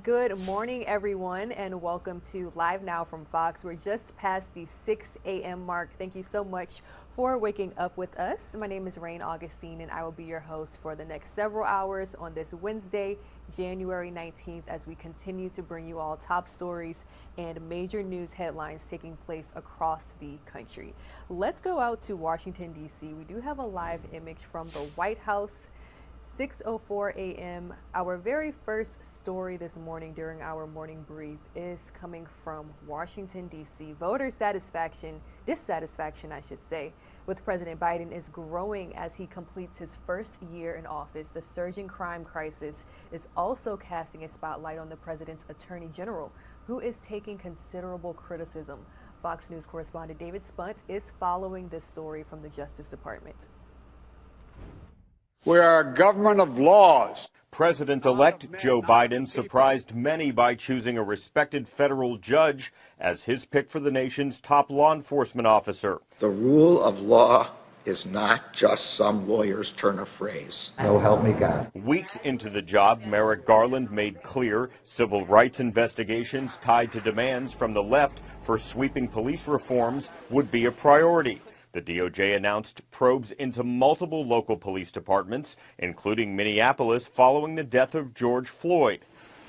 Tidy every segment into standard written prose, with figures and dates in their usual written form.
Good morning, everyone, and welcome to Live Now from Fox. We're just past the 6 a.m. mark. Thank you so much for waking up with us. My name is Rain Augustine, and I will be your host for the next several hours on this Wednesday, January 19th, as we continue to bring you all top stories and major news headlines taking place across the country. Let's go out to Washington, D.C. We do have a live image from the White House. 6:04 a.m. Our very first story this morning during our morning brief is coming from Washington, D.C. Voter dissatisfaction, I should say, with President Biden is growing as he completes his first year in office. The surging crime crisis is also casting a spotlight on the president's attorney general, who is taking considerable criticism. Fox News correspondent David Spunt is following this story from the Justice Department. We are a government of laws. President-elect Joe Biden surprised many by choosing a respected federal judge as his pick for the nation's top law enforcement officer. The rule of law is not just some lawyer's turn of phrase. So help me God. Weeks into the job, Merrick Garland made clear civil rights investigations tied to demands from the left for sweeping police reforms would be a priority. The DOJ announced probes into multiple local police departments, including Minneapolis, following the death of George Floyd.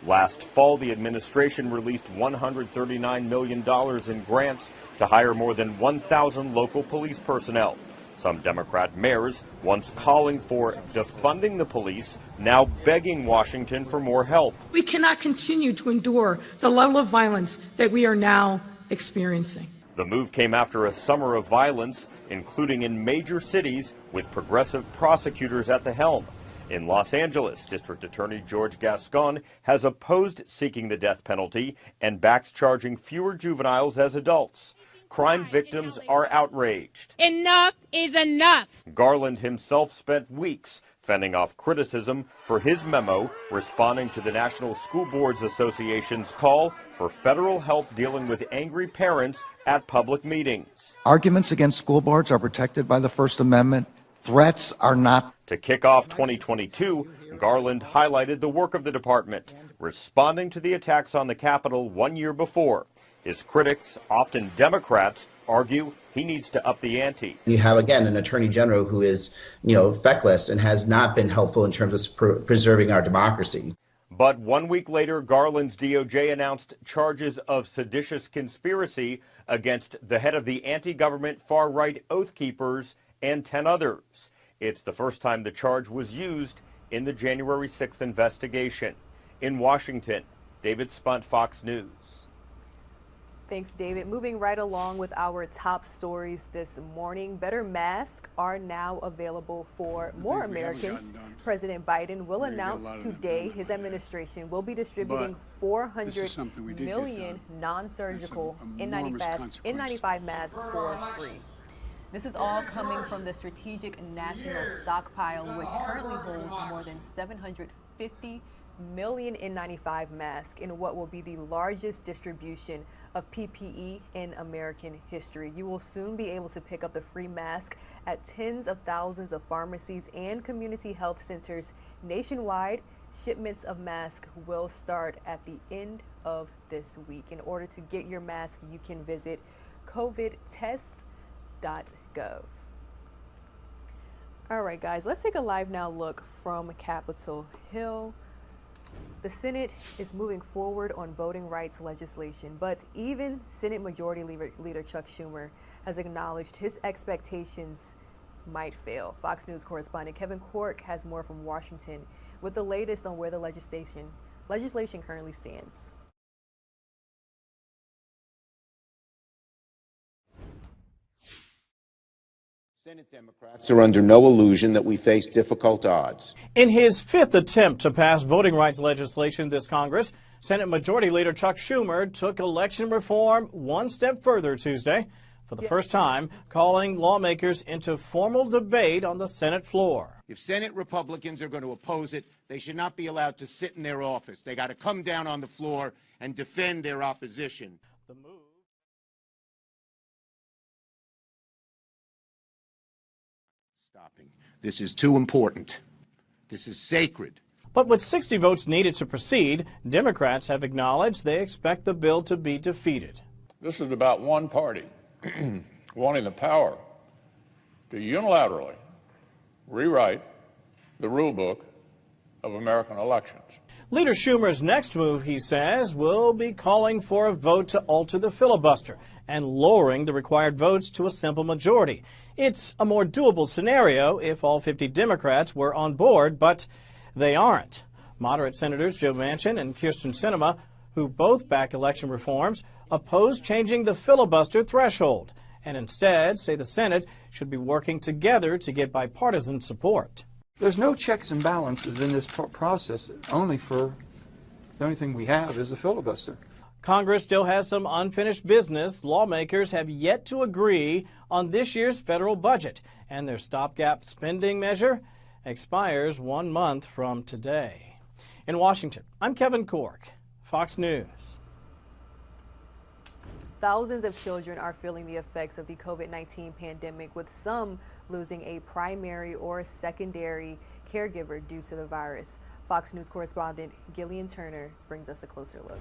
Last fall, the administration released $139 million in grants to hire more than 1,000 local police personnel. Some Democrat mayors, once calling for defunding the police, now begging Washington for more help. We cannot continue to endure the level of violence that we are now experiencing. The move came after a summer of violence, including in major cities, with progressive prosecutors at the helm. In Los Angeles, District Attorney George Gascon has opposed seeking the death penalty and backs charging fewer juveniles as adults. Crime victims are outraged. Enough is enough. Garland himself spent weeks fending off criticism for his memo responding to the National School Boards Association's call for federal help dealing with angry parents at public meetings. Arguments against school boards are protected by the First Amendment. Threats are not. To kick off 2022, Garland highlighted the work of the department, responding to the attacks on the Capitol 1 year before. His critics, often Democrats, argue he needs to up the ante. You have, again, an attorney general who is, feckless and has not been helpful in terms of preserving our democracy. But 1 week later, Garland's DOJ announced charges of seditious conspiracy against the head of the anti-government far-right Oath Keepers and 10 others. It's the first time the charge was used in the January 6th investigation. In Washington, David Spunt, Fox News. Thanks, David. Moving right along with our top stories this morning. Better masks are now available for more Americans. President Biden will announce today his administration will be distributing 400 million non-surgical N95 masks for free. This is all coming from the Strategic National Stockpile, which currently holds more than 750 million N95 masks in what will be the largest distribution of PPE in American history. You will soon be able to pick up the free mask at tens of thousands of pharmacies and community health centers nationwide. Shipments of masks will start at the end of this week. In order to get your mask, you can visit covidtests.gov. All right, guys, let's take a live now look from Capitol Hill. The Senate is moving forward on voting rights legislation, but even Senate Majority Leader Chuck Schumer has acknowledged his expectations might fail. Fox News correspondent Kevin Cork has more from Washington with the latest on where the legislation currently stands. Senate Democrats are under no illusion that we face difficult odds. In his fifth attempt to pass voting rights legislation this Congress, Senate Majority Leader Chuck Schumer took election reform one step further Tuesday, for the first time calling lawmakers into formal debate on the Senate floor. If Senate Republicans are going to oppose it, they should not be allowed to sit in their office. They got to come down on the floor and defend their opposition. The move Stopping. This is too important. This is sacred. But with 60 votes needed to proceed, Democrats have acknowledged they expect the bill to be defeated. This is about one party wanting the power to unilaterally rewrite the rule book of American elections. Leader Schumer's next move, he says, will be calling for a vote to alter the filibuster and lowering the required votes to a simple majority. It's a more doable scenario if all 50 Democrats were on board, but they aren't. Moderate Senators Joe Manchin and Kyrsten Sinema, who both back election reforms, oppose changing the filibuster threshold and instead say the Senate should be working together to get bipartisan support. There's no checks and balances in this process. The only thing we have is the filibuster. Congress still has some unfinished business. Lawmakers have yet to agree on this year's federal budget, and their stopgap spending measure expires 1 month from today. In Washington, I'm Kevin Cork, Fox News. Thousands of children are feeling the effects of the COVID-19 pandemic, with some losing a primary or secondary caregiver due to the virus. Fox News correspondent Gillian Turner brings us a closer look.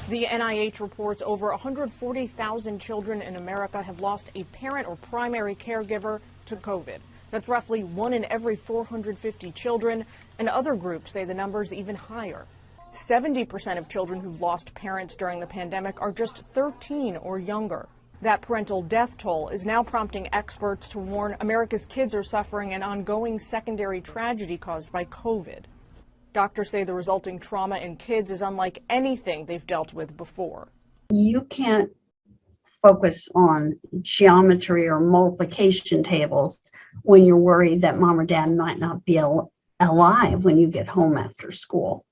The NIH reports over 140,000 children in America have lost a parent or primary caregiver to COVID. That's roughly 1 in every 450 children, and other groups say the number's even higher. 70% of children who've lost parents during the pandemic are just 13 or younger. That parental death toll is now prompting experts to warn America's kids are suffering an ongoing secondary tragedy caused by COVID. Doctors say the resulting trauma in kids is unlike anything they've dealt with before. You can't focus on geometry or multiplication tables when you're worried that mom or dad might not be alive when you get home after school.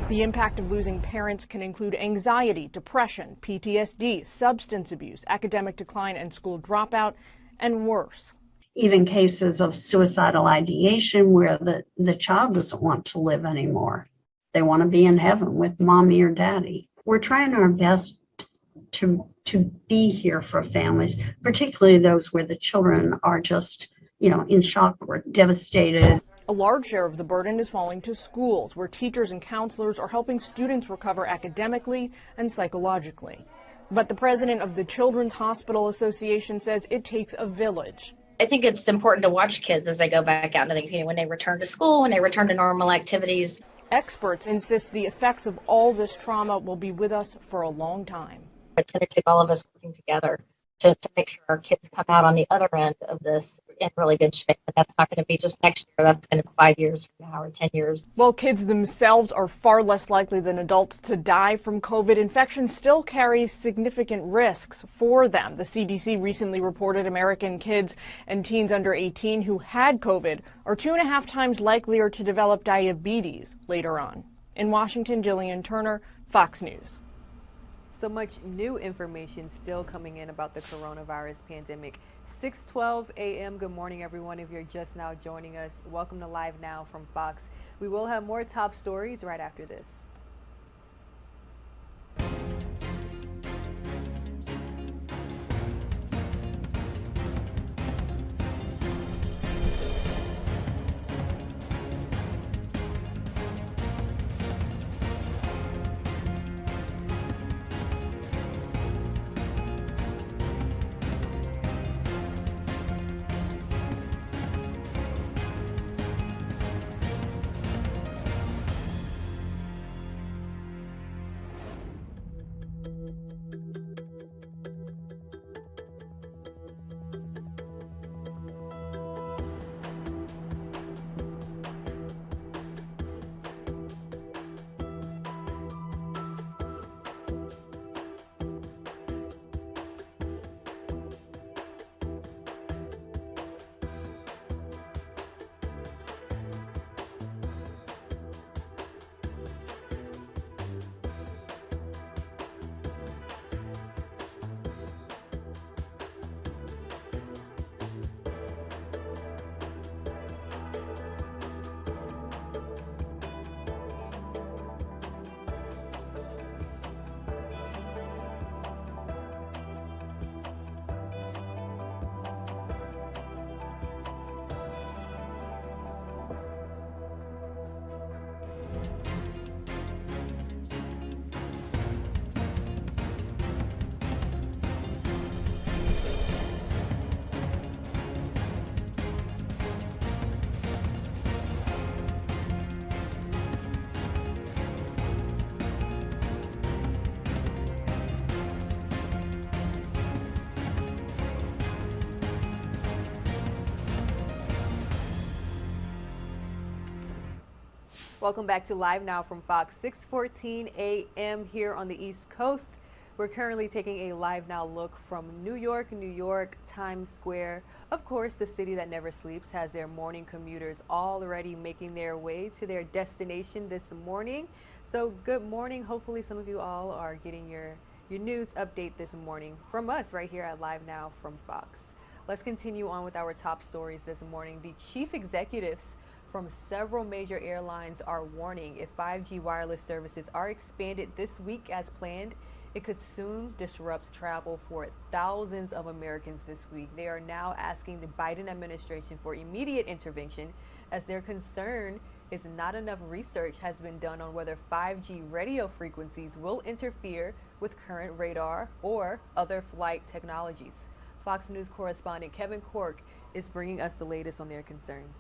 The impact of losing parents can include anxiety, depression, PTSD, substance abuse, academic decline, and school dropout, and worse. Even cases of suicidal ideation where the child doesn't want to live anymore. They want to be in heaven with mommy or daddy. We're trying our best to be here for families, particularly those where the children are just, in shock or devastated. A large share of the burden is falling to schools, where teachers and counselors are helping students recover academically and psychologically. But the president of the Children's Hospital Association says it takes a village. I think it's important to watch kids as they go back out into the community, when they return to school, when they return to normal activities. Experts insist the effects of all this trauma will be with us for a long time. It's going to take all of us working together to make sure our kids come out on the other end of this in really good shape. But that's not going to be just next year. That's going to be 5 years from now or 10 years. While kids themselves are far less likely than adults to die from COVID, infection still carries significant risks for them. The CDC recently reported American kids and teens under 18 who had COVID are 2.5 times likelier to develop diabetes later on. In Washington, Jillian Turner, Fox News. So much new information still coming in about the coronavirus pandemic. 6:12 a.m. Good morning, everyone. If you're just now joining us, welcome to Live Now from Fox. We will have more top stories right after this. Welcome back to Live Now from Fox, 6:14 a.m. here on the East Coast. We're currently taking a Live Now look from New York, Times Square. Of course, the city that never sleeps has their morning commuters already making their way to their destination this morning. So good morning. Hopefully some of you all are getting your news update this morning from us right here at Live Now from Fox. Let's continue on with our top stories this morning. The chief executives from several major airlines are warning if 5G wireless services are expanded this week as planned, it could soon disrupt travel for thousands of Americans this week. They are now asking the Biden administration for immediate intervention as their concern is not enough research has been done on whether 5G radio frequencies will interfere with current radar or other flight technologies. Fox News correspondent Kevin Cork is bringing us the latest on their concerns.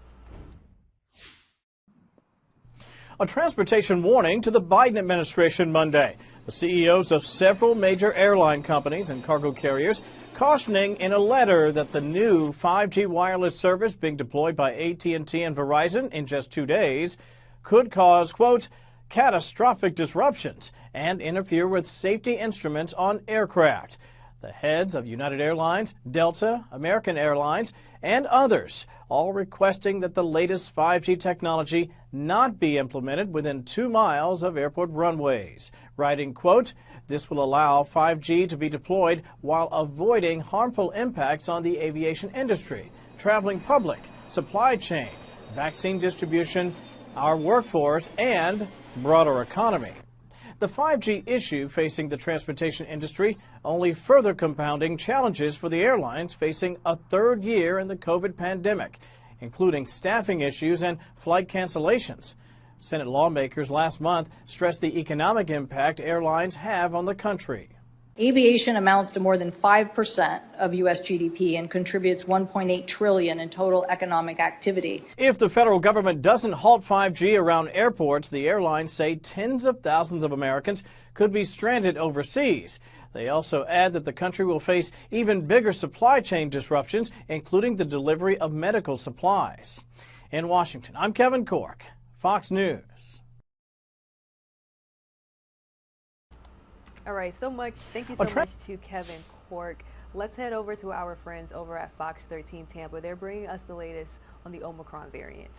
A transportation warning to the Biden administration Monday. The CEOs of several major airline companies and cargo carriers cautioning in a letter that the new 5G wireless service being deployed by AT&T and Verizon in just 2 days could cause, quote, catastrophic disruptions and interfere with safety instruments on aircraft. The heads of United Airlines, Delta, American Airlines, and others all requesting that the latest 5G technology not be implemented within 2 miles of airport runways, writing, quote, this will allow 5G to be deployed while avoiding harmful impacts on the aviation industry, traveling public, supply chain, vaccine distribution, our workforce, and broader economy. The 5G issue facing the transportation industry only further compounding challenges for the airlines facing a third year in the COVID pandemic, including staffing issues and flight cancellations. Senate lawmakers last month stressed the economic impact airlines have on the country. Aviation amounts to more than 5% of U.S. GDP and contributes $1.8 trillion in total economic activity. If the federal government doesn't halt 5G around airports, the airlines say tens of thousands of Americans could be stranded overseas. They also add that the country will face even bigger supply chain disruptions, including the delivery of medical supplies. In Washington, I'm Kevin Cork, Fox News. All right, thank you so much to Kevin Cork. Let's head over to our friends over at Fox 13 Tampa. They're bringing us the latest on the Omicron variant.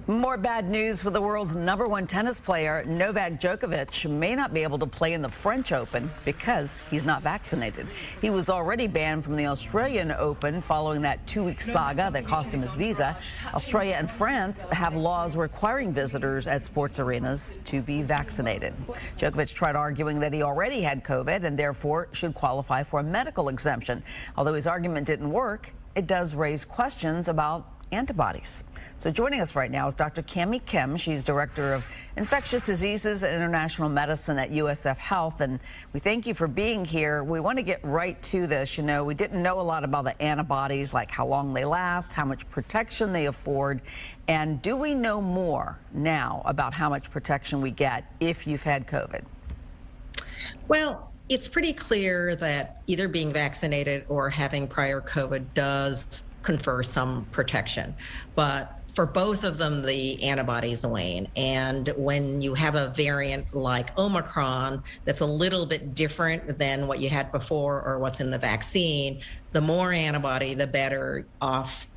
More bad news for the world's #1 tennis player. Novak Djokovic may not be able to play in the French Open because he's not vaccinated. He was already banned from the Australian Open following that 2-week saga that cost him his visa. Australia and France have laws requiring visitors at sports arenas to be vaccinated. Djokovic tried arguing that he already had COVID and therefore should qualify for a medical exemption. Although his argument didn't work, it does raise questions about antibodies. So joining us right now is Dr. Cami Kim. She's Director of Infectious Diseases and International Medicine at USF Health, and we thank you for being here. We want to get right to this. You know, we didn't know a lot about the antibodies, like how long they last, how much protection they afford, and do we know more now about how much protection we get if you've had COVID? Well, it's pretty clear that either being vaccinated or having prior COVID does confer some protection, but for both of them, the antibodies wane. And when you have a variant like Omicron that's a little bit different than what you had before or what's in the vaccine, the more antibody, the better off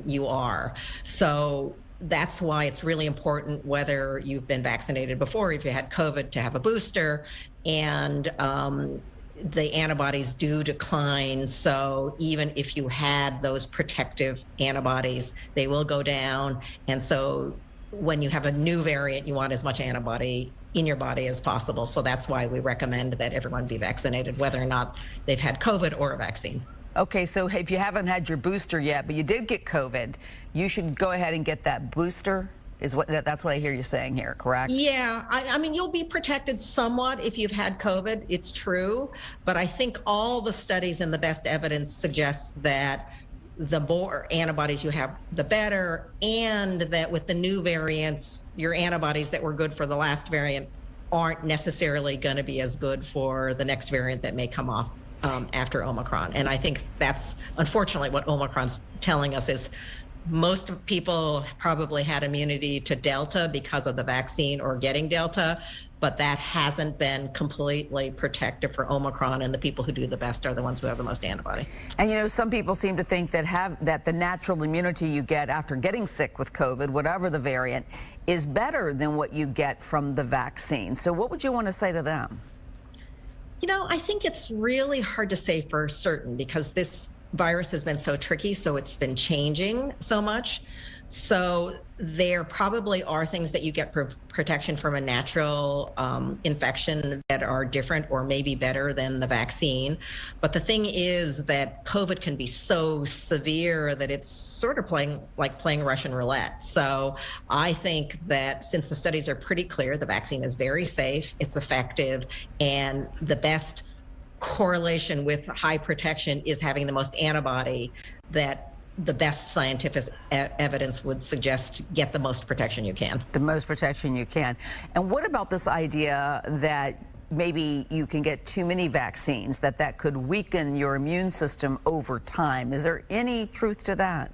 you are. So that's why it's really important, whether you've been vaccinated before, if you had COVID, to have a booster. And the antibodies do decline. So even if you had those protective antibodies, they will go down. And so when you have a new variant, you want as much antibody in your body as possible. So that's why we recommend that everyone be vaccinated, whether or not they've had COVID or a vaccine. Okay, so if you haven't had your booster yet, but you did get COVID, you should go ahead and get that booster. That's what I hear you saying here, correct? Yeah, I mean, you'll be protected somewhat if you've had COVID, it's true. But I think all the studies and the best evidence suggests that the more antibodies you have, the better. And that with the new variants, your antibodies that were good for the last variant aren't necessarily going to be as good for the next variant that may come off after Omicron. And I think that's unfortunately what Omicron's telling us is most people probably had immunity to Delta because of the vaccine or getting Delta, but that hasn't been completely protective for Omicron, and the people who do the best are the ones who have the most antibody. And you know, some people seem to think that the natural immunity you get after getting sick with COVID, whatever the variant, is better than what you get from the vaccine. So what would you want to say to them? You know, I think it's really hard to say for certain because this virus has been so tricky, so it's been changing so much. So there probably are things that you get protection from a natural infection that are different or maybe better than the vaccine. But the thing is that COVID can be so severe that it's sort of playing Russian roulette. So I think that since the studies are pretty clear, the vaccine is very safe, it's effective, and the best correlation with high protection is having the most antibody, that the best scientific evidence would suggest get the most protection you can. The most protection you can. And what about this idea that maybe you can get too many vaccines, that could weaken your immune system over time? Is there any truth to that?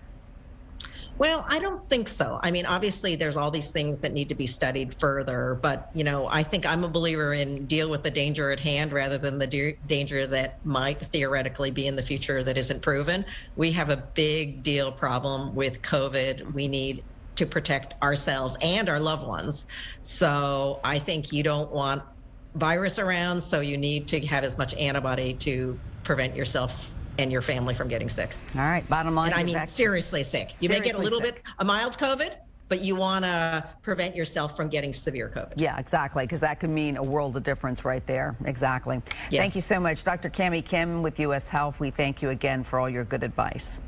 Well, I don't think so. I mean, obviously, there's all these things that need to be studied further. But, you know, I think I'm a believer in deal with the danger at hand rather than the danger that might theoretically be in the future that isn't proven. We have a big deal problem with COVID. We need to protect ourselves and our loved ones. So I think you don't want virus around, so you need to have as much antibody to prevent yourself and your family from getting sick. All right, bottom line. And I mean, seriously sick. You may get a little bit, a mild COVID, but you want to prevent yourself from getting severe COVID. Yeah, exactly, because that could mean a world of difference right there. Exactly. Yes. Thank you so much. Dr. Cami Kim with U.S. Health, we thank you again for all your good advice.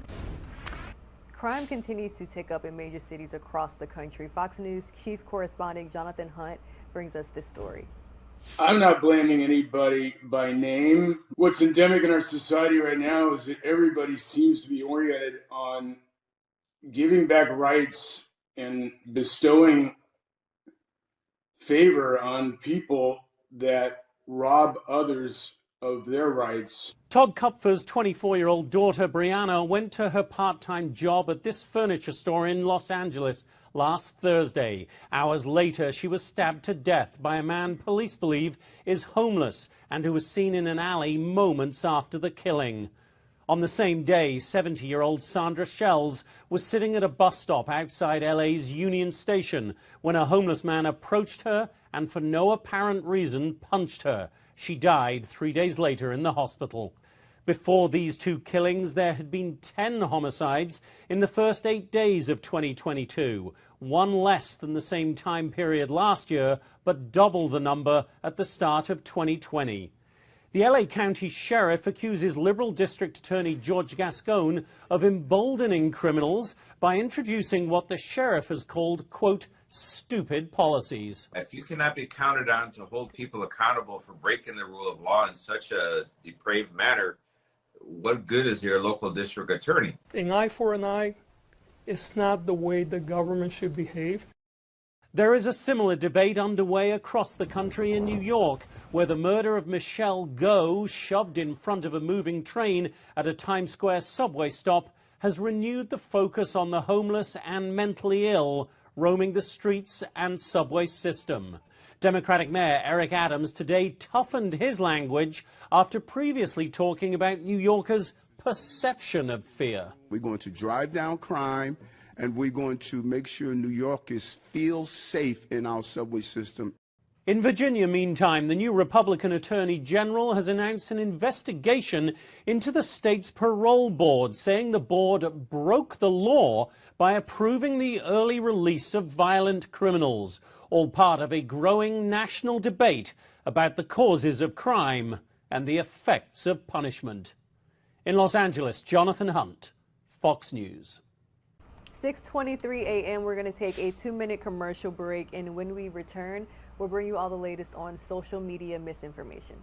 Crime continues to tick up in major cities across the country. Fox News chief correspondent Jonathan Hunt brings us this story. I'm not blaming anybody by name. What's endemic in our society right now is that everybody seems to be oriented on giving back rights and bestowing favor on people that rob others of their rights. Todd Kupfer's 24-year-old daughter, Brianna, went to her part-time job at this furniture store in Los Angeles last Thursday. Hours later, she was stabbed to death by a man police believe is homeless and who was seen in an alley moments after the killing. On the same day, 70-year-old Sandra Shells was sitting at a bus stop outside LA's Union Station when a homeless man approached her and for no apparent reason punched her. She died 3 days later in the hospital. Before these two killings, there had been 10 homicides in the first 8 days of 2022, one less than the same time period last year, but double the number at the start of 2020. The LA County Sheriff accuses Liberal District Attorney George Gascon of emboldening criminals by introducing what the sheriff has called, quote, stupid policies. If you cannot be counted on to hold people accountable for breaking the rule of law in such a depraved manner, what good is your local district attorney? An eye for an eye is not the way the government should behave. There is a similar debate underway across the country in New York, where the murder of Michelle Go, shoved in front of a moving train at a Times Square subway stop, has renewed the focus on the homeless and mentally ill roaming the streets and subway system. Democratic Mayor Eric Adams today toughened his language after previously talking about New Yorkers' perception of fear. We're going to drive down crime, and we're going to make sure New Yorkers feel safe in our subway system. In Virginia, meantime, the new Republican Attorney General has announced an investigation into the state's parole board, saying the board broke the law by approving the early release of violent criminals, all part of a growing national debate about the causes of crime and the effects of punishment. In Los Angeles, Jonathan Hunt, Fox News. 6:23 a.m. We're going to take a 2-minute commercial break, and when we return, we'll bring you all the latest on social media misinformation.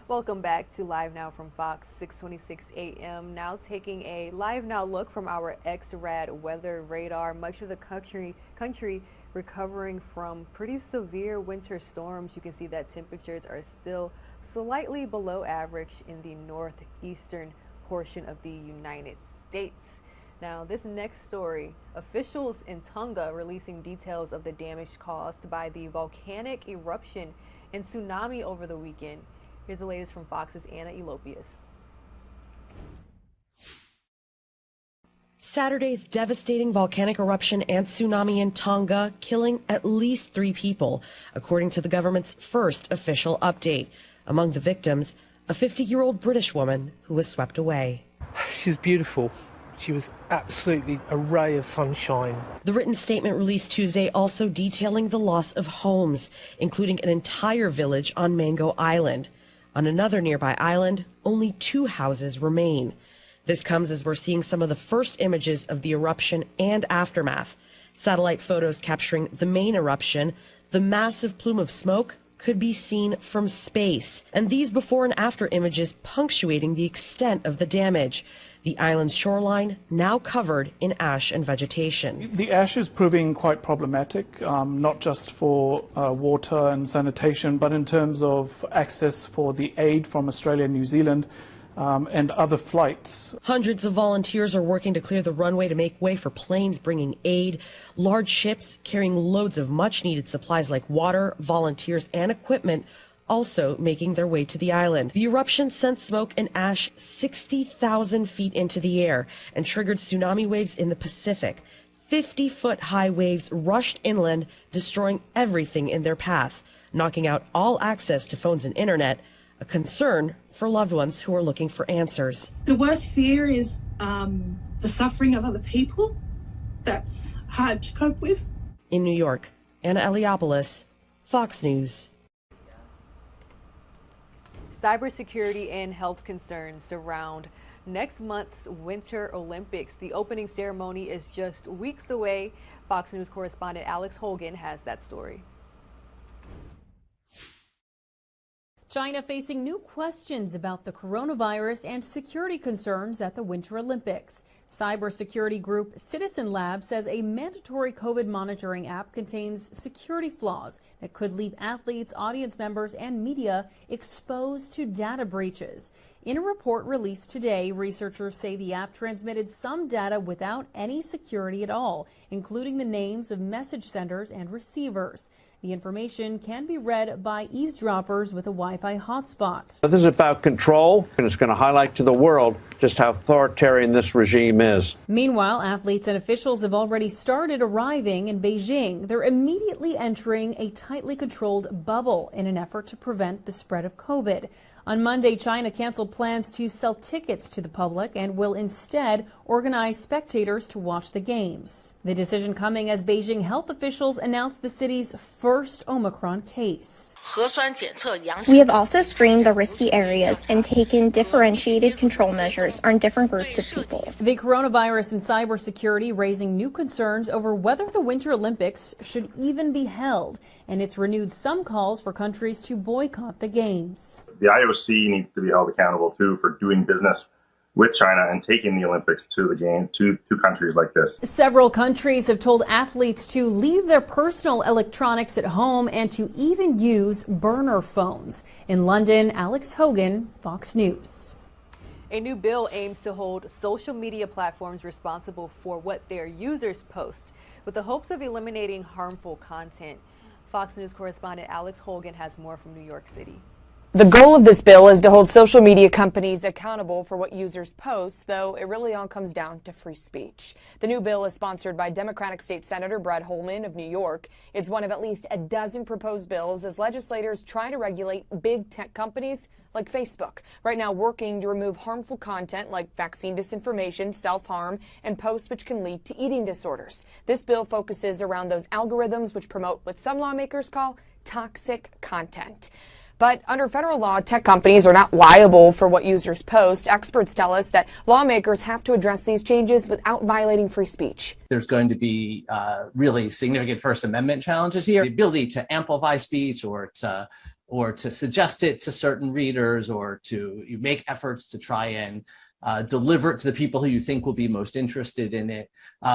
Welcome back to Live Now from Fox 626 AM. Now taking a Live Now look from our X-Rad weather radar. Much of the country recovering from pretty severe winter storms. You can see that temperatures are still slightly below average in the northeastern portion of the United States. Now, this next story, officials in Tonga releasing details of the damage caused by the volcanic eruption and tsunami over the weekend. Here's the latest from Fox's Anna Elopius. Saturday's devastating volcanic eruption and tsunami in Tonga, killing at least 3 people, according to the government's first official update. Among the victims, a 50-year-old British woman who was swept away. She's beautiful. She was absolutely a ray of sunshine. The written statement released Tuesday also detailing the loss of homes, including an entire village on Mango Island. On another nearby island, only 2 houses remain. This comes as we're seeing some of the first images of the eruption and aftermath. Satellite photos capturing the main eruption. The massive plume of smoke could be seen from space. And these before and after images punctuating the extent of the damage. The island's shoreline now covered in ash and vegetation. The ash is proving quite problematic, not just for water and sanitation, but in terms of access for the aid from Australia and New Zealand and other flights. Hundreds of volunteers are working to clear the runway to make way for planes bringing aid. Large ships carrying loads of much-needed supplies like water, volunteers, and equipment also making their way to the island. The eruption sent smoke and ash 60,000 feet into the air and triggered tsunami waves in the Pacific. 50-foot high waves rushed inland, destroying everything in their path, knocking out all access to phones and internet, a concern for loved ones who are looking for answers. The worst fear is the suffering of other people. That's hard to cope with. In New York, Anna Eliopoulos, Fox News. Cybersecurity and health concerns surround next month's Winter Olympics. The opening ceremony is just weeks away. Fox News correspondent Alex Hogan has that story. China facing new questions about the coronavirus and security concerns at the Winter Olympics. Cybersecurity group Citizen Lab says a mandatory COVID monitoring app contains security flaws that could leave athletes, audience members, and media exposed to data breaches. In a report released today, researchers say the app transmitted some data without any security at all, including the names of message senders and receivers. The information can be read by eavesdroppers with a Wi-Fi hotspot. This is about control, and it's going to highlight to the world just how authoritarian this regime is. Meanwhile, athletes and officials have already started arriving in Beijing. They're immediately entering a tightly controlled bubble in an effort to prevent the spread of COVID. On Monday, China canceled plans to sell tickets to the public and will instead organize spectators to watch the games. The decision coming as Beijing health officials announced the city's first Omicron case. We have also screened the risky areas and taken differentiated control measures on different groups of people. The coronavirus and cybersecurity raising new concerns over whether the Winter Olympics should even be held, and it's renewed some calls for countries to boycott the games. The IOC needs to be held accountable too for doing business with China and taking the Olympics to the game to countries like this. Several countries have told athletes to leave their personal electronics at home and to even use burner phones. In London, Alex Hogan, Fox News. A new bill aims to hold social media platforms responsible for what their users post, with the hopes of eliminating harmful content. Fox News correspondent Alex Hogan has more from New York City. The goal of this bill is to hold social media companies accountable for what users post, though it really all comes down to free speech. The new bill is sponsored by Democratic State Senator Brett Holman of New York. It's one of at least a dozen proposed bills as legislators try to regulate big tech companies like Facebook, right now working to remove harmful content like vaccine disinformation, self-harm, and posts which can lead to eating disorders. This bill focuses around those algorithms which promote what some lawmakers call toxic content. But under federal law, tech companies are not liable for what users post. Experts tell us that lawmakers have to address these changes without violating free speech. There's going to be really significant First Amendment challenges here. The ability to amplify speech or to or to suggest it to certain readers, or to you make efforts to try and deliver it to the people who you think will be most interested in it.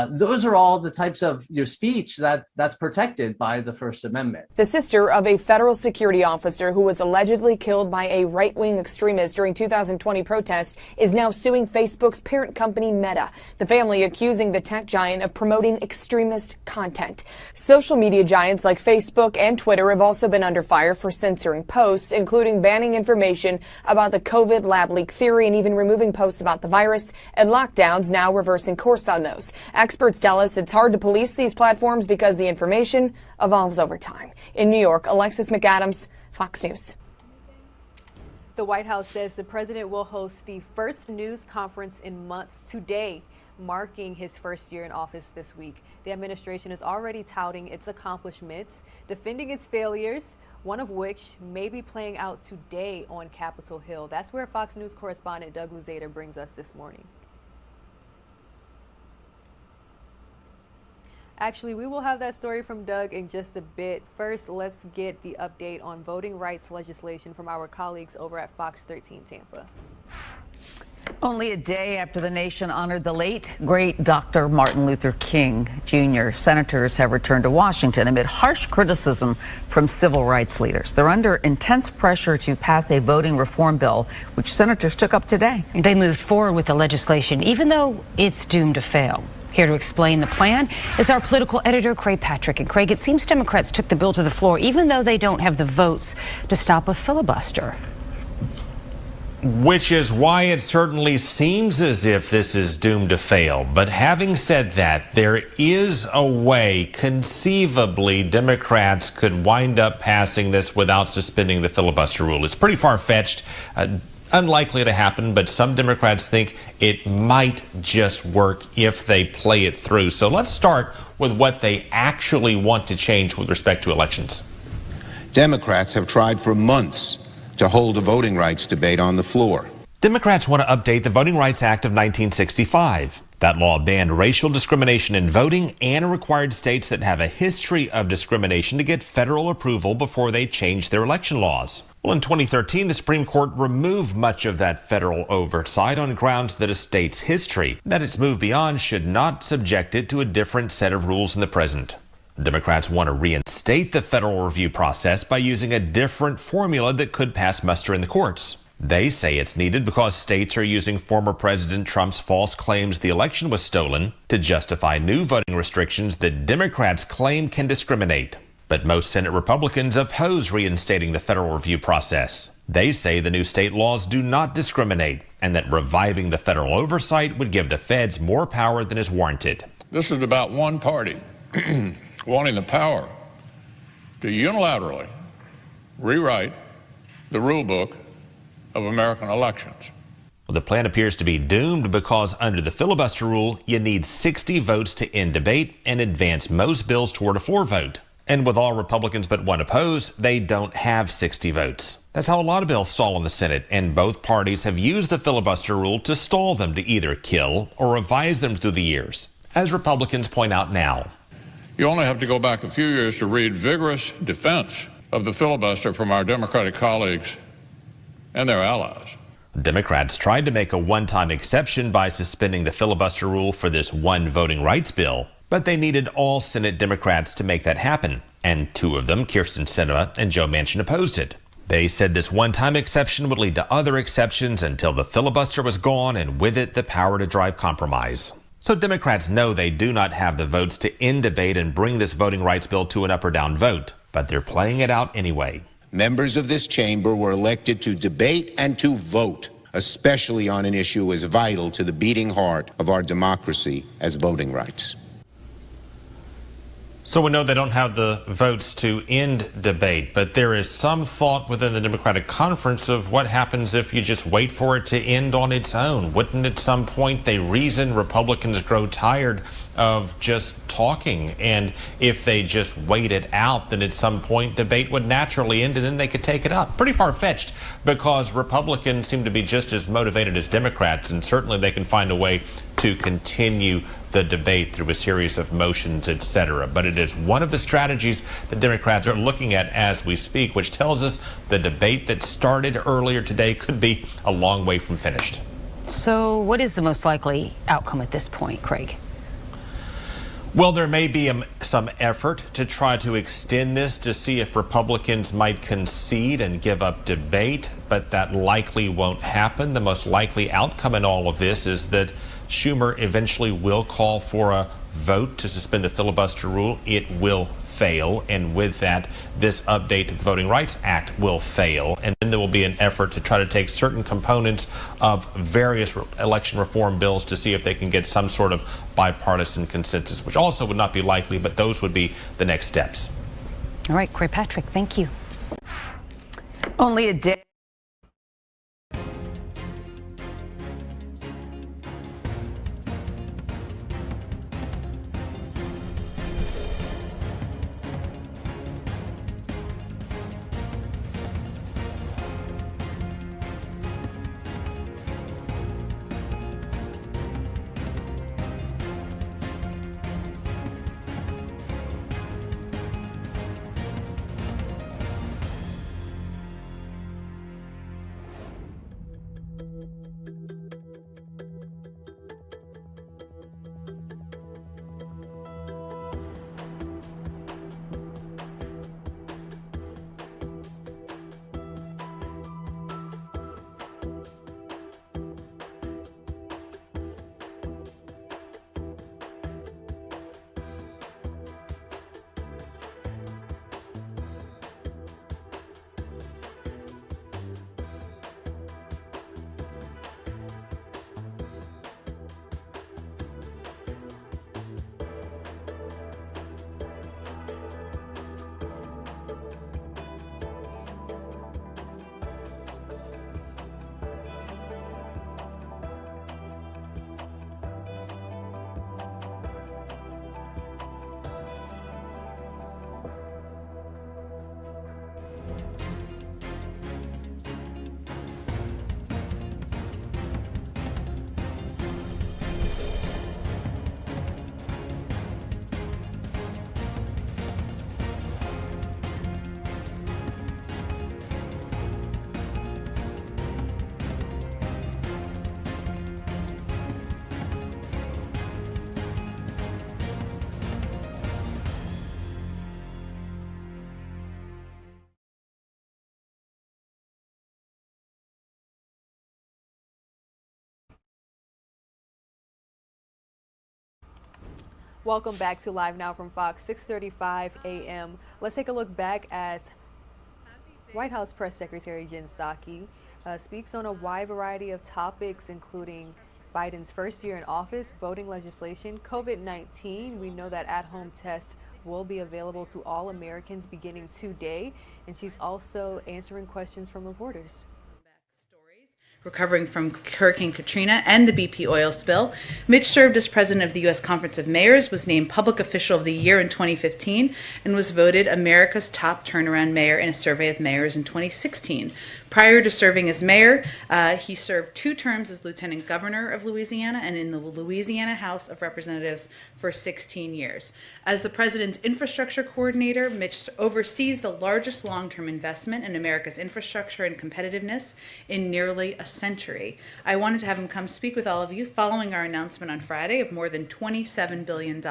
Those are all the types of speech that's protected by the First Amendment. The sister of a federal security officer who was allegedly killed by a right-wing extremist during 2020 protests is now suing Facebook's parent company Meta, the family accusing the tech giant of promoting extremist content. Social media giants like Facebook and Twitter have also been under fire for censoring posts, including banning information about the COVID lab leak theory and even removing posts about the virus, and lockdowns now reversing course on those. Experts tell us it's hard to police these platforms because the information evolves over time. In New York, Alexis McAdams, Fox News. The White House says the president will host the first news conference in months today, marking his first year in office this week. The administration is already touting its accomplishments, defending its failures, one of which may be playing out today on Capitol Hill. That's where Fox News correspondent Doug Luzader brings us this morning. Actually, we will have that story from Doug in just a bit. First, let's get the update on voting rights legislation from our colleagues over at Fox 13 Tampa. Only a day after the nation honored the late, great Dr. Martin Luther King Jr., senators have returned to Washington amid harsh criticism from civil rights leaders. They're under intense pressure to pass a voting reform bill, which senators took up today. They moved forward with the legislation, even though it's doomed to fail. Here to explain the plan is our political editor, Craig Patrick. And Craig, it seems Democrats took the bill to the floor, even though they don't have the votes to stop a filibuster. Which is why it certainly seems as if this is doomed to fail. But having said that, there is a way, conceivably, Democrats could wind up passing this without suspending the filibuster rule. It's pretty far-fetched, unlikely to happen, but some Democrats think it might just work if they play it through. So let's start with what they actually want to change with respect to elections. Democrats have tried for months to hold a voting rights debate on the floor. Democrats want to update the Voting Rights Act of 1965. That law banned racial discrimination in voting and required states that have a history of discrimination to get federal approval before they change their election laws. Well, in 2013, the Supreme Court removed much of that federal oversight on grounds that a state's history that it's moved beyond should not subject it to a different set of rules in the present. Democrats want to reinstate the federal review process by using a different formula that could pass muster in the courts. They say it's needed because states are using former President Trump's false claims the election was stolen to justify new voting restrictions that Democrats claim can discriminate. But most Senate Republicans oppose reinstating the federal review process. They say the new state laws do not discriminate and that reviving the federal oversight would give the feds more power than is warranted. This is about one party wanting the power to unilaterally rewrite the rule book of American elections. Well, the plan appears to be doomed because under the filibuster rule, you need 60 votes to end debate and advance most bills toward a floor vote. And with all Republicans but one opposed, they don't have 60 votes. That's how a lot of bills stall in the Senate, and both parties have used the filibuster rule to stall them to either kill or revise them through the years, as Republicans point out now. You only have to go back a few years to read vigorous defense of the filibuster from our Democratic colleagues and their allies. Democrats tried to make a one-time exception by suspending the filibuster rule for this one voting rights bill, but they needed all Senate Democrats to make that happen, and two of them, Kyrsten Sinema and Joe Manchin, opposed it. They said this one-time exception would lead to other exceptions until the filibuster was gone, and with it, the power to drive compromise. So Democrats know they do not have the votes to end debate and bring this voting rights bill to an up or down vote, but they're playing it out anyway. Members of this chamber were elected to debate and to vote, especially on an issue as vital to the beating heart of our democracy as voting rights. So we know they don't have the votes to end debate, but there is some thought within the Democratic conference of what happens if you just wait for it to end on its own. Wouldn't at some point they reason Republicans grow tired of just talking, and if they just wait it out, then at some point debate would naturally end and then they could take it up? Pretty far-fetched, because Republicans seem to be just as motivated as Democrats, and certainly they can find a way to continue the debate through a series of motions, etc. But it is one of the strategies that Democrats are looking at as we speak, which tells us the debate that started earlier today could be a long way from finished. So what is the most likely outcome at this point, Craig? Well, there may be some effort to try to extend this to see if Republicans might concede and give up debate, but that likely won't happen. The most likely outcome in all of this is that Schumer eventually will call for a vote to suspend the filibuster rule. It will fail, and with that, this update to the Voting Rights Act will fail, and then there will be an effort to try to take certain components of various election reform bills to see if they can get some sort of bipartisan consensus, which also would not be likely, but those would be the next steps. All right, Craig Patrick, thank you. Only a day. Welcome back to Live Now from Fox, 6:35 a.m. Let's take a look back as White House Press Secretary Jen Psaki speaks on a wide variety of topics, including Biden's first year in office, voting legislation, COVID-19. We know that at-home tests will be available to all Americans beginning today, and she's also answering questions from reporters. Recovering from Hurricane Katrina and the BP oil spill, Mitch served as president of the U.S. Conference of Mayors, was named Public Official of the Year in 2015, and was voted America's top turnaround mayor in a survey of mayors in 2016. Prior to serving as mayor, he served 2 terms as lieutenant governor of Louisiana and in the Louisiana House of Representatives for 16 years. As the president's infrastructure coordinator, Mitch oversees the largest long-term investment in America's infrastructure and competitiveness in nearly a century. I wanted to have him come speak with all of you following our announcement on Friday of more than $27 billion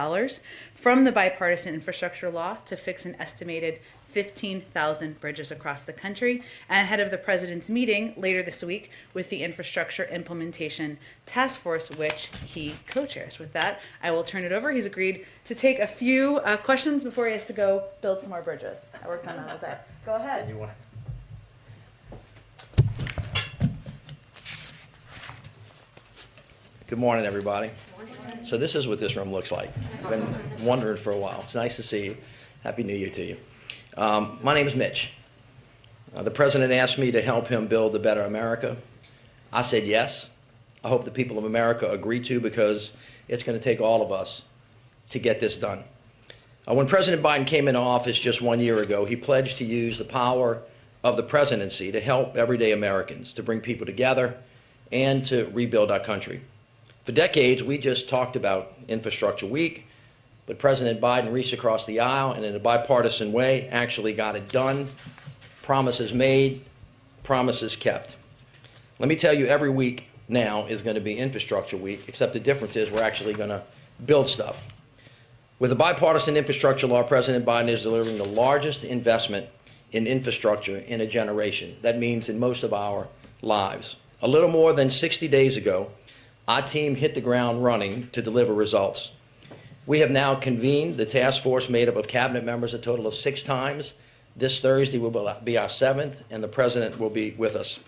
from the bipartisan infrastructure law to fix an estimated 15,000 bridges across the country, and ahead of the president's meeting later this week with the Infrastructure Implementation Task Force, which he co-chairs. With that, I will turn it over. He's agreed to take a few questions before he has to go build some more bridges. I worked on that all day. Go ahead. Good morning, everybody. So this is what this room looks like. I've been wondering for a while. It's nice to see you. Happy New Year to you. My name is Mitch. The president asked me to help him build a better America. I said yes. I hope the people of America agree to, because it's going to take all of us to get this done. When President Biden came into office just 1 year ago, he pledged to use the power of the presidency to help everyday Americans, to bring people together and to rebuild our country. For decades, we just talked about Infrastructure Week, but President Biden reached across the aisle and in a bipartisan way actually got it done. Promises made, promises kept. Let me tell you, every week now is going to be Infrastructure Week, except the difference is we're actually going to build stuff. With the bipartisan infrastructure law, President Biden is delivering the largest investment in infrastructure in a generation. That means in most of our lives. A little more than 60 days ago, our team hit the ground running to deliver results. We have now convened the task force made up of cabinet members a total of 6 times. This Thursday will be our 7th, and the president will be with us.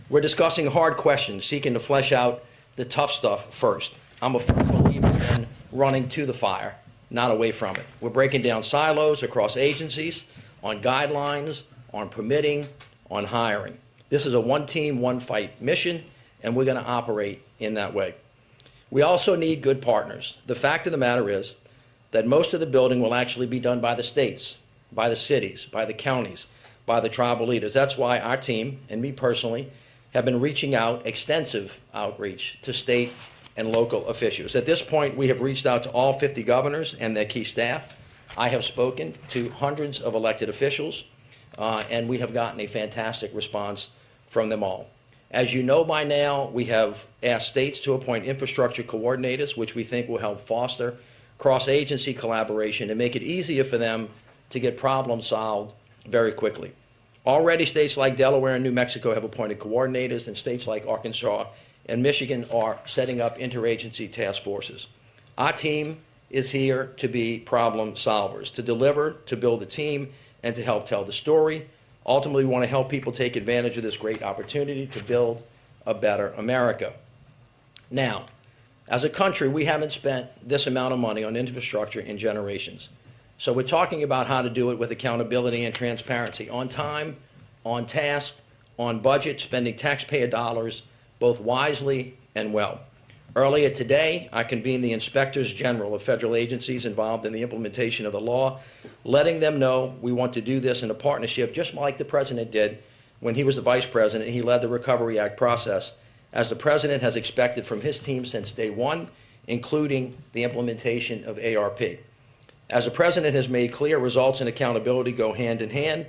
We're discussing hard questions, seeking to flesh out the tough stuff first. I'm a firm believer in running to the fire, not away from it. We're breaking down silos across agencies, on guidelines, on permitting, on hiring. This is a one team, one fight mission, and we're going to operate in that way. We also need good partners. The fact of the matter is that most of the building will actually be done by the states, by the cities, by the counties, by the tribal leaders. That's why our team, and me personally, have been reaching out, extensive outreach to state and local officials. At this point, we have reached out to all 50 governors and their key staff. I have spoken to hundreds of elected officials, and we have gotten a fantastic response from them all. As you know by now, we have asked states to appoint infrastructure coordinators, which we think will help foster cross-agency collaboration and make it easier for them to get problems solved very quickly. Already, states like Delaware and New Mexico have appointed coordinators, and states like Arkansas and Michigan are setting up interagency task forces. Our team is here to be problem solvers, to deliver, to build a team, and to help tell the story. Ultimately, we want to help people take advantage of this great opportunity to build a better America. Now, as a country, we haven't spent this amount of money on infrastructure in generations. So we're talking about how to do it with accountability and transparency, on time, on task, on budget, spending taxpayer dollars both wisely and well. Earlier today, I convened the inspectors general of federal agencies involved in the implementation of the law, letting them know we want to do this in a partnership, just like the president did when he was the vice president and he led the Recovery Act process, as the president has expected from his team since day one, including the implementation of ARP. As the president has made clear, results and accountability go hand in hand.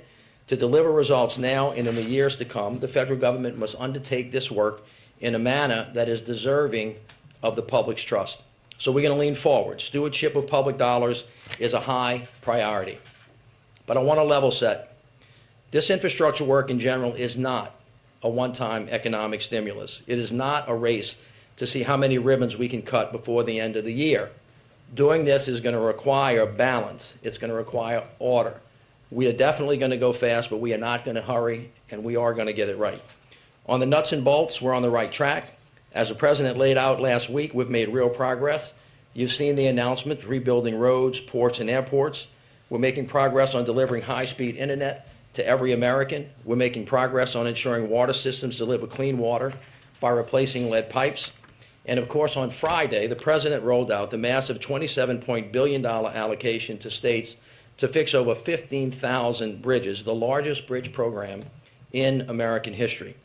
To deliver results now and in the years to come, the federal government must undertake this work in a manner that is deserving of the public's trust. So we're going to lean forward. Stewardship of public dollars is a high priority. But I want to level set. This infrastructure work in general is not a one-time economic stimulus. It is not a race to see how many ribbons we can cut before the end of the year. Doing this is going to require balance. It's going to require order. We are definitely going to go fast, but we are not going to hurry, and we are going to get it right. On the nuts and bolts, we're on the right track. As the president laid out last week, we've made real progress. You've seen the announcements, rebuilding roads, ports, and airports. We're making progress on delivering high-speed internet to every American. We're making progress on ensuring water systems deliver clean water by replacing lead pipes. And of course, on Friday, the president rolled out the massive $27 billion allocation to states to fix over 15,000 bridges, the largest bridge program in American history.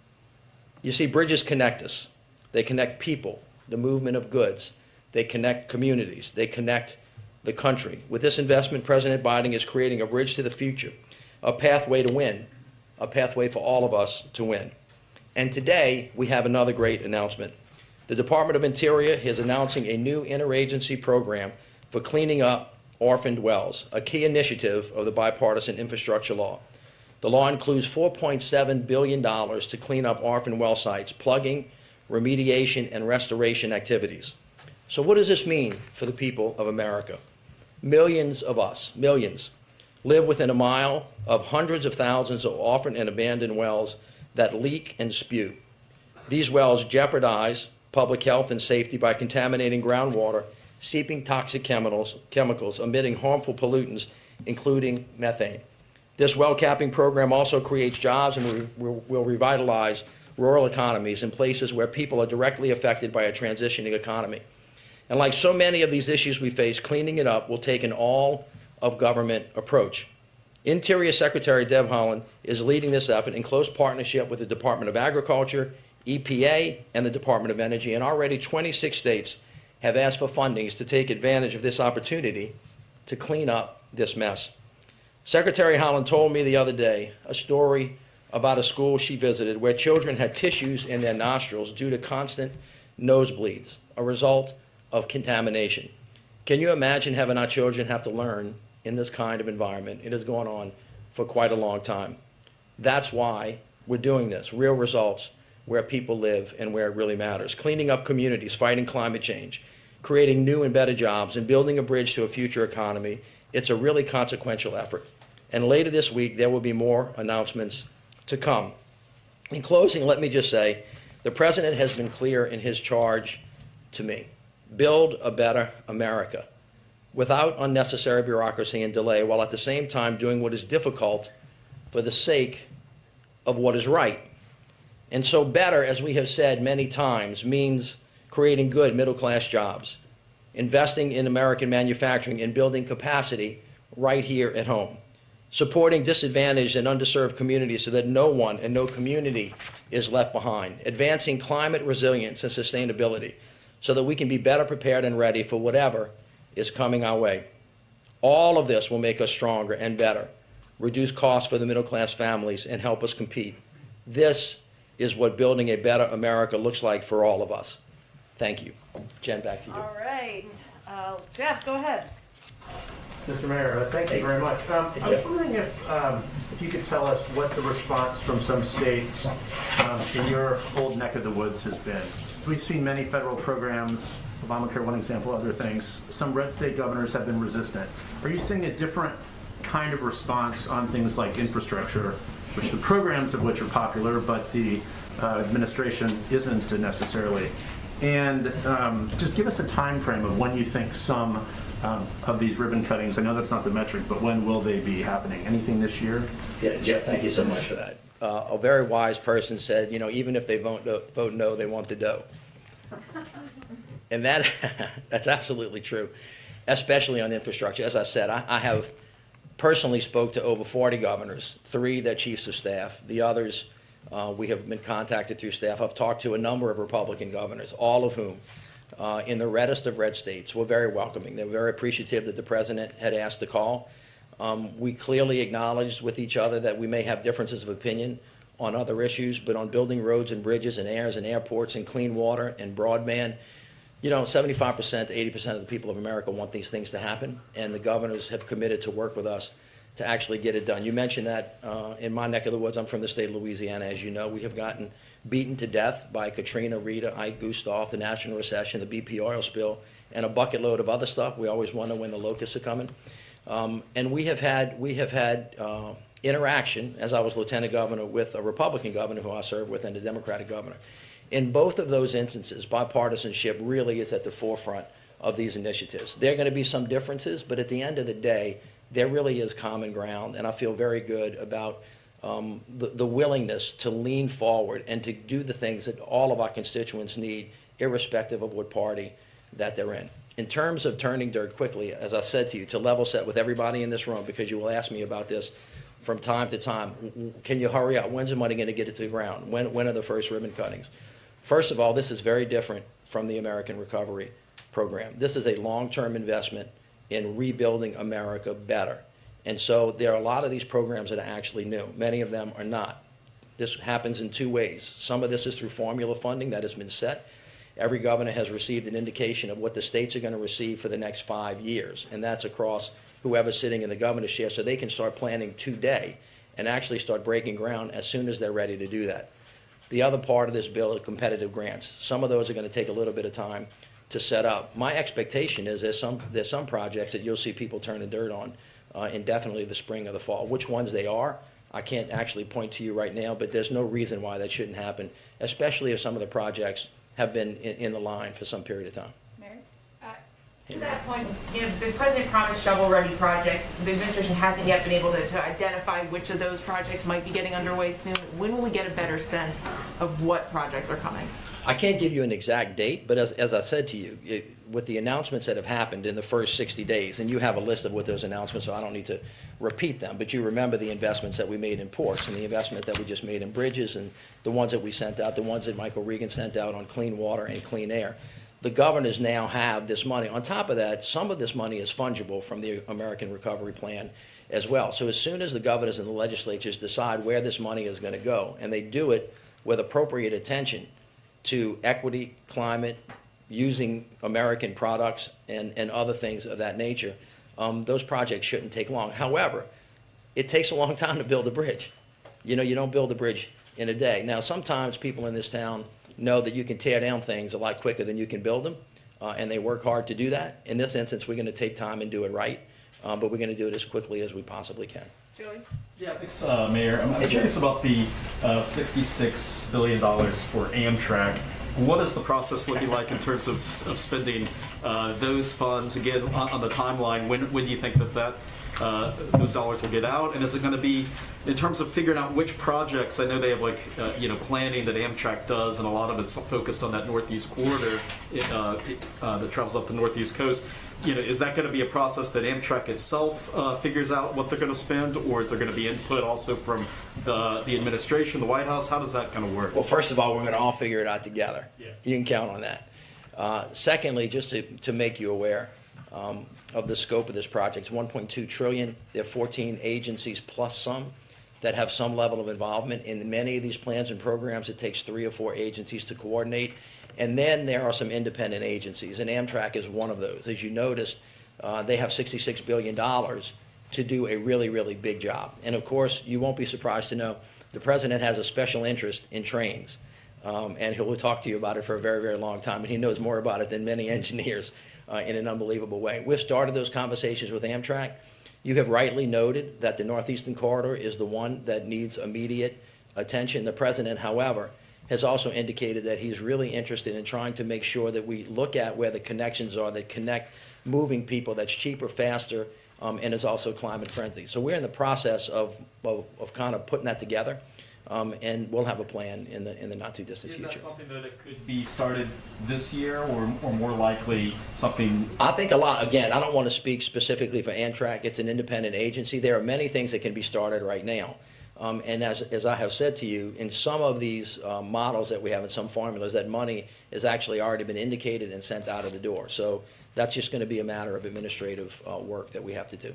You see, bridges connect us. They connect people, the movement of goods. They connect communities. They connect the country. With this investment, President Biden is creating a bridge to the future, a pathway to win, a pathway for all of us to win. And today, we have another great announcement. The Department of Interior is announcing a new interagency program for cleaning up orphaned wells, a key initiative of the bipartisan infrastructure law. The law includes $4.7 billion to clean up orphan well sites, plugging, remediation, and restoration activities. So what does this mean for the people of America? Millions of us, millions, live within a mile of hundreds of thousands of orphaned and abandoned wells that leak and spew. These wells jeopardize public health and safety by contaminating groundwater, seeping toxic chemicals, emitting harmful pollutants, including methane. This well capping program also creates jobs and will revitalize rural economies in places where people are directly affected by a transitioning economy. And like so many of these issues we face, cleaning it up will take an all-of-government approach. Interior Secretary Deb Haaland is leading this effort in close partnership with the Department of Agriculture, EPA, and the Department of Energy, and already 26 states have asked for fundings to take advantage of this opportunity to clean up this mess. Secretary Haaland told me the other day a story about a school she visited where children had tissues in their nostrils due to constant nosebleeds, a result of contamination. Can you imagine having our children have to learn in this kind of environment? It has gone on for quite a long time. That's why we're doing this, real results where people live and where it really matters. Cleaning up communities, fighting climate change, creating new and better jobs, and building a bridge to a future economy. It's a really consequential effort. And later this week, there will be more announcements to come. In closing, let me just say, the President has been clear in his charge to me. Build a better America without unnecessary bureaucracy and delay, while at the same time doing what is difficult for the sake of what is right. And so better, as we have said many times, means creating good middle-class jobs, investing in American manufacturing, and building capacity right here at home, supporting disadvantaged and underserved communities so that no one and no community is left behind, advancing climate resilience and sustainability so that we can be better prepared and ready for whatever is coming our way. All of this will make us stronger and better, reduce costs for the middle-class families, and help us compete. This is what building a better America looks like for all of us. Thank you. Jen, back to you. All right. Jeff, go ahead. Mr. Mayor, thank you very much. I was wondering if you could tell us what the response from some states in your old neck of the woods has been. We've seen many federal programs, Obamacare, one example, other things. Some red state governors have been resistant. Are you seeing a different kind of response on things like infrastructure, which the programs of which are popular, but the administration isn't necessarily? And just give us a time frame of when you think some of these ribbon cuttings, I know that's not the metric, but when will they be happening? Anything this year? Yeah, Jeff, thank you so much for that. A very wise person said, you know, even if they vote no, they want the dough. And that's absolutely true, especially on infrastructure. As I said, I have personally spoke to over 40 governors, 3 that chiefs of staff. The others, we have been contacted through staff. I've talked to a number of Republican governors, all of whom, in the reddest of red states, were very welcoming. They were very appreciative that the president had asked the call. We clearly acknowledged with each other that we may have differences of opinion on other issues, but on building roads and bridges and airs and airports and clean water and broadband, you know, 75% to 80% of the people of America want these things to happen, and the governors have committed to work with us to actually get it done. You mentioned that in my neck of the woods. I'm from the state of Louisiana, as you know. We have gotten beaten to death by Katrina, Rita, Ike, Gustav, the national recession, the BP oil spill, and a bucket load of other stuff. We always wonder when the locusts are coming. And we have had interaction, as I was lieutenant governor, with a Republican governor who I served with and a Democratic governor. In both of those instances, bipartisanship really is at the forefront of these initiatives. There are going to be some differences, but at the end of the day, there really is common ground, and I feel very good about the willingness to lean forward and to do the things that all of our constituents need, irrespective of what party that they're in. In terms of turning dirt quickly, as I said to you, to level set with everybody in this room, because you will ask me about this from time to time, can you hurry up? When's the money going to get it to the ground? When are the first ribbon cuttings? First of all, this is very different from the American Recovery Program. This is a long-term investment in rebuilding America better. And so there are a lot of these programs that are actually new. Many of them are not. This happens in 2 ways. Some of this is through formula funding that has been set. Every governor has received an indication of what the states are going to receive for the next 5 years, and that's across whoever's sitting in the governor's chair, so they can start planning today and actually start breaking ground as soon as they're ready to do that. The other part of this bill is competitive grants. Some of those are going to take a little bit of time to set up. My expectation is there's some projects that you'll see people turning dirt on indefinitely the spring or the fall. Which ones they are, I can't actually point to you right now, but there's no reason why that shouldn't happen, especially if some of the projects have been in the line for some period of time. Mary? To that point, you know, the president promised shovel-ready projects. The administration hasn't yet been able to identify which of those projects might be getting underway soon. When will we get a better sense of what projects are coming? I can't give you an exact date, but as I said to you, with the announcements that have happened in the first 60 days, and you have a list of what those announcements are, I don't need to repeat them, but you remember the investments that we made in ports and the investment that we just made in bridges and the ones that we sent out, the ones that Michael Regan sent out on clean water and clean air. The governors now have this money. On top of that, some of this money is fungible from the American Recovery Plan as well. So as soon as the governors and the legislatures decide where this money is going to go, and they do it with appropriate attention to equity, climate, using American products and other things of that nature, those projects shouldn't take long. However, it takes a long time to build a bridge. You know, you don't build a bridge in a day. Now, sometimes people in this town know that you can tear down things a lot quicker than you can build them, and they work hard to do that. In this instance, we're going to take time and do it right, but we're going to do it as quickly as we possibly can. Joey? Yeah, thanks, Mayor. I'm curious about the $66 billion for Amtrak. What is the process looking like in terms of spending those funds? Again, on the timeline, when do you think that those dollars will get out? And is it going to be, in terms of figuring out which projects, I know they have planning that Amtrak does, and a lot of it's focused on that Northeast corridor that travels up the Northeast coast. Is that going to be a process that Amtrak itself figures out what they're going to spend, or is there going to be input also from the administration, the White House? How does that kind of work? Well, first of all, we're going to all figure it out together. Yeah. You can count on that. Secondly, just to make you aware of the scope of this project, it's $1.2 trillion. There are 14 agencies plus some that have some level of involvement in many of these plans and programs. It takes 3 or 4 agencies to coordinate. And then there are some independent agencies, and Amtrak is one of those. As you noticed, they have $66 billion to do a really, really big job. And of course, you won't be surprised to know the President has a special interest in trains. And he'll talk to you about it for a very, very long time, and he knows more about it than many engineers in an unbelievable way. We've started those conversations with Amtrak. You have rightly noted that the Northeastern Corridor is the one that needs immediate attention. The President, however, has also indicated that he's really interested in trying to make sure that we look at where the connections are that connect moving people, that's cheaper, faster, and is also climate friendly. So we're in the process of kind of putting that together, and we'll have a plan in the not too distant future. Is that something that it could be started this year, or more likely something? I think a lot. Again, I don't want to speak specifically for Amtrak. It's an independent agency. There are many things that can be started right now. And as I have said to you, in some of these models that we have in some formulas, that money has actually already been indicated and sent out of the door. So that's just going to be a matter of administrative work that we have to do.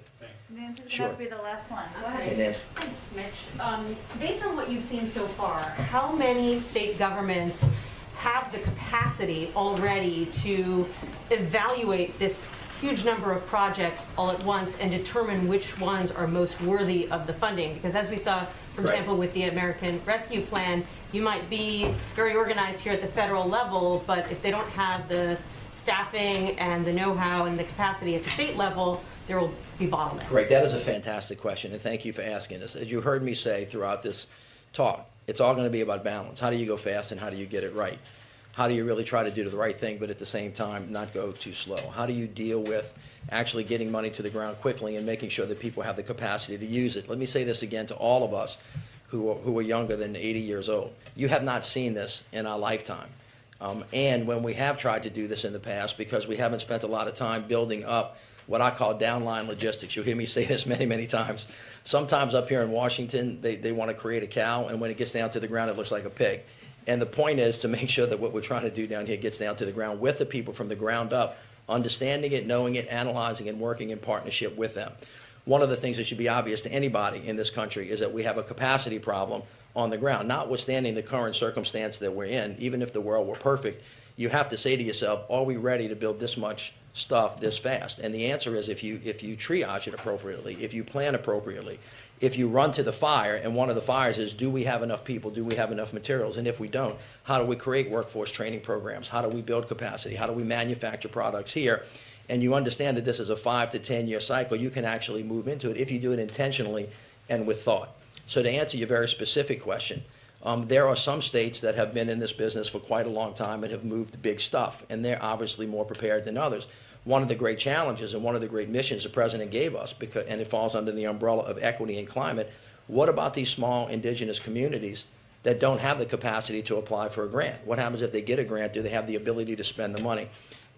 Nancy's Sure. going to be the last one. Go Hey, ahead. Nancy. Thanks, Mitch. Based on what you've seen so far, how many state governments have the capacity already to evaluate this huge number of projects all at once and determine which ones are most worthy of the funding? Because as we saw, for example, with the American Rescue Plan, you might be very organized here at the federal level, but if they don't have the staffing and the know-how and the capacity at the state level, there will be bottlenecks. Great. That is a fantastic question, and thank you for asking us. As you heard me say throughout this talk, it's all going to be about balance. How do you go fast and how do you get it right? How do you really try to do the right thing, but at the same time not go too slow? How do you deal with actually getting money to the ground quickly and making sure that people have the capacity to use it? Let me say this again to all of us who are younger than 80 years old. You have not seen this in our lifetime. And when we have tried to do this in the past, because we haven't spent a lot of time building up what I call downline logistics. You'll hear me say this many, many times. Sometimes up here in Washington, they want to create a cow, and when it gets down to the ground, it looks like a pig. And the point is to make sure that what we're trying to do down here gets down to the ground with the people from the ground up, understanding it, knowing it, analyzing and working in partnership with them. One of the things that should be obvious to anybody in this country is that we have a capacity problem on the ground. Notwithstanding the current circumstance that we're in, even if the world were perfect, you have to say to yourself, are we ready to build this much stuff this fast? And the answer is if you triage it appropriately, if you plan appropriately, if you run to the fire, and one of the fires is, do we have enough people? Do we have enough materials? And if we don't, how do we create workforce training programs? How do we build capacity? How do we manufacture products here? And you understand that this is a 5 to 10 year cycle. You can actually move into it if you do it intentionally and with thought. So to answer your very specific question, there are some states that have been in this business for quite a long time and have moved big stuff, and they're obviously more prepared than others. One of the great challenges and one of the great missions the President gave us, and it falls under the umbrella of equity and climate, what about these small indigenous communities that don't have the capacity to apply for a grant. What happens if they get a grant? Do they have the ability to spend the money?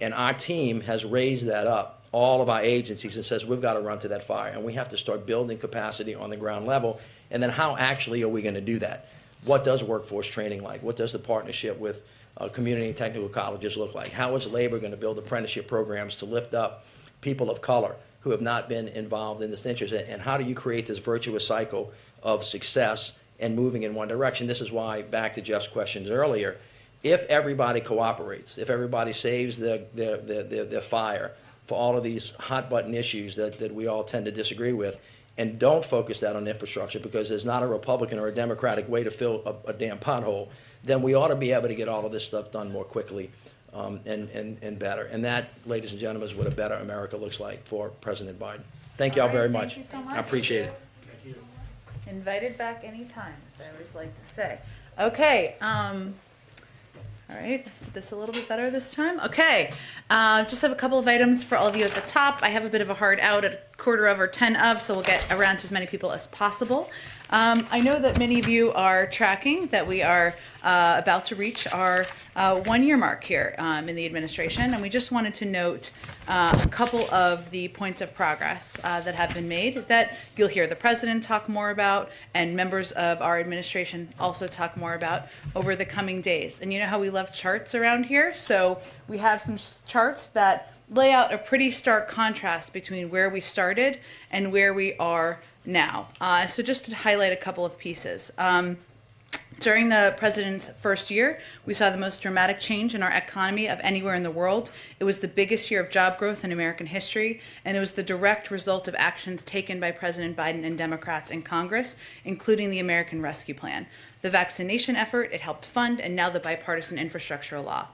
And our team has raised that up, all of our agencies, and says we've got to run to that fire, and we have to start building capacity on the ground level. And then how actually are we going to do that? What does workforce training like? What does the partnership with community and technical colleges look like? How is labor going to build apprenticeship programs to lift up people of color who have not been involved in this interest? And how do you create this virtuous cycle of success and moving in one direction? This is why, back to Jeff's questions earlier, if everybody cooperates, if everybody saves their fire for all of these hot button issues that we all tend to disagree with, and don't focus that on infrastructure because there's not a Republican or a Democratic way to fill a damn pothole, then we ought to be able to get all of this stuff done more quickly and better. And that, ladies and gentlemen, is what a better America looks like for President Biden. Thank you all very much. Thank you so much. I appreciate it. Invited back anytime, as I always like to say. Okay. All right, did this a little bit better this time? Okay, just have a couple of items for all of you at the top. I have a bit of a hard out at 1/4 or 10 of, so we'll get around to as many people as possible. I know that many of you are tracking that we are about to reach our 1-year mark here in the administration, and we just wanted to note a couple of the points of progress that have been made that you'll hear the president talk more about and members of our administration also talk more about over the coming days. And you know how we love charts around here? So we have some charts that lay out a pretty stark contrast between where we started and where we are now. So just to highlight a couple of pieces. During the president's first year, we saw the most dramatic change in our economy of anywhere in the world. It was the biggest year of job growth in American history, and it was the direct result of actions taken by President Biden and Democrats in Congress, including the American Rescue Plan, the vaccination effort it helped fund, and now the bipartisan infrastructure law.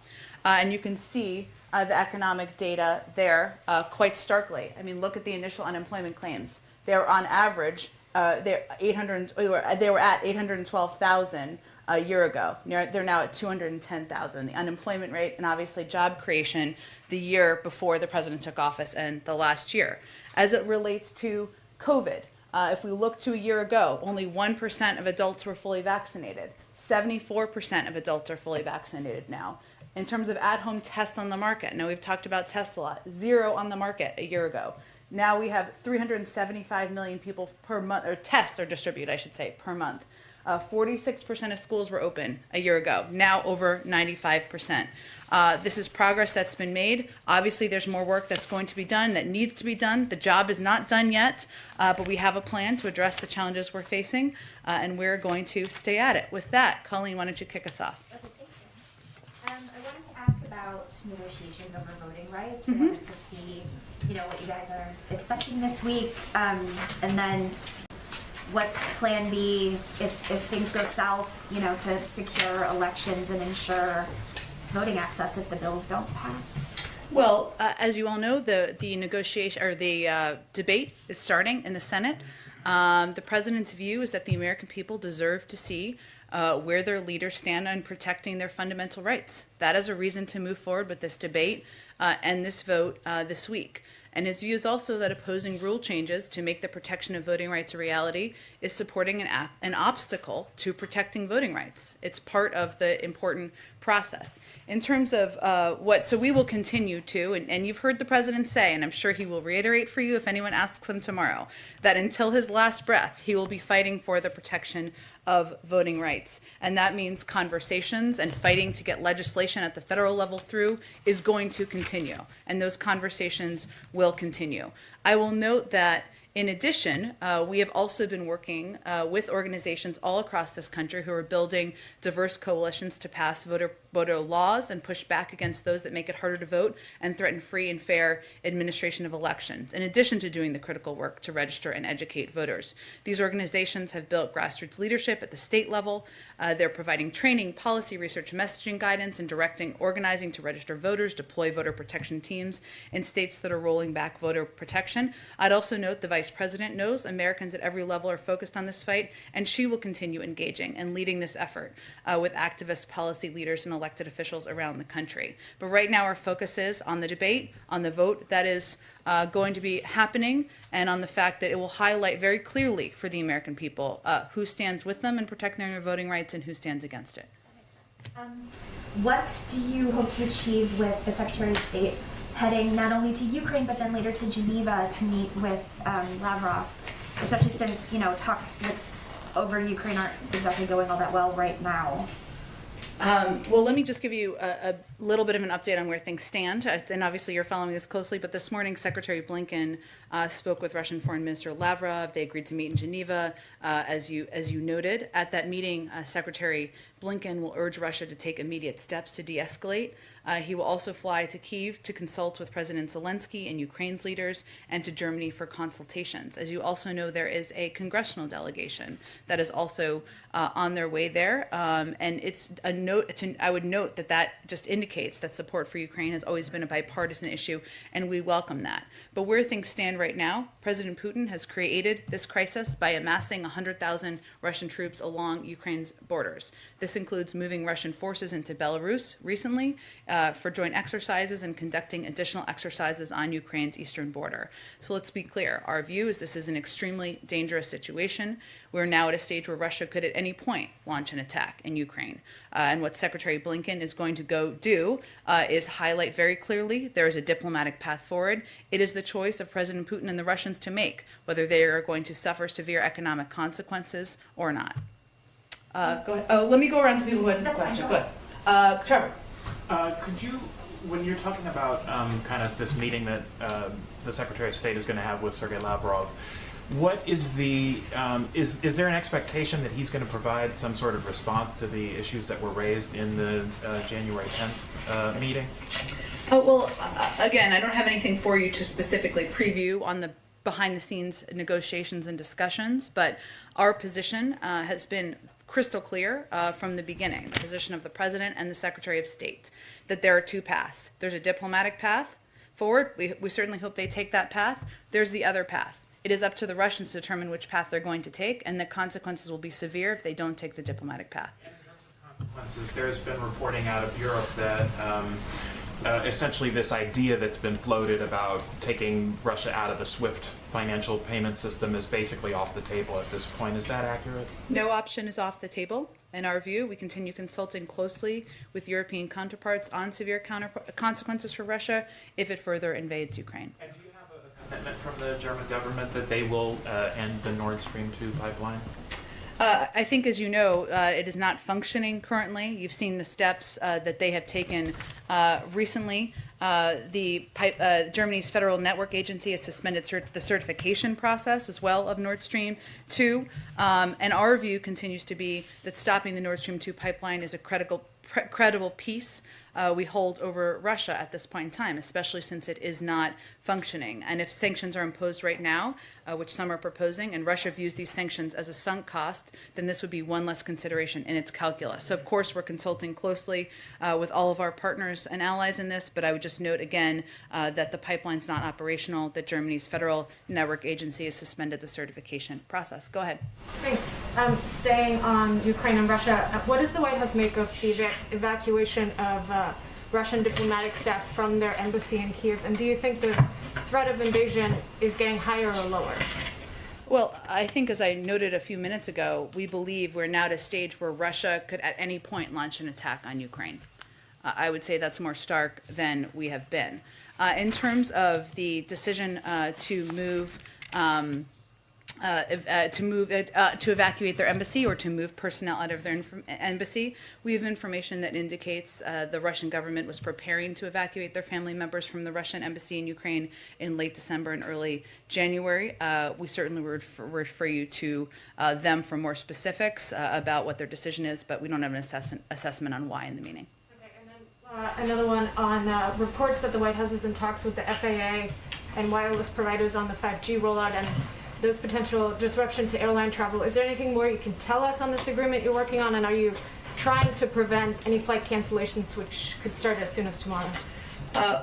And you can see the economic data there quite starkly. I mean, look at the initial unemployment claims. They're on average, they were at 812,000 a year ago. They're now at 210,000. The unemployment rate and obviously job creation the year before the president took office and the last year. As it relates to COVID, if we look to a year ago, only 1% of adults were fully vaccinated. 74% of adults are fully vaccinated now. In terms of at-home tests on the market, now we've talked about tests a lot, 0 on the market a year ago. Now we have 375 million people per month, or tests are distributed, I should say, per month. 46% of schools were open a year ago, now over 95%. This is progress that's been made. Obviously, there's more work that's going to be done, that needs to be done. The job is not done yet, but we have a plan to address the challenges we're facing, and we're going to stay at it. With that, Colleen, why don't you kick us off? Okay, thank you. I wanted to ask about negotiations over voting rights. I wanted to see, what you guys are expecting this week, and then what's plan B if things go south, to secure elections and ensure voting access if the bills don't pass? Well, as you all know, the negotiation or the debate is starting in the Senate. The president's view is that the American people deserve to see where their leaders stand on protecting their fundamental rights. That is a reason to move forward with this debate and this vote this week. And his view is also that opposing rule changes to make the protection of voting rights a reality is supporting an obstacle to protecting voting rights. It's part of the important process. In terms of so we will continue to, and you've heard the president say, and I'm sure he will reiterate for you if anyone asks him tomorrow, that until his last breath, he will be fighting for the protection of voting rights. And that means conversations and fighting to get legislation at the federal level through is going to continue. And those conversations will continue. I will note that in addition, we have also been working with organizations all across this country who are building diverse coalitions to pass voter laws and push back against those that make it harder to vote and threaten free and fair administration of elections, in addition to doing the critical work to register and educate voters. These organizations have built grassroots leadership at the state level. They're providing training, policy, research, messaging guidance, and directing organizing to register voters, deploy voter protection teams in states that are rolling back voter protection. I'd also note the vice president knows Americans at every level are focused on this fight, and she will continue engaging and leading this effort with activists, policy leaders, and elected officials around the country. But right now our focus is on the debate, on the vote that is going to be happening, and on the fact that it will highlight very clearly for the American people who stands with them in protecting their voting rights and who stands against it. What do you hope to achieve with the Secretary of State heading not only to Ukraine but then later to Geneva to meet with Lavrov, especially since talks over Ukraine aren't exactly going all that well right now? Well, let me just give you a little bit of an update on where things stand. And obviously you're following this closely, but this morning Secretary Blinken spoke with Russian Foreign Minister Lavrov. They agreed to meet in Geneva, as you noted. At that meeting, Secretary Blinken will urge Russia to take immediate steps to de-escalate. He will also fly to Kyiv to consult with President Zelensky and Ukraine's leaders, and to Germany for consultations. As you also know, there is a congressional delegation that is also on their way there. And it's a note, I would note that just indicates that support for Ukraine has always been a bipartisan issue, and we welcome that. But where things stand right now, President Putin has created this crisis by amassing 100,000 Russian troops along Ukraine's borders. This includes moving Russian forces into Belarus recently for joint exercises and conducting additional exercises on Ukraine's eastern border. So let's be clear. Our view is this is an extremely dangerous situation. We're now at a stage where Russia could at any point launch an attack in Ukraine. And what Secretary Blinken is going to go do is highlight very clearly there is a diplomatic path forward. It is the choice of President Putin and the Russians to make whether they are going to suffer severe economic consequences or not. Go ahead. Oh, let me go around to people who had questions. Go ahead. Trevor. Could you, when you're talking about kind of this meeting that the Secretary of State is going to have with Sergei Lavrov, what is the, is there an expectation that he's going to provide some sort of response to the issues that were raised in the January 10th meeting? Oh, well, again, I don't have anything for you to specifically preview on the behind-the-scenes negotiations and discussions, but our position has been crystal clear from the beginning, the position of the President and the Secretary of State, that there are two paths. There's a diplomatic path forward. We certainly hope they take that path. There's the other path. It is up to the Russians to determine which path they're going to take, and the consequences will be severe if they don't take the diplomatic path. Consequences. There's been reporting out of Europe that essentially this idea that's been floated about taking Russia out of the SWIFT financial payment system is basically off the table at this point. Is that accurate? No option is off the table. In our view, we continue consulting closely with European counterparts on severe consequences for Russia if it further invades Ukraine. And do you have a commitment from the German government that they will end the Nord Stream 2 pipeline? I think, as you know, it is not functioning currently. You've seen the steps that they have taken recently. Germany's Federal Network Agency has suspended the certification process as well of Nord Stream 2. And our view continues to be that stopping the Nord Stream 2 pipeline is a credible peace we hold over Russia at this point in time, especially since it is not functioning. And if sanctions are imposed right now, which some are proposing, and Russia views these sanctions as a sunk cost, then this would be one less consideration in its calculus. So, of course, we're consulting closely with all of our partners and allies in this, but I would just note again that the pipeline's not operational, that Germany's Federal Network Agency has suspended the certification process. Go ahead. Thanks. Staying on Ukraine and Russia, what does the White House make of the evacuation of Russian diplomatic staff from their embassy in Kyiv? And do you think the threat of invasion is getting higher or lower? Well, I think, as I noted a few minutes ago, we believe we're now at a stage where Russia could at any point launch an attack on Ukraine. I would say that's more stark than we have been. In terms of the decision to move to evacuate their embassy or to move personnel out of their embassy, we have information that indicates the Russian government was preparing to evacuate their family members from the Russian embassy in Ukraine in late December and early January. We certainly would refer you to them for more specifics about what their decision is, but we don't have an assessment on why in the meeting. Okay, and then another one on reports that the White House is in talks with the FAA and wireless providers on the 5G rollout and there's potential disruption to airline travel. Is there anything more you can tell us on this agreement you're working on, and are you trying to prevent any flight cancellations which could start as soon as tomorrow?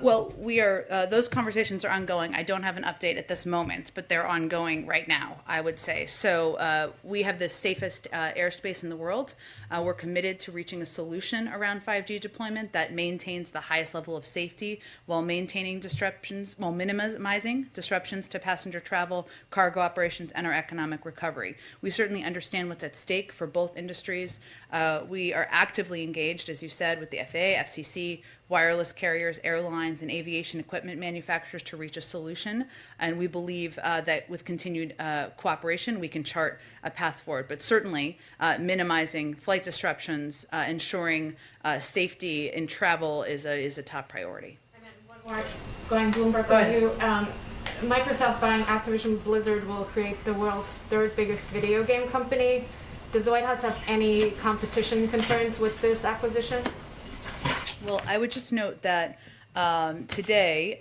Well, we are, those conversations are ongoing. I don't have an update at this moment, but they're ongoing right now, I would say. So we have the safest airspace in the world. We're committed to reaching a solution around 5G deployment that maintains the highest level of safety while maintaining disruptions, while minimizing disruptions to passenger travel, cargo operations, and our economic recovery. We certainly understand what's at stake for both industries. We are actively engaged, as you said, with the FAA, FCC, wireless carriers, airlines, and aviation equipment manufacturers to reach a solution. And we believe that with continued cooperation, we can chart a path forward. But certainly, minimizing flight disruptions, ensuring safety in travel is a top priority. And then one more, going Bloomberg on you. Microsoft buying Activision Blizzard will create the world's third biggest video game company. Does the White House have any competition concerns with this acquisition? Well, I would just note that today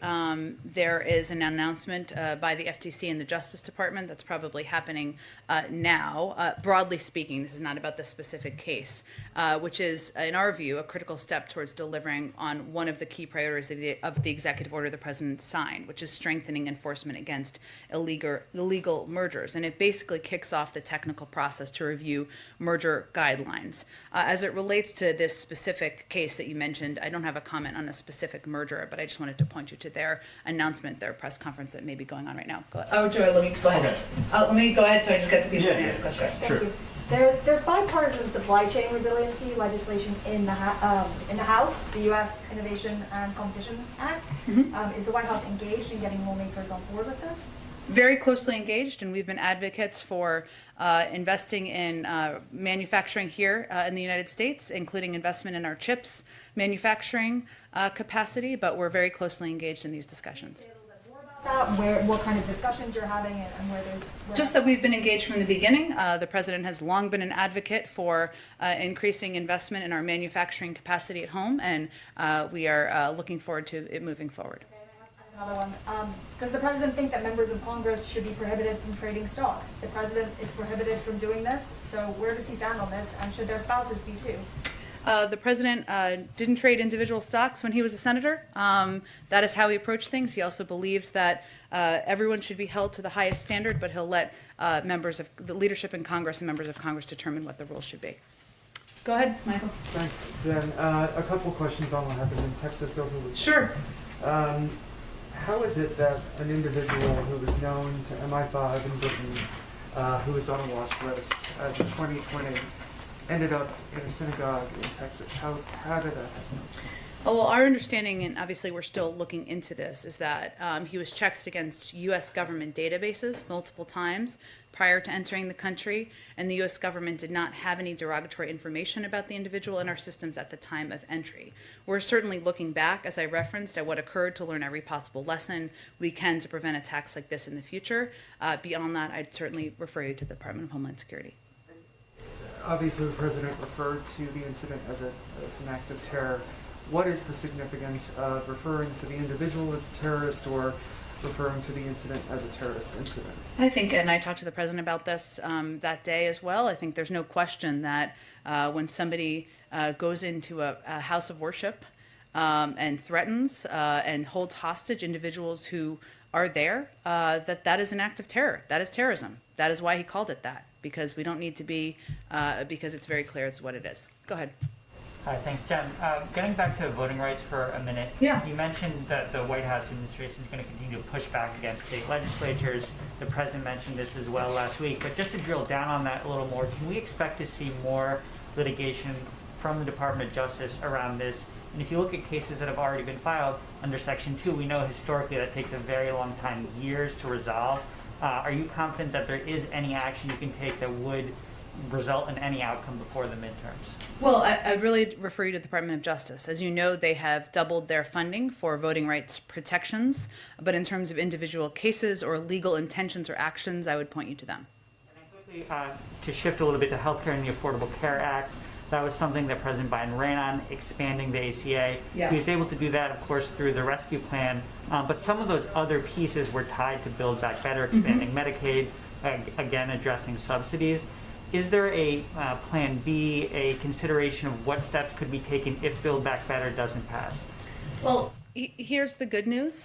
there is an announcement by the FTC and the Justice Department that's probably happening now. Broadly speaking, this is not about this specific case, which is, in our view, a critical step towards delivering on one of the key priorities of the executive order the president signed, which is strengthening enforcement against illegal mergers. And it basically kicks off the technical process to review merger guidelines. As it relates to this specific case that you mentioned, I don't have a comment on a specific merger, but I just wanted to point you to their announcement, their press conference that may be going on right now. Go ahead. Oh, Joy, let me go ahead. Let me go ahead so I just get to people and ask questions. Thank you. There's bipartisan supply chain resiliency legislation in the House, the U.S. Innovation and Competition Act. Is the White House engaged in getting lawmakers on board with this? Very closely engaged, and we've been advocates for investing in manufacturing here in the United States, including investment in our chips manufacturing capacity, but we're very closely engaged in these discussions. What kind of discussions you're having and where there's... Just that we've been engaged from the beginning. The president has long been an advocate for increasing investment in our manufacturing capacity at home, and we are looking forward to it moving forward. Another one. Does the president think that members of Congress should be prohibited from trading stocks? The president is prohibited from doing this, so where does he stand on this, and should their spouses be too? The president didn't trade individual stocks when he was a senator. That is how he approached things. He also believes that everyone should be held to the highest standard, but he'll let members of the leadership in Congress and members of Congress determine what the rules should be. Go ahead, Michael. Thanks, Ben. A couple of questions on what happened in Texas over the weekend. Sure. How is it that an individual who was known to MI5 in Britain, who was on a watch list as of 2020, ended up in a synagogue in Texas? How did that happen? Oh, well, our understanding, and obviously we're still looking into this, is that he was checked against U.S. government databases multiple times prior to entering the country, and the U.S. government did not have any derogatory information about the individual in our systems at the time of entry. We're certainly looking back, as I referenced, at what occurred to learn every possible lesson we can to prevent attacks like this in the future. Beyond that, I'd certainly refer you to the Department of Homeland Security. Obviously, the president referred to the incident as an act of terror. What is the significance of referring to the individual as a terrorist or referring to the incident as a terrorist incident? I think, and I talked to the president about this that day as well, I think there's no question that when somebody goes into a house of worship and threatens and holds hostage individuals who are there, that is an act of terror. That is terrorism. That is why he called it that, because we don't need to be, because it's very clear it's what it is. Go ahead. Hi, thanks, Jen. Getting back to voting rights for a minute, yeah. You mentioned that the White House administration is going to continue to push back against state legislatures. The president mentioned this as well last week. But just to drill down on that a little more, can we expect to see more litigation from the Department of Justice around this? And if you look at cases that have already been filed under Section 2, we know historically that takes a very long time, years to resolve. Are you confident that there is any action you can take that would result in any outcome before the midterms? Well, I'd really refer you to the Department of Justice. As you know, they have doubled their funding for voting rights protections, but in terms of individual cases or legal intentions or actions, I would point you to them. And quickly, to shift a little bit to healthcare and the Affordable Care Act, that was something that President Biden ran on, expanding the ACA. Yeah. He was able to do that, of course, through the rescue plan, but some of those other pieces were tied to Build Back Better, expanding Medicaid, again, addressing subsidies. Is there a plan B, a consideration of what steps could be taken if Build Back Better doesn't pass? Well, Here's the good news.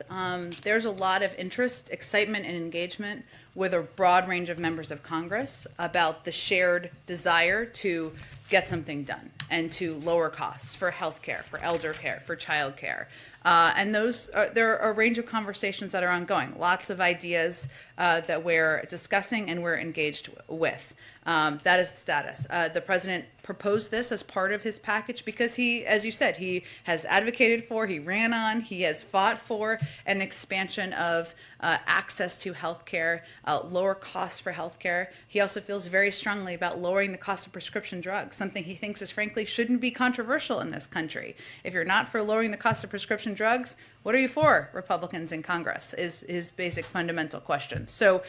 There's a lot of interest, excitement, and engagement with a broad range of members of Congress about the shared desire to get something done and to lower costs for health care, for elder care, for child care. And there are a range of conversations that are ongoing, lots of ideas that we're discussing and we're engaged with. That is the status. The president proposed this as part of his package because he, as you said, he has advocated for, he ran on, he has fought for an expansion of access to health care, lower costs for health care. He also feels very strongly about lowering the cost of prescription drugs, something he thinks is frankly shouldn't be controversial in this country. If you're not for lowering the cost of prescription drugs, what are you for, Republicans in Congress, is his basic fundamental question. So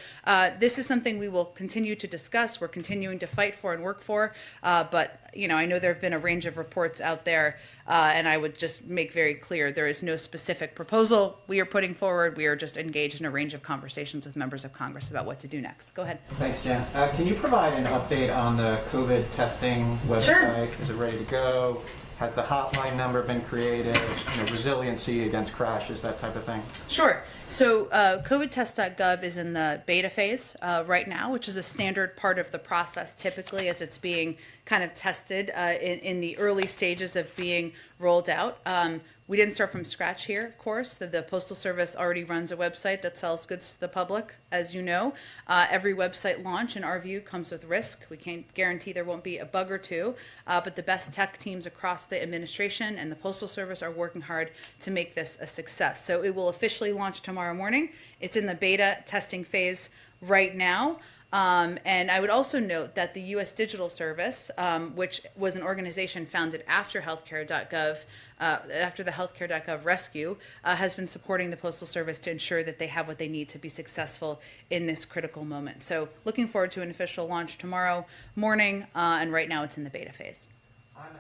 this is something we will continue to discuss. We're continuing to fight for and work for. But I know there have been a range of reports out there, and I would just make very clear there is no specific proposal we are putting forward. We are just engaged in a range of conversations with members of Congress about what to do next. Go ahead. Thanks, Jen. Can you provide an update on the COVID testing website? Sure. Is it ready to go? Has the hotline number been created? Resiliency against crashes, that type of thing? Sure. So covidtest.gov is in the beta phase right now, which is a standard part of the process typically as it's being kind of tested in the early stages of being rolled out. We didn't start from scratch here, of course. The Postal Service already runs a website that sells goods to the public, as you know. Every website launch, in our view, comes with risk. We can't guarantee there won't be a bug or two, but the best tech teams across the administration and the Postal Service are working hard to make this a success. So it will officially launch tomorrow morning. It's in the beta testing phase right now. And I would also note that the U.S. Digital Service, which was an organization founded after healthcare.gov, after the healthcare.gov rescue, has been supporting the Postal Service to ensure that they have what they need to be successful in this critical moment. So looking forward to an official launch tomorrow morning, and right now it's in the beta phase.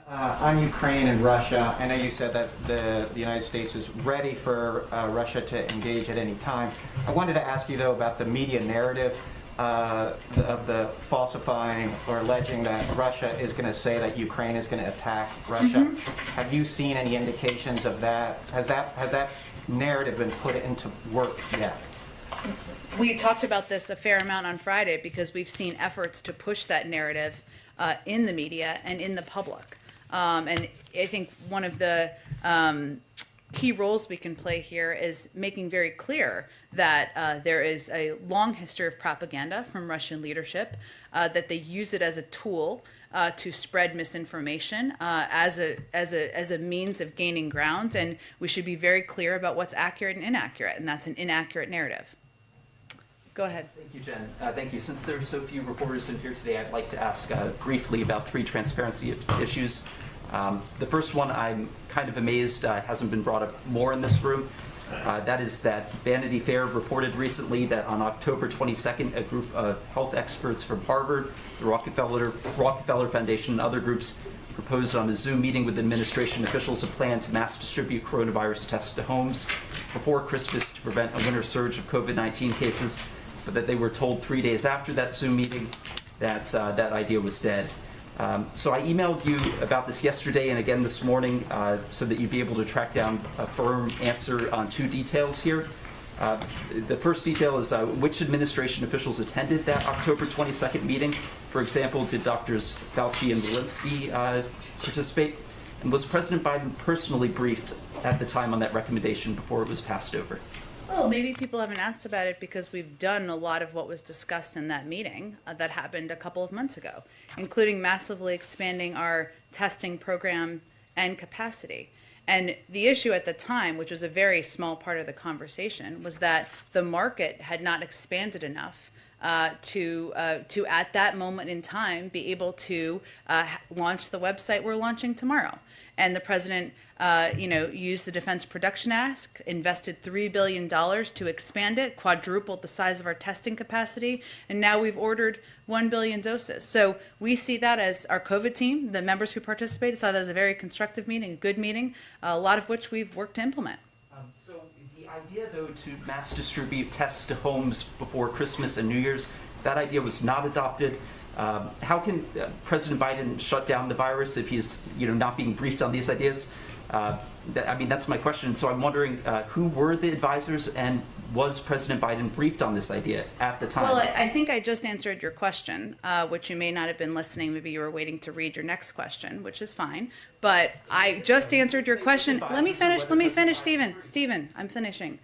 On Ukraine and Russia, I know you said that the United States is ready for Russia to engage at any time. I wanted to ask you, though, about the media narrative of the falsifying or alleging that Russia is going to say that Ukraine is going to attack Russia. Have you seen any indications of that? Has that narrative been put into work yet? We talked about this a fair amount on Friday because we've seen efforts to push that narrative in the media and in the public. And I think one of the key roles we can play here is making very clear that there is a long history of propaganda from Russian leadership, that they use it as a tool to spread misinformation as a means of gaining ground, and we should be very clear about what's accurate and inaccurate, and that's an inaccurate narrative. Go ahead. Thank you, Jen. Thank you. Since there are so few reporters in here today, I'd like to ask briefly about 3 transparency issues. The first one, I'm kind of amazed hasn't been brought up more in this room. That is that Vanity Fair reported recently that on October 22nd, a group of health experts from Harvard, the Rockefeller Foundation, and other groups proposed on a Zoom meeting with administration officials a plan to mass distribute coronavirus tests to homes before Christmas to prevent a winter surge of COVID-19 cases, but that they were told 3 days after that Zoom meeting that that idea was dead. So I emailed you about this yesterday and again this morning so that you'd be able to track down a firm answer on 2 details here. The first detail is which administration officials attended that October 22nd meeting. For example, did Drs. Fauci and Walensky participate? And was President Biden personally briefed at the time on that recommendation before it was passed over? Well, maybe people haven't asked about it because we've done a lot of what was discussed in that meeting that happened a couple of months ago, including massively expanding our testing program and capacity. And the issue at the time, which was a very small part of the conversation, was that the market had not expanded enough to at that moment in time be able to launch the website we're launching tomorrow. And the president, used the Defense Production Act, invested $3 billion to expand it, quadrupled the size of our testing capacity, and now we've ordered 1 billion doses. So we see that as our COVID team, the members who participated, saw that as a very constructive meeting, a good meeting, a lot of which we've worked to implement. So the idea, though, to mass distribute tests to homes before Christmas and New Year's, that idea was not adopted. How can President Biden shut down the virus if he's not being briefed on these ideas? That's my question. So I'm wondering, who were the advisors, and was President Biden briefed on this idea at the time? Well, I think I just answered your question, which you may not have been listening. Maybe you were waiting to read your next question, which is fine. But I just answered your question. Let me finish, Stephen. Stephen, I'm finishing.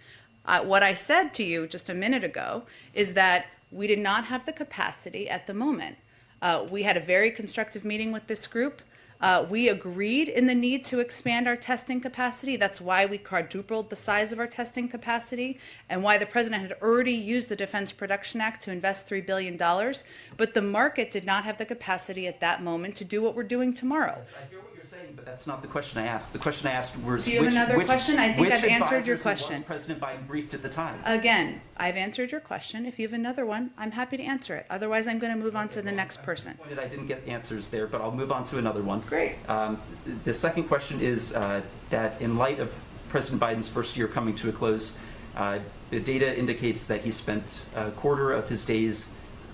What I said to you just a minute ago is that we did not have the capacity at the moment. We had a very constructive meeting with this group. We agreed in the need to expand our testing capacity. That's why we quadrupled the size of our testing capacity and why the president had already used the Defense Production Act to invest $3 billion. But the market did not have the capacity at that moment to do what we're doing tomorrow. Yes, I hear what you're saying, but that's not the question I asked. The question I asked was, do you have another question? I think I've answered your question. Was President Biden briefed at the time? Again, I've answered your question. If you have another one, I'm happy to answer it. Otherwise, I'm going to move on to the next person. I didn't get answers there, but I'll move on to another one. Great. The second question is that in light of President Biden's first year coming to a close, the data indicates that he spent a quarter of his days,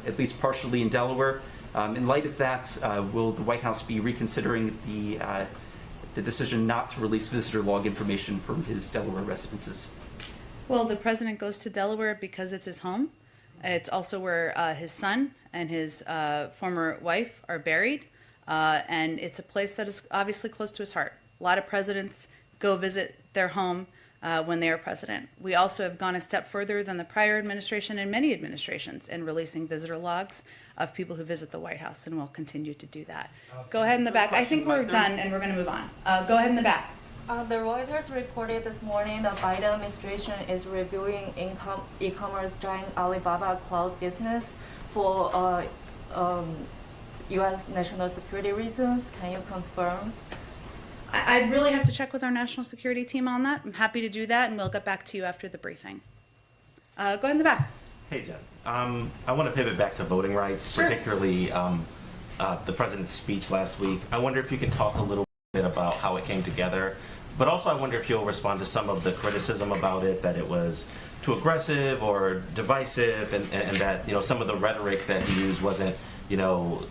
at least partially, in Delaware. In light of that, will the White House be reconsidering the decision not to release visitor log information from his Delaware residences? Well, the president goes to Delaware because it's his home. It's also where his son and his former wife are buried. And it's a place that is obviously close to his heart. A lot of presidents go visit their home when they are president. We also have gone a step further than the prior administration and many administrations in releasing visitor logs of people who visit the White House, and we'll continue to do that. Go ahead in the back. I think we're done, and we're going to move on. Go ahead in the back. The Reuters reported this morning the Biden administration is reviewing e-commerce giant Alibaba cloud business for U.S. national security reasons. Can you confirm? I'd really have to check with our national security team on that. I'm happy to do that, and we'll get back to you after the briefing. Go ahead in the back. Hey, Jen. I want to pivot back to voting rights, Sure. particularly the president's speech last week. I wonder if you can talk a little bit about how it came together, but also I wonder if you'll respond to some of the criticism about it, that it was too aggressive or divisive, and that some of the rhetoric that he used wasn't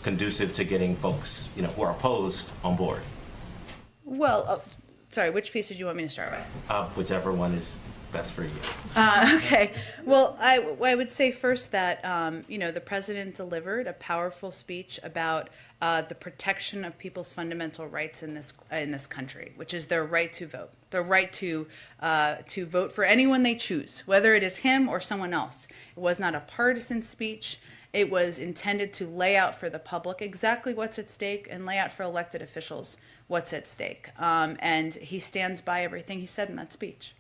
conducive to getting folks who are opposed on board. Well, sorry, which piece did you want me to start with? Whichever one is best for you. Okay. Well, I would say first that, the president delivered a powerful speech about the protection of people's fundamental rights in this country, which is their right to vote, their right to vote for anyone they choose, whether it is him or someone else. It was not a partisan speech. It was intended to lay out for the public exactly what's at stake and lay out for elected officials what's at stake. And he stands by everything he said in that speech.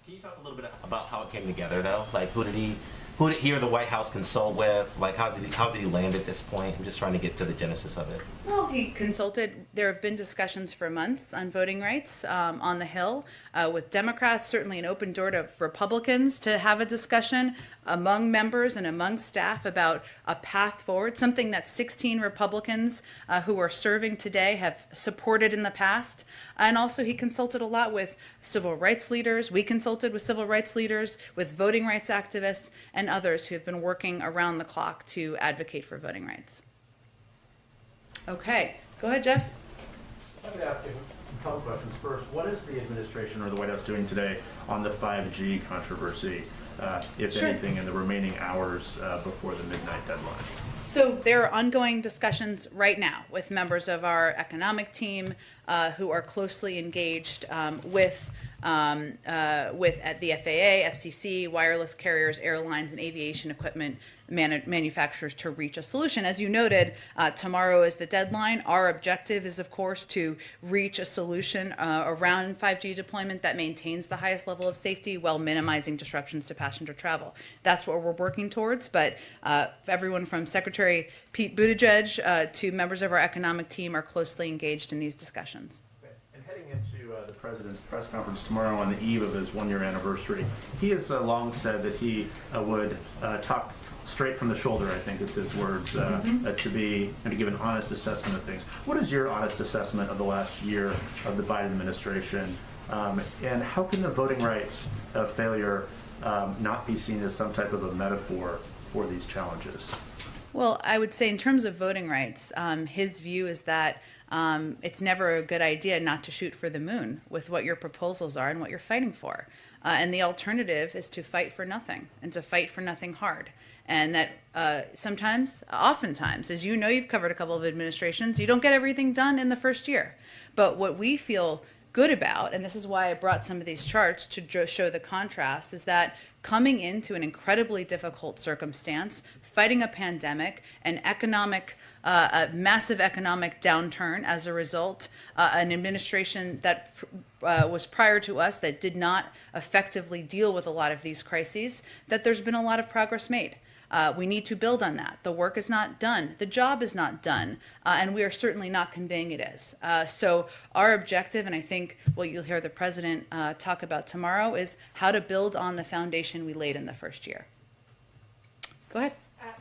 Can you talk a little bit about how it came together, though? Like, who did he or the White House consult with? Like, how did he land at this point? I'm just trying to get to the genesis of it. Well, he consulted. There have been discussions for months on voting rights on the Hill with Democrats, certainly an open door to Republicans to have a discussion among members and among staff about a path forward, something that 16 Republicans who are serving today have supported in the past. And also he consulted a lot with civil rights leaders. We consulted with civil rights leaders, with voting rights activists, and others who have been working around the clock to advocate for voting rights. Okay, go ahead, Jeff. Let me ask you a couple questions. First, what is the administration or the White House doing today on the 5G controversy, if Sure. anything, in the remaining hours before the midnight deadline? So there are ongoing discussions right now with members of our economic team who are closely engaged with at the FAA, FCC, wireless carriers, airlines, and aviation equipment manufacturers to reach a solution. As you noted, tomorrow is the deadline. Our objective is, of course, to reach a solution around 5G deployment that maintains the highest level of safety while minimizing disruptions to passenger travel. That's what we're working towards, but everyone from Secretary Pete Buttigieg to members of our economic team are closely engaged in these discussions. And heading into the president's press conference tomorrow on the eve of his one-year anniversary, he has long said that he would talk straight from the shoulder, I think is his words, to be and to give an honest assessment of things. What is your honest assessment of the last year of the Biden administration, and how can the voting rights failure not be seen as some type of a metaphor for these challenges? Well, I would say in terms of voting rights, his view is that it's never a good idea not to shoot for the moon with what your proposals are and what you're fighting for. And the alternative is to fight for nothing and to fight for nothing hard. And that sometimes, oftentimes, as you know, you've covered a couple of administrations, you don't get everything done in the first year. But what we feel good about, and this is why I brought some of these charts to show the contrast, is that coming into an incredibly difficult circumstance, fighting a pandemic, an economic, a massive economic downturn as a result, an administration that was prior to us that did not effectively deal with a lot of these crises, that there's been a lot of progress made. We need to build on that. The work is not done. The job is not done. And we are certainly not conveying it is. So our objective, and I think what you'll hear the president talk about tomorrow, is how to build on the foundation we laid in the first year. Go ahead.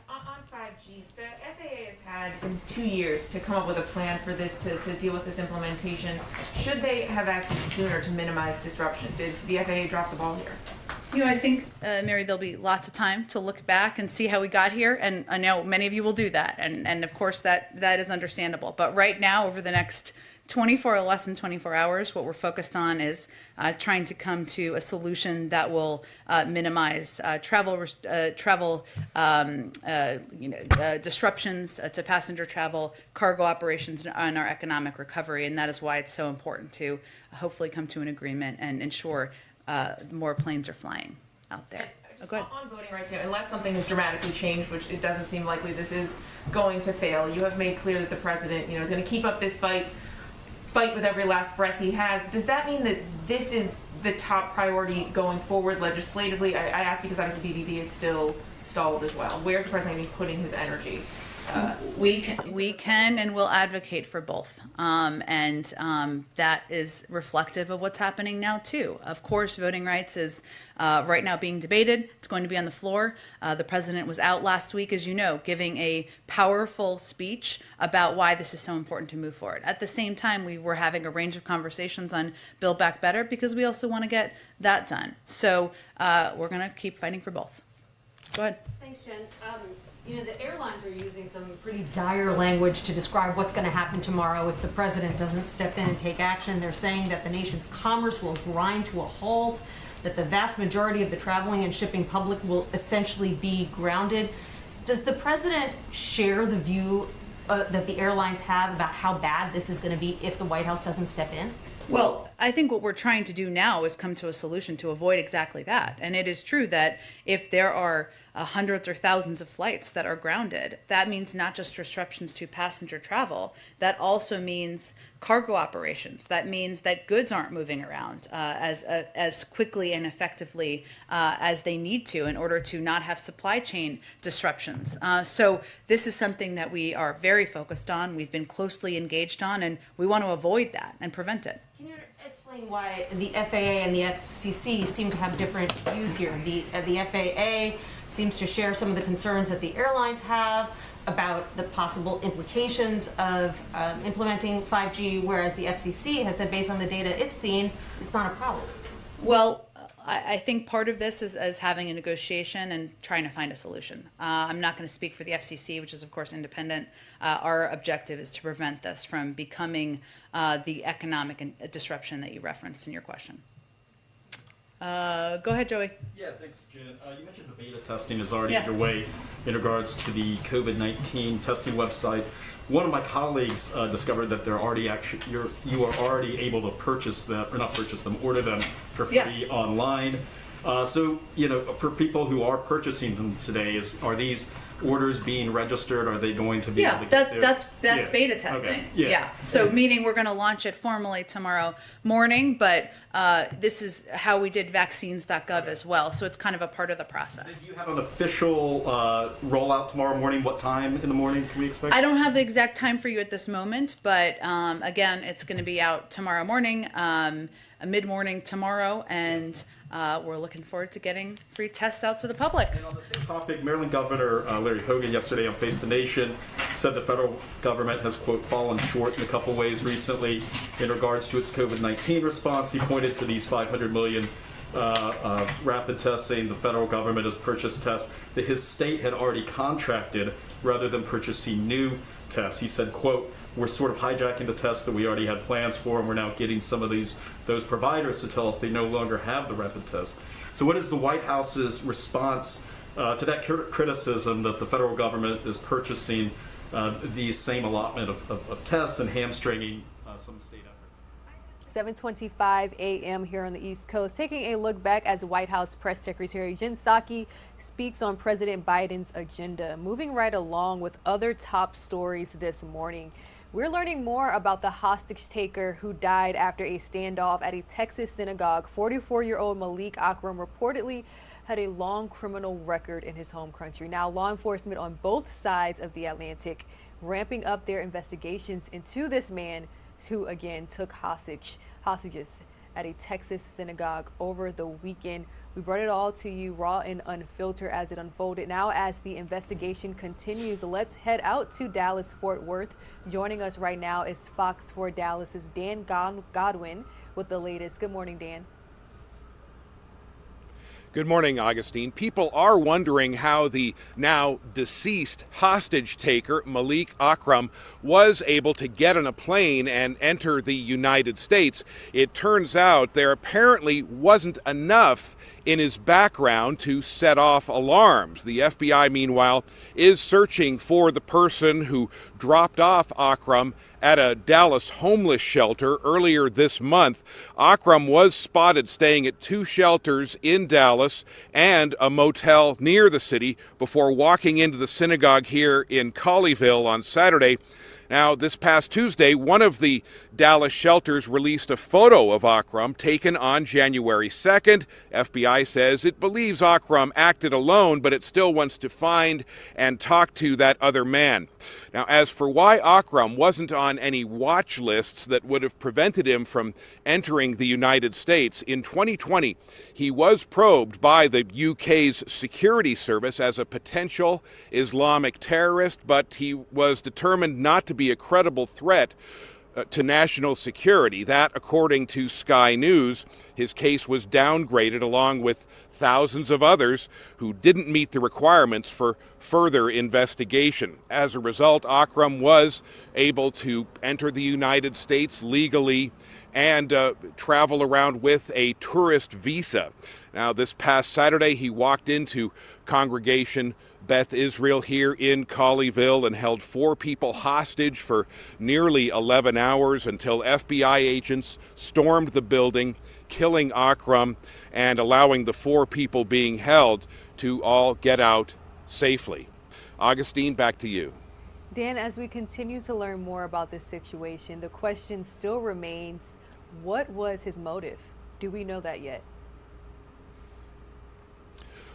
On 5G, the FAA has had 2 years to come up with a plan for this, to deal with this implementation. Should they have acted sooner to minimize disruption? Did the FAA drop the ball here? You know, I think, Mary, there'll be lots of time to look back and see how we got here, and I know many of you will do that, and of course that is understandable. But right now, over the next 24 or less than 24 hours, what we're focused on is trying to come to a solution that will minimize travel disruptions to passenger travel, cargo operations, and our economic recovery, and that is why it's so important to hopefully come to an agreement and ensure more planes are flying out there. Go ahead. On voting rights, unless something has dramatically changed, which it doesn't seem likely this is going to fail, you have made clear that the president, is going to keep up this fight with every last breath he has. Does that mean that this is the top priority going forward legislatively? I ask because obviously BBB is still stalled as well. Where's the president going to be putting his energy? We can and will advocate for both, and that is reflective of what's happening now too. Of course, voting rights is right now being debated. It's going to be on the floor. The president was out last week, as you know, giving a powerful speech about why this is so important to move forward. At the same time, we were having a range of conversations on Build Back Better because we also want to get that done. So we're going to keep fighting for both. Go ahead. Thanks, Jen. The airlines are using some pretty dire language to describe what's going to happen tomorrow if the president doesn't step in and take action. They're saying that the nation's commerce will grind to a halt, that the vast majority of the traveling and shipping public will essentially be grounded. Does the president share the view that the airlines have about how bad this is going to be if the White House doesn't step in? Well, I think what we're trying to do now is come to a solution to avoid exactly that. And it is true that if there are hundreds or thousands of flights that are grounded, that means not just disruptions to passenger travel, that also means cargo operations. That means that goods aren't moving around as quickly and effectively as they need to in order to not have supply chain disruptions. So this is something that we are very focused on, we've been closely engaged on, and we want to avoid that and prevent it. Can you explain why the FAA and the FCC seem to have different views here? The FAA seems to share some of the concerns that the airlines have about the possible implications of implementing 5G, whereas the FCC has said, based on the data it's seen, it's not a problem. Well, I think part of this is having a negotiation and trying to find a solution. I'm not going to speak for the FCC, which is, of course, independent. Our objective is to prevent this from becoming the economic disruption that you referenced in your question. Go ahead, Joey. Yeah, thanks, Jen. You mentioned the beta testing is already underway in regards to the COVID-19 testing website. One of my colleagues discovered that they're already you are already able to purchase them, or not purchase them, order them for free online. So, for people who are purchasing them today, are these orders being registered? Are they going to be able to get that's beta testing. Okay. So meaning we're going to launch it formally tomorrow morning, but this is how we did vaccines.gov as well. So it's kind of a part of the process. Do you have an official rollout tomorrow morning? What time in the morning can we expect? I don't have the exact time for you at this moment, but again, it's going to be out tomorrow morning, mid-morning tomorrow, and we're looking forward to getting free tests out to the public. And on the same topic, Maryland Governor Larry Hogan yesterday on Face the Nation said the federal government has, quote, fallen short in a couple ways recently in regards to its COVID-19 response. He pointed to these 500 million rapid tests, saying the federal government has purchased tests that his state had already contracted rather than purchasing new tests. He said, quote, we're sort of hijacking the tests that we already had plans for, and we're now getting some of those providers to tell us they no longer have the rapid test. So what is the White House's response to that criticism that the federal government is purchasing the same allotment of tests and hamstringing some state efforts? 7:25 a.m. here on the East Coast. Taking a look back as White House Press Secretary Jen Psaki speaks on President Biden's agenda. Moving right along with other top stories this morning. We're learning more about the hostage taker who died after a standoff at a Texas synagogue. 44-year-old Malik Akram reportedly had a long criminal record in his home country. Now, law enforcement on both sides of the Atlantic ramping up their investigations into this man who again took hostages at a Texas synagogue over the weekend. We brought it all to you raw and unfiltered as it unfolded. Now, as the investigation continues, let's head out to Dallas, Fort Worth. Joining us right now is Fox 4 Dallas's Dan Godwin with the latest. Good morning, Dan. Good morning, Augustine. People are wondering how the now deceased hostage taker, Malik Akram, was able to get on a plane and enter the United States. It turns out there apparently wasn't enough in his background to set off alarms. The FBI, meanwhile, is searching for the person who dropped off Akram at a Dallas homeless shelter earlier this month. Akram was spotted staying at 2 shelters in Dallas and a motel near the city before walking into the synagogue here in Colleyville on Saturday. Now, this past Tuesday, one of the Dallas shelters released a photo of Akram taken on January 2nd. FBI says it believes Akram acted alone, but it still wants to find and talk to that other man. Now, as for why Akram wasn't on any watch lists that would have prevented him from entering the United States, in 2020, he was probed by the UK's security service as a potential Islamic terrorist, but he was determined not to be a credible threat to national security. That, according to Sky News, his case was downgraded along with thousands of others who didn't meet the requirements for further investigation. As a result, Akram was able to enter the United States legally and travel around with a tourist visa. Now, this past Saturday, he walked into Congregation Beth Israel here in Colleyville and held 4 people hostage for nearly 11 hours until FBI agents stormed the building, killing Akram and allowing the 4 people being held to all get out safely. Augustine, back to you. Dan, as we continue to learn more about this situation, the question still remains, what was his motive? Do we know that yet?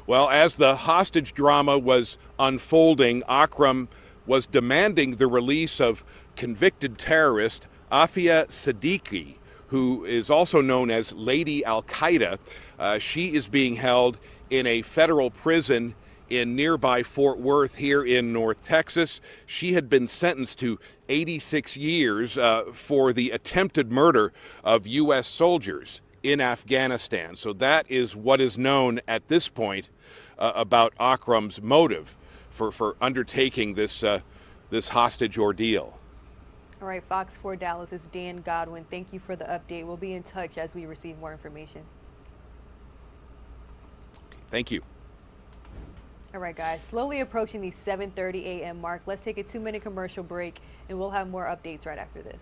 Well, as the hostage drama was unfolding, Akram was demanding the release of convicted terrorist Afia Siddiqui, who is also known as Lady Al-Qaeda. She is being held in a federal prison in nearby Fort Worth here in North Texas. She had been sentenced to 86 years for the attempted murder of U.S. soldiers in Afghanistan. So that is what is known at this point about Akram's motive for undertaking this hostage ordeal. All right, Fox 4 Dallas is Dan Godwin. Thank you for the update. We'll be in touch as we receive more information. Thank you. All right, guys, slowly approaching the 7:30 a.m. mark. Let's take a 2-minute commercial break, and we'll have more updates right after this.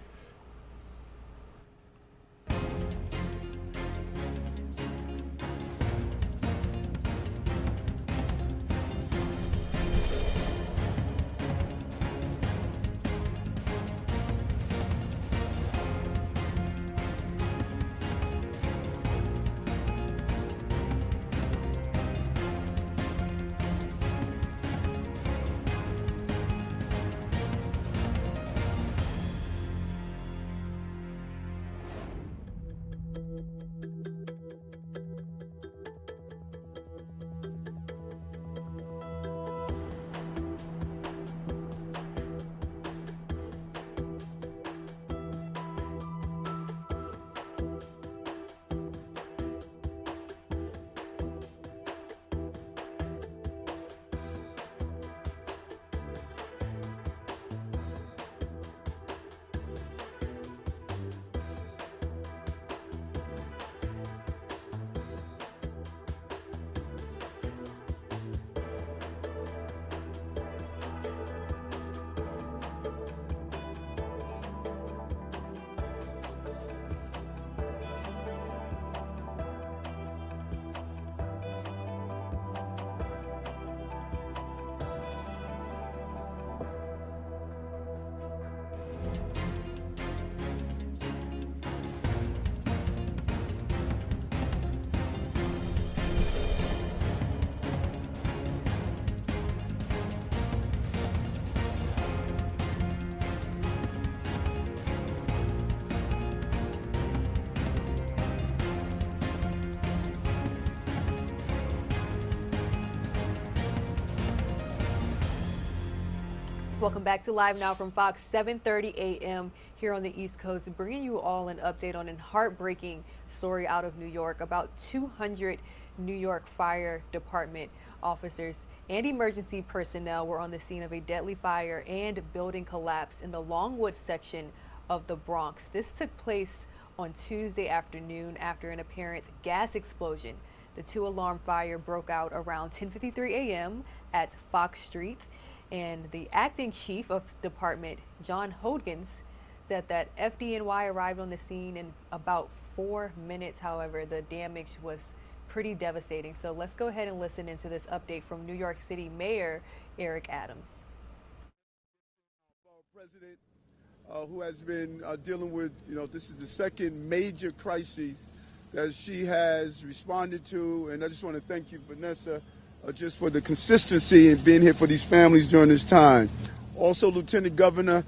Welcome back to Live Now from Fox, 7:30 a.m. here on the East Coast, bringing you all an update on a heartbreaking story out of New York. About 200 New York Fire Department officers and emergency personnel were on the scene of a deadly fire and building collapse in the Longwood section of the Bronx. This took place on Tuesday afternoon after an apparent gas explosion. The two-alarm fire broke out around 10:53 a.m. at Fox Street. And the acting chief of department, John Hodgins, said that FDNY arrived on the scene in about 4 minutes. However, the damage was pretty devastating. So let's go ahead and listen into this update from New York City Mayor Eric Adams. President, who has been dealing with, this is the second major crisis that she has responded to. And I just want to thank you, Vanessa, just for the consistency in being here for these families during this time. Also, Lieutenant Governor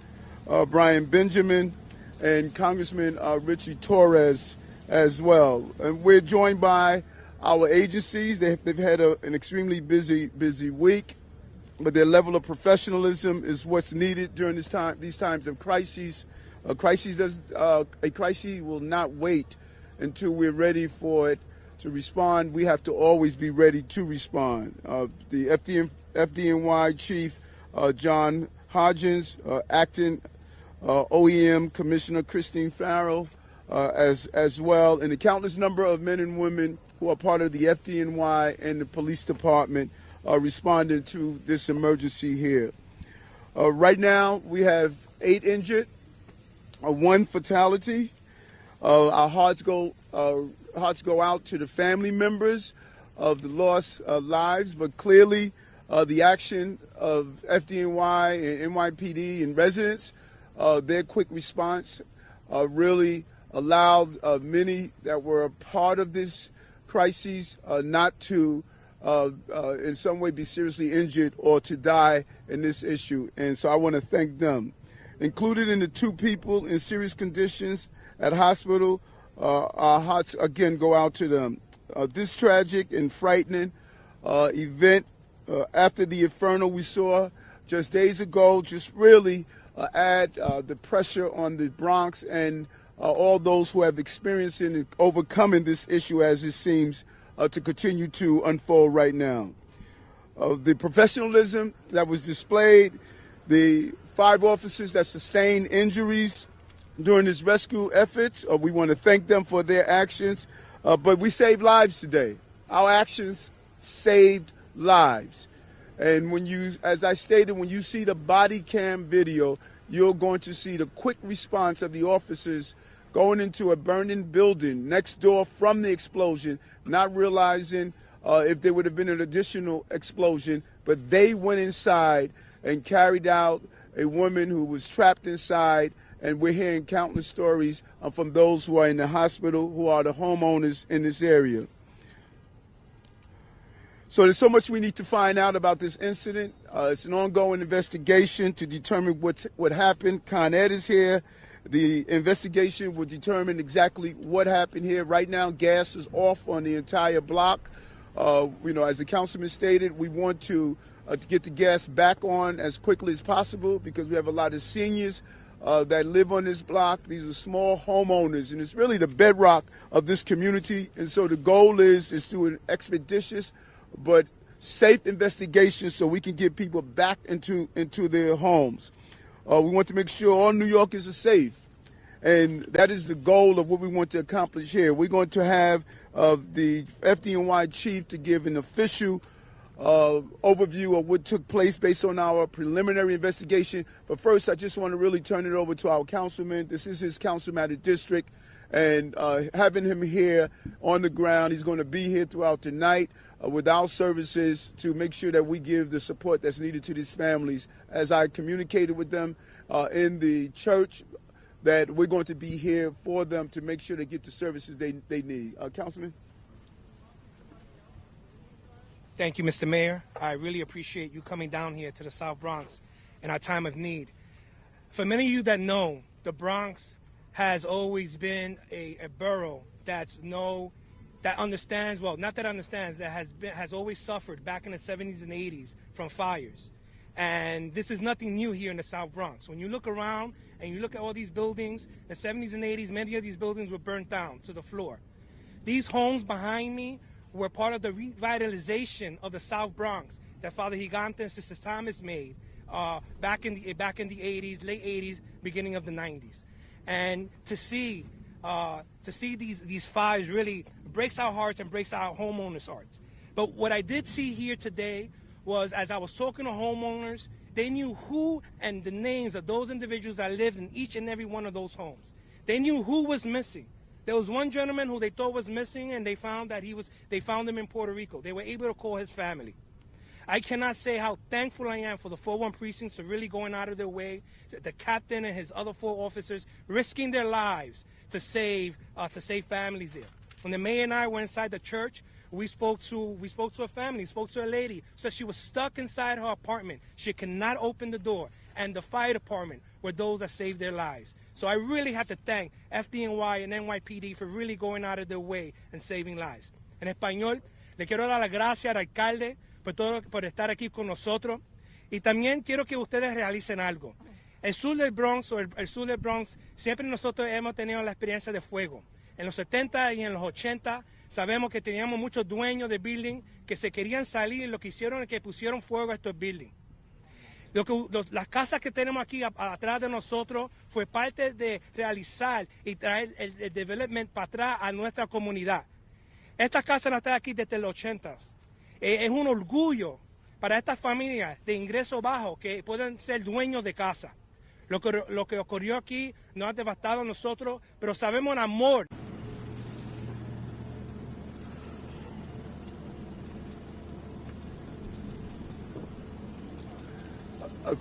Brian Benjamin and Congressman Richie Torres as well. And we're joined by our agencies. They've had an extremely busy week, but their level of professionalism is what's needed during these times of crises. A crisis will not wait until we're ready for it to respond. We have to always be ready to respond. The FDNY Chief John Hodgins, Acting OEM Commissioner Christine Farrell, as well, and the countless number of men and women who are part of the FDNY and the police department responding to this emergency here. Right now, we have 8 injured, 1 fatality. Our hearts go out to the family members of the lost lives, but clearly the action of FDNY and NYPD and residents, their quick response really allowed many that were a part of this crisis not to in some way be seriously injured or to die in this issue. And so I want to thank them. Included in the 2 people in serious conditions at hospital, our hearts again go out to them. This tragic and frightening event after the inferno we saw just days ago just really add the pressure on the Bronx and all those who have experienced and overcoming this issue as it seems to continue to unfold right now. The professionalism that was displayed, the 5 officers that sustained injuries during this rescue efforts, we want to thank them for their actions, but we saved lives today. Our actions saved lives. And when you, as I stated, when you see the body cam video, you're going to see the quick response of the officers going into a burning building next door from the explosion, not realizing if there would have been an additional explosion, but they went inside and carried out a woman who was trapped inside. And we're hearing countless stories from those who are in the hospital, who are the homeowners in this area. So there's so much we need to find out about this incident. It's an ongoing investigation to determine what happened. Con Ed is here. The investigation will determine exactly what happened here. Right now, gas is off on the entire block. As the councilman stated, we want to get the gas back on as quickly as possible because we have a lot of seniors that live on this block. These are small homeowners, and it's really the bedrock of this community. And so the goal is to an expeditious but safe investigation so we can get people back into their homes. We want to make sure all New Yorkers are safe, and that is the goal of what we want to accomplish here. We're going to have the FDNY chief to give an official overview of what took place based on our preliminary investigation. But first, I just want to really turn it over to our councilman. This is his council matter district, and having him here on the ground, he's going to be here throughout the night with our services to make sure that we give the support that's needed to these families. As I communicated with them in the church, that we're going to be here for them to make sure they get the services they need. Councilman? Thank you, Mr. Mayor. I really appreciate you coming down here to the South Bronx in our time of need. For many of you that know, the Bronx has always been a borough that has always suffered back in the 70s and 80s from fires. And this is nothing new here in the South Bronx. When you look around and you look at all these buildings, the 70s and 80s, many of these buildings were burnt down to the floor. These homes behind me were part of the revitalization of the South Bronx that Father Gigante and Sister Thomas made back in the 80s, late 80s, beginning of the 90s. And to see these fires really breaks our hearts and breaks our homeowners' hearts. But what I did see here today was, as I was talking to homeowners, they knew who and the names of those individuals that lived in each and every one of those homes. They knew who was missing. There was one gentleman who they thought was missing, and they found him in Puerto Rico. They were able to call his family. I cannot say how thankful I am for the 4-1 precincts for really going out of their way, the captain and his other 4 officers risking their lives to save families there. When the mayor and I were inside the church, we spoke to a family, spoke to a lady. So she was stuck inside her apartment. She could not open the door. And the fire department were those that saved their lives. So I really have to thank FDNY and NYPD for really going out of their way and saving lives. En español, le quiero dar las gracias al alcalde por estar aquí con nosotros. Y también quiero que ustedes realicen algo. El sur del Bronx el sur del Bronx, siempre nosotros hemos tenido la experiencia de fuego. En los 70 y en los 80 sabemos que teníamos muchos dueños de building que se querían salir y lo que hicieron es que pusieron fuego a estos buildings. Las casas que tenemos aquí atrás de nosotros fue parte de realizar y traer el development para atrás a nuestra comunidad. Estas casas no están aquí desde los 80. Es un orgullo para estas familias de ingreso bajo que pueden ser dueños de casa. Lo que ocurrió aquí nos ha devastado a nosotros, pero sabemos el amor.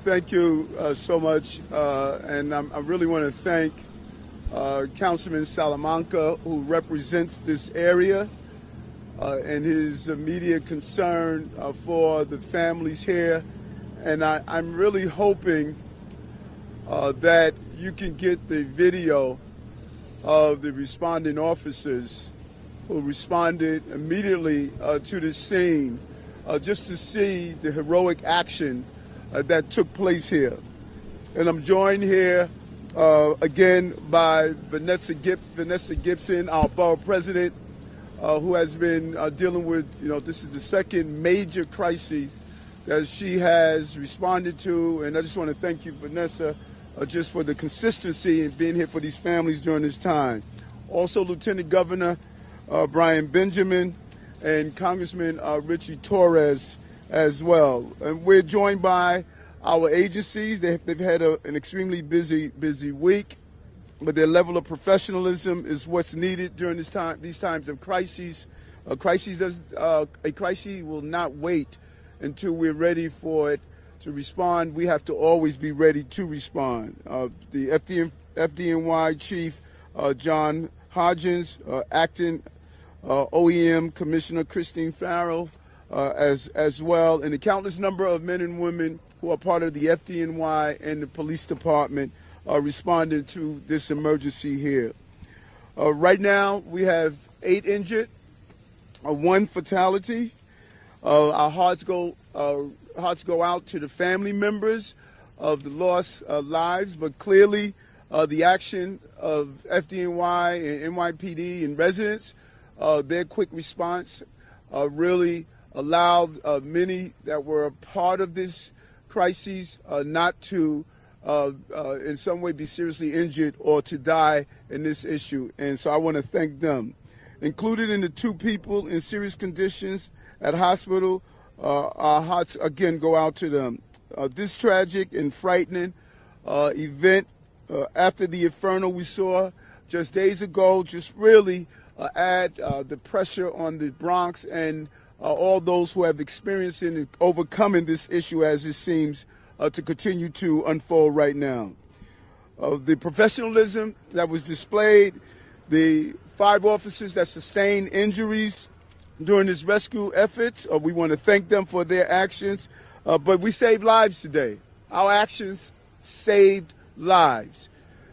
Thank you so much, and I really want to thank Councilman Salamanca, who represents this area, and his immediate concern for the families here. And I'm really hoping that you can get the video of the responding officers who responded immediately to the scene, just to see the heroic action that took place here. And I'm joined here again by Vanessa Gibson, our borough president, who has been dealing with, this is the second major crisis that she has responded to. And I just want to thank you, Vanessa, just for the consistency and being here for these families during this time. Also, Lieutenant Governor Brian Benjamin and Congressman Richie Torres as well. And we're joined by our agencies. They've had an extremely busy week, but their level of professionalism is what's needed during these times of crises. A crisis will not wait until we're ready for it to respond. We have to always be ready to respond. The FDNY Chief John Hodgins, Acting OEM Commissioner Christine Farrell, as well, and the countless number of men and women who are part of the FDNY and the police department responding to this emergency here. Right now, we have 8 injured, 1 fatality. Our hearts go out to the family members of the lost lives, but clearly the action of FDNY and NYPD and residents, their quick response really allowed many that were a part of this crisis not to in some way be seriously injured or to die in this issue. And so I want to thank them. Included in the 2 people in serious conditions at hospital, our hearts again go out to them. This tragic and frightening event after the inferno we saw just days ago just really add the pressure on the Bronx and all those who have experienced and overcoming this issue as it seems to continue to unfold right now. The professionalism that was displayed, the 5 officers that sustained injuries during this rescue efforts, we want to thank them for their actions, but we saved lives today. Our actions saved lives.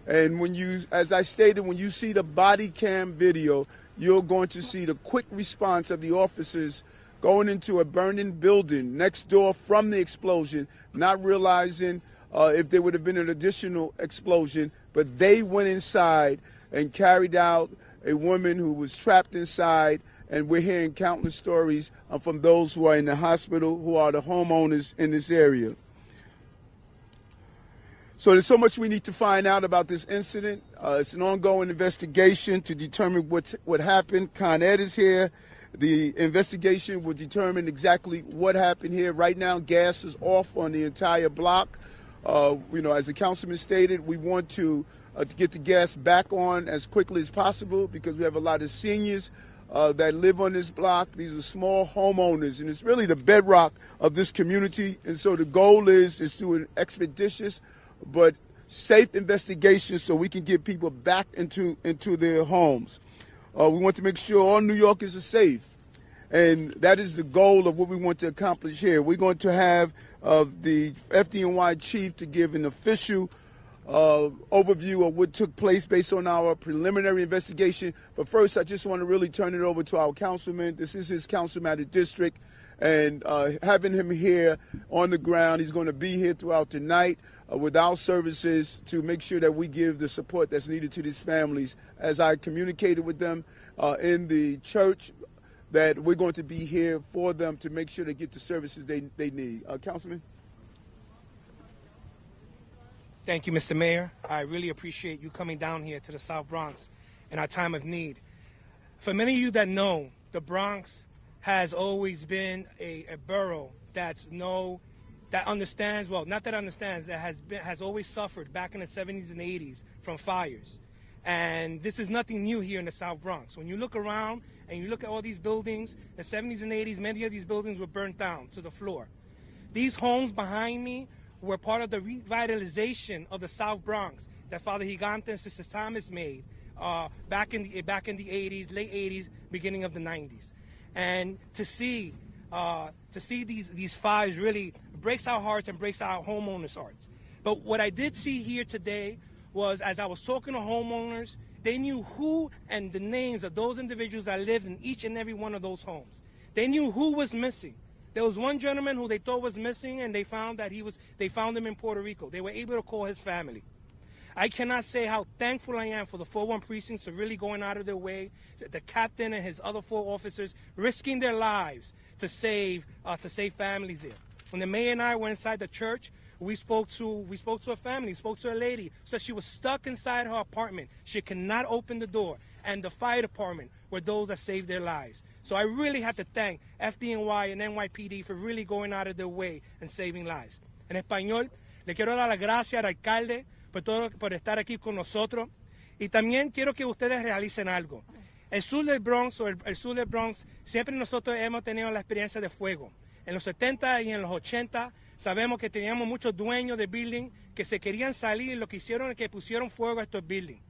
And when you, as I stated, when you see the body cam video, you're going to see the quick response of the officers going into a burning building next door from the explosion, not realizing if there would have been an additional explosion, but they went inside and carried out a woman who was trapped inside. And we're hearing countless stories from those who are in the hospital, who are the homeowners in this area. So there's so much we need to find out about this incident. It's an ongoing investigation to determine what happened. Con Ed is here. The investigation will determine exactly what happened here. Right now, gas is off on the entire block. As the councilman stated, we want to get the gas back on as quickly as possible because we have a lot of seniors that live on this block. These are small homeowners, and it's really the bedrock of this community. And so the goal is to do an expeditious but safe investigation so we can get people back into their homes. We want to make sure all New Yorkers are safe, and that is the goal of what we want to accomplish here. We're going to have the FDNY chief to give an official overview of what took place based on our preliminary investigation. But first, I just want to really turn it over to our councilman. This is his council matter district, and having him here on the ground, he's going to be here throughout the night with our services to make sure that we give the support that's needed to these families. As I communicated with them in the church, that we're going to be here for them to make sure they get the services they need. Councilman? Thank you, Mr. Mayor. I really appreciate you coming down here to the South Bronx in our time of need. For many of you that know, the Bronx has always been a borough that understands, well, not that understands, that has always suffered back in the 70s and 80s from fires. And this is nothing new here in the South Bronx. When you look around and you look at all these buildings, the 70s and 80s, many of these buildings were burnt down to the floor. These homes behind me were part of the revitalization of the South Bronx that Father Gigante and Sister Thomas made back in the 80s, late 80s, beginning of the 90s. And to see these fires really breaks our hearts and breaks our homeowners' hearts. But what I did see here today was, as I was talking to homeowners, they knew who and the names of those individuals that lived in each and every one of those homes. They knew who was missing. There was one gentleman who they thought was missing, and they found him in Puerto Rico. They were able to call his family. I cannot say how thankful I am for the 4-1 precincts for really going out of their way, the captain and his other 4 officers risking their lives to save families there. When the mayor and I were inside the church, we spoke to a family, spoke to a lady, said she was stuck inside her apartment. She could not open the door, and the fire department were those that saved their lives. So I really have to thank FDNY and NYPD for really going out of their way and saving lives. En español, le quiero dar las gracias al alcalde por estar aquí con nosotros. Y también quiero que ustedes realicen algo. El sur del Bronx, siempre nosotros hemos tenido la experiencia de fuego. En los 70 y en los 80 sabemos que teníamos muchos dueños de building que se querían salir, y lo que hicieron es que pusieron fuego a estos buildings.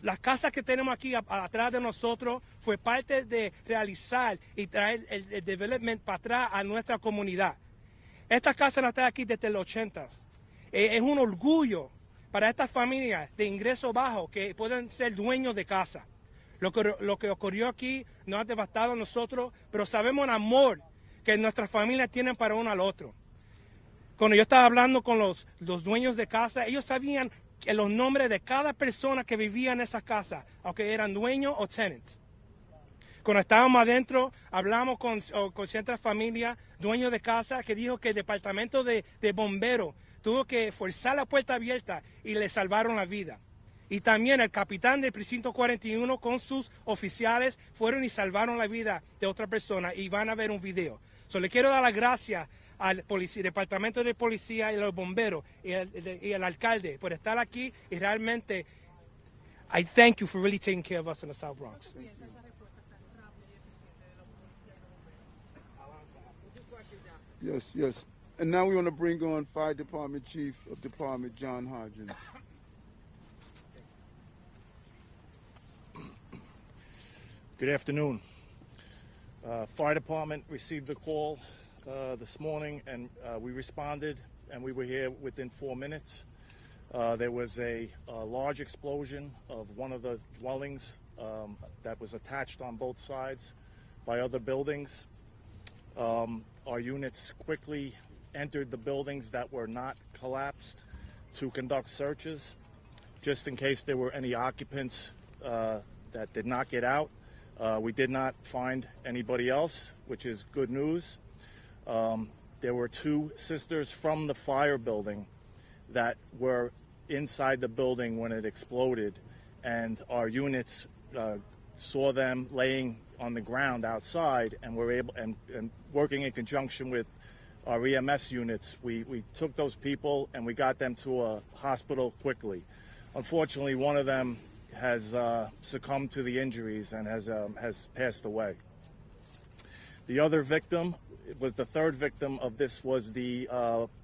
Las casas que tenemos aquí atrás de nosotros fue parte de realizar y traer el development para atrás a nuestra comunidad. Estas casas no están aquí desde los 80. Es un orgullo para estas familias de ingreso bajo que pueden ser dueños de casa. Lo que ocurrió aquí nos ha devastado a nosotros, pero sabemos el amor que nuestras familias tienen para uno al otro. Cuando yo estaba hablando con los dueños de casa, ellos sabían los nombres de cada persona que vivía en esa casa, aunque eran dueños o tenants. Cuando estábamos adentro, hablamos con ciertas familias, dueños de casa, que dijo que el departamento de bomberos tuvo que forzar la puerta abierta y le salvaron la vida. Y también el capitán del precinto 41 con sus oficiales fueron y salvaron la vida de otra persona, y van a ver un video. Le quiero dar las gracias al departamento de policía y a los bomberos y al alcalde por estar aquí, y realmente I thank you for really taking care of us in the South Bronx. Yes. And now we want to bring on Fire Department Chief of Department John Hodgins. Good afternoon. Fire Department received the call this morning, and we responded, and we were here within 4 minutes. There was a large explosion of one of the dwellings that was attached on both sides by other buildings. Our units quickly entered the buildings that were not collapsed to conduct searches, just in case there were any occupants that did not get out. We did not find anybody else, which is good news. There were 2 sisters from the fire building that were inside the building when it exploded, and our units saw them laying on the ground outside, and were able, and working in conjunction with our EMS units, we took those people and we got them to a hospital quickly. Unfortunately, one of them has succumbed to the injuries and has passed away. The other victim was the 3rd victim of this, was the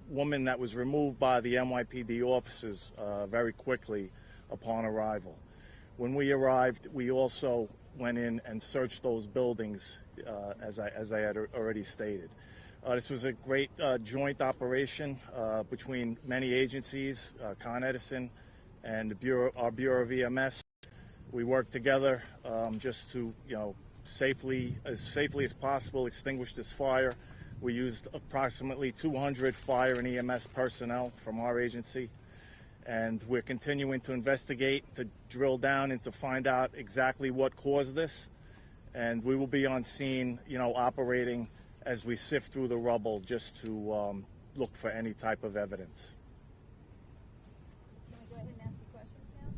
woman that was removed by the NYPD officers very quickly upon arrival. When we arrived, we also went in and searched those buildings, as I had already stated. This was a great joint operation between many agencies, Con Edison and our Bureau of EMS. We worked together just to, safely as possible extinguish this fire. We used approximately 200 fire and EMS personnel from our agency, and we're continuing to investigate, to drill down and to find out exactly what caused this. And we will be on scene, operating as we sift through the rubble just to look for any type of evidence. Can I go ahead and ask you questions now?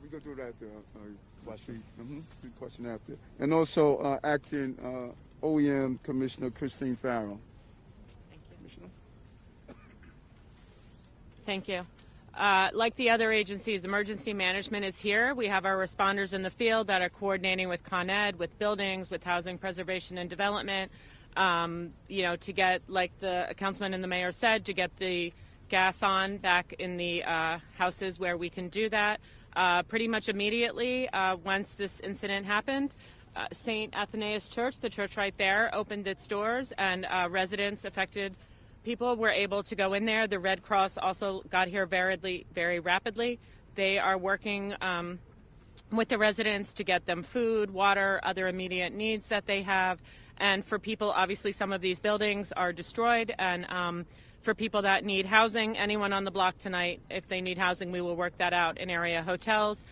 We go through that question after. And also acting OEM Commissioner Christine Farrell. Thank you. Commissioner. Thank you. Like the other agencies, emergency management is here. We have our responders in the field that are coordinating with Con Ed, with buildings, with housing preservation and development, to get, like the councilman and the mayor said, to get the gas on back in the houses where we can do that. Pretty much immediately once this incident happened, St. Athanasius Church, the church right there, opened its doors, and residents, affected people were able to go in there. The Red Cross also got here very rapidly. They are working with the residents to get them food, water, other immediate needs that they have. And for people, obviously some of these buildings are destroyed, and for people that need housing, anyone on the block tonight, if they need housing, we will work that out in area hotels.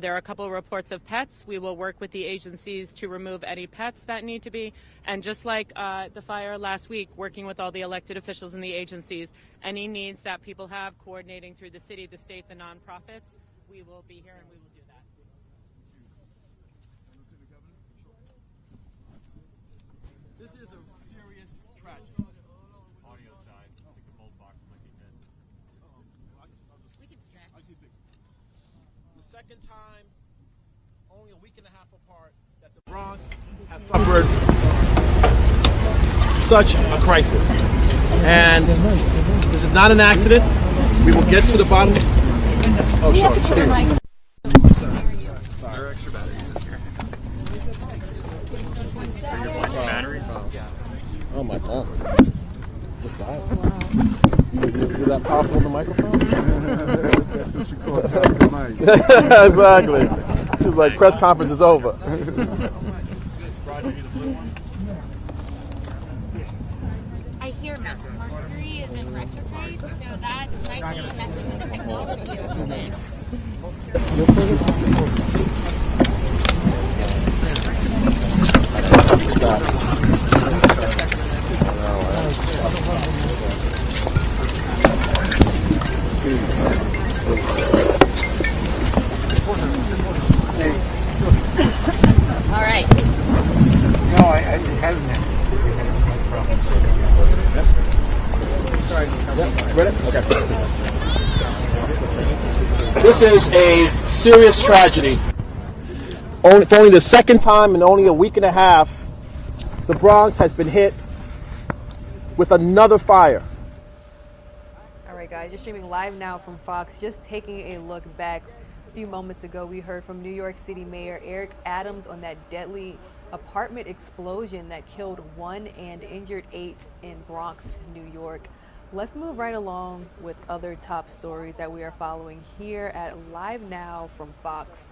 There are a couple of reports of pets. We will work with the agencies to remove any pets that need to be. And just like the fire last week, working with all the elected officials and the agencies, any needs that people have, coordinating through the city, the state, the nonprofits, we will be here and we will do that. This is a serious tragedy. Audio side, I think the bolt box might be dead. We can check. The second time, only a week and a half apart, that the Bronx has suffered such a crisis. And this is not an accident. We will get to the bottom. Oh, sure. There are extra batteries in here. Batteries? Oh my God. Just died. You're that powerful on the microphone? That's what you call it. That's the mic. Exactly. She's like, press conference is over. I hear Mercury is in retrograde, so that might be messing with the technology a little bit. Stop. All right. No, I haven't. Ready? Okay. This is a serious tragedy. For only the second time in only a week and a half, the Bronx has been hit with another fire. All right, guys, you're streaming live now from Fox. Just taking a look back. A few moments ago, we heard from New York City Mayor Eric Adams on that deadly apartment explosion that killed 1 and injured 8 in Bronx, New York. Let's move right along with other top stories that we are following here at Live Now from Fox.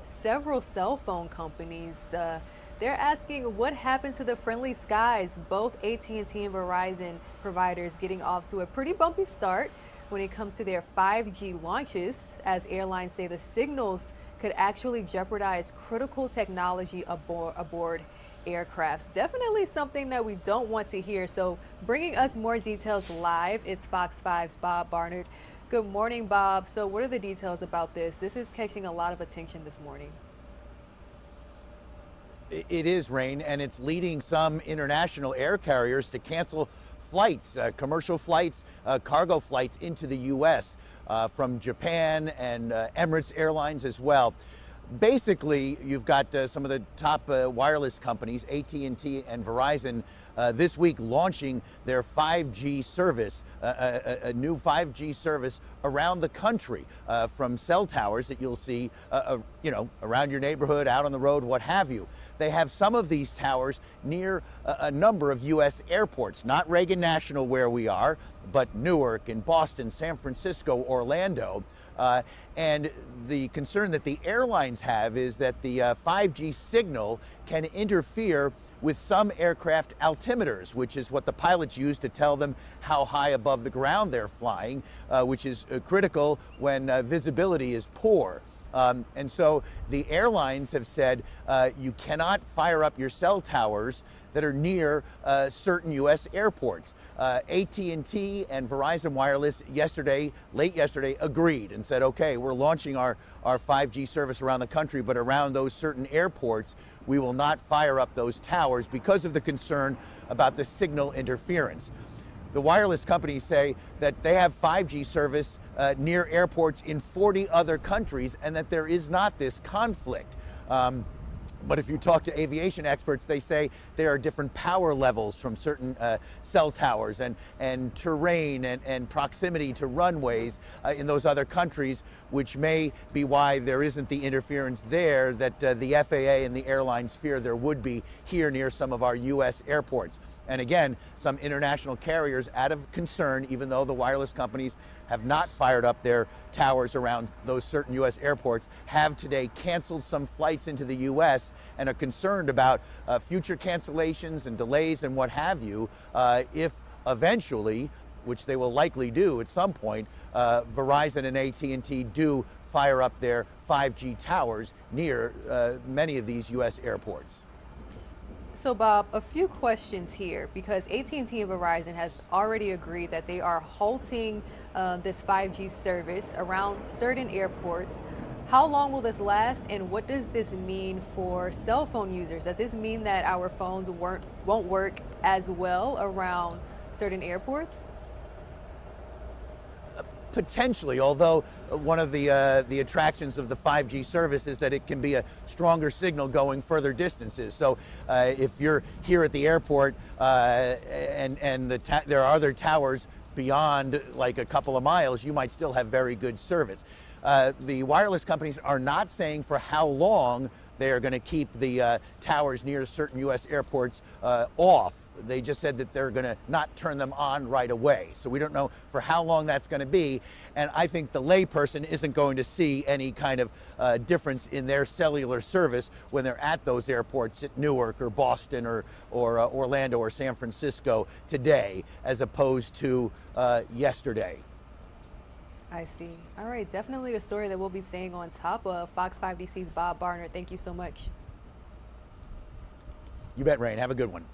several cell phone companies. They're asking what happened to the friendly skies. Both AT&T and Verizon providers getting off to a pretty bumpy start when it comes to their 5G launches, as airlines say the signals could actually jeopardize critical technology aboard aircrafts. Definitely something that we don't want to hear. So bringing us more details live is Fox 5's Bob Barnard. Good morning, Bob. So what are the details about this? This is catching a lot of attention this morning. It is, Rain, and it's leading some international air carriers to cancel flights, commercial flights, cargo flights into the U.S. From Japan and Emirates Airlines as well. Basically, you've got some of the top wireless companies, AT&T and Verizon, this week launching their 5G service, a new 5G service around the country, from cell towers that you'll see, around your neighborhood, out on the road, what have you. They have some of these towers near a number of U.S. airports, not Reagan National where we are, but Newark and Boston, San Francisco, Orlando. And the concern that the airlines have is that the 5G signal can interfere with some aircraft altimeters, which is what the pilots use to tell them how high above the ground they're flying, which is critical when visibility is poor. And so the airlines have said you cannot fire up your cell towers that are near certain U.S. airports. AT&T and Verizon Wireless late yesterday, agreed and said, okay, we're launching our 5G service around the country, but around those certain airports, we will not fire up those towers because of the concern about the signal interference. The wireless companies say that they have 5G service near airports in 40 other countries and that there is not this conflict. But if you talk to aviation experts, they say there are different power levels from certain cell towers and terrain and proximity to runways in those other countries, which may be why there isn't the interference there that the FAA and the airlines fear there would be here near some of our U.S. airports. And again, some international carriers, out of concern, even though the wireless companies have not fired up their towers around those certain U.S. airports, have today canceled some flights into the U.S. and are concerned about future cancellations and delays and what have you, if eventually, which they will likely do at some point, Verizon and AT&T do fire up their 5G towers near many of these U.S. airports. So Bob, a few questions here, because AT&T and Verizon has already agreed that they are halting this 5G service around certain airports. How long will this last, and what does this mean for cell phone users? Does this mean that our phones won't work as well around certain airports? Potentially, although one of the attractions of the 5G service is that it can be a stronger signal going further distances. So if you're here at the airport and there are other towers beyond like a couple of miles, you might still have very good service. The wireless companies are not saying for how long they are going to keep the towers near certain U.S. airports off. They just said that they're going to not turn them on right away. So we don't know for how long that's going to be. And I think the layperson isn't going to see any kind of difference in their cellular service when they're at those airports at Newark or Boston or Orlando or San Francisco today, as opposed to yesterday. I see. All right, definitely a story that we'll be staying on top of. Fox 5 DC's Bob Barnard, thank you so much. You bet, Rain. Have a good one.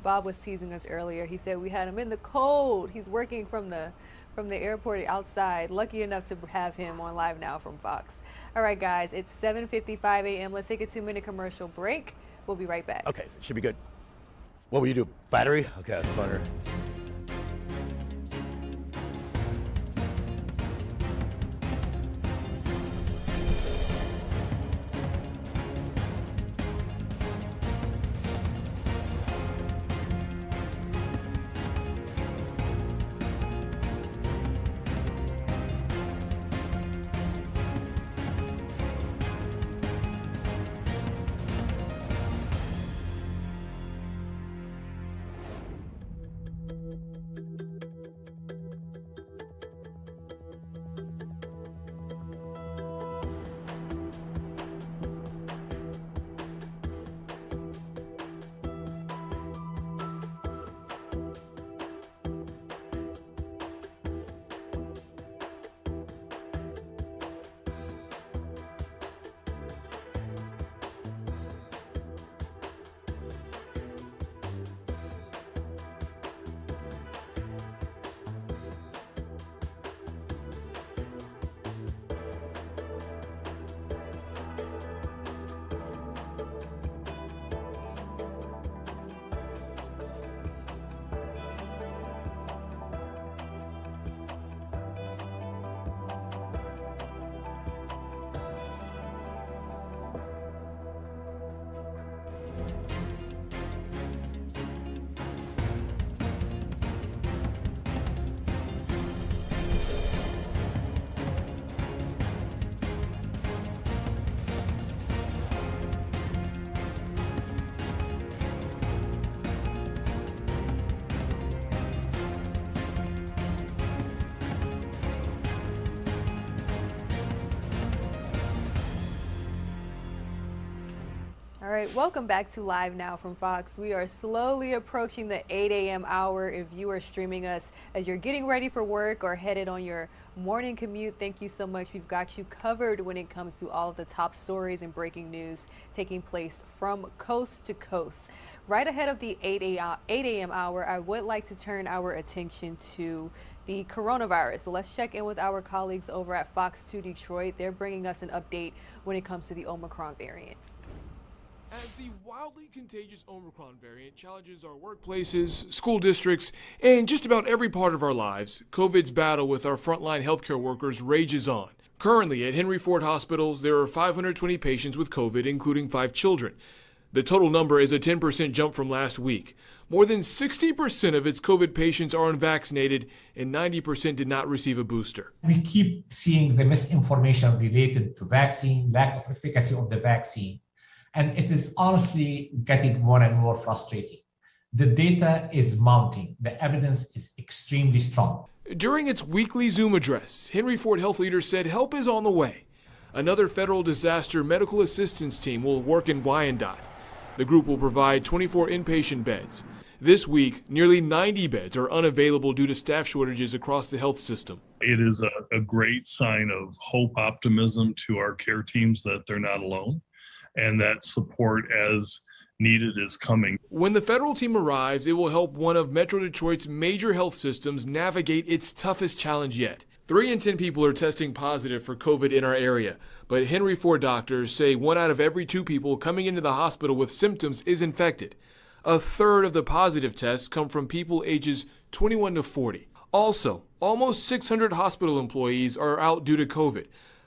Bob was teasing us earlier. He said we had him in the cold. He's working from the airport outside. Lucky enough to have him on Live Now from Fox. All right, guys, it's 7:55 a.m. Let's take a 2-minute commercial break. We'll be right back. Okay, should be good. What will you do? Battery? Okay, that's better. All right, welcome back to Live Now from Fox. We are slowly approaching the 8 a.m. hour. If you are streaming us as you're getting ready for work or headed on your morning commute, thank you so much. We've got you covered when it comes to all of the top stories and breaking news taking place from coast to coast. Right ahead of the 8 a.m. hour, I would like to turn our attention to the coronavirus. So let's check in with our colleagues over at Fox 2 Detroit. They're bringing us an update when it comes to the Omicron variant. As the wildly contagious Omicron variant challenges our workplaces, school districts, and just about every part of our lives, COVID's battle with our frontline healthcare workers rages on. Currently, at Henry Ford hospitals, there are 520 patients with COVID, including 5 children. The total number is a 10% jump from last week. More than 60% of its COVID patients are unvaccinated, and 90% did not receive a booster. We keep seeing the misinformation related to vaccine, lack of efficacy of the vaccine. And it is honestly getting more and more frustrating. The data is mounting. The evidence is extremely strong. During its weekly Zoom address, Henry Ford health leaders said help is on the way. Another federal disaster medical assistance team will work in Wyandotte. The group will provide 24 inpatient beds. This week, nearly 90 beds are unavailable due to staff shortages across the health system. It is a great sign of hope, optimism to our care teams that they're not alone, and that support as needed is coming. When the federal team arrives, it will help one of Metro Detroit's major health systems navigate its toughest challenge yet. 3 in 10 people are testing positive for COVID in our area, but Henry Ford doctors say 1 out of every 2 people coming into the hospital with symptoms is infected. A third of the positive tests come from people ages 21 to 40. Also, almost 600 hospital employees are out due to COVID.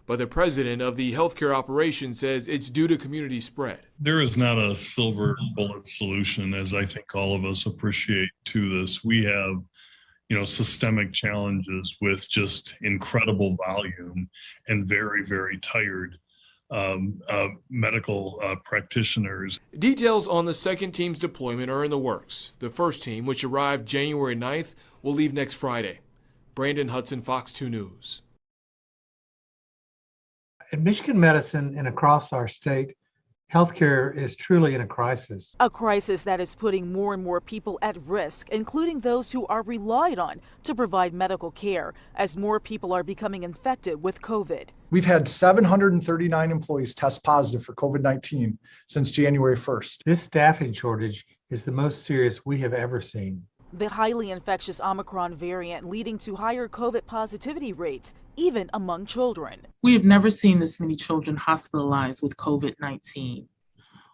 But the president of the healthcare operation says it's due to community spread. There is not a silver bullet solution, as I think all of us appreciate, to this. We have, systemic challenges with just incredible volume and very, very tired medical practitioners. Details on the second team's deployment are in the works. The first team, which arrived January 9th, will leave next Friday. Brandon Hudson, Fox 2 News. At Michigan Medicine and across our state, healthcare is truly in a crisis. A crisis that is putting more and more people at risk, including those who are relied on to provide medical care, as more people are becoming infected with COVID. We've had 739 employees test positive for COVID-19 since January 1st. This staffing shortage is the most serious we have ever seen. The highly infectious Omicron variant leading to higher COVID positivity rates, even among children. We have never seen this many children hospitalized with COVID-19.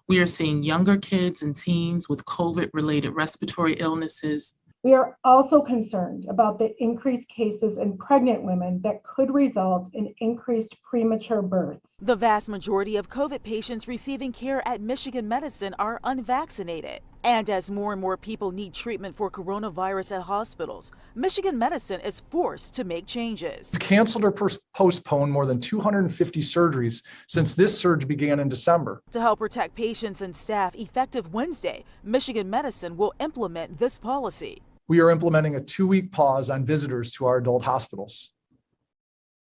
We are seeing younger kids and teens with COVID-related respiratory illnesses. We are also concerned about the increased cases in pregnant women that could result in increased premature births. The vast majority of COVID patients receiving care at Michigan Medicine are unvaccinated. And as more and more people need treatment for coronavirus at hospitals, Michigan Medicine is forced to make changes. We've canceled or postponed more than 250 surgeries since this surge began in December. To help protect patients and staff, effective Wednesday, Michigan Medicine will implement this policy. We are implementing a 2-week pause on visitors to our adult hospitals.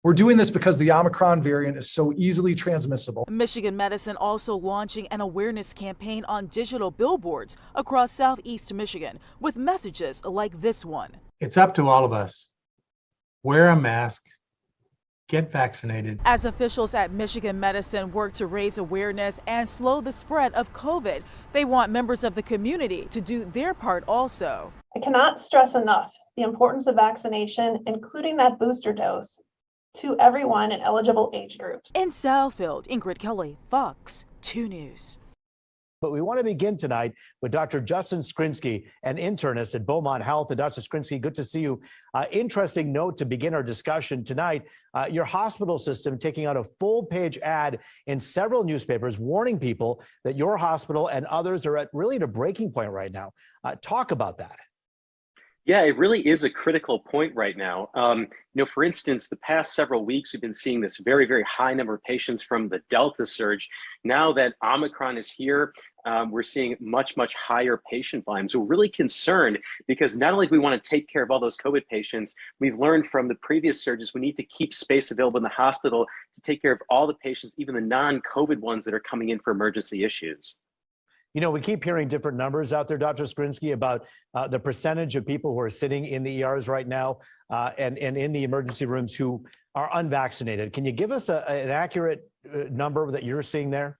We're doing this because the Omicron variant is so easily transmissible. Michigan Medicine also launching an awareness campaign on digital billboards across Southeast Michigan with messages like this one. It's up to all of us. Wear a mask. Get vaccinated. As officials at Michigan Medicine work to raise awareness and slow the spread of COVID, they want members of the community to do their part also. I cannot stress enough the importance of vaccination, including that booster dose, to everyone in eligible age groups. In Southfield, Ingrid Kelly, Fox 2 News. But we want to begin tonight with Dr. Justin Skrinsky, an internist at Beaumont Health. And Dr. Skrinsky, good to see you. Interesting note to begin our discussion tonight. Your hospital system taking out a full-page ad in several newspapers warning people that your hospital and others are at really at a breaking point right now. Talk about that. Yeah, it really is a critical point right now. For instance, the past several weeks, we've been seeing this very, very high number of patients from the Delta surge. Now that Omicron is here, we're seeing much, much higher patient volumes. We're really concerned because not only do we want to take care of all those COVID patients, we've learned from the previous surges, we need to keep space available in the hospital to take care of all the patients, even the non-COVID ones that are coming in for emergency issues. You know, we keep hearing different numbers out there, Dr. Skrinsky, about the percentage of people who are sitting in the ERs right now and in the emergency rooms who are unvaccinated. Can you give us an accurate number that you're seeing there?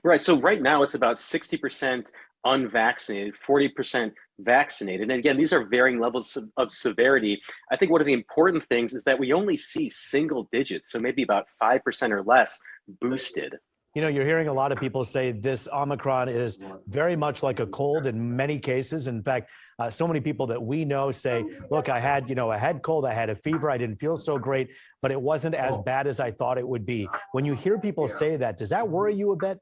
Right. So right now it's about 60% unvaccinated, 40% vaccinated. And again, these are varying levels of severity. I think one of the important things is that we only see single digits, so maybe about 5% or less boosted. You know, you're hearing a lot of people say this Omicron is very much like a cold in many cases. In fact, so many people that we know say, look, I had, a head cold, I had a fever, I didn't feel so great, but it wasn't as bad as I thought it would be. When you hear people say that, does that worry you a bit?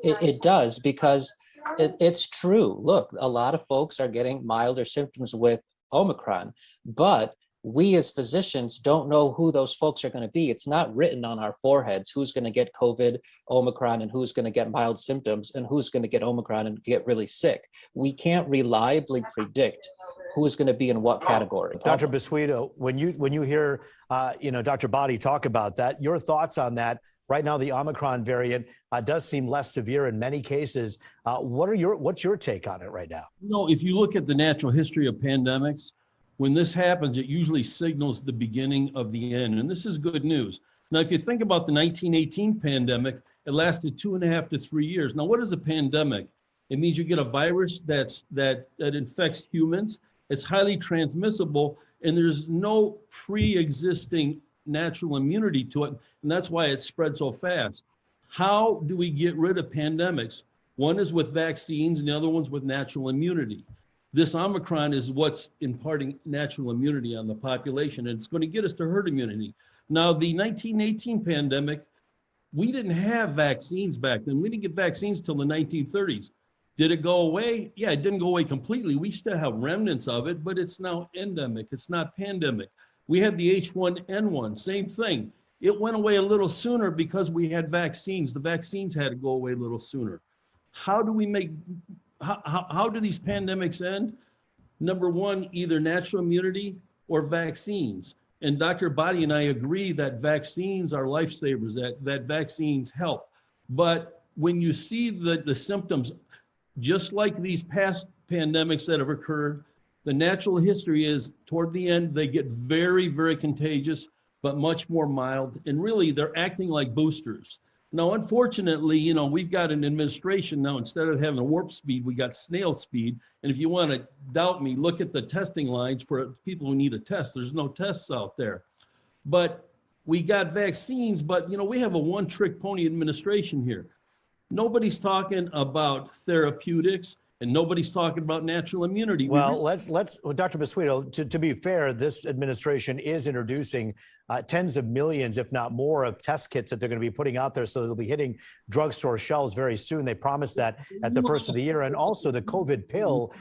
It does, because it's true. Look, a lot of folks are getting milder symptoms with Omicron, but we as physicians don't know who those folks are going to be. It's not written on our foreheads who's going to get COVID, Omicron, and who's going to get mild symptoms, and who's going to get Omicron and get really sick. We can't reliably predict who's going to be in what category. Dr. Basuido, when you hear Dr. Body talk about that, your thoughts on that? Right now, the Omicron variant does seem less severe in many cases. What's your take on it right now? If you look at the natural history of pandemics, when this happens, it usually signals the beginning of the end. And this is good news. Now, if you think about the 1918 pandemic, it lasted 2.5 to 3 years. Now, what is a pandemic? It means you get a virus that infects humans. It's highly transmissible, and there's no pre-existing natural immunity to it. And that's why it spread so fast. How do we get rid of pandemics? One is with vaccines, and the other one's with natural immunity. This Omicron is what's imparting natural immunity on the population, and it's going to get us to herd immunity. Now, the 1918 pandemic, we didn't have vaccines back then. We didn't get vaccines till the 1930s. Did it go away? Yeah, it didn't go away completely. We still have remnants of it, but it's now endemic. It's not pandemic. We had the H1N1, same thing. It went away a little sooner because we had vaccines. The vaccines had to go away a little sooner. How do these pandemics end? Number one, either natural immunity or vaccines. And Dr. Body and I agree that vaccines are lifesavers, that vaccines help. But when you see the symptoms, just like these past pandemics that have occurred, the natural history is toward the end, they get very, very contagious, but much more mild. And really, they're acting like boosters. Now, unfortunately, we've got an administration now, instead of having warp speed, we got snail speed. And if you want to doubt me, look at the testing lines for people who need a test. There's no tests out there. But we got vaccines, but, we have a one-trick pony administration here. Nobody's talking about therapeutics, and nobody's talking about natural immunity. Well, Dr. Basuido, to be fair, this administration is introducing tens of millions, if not more, of test kits that they're going to be putting out there. So they'll be hitting drugstore shelves very soon. They promised that at the first of the year. And also the COVID pill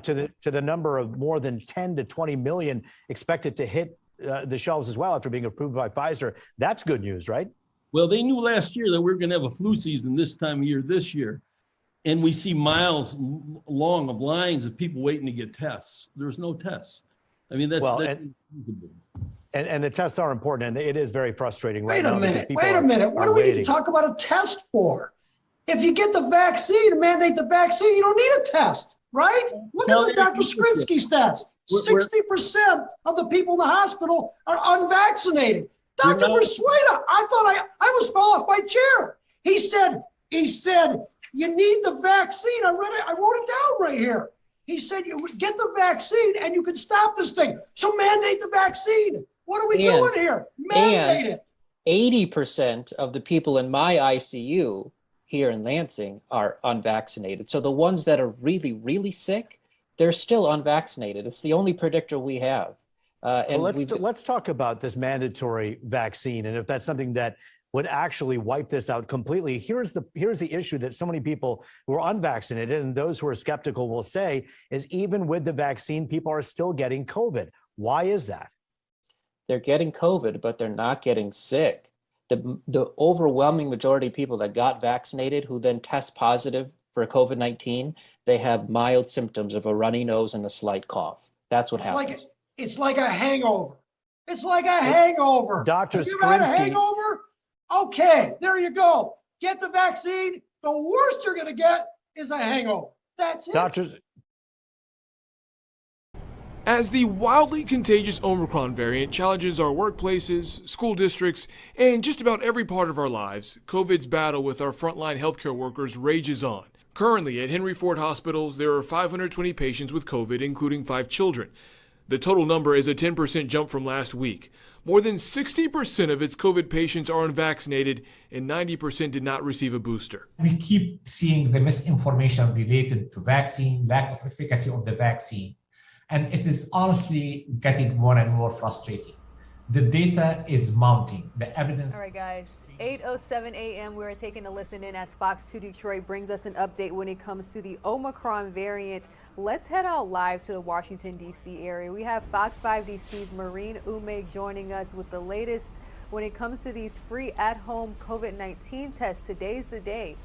to the number of more than 10 to 20 million expected to hit the shelves as well after being approved by Pfizer. That's good news, right? Well, they knew last year that we were going to have a flu season this time of year this year. And we see miles long of lines of people waiting to get tests. There's no tests. I mean, and the tests are important, and it is very frustrating right now. Wait a minute. What do we need to talk about a test for? If you get the vaccine, mandate the vaccine, you don't need a test, right? Look at the Dr. Skrinsky stats. 60% of the people in the hospital are unvaccinated. Dr. Basuido, I thought I was fall off my chair. He said, you need the vaccine. I wrote it down right here. He said, you get the vaccine and you can stop this thing. So mandate the vaccine. What are we doing here? Mandate it. 80% of the people in my ICU here in Lansing are unvaccinated. So the ones that are really, really sick, they're still unvaccinated. It's the only predictor we have. Let's talk about this mandatory vaccine and if that's something that would actually wipe this out completely. Here's the issue that so many people who are unvaccinated and those who are skeptical will say is even with the vaccine, people are still getting COVID. Why is that? They're getting COVID, but they're not getting sick. The overwhelming majority of people that got vaccinated who then test positive for COVID-19, they have mild symptoms of a runny nose and a slight cough. That's what happens. It's like a hangover. It's like a hangover. Dr. Have you ever had a hangover? Okay, there you go. Get the vaccine. The worst you're going to get is a hangover. That's it. As the wildly contagious Omicron variant challenges our workplaces, school districts, and just about every part of our lives, COVID's battle with our frontline healthcare workers rages on. Currently, at Henry Ford hospitals, there are 520 patients with COVID, including 5 children. The total number is a 10% jump from last week. More than 60% of its COVID patients are unvaccinated, and 90% did not receive a booster. We keep seeing the misinformation related to vaccine, lack of efficacy of the vaccine. And it is honestly getting more and more frustrating. The data is mounting. The evidence. All right, guys. 8:07 a.m. We're taking a listen in as Fox 2 Detroit brings us an update when it comes to the Omicron variant. Let's head out live to the Washington, D.C. area. We have Fox 5 DC's Maureen Ume joining us with the latest when it comes to these free at-home COVID-19 tests. Today's the day.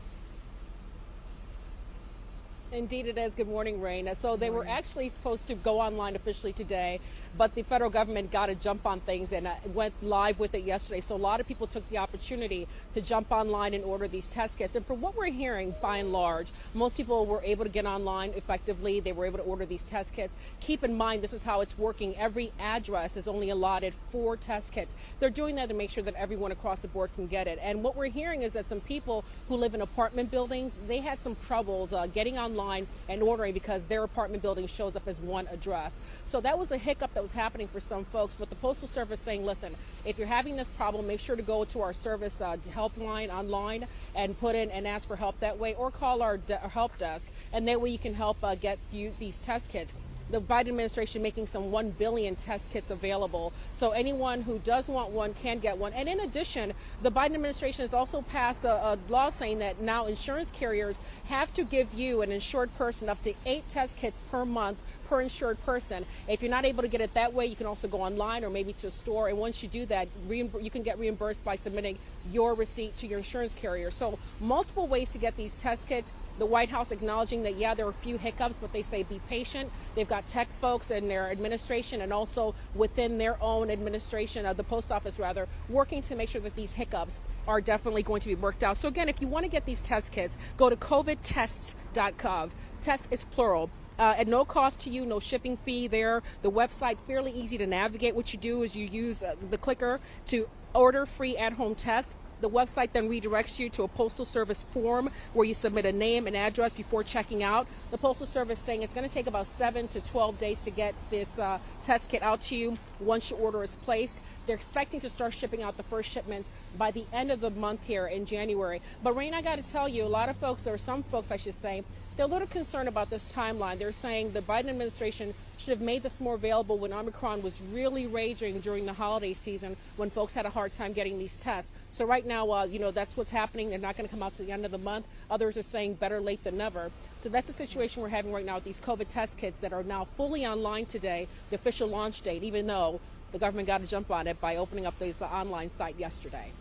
Indeed it is. Good morning, Rain. So they were actually supposed to go online officially today, but the federal government got a jump on things and went live with it yesterday. So a lot of people took the opportunity to jump online and order these test kits. And from what we're hearing, by and large, most people were able to get online effectively. They were able to order these test kits. Keep in mind, this is how it's working. Every address is only allotted 4 test kits. They're doing that to make sure that everyone across the board can get it. And what we're hearing is that some people who live in apartment buildings, they had some troubles getting online and ordering because their apartment building shows up as one address. So that was a hiccup that was happening for some folks, but the Postal Service saying, listen, if you're having this problem, make sure to go to our service helpline online and put in and ask for help that way, or call our help desk, and that way you can help get you these test kits. The Biden administration making some 1 billion test kits available. So anyone who does want one can get one. And in addition, the Biden administration has also passed a law saying that now insurance carriers have to give you, an insured person, up to 8 test kits per month per insured person. If you're not able to get it that way, you can also go online or maybe to a store. And once you do that, you can get reimbursed by submitting your receipt to your insurance carrier. So multiple ways to get these test kits. The White House acknowledging that, yeah, there are a few hiccups, but they say be patient. They've got tech folks in their administration and also within their own administration, the post office rather, working to make sure that these hiccups are definitely going to be worked out. So again, if you want to get these test kits, go to covidtests.gov. Test is plural. At no cost to you, no shipping fee there. The website, fairly easy to navigate. What you do is you use the clicker to order free at-home tests. The website then redirects you to a Postal Service form where you submit a name and address before checking out. The Postal Service saying it's going to take about 7 to 12 days to get this test kit out to you once your order is placed. They're expecting to start shipping out the first shipments by the end of the month here in January. But Rain, I got to tell you, a lot of folks, or some folks I should say, they're a little concerned about this timeline. They're saying the Biden administration should have made this more available when Omicron was really raging during the holiday season when folks had a hard time getting these tests. So right now, that's what's happening. They're not going to come out to the end of the month. Others are saying better late than never. So that's the situation we're having right now with these COVID test kits that are now fully online today, the official launch date, even though the government got a jump on it by opening up this online site yesterday.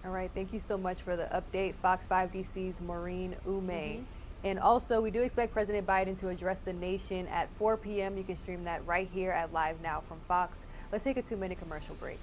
All right. Thank you so much for the update. Fox 5 DC's Maureen Ume. And also, we do expect President Biden to address the nation at 4 p.m. You can stream that right here at LiveNOW from Fox. Let's take a 2-minute commercial break.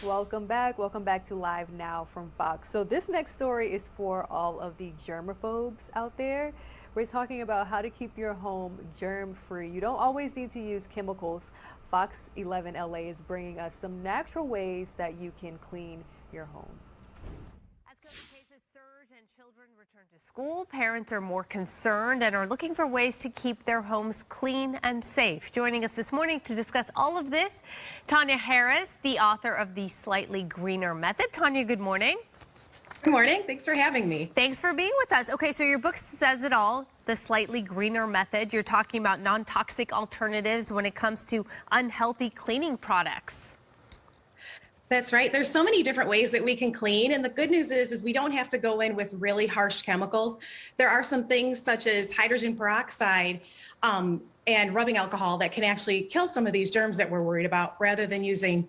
Welcome back. Welcome back to Live Now from Fox. So this next story is for all of the germaphobes out there. We're talking about how to keep your home germ-free. You don't always need to use chemicals. Fox 11 LA is bringing us some natural ways that you can clean your home. As COVID cases surge and children return to school, parents are more concerned and are looking for ways to keep their homes clean and safe. Joining us this morning to discuss all of this, Tanya Harris, the author of The Slightly Greener Method. Tanya, good morning. Good morning. Thanks for having me. Thanks for being with us. Okay, so your book says it all, The Slightly Greener Method. You're talking about non-toxic alternatives when it comes to unhealthy cleaning products. That's right. There's so many different ways that we can clean. And the good news is we don't have to go in with really harsh chemicals. There are some things such as hydrogen peroxide and rubbing alcohol that can actually kill some of these germs that we're worried about rather than using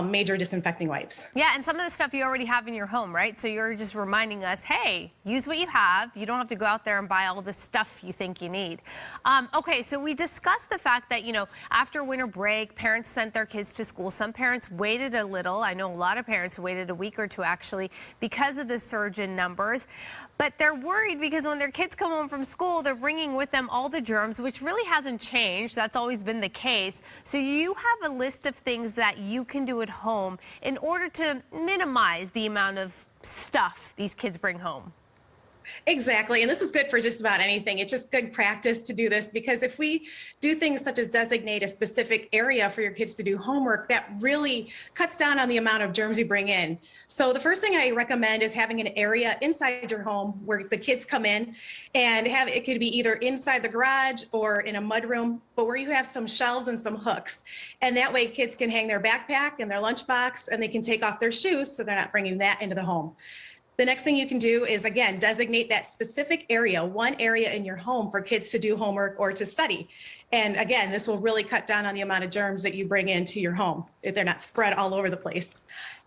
major disinfecting wipes. Yeah, and some of the stuff you already have in your home, right? So you're just reminding us, hey, use what you have. You don't have to go out there and buy all the stuff you think you need. Okay, so we discussed the fact that, you know, after winter break, parents sent their kids to school. Some parents waited a little. I know a lot of parents waited a week or two, actually, because of the surge in numbers. But they're worried because when their kids come home from school, they're bringing with them all the germs, which really hasn't changed. That's always been the case. So you have a list of things that you can do at home in order to minimize the amount of stuff these kids bring home. Exactly. And this is good for just about anything. It's just good practice to do this because if we do things such as designate a specific area for your kids to do homework, that really cuts down on the amount of germs you bring in. So the first thing I recommend is having an area inside your home where the kids come in and it could be either inside the garage or in a mudroom, but where you have some shelves and some hooks. And that way kids can hang their backpack and their lunchbox and they can take off their shoes so they're not bringing that into the home. The next thing you can do is, again, designate that specific area, one area in your home for kids to do homework or to study. And again, this will really cut down on the amount of germs that you bring into your home if they're not spread all over the place.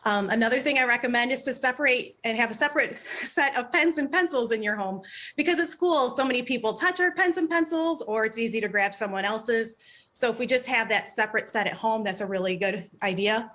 Another thing I recommend is to separate and have a separate set of pens and pencils in your home because at school, so many people touch our pens and pencils or it's easy to grab someone else's. So if we just have that separate set at home, that's a really good idea.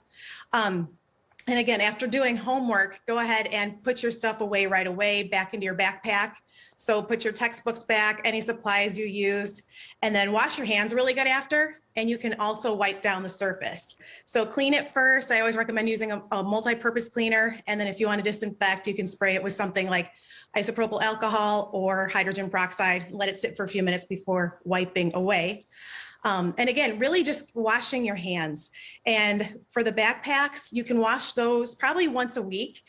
And again, after doing homework, go ahead and put your stuff away right away back into your backpack. So put your textbooks back, any supplies you used, and then wash your hands really good after. And you can also wipe down the surface. So clean it first. I always recommend using a multi-purpose cleaner. And then if you want to disinfect, you can spray it with something like isopropyl alcohol or hydrogen peroxide. Let it sit for a few minutes before wiping away. And again, really just washing your hands. And for the backpacks, you can wash those probably once a week.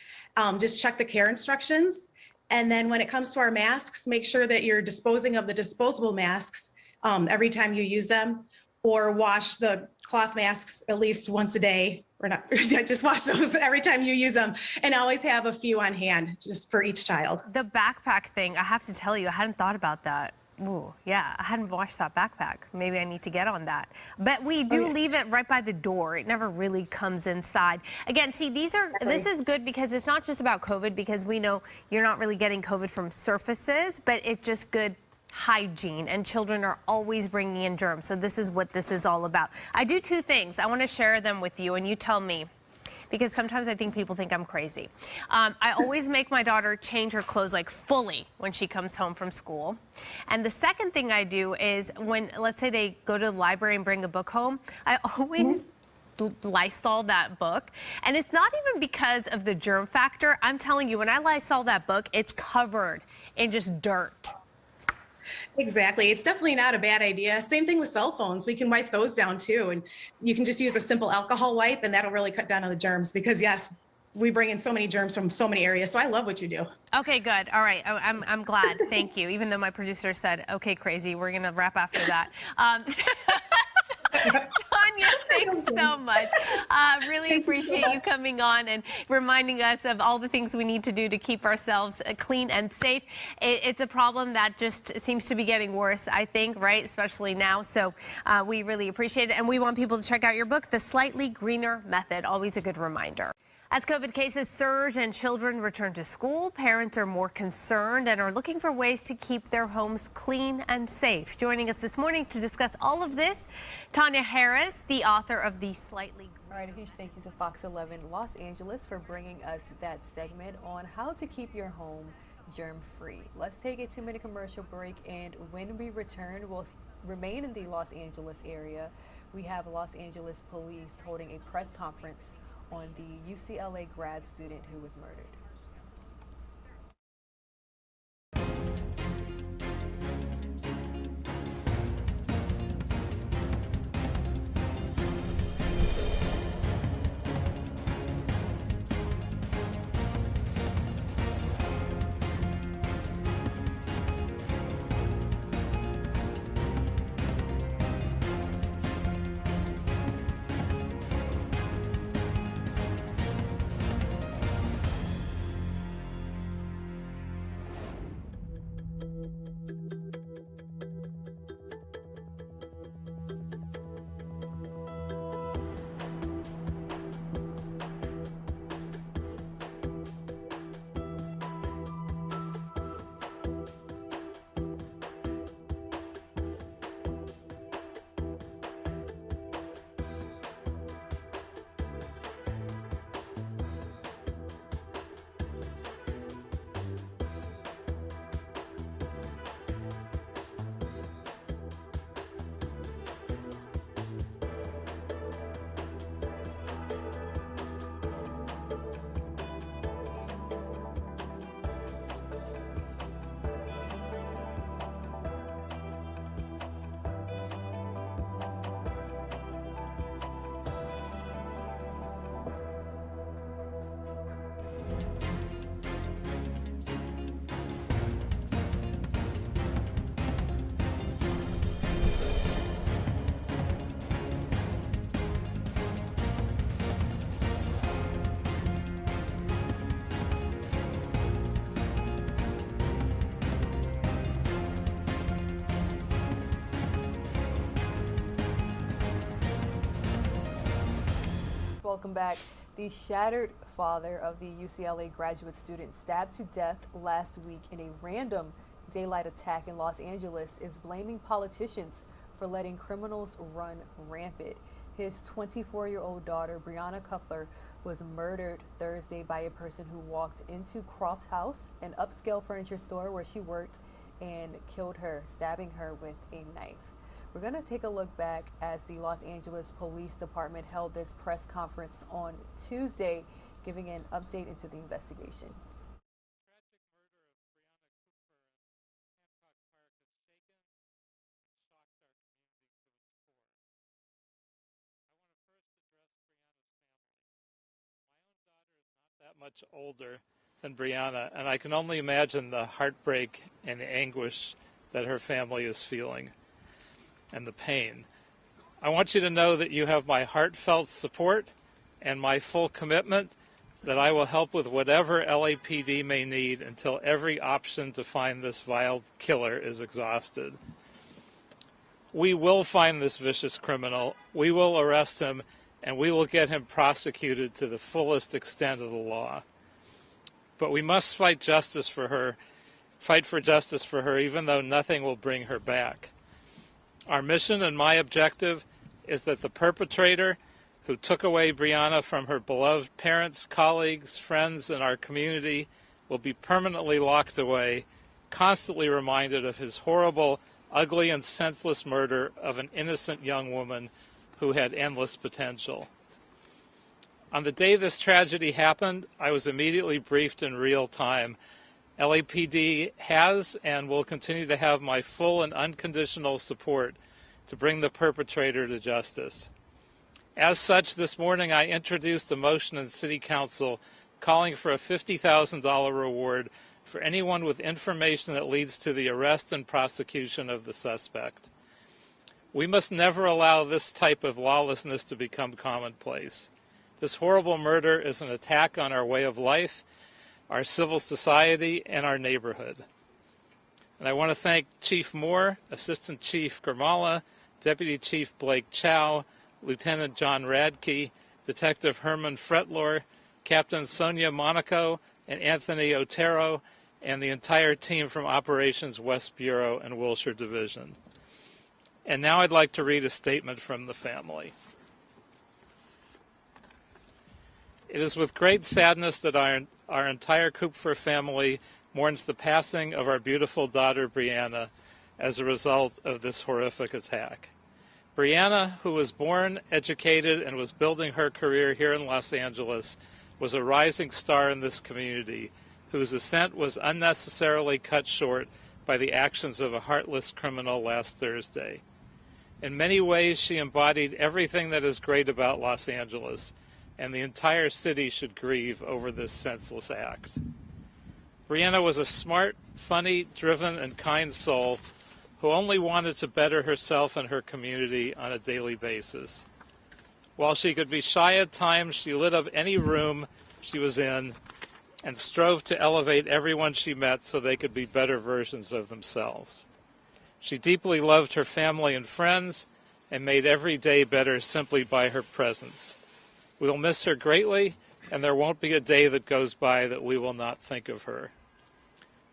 Just check the care instructions. And then when it comes to our masks, make sure that you're disposing of the disposable masks every time you use them, or wash the cloth masks at least once a day, or not, just wash those every time you use them, and always have a few on hand just for each child. The backpack thing, I have to tell you, I hadn't thought about that. Ooh, yeah, I hadn't washed that backpack. Maybe I need to get on that. But we do leave it right by the door. It never really comes inside. Again, see, this is good because it's not just about COVID, because we know you're not really getting COVID from surfaces, but it's just good hygiene, and children are always bringing in germs. So this is what this is all about. I do two things. I want to share them with you, and you tell me, because sometimes I think people think I'm crazy. I always make my daughter change her clothes like fully when she comes home from school. And the second thing I do is when, let's say they go to the library and bring a book home, I always Lysol that book. And it's not even because of the germ factor. I'm telling you, when I Lysol that book, it's covered in just dirt. Exactly. It's definitely not a bad idea. Same thing with cell phones. We can wipe those down too. And you can just use a simple alcohol wipe and that'll really cut down on the germs because yes, we bring in so many germs from so many areas. So I love what you do. Okay, good. All right. I'm glad. Thank you. Even though my producer said, okay, crazy, we're going to wrap after that. Tanya, thanks so much. Really appreciate you coming on and reminding us of all the things we need to do to keep ourselves clean and safe. It's a problem that just seems to be getting worse, I think, right? Especially now. So we really appreciate it. And we want people to check out your book, The Slightly Greener Method. Always a good reminder. As COVID cases surge and children return to school, parents are more concerned and are looking for ways to keep their homes clean and safe. Joining us this morning to discuss all of this, Tanya Harris, the author of The Slightly All right, a huge thank you to Fox 11 Los Angeles for bringing us that segment on how to keep your home germ-free. Let's take a 2-minute commercial break, and when we return, we'll remain in the Los Angeles area. We have Los Angeles police holding a press conference on the UCLA grad student who was murdered. Welcome back. The shattered father of the UCLA graduate student stabbed to death last week in a random daylight attack in Los Angeles is blaming politicians for letting criminals run rampant. His 24-year-old daughter, Breonna Cuffler, was murdered Thursday by a person who walked into Croft House, an upscale furniture store where she worked, and killed her, stabbing her with a knife. We're going to take a look back as the Los Angeles Police Department held this press conference on Tuesday, giving an update into the investigation. That much older than Breonna, and I can only imagine the heartbreak and anguish that her family is feeling and the pain. I want you to know that you have my heartfelt support and my full commitment that I will help with whatever LAPD may need until every option to find this vile killer is exhausted. We will find this vicious criminal, we will arrest him, and we will get him prosecuted to the fullest extent of the law. But we must fight for justice for her, even though nothing will bring her back. Our mission and my objective is that the perpetrator who took away Breonna from her beloved parents, colleagues, friends, and our community will be permanently locked away, constantly reminded of his horrible, ugly, and senseless murder of an innocent young woman who had endless potential. On the day this tragedy happened, I was immediately briefed in real time. LAPD has and will continue to have my full and unconditional support to bring the perpetrator to justice. As such, this morning I introduced a motion in City Council calling for a $50,000 reward for anyone with information that leads to the arrest and prosecution of the suspect. We must never allow this type of lawlessness to become commonplace. This horrible murder is an attack on our way of life, our civil society, and our neighborhood. And I want to thank Chief Moore, Assistant Chief Gurmala, Deputy Chief Blake Chow, Lieutenant John Radke, Detective Herman Fretlor, Captain Sonia Monaco, and Anthony Otero, and the entire team from Operations West Bureau and Wilshire Division. And now I'd like to read a statement from the family. It is with great sadness that our entire Kupfer family mourns the passing of our beautiful daughter, Brianna, as a result of this horrific attack. Brianna, who was born, educated, and was building her career here in Los Angeles, was a rising star in this community, whose ascent was unnecessarily cut short by the actions of a heartless criminal last Thursday. In many ways, she embodied everything that is great about Los Angeles, and the entire city should grieve over this senseless act. Brianna was a smart, funny, driven, and kind soul who only wanted to better herself and her community on a daily basis. While she could be shy at times, she lit up any room she was in and strove to elevate everyone she met so they could be better versions of themselves. She deeply loved her family and friends and made every day better simply by her presence. We will miss her greatly, and there won't be a day that goes by that we will not think of her.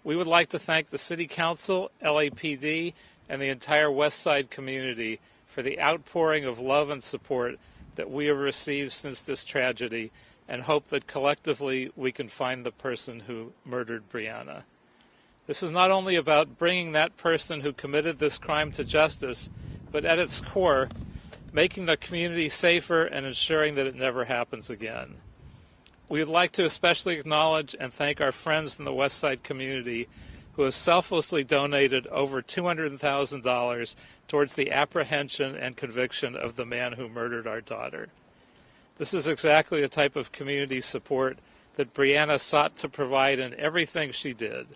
We would like to thank the City Council, LAPD, and the entire West Side community for the outpouring of love and support that we have received since this tragedy, and hope that collectively we can find the person who murdered Brianna. This is not only about bringing that person who committed this crime to justice, but at its core, making the community safer and ensuring that it never happens again. We would like to especially acknowledge and thank our friends in the West Side community who have selflessly donated over $200,000 towards the apprehension and conviction of the man who murdered our daughter. This is exactly the type of community support that Brianna sought to provide in everything she did.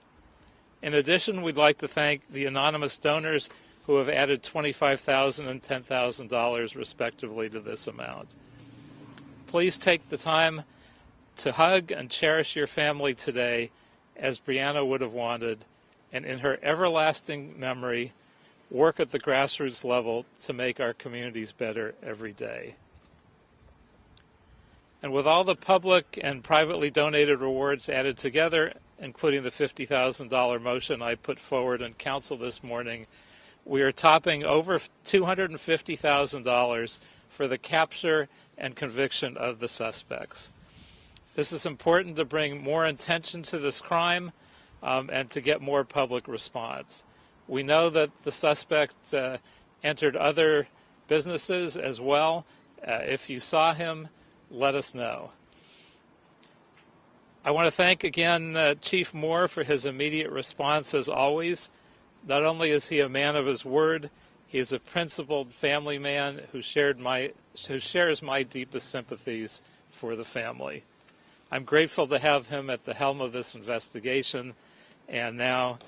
In addition, we'd like to thank the anonymous donors who have added $25,000 and $10,000 respectively to this amount. Please take the time to hug and cherish your family today as Brianna would have wanted, and in her everlasting memory, work at the grassroots level to make our communities better every day. And with all the public and privately donated rewards added together, including the $50,000 motion I put forward in council this morning, we are topping over $250,000 for the capture and conviction of the suspects. This is important to bring more attention to this crime and to get more public response. We know that the suspect entered other businesses as well. If you saw him, let us know. I want to thank again Chief Moore for his immediate response as always. Not only is he a man of his word, he is a principled family man who shares my deepest sympathies for the family. I'm grateful to have him at the helm of this investigation, and now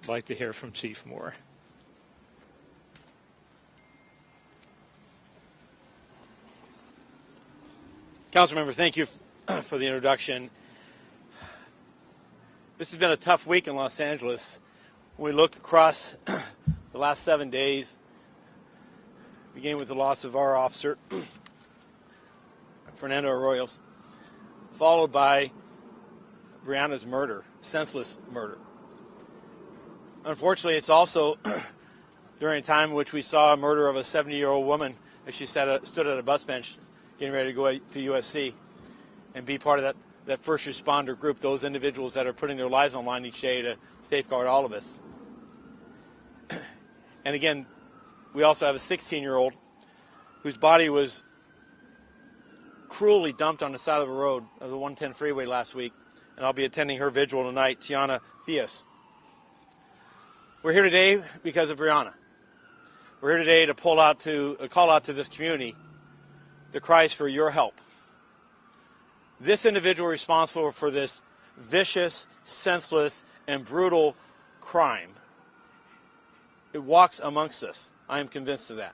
I'd like to hear from Chief Moore. Councilmember, thank you for the introduction. This has been a tough week in Los Angeles. When we look across the last 7 days, beginning with the loss of our officer, Fernando Arroyo's, followed by Brianna's murder, senseless murder. Unfortunately, it's also during a time in which we saw a murder of a 70-year-old woman as she stood at a bus bench getting ready to go to USC and be part of that first responder group, those individuals that are putting their lives on the line each day to safeguard all of us. And again, we also have a 16-year-old whose body was cruelly dumped on the side of the road of the 110 freeway last week, and I'll be attending her vigil tonight, Tiana Theus. We're here today because of Brianna. We're here today to call out to this community the cries for your help. This individual responsible for this vicious, senseless, and brutal crime, it walks amongst us. I am convinced of that.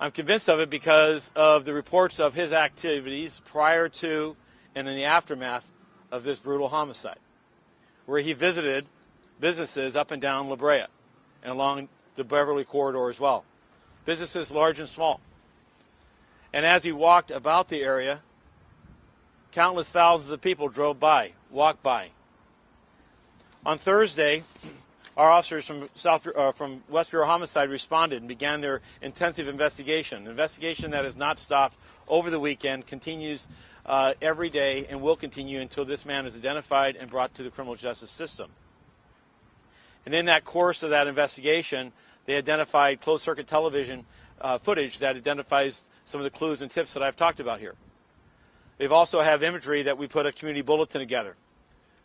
I'm convinced of it because of the reports of his activities prior to and in the aftermath of this brutal homicide, where he visited businesses up and down La Brea and along the Beverly corridor as well, businesses large and small. And as he walked about the area, countless thousands of people drove by, walked by. On Thursday, our officers from West Bureau Homicide responded and began their intensive investigation. An investigation that has not stopped over the weekend, continues every day and will continue until this man is identified and brought to the criminal justice system. And in that course of that investigation, they identified closed-circuit television footage that identifies some of the clues and tips that I've talked about here. They've also have imagery that we put a community bulletin together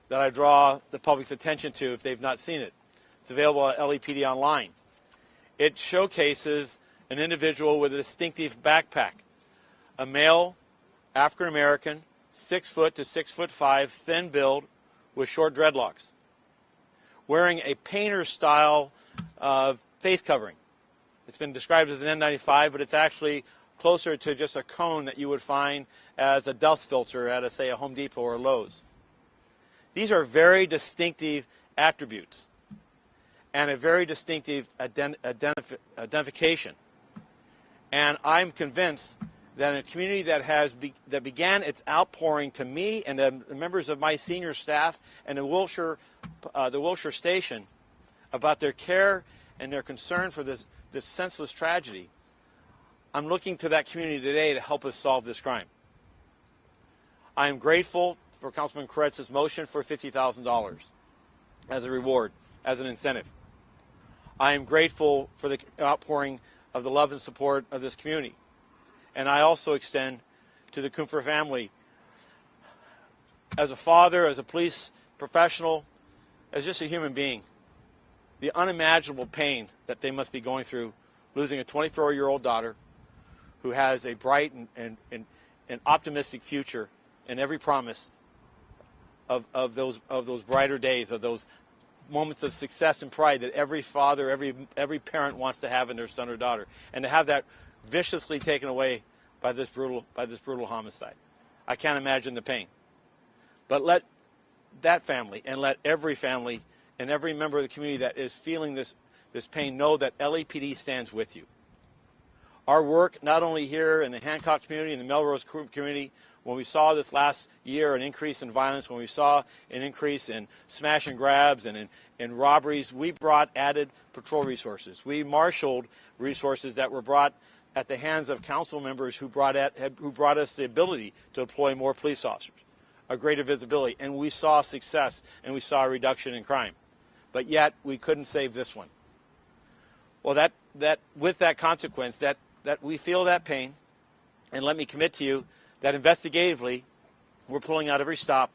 that I draw the public's attention to if they've not seen it. It's available at LEPD online. It showcases an individual with a distinctive backpack, a male, African-American, 6 foot to 6'5", thin build with short dreadlocks, wearing a painter-style face covering. It's been described as an N95, but it's actually closer to just a cone that you would find as a dust filter at, say, a Home Depot or a Lowe's. These are very distinctive attributes and a very distinctive identification. And I'm convinced that in a community that began its outpouring to me and the members of my senior staff and the Wilshire station about their care and their concern for this senseless tragedy, I'm looking to that community today to help us solve this crime. I am grateful for Councilman Koretz's motion for $50,000 as a reward, as an incentive. I am grateful for the outpouring of the love and support of this community. And I also extend to the Kumpfer family, as a father, as a police professional, as just a human being, the unimaginable pain that they must be going through losing a 24-year-old daughter who has a bright and optimistic future and every promise of those brighter days, of those moments of success and pride that every father, every parent wants to have in their son or daughter, and to have that viciously taken away by this brutal homicide. I can't imagine the pain. But let that family and let every family and every member of the community that is feeling this pain know that LAPD stands with you. Our work, not only here in the Hancock community, in the Melrose community, when we saw this last year an increase in violence, when we saw an increase in smash and grabs and in robberies, we brought added patrol resources. We marshaled resources that were brought at the hands of council members who brought us the ability to deploy more police officers, a greater visibility, and we saw success and we saw a reduction in crime. But yet we couldn't save this one. Well, that with that consequence, that we feel that pain, and let me commit to you that investigatively we're pulling out every stop,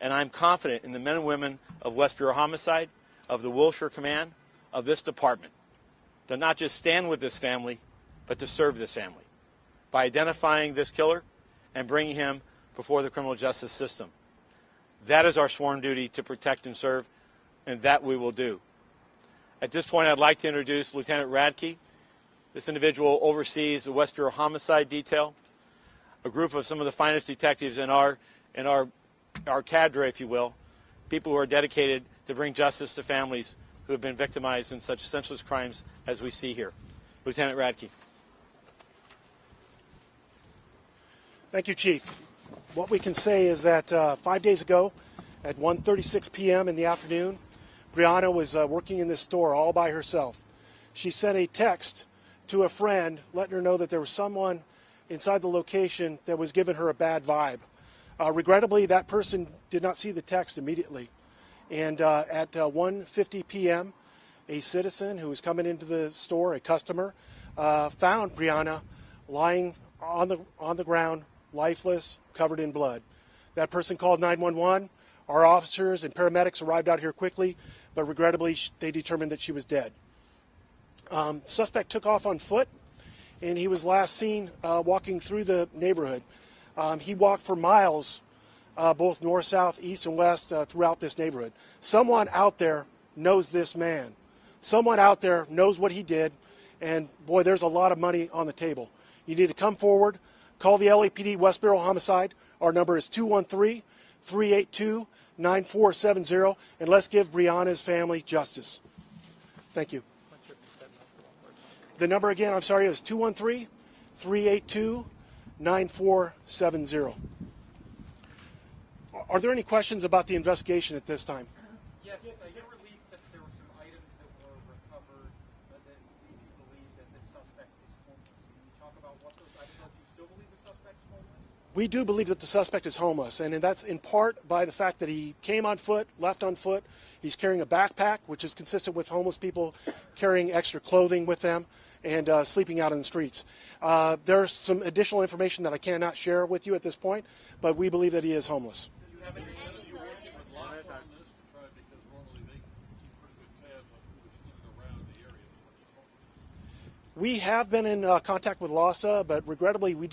and I'm confident in the men and women of West Bureau Homicide, of the Wilshire Command, of this department, to not just stand with this family, but to serve this family by identifying this killer and bringing him before the criminal justice system. That is our sworn duty to protect and serve, and that we will do. At this point, I'd like to introduce Lieutenant Radke. This individual oversees the West Bureau Homicide Detail, a group of some of the finest detectives in our cadre, if you will, people who are dedicated to bring justice to families who have been victimized in such senseless crimes as we see here. Lieutenant Radke. Thank you, Chief. What we can say is that 5 days ago at 1:36 p.m. in the afternoon, Brianna was working in this store all by herself. She sent a text to a friend letting her know that there was someone inside the location that was giving her a bad vibe. Regrettably, that person did not see the text immediately. And at 1:50 p.m., a citizen who was coming into the store, a customer, found Brianna lying on the ground, lifeless, covered in blood. That person called 911. Our officers and paramedics arrived out here quickly, but regrettably, they determined that she was dead. Suspect took off on foot, and he was last seen walking through the neighborhood. He walked for miles, both north, south, east, and west throughout this neighborhood. Someone out there knows this man. Someone out there knows what he did, and boy, there's a lot of money on the table. You need to come forward, call the LAPD West Bureau Homicide. Our number is 213-382-9470, and let's give Brianna's family justice. Thank you. The number again, I'm sorry, is 213-382-9470. Are there any questions about the investigation at this time? Yes, they released that there were some items that were recovered that lead you to believe that this suspect is homeless. Can you talk about what those items are? Do you still believe the suspect's homeless? We do believe that the suspect is homeless, and that's in part by the fact that he came on foot, left on foot. He's carrying a backpack, which is consistent with homeless people carrying extra clothing with them and sleeping out in the streets. There's some additional information that I cannot share with you at this point, but we believe that he is homeless. We have been in contact with LASA, but regrettably, we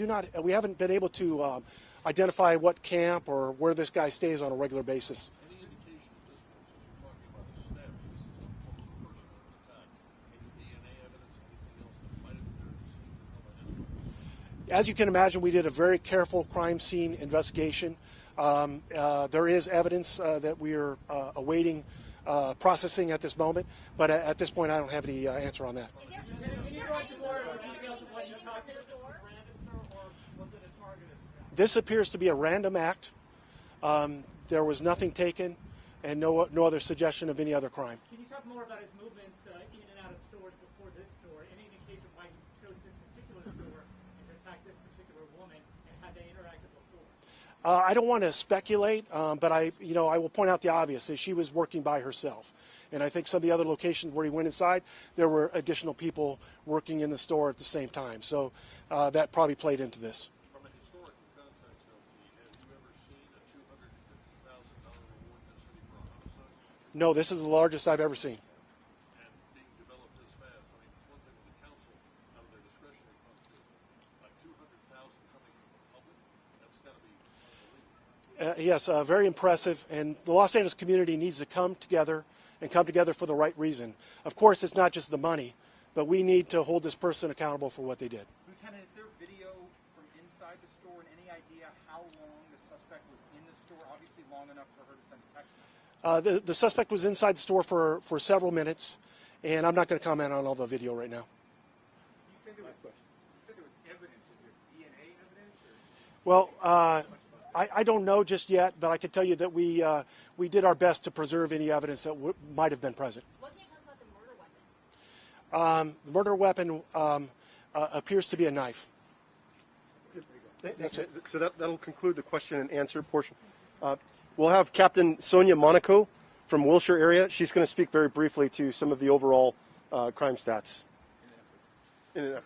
haven't been able to identify what camp or where this guy stays on a regular basis. As you can imagine, we did a very careful crime scene investigation. There is evidence that we are awaiting processing at this moment, but at this point, I don't have any answer on that. This appears to be a random act. There was nothing taken, and no other suggestion of any other crime. Can you talk more about his movements in and out of stores before this store? Any indication why he chose this particular store and to attack this particular woman, and had they interacted before? I don't want to speculate, but I will point out the obvious: is she was working by herself, and I think some of the other locations where he went inside, there were additional people working in the store at the same time. So that probably played into this. No, this is the largest I've ever seen. Yes, very impressive. And the Los Angeles community needs to come together and come together for the right reason. Of course, it's not just the money, but we need to hold this person accountable for what they did. Lieutenant, is there video from inside the store and any idea how long the suspect was in the store? Obviously long enough for her to send a text message. The suspect was inside the store for several minutes, and I'm not going to comment on all the video right now. You said there was evidence. Is there DNA evidence? Well, I don't know just yet, but I can tell you that we did our best to preserve any evidence that might have been present. What can you tell us about the murder weapon? The murder weapon appears to be a knife. That's it. So that'll conclude the question and answer portion. We'll have Captain Sonia Monaco from Wilshire area. She's going to speak very briefly to some of the overall crime stats. In an effort.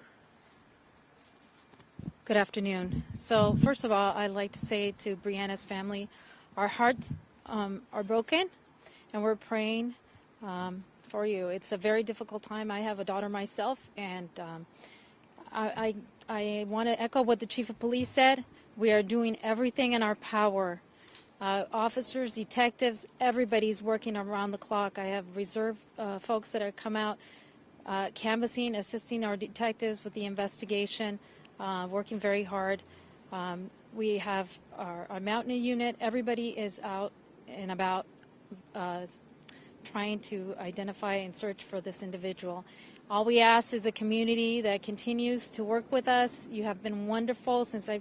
Good afternoon. So first of all, I'd like to say to Brianna's family, our hearts are broken, and we're praying for you. It's a very difficult time. I have a daughter myself, and I want to echo what the chief of police said. We are doing everything in our power. Officers, detectives, everybody's working around the clock. I have reserve folks that are come out canvassing, assisting our detectives with the investigation, working very hard. We have our mountain unit. Everybody is out and about trying to identify and search for this individual. All we ask is a community that continues to work with us. You have been wonderful since I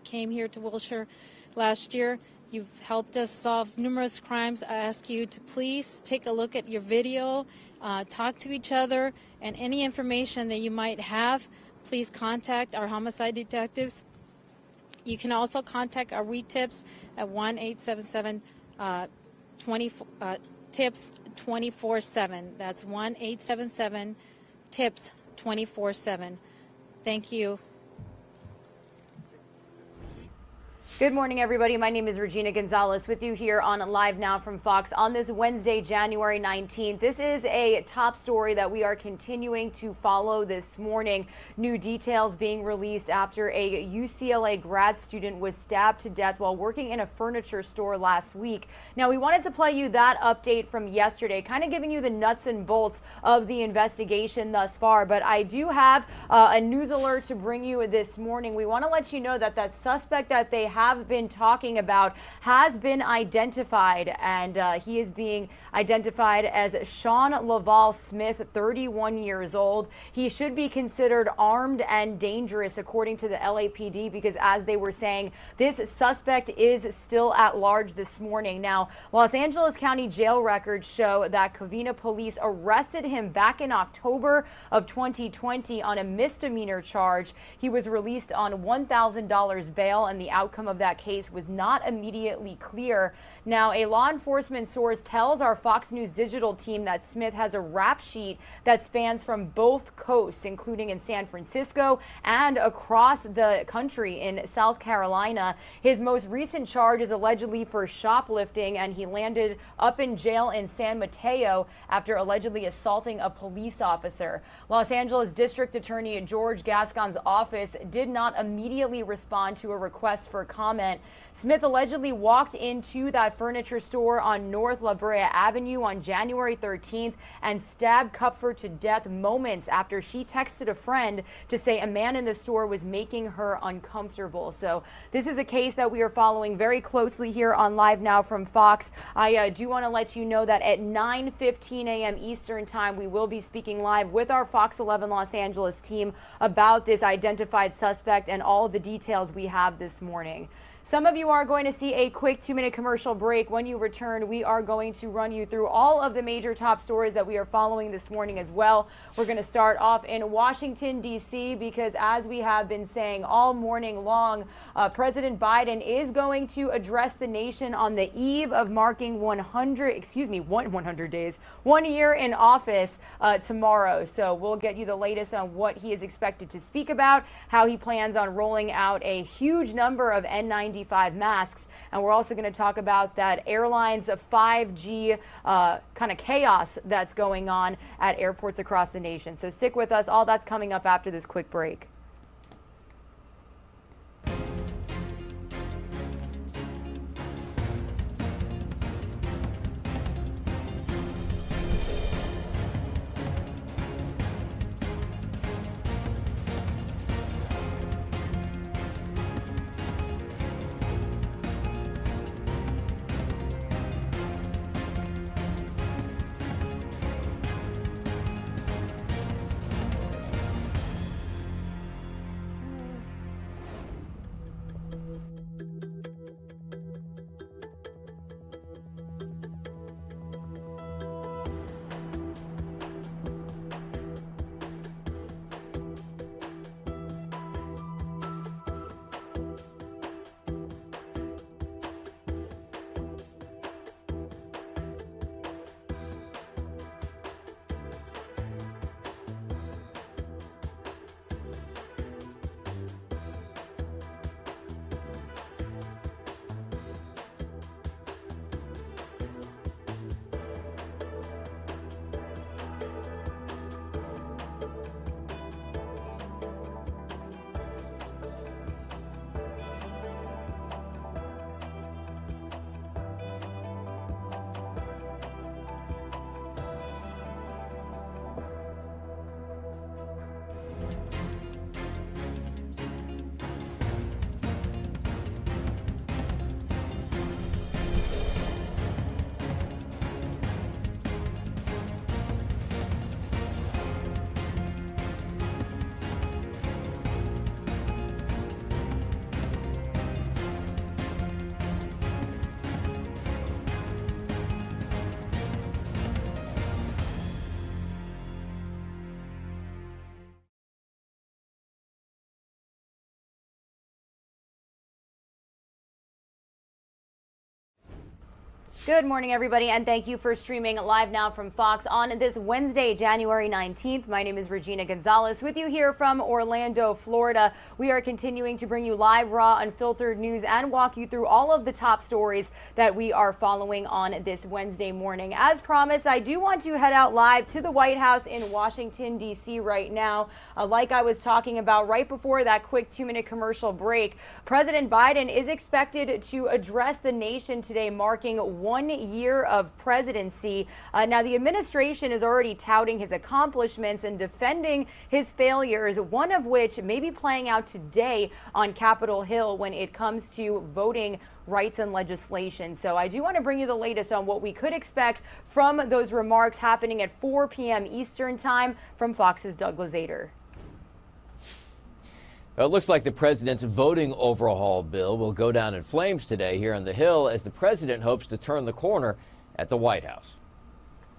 came here to Wilshire last year. You've helped us solve numerous crimes. I ask you to please take a look at your video, talk to each other, and any information that you might have, please contact our homicide detectives. You can also contact our WeTips at 1-877-TIPS 24/7. That's 1-877-TIPS 24/7. Thank you. Good morning, everybody. My name is Regina Gonzalez with you here on Live Now from Fox on this Wednesday, January 19th. This is a top story that we are continuing to follow this morning. New details being released after a UCLA grad student was stabbed to death while working in a furniture store last week. Now, we wanted to play you that update from yesterday, kind of giving you the nuts and bolts of the investigation thus far. But I do have a news alert to bring you this morning. We want to let you know that that suspect that they have have been talking about has been identified, and he is being identified as Sean Laval Smith, 31 years old. He should be considered armed and dangerous, according to the LAPD, because as they were saying, this suspect is still at large this morning. Now, Los Angeles County jail records show that Covina police arrested him back in October of 2020 on a misdemeanor charge. He was released on $1,000 bail, and the outcome of that case was not immediately clear. Now, a law enforcement source tells our Fox News digital team that Smith has a rap sheet that spans from both coasts, including in San Francisco and across the country in South Carolina. His most recent charge is allegedly for shoplifting, and he landed up in jail in San Mateo after allegedly assaulting a police officer. Los Angeles District Attorney George Gascon's office did not immediately respond to a request for comment. Smith allegedly walked into that furniture store on North La Brea Avenue on January 13th and stabbed Kupfer to death moments after she texted a friend to say a man in the store was making her uncomfortable. So this is a case that we are following very closely here on Live Now from Fox. I do want to let you know that at 9:15 a.m. Eastern Time, we will be speaking live with our Fox 11 Los Angeles team about this identified suspect and all the details we have this morning. Some of you are going to see a quick 2-minute commercial break. When you return, we are going to run you through all of the major top stories that we are following this morning as well. We're going to start off in Washington, D.C., because as we have been saying all morning long, President Biden is going to address the nation on the eve of marking 100 days, 1 year in office tomorrow. So we'll get you the latest on what he is expected to speak about, how he plans on rolling out a huge number of N95 masks, and we're also going to talk about that airlines 5G kind of chaos that's going on at airports across the nation. So stick with us. All that's coming up after this quick break. Good morning, everybody, and thank you for streaming live now from Fox on this Wednesday, January 19th. My name is Regina Gonzalez with you here from Orlando, Florida. We are continuing to bring you live, raw, unfiltered news and walk you through all of the top stories that we are following on this Wednesday morning. As promised, I do want to head out live to the White House in Washington, D.C. right now. Like I was talking about right before that quick 2-minute commercial break, President Biden is expected to address the nation today, marking 1 1 year of presidency. Now, the administration is already touting his accomplishments and defending his failures, one of which may be playing out today on Capitol Hill when it comes to voting rights and legislation. So I do want to bring you the latest on what we could expect from those remarks happening at 4 p.m. Eastern Time from Fox's Doug Lazater. Well, it looks like the president's voting overhaul bill will go down in flames today here on the Hill as the president hopes to turn the corner at the White House.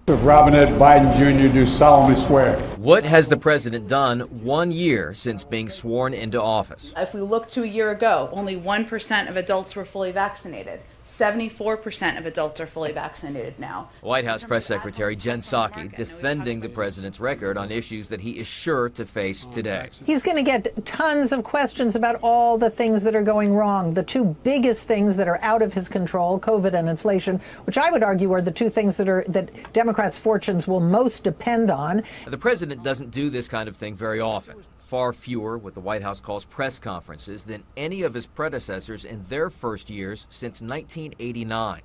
Robert Biden Jr. do solemnly swear. What has the president done 1 year since being sworn into office? If we look to a year ago, only 1% of adults were fully vaccinated. 74% of adults are fully vaccinated now. White House Press Secretary Jen Psaki defending the president's record on issues that he is sure to face today. He's going to get tons of questions about all the things that are going wrong. The two biggest things that are out of his control, COVID and inflation, which I would argue are the two things that Democrats' fortunes will most depend on. The president doesn't do this kind of thing very often. Far fewer, what the White House calls press conferences, than any of his predecessors in their first years since 1989.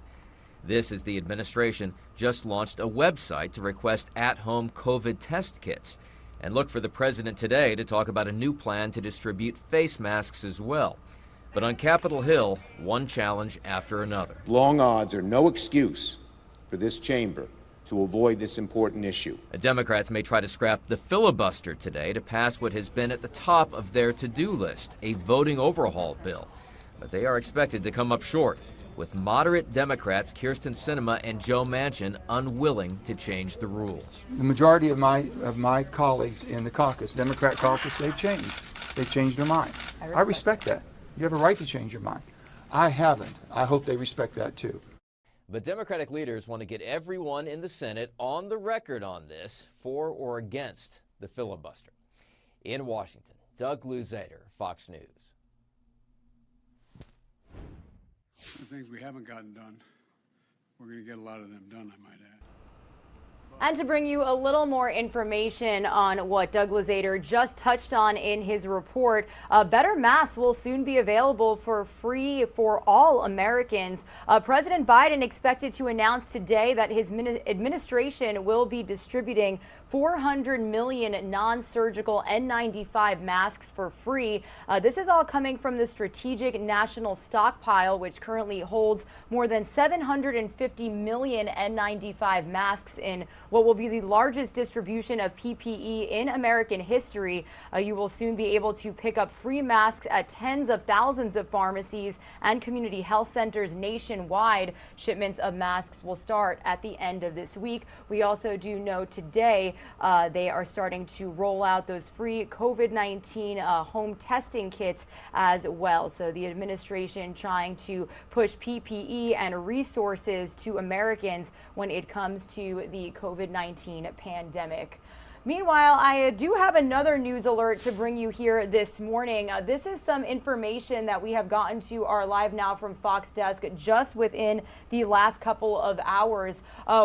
This as the administration just launched a website to request at-home COVID test kits. And look for the president today to talk about a new plan to distribute face masks as well. But on Capitol Hill, one challenge after another. Long odds are no excuse for this chamber to avoid this important issue. The Democrats may try to scrap the filibuster today to pass what has been at the top of their to-do list, a voting overhaul bill. But they are expected to come up short, with moderate Democrats Kyrsten Sinema and Joe Manchin unwilling to change the rules. The majority of my colleagues in the caucus, Democrat caucus, they've changed. They've changed their mind. I respect that. You have a right to change your mind. I haven't. I hope they respect that too. But Democratic leaders want to get everyone in the Senate on the record on this, for or against the filibuster. In Washington, Doug Lazater, Fox News. The things we haven't gotten done, we're going to get a lot of them done, I might add. And to bring you a little more information on what Doug Lazater just touched on in his report, better masks will soon be available for free for all Americans. President Biden expected to announce today that his administration will be distributing 400 million non-surgical N95 masks for free. This is all coming from the Strategic National Stockpile, which currently holds more than 750 million N95 masks in what will be the largest distribution of PPE in American history. You will soon be able to pick up free masks at tens of thousands of pharmacies and community health centers nationwide. Shipments of masks will start at the end of this week. We also do know today they are starting to roll out those free COVID-19 home testing kits as well. So the administration trying to push PPE and resources to Americans when it comes to the COVID-19 pandemic. Meanwhile, I do have another news alert to bring you here this morning. This is some information that we have gotten to our Live Now from Fox desk just within the last couple of hours.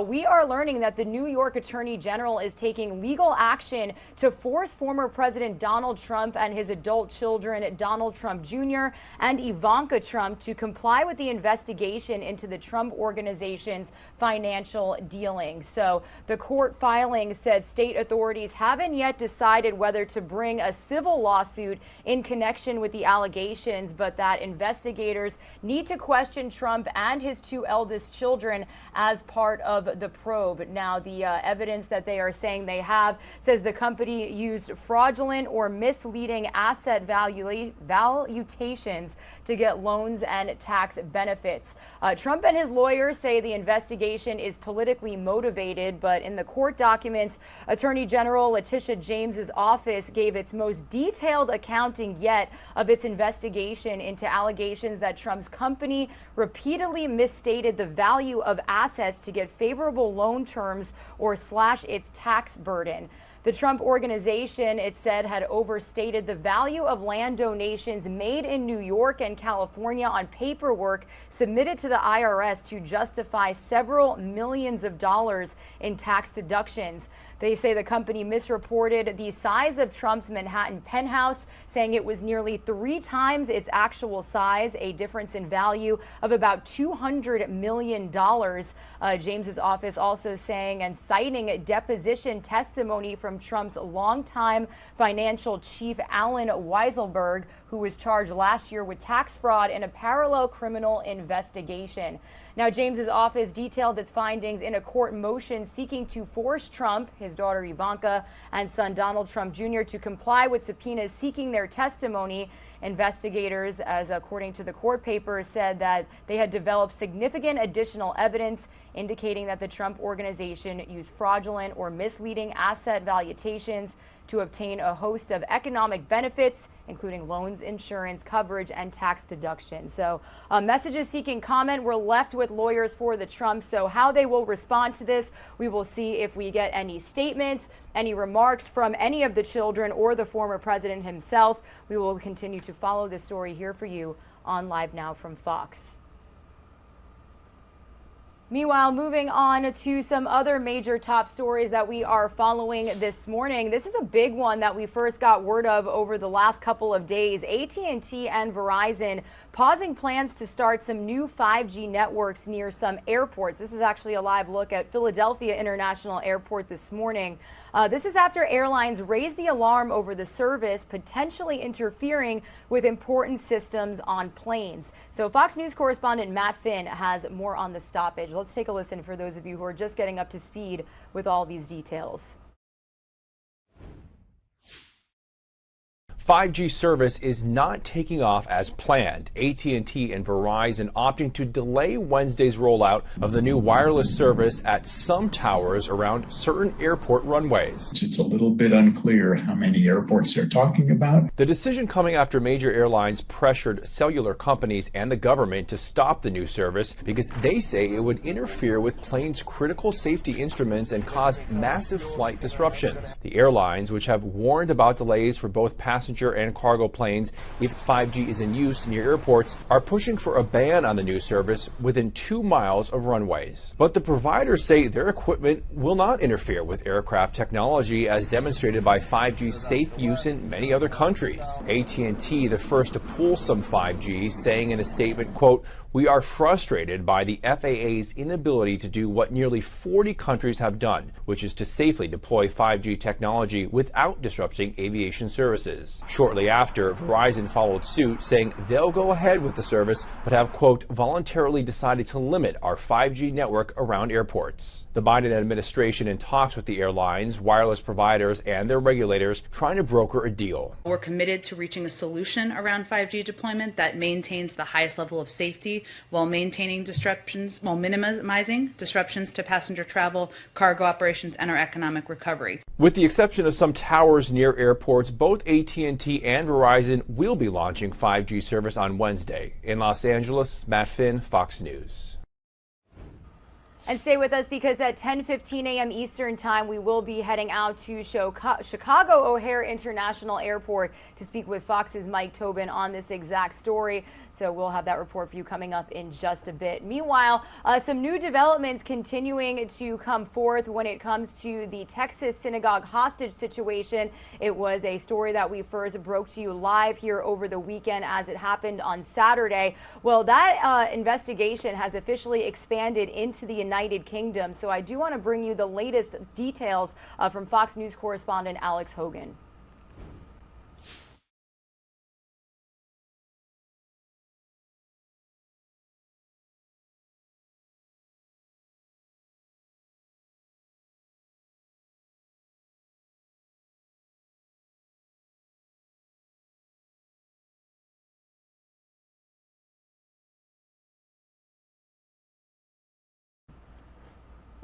We are learning that the New York Attorney General is taking legal action to force former President Donald Trump and his adult children, Donald Trump Jr. and Ivanka Trump, to comply with the investigation into the Trump Organization's financial dealings. So the court filing said state authorities haven't yet decided whether to bring a civil lawsuit in connection with the allegations, but that investigators need to question Trump and his two eldest children as part of the probe. Now, the evidence that they are saying they have says the company used fraudulent or misleading asset valuations to get loans and tax benefits. Trump and his lawyers say the investigation is politically motivated, but in the court documents, Attorney General Letitia James's office gave its most detailed accounting yet of its investigation into allegations that Trump's company repeatedly misstated the value of assets to get favorable loan terms or slash its tax burden. The Trump Organization, it said, had overstated the value of land donations made in New York and California on paperwork submitted to the IRS to justify several millions of dollars in tax deductions. They say the company misreported the size of Trump's Manhattan penthouse, saying it was nearly 3 times its actual size, a difference in value of about $200 million. James's office also saying and citing deposition testimony from Trump's longtime financial chief, Alan Weisselberg, who was charged last year with tax fraud in a parallel criminal investigation. Now, James's office detailed its findings in a court motion seeking to force Trump, his daughter Ivanka, and son Donald Trump Jr. to comply with subpoenas seeking their testimony. Investigators, as according to the court papers, said that they had developed significant additional evidence indicating that the Trump organization used fraudulent or misleading asset valuations to obtain a host of economic benefits, including loans, insurance coverage, and tax deductions. So messages seeking comment were left with lawyers for the Trumps. So how they will respond to this, we will see if we get any statements, any remarks from any of the children or the former president himself. We will continue to follow this story here for you on Live Now from Fox. Meanwhile, moving on to some other major top stories that we are following this morning. This is a big one that we first got word of over the last couple of days. AT&T and Verizon pausing plans to start some new 5G networks near some airports. This is actually a live look at Philadelphia International Airport this morning. This is after airlines raised the alarm over the service potentially interfering with important systems on planes. So Fox News correspondent Matt Finn has more on the stoppage. Let's take a listen for those of you who are just getting up to speed with all these details. 5G service is not taking off as planned. AT&T and Verizon opting to delay Wednesday's rollout of the new wireless service at some towers around certain airport runways. It's a little bit unclear how many airports they're talking about. The decision coming after major airlines pressured cellular companies and the government to stop the new service because they say it would interfere with planes' critical safety instruments and cause massive flight disruptions. The airlines, which have warned about delays for both passenger and cargo planes if 5G is in use near airports, are pushing for a ban on the new service within 2 miles of runways. But the providers say their equipment will not interfere with aircraft technology as demonstrated by 5G's safe use in many other countries. AT&T, the first to pull some 5G, saying in a statement, quote, "We are frustrated by the FAA's inability to do what nearly 40 countries have done, which is to safely deploy 5G technology without disrupting aviation services." Shortly after, Verizon followed suit, saying they'll go ahead with the service, but have, quote, "voluntarily decided to limit our 5G network around airports." The Biden administration in talks with the airlines, wireless providers, and their regulators trying to broker a deal. We're committed to reaching a solution around 5G deployment that maintains the highest level of safety while minimizing disruptions to passenger travel, cargo operations, and our economic recovery. With the exception of some towers near airports, both AT&T and Verizon will be launching 5G service on Wednesday. In Los Angeles, Matt Finn, Fox News. And stay with us because at 10:15 a.m. Eastern time, we will be heading out to Chicago O'Hare International Airport to speak with Fox's Mike Tobin on this exact story. So we'll have that report for you coming up in just a bit. Meanwhile, some new developments continuing to come forth when it comes to the Texas synagogue hostage situation. It was a story that we first broke to you live here over the weekend as it happened on Saturday. Well, that investigation has officially expanded into the United Kingdom. So I do want to bring you the latest details from Fox News correspondent Alex Hogan.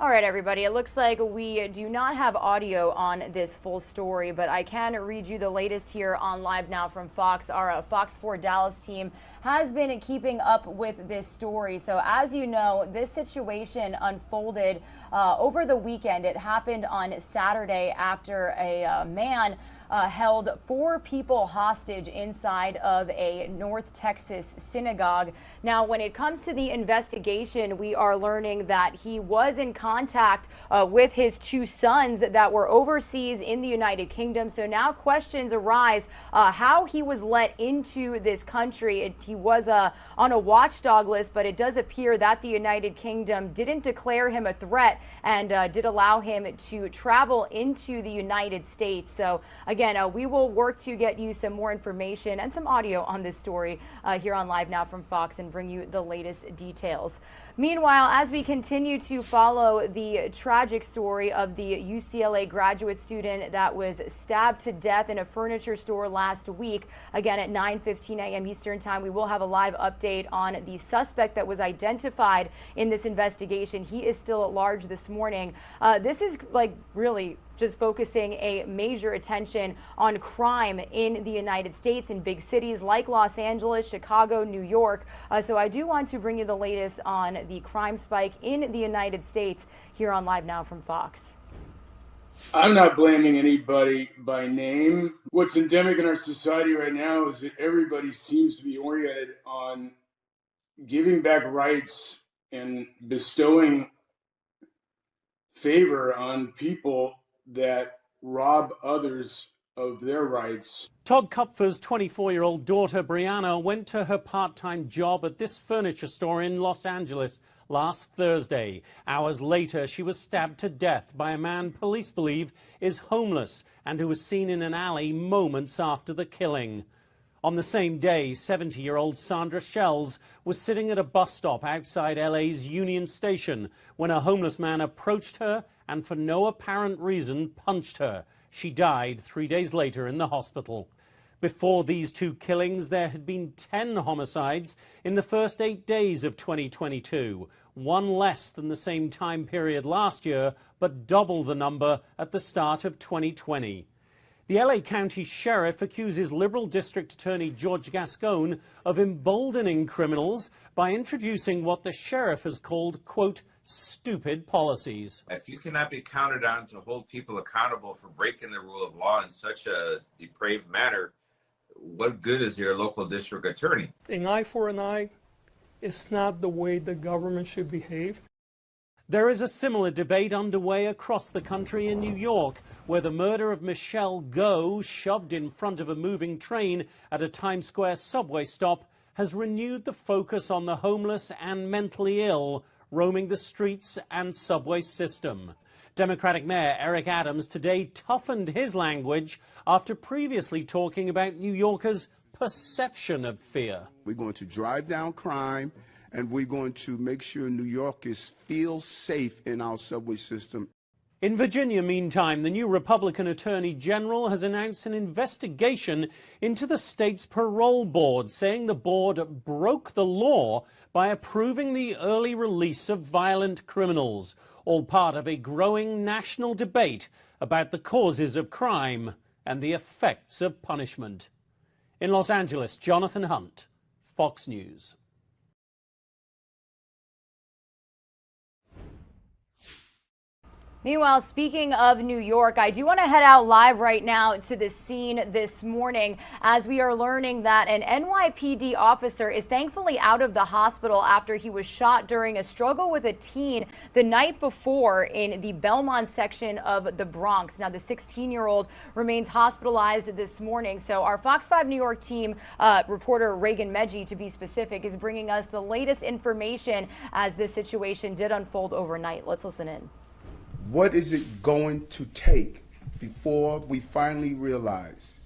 All right, everybody, it looks like we do not have audio on this full story, but I can read you the latest here on Live Now from Fox. Our Fox 4 Dallas team has been keeping up with this story. So as you know, this situation unfolded over the weekend. It happened on Saturday after a man held 4 people hostage inside of a North Texas synagogue. Now, when it comes to the investigation, we are learning that he was in contact with his 2 sons that were overseas in the United Kingdom. So now questions arise how he was let into this country. He was on a watchdog list, but it does appear that the United Kingdom didn't declare him a threat and did allow him to travel into the United States. So again, we will work to get you some more information and some audio on this story here on Live Now from Fox and bring you the latest details. Meanwhile, as we continue to follow the tragic story of the UCLA graduate student that was stabbed to death in a furniture store last week, again at 9:15 a.m. Eastern Time, we will have a live update on the suspect that was identified in this investigation. He is still at large this morning. This is like really just focusing a major attention on crime in the United States in big cities like Los Angeles, Chicago, New York. So I do want to bring you the latest on the crime spike in the United States here on Live Now from Fox. I'm not blaming anybody by name. What's endemic in our society right now is that everybody seems to be oriented on giving back rights and bestowing favor on people that rob others of their rights. Todd Kupfer's 24-year-old daughter, Brianna, went to her part-time job at this furniture store in Los Angeles last Thursday. Hours later, she was stabbed to death by a man police believe is homeless and who was seen in an alley moments after the killing. On the same day, 70-year-old Sandra Shells was sitting at a bus stop outside LA's Union Station when a homeless man approached her and for no apparent reason punched her. She died 3 days later in the hospital. Before these 2 killings, there had been 10 homicides in the first 8 days of 2022, 1 less than the same time period last year, but double the number at the start of 2020. The LA County Sheriff accuses Liberal District Attorney George Gascon of emboldening criminals by introducing what the sheriff has called, quote, stupid policies. If you cannot be counted on to hold people accountable for breaking the rule of law in such a depraved manner, what good is your local district attorney? An eye for an eye is not the way the government should behave. There is a similar debate underway across the country in New York, where the murder of Michelle Go, shoved in front of a moving train at a Times Square subway stop, has renewed the focus on the homeless and mentally ill roaming the streets and subway system. Democratic Mayor Eric Adams today toughened his language after previously talking about New Yorkers' perception of fear. We're going to drive down crime, and we're going to make sure New Yorkers feel safe in our subway system. In Virginia, meantime, the new Republican Attorney General has announced an investigation into the state's parole board, saying the board broke the law by approving the early release of violent criminals, all part of a growing national debate about the causes of crime and the effects of punishment. In Los Angeles, Jonathan Hunt, Fox News. Meanwhile, speaking of New York, I do want to head out live right now to the scene this morning as we are learning that an NYPD officer is thankfully out of the hospital after he was shot during a struggle with a teen the night before in the Belmont section of the Bronx. Now, the 16-year-old remains hospitalized this morning. So our Fox 5 New York team, reporter Reagan Medji, to be specific, is bringing us the latest information as this situation did unfold overnight. Let's listen in. What is it going to take before we finally realize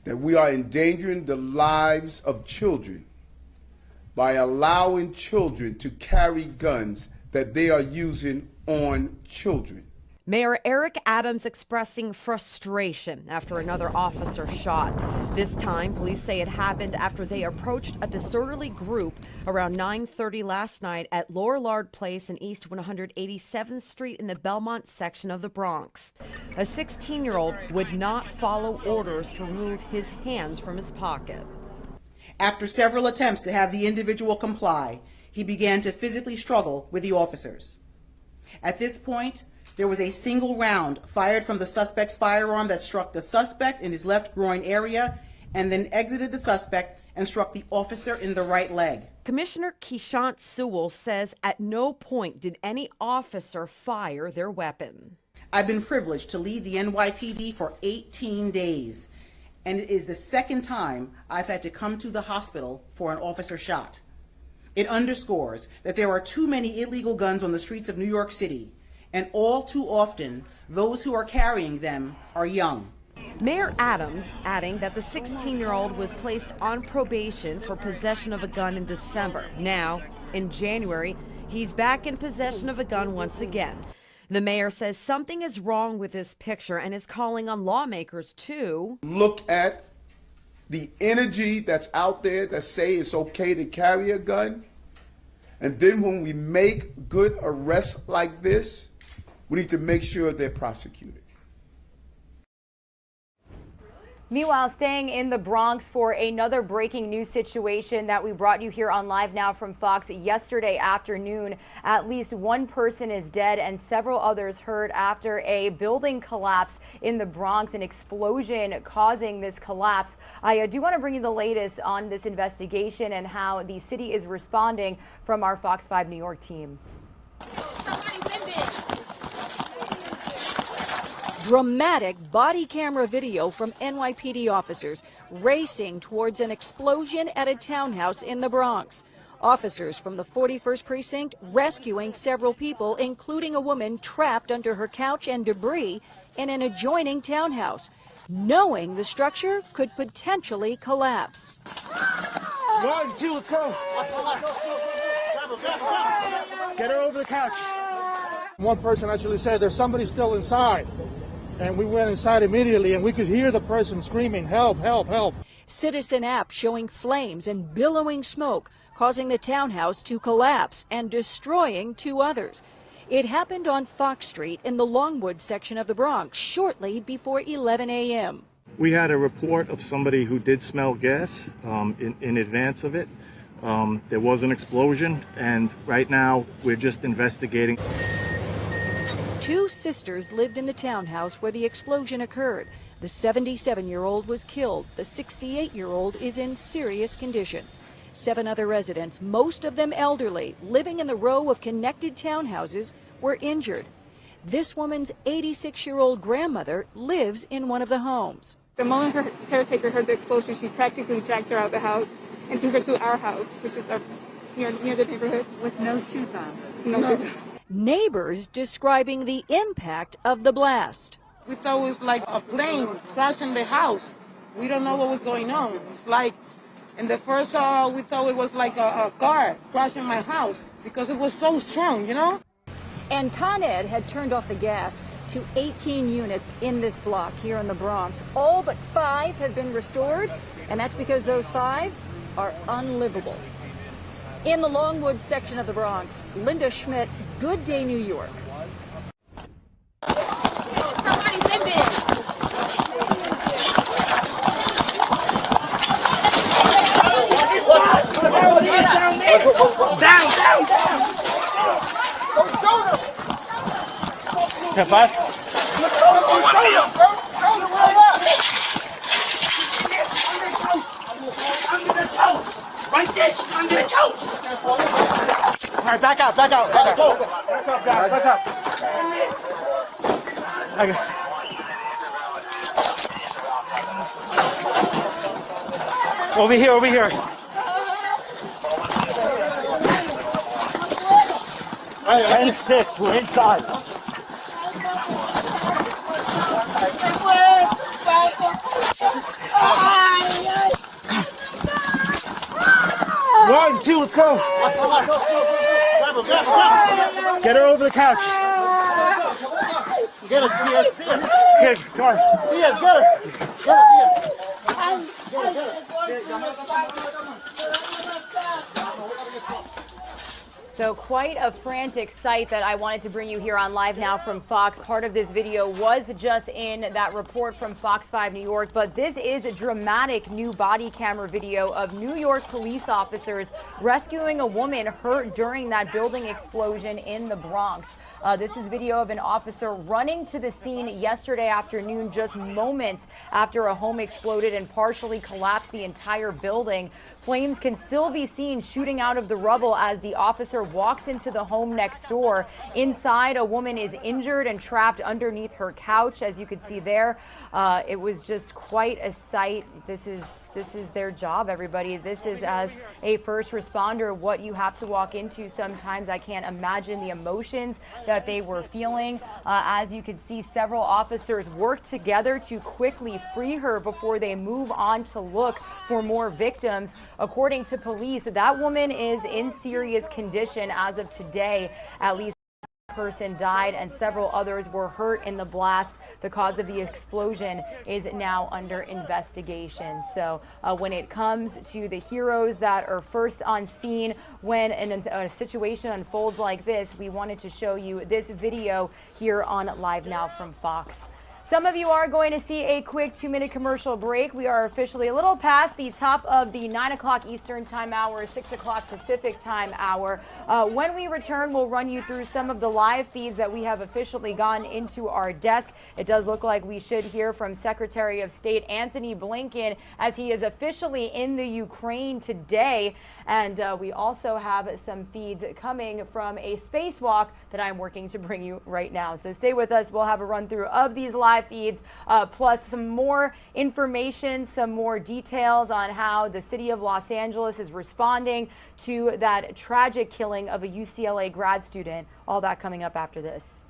that we are endangering the lives of children by allowing children to carry guns that they are using on children? Mayor Eric Adams expressing frustration after another officer shot. This time, police say it happened after they approached a disorderly group around 9:30 last night at Lorillard Place and East 187th Street in the Belmont section of the Bronx. A 16-year-old would not follow orders to remove his hands from his pocket. After several attempts to have the individual comply, he began to physically struggle with the officers. At this point, There was a single round fired from the suspect's firearm that struck the suspect in his left groin area and then exited the suspect and struck the officer in the right leg. Commissioner Keishant Sewell says at no point did any officer fire their weapon. I've been privileged to lead the NYPD for 18 days, and it is the second time I've had to come to the hospital for an officer shot. It underscores that there are too many illegal guns on the streets of New York City, and all too often, those who are carrying them are young. Mayor Adams adding that the 16-year-old was placed on probation for possession of a gun in December. Now, in January, he's back in possession of a gun once again. The mayor says something is wrong with this picture and is calling on lawmakers to look at the energy that's out there that say it's okay to carry a gun. And then when we make good arrests like this, we need to make sure they're prosecuted. Meanwhile, staying in the Bronx for another breaking news situation that we brought you here on Live Now from Fox yesterday afternoon. At least one person is dead and several others hurt after a building collapse in the Bronx, an explosion causing this collapse. I do want to bring you the latest on this investigation and how the city is responding from our Fox 5 New York team. Dramatic body camera video from NYPD officers racing towards an explosion at a townhouse in the Bronx. Officers from the 41st Precinct rescuing several people, including a woman trapped under her couch and debris in an adjoining townhouse, knowing the structure could potentially collapse. 1, 2, let's go. Get her over the couch. One person actually said there's somebody still inside. And we went inside immediately and we could hear the person screaming, help, help, help. Citizen app showing flames and billowing smoke, causing the townhouse to collapse and destroying 2 others. It happened on Fox Street in the Longwood section of the Bronx shortly before 11 a.m. We had a report of somebody who did smell gas in advance of it. There was an explosion, and right now we're just investigating. 2 sisters lived in the townhouse where the explosion occurred. The 77-year-old was killed. The 68-year-old is in serious condition. 7 other residents, most of them elderly, living in the row of connected townhouses, were injured. This woman's 86-year-old grandmother lives in one of the homes. The moment her caretaker heard the explosion, she practically dragged her out of the house and took her to our house, which is near the neighborhood. With no shoes on. No shoes on. Neighbors describing the impact of the blast. We thought it was like a plane crashing the house. We don't know what was going on. It's like, in the first we thought it was like a car crashing my house because it was so strong, you know? And Con Ed had turned off the gas to 18 units in this block here in the Bronx. All but 5 have been restored, and that's because those 5 are unlivable. In the Longwood section of the Bronx, Linda Schmidt, Good Day, New York. Somebody's in there. Down. Step back. Right there, under the couch. All right, back out. Back up, guys, back up. Over here. All right, 10-6, we're inside. One, two, let's go. Get her over the couch. Get her, Diaz. Good, come on. Diaz, get her. So quite a frantic sight that I wanted to bring you here on Live Now from Fox. Part of this video was just in that report from Fox 5 New York, but this is a dramatic new body camera video of New York police officers rescuing a woman hurt during that building explosion in the Bronx. This is video of an officer running to the scene yesterday afternoon, just moments after a home exploded and partially collapsed the entire building. Flames can still be seen shooting out of the rubble as the officer walks into the home next door. Inside, a woman is injured and trapped underneath her couch, as you could see there. It was just quite a sight. This is their job, everybody. This is, as a first responder, what you have to walk into sometimes. I can't imagine the emotions that they were feeling. As you could see, several officers work together to quickly free her before they move on to look for more victims. According to police, that woman is in serious condition as of today. At least one person died and several others were hurt in the blast. The cause of the explosion is now under investigation. So when it comes to the heroes that are first on scene when a situation unfolds like this, we wanted to show you this video here on Live Now from Fox. Some of you are going to see a quick 2-minute commercial break. We are officially a little past the top of the 9 o'clock Eastern time hour, 6 o'clock Pacific time hour. When we return, we'll run you through some of the live feeds that we have officially gotten into our desk. It does look like we should hear from Secretary of State Antony Blinken as he is officially in the Ukraine today. And we also have some feeds coming from a spacewalk that I'm working to bring you right now. So stay with us. We'll have a run through of these live feeds, plus some more information, some more details on how the city of Los Angeles is responding to that tragic killing of a UCLA grad student. All that coming up after this.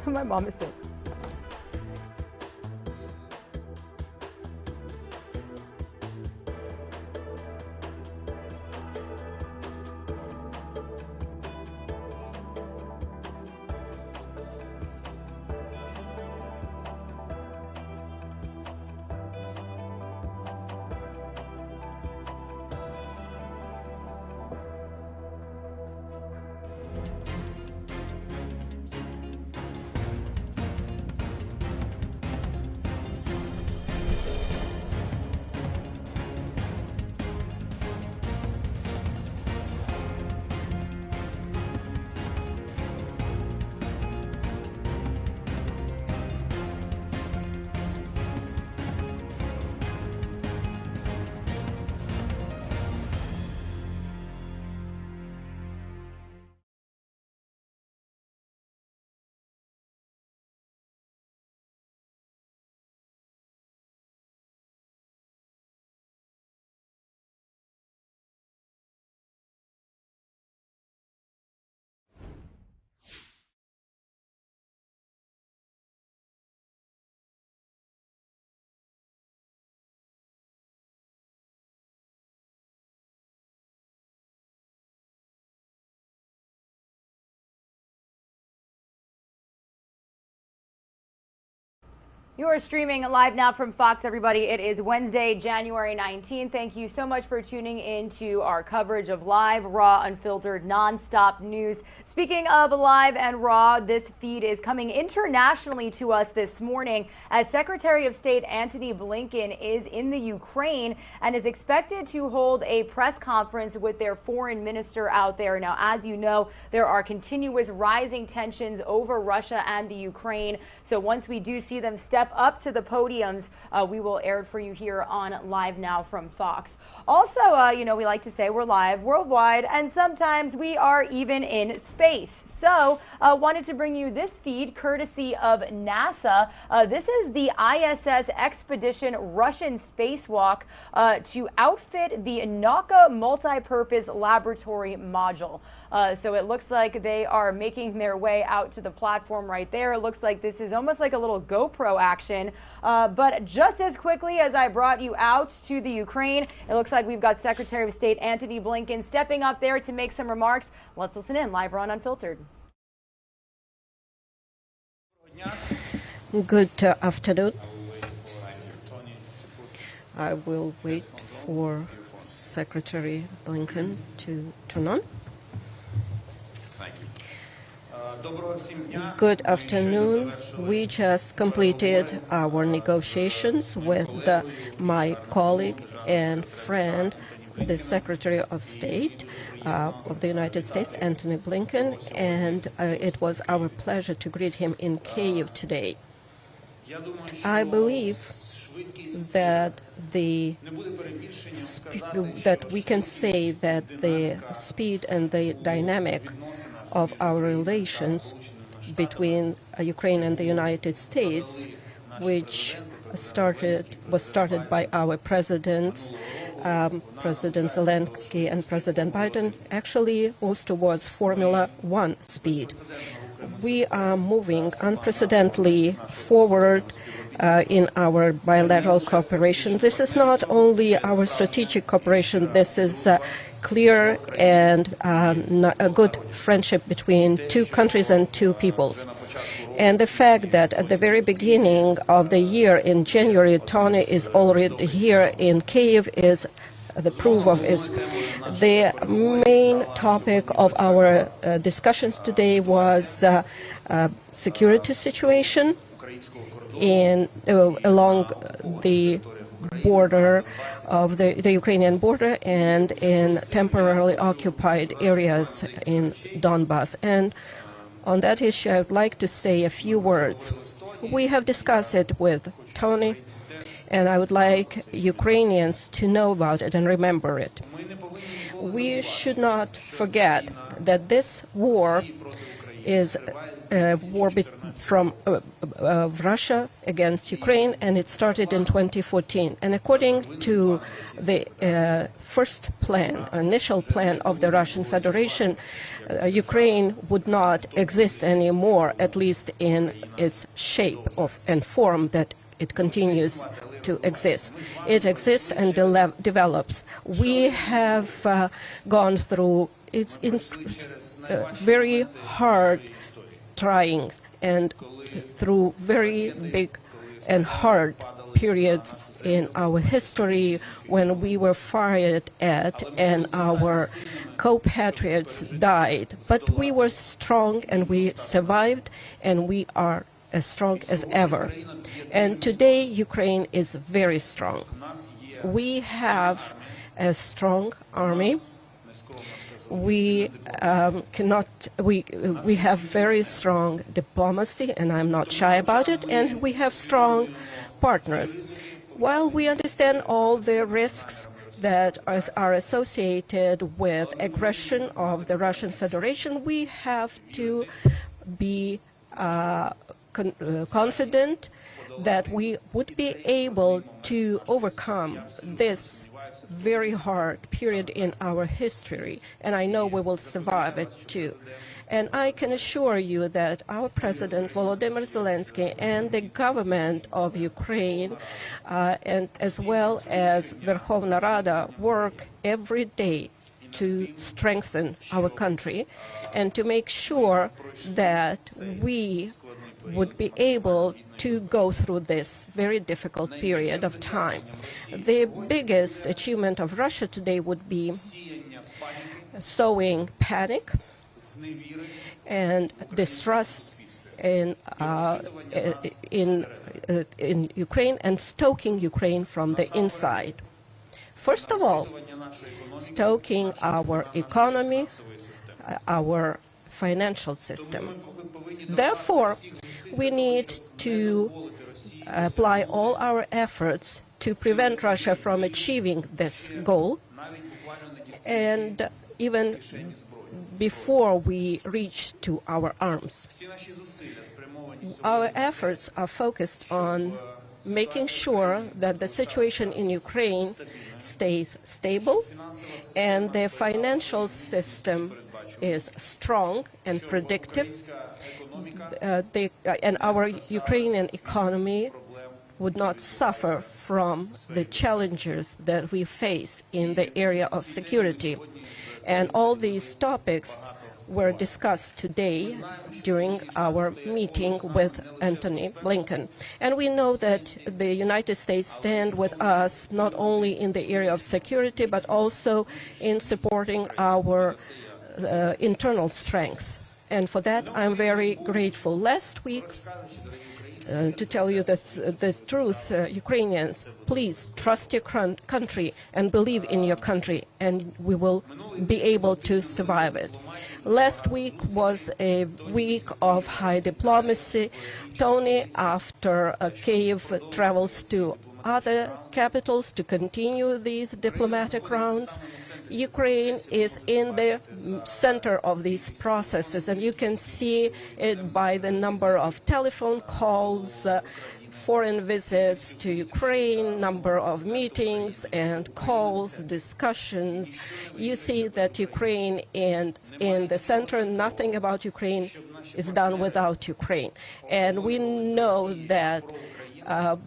My mom is sick. You are streaming live now from Fox, everybody. It is Wednesday, January 19th. Thank you so much for tuning in to our coverage of live, raw, unfiltered, nonstop news. Speaking of live and raw, this feed is coming internationally to us this morning as Secretary of State Antony Blinken is in the Ukraine and is expected to hold a press conference with their foreign minister out there. Now, as you know, there are continuous rising tensions over Russia and the Ukraine. So once we do see them step up to the podiums, we will air it for you here on Live Now from Fox. Also, we like to say we're live worldwide, and sometimes we are even in space. So wanted to bring you this feed courtesy of NASA. This is the ISS Expedition Russian spacewalk to outfit the Nauka multi-purpose laboratory module. So it looks like they are making their way out to the platform right there. It looks like this is almost like a little GoPro action. But just as quickly as I brought you out to the Ukraine, it looks like we've got Secretary of State Antony Blinken stepping up there to make some remarks. Let's listen in live on Unfiltered. Good afternoon. I will wait for Secretary Blinken to turn on. Good afternoon. We just completed our negotiations with my colleague and friend, the Secretary of State of the United States, Antony Blinken, and it was our pleasure to greet him in Kyiv today. I believe that that we can say that the speed and the dynamic of our relations between Ukraine and the United States, which was started by our presidents, President Zelensky and President Biden, actually moves towards Formula One speed. We are moving unprecedentedly forward in our bilateral cooperation. This is not only our strategic cooperation, this is clear and a good friendship between two countries and two peoples. And the fact that at the very beginning of the year, in January, Tony is already here in Kyiv is the proof of it. The main topic of our discussions today was security situation along the border of the Ukrainian border and in temporarily occupied areas in Donbass. And on that issue, I would like to say a few words. We have discussed it with Tony, and I would like Ukrainians to know about it and remember it. We should not forget that this war is a war from Russia against Ukraine, and it started in 2014. And according to the first plan, initial plan of the Russian Federation, Ukraine would not exist anymore, at least in its shape and form that it continues to exist. It exists and develops. We have gone through its very hard trying and through very big and hard periods in our history when we were fired at and our co-patriots died. But we were strong and we survived, and we are as strong as ever. And today Ukraine is very strong. We have a strong army. We we have very strong diplomacy, and I'm not shy about it, and we have strong partners. While we understand all the risks that are associated with aggression of the Russian Federation, we have to be confident that we would be able to overcome this very hard period in our history, and I know we will survive it too. And I can assure you that our President Volodymyr Zelensky and the government of Ukraine, and as well as Verkhovna Rada, work every day to strengthen our country and to make sure that we would be able to go through this very difficult period of time. The biggest achievement of Russia today would be sowing panic and distrust in Ukraine and stoking Ukraine from the inside. First of all, stoking our economy, our financial system. Therefore, we need to apply all our efforts to prevent Russia from achieving this goal. And even before we reach to our arms, our efforts are focused on making sure that the situation in Ukraine stays stable and the financial system is strong and predictive, and our Ukrainian economy would not suffer from the challenges that we face in the area of security. And all these topics were discussed today during our meeting with Antony Blinken. And we know that the United States stand with us not only in the area of security, but also in supporting our internal strength. And for that, I'm very grateful. Last week, to tell you the truth, Ukrainians, please trust your country and believe in your country, and we will be able to survive it. Last week was a week of high diplomacy. Tony, after Kyiv, travels to other capitals to continue these diplomatic rounds. Ukraine is in the center of these processes, and you can see it by the number of telephone calls, foreign visits to Ukraine, number of meetings and calls, discussions. You see that Ukraine is in the center. Nothing about Ukraine is done without Ukraine. And we know that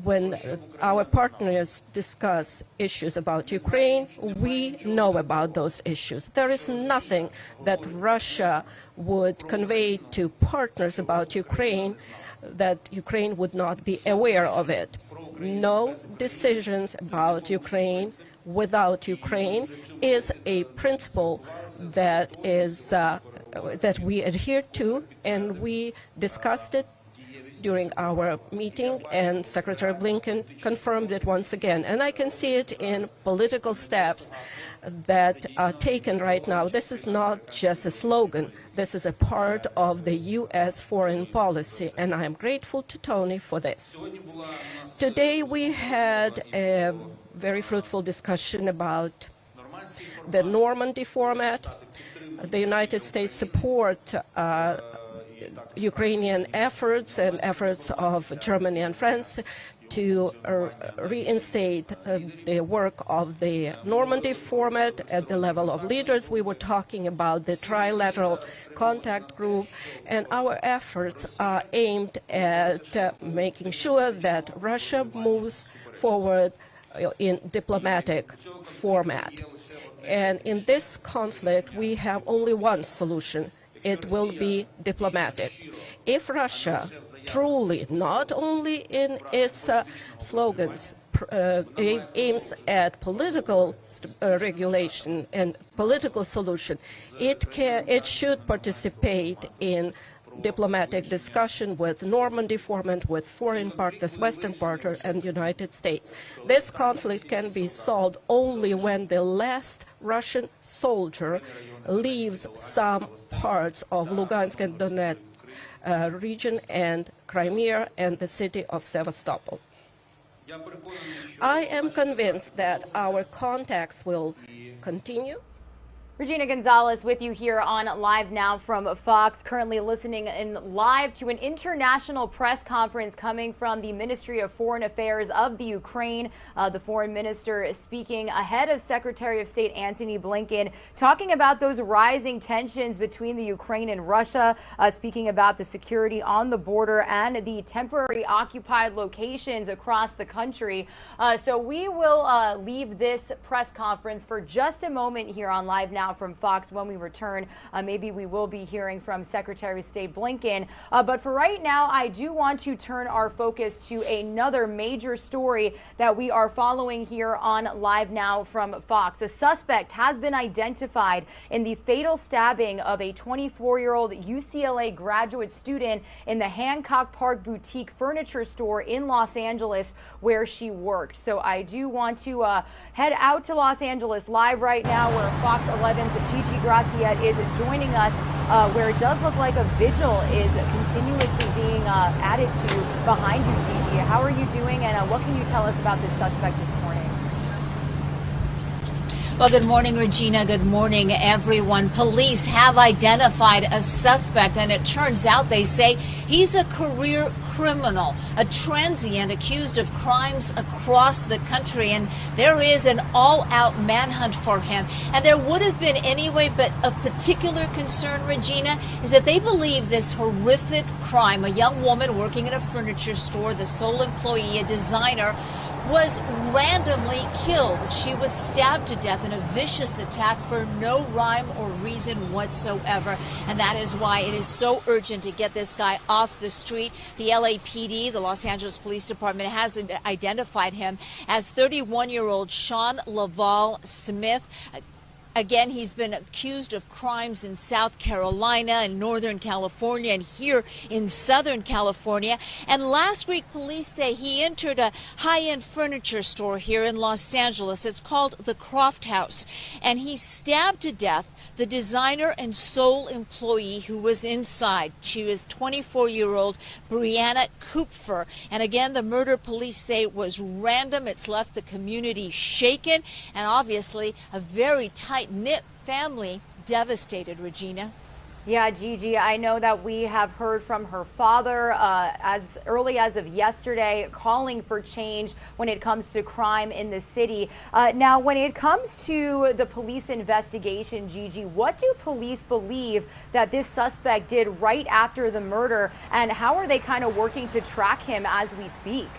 when our partners discuss issues about Ukraine, we know about those issues. There is nothing that Russia would convey to partners about Ukraine that Ukraine would not be aware of it. No decisions about Ukraine without Ukraine is a principle that we adhere to, and we discussed it during our meeting, and Secretary Blinken confirmed it once again. And I can see it in political steps that are taken right now. This is not just a slogan. This is a part of the U.S. foreign policy, and I am grateful to Tony for this. Today we had a very fruitful discussion about the Normandy format. The United States support Ukrainian efforts and efforts of Germany and France to reinstate the work of the Normandy format at the level of leaders. We were talking about the trilateral contact group, and our efforts are aimed at making sure that Russia moves forward in diplomatic format. And in this conflict, we have only one solution. It will be diplomatic. If Russia truly, not only in its slogans, aims at political regulation and political solution, it should participate in diplomatic discussion with Normandy format, with foreign partners, Western partners, and United States. This conflict can be solved only when the last Russian soldier leaves some parts of Lugansk and Donetsk region and Crimea and the city of Sevastopol. I am convinced that our contacts will continue. Regina Gonzalez with you here on Live Now from Fox, currently listening in live to an international press conference coming from the Ministry of Foreign Affairs of the Ukraine. The foreign minister is speaking ahead of Secretary of State Antony Blinken, talking about those rising tensions between the Ukraine and Russia, speaking about the security on the border and the temporary occupied locations across the country. So we will leave this press conference for just a moment here on Live Now Now from Fox. When we return, maybe we will be hearing from Secretary of State Blinken. But for right now, I do want to turn our focus to another major story that we are following here on Live Now from Fox. A suspect has been identified in the fatal stabbing of a 24-year-old UCLA graduate student in the Hancock Park Boutique furniture store in Los Angeles where she worked. So I do want to head out to Los Angeles live right now where Fox 11's Gigi Gracia is joining us, where it does look like a vigil is continuously being added to behind you, Gigi. How are you doing, and what can you tell us about this suspect this morning? Well, good morning, Regina. Good morning, everyone. Police have identified a suspect, and it turns out, they say, he's a career criminal, a transient accused of crimes across the country, and there is an all-out manhunt for him. And there would have been anyway, but of particular concern, Regina, is that they believe this horrific crime, a young woman working in a furniture store, the sole employee, a designer, was randomly killed. She was stabbed to death in a vicious attack for no rhyme or reason whatsoever. And that is why it is so urgent to get this guy off the street. The LAPD, the Los Angeles Police Department, has identified him as 31-year-old Sean Laval Smith. Again, he's been accused of crimes in South Carolina and Northern California and here in Southern California. And last week, police say he entered a high-end furniture store here in Los Angeles. It's called the Croft House. And he stabbed to death the designer and sole employee who was inside. She was 24-year-old Brianna Kupfer. And again, the murder, police say, was random. It's left the community shaken and obviously a very tight-knit family devastated, Regina. Yeah, Gigi, I know that we have heard from her father as early as of yesterday calling for change when it comes to crime in the city. Now, when it comes to the police investigation, Gigi, what do police believe that this suspect did right after the murder, and how are they kind of working to track him as we speak?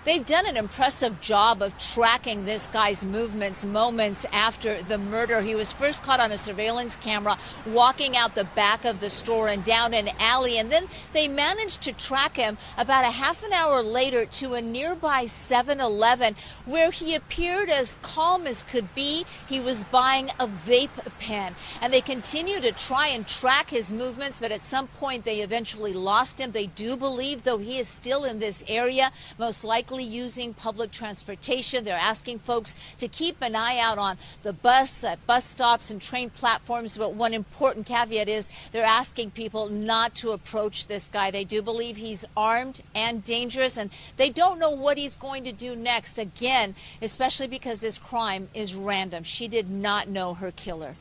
They've done an impressive job of tracking this guy's movements moments after the murder. He was first caught on a surveillance camera walking out the back of the store and down an alley, and then they managed to track him about a half an hour later to a nearby 7-Eleven where he appeared as calm as could be. He was buying a vape pen, and they continue to try and track his movements, but at some point they eventually lost him. They do believe, though, he is still in this area, most likely using public transportation. They're asking folks to keep an eye out on the bus stops and train platforms. But one important caveat is they're asking people not to approach this guy. They do believe he's armed and dangerous, and they don't know what he's going to do next. Again, especially because this crime is random. She did not know her killer.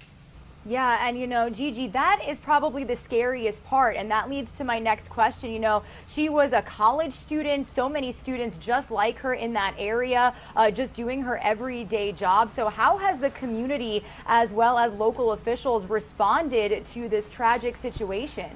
Yeah, and you know, Gigi, that is probably the scariest part, and that leads to my next question. You know, she was a college student, so many students just like her in that area, just doing her everyday job. So how has the community as well as local officials responded to this tragic situation?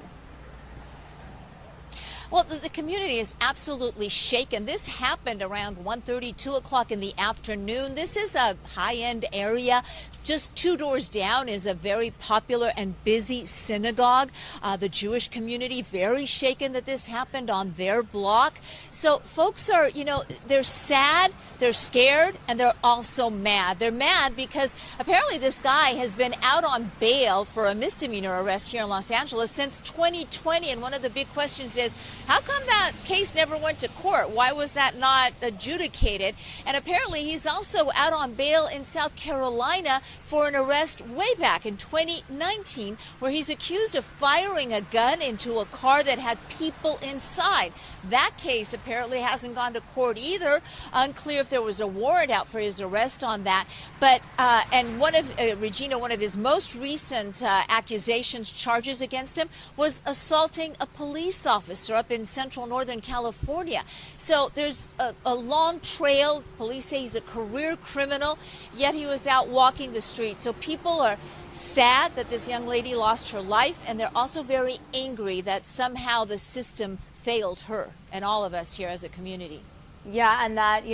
Well, the community is absolutely shaken. This happened around 1:30, 2 o'clock in the afternoon. This is a high-end area. Just 2 doors down is a very popular and busy synagogue. The Jewish community very shaken that this happened on their block. So folks are, you know, they're sad, they're scared, and they're also mad. They're mad because apparently this guy has been out on bail for a misdemeanor arrest here in Los Angeles since 2020. And one of the big questions is, how come that case never went to court? Why was that not adjudicated? And apparently he's also out on bail in South Carolina for an arrest way back in 2019 where he's accused of firing a gun into a car that had people inside. That case apparently hasn't gone to court either. Unclear if there was a warrant out for his arrest on that. But and one of Regina, one of his most recent accusations, charges against him was assaulting a police officer up in central Northern California. So there's a long trail. Police say he's a career criminal, yet he was out walking the street. So people are sad that this young lady lost her life, and they're also very angry that somehow the system failed her and all of us here as a community. Yeah, and that,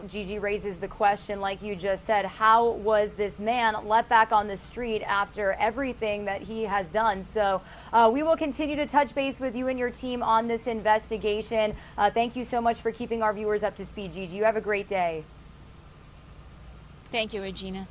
Gigi raises the question, like you just said, how was this man let back on the street after everything that he has done? So we will continue to touch base with you and your team on this investigation. Thank you so much for keeping our viewers up to speed, Gigi. You have a great day. Thank you, Regina.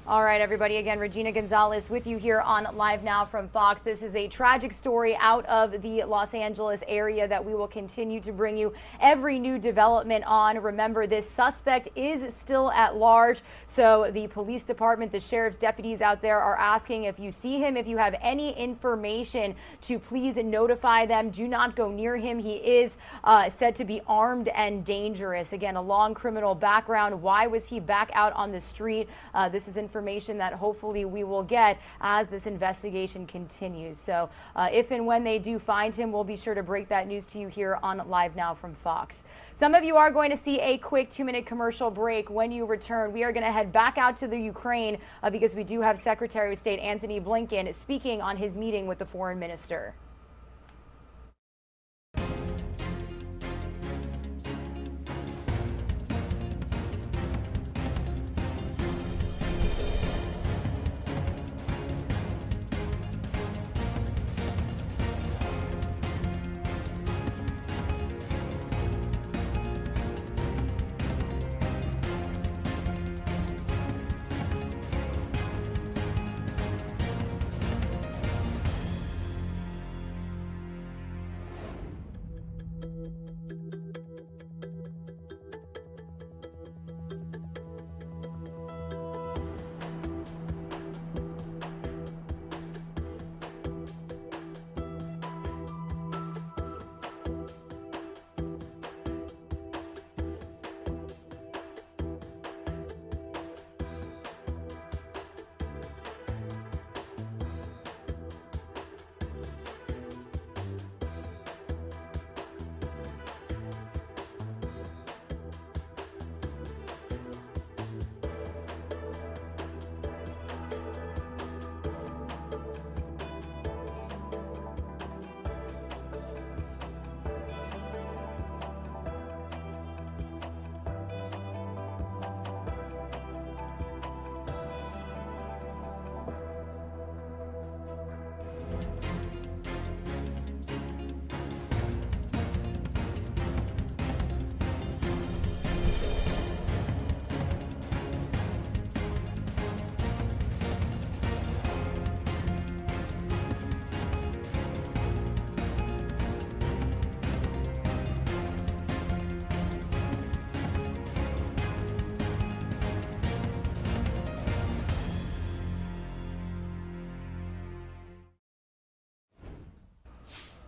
All right, everybody. Again, Regina Gonzalez with you here on Live Now from Fox. This is a tragic story out of the Los Angeles area that we will continue to bring you every new development on. Remember, this suspect is still at large. So the police department, the sheriff's deputies out there are asking if you see him, if you have any information, to please notify them. Do not go near him. He is said to be armed and dangerous. Again, a long criminal background. Why was he back out on the street? This is information that hopefully we will get as this investigation continues. So if and when they do find him, we'll be sure to break that news to you here on Live Now from Fox. Some of you are going to see a quick 2-minute commercial break. When you return, we are going to head back out to the Ukraine because we do have Secretary of State Antony Blinken speaking on his meeting with the foreign minister.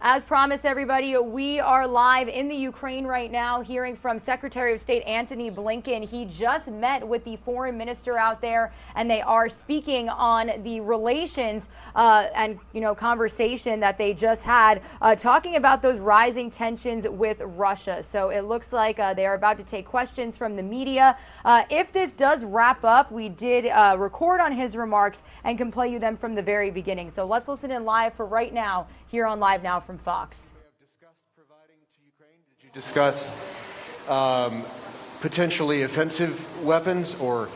As promised, everybody, we are live in the Ukraine right now, hearing from Secretary of State Antony Blinken. He just met with the foreign minister out there, and they are speaking on the relations and conversation that they just had, talking about those rising tensions with Russia. So it looks like they are about to take questions from the media. If this does wrap up, we did record on his remarks and can play you them from the very beginning. So let's listen in live for right now here on Live Now from Fox. Did you discuss potentially offensive weapons or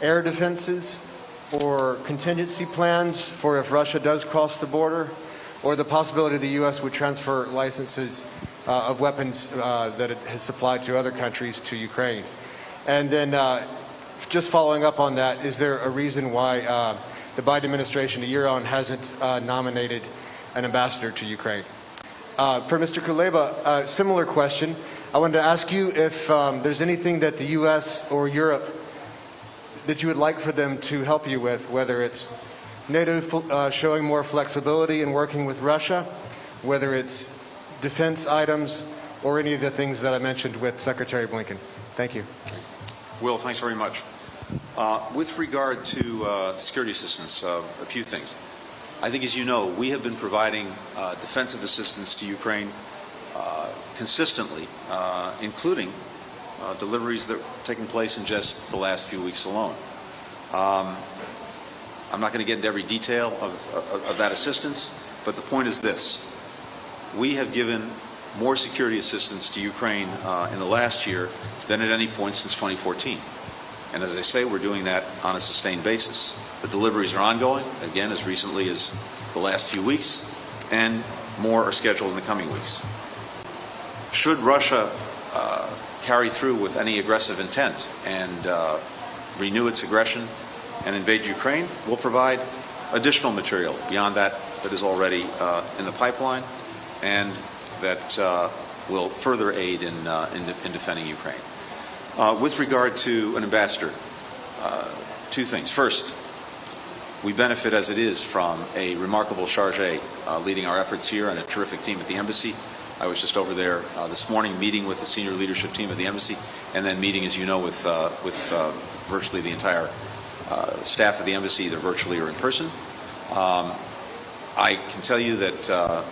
air defenses or contingency plans for if Russia does cross the border, or the possibility the U.S. would transfer licenses of weapons that it has supplied to other countries to Ukraine? And then just following up on that, is there a reason why the Biden administration a year on hasn't nominated an ambassador to Ukraine? For Mr. Kuleba, similar question. I wanted to ask you if there's anything that the U.S. or Europe that you would like for them to help you with, whether it's NATO showing more flexibility in working with Russia, whether it's defense items, or any of the things that I mentioned with Secretary Blinken. Thank you. Will, thanks very much. With regard to security assistance, a few things. I think, as you know, we have been providing defensive assistance to Ukraine consistently, including deliveries that are taking place in just the last few weeks alone. I'm not going to get into every detail of that assistance, but the point is this. We have given more security assistance to Ukraine in the last year than at any point since 2014. And as I say, we're doing that on a sustained basis. The deliveries are ongoing, again, as recently as the last few weeks, and more are scheduled in the coming weeks. Should Russia carry through with any aggressive intent and renew its aggression and invade Ukraine, we'll provide additional material beyond that is already in the pipeline and that will further aid in defending Ukraine. With regard to an ambassador, two things. First, we benefit as it is from a remarkable chargé leading our efforts here and a terrific team at the embassy. I was just over there this morning meeting with the senior leadership team at the embassy and then meeting, as you know, with virtually the entire staff of the embassy, either virtually or in person. I can tell you that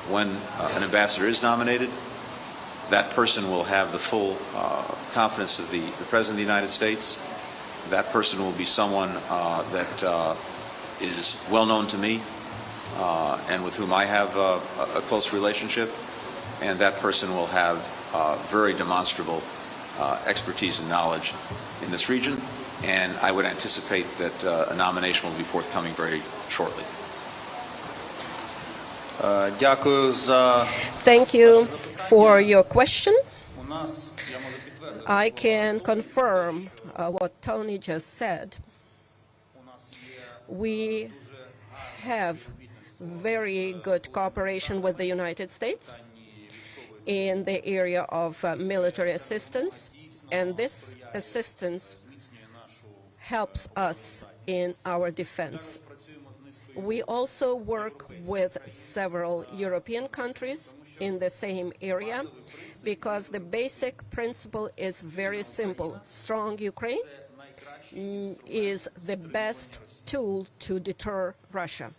when an ambassador is nominated, that person will have the full confidence of the President of the United States. That person will be someone that is well known to me and with whom I have a close relationship. And that person will have very demonstrable expertise and knowledge in this region. And I would anticipate that a nomination will be forthcoming very shortly. Thank you for your question. I can confirm what Tony just said. We have very good cooperation with the United States in the area of military assistance, and this assistance helps us in our defense. We also work with several European countries in the same area because the basic principle is very simple. Strong Ukraine is the best tool to deter Russia.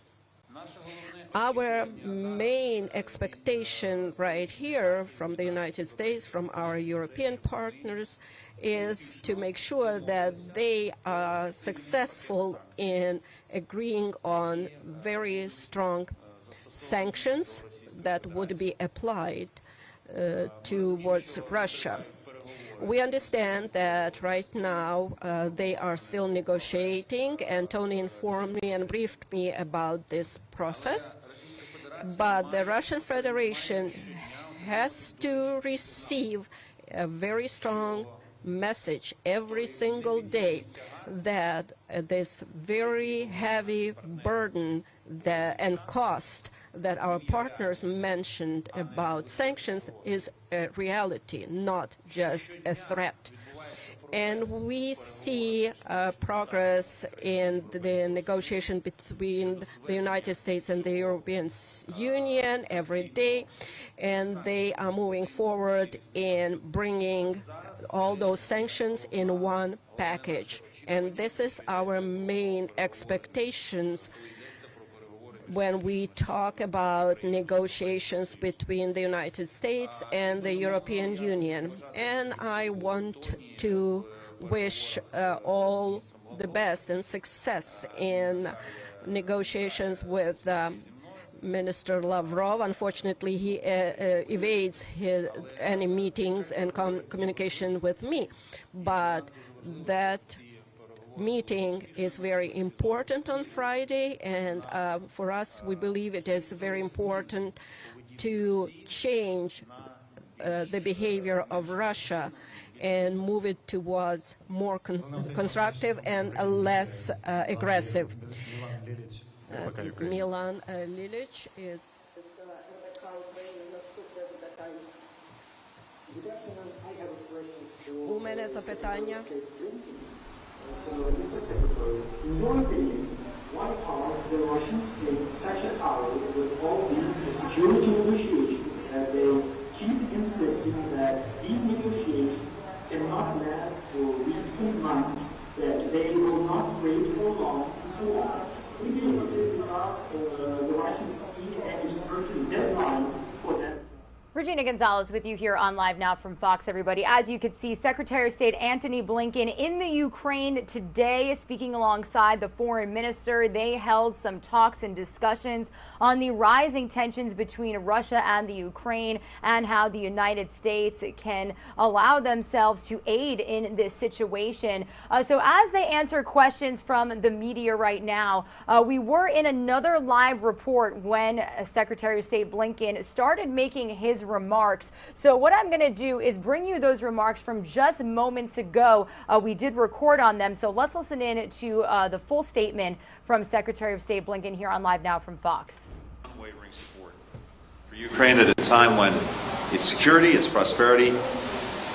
Our main expectation right here from the United States, from our European partners, is to make sure that they are successful in agreeing on very strong sanctions that would be applied towards Russia. We understand that right now they are still negotiating, and Tony informed me and briefed me about this process. But the Russian Federation has to receive a very strong message every single day that this very heavy burden and cost that our partners mentioned about sanctions is a reality, not just a threat. And we see progress in the negotiation between the United States and the European Union every day, and they are moving forward in bringing all those sanctions in one package. And this is our main expectations when we talk about negotiations between the United States and the European Union. And I want to wish all the best and success in negotiations with Minister Lavrov. Unfortunately, he evades any meetings and communication with me. But that meeting is very important on Friday, and for us, we believe it is very important to change the behavior of Russia and move it towards more constructive and less aggressive. Milan Lilic is У мене запитання. So, Mr. Secretary, in your opinion, why are the Russians in such a hurry with all these security negotiations, and they keep insisting that these negotiations cannot last for weeks and months, that they will not wait for long, and so on? Maybe it is because the Russians see a certain deadline for that. Regina Gonzalez with you here on Live Now from Fox, everybody. As you could see, Secretary of State Antony Blinken in the Ukraine today, speaking alongside the foreign minister. They held some talks and discussions on the rising tensions between Russia and the Ukraine and how the United States can allow themselves to aid in this situation. So as they answer questions from the media right now, we were in another live report when Secretary of State Blinken started making his remarks. So what I'm going to do is bring you those remarks from just moments ago. We did record on them. So let's listen in to the full statement from Secretary of State Blinken here on Live Now from Fox. Unwavering support for Ukraine at a time when its security, its prosperity,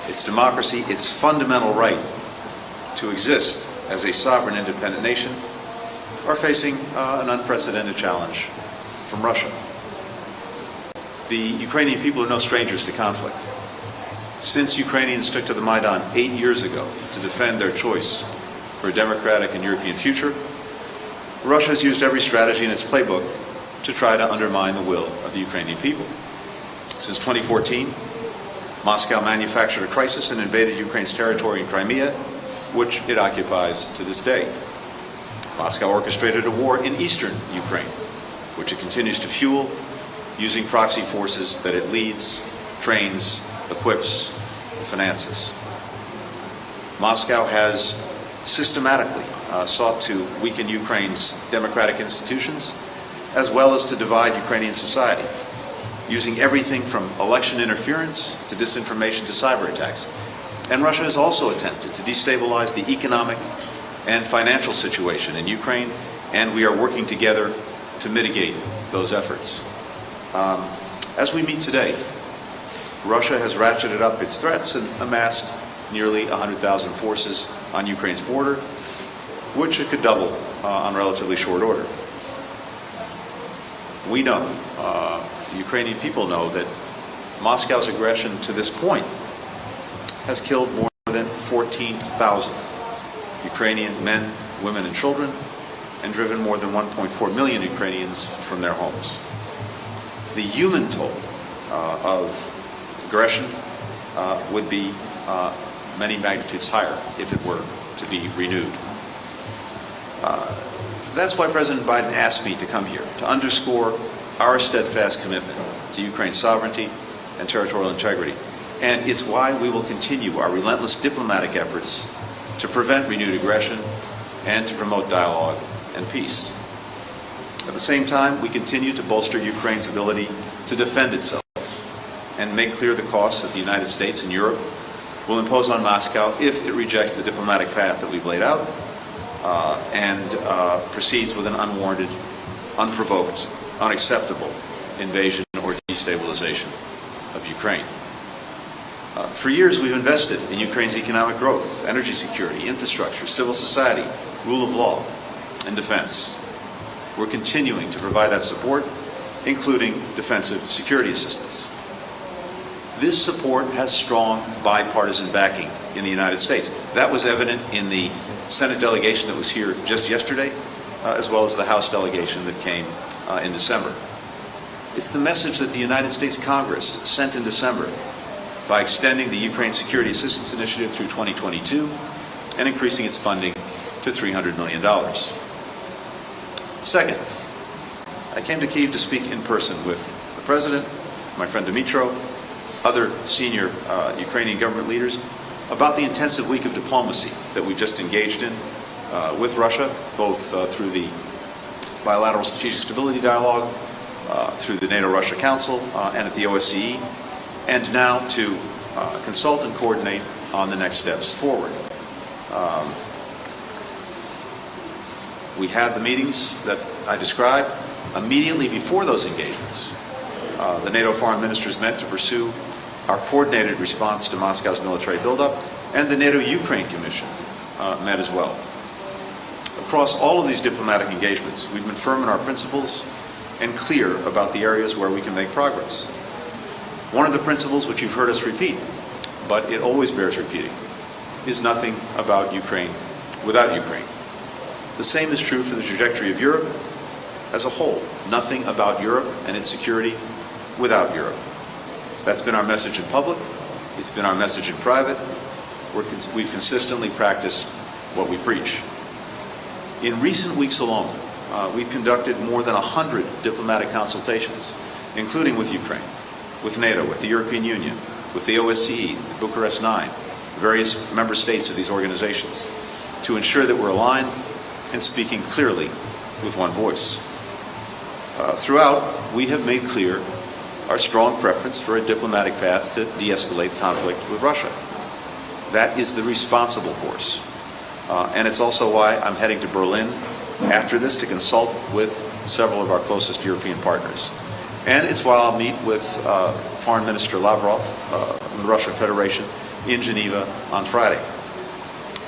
its democracy, its fundamental right to exist as a sovereign independent nation are facing an unprecedented challenge from Russia. The Ukrainian people are no strangers to conflict. Since Ukrainians took to the Maidan 8 years ago to defend their choice for a democratic and European future, Russia has used every strategy in its playbook to try to undermine the will of the Ukrainian people. Since 2014, Moscow manufactured a crisis and invaded Ukraine's territory in Crimea, which it occupies to this day. Moscow orchestrated a war in eastern Ukraine, which it continues to fuel using proxy forces that it leads, trains, equips, and finances. Moscow has systematically sought to weaken Ukraine's democratic institutions, as well as to divide Ukrainian society, using everything from election interference to disinformation to cyber attacks. And Russia has also attempted to destabilize the economic and financial situation in Ukraine, and we are working together to mitigate those efforts. As we meet today, Russia has ratcheted up its threats and amassed nearly 100,000 forces on Ukraine's border, which it could double on relatively short order. We know, the Ukrainian people know, that Moscow's aggression to this point has killed more than 14,000 Ukrainian men, women, and children, and driven more than 1.4 million Ukrainians from their homes. The human toll of aggression would be many magnitudes higher if it were to be renewed. That's why President Biden asked me to come here, to underscore our steadfast commitment to Ukraine's sovereignty and territorial integrity. And it's why we will continue our relentless diplomatic efforts to prevent renewed aggression and to promote dialogue and peace. At the same time, we continue to bolster Ukraine's ability to defend itself and make clear the costs that the United States and Europe will impose on Moscow if it rejects the diplomatic path that we've laid out and proceeds with an unwarranted, unprovoked, unacceptable invasion or destabilization of Ukraine. For years, we've invested in Ukraine's economic growth, energy security, infrastructure, civil society, rule of law, and defense. We're continuing to provide that support, including defensive security assistance. This support has strong bipartisan backing in the United States. That was evident in the Senate delegation that was here just yesterday, as well as the House delegation that came in December. It's the message that the United States Congress sent in December by extending the Ukraine Security Assistance Initiative through 2022 and increasing its funding to $300 million. Second, I came to Kyiv to speak in person with the President, my friend Dmytro, other senior Ukrainian government leaders about the intensive week of diplomacy that we've just engaged in with Russia, both through the bilateral strategic stability dialogue, through the NATO-Russia Council, and at the OSCE, and now to consult and coordinate on the next steps forward. We had the meetings that I described. Immediately before those engagements, the NATO foreign ministers met to pursue our coordinated response to Moscow's military buildup, and the NATO-Ukraine Commission met as well. Across all of these diplomatic engagements, we've been firm in our principles and clear about the areas where we can make progress. One of the principles which you've heard us repeat, but it always bears repeating, is nothing about Ukraine without Ukraine. The same is true for the trajectory of Europe as a whole. Nothing about Europe and its security without Europe. That's been our message in public. It's been our message in private. We've consistently practiced what we preach. In recent weeks alone, we've conducted more than 100 diplomatic consultations, including with Ukraine, with NATO, with the European Union, with the OSCE, Bucharest 9, various member states of these organizations, to ensure that we're aligned and speaking clearly with one voice. Throughout, we have made clear our strong preference for a diplomatic path to de-escalate conflict with Russia. That is the responsible course. And it's also why I'm heading to Berlin after this to consult with several of our closest European partners. And it's why I'll meet with Foreign Minister Lavrov from the Russian Federation in Geneva on Friday.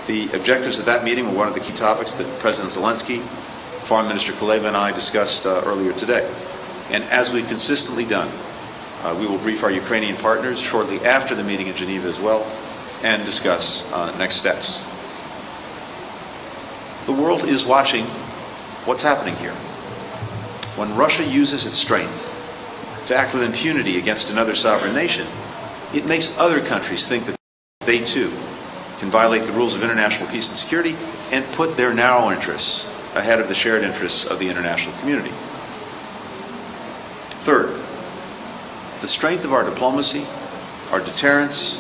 The objectives of that meeting were one of the key topics that President Zelensky, Foreign Minister Kuleba, and I discussed earlier today. And as we've consistently done, we will brief our Ukrainian partners shortly after the meeting in Geneva as well and discuss next steps. The world is watching what's happening here. When Russia uses its strength to act with impunity against another sovereign nation, it makes other countries think that they too can violate the rules of international peace and security and put their narrow interests ahead of the shared interests of the international community. Third, the strength of our diplomacy, our deterrence,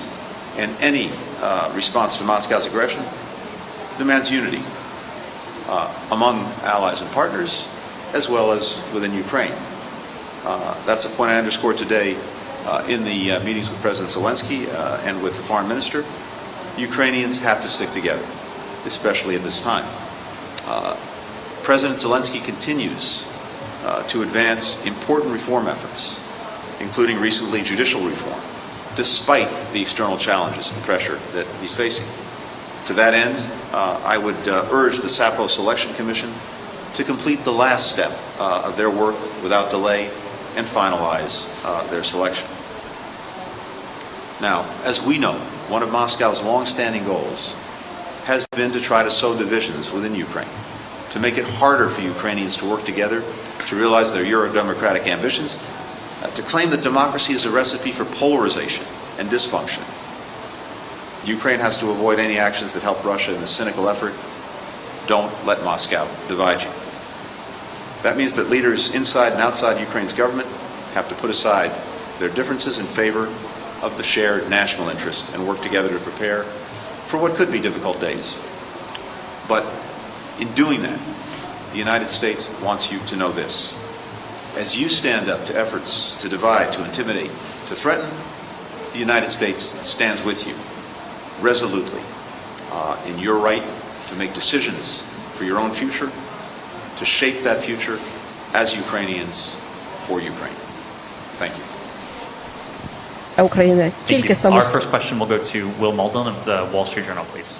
and any response to Moscow's aggression demands unity among allies and partners, as well as within Ukraine. That's a point I underscored today in the meetings with President Zelensky and with the foreign minister. Ukrainians have to stick together, especially at this time. President Zelensky continues to advance important reform efforts, including recently judicial reform, despite the external challenges and pressure that he's facing. To that end, I would urge the SAPO Selection Commission to complete the last step of their work without delay and finalize their selection. Now, as we know, one of Moscow's long-standing goals has been to try to sow divisions within Ukraine, to make it harder for Ukrainians to work together, to realize their Euro-democratic ambitions, to claim that democracy is a recipe for polarization and dysfunction. Ukraine has to avoid any actions that help Russia in the cynical effort. Don't let Moscow divide you. That means that leaders inside and outside Ukraine's government have to put aside their differences in favor of the shared national interest and work together to prepare for what could be difficult days. But in doing that, the United States wants you to know this. As you stand up to efforts to divide, to intimidate, to threaten, the United States stands with you resolutely in your right to make decisions for your own future, to shape that future as Ukrainians for Ukraine. Thank you. Україна тільки Our самостійно. first question will go to Will Malden of the Wall Street Journal, please.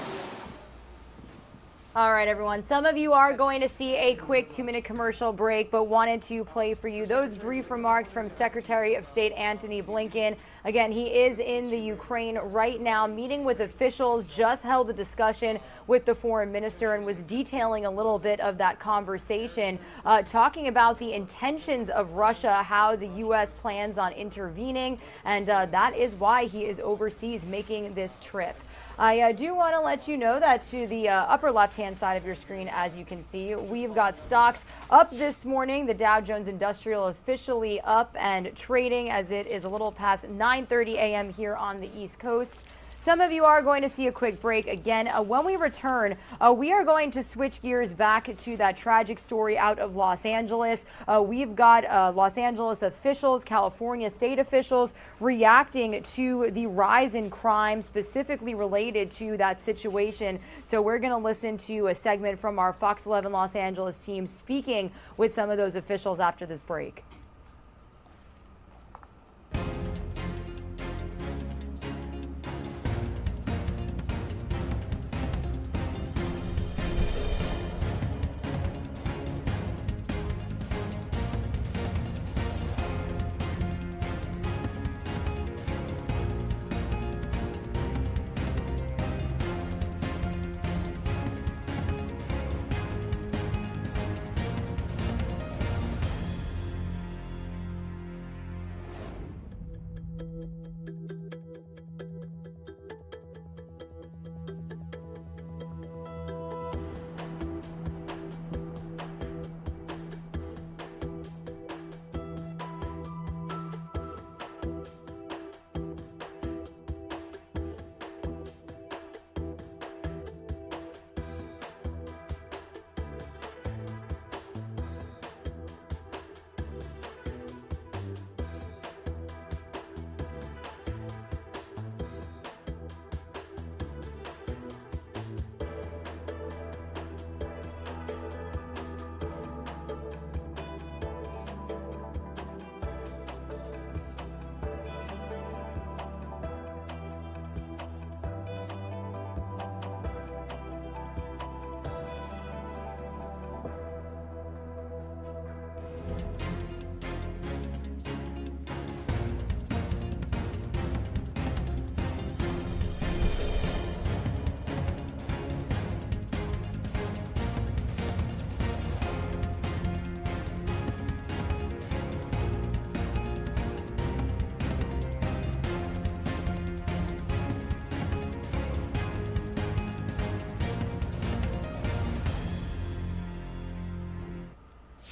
All right, everyone. Some of you are going to see a quick 2-minute commercial break, but wanted to play for you those brief remarks from Secretary of State Antony Blinken. Again, he is in the Ukraine right now, meeting with officials, just held a discussion with the foreign minister and was detailing a little bit of that conversation, talking about the intentions of Russia, how the U.S. plans on intervening, and that is why he is overseas making this trip. I do want to let you know that to the upper left-hand side of your screen, as you can see, we've got stocks up this morning. The Dow Jones Industrial officially up and trading as it is a little past 9:30 a.m. here on the East Coast. Some of you are going to see a quick break again. When we return, we are going to switch gears back to that tragic story out of Los Angeles. We've got Los Angeles officials, California state officials reacting to the rise in crime specifically related to that situation. So we're going to listen to a segment from our Fox 11 Los Angeles team speaking with some of those officials after this break.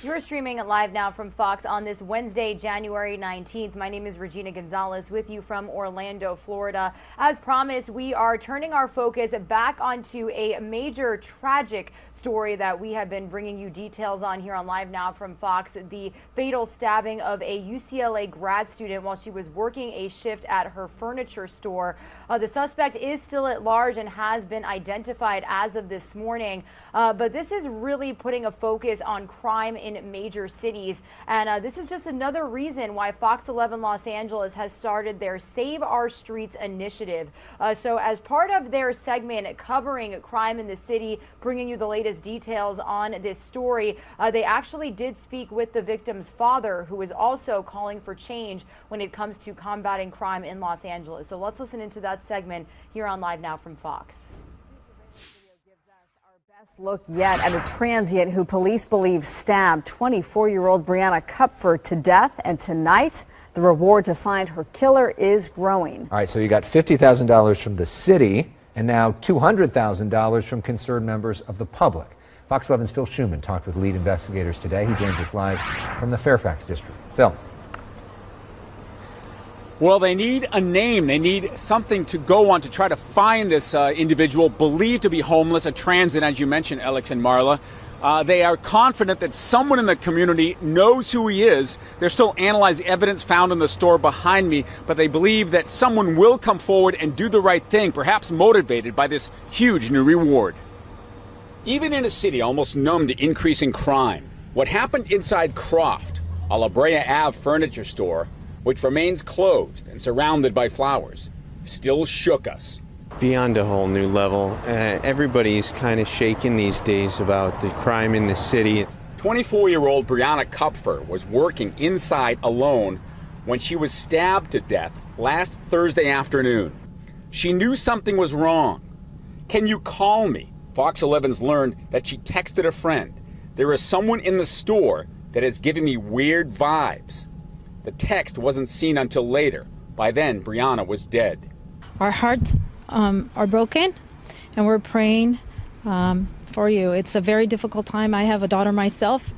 You're streaming live now from Fox on this Wednesday, January 19th. My name is Regina Gonzalez with you from Orlando, Florida. As promised, we are turning our focus back onto a major tragic story that we have been bringing you details on here on Live Now from Fox. The fatal stabbing of a UCLA grad student while she was working a shift at her furniture store. The suspect is still at large and has been identified as of this morning. But this is really putting a focus on crime in major cities. And this is just another reason why Fox 11 Los Angeles has started their Save Our Streets initiative. So as part of their segment covering crime in the city, bringing you the latest details on this story, they actually did speak with the victim's father, who is also calling for change when it comes to combating crime in Los Angeles. So let's listen into that segment here on Live Now from Fox. Look yet at a transient who police believe stabbed 24-year-old Brianna Kupfer to death, and tonight the reward to find her killer is growing. All right, so you got $50,000 from the city and now $200,000 from concerned members of the public. Fox 11's Phil Schuman talked with lead investigators today. He joins us live from the Fairfax district. Phil. Well, they need a name. They need something to go on to try to find this individual believed to be homeless, a transient, as you mentioned, Alex and Marla. They are confident that someone in the community knows who he is. They're still analyzing evidence found in the store behind me, but they believe that someone will come forward and do the right thing, perhaps motivated by this huge new reward. Even in a city almost numb to increasing crime, what happened inside Croft, a La Brea Ave furniture store, which remains closed and surrounded by flowers, still shook us. Beyond a whole new level. Everybody's kind of shaken these days about the crime in the city. 24-year-old Brianna Kupfer was working inside alone when she was stabbed to death last Thursday afternoon. She knew something was wrong. "Can you call me?" Fox 11's learned that she texted a friend. "There is someone in the store that is giving me weird vibes." The text wasn't seen until later. By then, Brianna was dead. Our hearts are broken, and we're praying for you. It's a very difficult time. I have a daughter myself.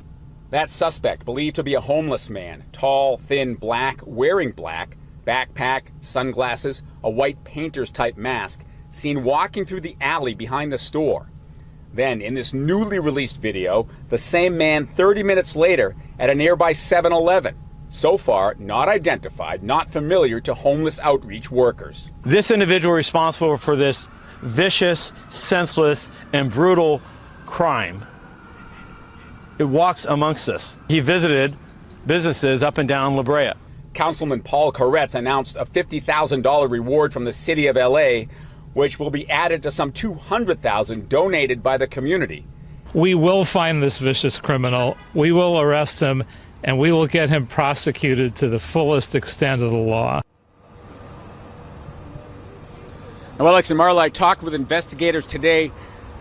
That suspect, believed to be a homeless man, tall, thin, black, wearing black, backpack, sunglasses, a white painter's-type mask, seen walking through the alley behind the store. Then, in this newly released video, the same man 30 minutes later at a nearby 7-Eleven. So far, not identified, not familiar to homeless outreach workers. This individual responsible for this vicious, senseless, and brutal crime, it walks amongst us. He visited businesses up and down La Brea. Councilman Paul Koretz announced a $50,000 reward from the city of LA, which will be added to some $200,000 donated by the community. We will find this vicious criminal. We will arrest him, and we will get him prosecuted to the fullest extent of the law. Now, Alex and Marla, I talked with investigators today.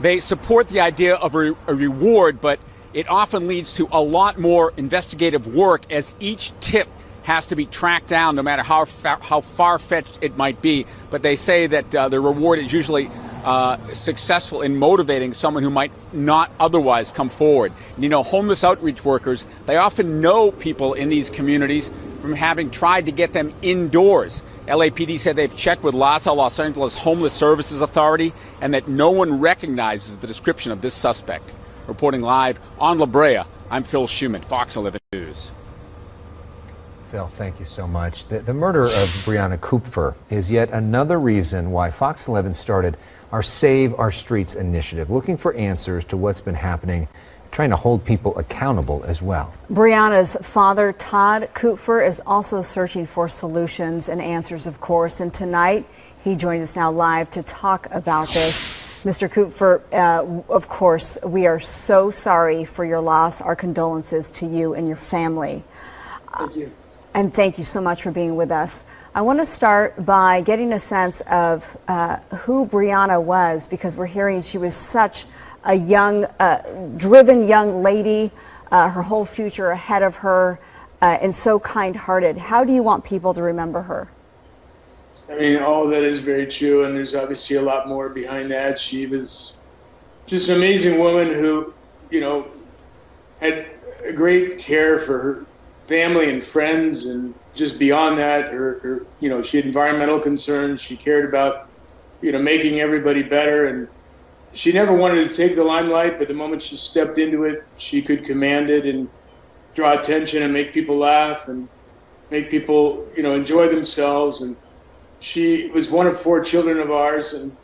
They support the idea of a reward, but it often leads to a lot more investigative work as each tip has to be tracked down, no matter how far-fetched it might be. But they say that the reward is usually successful in motivating someone who might not otherwise come forward. And, you know, homeless outreach workers, they often know people in these communities from having tried to get them indoors. LAPD said they've checked with LAHSA, Los Angeles Homeless Services Authority, and that no one recognizes the description of this suspect. Reporting live on La Brea, I'm Phil Schuman, Fox 11 News. Phil, thank you so much. The murder of Brianna Kupfer is yet another reason why Fox 11 started our Save Our Streets initiative, looking for answers to what's been happening, trying to hold people accountable as well. Brianna's father, Todd Kupfer, is also searching for solutions and answers, of course. And tonight, he joins us now live to talk about this. Mr. Kupfer, of course, we are so sorry for your loss. Our condolences to you and your family. Thank you. And thank you so much for being with us. I want to start by getting a sense of who Brianna was, because we're hearing she was such a young, driven young lady, her whole future ahead of her, and so kind-hearted. How do you want people to remember her? I mean, all that is very true, and there's obviously a lot more behind that. She was just an amazing woman who, you know, had a great care for her family and friends, and just beyond that, her she had environmental concerns. She cared about, making everybody better, and she never wanted to take the limelight, but the moment she stepped into it, she could command it and draw attention and make people laugh and make people, enjoy themselves. And she was one of 4 children of ours, and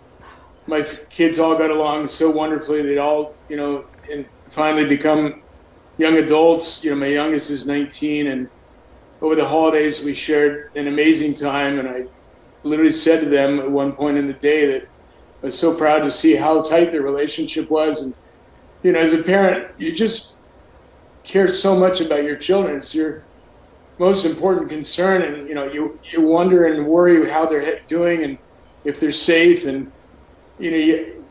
my kids all got along so wonderfully. They'd all, and finally become young adults. My youngest is 19, and over the holidays we shared an amazing time. And I literally said to them at one point in the day that I was so proud to see how tight their relationship was. And, as a parent, you just care so much about your children. It's your most important concern. And, you wonder and worry how they're doing and if they're safe. And, you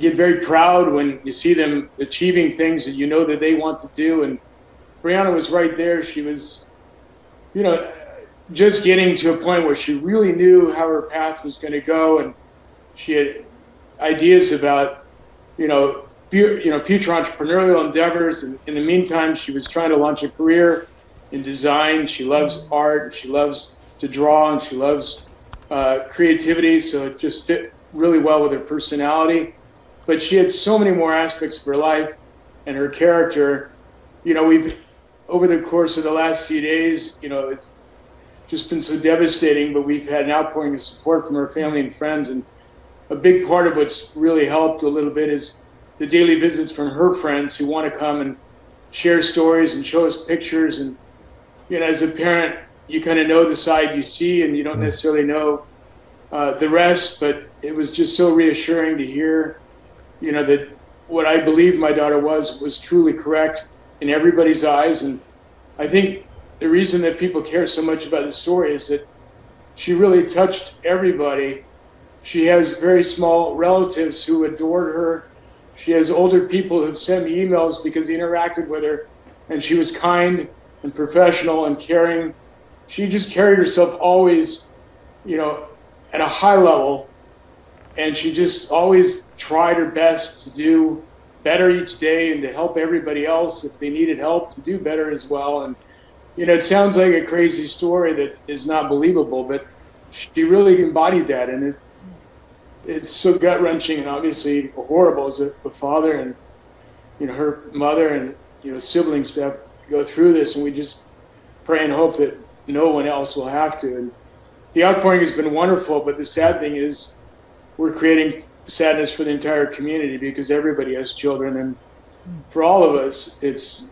get very proud when you see them achieving things that that they want to do. And Brianna was right there. She was, just getting to a point where she really knew how her path was going to go. And she had ideas about, future entrepreneurial endeavors. And in the meantime, she was trying to launch a career in design. She loves art. She loves to draw, and she loves creativity. So it just fit really well with her personality. But she had so many more aspects of her life and her character. We've, over the course of the last few days, it's just been so devastating, but we've had an outpouring of support from her family and friends. And a big part of what's really helped a little bit is the daily visits from her friends who want to come and share stories and show us pictures. And, as a parent, you kind of know the side you see, and you don't necessarily know the rest. But it was just so reassuring to hear, that what I believed my daughter was truly correct in everybody's eyes. And I think the reason that people care so much about the story is that she really touched everybody. She has very small relatives who adored her. She has older people who've sent me emails because they interacted with her, and she was kind and professional and caring. She just carried herself always, at a high level, and she just always tried her best to do better each day and to help everybody else if they needed help to do better as well. And it sounds like a crazy story that is not believable, but she really embodied that. And it's so gut-wrenching and obviously horrible as a father and, her mother and, siblings to have to go through this. And we just pray and hope that no one else will have to. And the outpouring has been wonderful, but the sad thing is we're creating sadness for the entire community because everybody has children. And for all of us, it's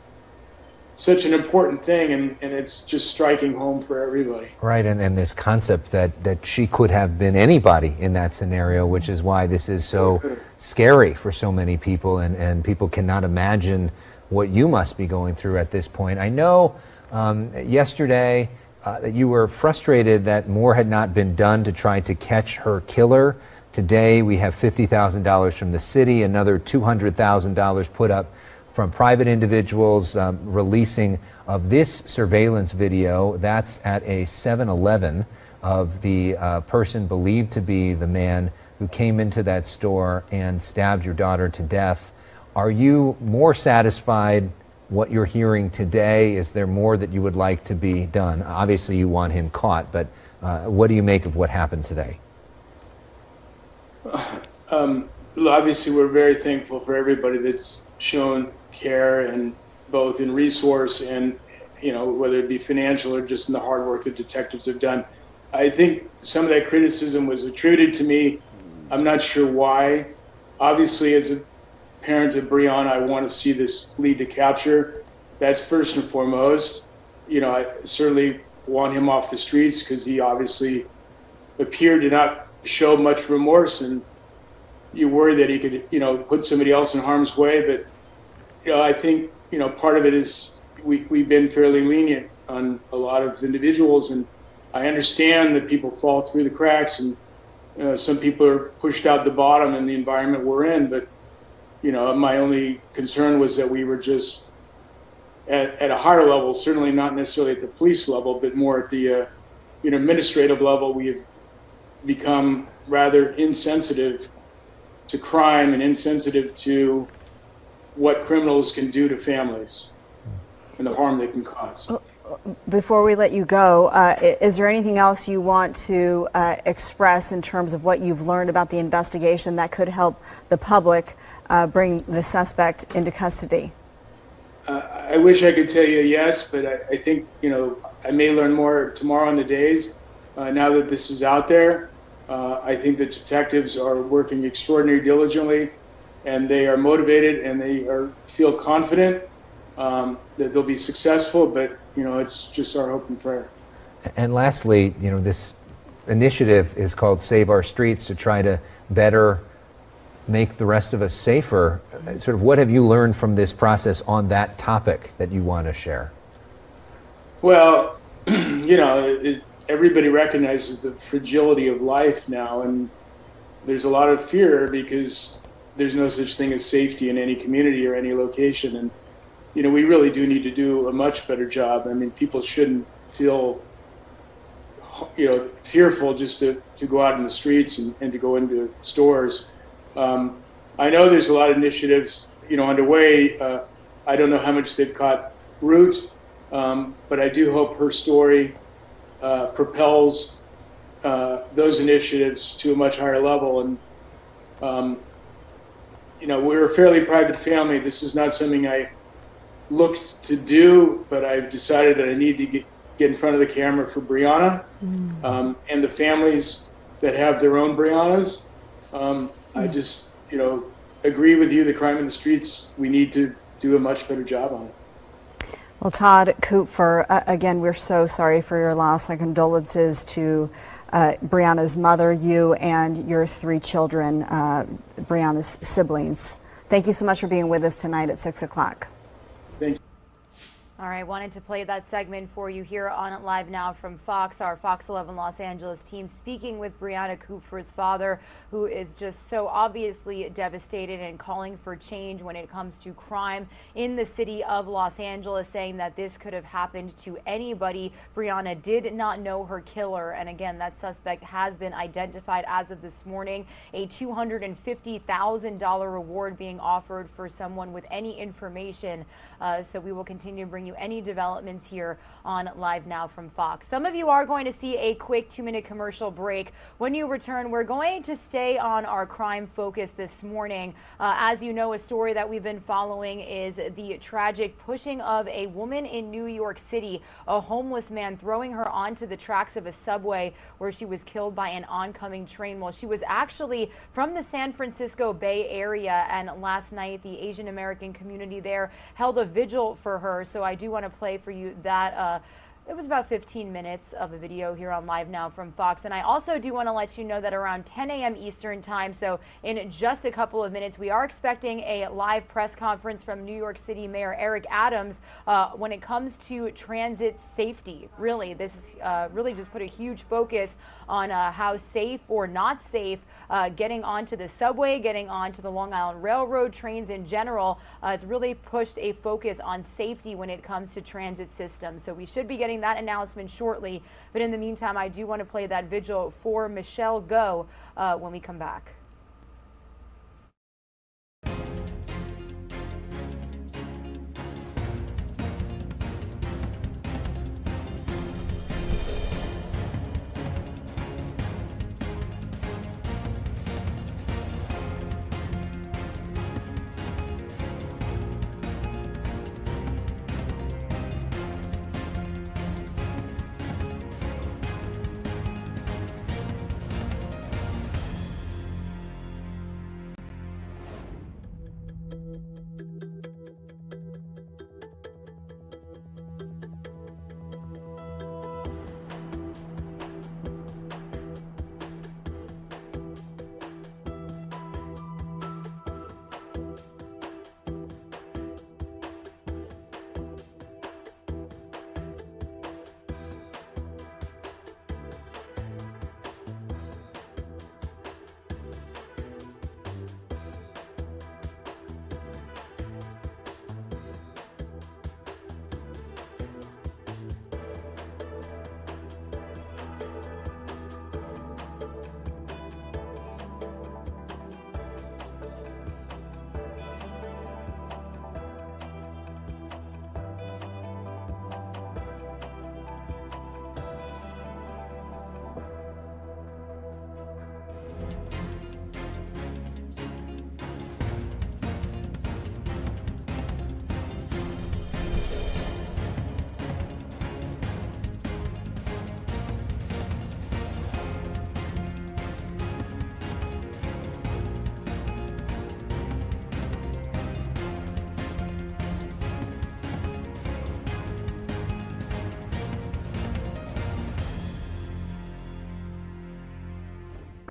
such an important thing, and it's just striking home for everybody. Right, and this concept that she could have been anybody in that scenario, which is why this is so scary for so many people, and people cannot imagine what you must be going through at this point. I know yesterday that you were frustrated that more had not been done to try to catch her killer. Today we have $50,000 from the city, another $200,000 put up from private individuals releasing of this surveillance video. That's at a 7-Eleven of the person believed to be the man who came into that store and stabbed your daughter to death. Are you more satisfied what you're hearing today? Is there more that you would like to be done? Obviously you want him caught, but what do you make of what happened today? Obviously we're very thankful for everybody that's shown care, and both in resource and whether it be financial or just in the hard work that detectives have done. I think some of that criticism was attributed to me. I'm not sure why. Obviously, as a parent of Brianna, I want to see this lead to capture. That's first and foremost. I certainly want him off the streets because he obviously appeared to not show much remorse, and you worry that he could put somebody else in harm's way. But I think, part of it is we've been fairly lenient on a lot of individuals, and I understand that people fall through the cracks, and some people are pushed out the bottom in the environment we're in. But, my only concern was that we were just at a higher level, certainly not necessarily at the police level, but more at the administrative level. We have become rather insensitive to crime and insensitive to what criminals can do to families. and the harm they can cause. Before we let you go, is there anything else you want to express in terms of what you've learned about the investigation that could help the public bring the suspect into custody? I wish I could tell you yes, but I think, I may learn more tomorrow in the days. Now that this is out there, I think the detectives are working extraordinarily diligently, and they are motivated, and they feel confident that they'll be successful, but it's just our hope and prayer. And lastly, this initiative is called Save Our Streets, to try to better make the rest of us safer. Sort of what have you learned from this process on that topic that you want to share? Well, everybody recognizes the fragility of life now, and there's a lot of fear because there's no such thing as safety in any community or any location. And we really do need to do a much better job. I mean, people shouldn't feel, fearful just to go out in the streets and to go into stores. I know there's a lot of initiatives, underway. I don't know how much they've caught root, but I do hope her story propels those initiatives to a much higher level. And, we're a fairly private family. This is not something I looked to do, but I've decided that I need to get in front of the camera for Brianna and the families that have their own Briannas. I just, agree with you. The crime in the streets, we need to do a much better job on it. Well, Todd Kupfer, again, we're so sorry for your loss. Our condolences to Brianna's mother, you and your 3 children, Brianna's siblings. Thank you so much for being with us tonight at 6 o'clock. Thank you. All right, wanted to play that segment for you here on Live Now from Fox. Our Fox 11 Los Angeles team speaking with Brianna Kupfer's father, who is just so obviously devastated and calling for change when it comes to crime in the city of Los Angeles, saying that this could have happened to anybody. Brianna did not know her killer, and again, that suspect has been identified as of this morning. A $250,000 reward being offered for someone with any information. So we will continue to bring you any developments here on Live Now from Fox. Some of you are going to see a quick 2-minute commercial break. When you return, we're going to stay on our crime focus this morning. As you know, a story that we've been following is the tragic pushing of a woman in New York City, a homeless man throwing her onto the tracks of a subway where she was killed by an oncoming train. Well, she was actually from the San Francisco Bay Area, and last night the Asian American community there held a vigil for her. So I do want to play for you that it was about 15 minutes of a video here on Live Now from Fox. And I also do want to let you know that around 10 a.m. Eastern time, so in just a couple of minutes, we are expecting a live press conference from New York City Mayor Eric Adams when it comes to transit safety. Really, this is really just put a huge focus on how safe or not safe getting onto the subway, getting onto the Long Island Railroad, trains in general. It's really pushed a focus on safety when it comes to transit systems. So we should be getting that announcement shortly. But in the meantime, I do want to play that vigil for Michelle Go when we come back.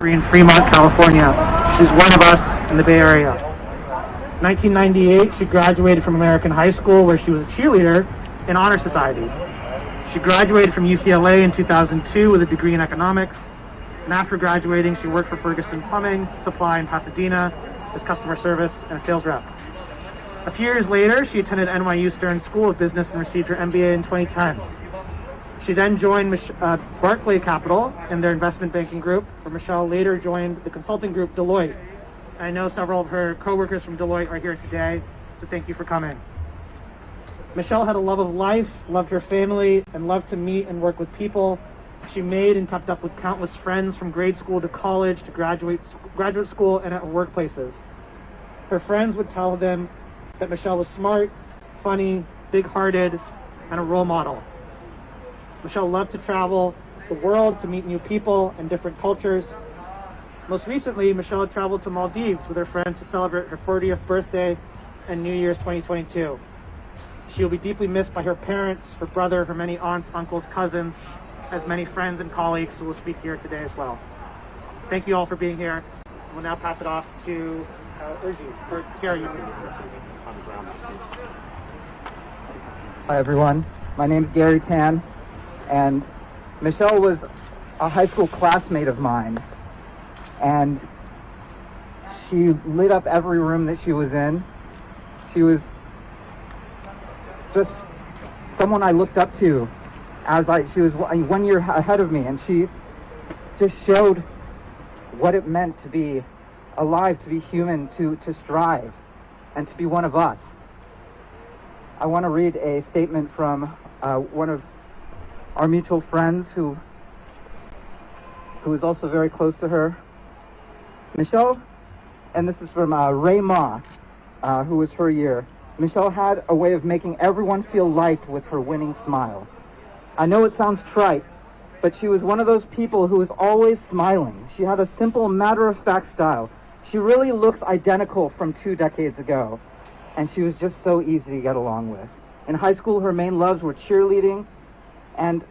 in Fremont, California. She's one of us in the Bay Area. 1998, she graduated from American High School, where she was a cheerleader in Honor Society. She graduated from UCLA in 2002 with a degree in economics. And after graduating, she worked for Ferguson Plumbing Supply in Pasadena as customer service and a sales rep. A few years later, she attended NYU Stern School of Business and received her MBA in 2010. She then joined Barclay Capital in their investment banking group, where Michelle later joined the consulting group Deloitte. I know several of her coworkers from Deloitte are here today, so thank you for coming. Michelle had a love of life, loved her family, and loved to meet and work with people. She made and kept up with countless friends from grade school to college to graduate school and at workplaces. Her friends would tell them that Michelle was smart, funny, big-hearted, and a role model. Michelle loved to travel the world to meet new people and different cultures. Most recently, Michelle had traveled to Maldives with her friends to celebrate her 40th birthday and New Year's 2022. She will be deeply missed by her parents, her brother, her many aunts, uncles, cousins, as many friends and colleagues who will speak here today as well. Thank you all for being here. We'll now pass it off to Urji, or Gary. Hi everyone, my name's Gary Tan, and Michelle was a high school classmate of mine, and she lit up every room that she was in. She was just someone I looked up to, she was 1 year ahead of me, and she just showed what it meant to be alive, to be human, to strive, and to be one of us. I want to read a statement from one of our mutual friends who is also very close to her. Michelle, and this is from Ray Ma, who was her year. Michelle had a way of making everyone feel liked with her winning smile. I know it sounds trite, but she was one of those people who was always smiling. She had a simple, matter-of-fact style. She really looks identical from 2 decades ago, and she was just so easy to get along with. In high school, her main loves were cheerleading, and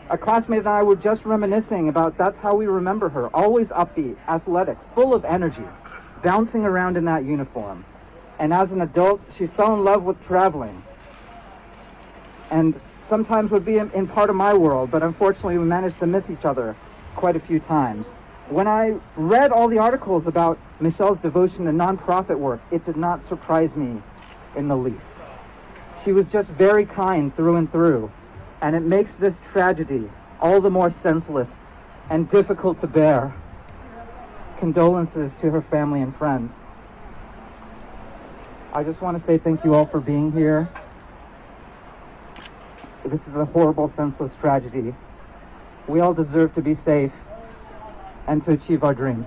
a classmate and I were just reminiscing about that's how we remember her. Always upbeat, athletic, full of energy, bouncing around in that uniform. And as an adult, she fell in love with traveling, and sometimes would be in part of my world, but unfortunately we managed to miss each other quite a few times. When I read all the articles about Michelle's devotion to nonprofit work, it did not surprise me in the least. She was just very kind through and through, and it makes this tragedy all the more senseless and difficult to bear. Condolences to her family and friends. I just want to say thank you all for being here. This is a horrible, senseless tragedy. We all deserve to be safe and to achieve our dreams.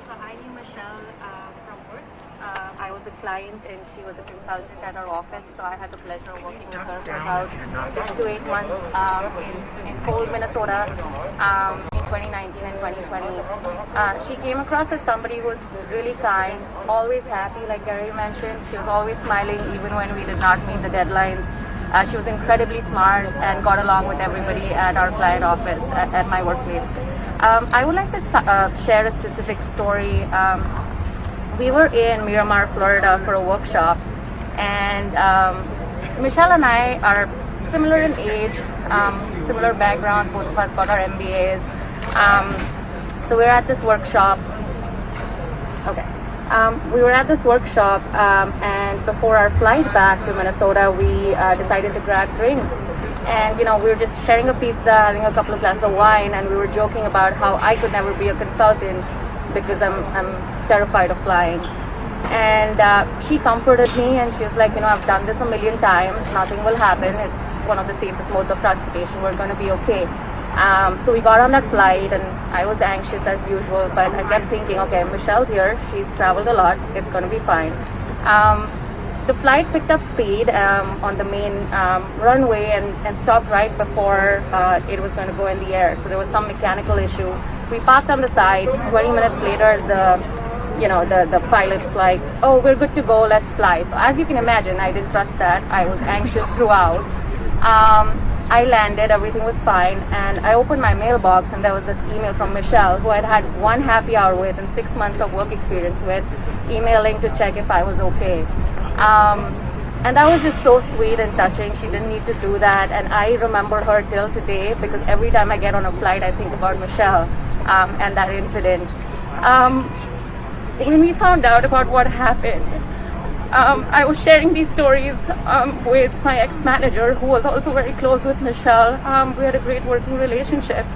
So I knew Michelle from work. I was a client and she was a consultant at our office, so I had the pleasure of working with her for about 6 to 8 months in cold Minnesota in 2019 and 2020. She came across as somebody who was really kind, always happy, like Gary mentioned. She was always smiling even when we did not meet the deadlines. She was incredibly smart and got along with everybody at our client office at my workplace. I would like to share a specific story. We were in Miramar, Florida for a workshop, and Michelle and I are similar in age, similar background, both of us got our MBAs. So we were at this workshop. We were at this workshop, and before our flight back to Minnesota, we decided to grab drinks. And we were just sharing a pizza, having a couple of glasses of wine, and we were joking about how I could never be a consultant because I'm terrified of flying. And she comforted me, and she was like, I've done this a million times, nothing will happen, it's one of the safest modes of transportation, we're going to be okay. So we got on that flight, and I was anxious as usual, but I kept thinking, okay, Michelle's here, she's traveled a lot, it's going to be fine. The flight picked up speed on the main runway and stopped right before it was going to go in the air. So there was some mechanical issue. We parked on the side. 20 minutes later, the you know, the pilot's like, oh, we're good to go, let's fly. So as you can imagine, I didn't trust that. I was anxious throughout. I landed, everything was fine, and I opened my mailbox and there was this email from Michelle, who I'd had one happy hour with and 6 months of work experience with, emailing to check if I was okay. And that was just so sweet and touching. She didn't need to do that, and I remember her till today, because every time I get on a flight I think about Michelle and that incident. When we found out about what happened, I was sharing these stories with my ex-manager, who was also very close with Michelle. We had a great working relationship.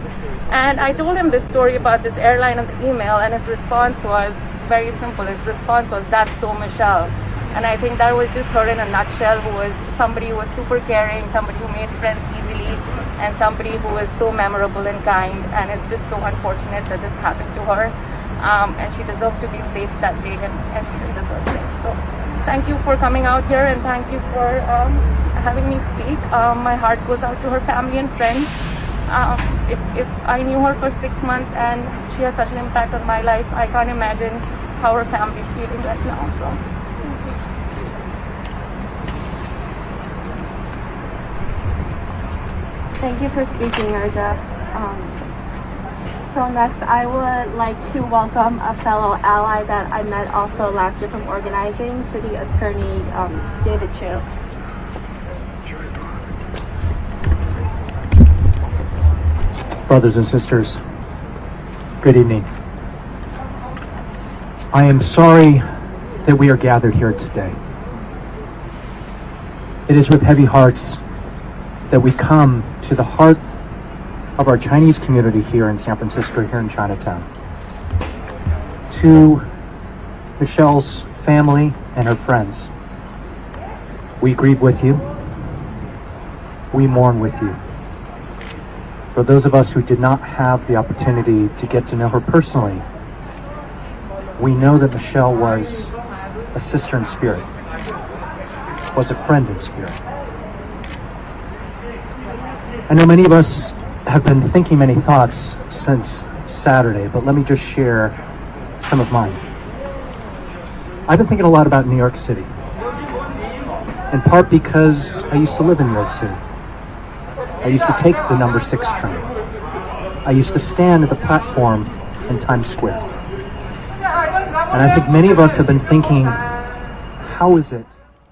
And I told him this story about this airline on the email, and his response was very simple. His response was, "That's so Michelle." And I think that was just her in a nutshell, who was somebody who was super caring, somebody who made friends easily, and somebody who was so memorable and kind. And it's just so unfortunate that this happened to her. And she deserved to be safe that day, and she didn't deserve this. So thank you for coming out here, and thank you for having me speak. My heart goes out to her family and friends. If I knew her for 6 months and she had such an impact on my life, I can't imagine how her family's feeling right now. So. Thank you for speaking, Urja. So next, I would like to welcome a fellow ally that I met also last year from organizing, City Attorney David Chu. Brothers and sisters, good evening. I am sorry that we are gathered here today. It is with heavy hearts that we come to the heart of our Chinese community here in San Francisco, here in Chinatown. To Michelle's family and her friends, we grieve with you. We mourn with you. For those of us who did not have the opportunity to get to know her personally, we know that Michelle was a sister in spirit, was a friend in spirit. I know many of us have been thinking many thoughts since Saturday, but let me just share some of mine. I've been thinking a lot about New York City, in part because I used to live in New York City. I used to take the number 6 train. I used to stand at the platform in Times Square. And I think many of us have been thinking, how is it?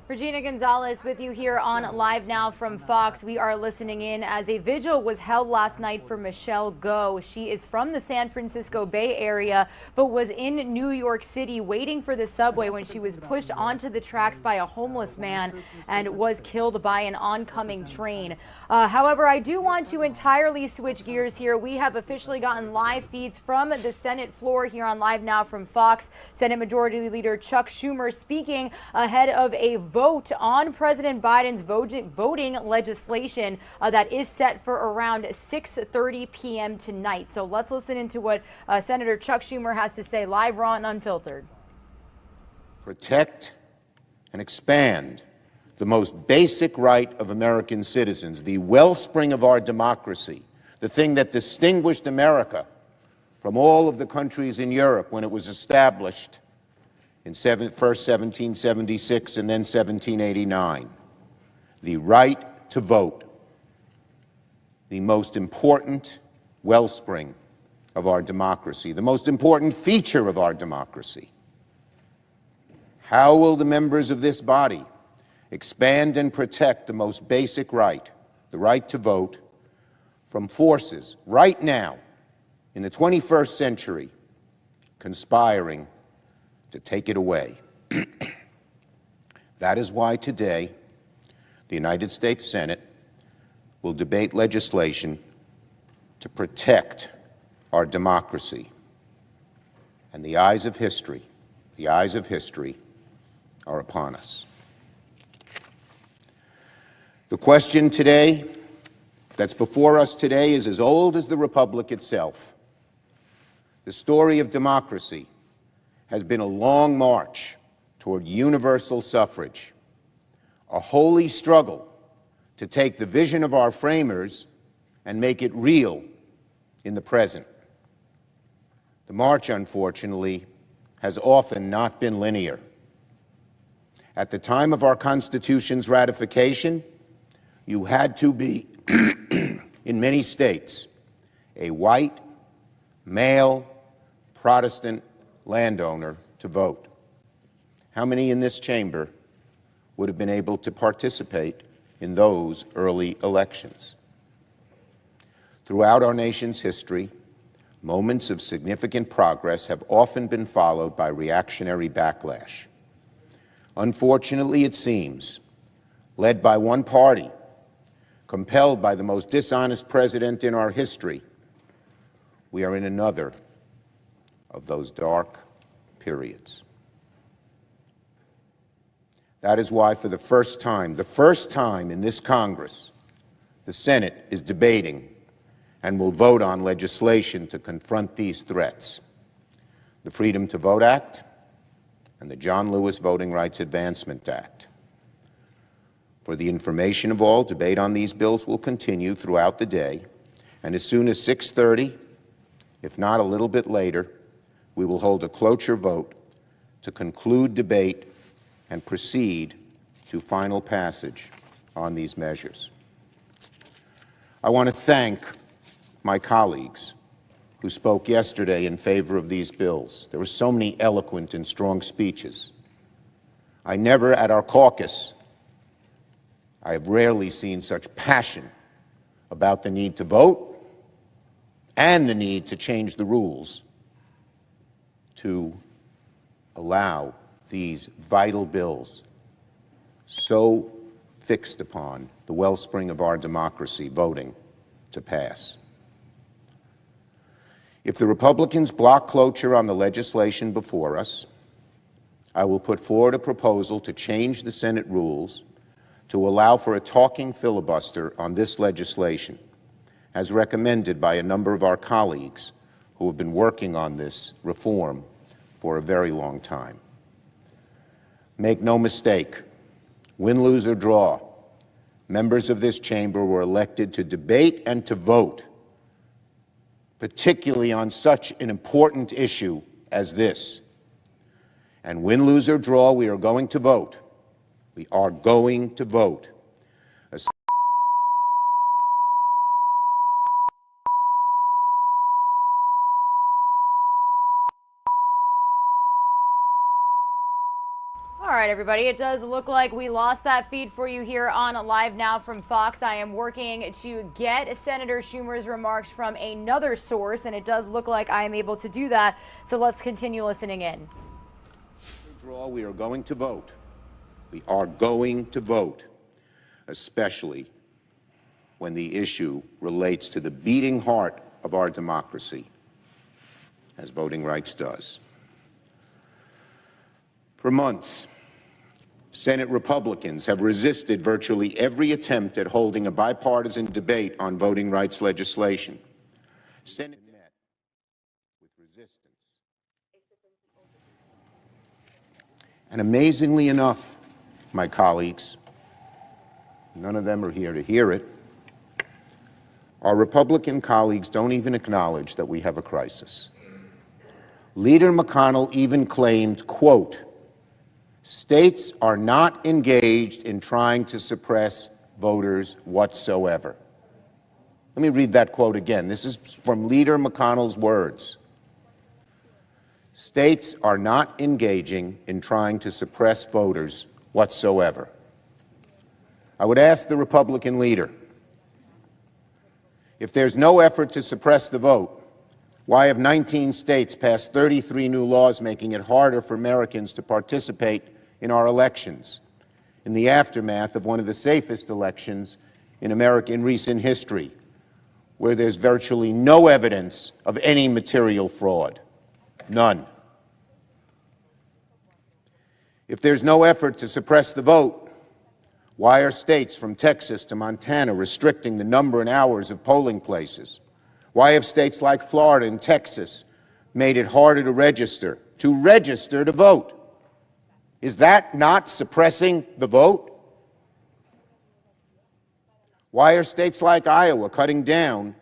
Regina Gonzalez with you here on Live Now from Fox. We are listening in as a vigil was held last night for Michelle Go. She is from the San Francisco Bay Area, but was in New York City waiting for the subway when she was pushed onto the tracks by a homeless man and was killed by an oncoming train. However, I do want to entirely switch gears here. We have officially gotten live feeds from the Senate floor here on Live Now from Fox. Senate Majority Leader Chuck Schumer speaking ahead of a vote on President Biden's voting legislation that is set for around 6:30 p.m. tonight. So let's listen into what Senator Chuck Schumer has to say live, raw, and unfiltered. Protect and expand the most basic right of American citizens, the wellspring of our democracy, the thing that distinguished America from all of the countries in Europe when it was established in first 1776 and then 1789, the right to vote, the most important wellspring of our democracy, the most important feature of our democracy. How will the members of this body expand and protect the most basic right, the right to vote, from forces right now in the 21st century conspiring to take it away? That is why today the United States Senate will debate legislation to protect our democracy. And the eyes of history are upon us. The question today that's before us today is as old as the Republic itself. The story of democracy has been a long march toward universal suffrage, a holy struggle to take the vision of our framers and make it real in the present. The march, unfortunately, has often not been linear. At the time of our Constitution's ratification, you had to be, in many states, a white, male, Protestant landowner to vote. How many in this chamber would have been able to participate in those early elections? Throughout our nation's history, moments of significant progress have often been followed by reactionary backlash. Unfortunately, it seems, led by one party, compelled by the most dishonest president in our history, we are in another of those dark periods. That is why, for the first time in this Congress, the Senate is debating and will vote on legislation to confront these threats: the Freedom to Vote Act and the John Lewis Voting Rights Advancement Act. For the information of all, debate on these bills will continue throughout the day, and as soon as 6:30, if not a little bit later, we will hold a cloture vote to conclude debate and proceed to final passage on these measures. I want to thank my colleagues who spoke yesterday in favor of these bills. There were so many eloquent and strong speeches. I never, at our caucus, I have rarely seen such passion about the need to vote and the need to change the rules to allow these vital bills, so fixed upon the wellspring of our democracy, voting, to pass. If the Republicans block cloture on the legislation before us, I will put forward a proposal to change the Senate rules to allow for a talking filibuster on this legislation, as recommended by a number of our colleagues who have been working on this reform for a very long time. Make no mistake, win, lose, or draw, members of this chamber were elected to debate and to vote, particularly on such an important issue as this. And win, lose, or draw, we are going to vote. We are going to vote. All right, everybody, it does look like we lost that feed for you here on Live Now from Fox. I am working to get Senator Schumer's remarks from another source, and it does look like I am able to do that. So let's continue listening in. We are going to vote. We are going to vote, especially when the issue relates to the beating heart of our democracy, as voting rights does. For months, Senate Republicans have resisted virtually every attempt at holding a bipartisan debate on voting rights legislation. Senate met with resistance. And amazingly enough, my colleagues, none of them are here to hear it, our Republican colleagues don't even acknowledge that we have a crisis. Leader McConnell even claimed, quote, "States are not engaged in trying to suppress voters whatsoever." Let me read that quote again. This is from Leader McConnell's words. States are not engaging in trying to suppress voters whatsoever. I would ask the Republican leader, if there's no effort to suppress the vote, why have 19 states passed 33 new laws making it harder for Americans to participate in our elections, in the aftermath of one of the safest elections in American recent history, where there's virtually no evidence of any material fraud? None. If there's no effort to suppress the vote, why are states from Texas to Montana restricting the number and hours of polling places? Why have states like Florida and Texas made it harder to register to vote? Is that not suppressing the vote? Why are states like Iowa cutting down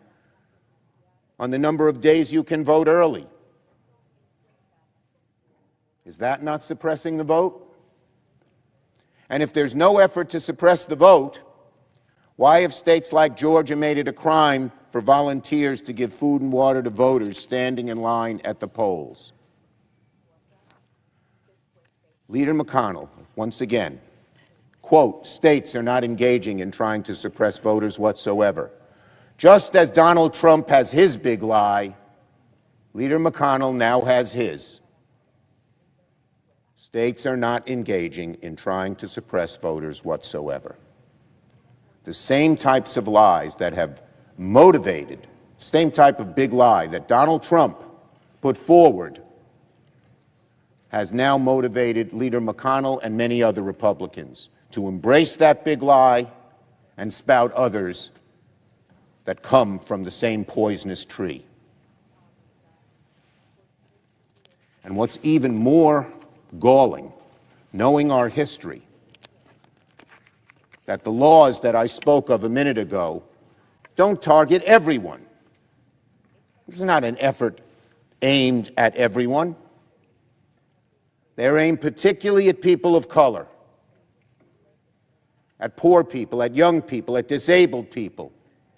on the number of days you can vote early? Is that not suppressing the vote? And if there's no effort to suppress the vote, why have states like Georgia made it a crime for volunteers to give food and water to voters standing in line at the polls? Leader McConnell, once again, quote, states are not engaging in trying to suppress voters whatsoever. Just as Donald Trump has his big lie, Leader McConnell now has his. States are not engaging in trying to suppress voters whatsoever. The same types of lies that have motivated, same type of big lie that Donald Trump put forward has now motivated Leader McConnell and many other Republicans to embrace that big lie and spout others that come from the same poisonous tree. And what's even more galling, knowing our history, that the laws that I spoke of a minute ago don't target everyone. This is not an effort aimed at everyone. They're aimed particularly at people of color, at poor people, at young people, at disabled people,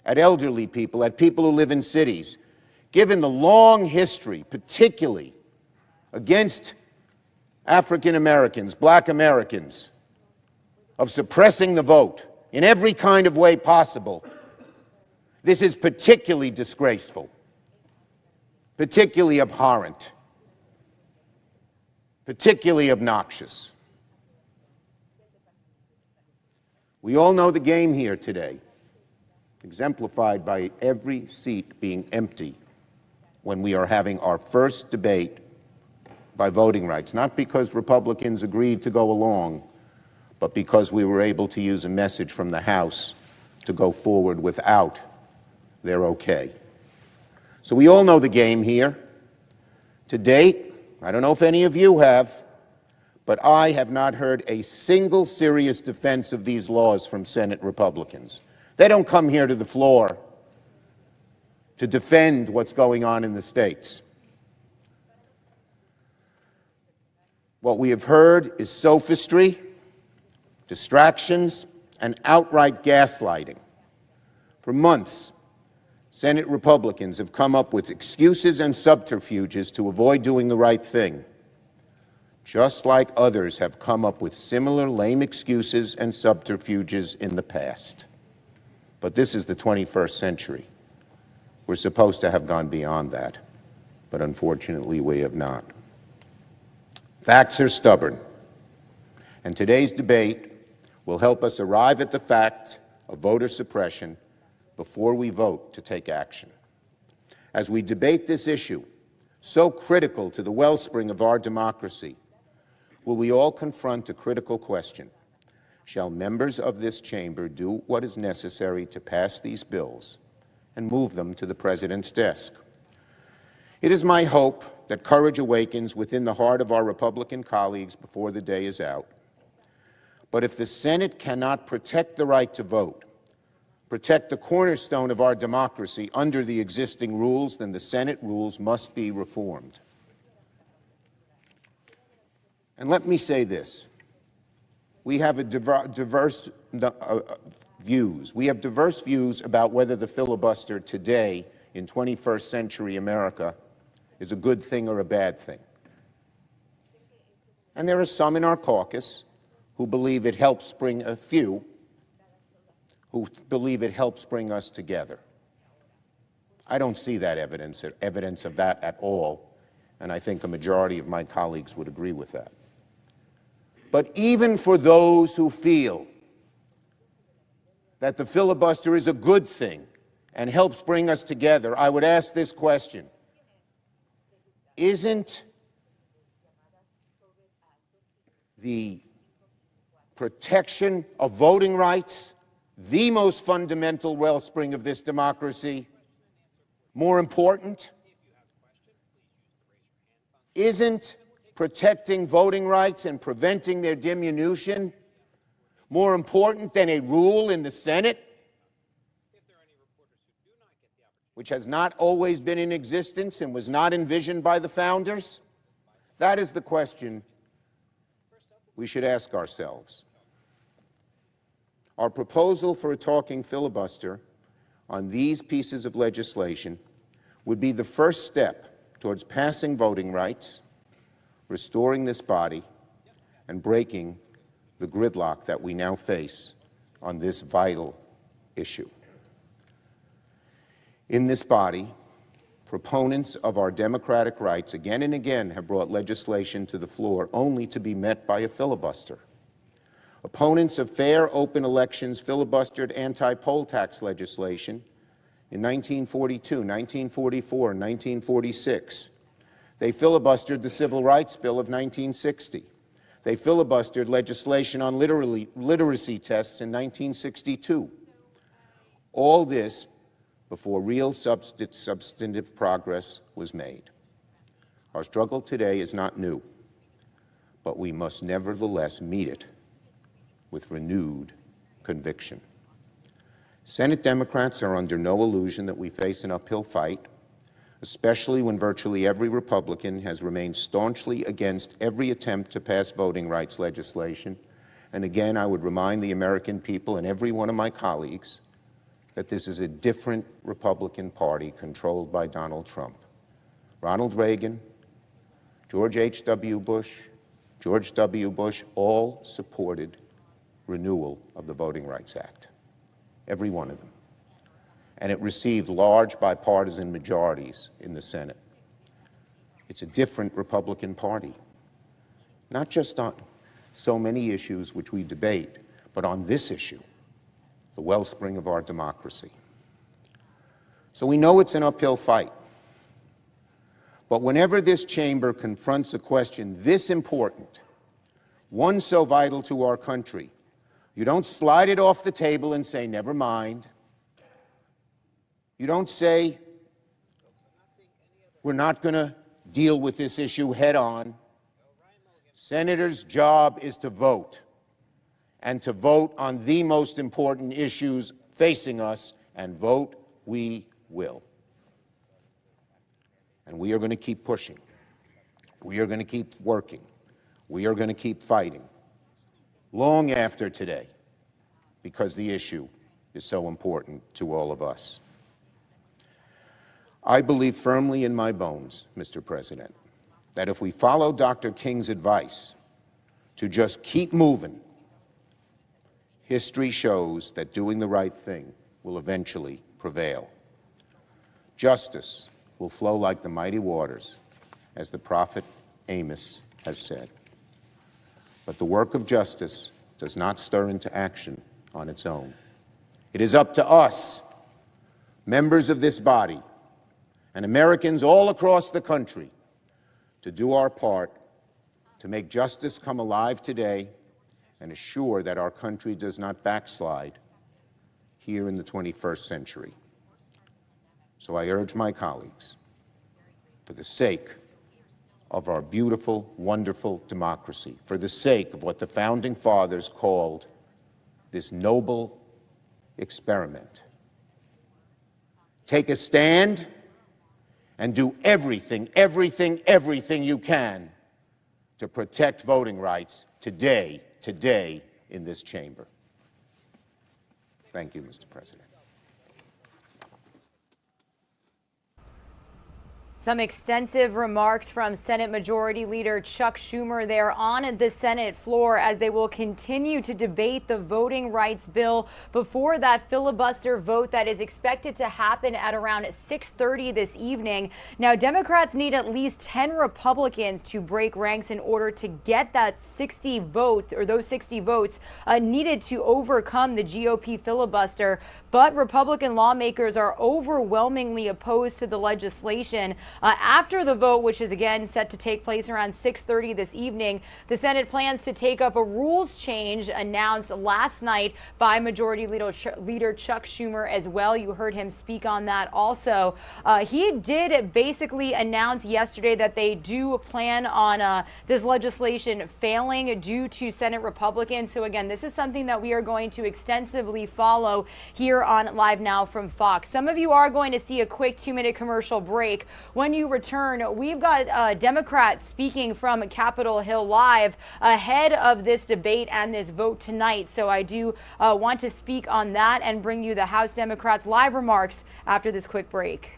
at elderly people, at people who live in cities. Given the long history, particularly against African Americans, black Americans, of suppressing the vote in every kind of way possible, this is particularly disgraceful, particularly abhorrent, particularly obnoxious. We all know the game here today, exemplified by every seat being empty when we are having our first debate by voting rights, not because Republicans agreed to go along, but because we were able to use a message from the House to go forward without their okay. So we all know the game here. To date, I don't know if any of you have, but I have not heard a single serious defense of these laws from Senate Republicans. They don't come here to the floor to defend what's going on in the states. What we have heard is sophistry, distractions, and outright gaslighting. For months, Senate Republicans have come up with excuses and subterfuges to avoid doing the right thing, just like others have come up with similar lame excuses and subterfuges in the past. But this is the 21st century. We're supposed to have gone beyond that, but unfortunately we have not. Facts are stubborn, and today's debate will help us arrive at the fact of voter suppression before we vote to take action. As we debate this issue, so critical to the wellspring of our democracy, will we all confront a critical question? Shall members of this chamber do what is necessary to pass these bills and move them to the President's desk? It is my hope that courage awakens within the heart of our Republican colleagues before the day is out. But if the Senate cannot protect the right to vote, protect the cornerstone of our democracy under the existing rules, then the Senate rules must be reformed. And let me say this. We have diverse views. We have diverse views about whether the filibuster today in 21st century America is a good thing or a bad thing. And there are some in our caucus who believe it helps bring a few, who believe it helps bring us together. I don't see that evidence of that at all, and I think a majority of my colleagues would agree with that. But even for those who feel that the filibuster is a good thing and helps bring us together, I would ask this question. Isn't the protection of voting rights the most fundamental wellspring of this democracy more important? Isn't protecting voting rights and preventing their diminution more important than a rule in the Senate, which has not always been in existence and was not envisioned by the founders? That is the question we should ask ourselves. Our proposal for a talking filibuster on these pieces of legislation would be the first step towards passing voting rights, restoring this body, and breaking the gridlock that we now face on this vital issue. In this body, proponents of our democratic rights again and again have brought legislation to the floor only to be met by a filibuster. Opponents of fair, open elections filibustered anti-poll tax legislation in 1942, 1944, and 1946. They filibustered the Civil Rights Bill of 1960. They filibustered legislation on literacy tests in 1962. All this before real substantive progress was made. Our struggle today is not new, but we must nevertheless meet it with renewed conviction. Senate Democrats are under no illusion that we face an uphill fight, especially when virtually every Republican has remained staunchly against every attempt to pass voting rights legislation. And again, I would remind the American people and every one of my colleagues that this is a different Republican Party controlled by Donald Trump. Ronald Reagan, George H.W. Bush, George W. Bush all supported renewal of the Voting Rights Act, every one of them. And it received large bipartisan majorities in the Senate. It's a different Republican Party, not just on so many issues which we debate, but on this issue, the wellspring of our democracy. So we know it's an uphill fight. But whenever this chamber confronts a question this important, one so vital to our country, you don't slide it off the table and say, never mind. You don't say, we're not going to deal with this issue head on. Senators' job is to vote, and to vote on the most important issues facing us, and vote we will. And we are going to keep pushing. We are going to keep working. We are going to keep fighting long after today, because the issue is so important to all of us. I believe firmly in my bones, Mr. President, that if we follow Dr. King's advice to just keep moving, history shows that doing the right thing will eventually prevail. Justice will flow like the mighty waters, as the prophet Amos has said. But the work of justice does not stir into action on its own. It is up to us, members of this body, and Americans all across the country, to do our part to make justice come alive today and assure that our country does not backslide here in the 21st century. So I urge my colleagues, for the sake of our beautiful, wonderful democracy, for the sake of what the Founding Fathers called this noble experiment, take a stand and do everything you can to protect voting rights today in this chamber. Thank you, Mr. President. Some extensive remarks from Senate Majority Leader Chuck Schumer there on the Senate floor as they will continue to debate the voting rights bill before that filibuster vote that is expected to happen at around 6:30 this evening. Now, Democrats need at least 10 Republicans to break ranks in order to get that 60 vote, or those 60 votes needed to overcome the GOP filibuster. But Republican lawmakers are overwhelmingly opposed to the legislation. After the vote, which is again set to take place around 6:30 this evening, the Senate plans to take up a rules change announced last night by Majority Leader Chuck Schumer as well. You heard him speak on that also. He did basically announce yesterday that they do plan on this legislation failing due to Senate Republicans. So again, this is something that we are going to extensively follow here on Live Now from Fox. Some of you are going to see a quick 2-minute commercial break. When when you return, we've got Democrats speaking from Capitol Hill live ahead of this debate and this vote tonight. So I do want to speak on that and bring you the House Democrats' live remarks after this quick break.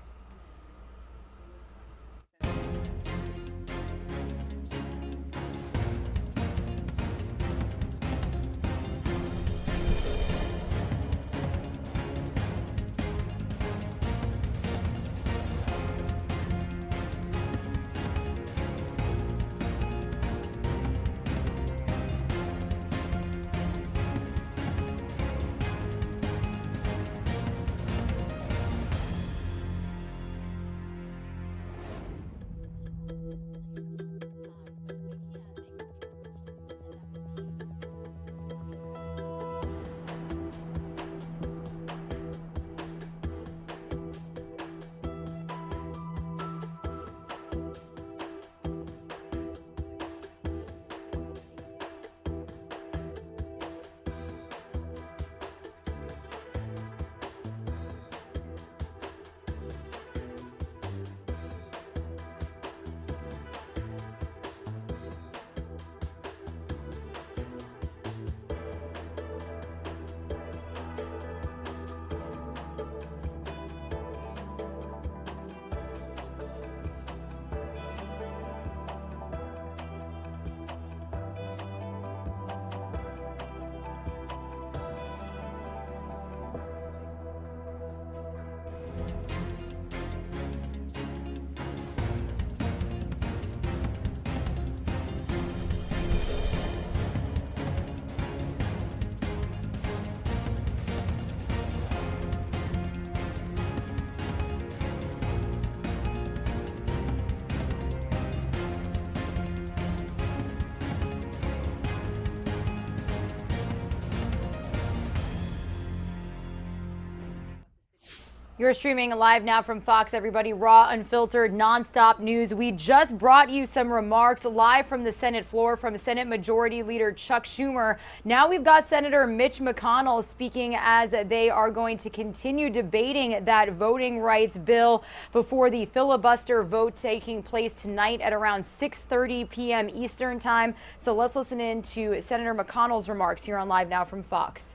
You're streaming live now from Fox, everybody. Raw, unfiltered, nonstop news. We just brought you some remarks live from the Senate floor from Senate Majority Leader Chuck Schumer. Now we've got Senator Mitch McConnell speaking as they are going to continue debating that voting rights bill before the filibuster vote taking place tonight at around 6:30 p.m. Eastern time. So let's listen in to Senator McConnell's remarks here on Live Now from Fox.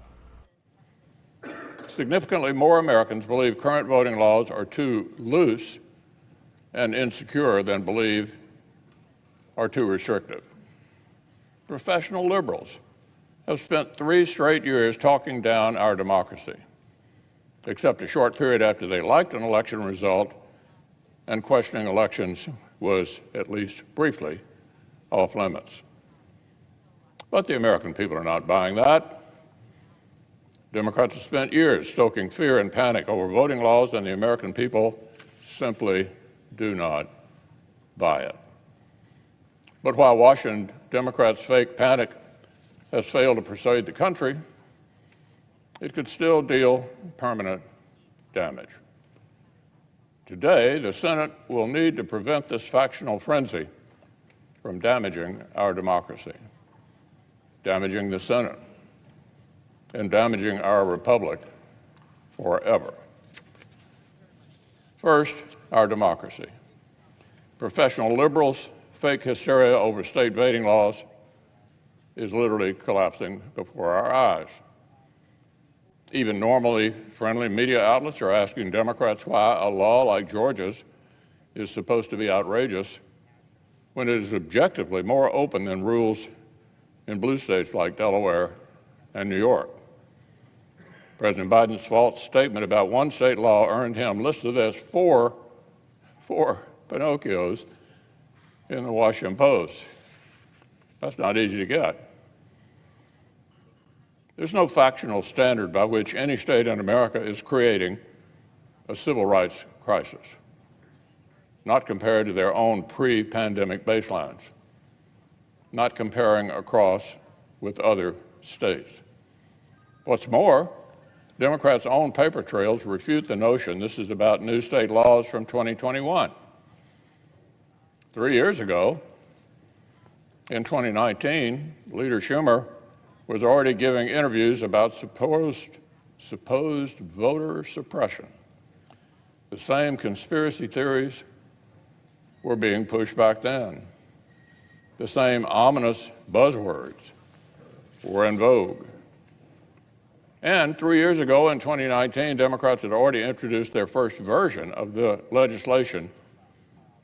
Significantly more Americans believe current voting laws are too loose and insecure than believe are too restrictive. Professional liberals have spent 3 straight years talking down our democracy, except a short period after they liked an election result and questioning elections was, at least briefly, off limits. But the American people are not buying that. Democrats have spent years stoking fear and panic over voting laws, and the American people simply do not buy it. But while Washington Democrats' fake panic has failed to persuade the country, it could still deal permanent damage. Today, the Senate will need to prevent this factional frenzy from damaging our democracy, damaging the Senate, and damaging our republic forever. First, our democracy. Professional liberals' fake hysteria over state voting laws is literally collapsing before our eyes. Even normally friendly media outlets are asking Democrats why a law like Georgia's is supposed to be outrageous when it is objectively more open than rules in blue states like Delaware and New York. President Biden's false statement about one state law earned him, listen to this, four Pinocchios in the Washington Post. That's not easy to get. There's no factional standard by which any state in America is creating a civil rights crisis, not compared to their own pre-pandemic baselines, not comparing across with other states. What's more, Democrats' own paper trails refute the notion this is about new state laws from 2021. 3 years ago, in 2019, Leader Schumer was already giving interviews about supposed voter suppression. The same conspiracy theories were being pushed back then. The same ominous buzzwords were in vogue. And 3 years ago, in 2019, Democrats had already introduced their first version of the legislation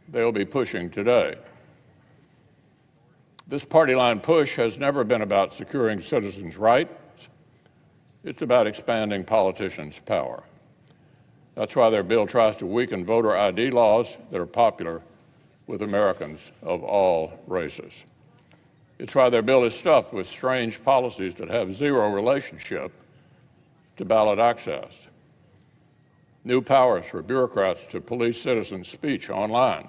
they'll be pushing today. This party line push has never been about securing citizens' rights. It's about expanding politicians' power. That's why their bill tries to weaken voter ID laws that are popular with Americans of all races. It's why their bill is stuffed with strange policies that have zero relationship to ballot access. New powers for bureaucrats to police citizens' speech online.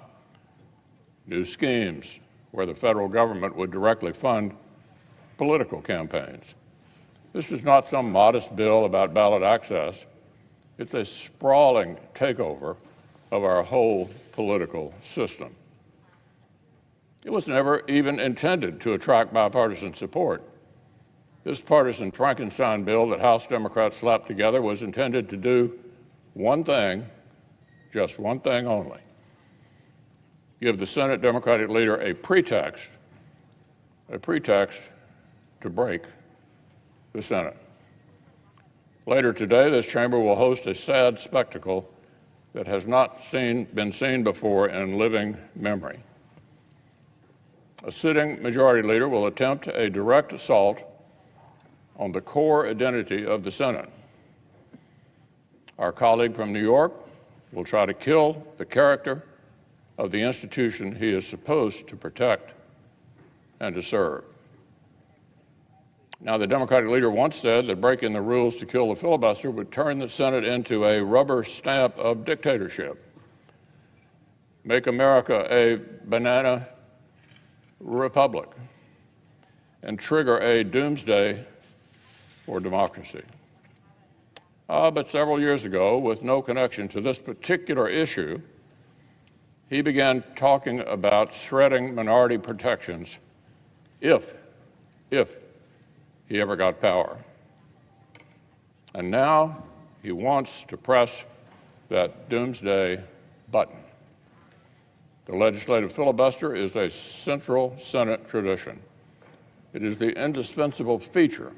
New schemes where the federal government would directly fund political campaigns. This is not some modest bill about ballot access. It's a sprawling takeover of our whole political system. It was never even intended to attract bipartisan support. This partisan Frankenstein bill that House Democrats slapped together was intended to do one thing, just one thing only: give the Senate Democratic leader a pretext to break the Senate. Later today, this chamber will host a sad spectacle that has not been seen before in living memory. A sitting majority leader will attempt a direct assault on the core identity of the Senate. Our colleague from New York will try to kill the character of the institution he is supposed to protect and to serve. Now, the Democratic leader once said that breaking the rules to kill the filibuster would turn the Senate into a rubber stamp of dictatorship, make America a banana republic, and trigger a doomsday for democracy. But several years ago, with no connection to this particular issue, he began talking about shredding minority protections if he ever got power. And now he wants to press that doomsday button. The legislative filibuster is a central Senate tradition. It is the indispensable feature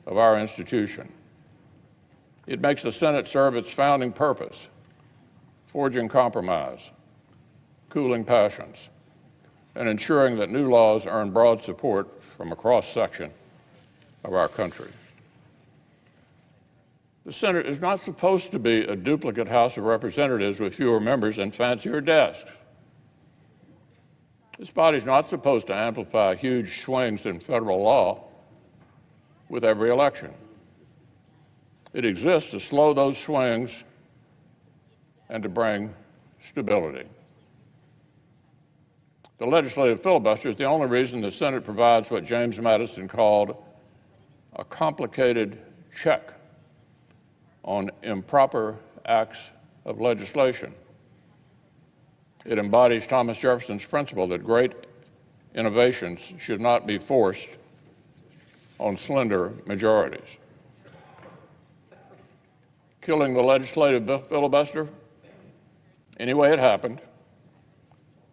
of our institution. It makes the Senate serve its founding purpose: forging compromise, cooling passions, and ensuring that new laws earn broad support from a cross-section of our country. The Senate is not supposed to be a duplicate House of Representatives with fewer members and fancier desks. This body is not supposed to amplify huge swings in federal law with every election. It exists to slow those swings and to bring stability. The legislative filibuster is the only reason the Senate provides what James Madison called a complicated check on improper acts of legislation. It embodies Thomas Jefferson's principle that great innovations should not be forced on slender majorities. Killing the legislative filibuster, any way it happened,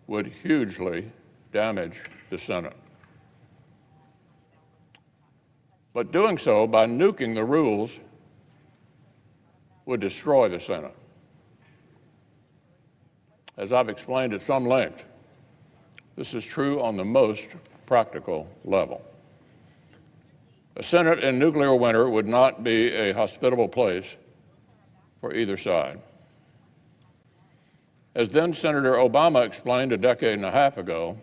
would hugely damage the Senate. But doing so by nuking the rules would destroy the Senate. As I've explained at some length, this is true on the most practical level. A Senate in nuclear winter would not be a hospitable place for either side. As then Senator Obama explained a decade and a half ago,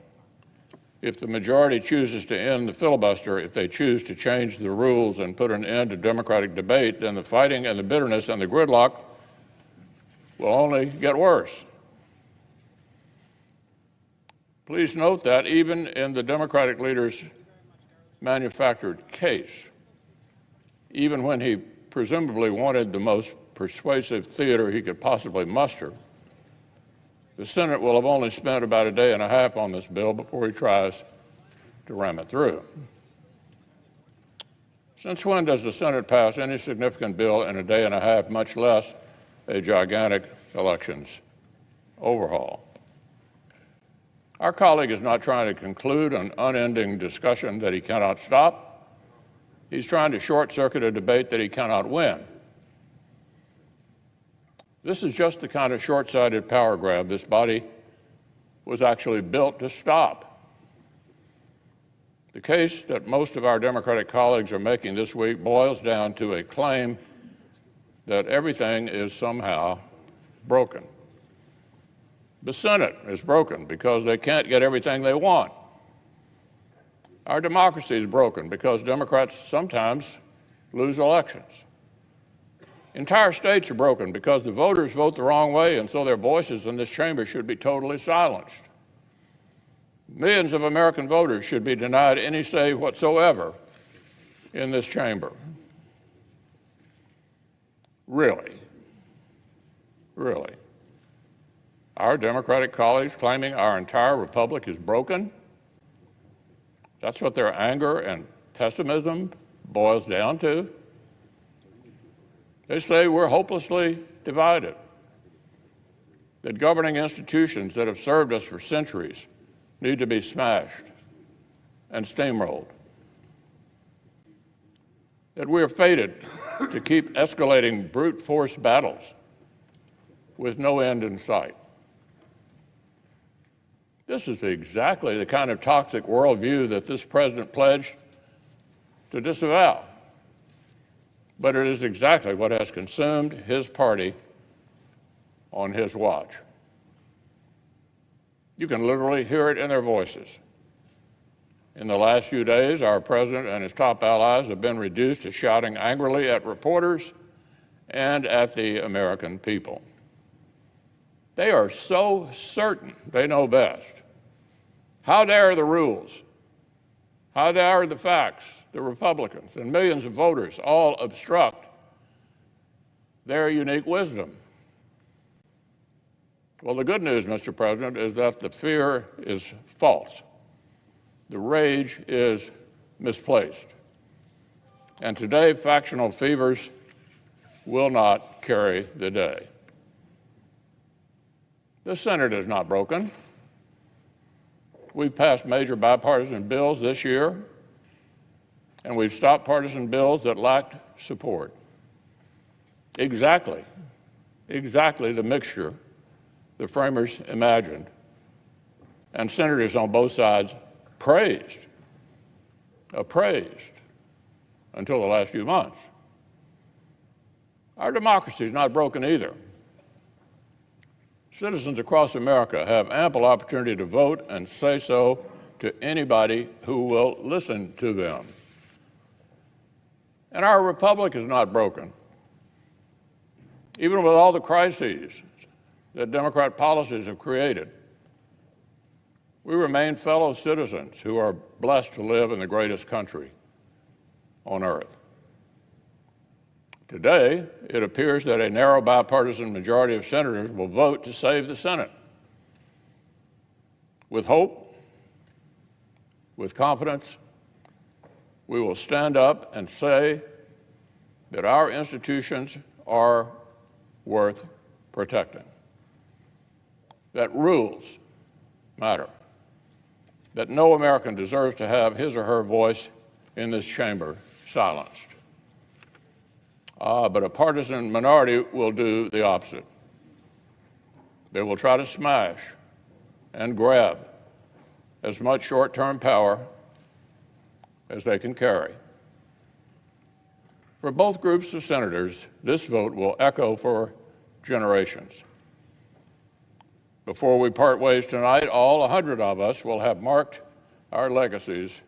if the majority chooses to end the filibuster, if they choose to change the rules and put an end to democratic debate, then the fighting and the bitterness and the gridlock will only get worse. Please note that even in the Democratic leader's manufactured case, even when he presumably wanted the most persuasive theater he could possibly muster, the Senate will have only spent about a day and a half on this bill before he tries to ram it through. Since when does the Senate pass any significant bill in a day and a half, much less a gigantic elections overhaul? Our colleague is not trying to conclude an unending discussion that he cannot stop. He's trying to short-circuit a debate that he cannot win. This is just the kind of short-sighted power grab this body was actually built to stop. The case that most of our Democratic colleagues are making this week boils down to a claim that everything is somehow broken. The Senate is broken because they can't get everything they want. Our democracy is broken because Democrats sometimes lose elections. Entire states are broken because the voters vote the wrong way, and so their voices in this chamber should be totally silenced. Millions of American voters should be denied any say whatsoever in this chamber. Really? Really? Our Democratic colleagues claiming our entire republic is broken? That's what their anger and pessimism boils down to? They say we're hopelessly divided, that governing institutions that have served us for centuries need to be smashed and steamrolled, that we are fated to keep escalating brute force battles with no end in sight. This is exactly the kind of toxic worldview that this president pledged to disavow. But it is exactly what has consumed his party on his watch. You can literally hear it in their voices. In the last few days, our president and his top allies have been reduced to shouting angrily at reporters and at the American people. They are so certain they know best. How dare the rules? How dare the facts, the Republicans, and millions of voters all obstruct their unique wisdom? Well, the good news, Mr. President, is that the fear is false. The rage is misplaced. And today, factional fevers will not carry the day. The Senate is not broken. We've passed major bipartisan bills this year, and we've stopped partisan bills that lacked support. Exactly the mixture the framers imagined, and senators on both sides appraised until the last few months. Our democracy is not broken either. Citizens across America have ample opportunity to vote and say so to anybody who will listen to them. And our republic is not broken. Even with all the crises that Democrat policies have created, we remain fellow citizens who are blessed to live in the greatest country on earth. Today, it appears that a narrow bipartisan majority of senators will vote to save the Senate. With hope, with confidence, we will stand up and say that our institutions are worth protecting, that rules matter, that no American deserves to have his or her voice in this chamber silenced. But a partisan minority will do the opposite. They will try to smash and grab as much short-term power as they can carry. For both groups of senators, this vote will echo for generations. Before we part ways tonight, all 100 of us will have marked our legacies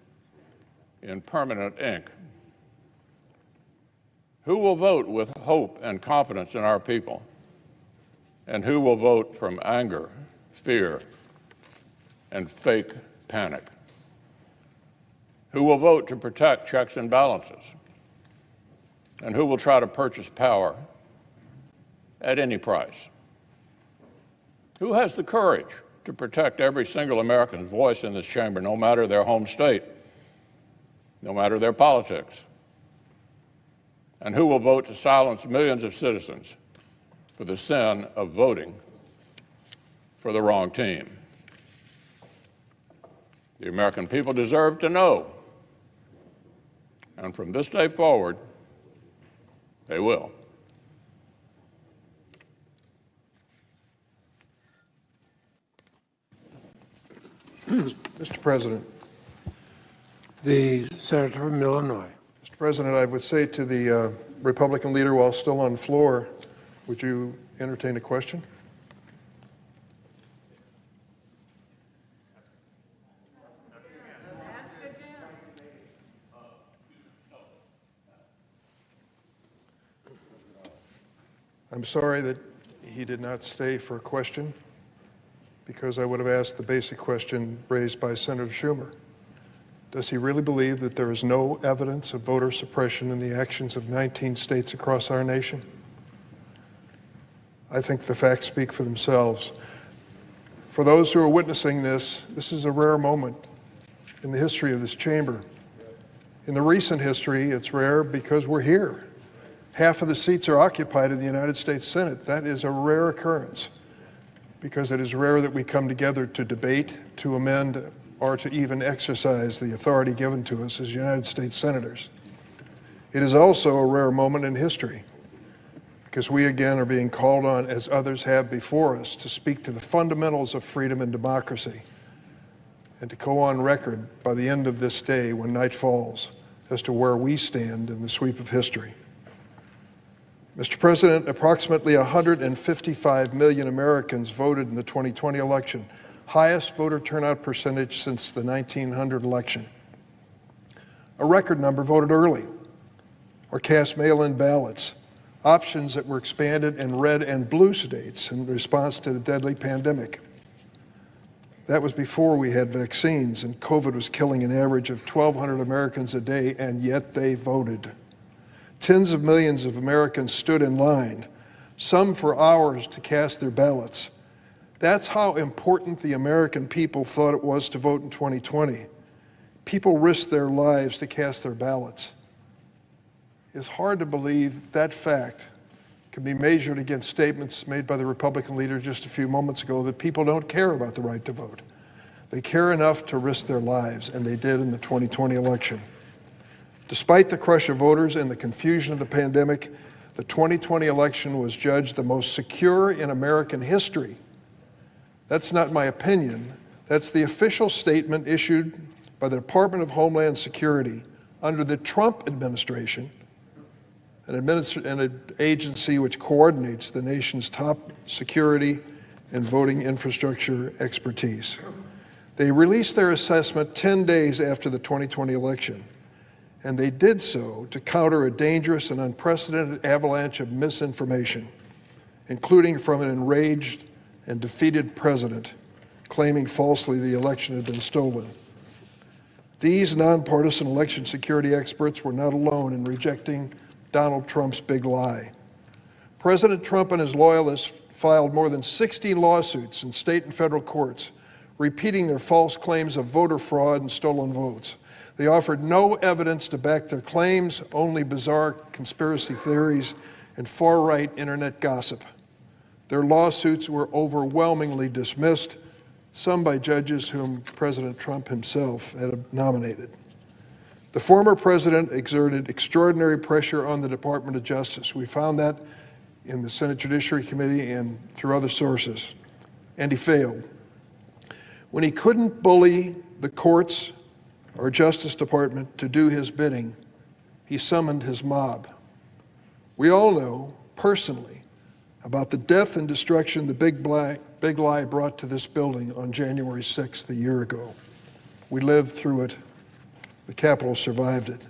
in permanent ink. Who will vote with hope and confidence in our people? And who will vote from anger, fear, and fake panic? Who will vote to protect checks and balances? And who will try to purchase power at any price? Who has the courage to protect every single American's voice in this chamber, no matter their home state, no matter their politics? And who will vote to silence millions of citizens for the sin of voting for the wrong team? The American people deserve to know. And from this day forward, they will. Mr. President. The Senator from Illinois. Mr. President, I would say to the Republican leader while still on the floor, would you entertain a question? I'm sorry that he did not stay for a question, because I would have asked the basic question raised by Senator Schumer. Does he really believe that there is no evidence of voter suppression in the actions of 19 states across our nation? I think the facts speak for themselves. For those who are witnessing this, this is a rare moment in the history of this chamber. In the recent history, it's rare because we're here. Half of the seats are occupied in the United States Senate. That is a rare occurrence, because it is rare that we come together to debate, to amend, or to even exercise the authority given to us as United States senators. It is also a rare moment in history, because we again are being called on, as others have before us, to speak to the fundamentals of freedom and democracy, and to go on record by the end of this day when night falls as to where we stand in the sweep of history. Mr. President, approximately 155 million Americans voted in the 2020 election, highest voter turnout percentage since the 1900 election. A record number voted early or cast mail-in ballots, options that were expanded in red and blue states in response to the deadly pandemic. That was before we had vaccines and COVID was killing an average of 1,200 Americans a day, and yet they voted. Tens of millions of Americans stood in line, some for hours, to cast their ballots. That's how important the American people thought it was to vote in 2020. People risked their lives to cast their ballots. It's hard to believe that fact can be measured against statements made by the Republican leader just a few moments ago that people don't care about the right to vote. They care enough to risk their lives, and they did in the 2020 election. Despite the crush of voters and the confusion of the pandemic, the 2020 election was judged the most secure in American history. That's not my opinion. That's the official statement issued by the Department of Homeland Security under the Trump administration, an agency which coordinates the nation's top security and voting infrastructure expertise. They released their assessment 10 days after the 2020 election, and they did so to counter a dangerous and unprecedented avalanche of misinformation, including from an enraged and defeated president claiming falsely the election had been stolen. These nonpartisan election security experts were not alone in rejecting Donald Trump's big lie. President Trump and his loyalists filed more than 60 lawsuits in state and federal courts, repeating their false claims of voter fraud and stolen votes. They offered no evidence to back their claims, only bizarre conspiracy theories and far-right internet gossip. Their lawsuits were overwhelmingly dismissed, some by judges whom President Trump himself had nominated. The former president exerted extraordinary pressure on the Department of Justice. We found that in the Senate Judiciary Committee and through other sources, and he failed. When he couldn't bully the courts or Justice Department to do his bidding, he summoned his mob. We all know personally about the death and destruction the big lie brought to this building on January 6th a year ago. We lived through it. The Capitol survived it.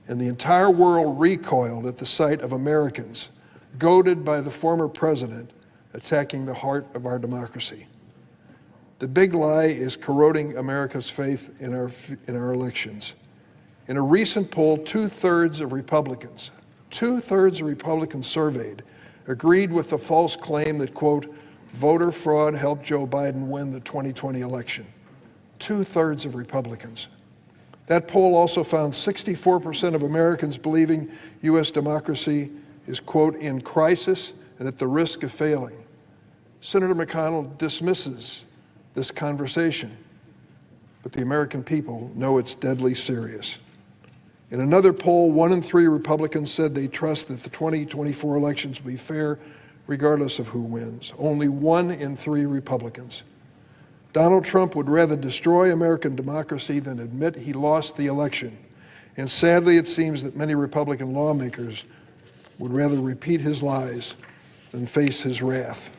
And the entire world recoiled at the sight of Americans, goaded by the former president, attacking the heart of our democracy. The big lie is corroding America's faith in our elections. In a recent poll, two-thirds of Republicans surveyed agreed with the false claim that, quote, voter fraud helped Joe Biden win the 2020 election. Two-thirds of Republicans. That poll also found 64% of Americans believing U.S. democracy is, quote, in crisis and at the risk of failing. Senator McConnell dismisses this conversation. but the American people know it's deadly serious. In another poll, 1 in 3 Republicans said they trust that the 2024 elections will be fair regardless of who wins. Only 1 in 3 Republicans. Donald Trump would rather destroy American democracy than admit he lost the election. And sadly, it seems that many Republican lawmakers would rather repeat his lies than face his wrath.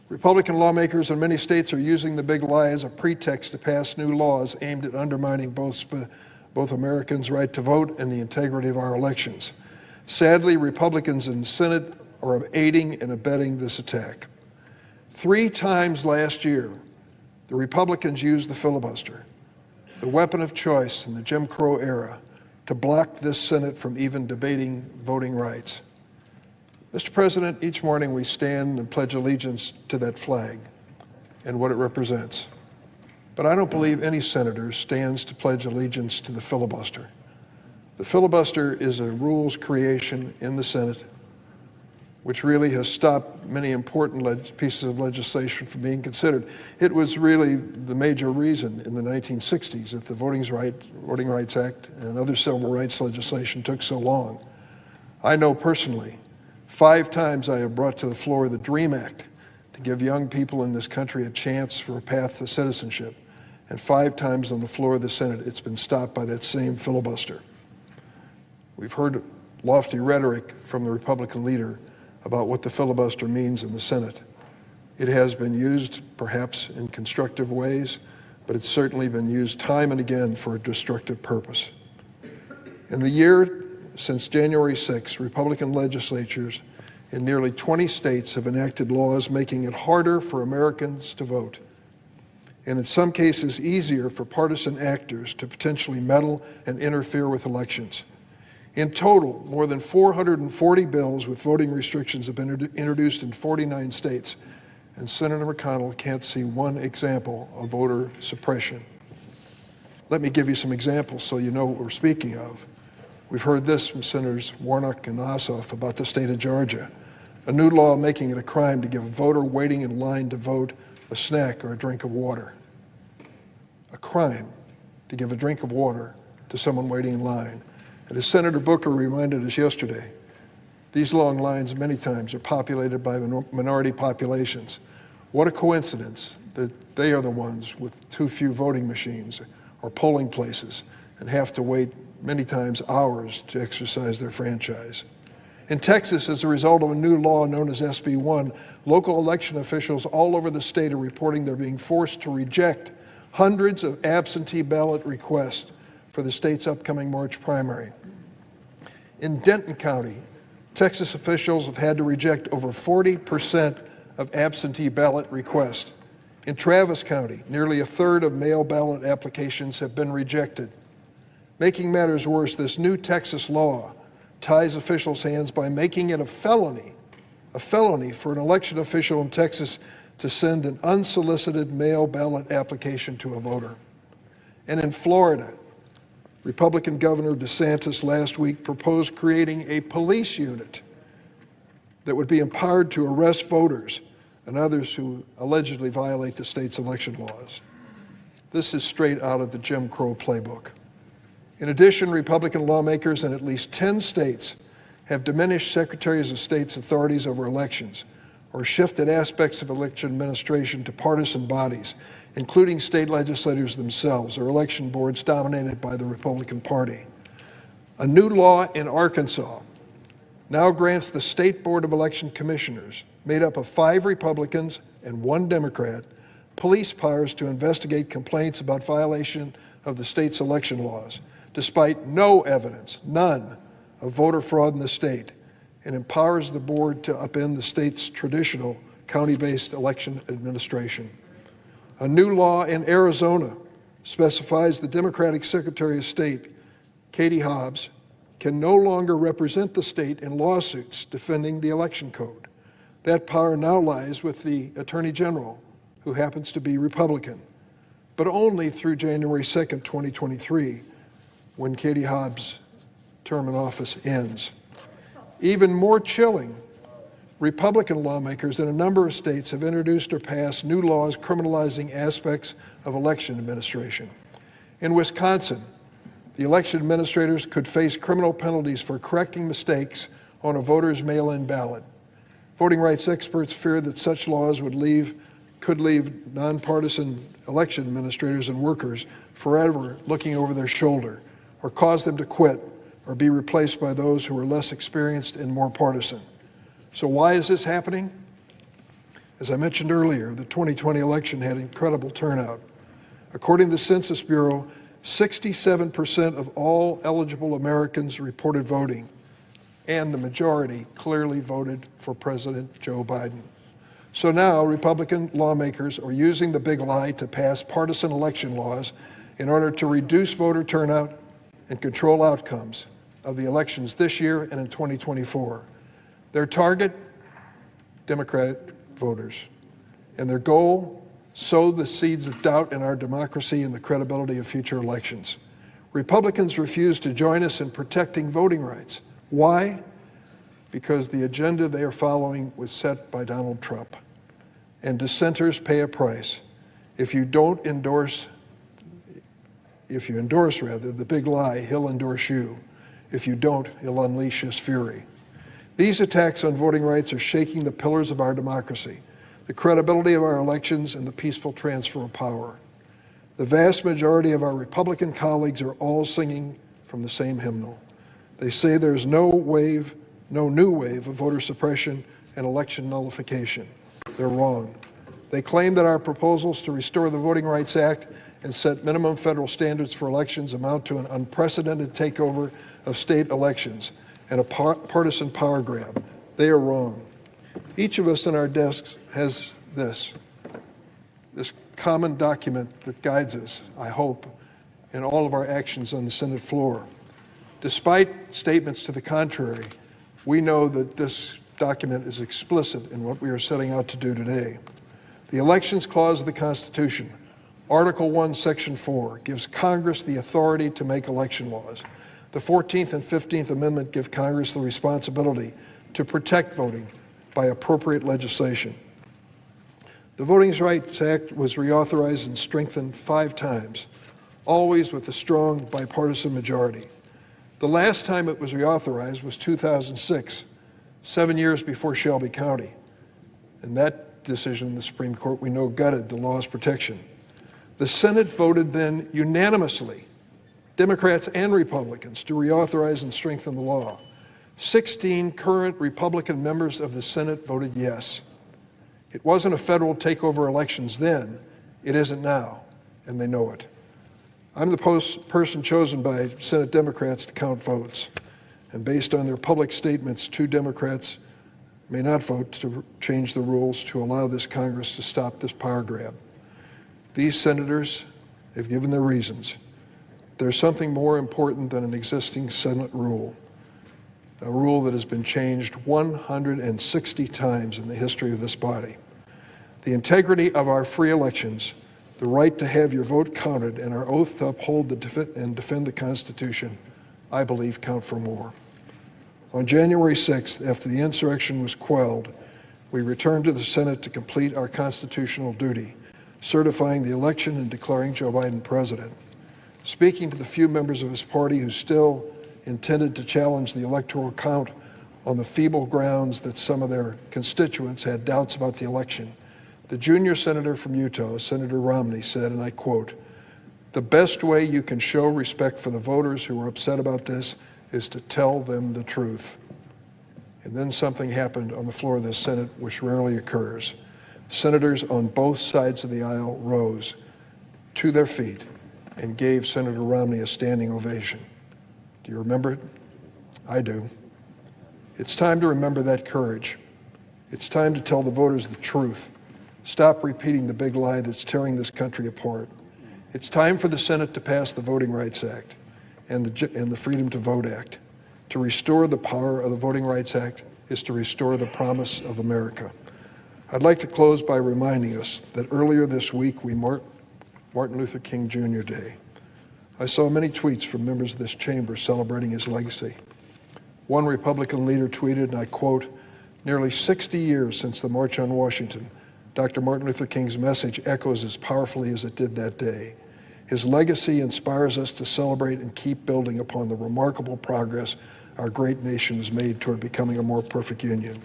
Republican lawmakers in many states are using the big lie as a pretext to pass new laws aimed at undermining both Americans' right to vote and the integrity of our elections. Sadly, Republicans in the Senate are aiding and abetting this attack. 3 times last year, the Republicans used the filibuster, the weapon of choice in the Jim Crow era, to block this Senate from even debating voting rights. Mr. President, each morning we stand and pledge allegiance to that flag and what it represents. But I don't believe any senator stands to pledge allegiance to the filibuster. The filibuster is a rules creation in the Senate which really has stopped many important pieces of legislation from being considered. It was really the major reason in the 1960s that the Voting Rights Act and other civil rights legislation took so long. I know personally, 5 times I have brought to the floor the DREAM Act to give young people in this country a chance for a path to citizenship. And 5 times on the floor of the Senate, it's been stopped by that same filibuster. We've heard lofty rhetoric from the Republican leader about what the filibuster means in the Senate. It has been used perhaps in constructive ways, but it's certainly been used time and again for a destructive purpose. In the year since January 6, Republican legislatures in nearly 20 states have enacted laws making it harder for Americans to vote, and in some cases easier for partisan actors to potentially meddle and interfere with elections. In total, more than 440 bills with voting restrictions have been introduced in 49 states, and Senator McConnell can't see one example of voter suppression. Let me give you some examples so you know what we're speaking of. We've heard this from Senators Warnock and Ossoff about the state of Georgia, a new law making it a crime to give a voter waiting in line to vote a snack or a drink of water. A crime to give a drink of water to someone waiting in line. And as Senator Booker reminded us yesterday, these long lines many times are populated by minority populations. What a coincidence that they are the ones with too few voting machines or polling places and have to wait many times hours to exercise their franchise. In Texas, as a result of a new law known as SB 1, local election officials all over the state are reporting they're being forced to reject hundreds of absentee ballot requests for the state's upcoming March primary. In Denton County, Texas officials have had to reject over 40% of absentee ballot requests. In Travis County, nearly a third of mail ballot applications have been rejected. Making matters worse, this new Texas law ties officials' hands by making it a felony for an election official in Texas to send an unsolicited mail ballot application to a voter. And in Florida, Republican Governor DeSantis last week proposed creating a police unit that would be empowered to arrest voters and others who allegedly violate the state's election laws. This is straight out of the Jim Crow playbook. In addition, Republican lawmakers in at least 10 states have diminished secretaries of state's authorities over elections or shifted aspects of election administration to partisan bodies, including state legislators themselves or election boards dominated by the Republican Party. A new law in Arkansas now grants the State Board of Election Commissioners, made up of 5 Republicans and 1 Democrat, police powers to investigate complaints about violation of the state's election laws, despite no evidence, none, of voter fraud in the state, and empowers the board to upend the state's traditional county-based election administration. A new law in Arizona specifies the Democratic Secretary of State, Katie Hobbs, can no longer represent the state in lawsuits defending the election code. That power now lies with the Attorney General, who happens to be Republican, but only through January 2nd, 2023, when Katie Hobbs' term in office ends. Even more chilling, Republican lawmakers in a number of states have introduced or passed new laws criminalizing aspects of election administration. In Wisconsin, the election administrators could face criminal penalties for correcting mistakes on a voter's mail-in ballot. Voting rights experts fear that such laws could leave nonpartisan election administrators and workers forever looking over their shoulder, or cause them to quit or be replaced by those who are less experienced and more partisan. So why is this happening? As I mentioned earlier, the 2020 election had incredible turnout. According to the Census Bureau, 67% of all eligible Americans reported voting, and the majority clearly voted for President Joe Biden. So now Republican lawmakers are using the big lie to pass partisan election laws in order to reduce voter turnout and control outcomes of the elections this year and in 2024. Their target, Democratic voters, and their goal, sow the seeds of doubt in our democracy and the credibility of future elections. Republicans refuse to join us in protecting voting rights. Why? Because the agenda they are following was set by Donald Trump. And dissenters pay a price. If you endorse the big lie, he'll endorse you. If you don't, he'll unleash his fury. These attacks on voting rights are shaking the pillars of our democracy, the credibility of our elections, and the peaceful transfer of power. The vast majority of our Republican colleagues are all singing from the same hymnal. They say there's no new wave of voter suppression and election nullification. They're wrong. They claim that our proposals to restore the Voting Rights Act and set minimum federal standards for elections amount to an unprecedented takeover of state elections and a partisan power grab. They are wrong. Each of us in our desks has this common document that guides us, I hope, in all of our actions on the Senate floor. Despite statements to the contrary, we know that this document is explicit in what we are setting out to do today. The Elections Clause of the Constitution, Article 1, Section 4, gives Congress the authority to make election laws. The 14th and 15th Amendment give Congress the responsibility to protect voting by appropriate legislation. The Voting Rights Act was reauthorized and strengthened 5 times, always with a strong bipartisan majority. The last time it was reauthorized was 2006, 7 years before Shelby County. And that decision in the Supreme Court, we know, gutted the law's protection. The Senate voted then unanimously, Democrats and Republicans, to reauthorize and strengthen the law. 16 current Republican members of the Senate voted yes. It wasn't a federal takeover elections then, it isn't now, and they know it. I'm the person chosen by Senate Democrats to count votes, and based on their public statements, 2 Democrats may not vote to change the rules to allow this Congress to stop this power grab. These senators have given their reasons. There's something more important than an existing Senate rule, a rule that has been changed 160 times in the history of this body. The integrity of our free elections, the right to have your vote counted, and our oath to uphold and defend the Constitution, I believe, count for more. On January 6th, after the insurrection was quelled, we returned to the Senate to complete our constitutional duty, certifying the election and declaring Joe Biden president. Speaking to the few members of his party who still intended to challenge the electoral count on the feeble grounds that some of their constituents had doubts about the election, the junior senator from Utah, Senator Romney, said, and I quote, "The best way you can show respect for the voters who are upset about this is to tell them the truth." And then something happened on the floor of the Senate which rarely occurs. Senators on both sides of the aisle rose to their feet and gave Senator Romney a standing ovation. Do you remember it? I do. It's time to remember that courage. It's time to tell the voters the truth. Stop repeating the big lie that's tearing this country apart. It's time for the Senate to pass the Voting Rights Act and the Freedom to Vote Act. To restore the power of the Voting Rights Act is to restore the promise of America. I'd like to close by reminding us that earlier this week we marked Martin Luther King Jr. Day. I saw many tweets from members of this chamber celebrating his legacy. One Republican leader tweeted, and I quote, Nearly 60 years since the March on Washington, Dr. Martin Luther King's message echoes as powerfully as it did that day. His legacy inspires us to celebrate and keep building upon the remarkable progress our great nation has made toward becoming a more perfect union.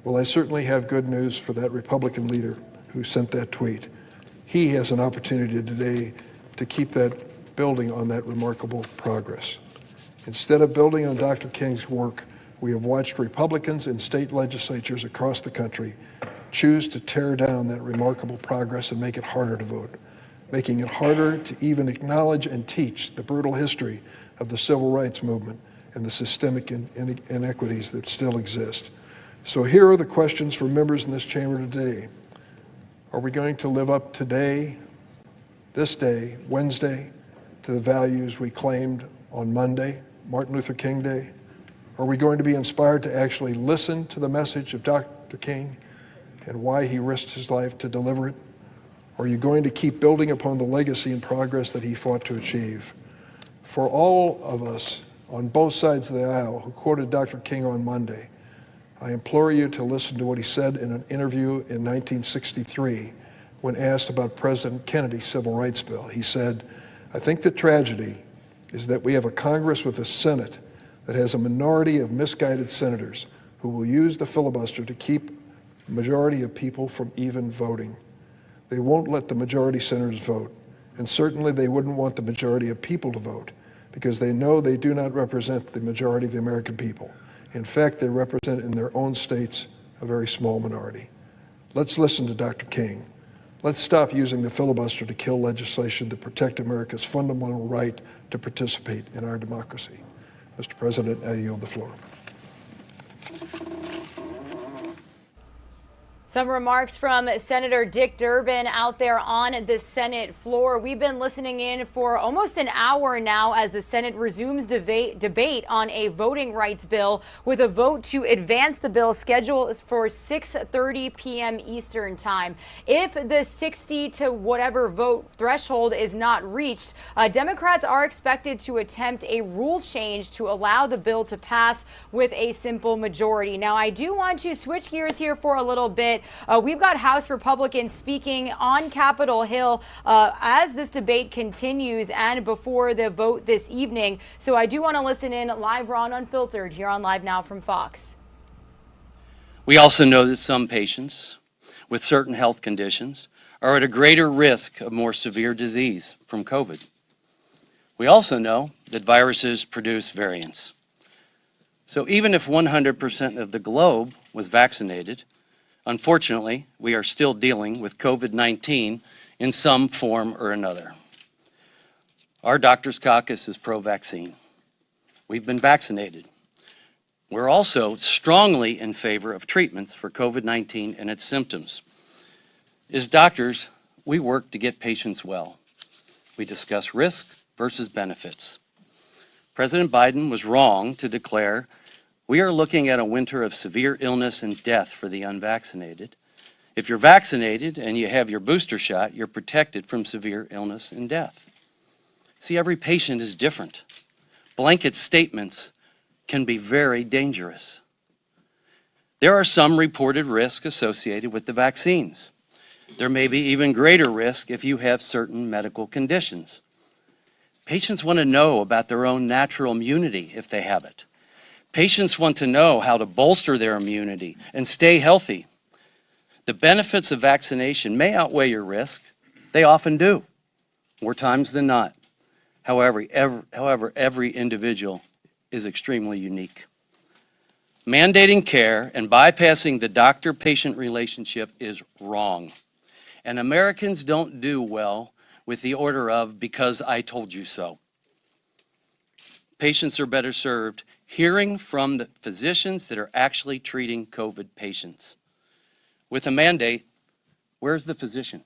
Well, I certainly have good news for that Republican leader who sent that tweet. He has an opportunity today to keep that building on that remarkable progress. Instead of building on Dr. King's work, we have watched Republicans in state legislatures across the country choose to tear down that remarkable progress and make it harder to vote, making it harder to even acknowledge and teach the brutal history of the civil rights movement and the systemic inequities that still exist. So here are the questions for members in this chamber today. Are we going to live up today, this day, Wednesday, to the values we claimed on Monday, Martin Luther King Day? Are we going to be inspired to actually listen to the message of Dr. King and why he risked his life to deliver it? Or are you going to keep building upon the legacy and progress that he fought to achieve? For all of us on both sides of the aisle who quoted Dr. King on Monday, I implore you to listen to what he said in an interview in 1963 when asked about President Kennedy's civil rights bill. He said, "I think the tragedy is that we have a Congress with a Senate that has a minority of misguided senators who will use the filibuster to keep a majority of people from even voting. They won't let the majority senators vote, and certainly they wouldn't want the majority of people to vote because they know they do not represent the majority of the American people. In fact, they represent in their own states a very small minority." Let's listen to Dr. King. Let's stop using the filibuster to kill legislation to protect America's fundamental right to participate in our democracy. Mr. President, I yield the floor. Some remarks from Senator Dick Durbin out there on the Senate floor. We've been listening in for almost an hour now as the Senate resumes debate on a voting rights bill with a vote to advance the bill scheduled for 6:30 p.m. Eastern time. If the 60 to whatever vote threshold is not reached, Democrats are expected to attempt a rule change to allow the bill to pass with a simple majority. Now, I do want to switch gears here for a little bit. We've got House Republicans speaking on Capitol Hill as this debate continues and before the vote this evening. So I do want to listen in live, raw, and unfiltered here on Live Now from Fox. We also know that some patients with certain health conditions are at a greater risk of more severe disease from COVID. We also know that viruses produce variants. So even if 100% of the globe was vaccinated, unfortunately, we are still dealing with COVID-19 in some form or another. Our Doctors Caucus is pro-vaccine. We've been vaccinated. We're also strongly in favor of treatments for COVID-19 and its symptoms. As doctors, we work to get patients well. We discuss risk versus benefits. President Biden was wrong to declare we are looking at a winter of severe illness and death for the unvaccinated. If you're vaccinated and you have your booster shot, you're protected from severe illness and death. See, every patient is different. Blanket statements can be very dangerous. There are some reported risks associated with the vaccines. There may be even greater risk if you have certain medical conditions. Patients want to know about their own natural immunity if they have it. Patients want to know how to bolster their immunity and stay healthy. The benefits of vaccination may outweigh your risk. They often do, more times than not. However, every individual is extremely unique. Mandating care and bypassing the doctor-patient relationship is wrong. And Americans don't do well with the order of "because I told you so." Patients are better served hearing from the physicians that are actually treating COVID patients. With a mandate, where's the physician?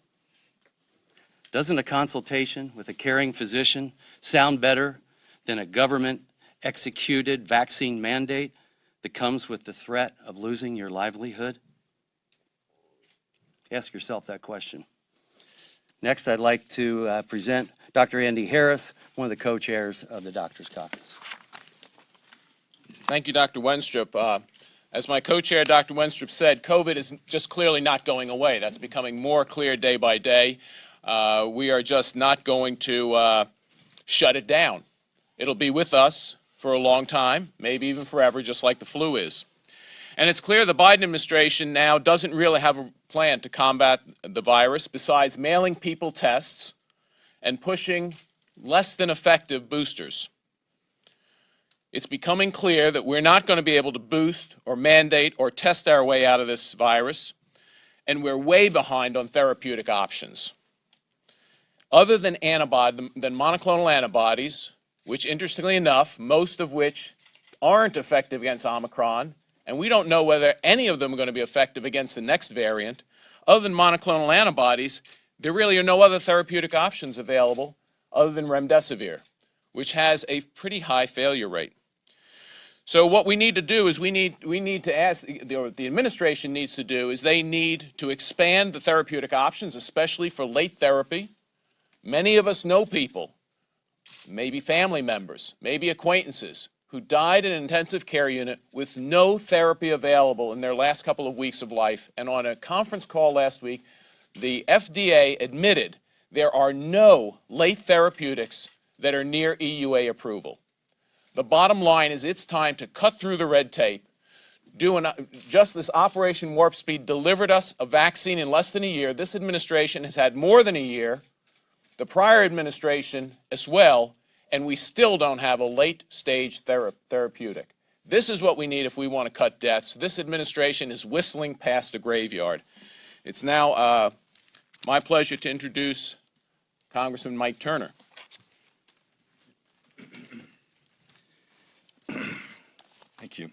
Doesn't a consultation with a caring physician sound better than a government-executed vaccine mandate that comes with the threat of losing your livelihood? Ask yourself that question. Next, I'd like to present Dr. Andy Harris, one of the co-chairs of the Doctors Caucus. Thank you, Dr. Wenstrup. As my co-chair, Dr. Wenstrup, said, COVID is just clearly not going away. That's becoming more clear day by day. We are just not going to shut it down. It'll be with us for a long time, maybe even forever, just like the flu is. And it's clear the Biden administration now doesn't really have a plan to combat the virus besides mailing people tests and pushing less than effective boosters. It's becoming clear that we're not going to be able to boost or mandate or test our way out of this virus, and we're way behind on therapeutic options. Other than monoclonal antibodies, which interestingly enough, most of which aren't effective against Omicron, and we don't know whether any of them are going to be effective against the next variant, other than monoclonal antibodies, there really are no other therapeutic options available other than remdesivir, which has a pretty high failure rate. So what we need to do is we need to ask, the administration needs to do is they need to expand the therapeutic options, especially for late therapy. Many of us know people, maybe family members, maybe acquaintances, who died in an intensive care unit with no therapy available in their last couple of weeks of life. And on a conference call last week, the FDA admitted there are no late therapeutics that are near EUA approval. The bottom line is it's time to cut through the red tape. Just this Operation Warp Speed delivered us a vaccine in less than a year. This administration has had more than a year, the prior administration as well, and we still don't have a late-stage therapeutic. This is what we need if we want to cut deaths. This administration is whistling past the graveyard. It's now my pleasure to introduce Congressman Mike Turner. Thank you.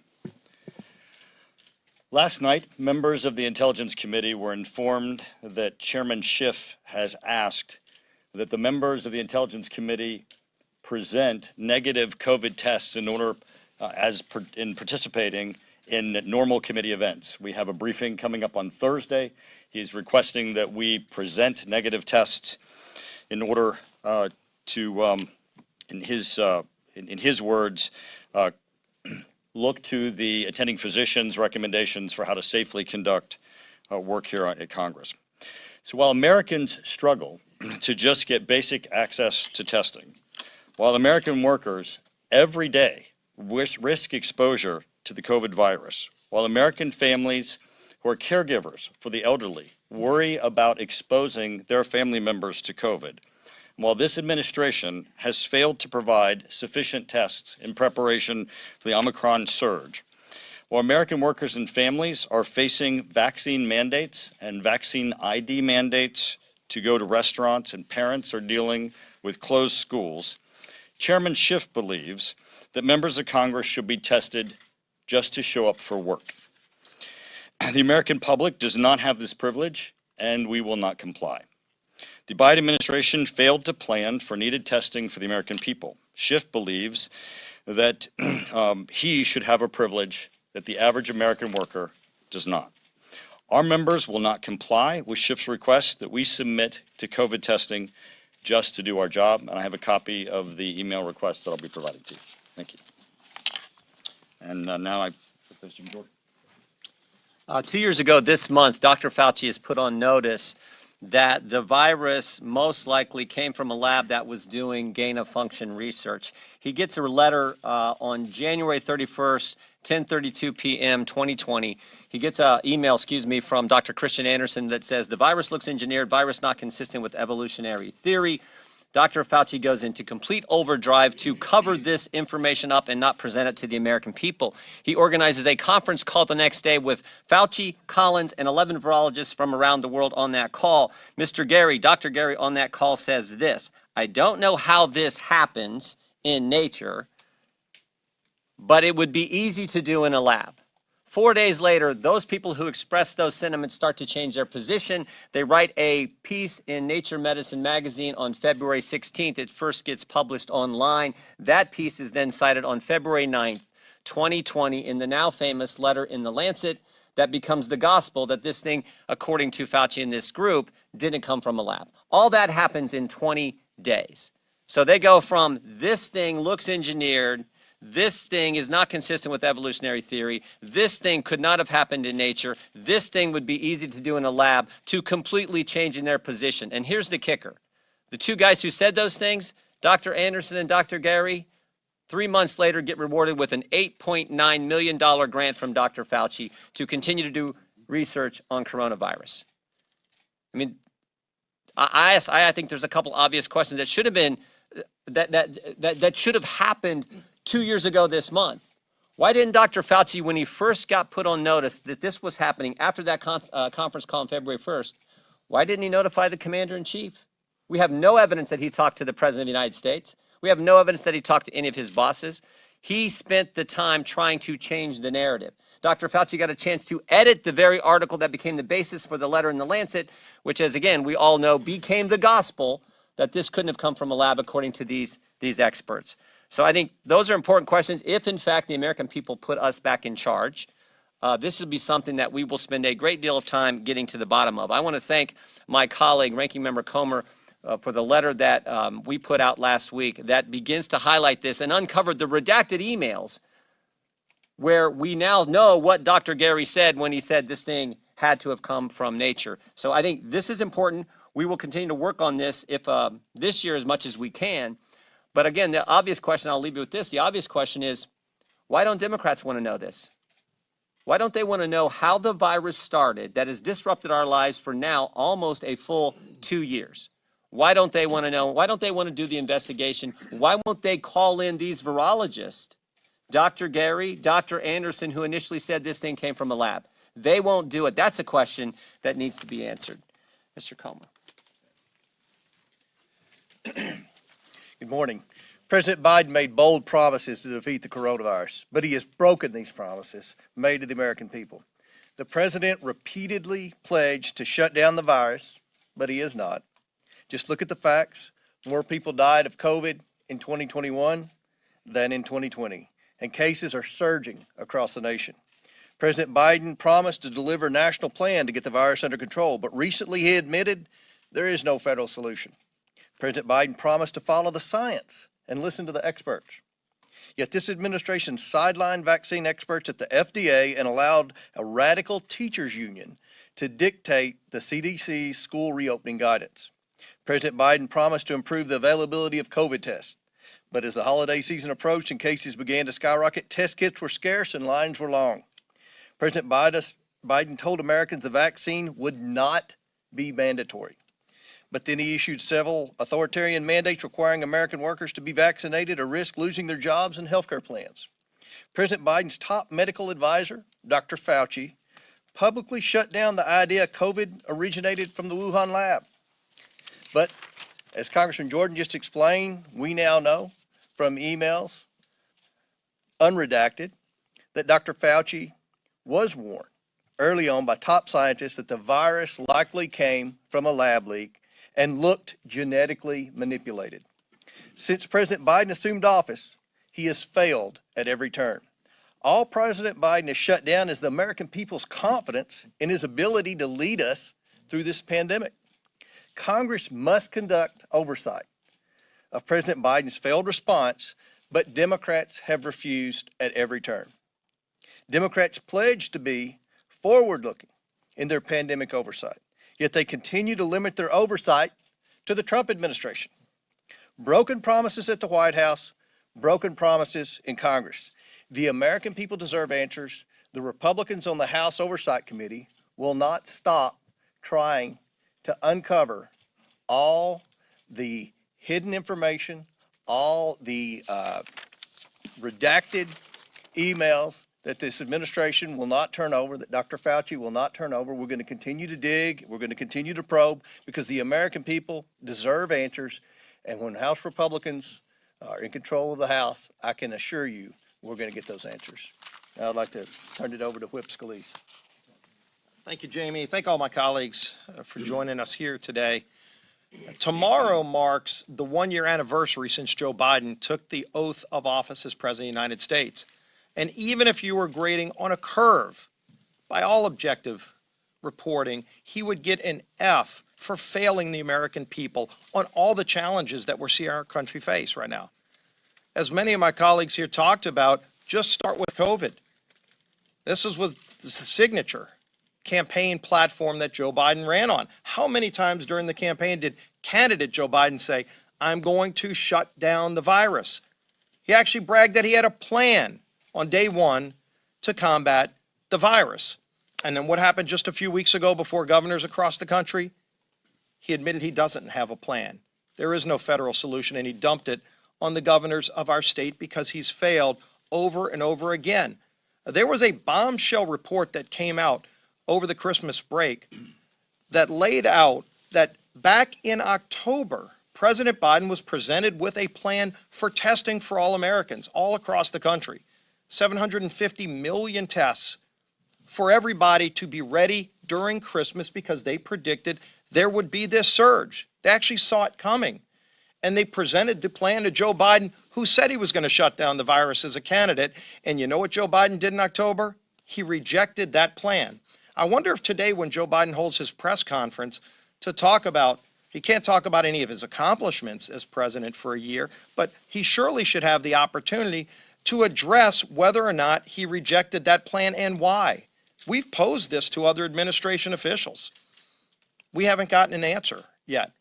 Last night, members of the Intelligence Committee were informed that Chairman Schiff has asked that the members of the Intelligence Committee present negative COVID tests in order in participating in normal committee events. We have a briefing coming up on Thursday. He's requesting that we present negative tests in order to, in his words, look to the attending physician's recommendations for how to safely conduct work here at Congress. So while Americans struggle to just get basic access to testing, while American workers every day risk exposure to the COVID virus, while American families who are caregivers for the elderly worry about exposing their family members to COVID, while this administration has failed to provide sufficient tests in preparation for the Omicron surge, while American workers and families are facing vaccine mandates and vaccine ID mandates to go to restaurants and parents are dealing with closed schools, Chairman Schiff believes that members of Congress should be tested just to show up for work. The American public does not have this privilege, and we will not comply. The Biden administration failed to plan for needed testing for the American people. Schiff believes that he should have a privilege that the average American worker does not. Our members will not comply with Schiff's request that we submit to COVID testing just to do our job, and I have a copy of the email request that I'll be providing to you. Thank you. And now I put this to Jordan. 2 years ago this month, Dr. Fauci has put on notice that the virus most likely came from a lab that was doing gain-of-function research. He gets a letter on January 31st, 10:32 p.m. 2020. He gets an email, from Dr. Christian Anderson that says, the virus looks engineered, virus not consistent with evolutionary theory. Dr. Fauci goes into complete overdrive to cover this information up and not present it to the American people. He organizes a conference call the next day with Fauci, Collins, and 11 virologists from around the world on that call. Dr. Gary on that call says this: I don't know how this happens in nature, but it would be easy to do in a lab. 4 days later, those people who express those sentiments start to change their position. They write a piece in Nature Medicine magazine on February 16th. It first gets published online. That piece is then cited on February 9th, 2020 in the now famous letter in The Lancet that becomes the gospel that this thing, according to Fauci and this group, didn't come from a lab. All that happens in 20 days. So they go from this thing looks engineered, this thing is not consistent with evolutionary theory. This thing could not have happened in nature. This thing would be easy to do in a lab, to completely changing their position. And here's the kicker. The two guys who said those things, Dr. Anderson and Dr. Gary, 3 months later get rewarded with an $8.9 million grant from Dr. Fauci to continue to do research on coronavirus. I mean, I think there's a couple obvious questions that should have been, that should have happened 2 years ago this month. Why didn't Dr. Fauci, when he first got put on notice that this was happening after that conference call on February 1st, why didn't he notify the commander-in-chief? We have no evidence that he talked to the President of the United States. We have no evidence that he talked to any of his bosses. He spent the time trying to change the narrative. Dr. Fauci got a chance to edit the very article that became the basis for the letter in the Lancet, which, as again, we all know, became the gospel that this couldn't have come from a lab, according to these experts. So I think those are important questions. If, in fact, the American people put us back in charge, this will be something that we will spend a great deal of time getting to the bottom of. I want to thank my colleague, Ranking Member Comer, for the letter that we put out last week that begins to highlight this and uncovered the redacted emails where we now know what Dr. Gary said when he said this thing had to have come from nature. So I think this is important. We will continue to work on this if this year as much as we can. But again, the obvious question, I'll leave you with this. The obvious question is, why don't Democrats want to know this? Why don't they want to know how the virus started that has disrupted our lives for now almost a full 2 years? Why don't they want to know? Why don't they want to do the investigation? Why won't they call in these virologists, Dr. Gary, Dr. Anderson, who initially said this thing came from a lab? They won't do it. That's a question that needs to be answered. Mr. Comer. Good morning. President Biden made bold promises to defeat the coronavirus, but he has broken these promises made to the American people. The president repeatedly pledged to shut down the virus, but he is not. Just look at the facts. More people died of COVID in 2021 than in 2020, and cases are surging across the nation. President Biden promised to deliver a national plan to get the virus under control, but recently he admitted there is no federal solution. President Biden promised to follow the science and listen to the experts. Yet this administration sidelined vaccine experts at the FDA and allowed a radical teachers union to dictate the CDC's school reopening guidance. President Biden promised to improve the availability of COVID tests, but as the holiday season approached and cases began to skyrocket, test kits were scarce and lines were long. President Biden told Americans the vaccine would not be mandatory, but then he issued several authoritarian mandates requiring American workers to be vaccinated or risk losing their jobs and health care plans. President Biden's top medical advisor, Dr. Fauci, publicly shut down the idea COVID originated from the Wuhan lab. But as Congressman Jordan just explained, we now know from emails, unredacted, that Dr. Fauci was warned early on by top scientists that the virus likely came from a lab leak and looked genetically manipulated. Since President Biden assumed office, he has failed at every turn. All President Biden has shut down is the American people's confidence in his ability to lead us through this pandemic. Congress must conduct oversight of President Biden's failed response, but Democrats have refused at every turn. Democrats pledged to be forward-looking in their pandemic oversight, yet they continue to limit their oversight to the Trump administration. Broken promises at the White House, broken promises in Congress. The American people deserve answers. The Republicans on the House Oversight Committee will not stop trying to uncover all the hidden information, all the redacted emails that this administration will not turn over, that Dr. Fauci will not turn over. We're going to continue to dig. We're going to continue to probe because the American people deserve answers. And when House Republicans are in control of the House, I can assure you we're going to get those answers. Now I'd like to turn it over to Whip Scalise. Thank you, Jamie. Thank all my colleagues for joining us here today. Tomorrow marks the one-year anniversary since Joe Biden took the oath of office as President of the United States. And even if you were grading on a curve, by all objective reporting, he would get an F for failing the American people on all the challenges that we're seeing our country face right now. as many of my colleagues here talked about, just start with COVID. This is the signature campaign platform that Joe Biden ran on. How many times during the campaign did candidate Joe Biden say, I'm going to shut down the virus? He actually bragged that he had a plan on day one to combat the virus. And then what happened just a few weeks ago before governors across the country? He admitted he doesn't have a plan. There is no federal solution, and he dumped it on the governors of our state because he's failed over and over again. There was a bombshell report that came out over the Christmas break that laid out that back in October, President Biden was presented with a plan for testing for all Americans all across the country. 750 million tests for everybody to be ready during Christmas because they predicted there would be this surge. They actually saw it coming. And they presented the plan to Joe Biden, who said he was going to shut down the virus as a candidate. And you know what Joe Biden did in October? He rejected that plan. I wonder if today, when Joe Biden holds his press conference to talk about, he can't talk about any of his accomplishments as president for a year, but he surely should have the opportunity to address whether or not he rejected that plan and why. We've posed this to other administration officials. We haven't gotten an answer yet.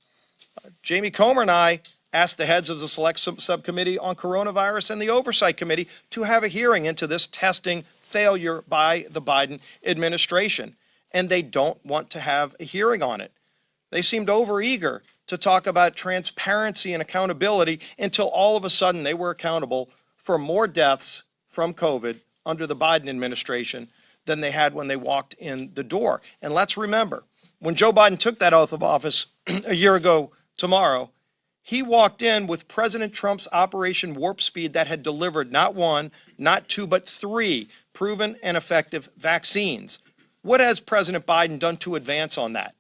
Jamie Comer and I asked the heads of the Select Subcommittee on Coronavirus and the Oversight Committee to have a hearing into this testing failure by the Biden administration, and they don't want to have a hearing on it. They seemed overeager to talk about transparency and accountability until all of a sudden they were accountable for more deaths from COVID under the Biden administration than they had when they walked in the door. And let's remember, when Joe Biden took that oath of office a year ago tomorrow, he walked in with President Trump's Operation Warp Speed that had delivered not one, not two, but 3 proven and effective vaccines. What has President Biden done to advance on that?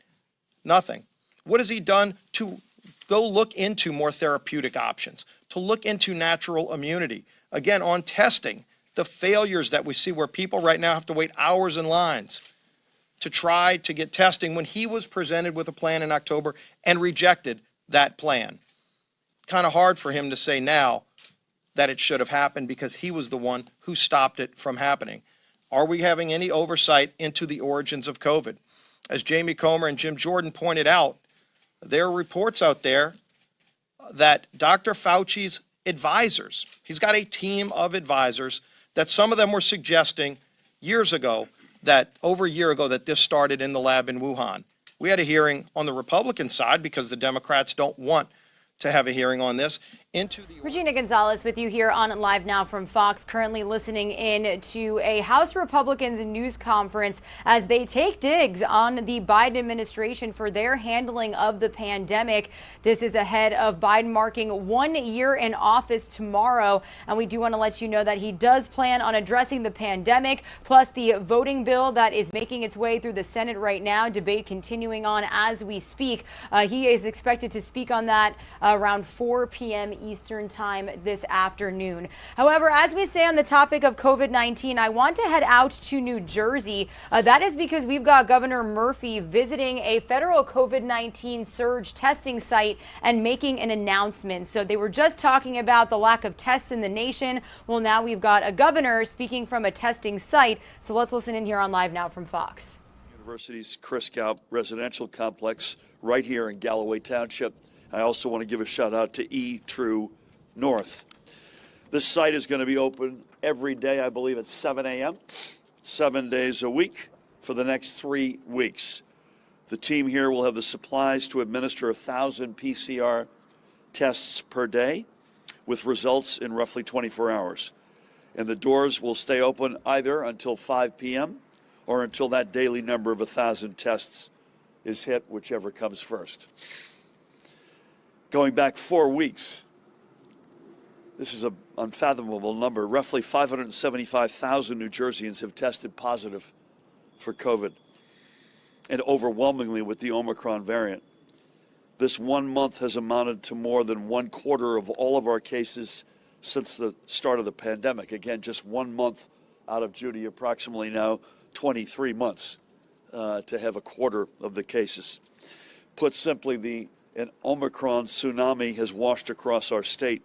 Nothing. What has he done to go look into more therapeutic options, to look into natural immunity? Again, on testing, the failures that we see where people right now have to wait hours in lines to try to get testing when he was presented with a plan in October and rejected that plan. Kind of hard for him to say now that it should have happened because he was the one who stopped it from happening. Are we having any oversight into the origins of COVID? As Jamie Comer and Jim Jordan pointed out, there are reports out there that Dr. Fauci's advisors, he's got a team of advisors, that some of them were suggesting years ago, that over a year ago, that this started in the lab in Wuhan. We had a hearing on the Republican side because the Democrats don't want to have a hearing on this. Regina Gonzalez with you here on Live Now from Fox, currently listening in to a House Republicans news conference as they take digs on the Biden administration for their handling of the pandemic. This is ahead of Biden marking 1 year in office tomorrow. And we do want to let you know that he does plan on addressing the pandemic, plus the voting bill that is making its way through the Senate right now, debate continuing on as we speak. He is expected to speak on that around 4 p.m. Eastern time this afternoon. However, as we say on the topic of COVID-19, I want to head out to New Jersey. That is because we've got Governor Murphy visiting a federal COVID-19 surge testing site and making an announcement. So they were just talking about the lack of tests in the nation. Well, now we've got a governor speaking from a testing site. So let's listen in here on Live Now from Fox. University's Chris Galp residential complex right here in Galloway Township. I also want to give a shout out to E True North. This site is going to be open every day, I believe, at 7 a.m., 7 days a week for the next 3 weeks. The team here will have the supplies to administer 1,000 PCR tests per day with results in roughly 24 hours. And the doors will stay open either until 5 p.m. or until that daily number of 1,000 tests is hit, whichever comes first. Going back 4 weeks, this is an unfathomable number. Roughly 575,000 New Jerseyans have tested positive for COVID, and overwhelmingly with the Omicron variant. This 1 month has amounted to more than 1/4 of all of our cases since the start of the pandemic. Again, just 1 month out of, Judy, approximately now 23 months to have 1/4 of the cases. Put simply, an Omicron tsunami has washed across our state.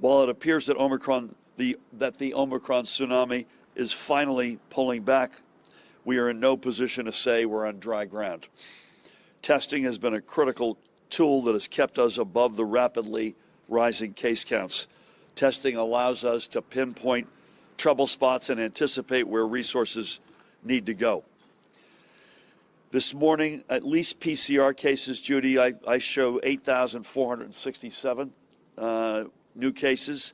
While it appears that the Omicron tsunami is finally pulling back, we are in no position to say we're on dry ground. Testing has been a critical tool that has kept us above the rapidly rising case counts. Testing allows us to pinpoint trouble spots and anticipate where resources need to go. This morning, at least PCR cases, Judy, I show 8,467 new cases.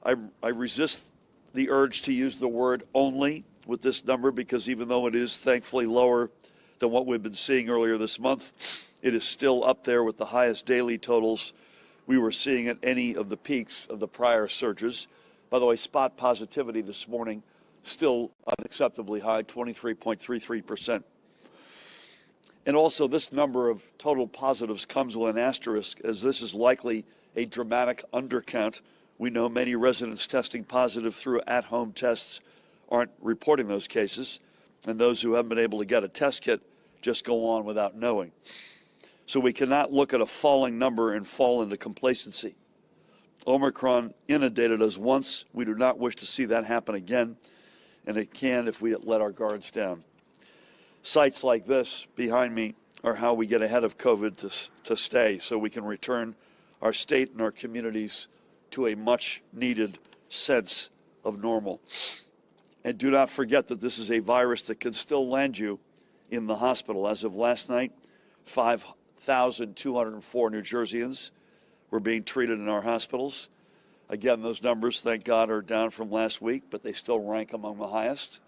I resist the urge to use the word only with this number because even though it is thankfully lower than what we've been seeing earlier this month, it is still up there with the highest daily totals we were seeing at any of the peaks of the prior surges. By the way, spot positivity this morning still unacceptably high, 23.33%. And also this number of total positives comes with an asterisk, as this is likely a dramatic undercount. We know many residents testing positive through at-home tests aren't reporting those cases, and those who haven't been able to get a test kit just go on without knowing. So we cannot look at a falling number and fall into complacency. Omicron inundated us once. We do not wish to see that happen again, and it can if we let our guards down. Sites like this behind me are how we get ahead of COVID to stay, so we can return our state and our communities to a much-needed sense of normal. And do not forget that this is a virus that can still land you in the hospital. As of last night, 5,204 New Jerseyans were being treated in our hospitals. Again, those numbers, thank God, are down from last week, but they still rank among the highest.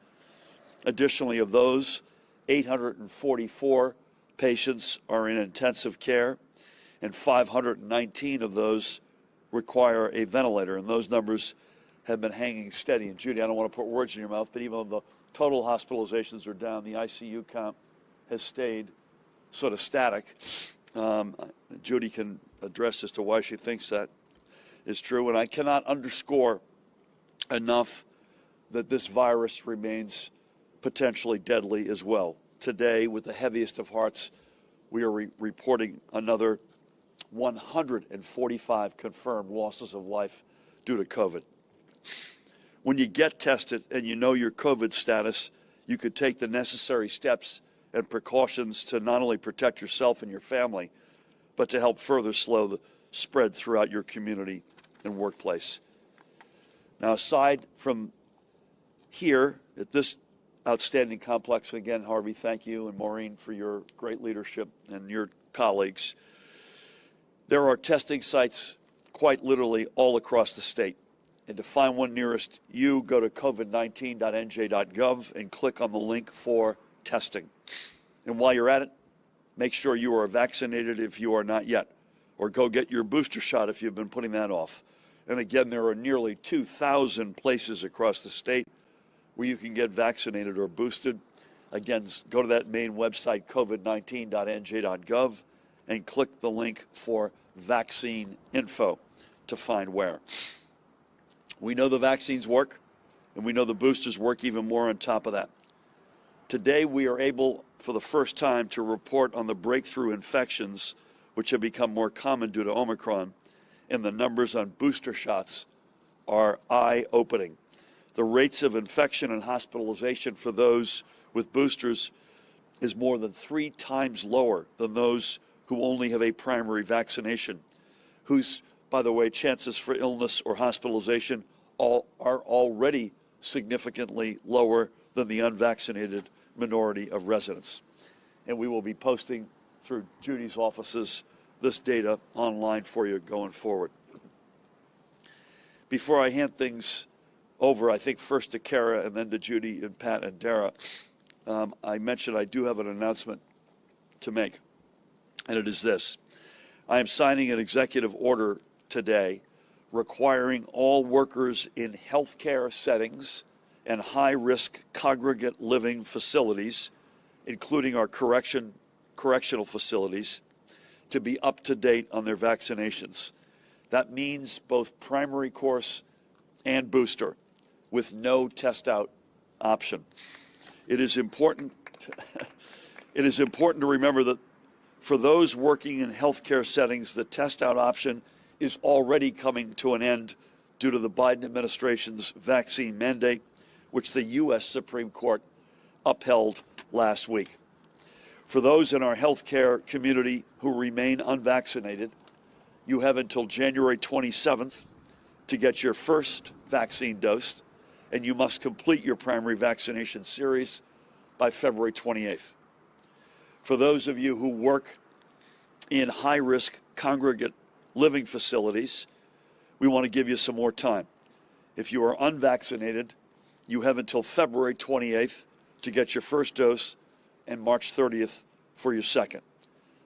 Additionally, of those, 844 patients are in intensive care, and 519 of those require a ventilator, and those numbers have been hanging steady. And Judy, I don't want to put words in your mouth, but even though the total hospitalizations are down, the ICU count has stayed sort of static. Judy can address as to why she thinks that is true, and I cannot underscore enough that this virus remains potentially deadly as well. Today, with the heaviest of hearts, we are reporting another 145 confirmed losses of life due to COVID. When you get tested and you know your COVID status, you could take the necessary steps and precautions to not only protect yourself and your family, but to help further slow the spread throughout your community and workplace. Now, aside from here at this outstanding complex, again, Harvey, thank you, and Maureen for your great leadership and your colleagues. There are testing sites quite literally all across the state. And to find one nearest you, go to covid19.nj.gov and click on the link for testing. And while you're at it, make sure you are vaccinated if you are not yet, or go get your booster shot if you've been putting that off. And again, there are nearly 2,000 places across the state where you can get vaccinated or boosted. Again, go to that main website, covid19.nj.gov, and click the link for vaccine info to find where. We know the vaccines work, and we know the boosters work even more on top of that. Today, we are able, for the first time, to report on the breakthrough infections, which have become more common due to Omicron, and the numbers on booster shots are eye-opening. The rates of infection and hospitalization for those with boosters is more than 3 times lower than those who only have a primary vaccination, whose, by the way, chances for illness or hospitalization are already significantly lower than the unvaccinated minority of residents. And we will be posting through Judy's offices this data online for you going forward. Before I hand things over, I think first to Kara and then to Judy and Pat and Dara, I mentioned I do have an announcement to make, and it is this. I am signing an executive order today requiring all workers in healthcare settings and high-risk congregate living facilities, including our correctional facilities, to be up to date on their vaccinations. That means both primary course and booster, with no test-out option. It is important to remember that for those working in healthcare settings, the test-out option is already coming to an end due to the Biden administration's vaccine mandate, which the U.S. Supreme Court upheld last week. For those in our healthcare community who remain unvaccinated, you have until January 27th to get your first vaccine dose, and you must complete your primary vaccination series by February 28th. For those of you who work in high-risk congregate living facilities, we want to give you some more time. If you are unvaccinated, you have until February 28th to get your first dose and March 30th for your second.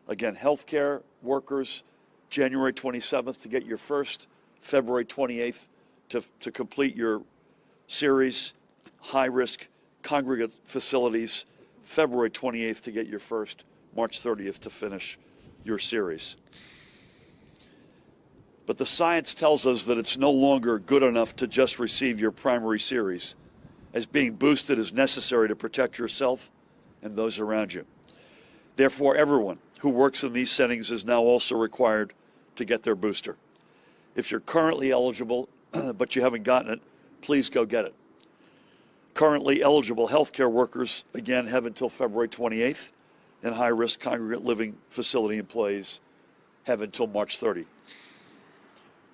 Again, healthcare workers, January 27th to get your first, February 28th to complete your series. High-risk congregate facilities, February 28th to get your first, March 30th to finish your series. But the science tells us that it's no longer good enough to just receive your primary series, as being boosted is necessary to protect yourself and those around you. Therefore, everyone who works in these settings is now also required to get their booster. If you're currently eligible, but you haven't gotten it, please go get it. Currently eligible healthcare workers, again, have until February 28th, and high-risk congregate living facility employees have until March 30.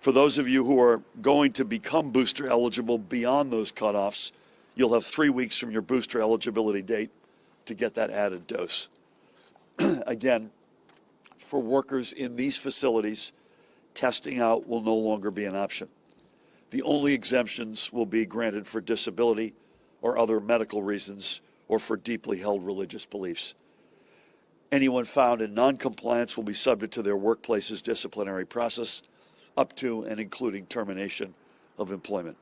For those of you who are going to become booster eligible beyond those cutoffs, you'll have 3 weeks from your booster eligibility date to get that added dose. Again, for workers in these facilities, testing out will no longer be an option. The only exemptions will be granted for disability or other medical reasons or for deeply held religious beliefs. Anyone found in noncompliance will be subject to their workplace's disciplinary process, up to and including termination of employment.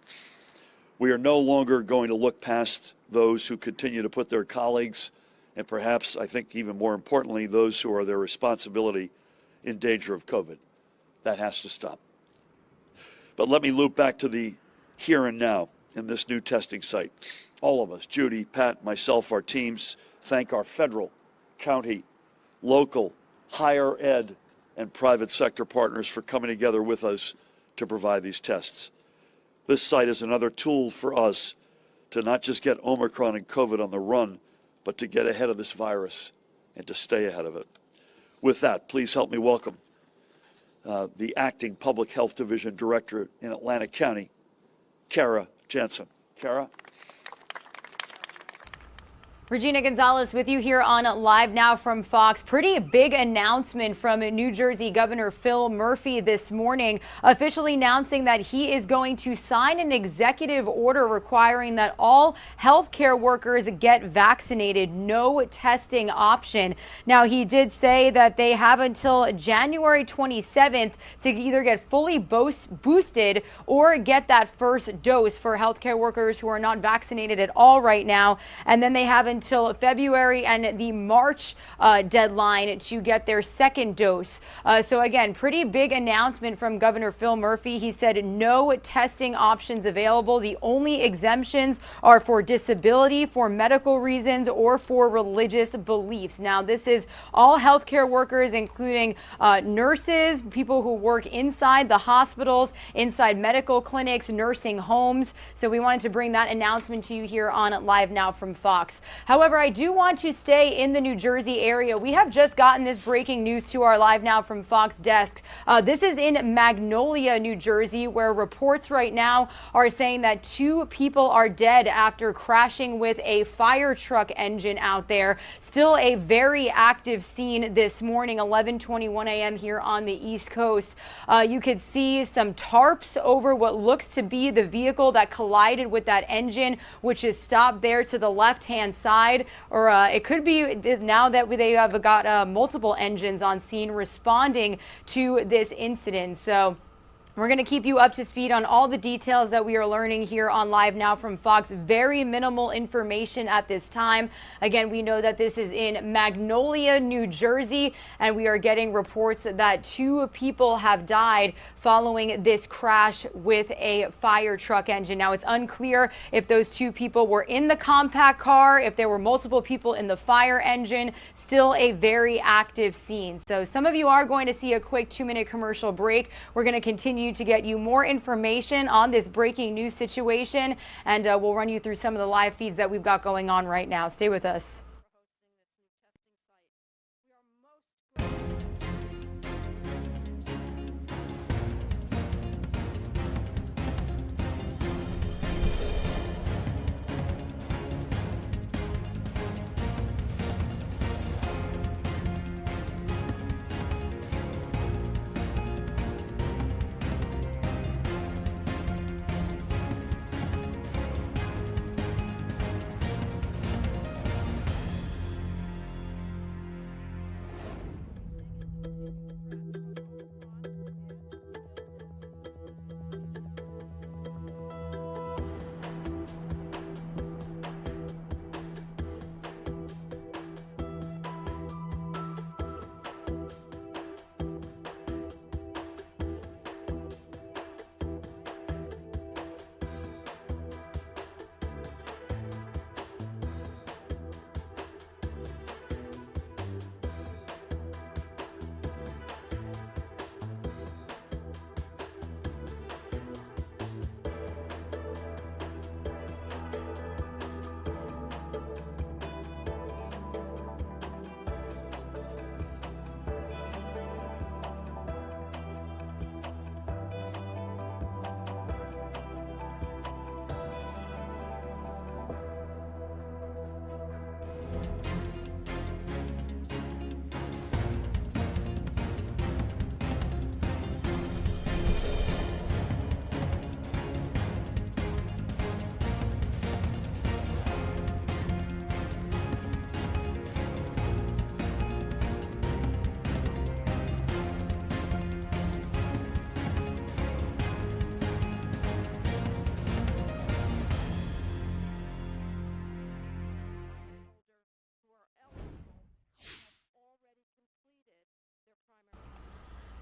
We are no longer going to look past those who continue to put their colleagues, and perhaps, I think even more importantly, those who are their responsibility in danger of COVID. That has to stop. But let me loop back to the here and now in this new testing site. All of us, Judy, Pat, myself, our teams, thank our federal, county, local, higher ed, and private sector partners for coming together with us to provide these tests. This site is another tool for us to not just get Omicron and COVID on the run, but to get ahead of this virus and to stay ahead of it. With that, please help me welcome the Acting Public Health Division Director in Atlantic County, Kara Jansen. Kara? Regina Gonzalez with you here on Live Now from Fox. Pretty big announcement from New Jersey Governor Phil Murphy this morning, officially announcing that he is going to sign an executive order requiring that all healthcare workers get vaccinated, no testing option. Now, he did say that they have until January 27th to either get fully boosted or get that first dose for healthcare workers who are not vaccinated at all right now. And then they have until February and the March deadline to get their second dose. So again, pretty big announcement from Governor Phil Murphy. He said no testing options available. The only exemptions are for disability, for medical reasons, or for religious beliefs. Now, this is all healthcare workers, including nurses, people who work inside the hospitals, inside medical clinics, nursing homes. So we wanted to bring that announcement to you here on Live Now from Fox. However, I do want to stay in the New Jersey area. We have just gotten this breaking news to our Live Now from Fox desk. This is in Magnolia, New Jersey, where reports right now are saying that 2 people are dead after crashing with a fire truck engine out there. Still a very active scene this morning, 11:21 a.m. here on the East Coast. You could see some tarps over what looks to be the vehicle that collided with that engine, which is stopped there to the left-hand side. Or it could be now that they have got multiple engines on scene responding to this incident. So we're going to keep you up to speed on all the details that we are learning here on Live Now from Fox. Very minimal information at this time. Again, we know that this is in Magnolia, New Jersey, and we are getting reports that 2 people have died following this crash with a fire truck engine. Now, it's unclear if those 2 people were in the compact car, if there were multiple people in the fire engine. Still a very active scene. So some of you are going to see a quick 2-minute commercial break. We're going to continue continue to get you more information on this breaking news situation, and we'll run you through some of the live feeds that we've got going on right now. Stay with us.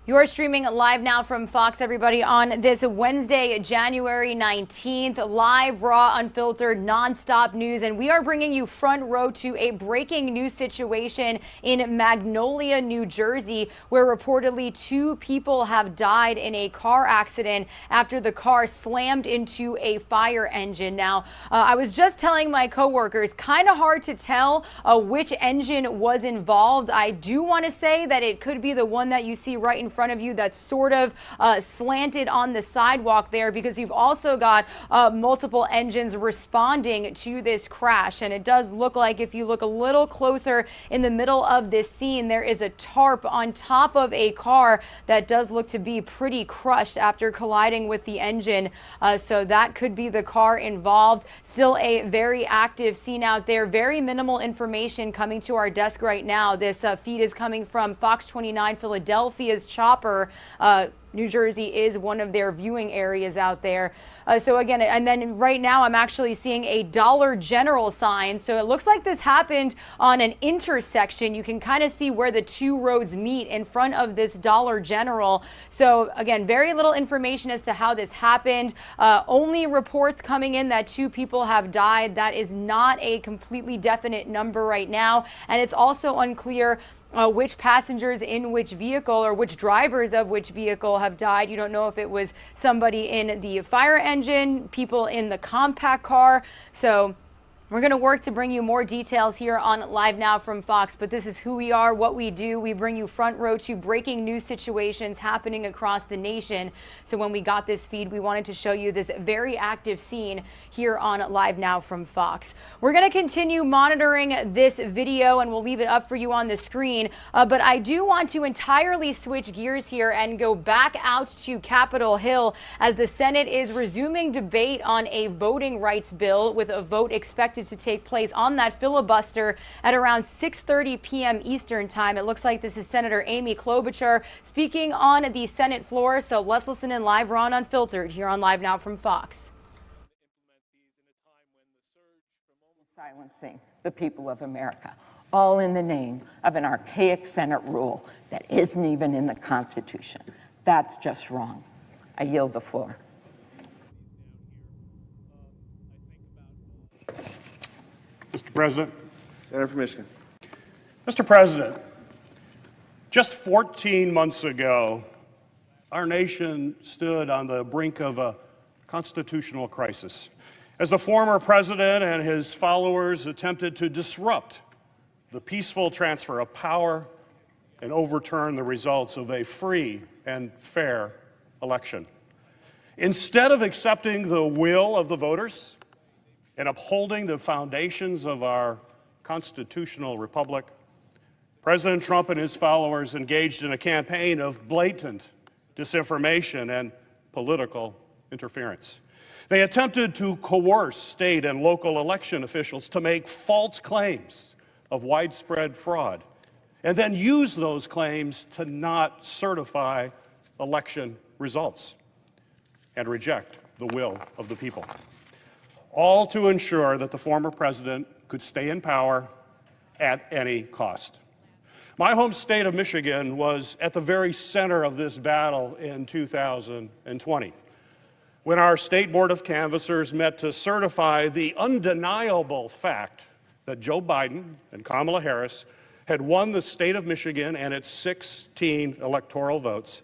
You are streaming live now from Fox, everybody, on this Wednesday, January 19th. Live, raw, unfiltered, nonstop news. And we are bringing you front row to a breaking news situation in Magnolia, New Jersey, where reportedly 2 people have died in a car accident after the car slammed into a fire engine. Now, I was just telling my coworkers, kind of hard to tell which engine was involved. I do want to say that it could be the one that you see right in front of you that's sort of slanted on the sidewalk there, because you've also got multiple engines responding to this crash. And it does look like, if you look a little closer in the middle of this scene, there is a tarp on top of a car that does look to be pretty crushed after colliding with the engine. So that could be the car involved. Still a very active scene out there. Very minimal information coming to our desk right now. This feed is coming from Fox 29 Philadelphia's Chopper. New Jersey is one of their viewing areas out there. So again, and then right now I'm actually seeing a Dollar General sign. So it looks like this happened on an intersection. You can kind of see where the 2 roads meet in front of this Dollar General. So again, very little information as to how this happened. Only reports coming in that 2 people have died. That is not a completely definite number right now. And it's also unclear which passengers in which vehicle or which drivers of which vehicle have died. You don't know if it was somebody in the fire engine, people in the compact car. So we're going to work to bring you more details here on Live Now from Fox, but this is who we are, what we do. We bring you front row to breaking news situations happening across the nation. So when we got this feed, we wanted to show you this very active scene here on Live Now from Fox. We're going to continue monitoring this video, and we'll leave it up for you on the screen. But I do want to entirely switch gears here and go back out to Capitol Hill as the Senate is resuming debate on a voting rights bill, with a vote expected to take place on that filibuster at around 6:30 p.m. Eastern time. It looks like this is Senator Amy Klobuchar speaking on the Senate floor. So let's listen in live, raw, and unfiltered here on Live Now from Fox. Silencing the people of America, all in the name of an archaic Senate rule that isn't even in the Constitution. That's just wrong. I yield the floor. Mr. President. Senator from Michigan. Mr. President, just 14 months ago, our nation stood on the brink of a constitutional crisis as the former president and his followers attempted to disrupt the peaceful transfer of power and overturn the results of a free and fair election. Instead of accepting the will of the voters and upholding the foundations of our constitutional republic, President Trump and his followers engaged in a campaign of blatant disinformation and political interference. They attempted to coerce state and local election officials to make false claims of widespread fraud, and then use those claims to not certify election results and reject the will of the people, all to ensure that the former president could stay in power at any cost. My home state of Michigan was at the very center of this battle in 2020, when our State Board of Canvassers met to certify the undeniable fact that Joe Biden and Kamala Harris had won the state of Michigan and its 16 electoral votes,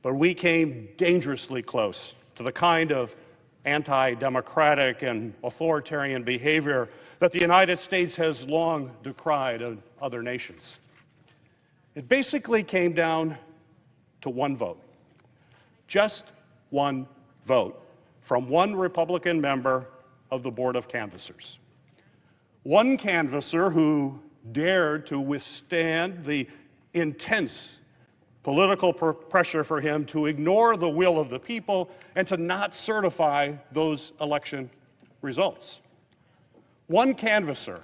but we came dangerously close to the kind of anti-democratic and authoritarian behavior that the United States has long decried in other nations. It basically came down to one vote, just one vote from one Republican member of the Board of Canvassers. One canvasser who dared to withstand the intense political pressure for him to ignore the will of the people and to not certify those election results. One canvasser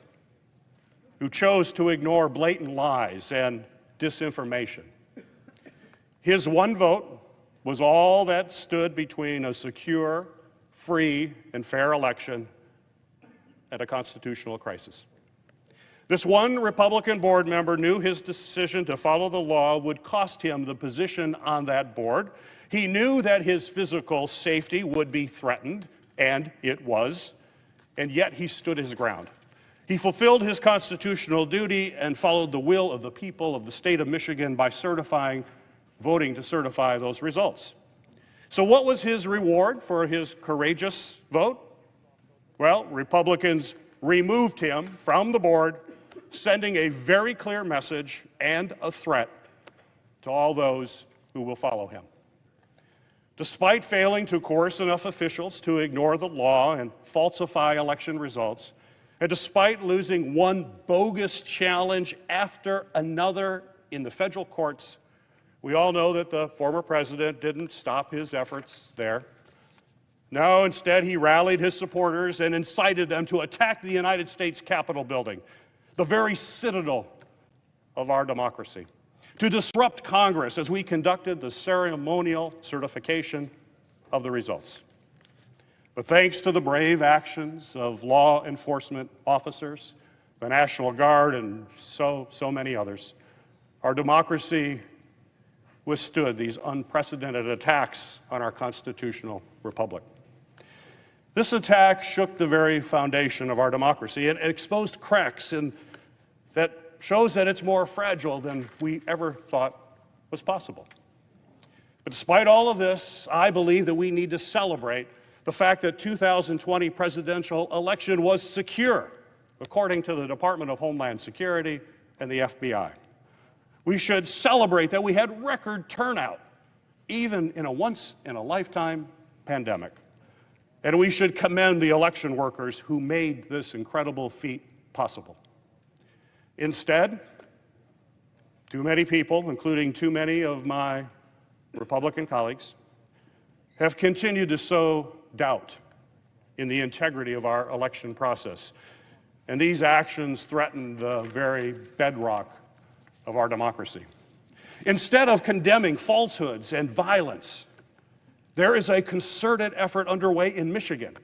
who chose to ignore blatant lies and disinformation. His one vote was all that stood between a secure, free, and fair election and a constitutional crisis. This one Republican board member knew his decision to follow the law would cost him the position on that board. He knew that his physical safety would be threatened, and it was, and yet he stood his ground. He fulfilled his constitutional duty and followed the will of the people of the state of Michigan by voting to certify those results. So what was his reward for his courageous vote? Well, Republicans removed him from the board, sending a very clear message and a threat to all those who will follow him. Despite failing to coerce enough officials to ignore the law and falsify election results, and despite losing one bogus challenge after another in the federal courts, we all know that the former president didn't stop his efforts there. No, instead he rallied his supporters and incited them to attack the United States Capitol building, the very citadel of our democracy, to disrupt Congress as we conducted the ceremonial certification of the results. But thanks to the brave actions of law enforcement officers, the National Guard, and so many others, our democracy withstood these unprecedented attacks on our constitutional republic. This attack shook the very foundation of our democracy and exposed cracks that shows that it's more fragile than we ever thought was possible. But despite all of this, I believe that we need to celebrate the fact that 2020 presidential election was secure, according to the Department of Homeland Security and the FBI. We should celebrate that we had record turnout, even in a once-in-a-lifetime pandemic. And we should commend the election workers who made this incredible feat possible. Instead, too many people, including too many of my Republican colleagues, have continued to sow doubt in the integrity of our election process. And these actions threaten the very bedrock of our democracy. Instead of condemning falsehoods and violence, there is a concerted effort underway in Michigan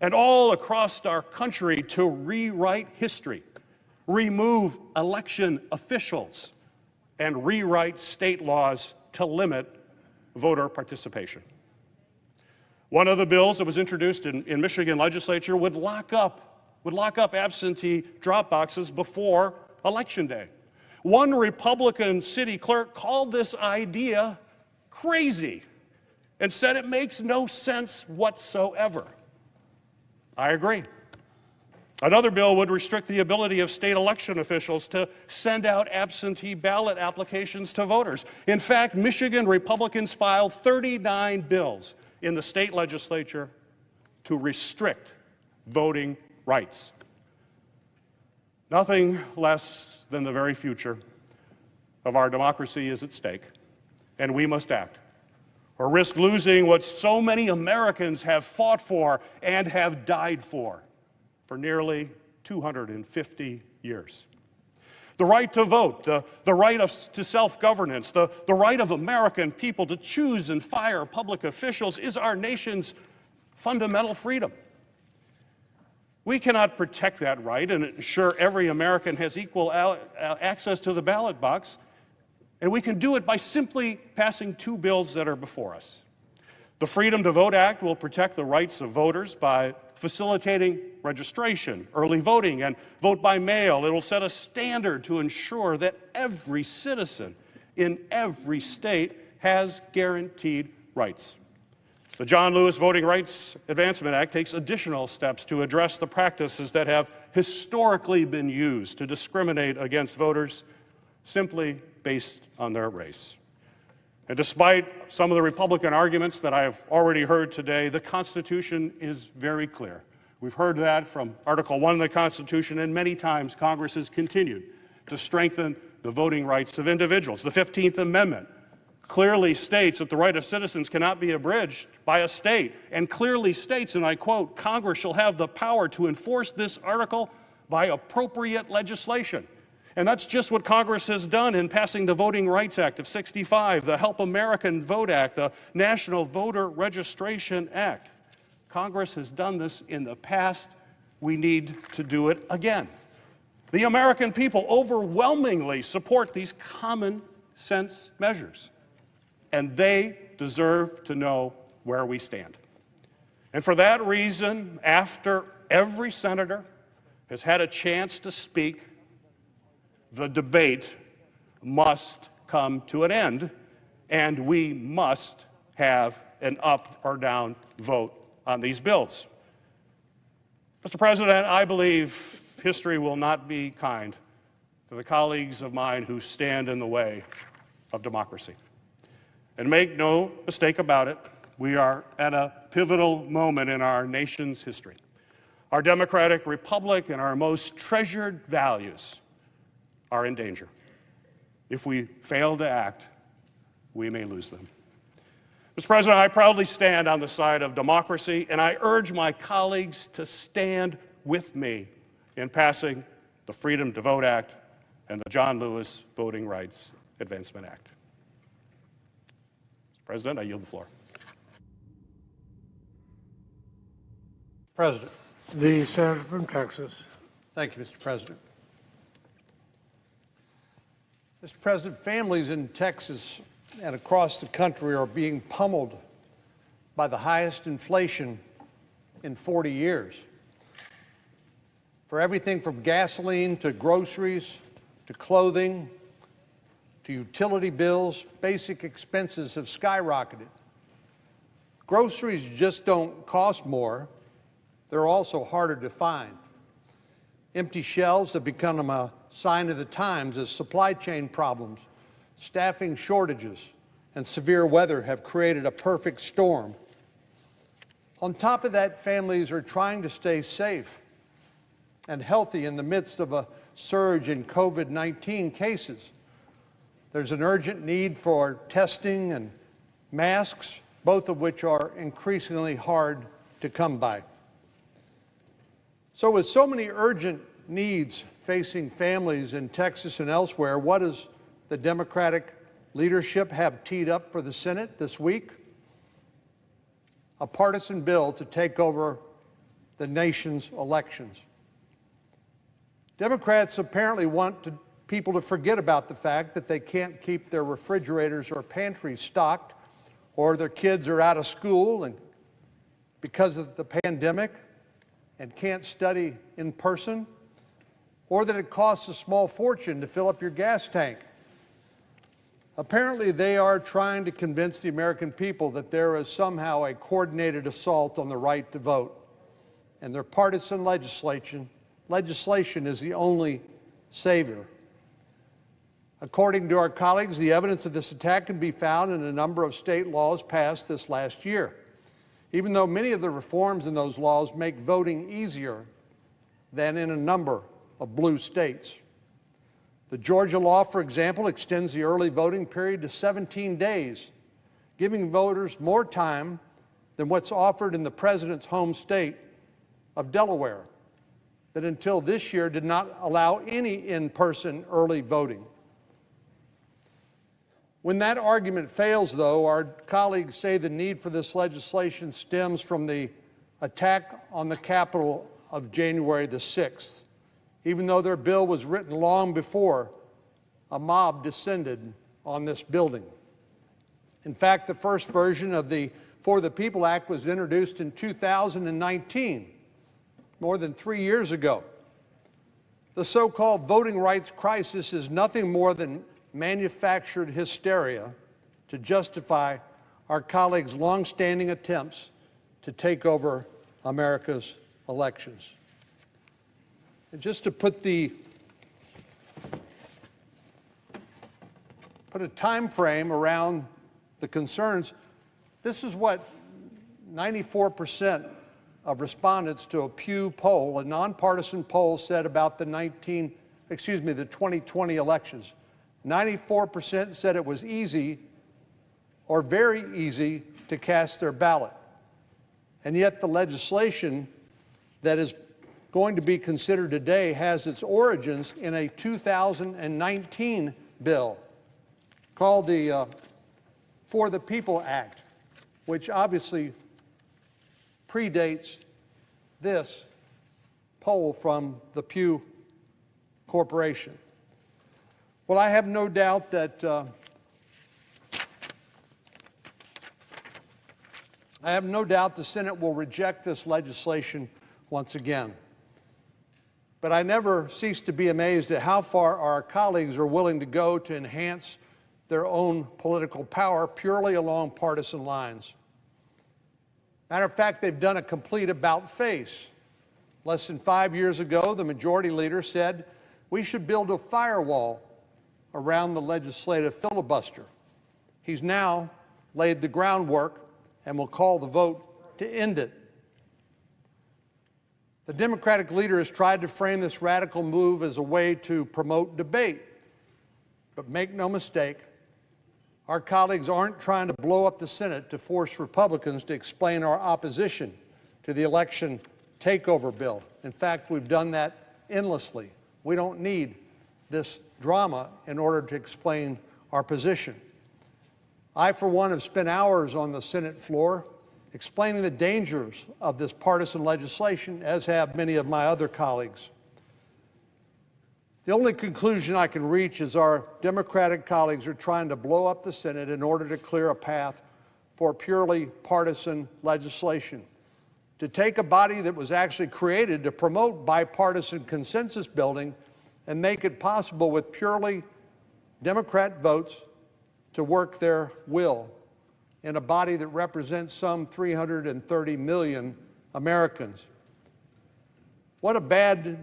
and all across our country to rewrite history, remove election officials, and rewrite state laws to limit voter participation. One of the bills that was introduced in Michigan legislature would lock up absentee drop boxes before Election Day. One Republican city clerk called this idea crazy and said it makes no sense whatsoever. I agree. Another bill would restrict the ability of state election officials to send out absentee ballot applications to voters. In fact, Michigan Republicans filed 39 bills in the state legislature to restrict voting rights. Nothing less than the very future of our democracy is at stake, and we must act, or risk losing what so many Americans have fought for and have died for nearly 250 years. The right to vote, the right to self-governance, the right of American people to choose and fire public officials is our nation's fundamental freedom. We cannot protect that right and ensure every American has equal access to the ballot box, and we can do it by simply passing two bills that are before us. The Freedom to Vote Act will protect the rights of voters by facilitating registration, early voting, and vote by mail. It will set a standard to ensure that every citizen in every state has guaranteed rights. The John Lewis Voting Rights Advancement Act takes additional steps to address the practices that have historically been used to discriminate against voters simply based on their race. And despite some of the Republican arguments that I have already heard today, the Constitution is very clear. We've heard that from Article 1 of the Constitution, and many times Congress has continued to strengthen the voting rights of individuals. The 15th Amendment clearly states that the right of citizens cannot be abridged by a state, and clearly states, and I quote, "Congress shall have the power to enforce this article by appropriate legislation." And that's just what Congress has done in passing the Voting Rights Act of '65, the Help American Vote Act, the National Voter Registration Act. Congress has done this in the past. We need to do it again. The American people overwhelmingly support these common sense measures, and they deserve to know where we stand. And for that reason, after every senator has had a chance to speak, the debate must come to an end, and we must have an up or down vote on these bills. Mr. President, I believe history will not be kind to the colleagues of mine who stand in the way of democracy. And make no mistake about it, we are at a pivotal moment in our nation's history. Our democratic republic and our most treasured values are in danger. If we fail to act, we may lose them. Mr. President, I proudly stand on the side of democracy, and I urge my colleagues to stand with me in passing the Freedom to Vote Act and the John Lewis Voting Rights Advancement Act. Mr. President, I yield the floor. President. The senator from Texas. Thank you, Mr. President. Mr. President, families in Texas and across the country are being pummeled by the highest inflation in 40 years. For everything from gasoline to groceries to clothing to utility bills, basic expenses have skyrocketed. Groceries just don't cost more, they're also harder to find. Empty shelves have become a sign of the times as supply chain problems, staffing shortages, and severe weather have created a perfect storm. On top of that, families are trying to stay safe and healthy in the midst of a surge in COVID-19 cases. There's an urgent need for testing and masks, both of which are increasingly hard to come by. So with so many urgent needs facing families in Texas and elsewhere, what does the Democratic leadership have teed up for the Senate this week? A partisan bill to take over the nation's elections. Democrats apparently want people to forget about the fact that they can't keep their refrigerators or pantries stocked, or their kids are out of school and because of the pandemic and can't study in person, or that it costs a small fortune to fill up your gas tank. Apparently, they are trying to convince the American people that there is somehow a coordinated assault on the right to vote, and their partisan legislation is the only savior. According to our colleagues, the evidence of this attack can be found in a number of state laws passed this last year, even though many of the reforms in those laws make voting easier than in a number of blue states. The Georgia law, for example, extends the early voting period to 17 days, giving voters more time than what's offered in the president's home state of Delaware, that until this year did not allow any in-person early voting. When that argument fails, though, our colleagues say the need for this legislation stems from the attack on the Capitol of January the 6th, even though their bill was written long before a mob descended on this building. In fact, the first version of the For the People Act was introduced in 2019, more than 3 years ago. The so-called voting rights crisis is nothing more than manufactured hysteria to justify our colleagues' long-standing attempts to take over America's elections. And just to put a time frame around the concerns, this is what 94% of respondents to a Pew poll, a nonpartisan poll, said about the 2020 elections. 94% said it was easy or very easy to cast their ballot. And yet the legislation that is going to be considered today has its origins in a 2019 bill called the For the People Act, which obviously predates this poll from the Pew Corporation. Well, I have no doubt that the Senate will reject this legislation once again. But I never cease to be amazed at how far our colleagues are willing to go to enhance their own political power purely along partisan lines. Matter of fact, they've done a complete about-face. Less than 5 years ago, the majority leader said we should build a firewall around the legislative filibuster. He's now laid the groundwork and will call the vote to end it. The Democratic leader has tried to frame this radical move as a way to promote debate. But make no mistake, our colleagues aren't trying to blow up the Senate to force Republicans to explain our opposition to the election takeover bill. In fact, we've done that endlessly. We don't need this drama in order to explain our position. I, for one, have spent hours on the Senate floor explaining the dangers of this partisan legislation, as have many of my other colleagues. The only conclusion I can reach is our Democratic colleagues are trying to blow up the Senate in order to clear a path for purely partisan legislation, to take a body that was actually created to promote bipartisan consensus building and make it possible with purely Democrat votes to work their will in a body that represents some 330 million Americans. What a bad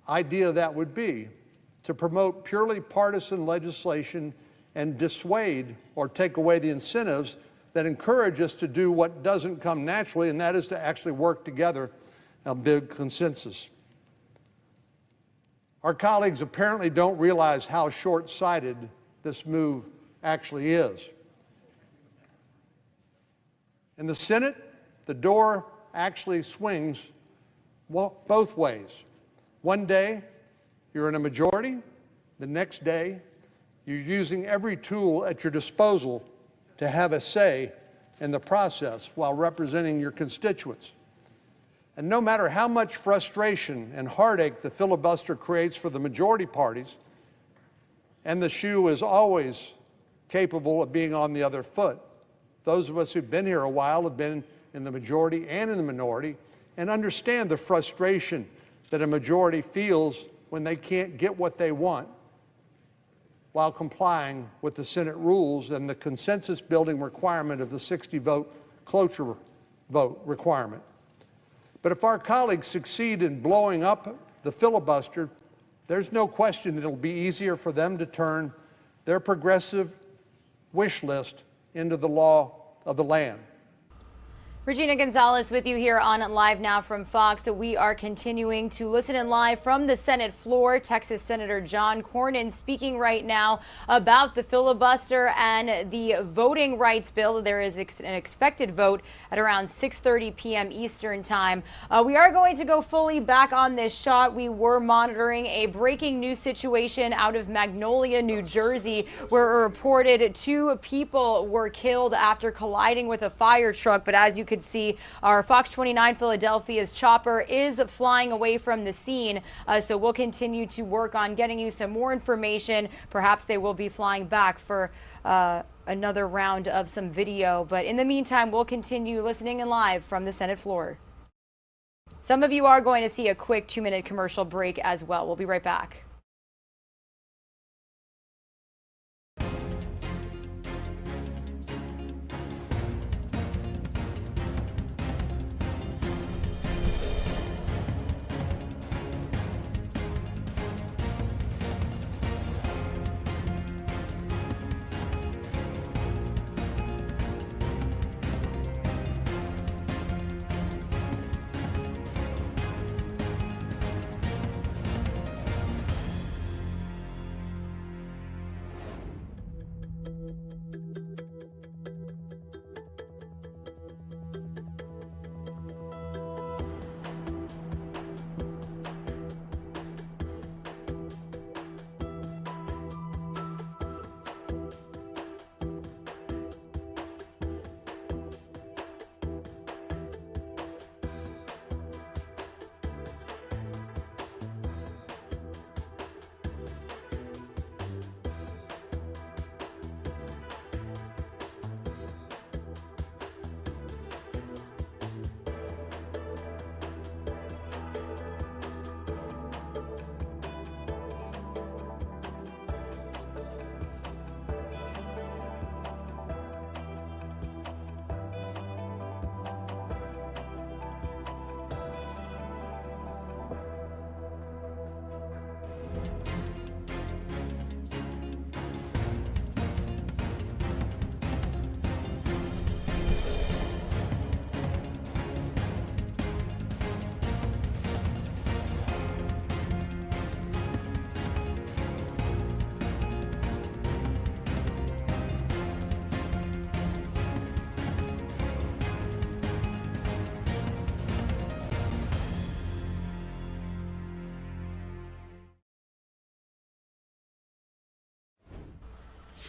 idea that would be, to promote purely partisan legislation and dissuade or take away the incentives that encourage us to do what doesn't come naturally, and that is to actually work together and build consensus. Our colleagues apparently don't realize how short-sighted this move actually is. In the Senate, the door actually swings both ways. One day, you're in a majority. The next day, you're using every tool at your disposal to have a say in the process while representing your constituents. And no matter how much frustration and heartache the filibuster creates for the majority parties, and the shoe is always capable of being on the other foot. Those of us who've been here a while have been in the majority and in the minority and understand the frustration that a majority feels when they can't get what they want. while complying with the Senate rules and the consensus building requirement of the 60-vote cloture vote requirement. But if our colleagues succeed in blowing up the filibuster, there's no question that it'll be easier for them to turn their progressive wish list into the law of the land. Regina Gonzalez with you here on Live Now from Fox. We are continuing to listen in live from the Senate floor. Texas Senator John Cornyn speaking right now about the filibuster and the voting rights bill. There is an expected vote at around 6:30 p.m. Eastern time. We are going to go fully back on this shot. We were monitoring a breaking news situation out of Magnolia, New Jersey, where it reported 2 people were killed after colliding with a fire truck. But as you could see, our Fox 29 Philadelphia's chopper is flying away from the scene. So we'll continue to work on getting you some more information. Perhaps they will be flying back for another round of some video. But in the meantime, we'll continue listening in live from the Senate floor. Some of you are going to see a quick 2-minute commercial break as well. We'll be right back.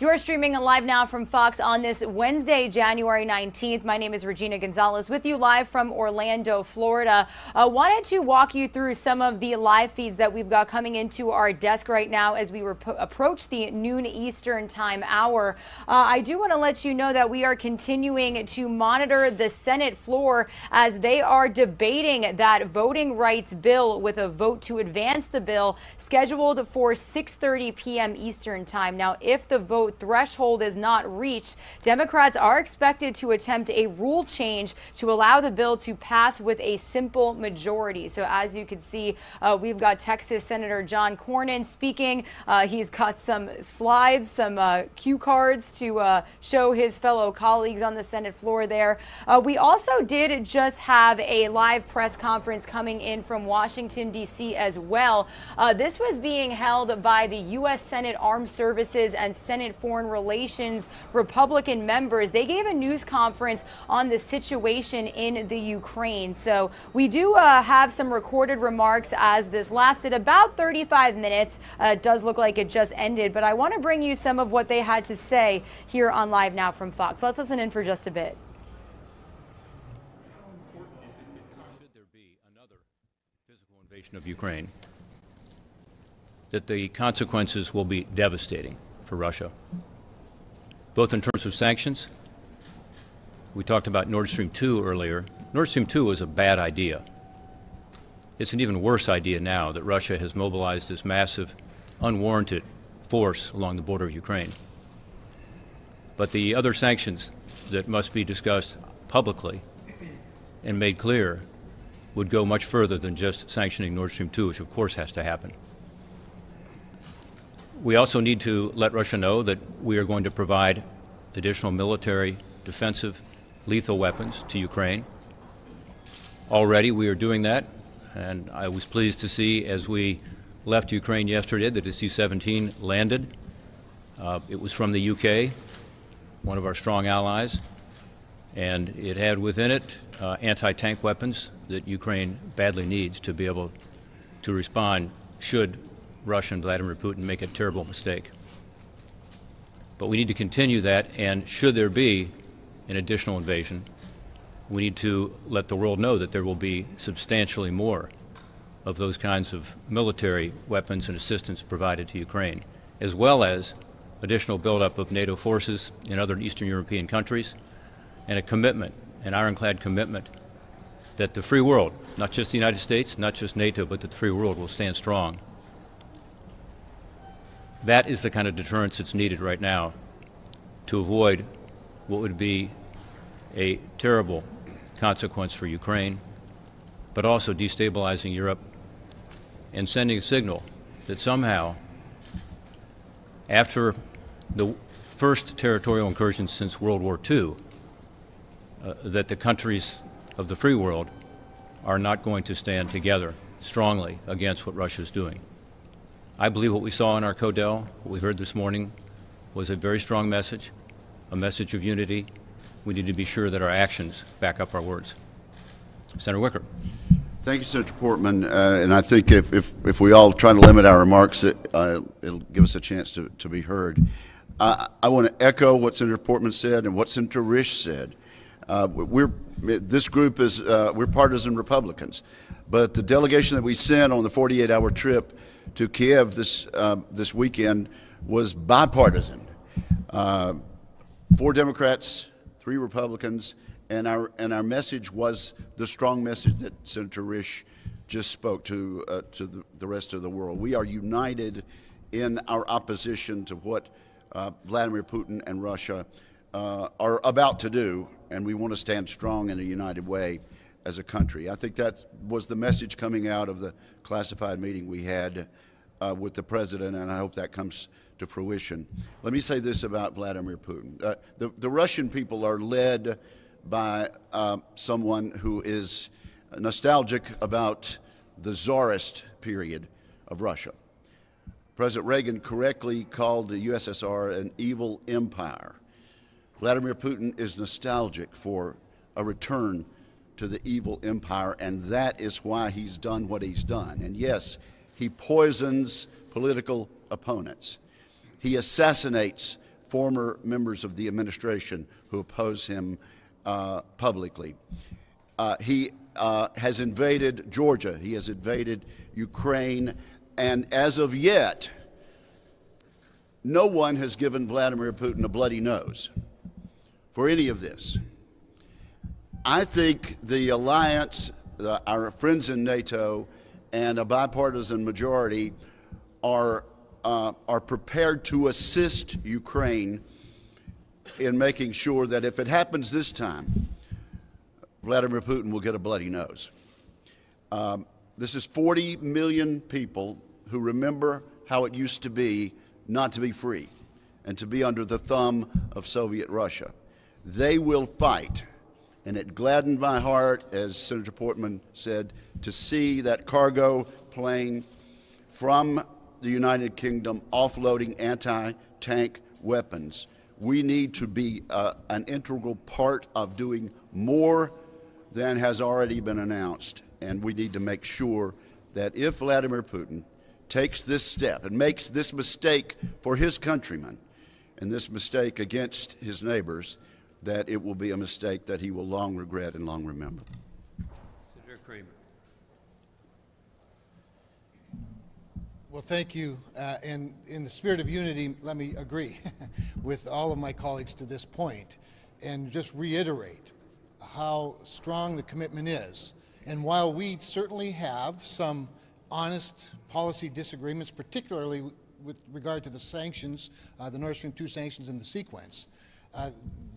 You are streaming live now from Fox on this Wednesday, January 19th. My name is Regina Gonzalez with you live from Orlando, Florida. Wanted to walk you through some of the live feeds that we've got coming into our desk right now as we approach the noon Eastern time hour. I do want to let you know that we are continuing to monitor the Senate floor as they are debating that voting rights bill with a vote to advance the bill scheduled for 6:30 p.m. Eastern time. Now, if the vote threshold is not reached, Democrats are expected to attempt a rule change to allow the bill to pass with a simple majority. So as you can see, we've got Texas Senator John Cornyn speaking. He's got some slides, some cue cards to show his fellow colleagues on the Senate floor there. We also did just have a live press conference coming in from Washington, D.C. as well. This was being held by the U.S. Senate Armed Services and Senate Foreign Relations Republican members. They gave a news conference on the situation in the Ukraine. So we do have some recorded remarks as this lasted about 35 minutes. It does look like it just ended, but I want to bring you some of what they had to say here on Live Now from Fox. Let's listen in for just a bit. Should there be another physical invasion of Ukraine, that the consequences will be devastating for Russia, both in terms of sanctions. We talked about Nord Stream 2 earlier. Nord Stream 2 was a bad idea. It's an even worse idea now that Russia has mobilized this massive, unwarranted force along the border of Ukraine. But the other sanctions that must be discussed publicly and made clear would go much further than just sanctioning Nord Stream 2, which of course has to happen. We also need to let Russia know that we are going to provide additional military, defensive, lethal weapons to Ukraine. Already we are doing that, and I was pleased to see as we left Ukraine yesterday that the C-17 landed. It was from the UK, one of our strong allies, and it had within it anti-tank weapons that Ukraine badly needs to be able to respond should Russia and Vladimir Putin make a terrible mistake. But we need to continue that, and should there be an additional invasion, we need to let the world know that there will be substantially more of those kinds of military weapons and assistance provided to Ukraine, as well as additional buildup of NATO forces in other Eastern European countries, and a commitment, an ironclad commitment, that the free world, not just the United States, not just NATO, but that the free world will stand strong. That is the kind of deterrence that's needed right now to avoid what would be a terrible consequence for Ukraine, but also destabilizing Europe and sending a signal that somehow, after the first territorial incursion since World War II, that the countries of the free world are not going to stand together strongly against what Russia is doing. I believe what we saw in our Codel, what we heard this morning, was a very strong message, a message of unity. We need to be sure that our actions back up our words. Senator Wicker. Thank you, Senator Portman. And I think if we all try to limit our remarks, it'll give us a chance to be heard. I want to echo what Senator Portman said and what Senator Risch said. This group is, we're partisan Republicans, but the delegation that we sent on the 48-hour trip to Kiev this weekend was bipartisan. 4 Democrats, 3 Republicans, and our message was the strong message that Senator Risch just spoke to the rest of the world. We are united in our opposition to what Vladimir Putin and Russia are about to do, and we want to stand strong in a united way as a country. I think that was the message coming out of the classified meeting we had with the president, and I hope that comes to fruition. Let me say this about Vladimir Putin. The Russian people are led by someone who is nostalgic about the czarist period of Russia. President Reagan correctly called the USSR an evil empire. Vladimir Putin is nostalgic for a return to the evil empire, and that is why he's done what he's done. And yes, he poisons political opponents. He assassinates former members of the administration who oppose him publicly. He has invaded Georgia. He has invaded Ukraine. And as of yet, no one has given Vladimir Putin a bloody nose for any of this. I think the alliance, our friends in NATO, and a bipartisan majority are prepared to assist Ukraine in making sure that if it happens this time, Vladimir Putin will get a bloody nose. This is 40 million people who remember how it used to be not to be free and to be under the thumb of Soviet Russia. They will fight, and it gladdened my heart, as Senator Portman said, to see that cargo plane from the United Kingdom offloading anti-tank weapons. We need to be an integral part of doing more than has already been announced, and we need to make sure that if Vladimir Putin takes this step and makes this mistake for his countrymen and this mistake against his neighbors, that it will be a mistake that he will long regret and long remember. Senator Kramer. Well, thank you. And in the spirit of unity, let me agree with all of my colleagues to this point and just reiterate how strong the commitment is. And while we certainly have some honest policy disagreements, particularly with regard to the sanctions, the Nord Stream 2 sanctions and the sequence.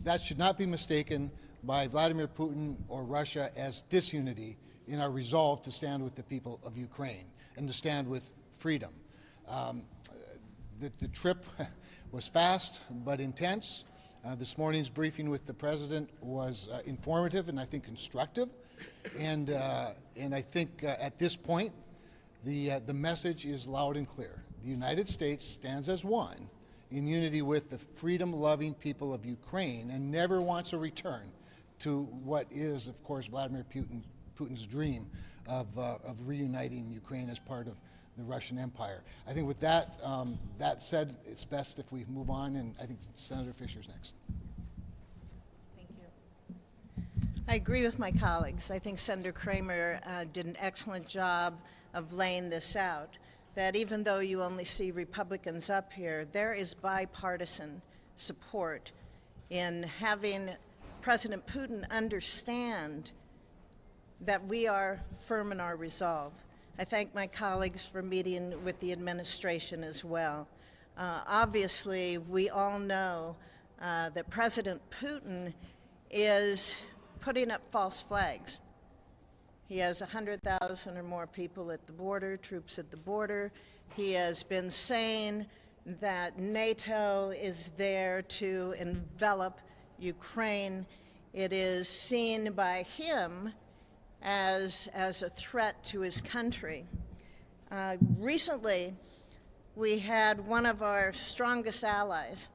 That should not be mistaken by Vladimir Putin or Russia as disunity in our resolve to stand with the people of Ukraine and to stand with freedom. The trip was fast but intense. This morning's briefing with the President was informative and I think constructive. And I think at this point, the message is loud and clear. The United States stands as one in unity with the freedom-loving people of Ukraine and never wants a return to what is, of course, Vladimir Putin's dream of reuniting Ukraine as part of the Russian Empire. I think with that, that said, it's best if we move on, and I think Senator Fisher's next. I agree with my colleagues. I think Senator Kramer did an excellent job of laying this out, that even though you only see Republicans up here, there is bipartisan support in having President Putin understand that we are firm in our resolve. I thank my colleagues for meeting with the administration as well. Obviously, we all know that President Putin is putting up false flags. He has 100,000 or more people at the border, troops at the border. He has been saying that NATO is there to envelop Ukraine. It is seen by him as a threat to his country. Recently, we had one of our strongest allies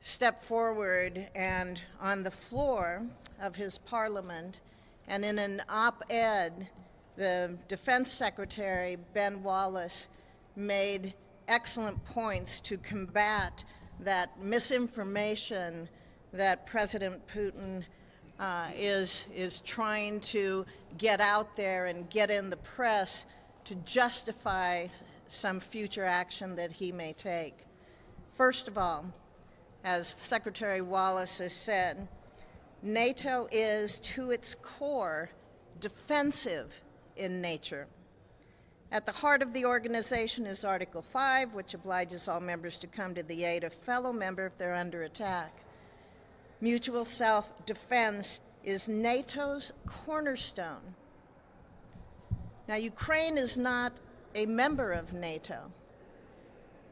step forward and on the floor of his parliament, and in an op-ed, the Defense Secretary, Ben Wallace, made excellent points to combat that misinformation that President Putin is trying to get out there and get in the press to justify some future action that he may take. First of all, as Secretary Wallace has said, NATO is, to its core, defensive in nature. At the heart of the organization is Article 5, which obliges all members to come to the aid of fellow member if they're under attack. Mutual self-defense is NATO's cornerstone. Now, Ukraine is not a member of NATO,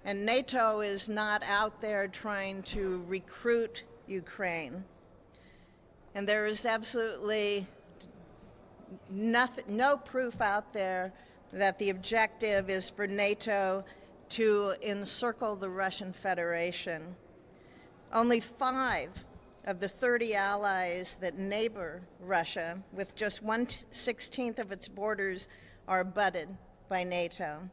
and NATO is not out there trying to recruit Ukraine. And there is absolutely no proof out there that the objective is for NATO to encircle the Russian Federation. Only 5 of the 30 allies that neighbor Russia, with just 1/16 of its borders, are abutted by NATO.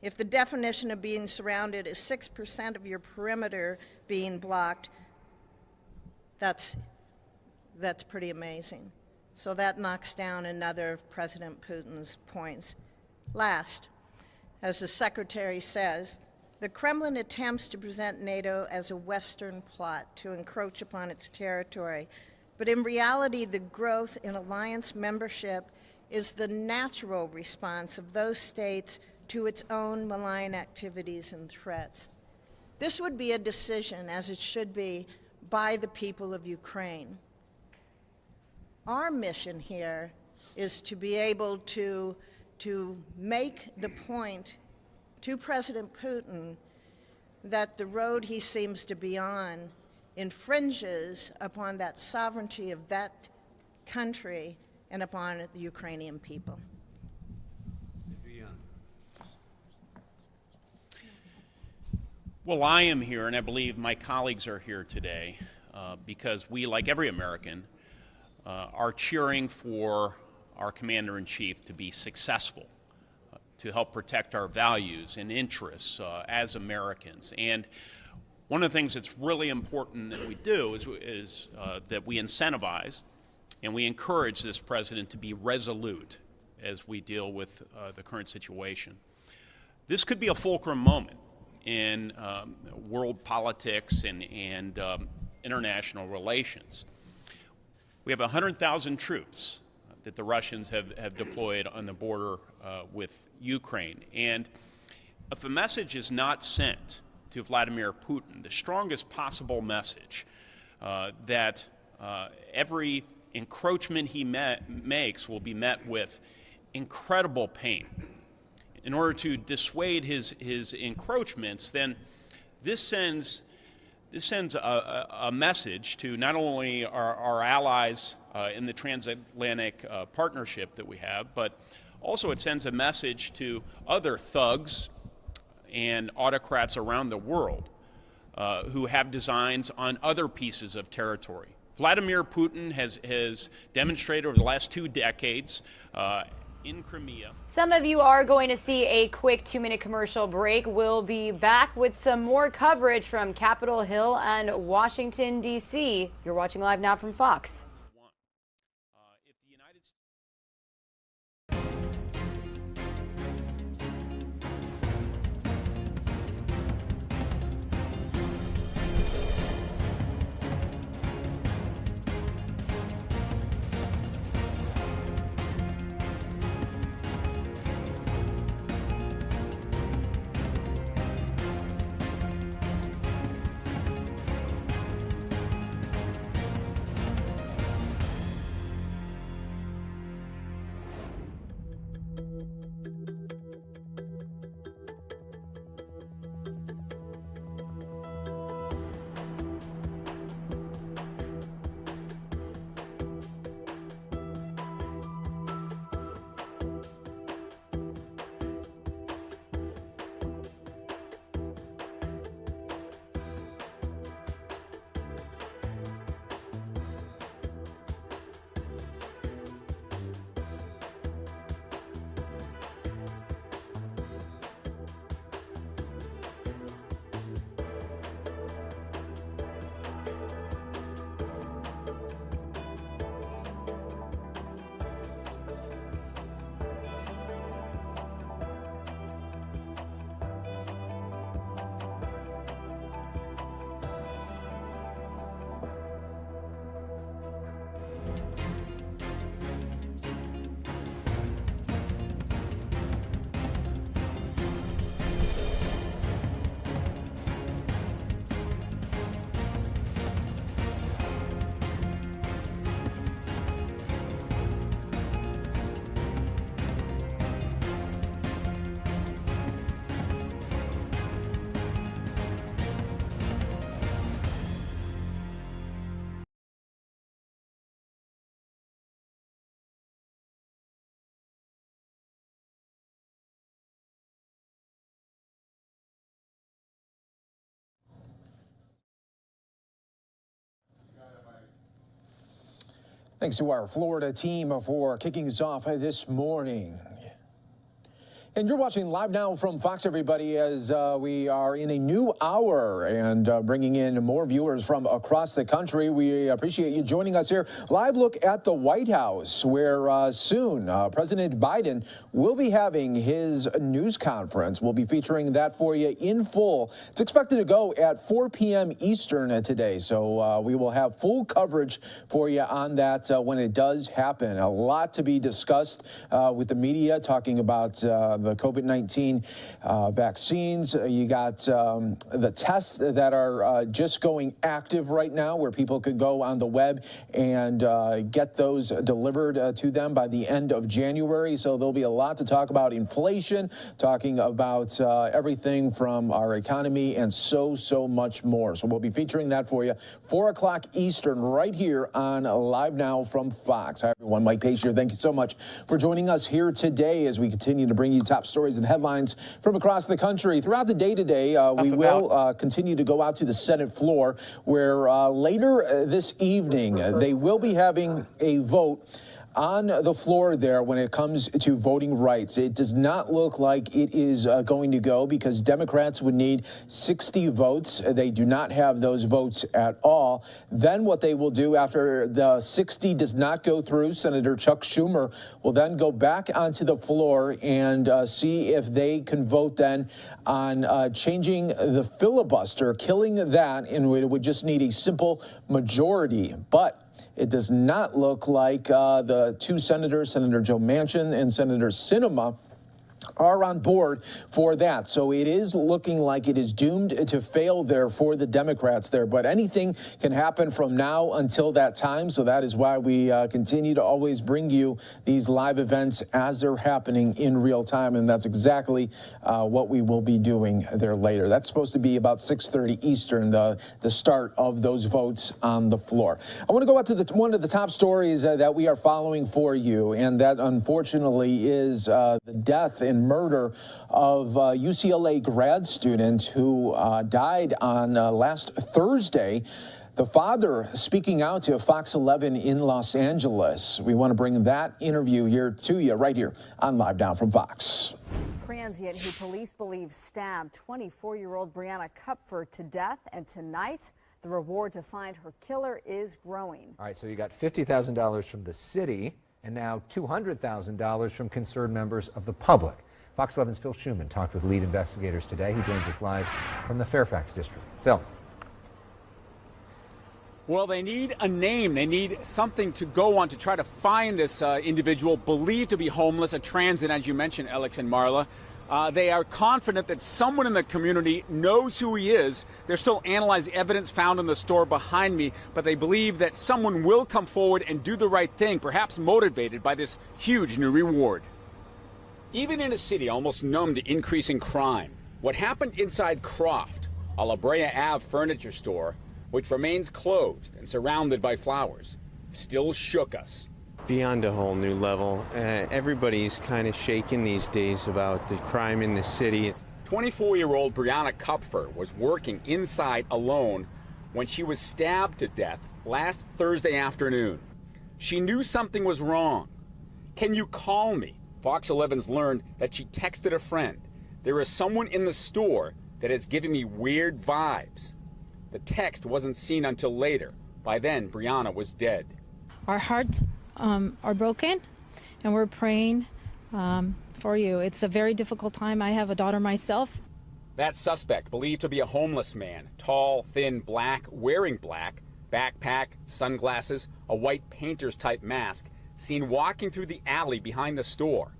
If the definition of being surrounded is 6% of your perimeter being blocked, that's pretty amazing. So that knocks down another of President Putin's points. Last, as the Secretary says, the Kremlin attempts to present NATO as a Western plot to encroach upon its territory, but in reality, the growth in alliance membership is the natural response of those states to its own malign activities and threats. This would be a decision, as it should be, by the people of Ukraine. Our mission here is to be able to make the point to President Putin that the road he seems to be on infringes upon that sovereignty of that country and upon the Ukrainian people. Well, I am here, and I believe my colleagues are here today because we, like every American, are cheering for our Commander-in-Chief to be successful, to help protect our values and interests as Americans. And one of the things that's really important that we do is that we incentivize and we encourage this president to be resolute as we deal with the current situation. This could be a fulcrum moment in world politics and international relations. We have 100,000 troops that the Russians have deployed on the border with Ukraine. And if a message is not sent to Vladimir Putin, the strongest possible message that every encroachment he makes will be met with incredible pain. In order to dissuade his encroachments, then this sends a message to not only our allies in the transatlantic partnership that we have, but also it sends a message to other thugs and autocrats around the world who have designs on other pieces of territory. Vladimir Putin has demonstrated over the last 2 decades in Crimea. Some of you are going to see a quick 2-minute commercial break. We'll be back with some more coverage from Capitol Hill and Washington, D.C. You're watching Live Now from Fox. Thanks to our Florida team for kicking us off this morning. And you're watching Live Now from Fox, everybody, as we are in a new hour and bringing in more viewers from across the country. We appreciate you joining us here. Live look at the White House, where soon President Biden will be having his news conference. We'll be featuring that for you in full. It's expected to go at 4 p.m. Eastern today, so we will have full coverage for you on that when it does happen. A lot to be discussed with the media, talking about the COVID-19 vaccines. You got the tests that are just going active right now, where people could go on the web and get those delivered to them by the end of January. So there'll be a lot to talk about: inflation, talking about everything from our economy, and so much more. So we'll be featuring that for you 4 o'clock Eastern right here on Live Now from Fox. Hi, everyone. Mike Pace here. Thank you so much for joining us here today as we continue to bring you top stories and headlines from across the country. Throughout the day today, we will continue to go out to the Senate floor, where later this evening they will be having a vote on the floor there when it comes to voting rights. It does not look like it is going to go, because Democrats would need 60 votes. They do not have those votes at all. Then what they will do after the 60 does not go through, Senator Chuck Schumer will then go back onto the floor and see if they can vote then on changing the filibuster, killing that, and it would just need a simple majority. But it does not look like the two senators, Senator Joe Manchin and Senator Sinema, are on board for that. So it is looking like it is doomed to fail there for the Democrats there. But anything can happen from now until that time. So that is why we continue to always bring you these live events as they're happening in real time. And that's exactly what we will be doing there later. That's supposed to be about 6:30 Eastern, the start of those votes on the floor. I want to go out to one of the top stories that we are following for you. And that unfortunately is the death and murder of UCLA grad student who died on last Thursday. The father speaking out to Fox 11 in Los Angeles. We want to bring that interview here to you right here on Live Now from Fox. Transient who police believe stabbed 24-year-old Brianna Kupfer to death, and tonight the reward to find her killer is growing. All right, so you got $50,000 from the city and now $200,000 from concerned members of the public. Fox 11's Phil Schuman talked with lead investigators today. He joins us live from the Fairfax district. Phil. Well, they need a name. They need something to go on to try to find this individual believed to be homeless, a transit, as you mentioned, Alex and Marla. They are confident that someone in the community knows who he is. They're still analyzing evidence found in the store behind me, but they believe that someone will come forward and do the right thing, perhaps motivated by this huge new reward. Even in a city almost numb to increasing crime, what happened inside Croft, a La Brea Ave furniture store, which remains closed and surrounded by flowers, still shook us. Beyond a whole new level. Everybody's kind of shaken these days about the crime in the city. 24-year-old Brianna Kupfer was working inside alone when she was stabbed to death last Thursday afternoon. She knew something was wrong. "Can you call me?" Fox 11's learned that she texted a friend. "There is someone in the store that is giving me weird vibes." The text wasn't seen until later. By then, Brianna was dead. Our hearts are broken, and we're praying for you. It's a very difficult time. I have a daughter myself. That suspect, believed to be a homeless man, tall, thin, black, wearing black, backpack, sunglasses, a white painter's type mask, seen walking through the alley behind the store.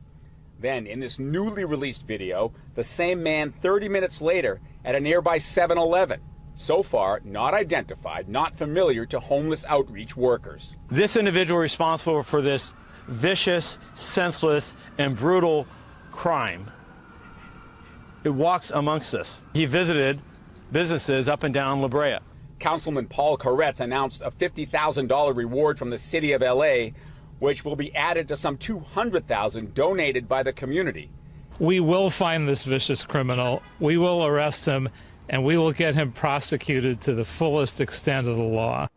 Then, in this newly released video, the same man 30 minutes later at a nearby 7-Eleven. So far, not identified, not familiar to homeless outreach workers. This individual responsible for this vicious, senseless, and brutal crime, it walks amongst us. He visited businesses up and down La Brea. Councilman Paul Koretz announced a $50,000 reward from the city of LA, which will be added to some $200,000 donated by the community. We will find this vicious criminal. We will arrest him, and we will get him prosecuted to the fullest extent of the law.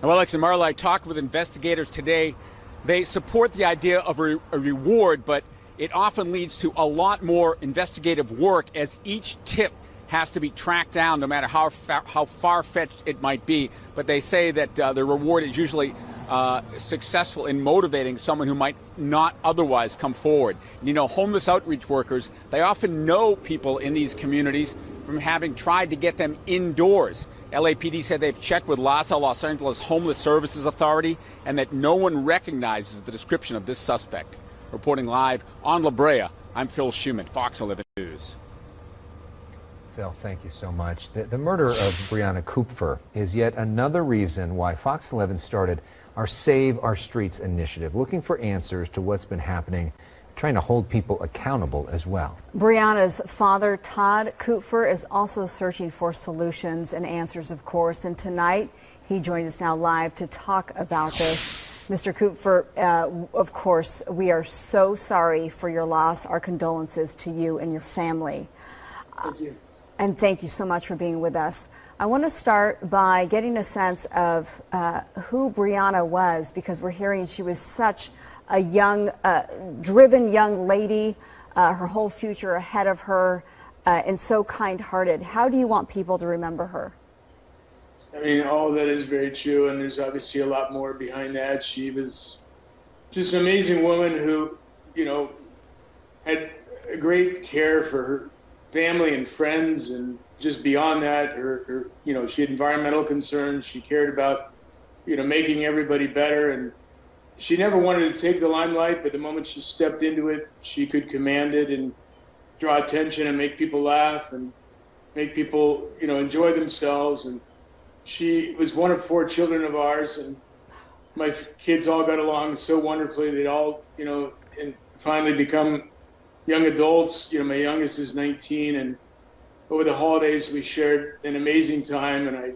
Now, Alex and Marla, I talked with investigators today. They support the idea of a reward, but it often leads to a lot more investigative work as each tip has to be tracked down, no matter how far-fetched it might be. But they say that the reward is usually successful in motivating someone who might not otherwise come forward. And, you know, homeless outreach workers, they often know people in these communities from having tried to get them indoors. LAPD said they've checked with LAHSA, Los Angeles Homeless Services Authority, and that no one recognizes the description of this suspect. Reporting live on La Brea, I'm Phil Schuman, Fox 11 News. Phil, thank you so much. The murder of Brianna Kupfer is yet another reason why Fox 11 started our Save Our Streets initiative, looking for answers to what's been happening, trying to hold people accountable as well. Brianna's father, Todd Kupfer, is also searching for solutions and answers, of course, and tonight he joins us now live to talk about this. Mr. Kupfer, of course, we are so sorry for your loss. Our condolences to you and your family. Thank you. And thank you so much for being with us. I want to start by getting a sense of who Brianna was, because we're hearing she was such a young, driven young lady, her whole future ahead of her, and so kind-hearted. How do you want people to remember her? I mean, all of that is very true, and there's obviously a lot more behind that. She was just an amazing woman who, you know, had a great care for her family and friends, and just beyond that, her you know, she had environmental concerns. She cared about, you know, making everybody better, and she never wanted to take the limelight, but the moment she stepped into it, she could command it and draw attention and make people laugh and make people, enjoy themselves. And she was one of 4 children of ours, and my kids all got along so wonderfully. They'd all, and finally become young adults. My youngest is 19, and over the holidays we shared an amazing time. And I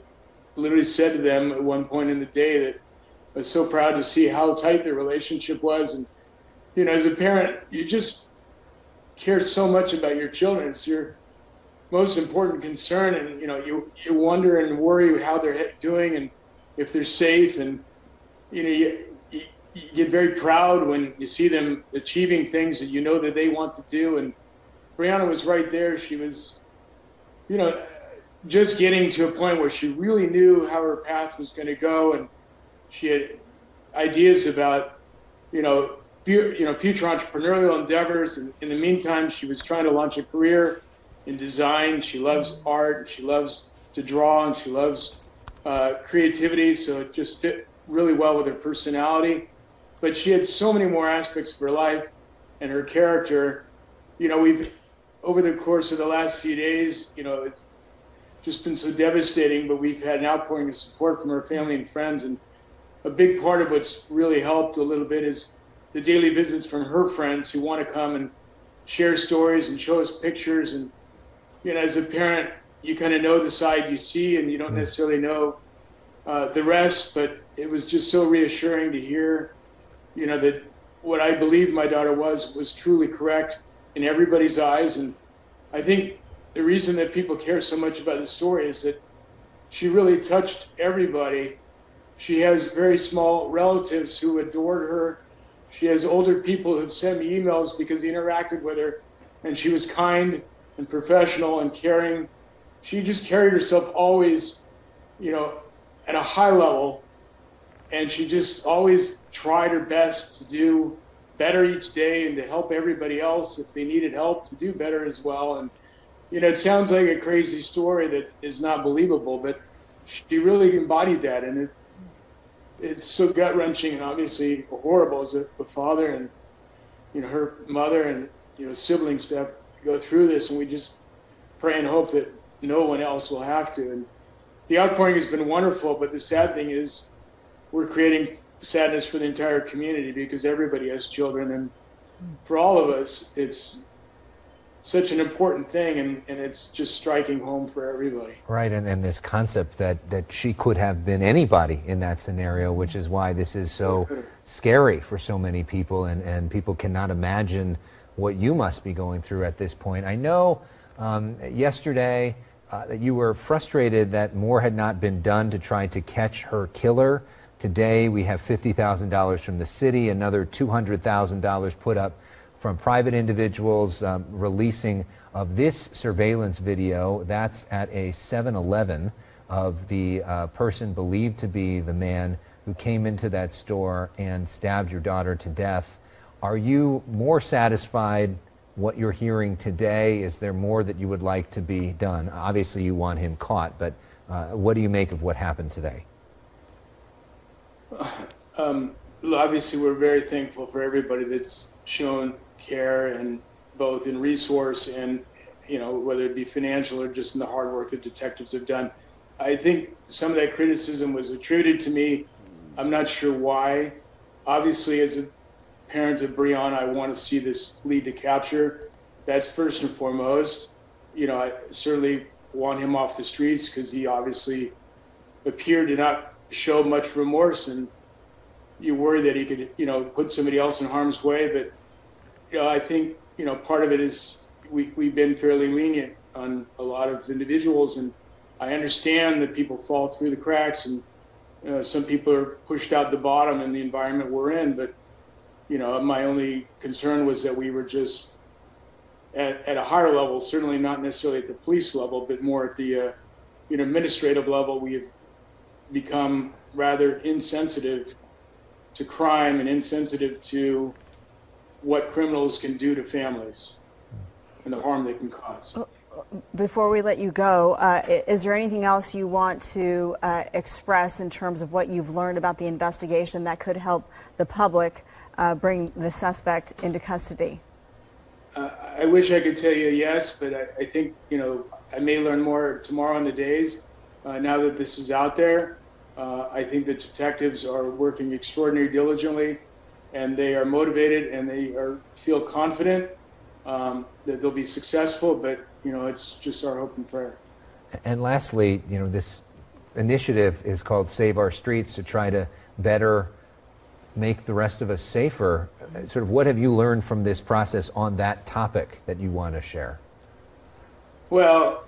literally said to them at one point in the day that I was so proud to see how tight their relationship was. And, as a parent, you just care so much about your children. It's your most important concern. And, you wonder and worry how they're doing and if they're safe. And, you get very proud when you see them achieving things that that they want to do. And Brianna was right there. She was, just getting to a point where she really knew how her path was going to go. And she had ideas about, future entrepreneurial endeavors. And in the meantime, she was trying to launch a career in design. She loves art. She loves to draw, and she loves creativity. So it just fit really well with her personality. But she had so many more aspects of her life and her character. We've, over the course of the last few days, it's just been so devastating, but we've had an outpouring of support from her family and friends. And a big part of what's really helped a little bit is the daily visits from her friends who want to come and share stories and show us pictures. And, as a parent, you kind of know the side you see, and you don't necessarily know the rest. But it was just so reassuring to hear, that what I believed my daughter was truly correct in everybody's eyes. And I think the reason that people care so much about the story is that she really touched everybody. She has very small relatives who adored her. She has older people who've sent me emails because they interacted with her, and she was kind and professional and caring. She just carried herself always, at a high level, and she just always tried her best to do better each day and to help everybody else if they needed help to do better as well. And it sounds like a crazy story that is not believable, but she really embodied that. And it's so gut-wrenching and obviously horrible as a father and, her mother and, siblings to have to go through this. And we just pray and hope that no one else will have to. And the outpouring has been wonderful, but the sad thing is we're creating sadness for the entire community because everybody has children. And for all of us, it's such an important thing, and it's just striking home for everybody. Right, and this concept that she could have been anybody in that scenario, which is why this is so scary for so many people, and people cannot imagine what you must be going through at this point. I know yesterday that you were frustrated that more had not been done to try to catch her killer. Today we have $50,000 from the city, another $200,000 put up from private individuals releasing of this surveillance video. That's at a 7-Eleven of the person believed to be the man who came into that store and stabbed your daughter to death. Are you more satisfied what you're hearing today? Is there more that you would like to be done? Obviously you want him caught, but what do you make of what happened today? Obviously we're very thankful for everybody that's shown care, and both in resource and whether it be financial or just in the hard work that detectives have done. I think some of that criticism was attributed to me. I'm not sure why. Obviously, as a parent of Brianna, I want to see this lead to capture. That's first and foremost. I certainly want him off the streets because he obviously appeared to not show much remorse, and you worry that he could put somebody else in harm's way. But I think, part of it is we've been fairly lenient on a lot of individuals, and I understand that people fall through the cracks, and some people are pushed out the bottom in the environment we're in. But, my only concern was that we were just at a higher level, certainly not necessarily at the police level, but more at the administrative level. We have become rather insensitive to crime and insensitive to what criminals can do to families and the harm they can cause. before we let you go, is there anything else you want to express in terms of what you've learned about the investigation that could help the public bring the suspect into custody? I wish I could tell you yes, but I think, I may learn more tomorrow in the days. Now that this is out there, I think the detectives are working extraordinarily diligently, and they are motivated, and they feel confident that they'll be successful, but, it's just our hope and prayer. And lastly, this initiative is called Save Our Streets to try to better make the rest of us safer. Sort of what have you learned from this process on that topic that you want to share? Well,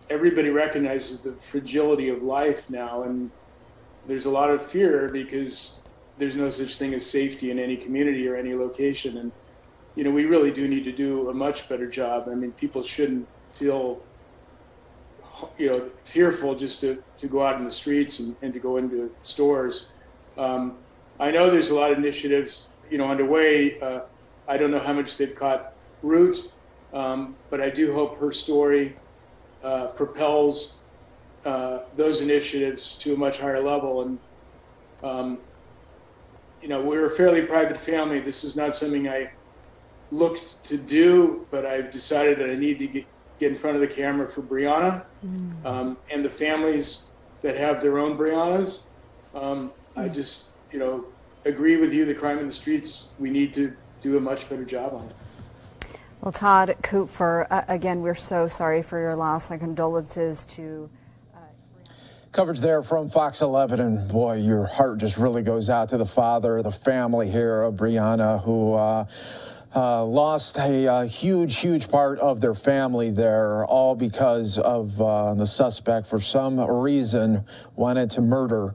everybody recognizes the fragility of life now, and there's a lot of fear because there's no such thing as safety in any community or any location. And, we really do need to do a much better job. I mean, people shouldn't feel, fearful just to go out in the streets and to go into stores. I know there's a lot of initiatives, underway. I don't know how much they've caught root, but I do hope her story propels those initiatives to a much higher level. And, we're a fairly private family. This is not something I looked to do, but I've decided that I need to get in front of the camera for Brianna and the families that have their own Briannas. I just, agree with you. The crime in the streets, we need to do a much better job on it. Well, Todd Kupfer, again, we're so sorry for your loss. Our condolences to Coverage there from Fox 11, and boy, your heart just really goes out to the father, the family here of Brianna, who lost a huge part of their family there, all because of the suspect, for some reason, wanted to murder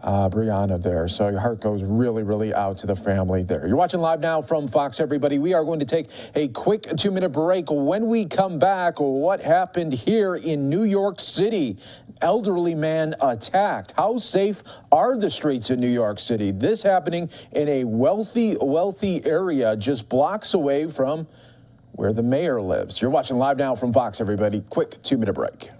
Brianna there. So your heart goes really out to the family there. You're watching Live Now from Fox, everybody. We are going to take a quick 2-minute break. When we come back, what happened here in New York City? Elderly man attacked. How safe are the streets in New York City? This happening in a wealthy area just blocks away from where the mayor lives. You're watching Live Now from Fox, everybody. Quick 2-minute break.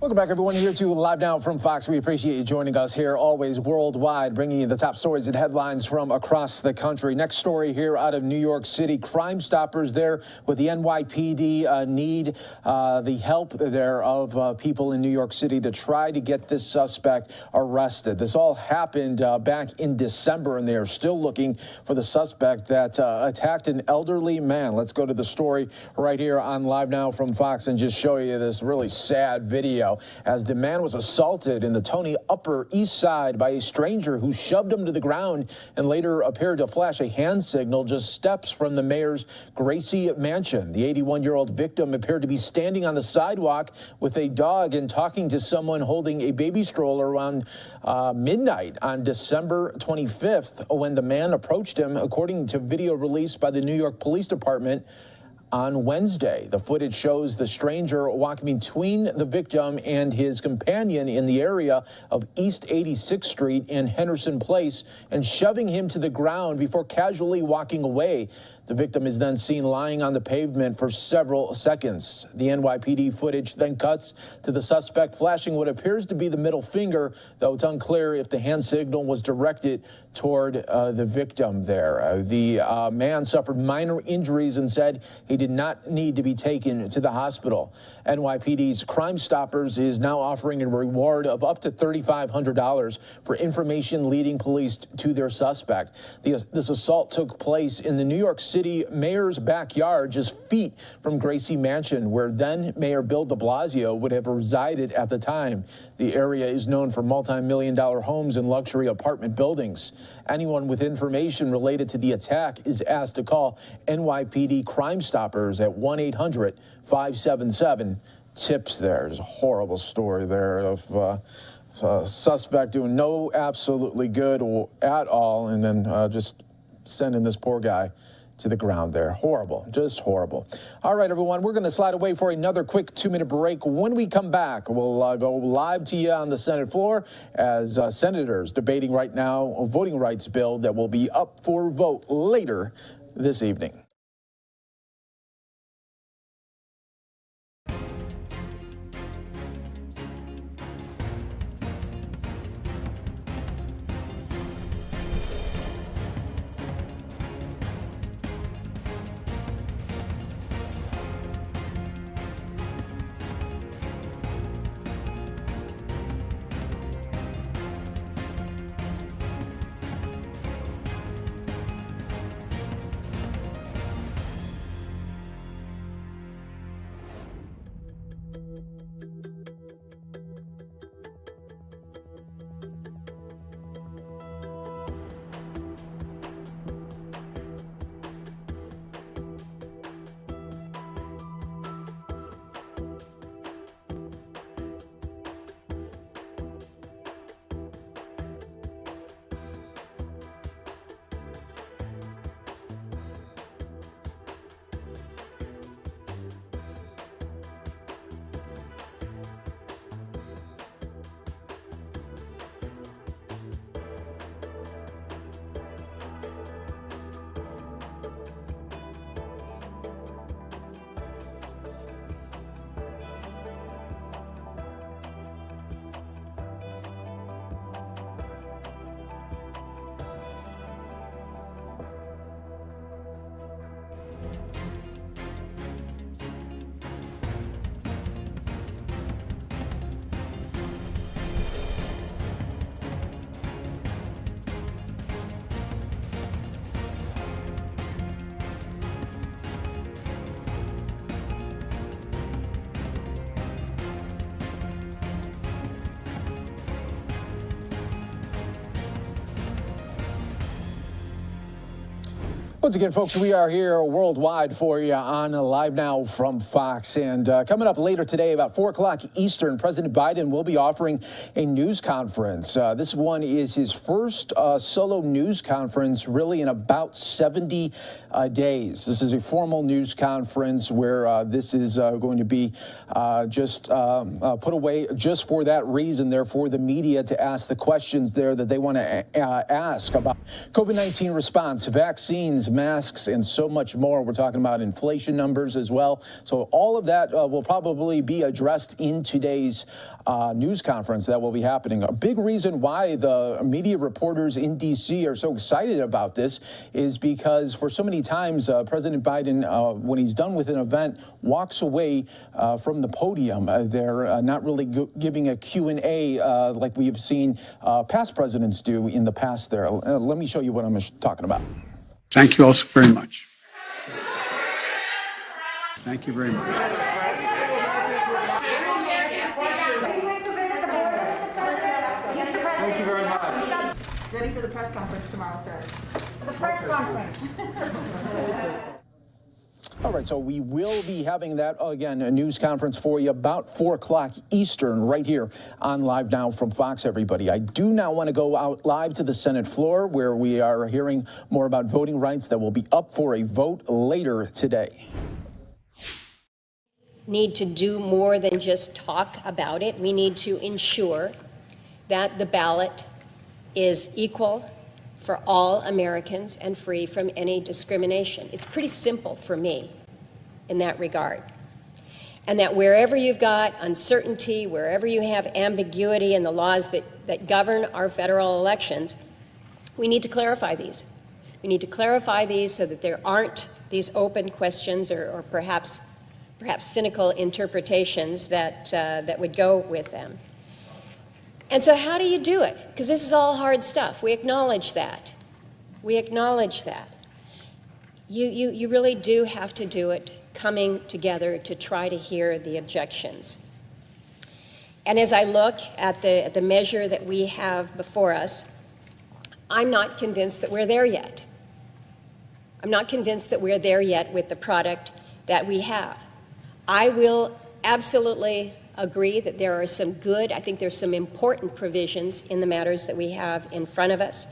Welcome back, everyone, here to Live Now from Fox. We appreciate you joining us here, always worldwide, bringing you the top stories and headlines from across the country. Next story here out of New York City. Crime Stoppers there with the NYPD need the help there of people in New York City to try to get this suspect arrested. This all happened back in December, and they are still looking for the suspect that attacked an elderly man. Let's go to the story right here on Live Now from Fox and just show you this really sad video as the man was assaulted in the Tony Upper East Side by a stranger who shoved him to the ground and later appeared to flash a hand signal just steps from the mayor's Gracie mansion. The 81-year-old victim appeared to be standing on the sidewalk with a dog and talking to someone holding a baby stroller around midnight on December 25th when the man approached him, according to video released by the New York Police Department on Wednesday. The footage shows the stranger walking between the victim and his companion in the area of East 86th Street and Henderson Place and shoving him to the ground before casually walking away. The victim is then seen lying on the pavement for several seconds. The NYPD footage then cuts to the suspect flashing what appears to be the middle finger, though it's unclear if the hand signal was directed toward the victim there. The man suffered minor injuries and said he did not need to be taken to the hospital. NYPD's Crime Stoppers is now offering a reward of up to $3,500 for information leading police to their suspect. This assault took place in the New York City mayor's backyard, just feet from Gracie Mansion, where then Mayor Bill de Blasio would have resided at the time. The area is known for multi-million-dollar homes and luxury apartment buildings. Anyone with information related to the attack is asked to call NYPD Crime Stoppers at 1-800-577-TIPS. There's a horrible story there of suspect doing no absolutely good at all, and then just sending this poor guy to the ground there. Horrible, just horrible. All right, everyone, we're going to slide away for another quick 2-minute break. When we come back, we'll go live to you on the Senate floor as senators debating right now a voting rights bill that will be up for vote later this evening. Once again, folks, we are here worldwide for you on Live Now from Fox. And coming up later today, about 4 o'clock Eastern, President Biden will be offering a news conference. This one is his first solo news conference really in about 70 days. This is a formal news conference where this is going to be just put away just for that reason, there for the media to ask the questions there that they want to ask about COVID-19 response, vaccines, masks, and so much more. We're talking about inflation numbers as well. So all of that will probably be addressed in today's news conference that will be happening. A big reason why the media reporters in D.C. are so excited about this is because for so many times, President Biden, when he's done with an event, walks away from the podium. They're not really giving a Q&A like we have seen past presidents do in the past there. Let me show you what I'm talking about. Thank you all so very much. Thank you very much. Thank you very much. Ready for the press conference tomorrow, sir. The press conference. All right, so we will be having that, again, a news conference for you about 4 o'clock Eastern right here on Live Now from Fox, everybody. I do now want to go out live to the Senate floor where we are hearing more about voting rights that will be up for a vote later today. Need to do more than just talk about it. We need to ensure that the ballot is equal for all Americans and free from any discrimination. It's pretty simple for me in that regard. And that wherever you've got uncertainty, wherever you have ambiguity in the laws that govern our federal elections, we need to clarify these. We need to clarify these so that there aren't these open questions or perhaps cynical interpretations that would go with them. And so how do you do it? Because this is all hard stuff. We acknowledge that. We acknowledge that. You really do have to do it coming together to try to hear the objections. And as I look at the measure that we have before us, I'm not convinced that we're there yet. I'm not convinced that we're there yet with the product that we have. I will absolutely agree that there are some good, I think there's some important provisions in the matters that we have in front of us.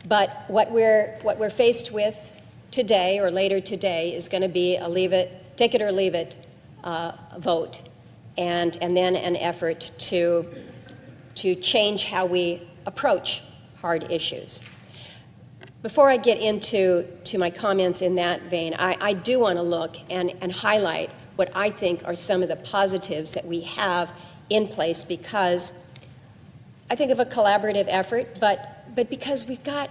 But what we're faced with today or later today is going to be a take it or leave it vote, and then an effort to change how we approach hard issues. Before I get into my comments in that vein, I do want to look and highlight what I think are some of the positives that we have in place, because I think of a collaborative effort, but because we've got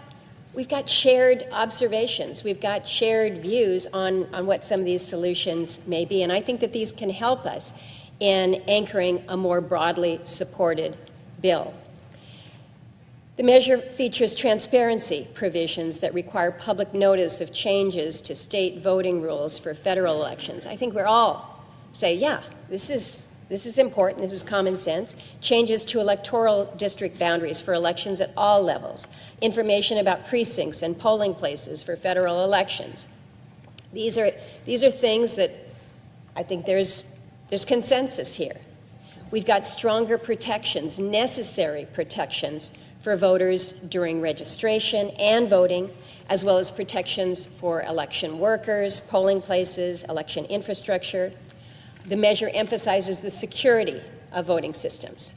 shared observations, we've got shared views on what some of these solutions may be, and I think that these can help us in anchoring a more broadly supported bill. The measure features transparency provisions that require public notice of changes to state voting rules for federal elections. I think we're all say, yeah, this is important, this is common sense. Changes to electoral district boundaries for elections at all levels. Information about precincts and polling places for federal elections. These are things that I think there's consensus here. We've got stronger protections, necessary protections for voters during registration and voting, as well as protections for election workers, polling places, election infrastructure. The measure emphasizes the security of voting systems.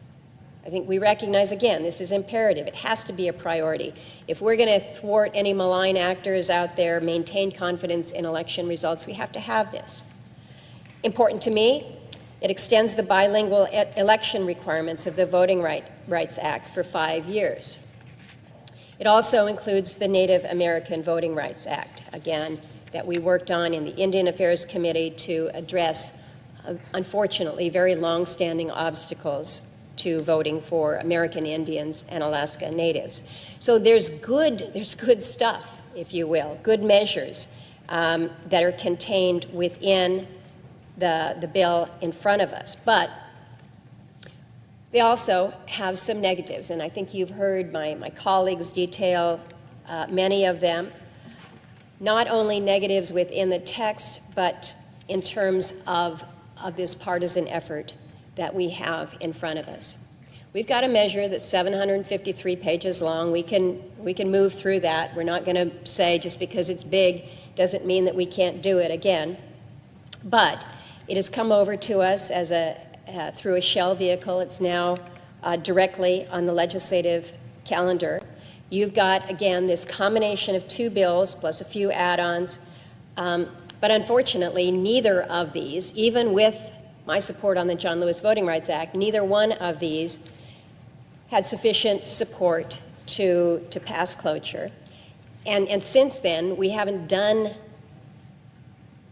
I think we recognize, again, this is imperative. It has to be a priority. If we're going to thwart any malign actors out there, maintain confidence in election results, we have to have this. Important to me, it extends the bilingual election requirements of the Voting Rights Act for 5 years. It also includes the Native American Voting Rights Act, again, that we worked on in the Indian Affairs Committee to address, unfortunately, very long-standing obstacles to voting for American Indians and Alaska Natives. So there's good stuff, if you will, good measures that are contained within the bill in front of us. But they also have some negatives, and I think you've heard my colleagues detail many of them. Not only negatives within the text, but in terms of this partisan effort that we have in front of us. We've got a measure that's 753 pages long. We can move through that. We're not going to say just because it's big doesn't mean that we can't do it again. But it has come over to us as through a shell vehicle. It's now directly on the legislative calendar. You've got, again, this combination of two bills plus a few add-ons. But unfortunately, neither of these, even with my support on the John Lewis Voting Rights Act, neither one of these had sufficient support to pass cloture. And since then, we haven't done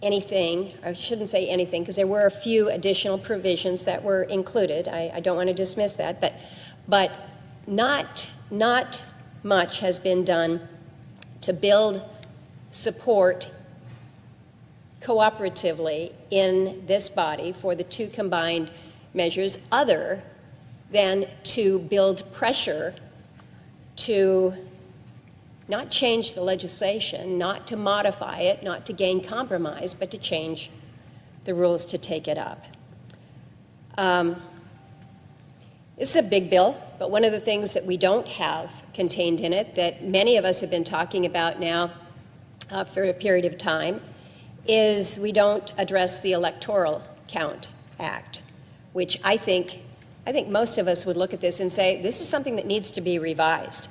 anything. I shouldn't say anything, because there were a few additional provisions that were included. I don't want to dismiss that, but not much has been done to build support cooperatively in this body for the two combined measures, other than to build pressure to not change the legislation, not to modify it, not to gain compromise, but to change the rules to take it up. This is a big bill, but one of the things that we don't have contained in it, that many of us have been talking about now for a period of time, is we don't address the Electoral Count Act, which I think most of us would look at this and say, this is something that needs to be revised.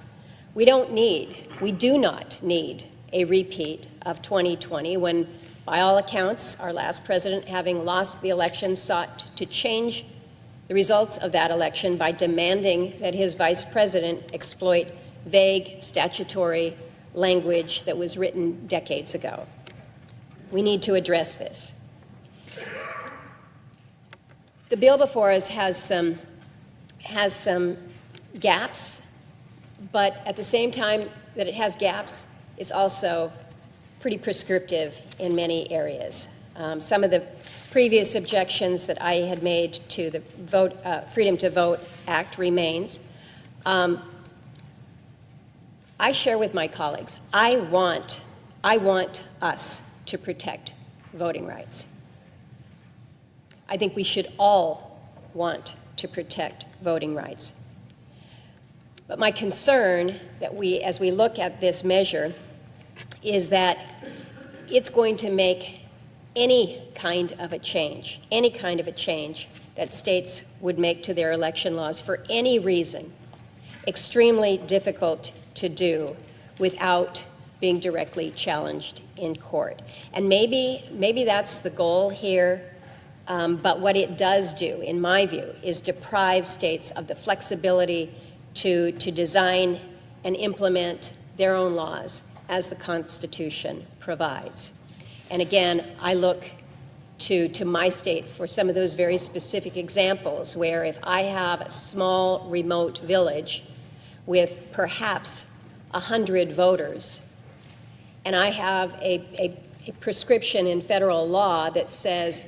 We do not need a repeat of 2020 when, by all accounts, our last president, having lost the election, sought to change the results of that election by demanding that his vice president exploit vague statutory language that was written decades ago. We need to address this. The bill before us has some gaps, but at the same time that it has gaps, it's also pretty prescriptive in many areas. Some of the previous objections that I had made to the Freedom to Vote Act remains. I share with my colleagues, I want us to protect voting rights. I think we should all want to protect voting rights. But my concern that as we look at this measure is that it's going to make any kind of a change that states would make to their election laws for any reason extremely difficult to do without being directly challenged in court. And maybe that's the goal here, but what it does do, in my view, is deprive states of the flexibility to design and implement their own laws as the Constitution provides. And again, I look to my state for some of those very specific examples where if I have a small remote village with perhaps 100 voters, and I have a prescription in federal law that says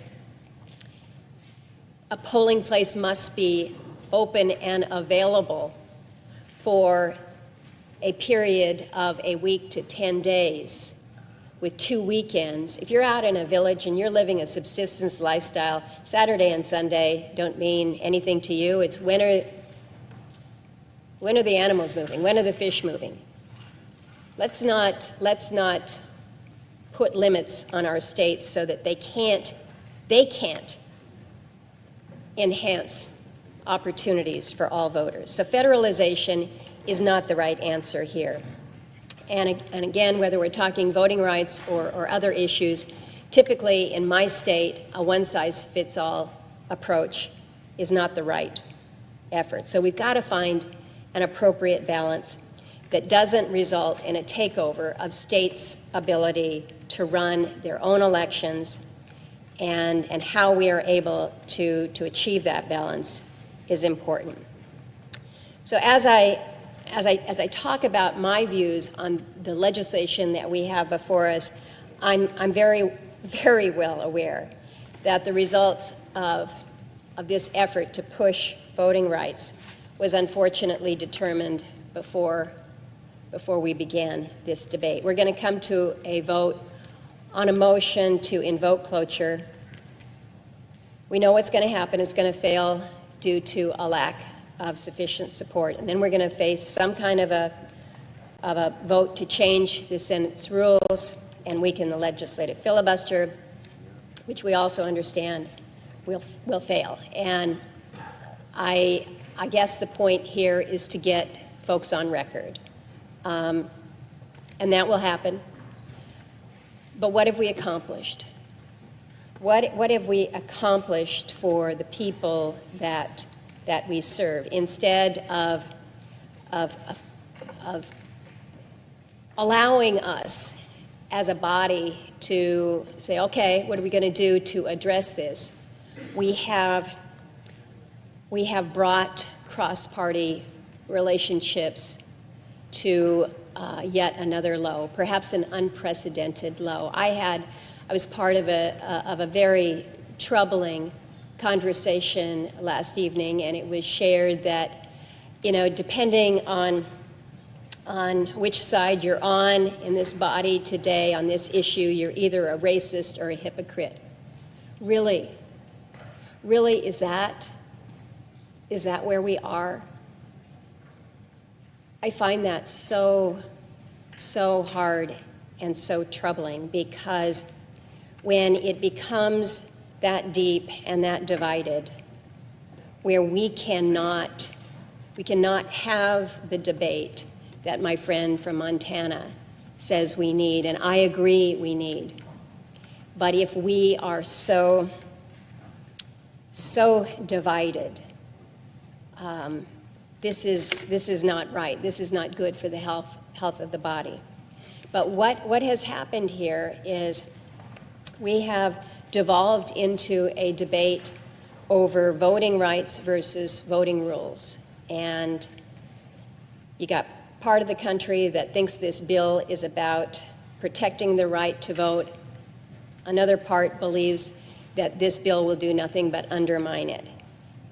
a polling place must be open and available for a period of a week to 10 days with 2 weekends. If you're out in a village and you're living a subsistence lifestyle, Saturday and Sunday don't mean anything to you. It's when are the animals moving? When are the fish moving? Let's not put limits on our states so that they can't enhance opportunities for all voters. So federalization is not the right answer here. And again, whether we're talking voting rights or other issues, typically in my state, a one-size-fits-all approach is not the right effort. So we've got to find an appropriate balance that doesn't result in a takeover of states' ability to run their own elections, and how we are able to achieve that balance is important. So as I talk about my views on the legislation that we have before us, I'm very, very well aware that the results of this effort to push voting rights was unfortunately determined before we began this debate. We're going to come to a vote on a motion to invoke cloture. We know what's going to happen. It's going to fail due to a lack of sufficient support. And then we're going to face some kind of a vote to change the Senate's rules and weaken the legislative filibuster, which we also understand will fail. And I guess the point here is to get folks on record. and that will happen. But what have we accomplished? What have we accomplished for the people that we serve, instead of allowing us as a body to say, okay, what are we going to do to address this? We have brought cross-party relationships to yet another low, perhaps an unprecedented low. I was part of a very troubling conversation last evening, and it was shared that, depending on which side you're on in this body today on this issue, you're either a racist or a hypocrite. Really? Really, is that where we are? I find that so hard and so troubling, because when it becomes that deep and that divided, where we cannot have the debate that my friend from Montana says we need, and I agree we need. But if we are so divided, this is not right. This is not good for the health of the body. But what has happened here is we have devolved into a debate over voting rights versus voting rules. And you got part of the country that thinks this bill is about protecting the right to vote. Another part believes that this bill will do nothing but undermine it.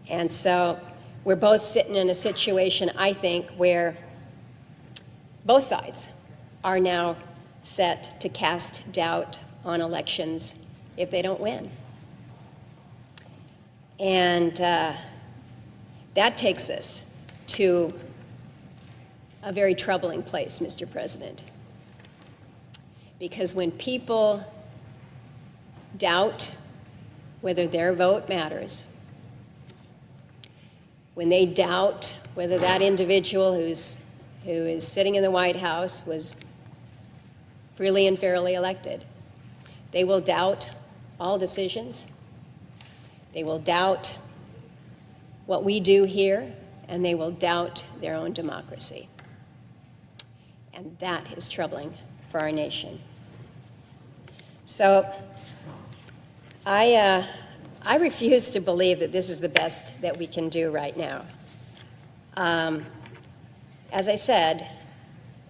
And so we're both sitting in a situation, I think, where both sides are now set to cast doubt on elections if they don't win. And that takes us to a very troubling place, Mr. President. Because when people doubt whether their vote matters, when they doubt whether that individual who is sitting in the White House was freely and fairly elected, they will doubt all decisions. They will doubt what we do here, and they will doubt their own democracy. And that is troubling for our nation. So I refuse to believe that this is the best that we can do right now. As I said,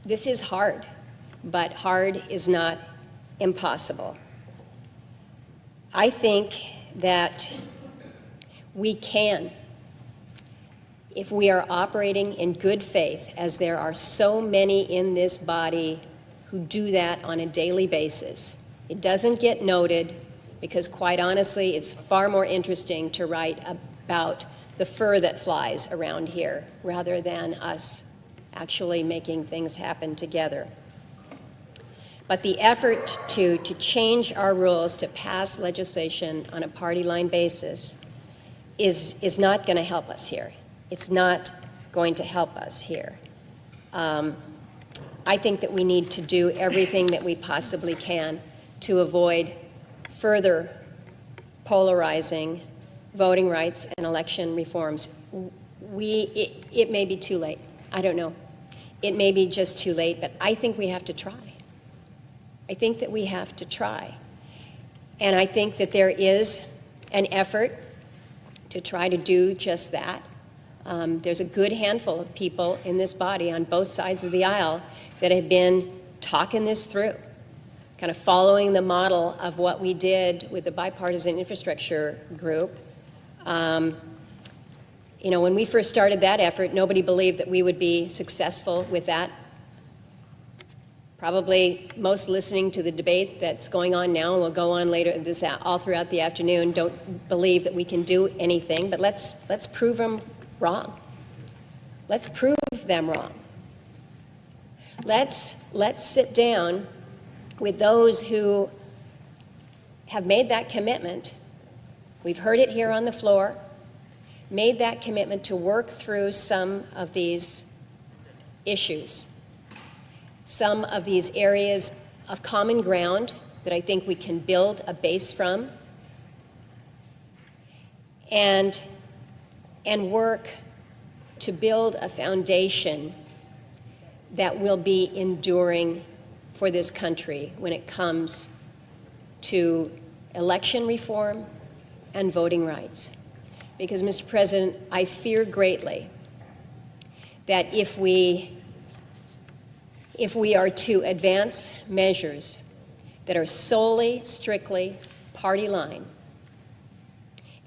this is hard, but hard is not impossible. I think that we can, if we are operating in good faith, as there are so many in this body who do that on a daily basis. It doesn't get noted because, quite honestly, it's far more interesting to write about the fur that flies around here rather than us actually making things happen together. But the effort to change our rules, to pass legislation on a party line basis is not going to help us here. It's not going to help us here. I think that we need to do everything that we possibly can to avoid further polarizing voting rights and election reforms. It may be too late. I don't know. It may be just too late, but I think we have to try. I think that we have to try. And I think that there is an effort to try to do just that. There's a good handful of people in this body on both sides of the aisle that have been talking this through, kind of following the model of what we did with the bipartisan infrastructure group. When we first started that effort, nobody believed that we would be successful with that. Probably most listening to the debate that's going on now and will go on later all throughout the afternoon don't believe that we can do anything, but let's prove them wrong. Let's prove them wrong. Let's sit down with those who have made that commitment. We've heard it here on the floor, made that commitment to work through some of these issues. some of these areas of common ground that I think we can build a base from, and work to build a foundation that will be enduring for this country when it comes to election reform and voting rights. Because, Mr. President, I fear greatly that if we are to advance measures that are solely, strictly party line,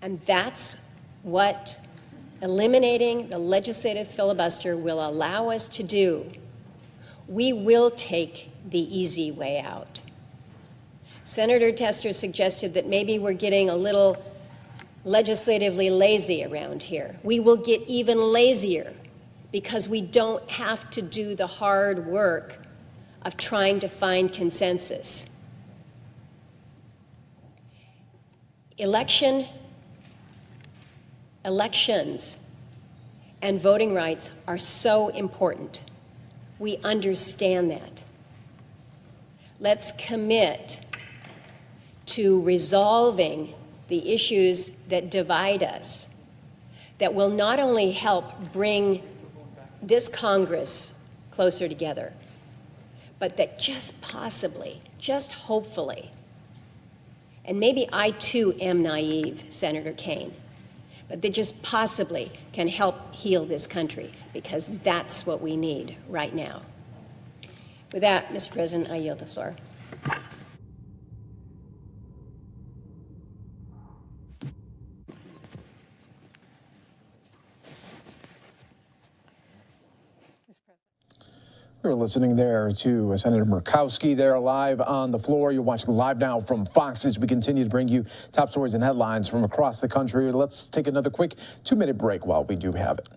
and that's what eliminating the legislative filibuster will allow us to do, we will take the easy way out. Senator Tester suggested that maybe we're getting a little legislatively lazy around here. We will get even lazier because we don't have to do the hard work of trying to find consensus. Elections and voting rights are so important. We understand that. Let's commit to resolving the issues that divide us, that will not only help bring this Congress closer together, but that just possibly, just hopefully, and maybe I too am naive, Senator Kaine, but that just possibly can help heal this country, because that's what we need right now. With that, Mr. President, I yield the floor. We're listening there to Senator Murkowski there live on the floor. You're watching Live Now from Fox as we continue to bring you top stories and headlines from across the country. Let's take another quick 2-minute break while we do have it.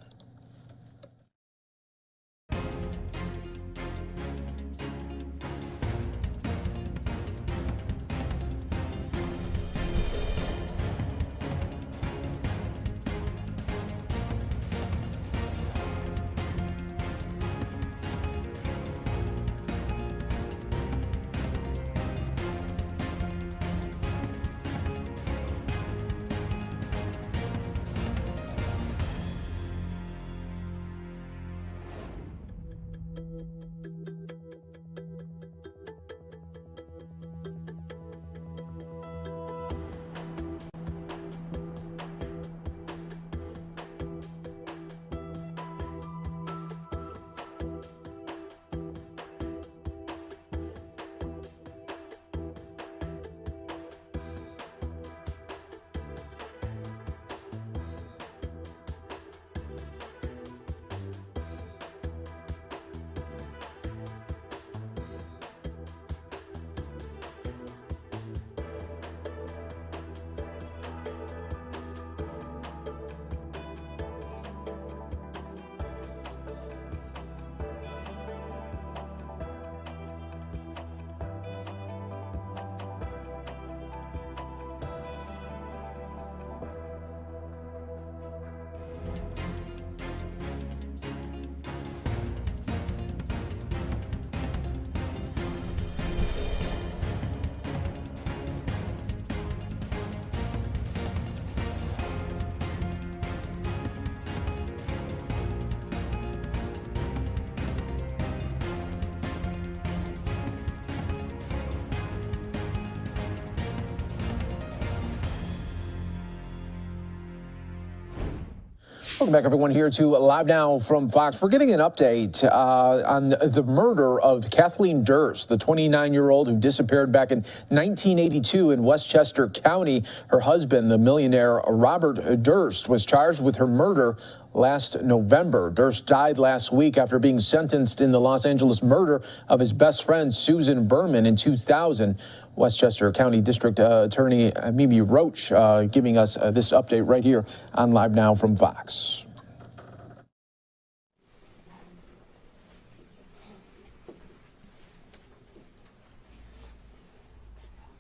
Welcome back, everyone, here to Live Now from Fox. We're getting an update on the murder of Kathleen Durst, the 29-year-old who disappeared back in 1982 in Westchester County. Her husband, the millionaire Robert Durst, was charged with her murder last November. Durst died last week after being sentenced in the Los Angeles murder of his best friend, Susan Berman, in 2000. Westchester County District Attorney Mimi Roach giving us this update right here on Live Now from Fox.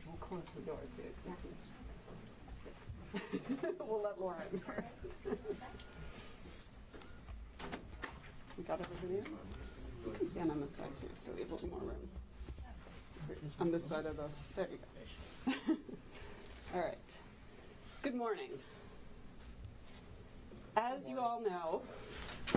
We'll close the door too. We'll let Laura in first. You got everybody in? You can see. stand on this side too, so we have a little more room. On this side of the, there you go. All right. Good morning. As you all know,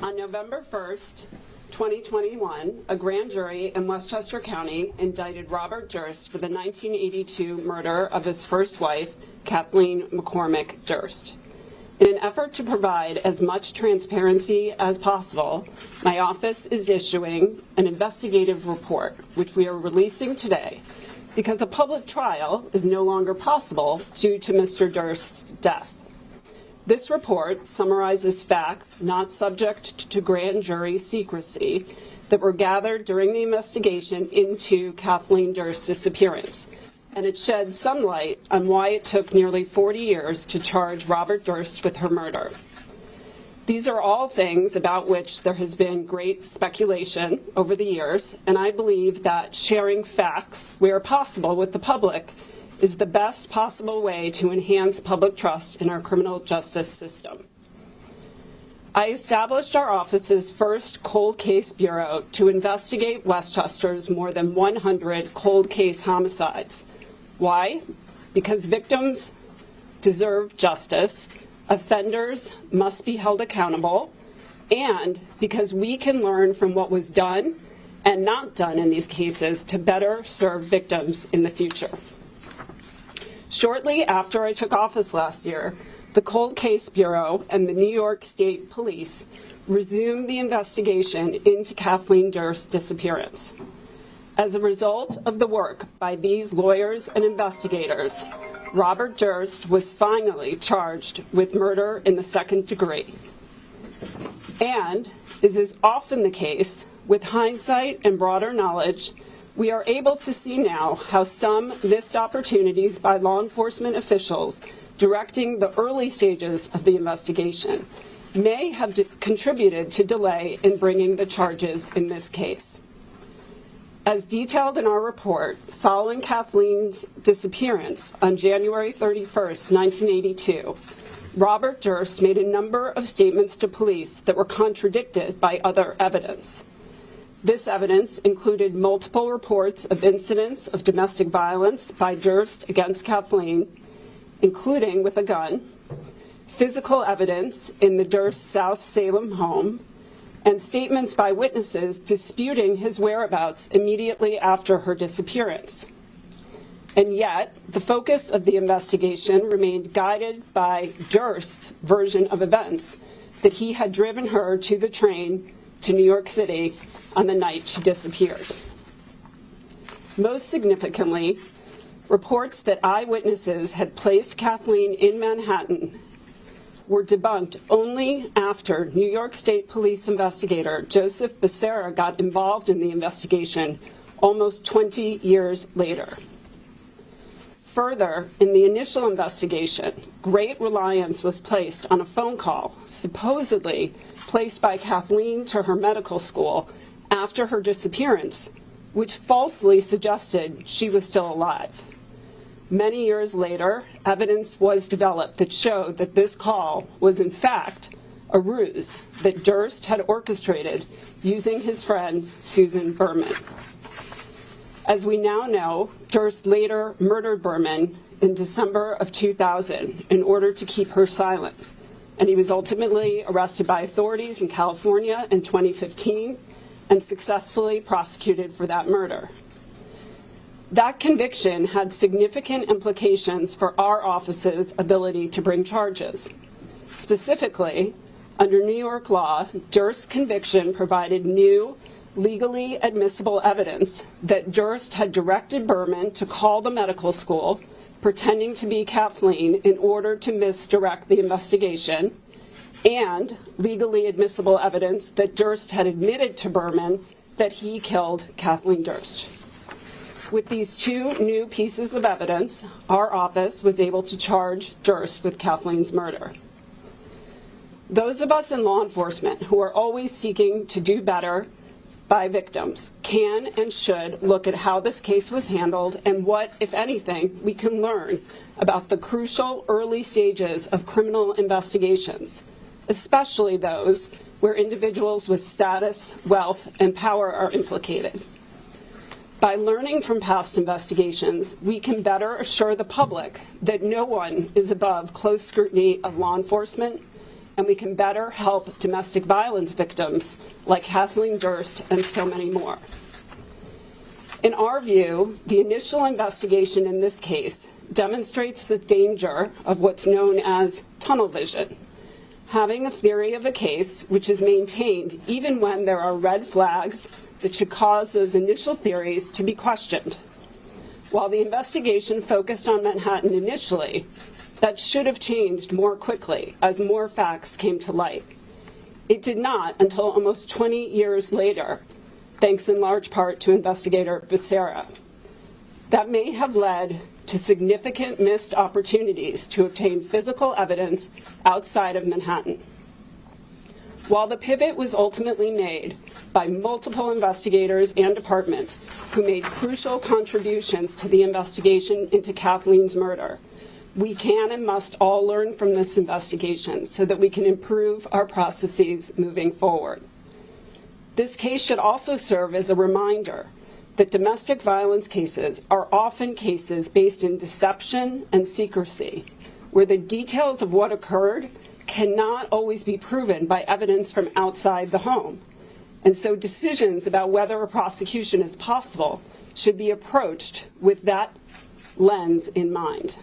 on November 1st, 2021, a grand jury in Westchester County indicted Robert Durst for the 1982 murder of his first wife, Kathleen McCormick Durst. In an effort to provide as much transparency as possible, my office is issuing an investigative report, which we are releasing today, because a public trial is no longer possible due to Mr. Durst's death. This report summarizes facts not subject to grand jury secrecy that were gathered during the investigation into Kathleen Durst's disappearance, and it sheds some light on why it took nearly 40 years to charge Robert Durst with her murder. These are all things about which there has been great speculation over the years, and I believe that sharing facts where possible with the public is the best possible way to enhance public trust in our criminal justice system. I established our office's first cold case bureau to investigate Westchester's more than 100 cold case homicides. Why? Because victims deserve justice, offenders must be held accountable, and because we can learn from what was done and not done in these cases to better serve victims in the future. Shortly after I took office last year, the Cold Case Bureau and the New York State Police resumed the investigation into Kathleen Durst's disappearance. As a result of the work by these lawyers and investigators, Robert Durst was finally charged with murder in the second degree. And, as is often the case, with hindsight and broader knowledge, we are able to see now how some missed opportunities by law enforcement officials directing the early stages of the investigation may have contributed to delay in bringing the charges in this case. As detailed in our report, following Kathleen's disappearance on January 31st, 1982, Robert Durst made a number of statements to police that were contradicted by other evidence. This evidence included multiple reports of incidents of domestic violence by Durst against Kathleen, including with a gun, physical evidence in the Durst South Salem home, and statements by witnesses disputing his whereabouts immediately after her disappearance. And yet, the focus of the investigation remained guided by Durst's version of events, that he had driven her to the train to New York City on the night she disappeared. Most significantly, reports that eyewitnesses had placed Kathleen in Manhattan were debunked only after New York State Police investigator Joseph Becerra got involved in the investigation almost 20 years later. Further, in the initial investigation, great reliance was placed on a phone call, supposedly placed by Kathleen to her medical school after her disappearance, which falsely suggested she was still alive. Many years later, evidence was developed that showed that this call was in fact a ruse that Durst had orchestrated using his friend Susan Berman. As we now know, Durst later murdered Berman in December of 2000 in order to keep her silent, and he was ultimately arrested by authorities in California in 2015 and successfully prosecuted for that murder. That conviction had significant implications for our office's ability to bring charges. Specifically, under New York law, Durst's conviction provided new, legally admissible evidence that Durst had directed Berman to call the medical school, pretending to be Kathleen in order to misdirect the investigation, and legally admissible evidence that Durst had admitted to Berman that he killed Kathleen Durst. With these two new pieces of evidence, our office was able to charge Durst with Kathleen's murder. Those of us in law enforcement who are always seeking to do better by victims can and should look at how this case was handled and what, if anything, we can learn about the crucial early stages of criminal investigations, especially those where individuals with status, wealth, and power are implicated. By learning from past investigations, we can better assure the public that no one is above close scrutiny of law enforcement, and we can better help domestic violence victims like Kathleen Durst and so many more. In our view, the initial investigation in this case demonstrates the danger of what's known as tunnel vision, having a theory of a case which is maintained even when there are red flags that should cause those initial theories to be questioned. While the investigation focused on Manhattan initially, that should have changed more quickly as more facts came to light. It did not until almost 20 years later, thanks in large part to investigator Becerra. That may have led to significant missed opportunities to obtain physical evidence outside of Manhattan. While the pivot was ultimately made by multiple investigators and departments who made crucial contributions to the investigation into Kathleen's murder, we can and must all learn from this investigation so that we can improve our processes moving forward. This case should also serve as a reminder that domestic violence cases are often cases based in deception and secrecy, where the details of what occurred cannot always be proven by evidence from outside the home. And so decisions about whether a prosecution is possible should be approached with that lens in mind.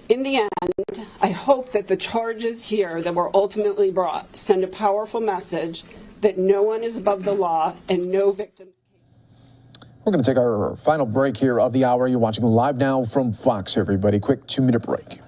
In the end, I hope that the charges here that were ultimately brought send a powerful message that no one is above the law and no victim. We're going to take our final break here of the hour. You're watching Live Now from Fox, everybody. Quick 2-minute break.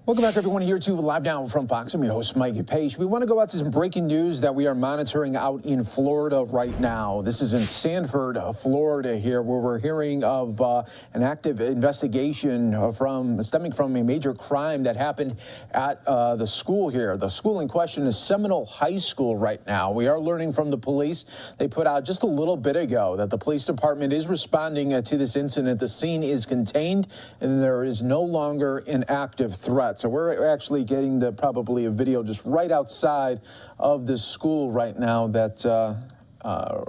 Welcome back, everyone, here to Live Now from Fox. I'm your host, Mike Page. We want to go out to some breaking news that we are monitoring out in Florida right now. This is in Sanford, Florida here, where we're hearing of an active investigation stemming from a major crime that happened at the school here. The school in question is Seminole High School right now. We are learning from the police. They put out just a little bit ago that the police department is responding to this incident. The scene is contained and there is no longer an active threat. So we're actually getting probably a video just right outside of this school right now that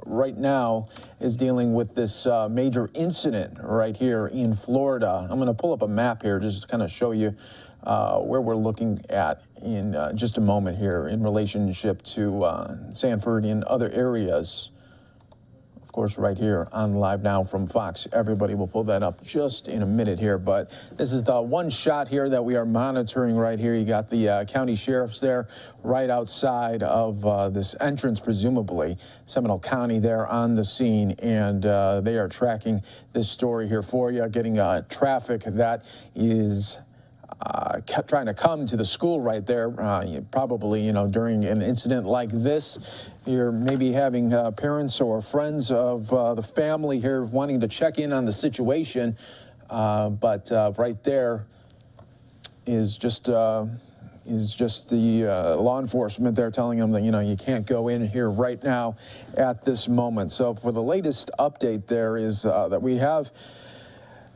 right now is dealing with this major incident right here in Florida. I'm going to pull up a map here just to kind of show you where we're looking at in just a moment here in relationship to Sanford and other areas. of course, right here on Live Now from Fox. Everybody will pull that up just in a minute here, but this is the one shot here that we are monitoring right here. You got the county sheriffs there right outside of this entrance, presumably Seminole County there on the scene, and they are tracking this story here for you, getting traffic that is trying to come to the school right there. Probably, during an incident like this, you're maybe having parents or friends of the family here wanting to check in on the situation, but right there is just the law enforcement there telling them that you can't go in here right now at this moment. So for the latest update there is that we have,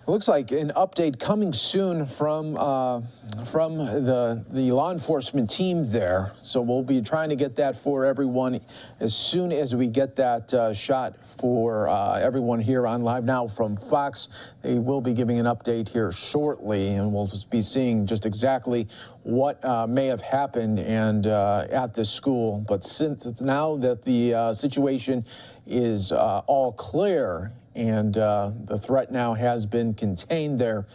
it looks like an update coming soon from the law enforcement team there. So we'll be trying to get that for everyone as soon as we get that shot for everyone here on Live Now from Fox. They will be giving an update here shortly, and we'll be seeing just exactly what may have happened and at this school. But since it's now that the situation is all clear, and the threat now has been contained there,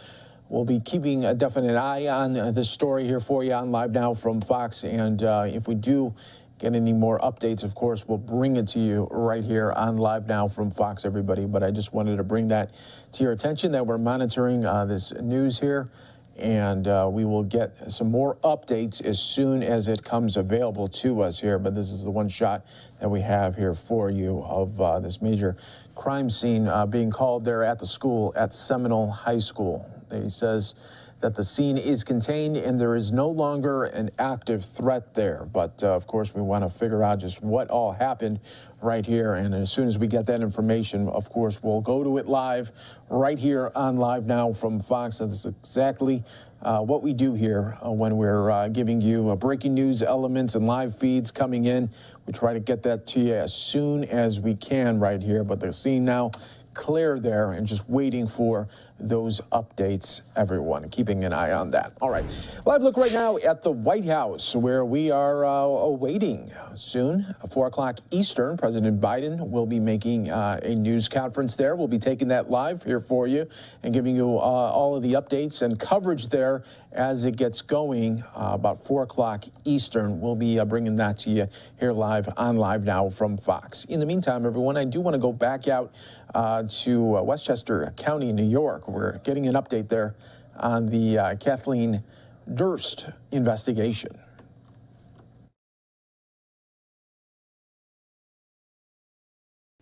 we'll be keeping a definite eye on this story here for you on Live Now from Fox. And if we do get any more updates, of course, we'll bring it to you right here on Live Now from Fox, everybody. But I just wanted to bring that to your attention, that we're monitoring this news here. And we will get some more updates as soon as it comes available to us here. But this is the one shot that we have here for you of this major crime scene being called there at the school at Seminole High School. He says that the scene is contained and there is no longer an active threat there. But of course, we want to figure out just what all happened right here. And as soon as we get that information, of course, we'll go to it live right here on Live Now from Fox. That's exactly what we do here when we're giving you breaking news elements and live feeds coming in. We try to get that to you as soon as we can right here. But the scene now clear there and just waiting for those updates, everyone, keeping an eye on that. All right, live look right now at the White House, where we are awaiting soon, 4 o'clock Eastern. President Biden will be making a news conference there. We'll be taking that live here for you and giving you all of the updates and coverage there as it gets going about 4 o'clock Eastern. We'll be bringing that to you here live on Live Now from Fox. In the meantime, everyone, I do want to go back out to Westchester County, New York. We're getting an update there on the Kathleen Durst investigation.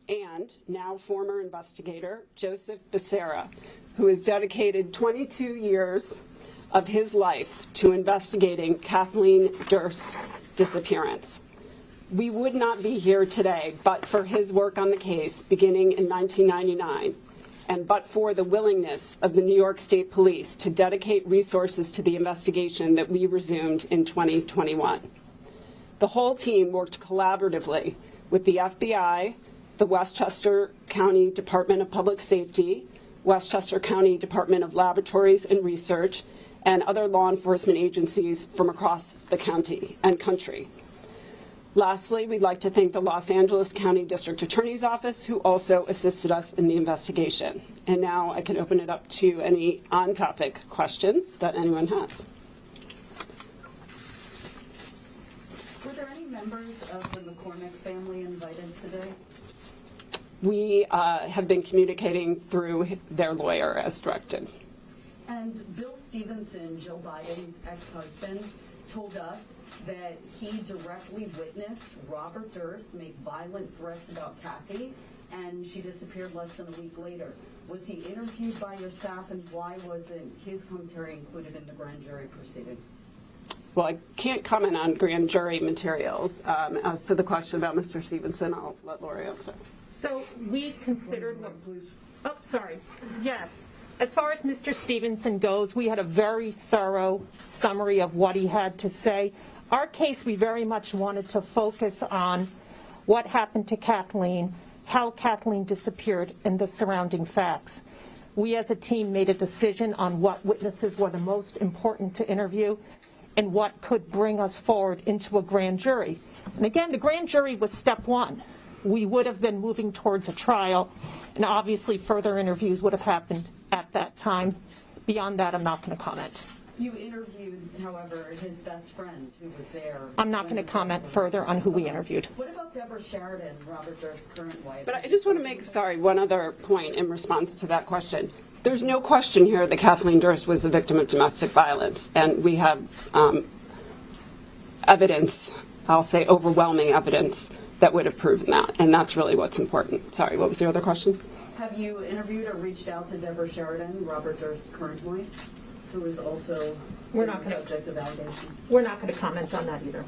And now former investigator Joseph Becerra, who has dedicated 22 years of his life to investigating Kathleen Durst's disappearance. We would not be here today but for his work on the case beginning in 1999, and but for the willingness of the New York State Police to dedicate resources to the investigation that we resumed in 2021. The whole team worked collaboratively with the FBI, the Westchester County Department of Public Safety, Westchester County Department of Laboratories and Research, and other law enforcement agencies from across the county and country. Lastly, we'd like to thank the Los Angeles County District Attorney's Office, who also assisted us in the investigation. And now I can open it up to any on-topic questions that anyone has. Were there any members of the McCormick family invited today? We have been communicating through their lawyer as directed. And Bill Stevenson, Joe Biden's ex-husband, told us that he directly witnessed Robert Durst make violent threats about Kathy, and she disappeared less than a week later. Was he interviewed by your staff, and why wasn't his commentary included in the grand jury proceeding? Well, I can't comment on grand jury materials. As to the question about Mr. Stevenson, I'll let Lori answer. So we considered, yes. As far as Mr. Stevenson goes, we had a very thorough summary of what he had to say. Our case, we very much wanted to focus on what happened to Kathleen, how Kathleen disappeared, and the surrounding facts. We as a team made a decision on what witnesses were the most important to interview and what could bring us forward into a grand jury. And again, the grand jury was step one. we would have been moving towards a trial, and obviously further interviews would have happened at that time. Beyond that, I'm not going to comment. You interviewed, however, his best friend who was there. I'm not going to comment further on who we interviewed. What about Deborah Sheridan, Robert Durst's current wife? But I just want to make, one other point in response to that question. There's no question here that Kathleen Durst was a victim of domestic violence, and we have evidence, I'll say overwhelming evidence, that would have proven that, and that's really what's important. Sorry, what was your other question? Have you interviewed or reached out to Deborah Sheridan, Robert Durst's current wife, who is also the subject of allegations? We're not going to comment on that either.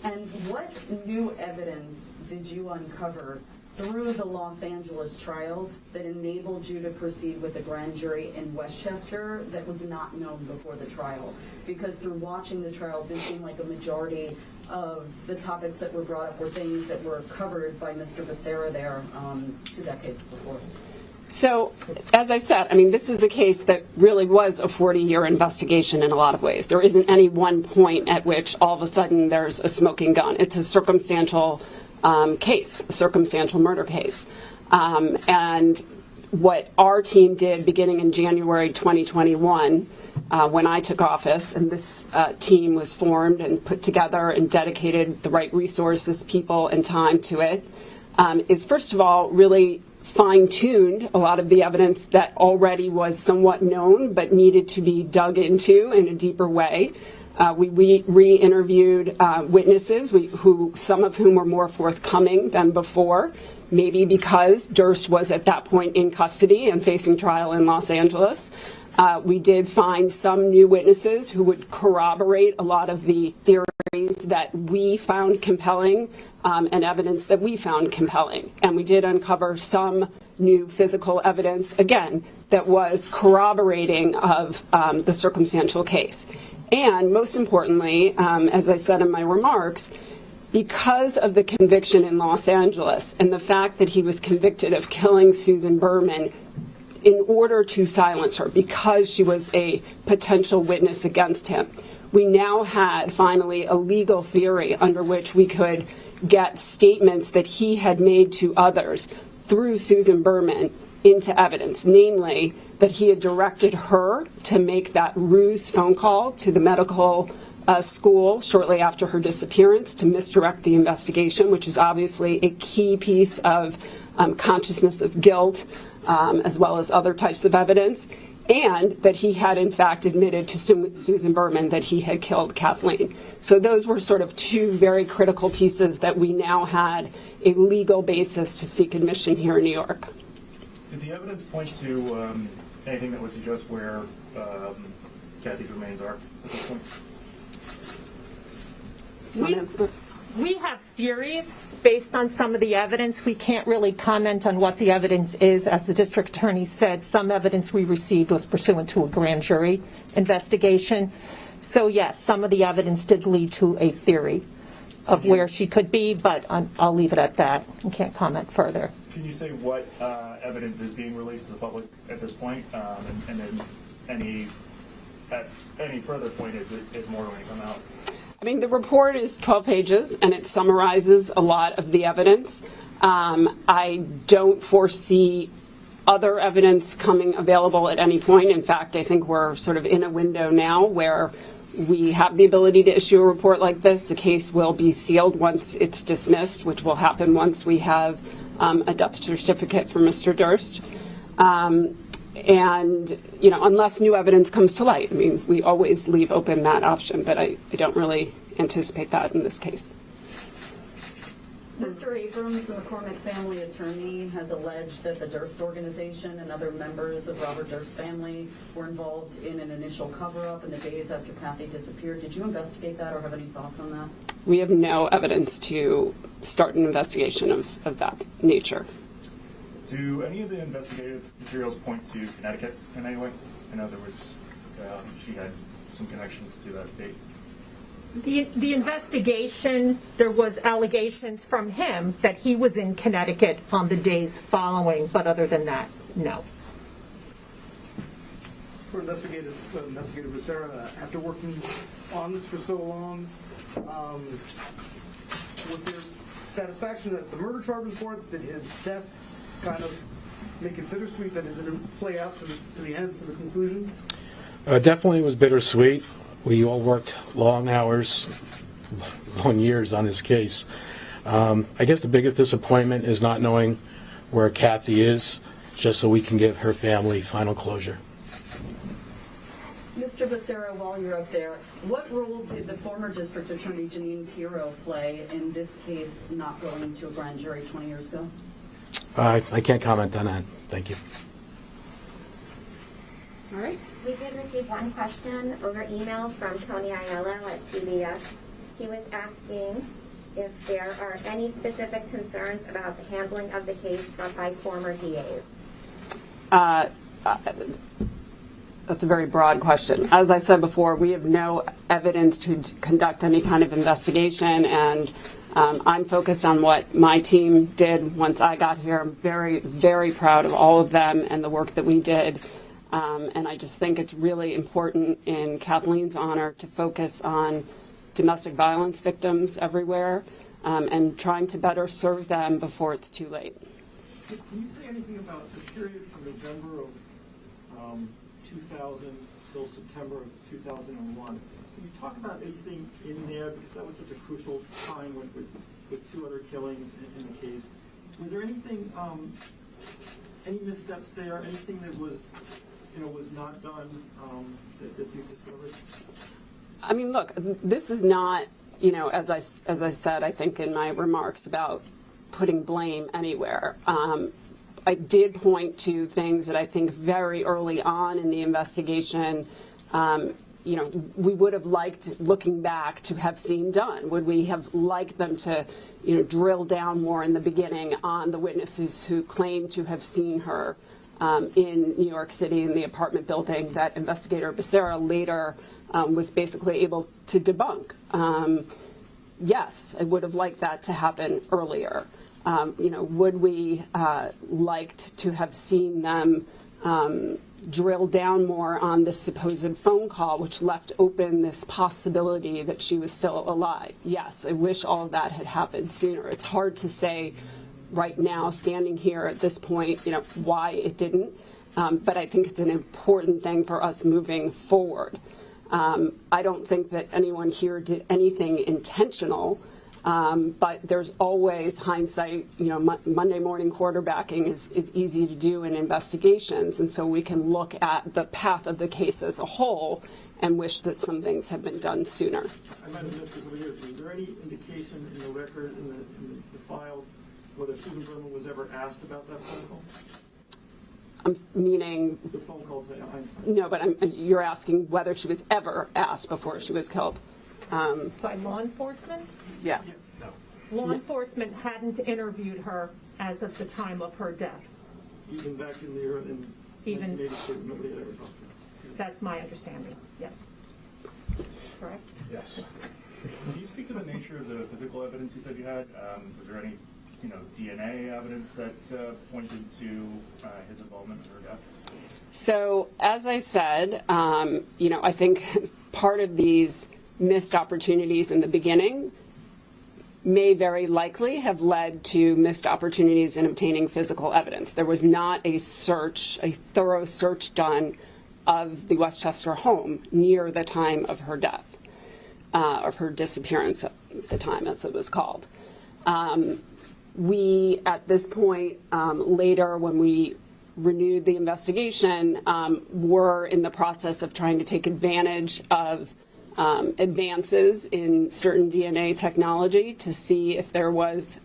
And what new evidence did you uncover through the Los Angeles trial that enabled you to proceed with a grand jury in Westchester that was not known before the trial? Because through watching the trial, it did seem like a majority of the topics that were brought up were things that were covered by Mr. Becerra there 2 decades before. So, as I said, I mean, this is a case that really was a 40-year investigation in a lot of ways. There isn't any one point at which all of a sudden there's a smoking gun. It's a circumstantial case, a circumstantial murder case. And what our team did beginning in January 2021, when I took office, and this team was formed and put together and dedicated the right resources, people, and time to it, is first of all really fine-tuned a lot of the evidence that already was somewhat known but needed to be dug into in a deeper way. We re-interviewed witnesses, some of whom were more forthcoming than before, maybe because Durst was at that point in custody and facing trial in Los Angeles. We did find some new witnesses who would corroborate a lot of the theories that we found compelling and evidence that we found compelling. And we did uncover some new physical evidence, again, that was corroborating of the circumstantial case. And most importantly, as I said in my remarks, because of the conviction in Los Angeles and the fact that he was convicted of killing Susan Berman in order to silence her because she was a potential witness against him, we now had finally a legal theory under which we could get statements that he had made to others through Susan Berman into evidence, namely that he had directed her to make that ruse phone call to the medical school shortly after her disappearance to misdirect the investigation, which is obviously a key piece of consciousness of guilt, as well as other types of evidence, and that he had in fact admitted to Susan Berman that he had killed Kathleen. So those were sort of two very critical pieces that we now had a legal basis to seek admission here in New York. Did the evidence point to anything that would suggest where Kathy's remains are at this point? We have theories based on some of the evidence. We can't really comment on what the evidence is. As the district attorney said, some evidence we received was pursuant to a grand jury investigation. So yes, some of the evidence did lead to a theory of where she could be, but I'll leave it at that and can't comment further. Can you say what evidence is being released to the public at this point, and then at any further point is more going to come out? I mean, the report is 12 pages, and it summarizes a lot of the evidence. I don't foresee other evidence coming available at any point. In fact, I think we're sort of in a window now where we have the ability to issue a report like this. The case will be sealed once it's dismissed, which will happen once we have a death certificate for Mr. Durst. And, you know, unless new evidence comes to light, I mean, we always leave open that option, but I don't really anticipate that in this case. Mr. Abrams, the McCormick family attorney, has alleged that the Durst organization and other members of Robert Durst's family were involved in an initial cover-up in the days after Kathy disappeared. Did you investigate that or have any thoughts on that? We have no evidence to start an investigation of that nature. Do any of the investigative materials point to Connecticut in any way? I know there was, she had some connections to that state. The investigation, there was allegations from him that he was in Connecticut on the days following, but other than that, no. For Investigator Becerra, after working on this for so long, was there satisfaction that the murder charge was brought, that his death kind of make it bittersweet, that it didn't play out to the end, to the conclusion? Definitely was bittersweet. We all worked long hours, long years on this case. I guess the biggest disappointment is not knowing where Kathy is, just so we can give her family final closure. Mr. Becerra, while you're up there, what role did the former district attorney Janine Pirro play in this case not going to a grand jury 20 years ago? I can't comment on that. Thank you. All right. We did receive one question over email from Tony Aiello at CBS. He was asking if there are any specific concerns about the handling of the case by former DAs. That's a very broad question. As I said before, we have no evidence to conduct any kind of investigation, and I'm focused on what my team did once I got here. I'm very, very proud of all of them and the work that we did. And I just think it's really important in Kathleen's honor to focus on domestic violence victims everywhere and trying to better serve them before it's too late. Can you say anything about the period from November of 2000 till September of 2001? Can you talk about anything in there, because that was such a crucial time with two other killings in the case. Was there anything, any missteps there, anything that was not done that you discovered? I mean, look, this is not, as I said, I think in my remarks about putting blame anywhere. I did point to things that I think very early on in the investigation, we would have liked, looking back, to have seen done. Would we have liked them to, drill down more in the beginning on the witnesses who claimed to have seen her in New York City in the apartment building that investigator Becerra later was basically able to debunk? Yes, I would have liked that to happen earlier. Would we liked to have seen them drill down more on this supposed phone call, which left open this possibility that she was still alive? Yes, I wish all of that had happened sooner. It's hard to say right now, standing here at this point, why it didn't. But I think it's an important thing for us moving forward. I don't think that anyone here did anything intentional. But there's always hindsight. Monday morning quarterbacking is easy to do in investigations, and so we can look at the path of the case as a whole and wish that some things had been done sooner. I might have missed this over here. Is there any indication in the record, in the file, whether Susan Berman was ever asked about that phone call? Meaning? The phone call to Einstein. No, but you're asking whether she was ever asked before she was killed. By law enforcement? Yeah. Law enforcement hadn't interviewed her as of the time of her death. Even back in the early, Even 1982, nobody had ever talked to her. That's my understanding, yes. Correct? Yes. Can you speak to the nature of the physical evidence you said you had? Was there any, DNA evidence that pointed to his involvement in her death? So, as I said, I think part of these missed opportunities in the beginning may very likely have led to missed opportunities in obtaining physical evidence. There was not a thorough search done of the Westchester home near the time of her death, of her disappearance at the time, as it was called. We, at this point, later when we renewed the investigation, were in the process of trying to take advantage of advances in certain DNA technology to see if there was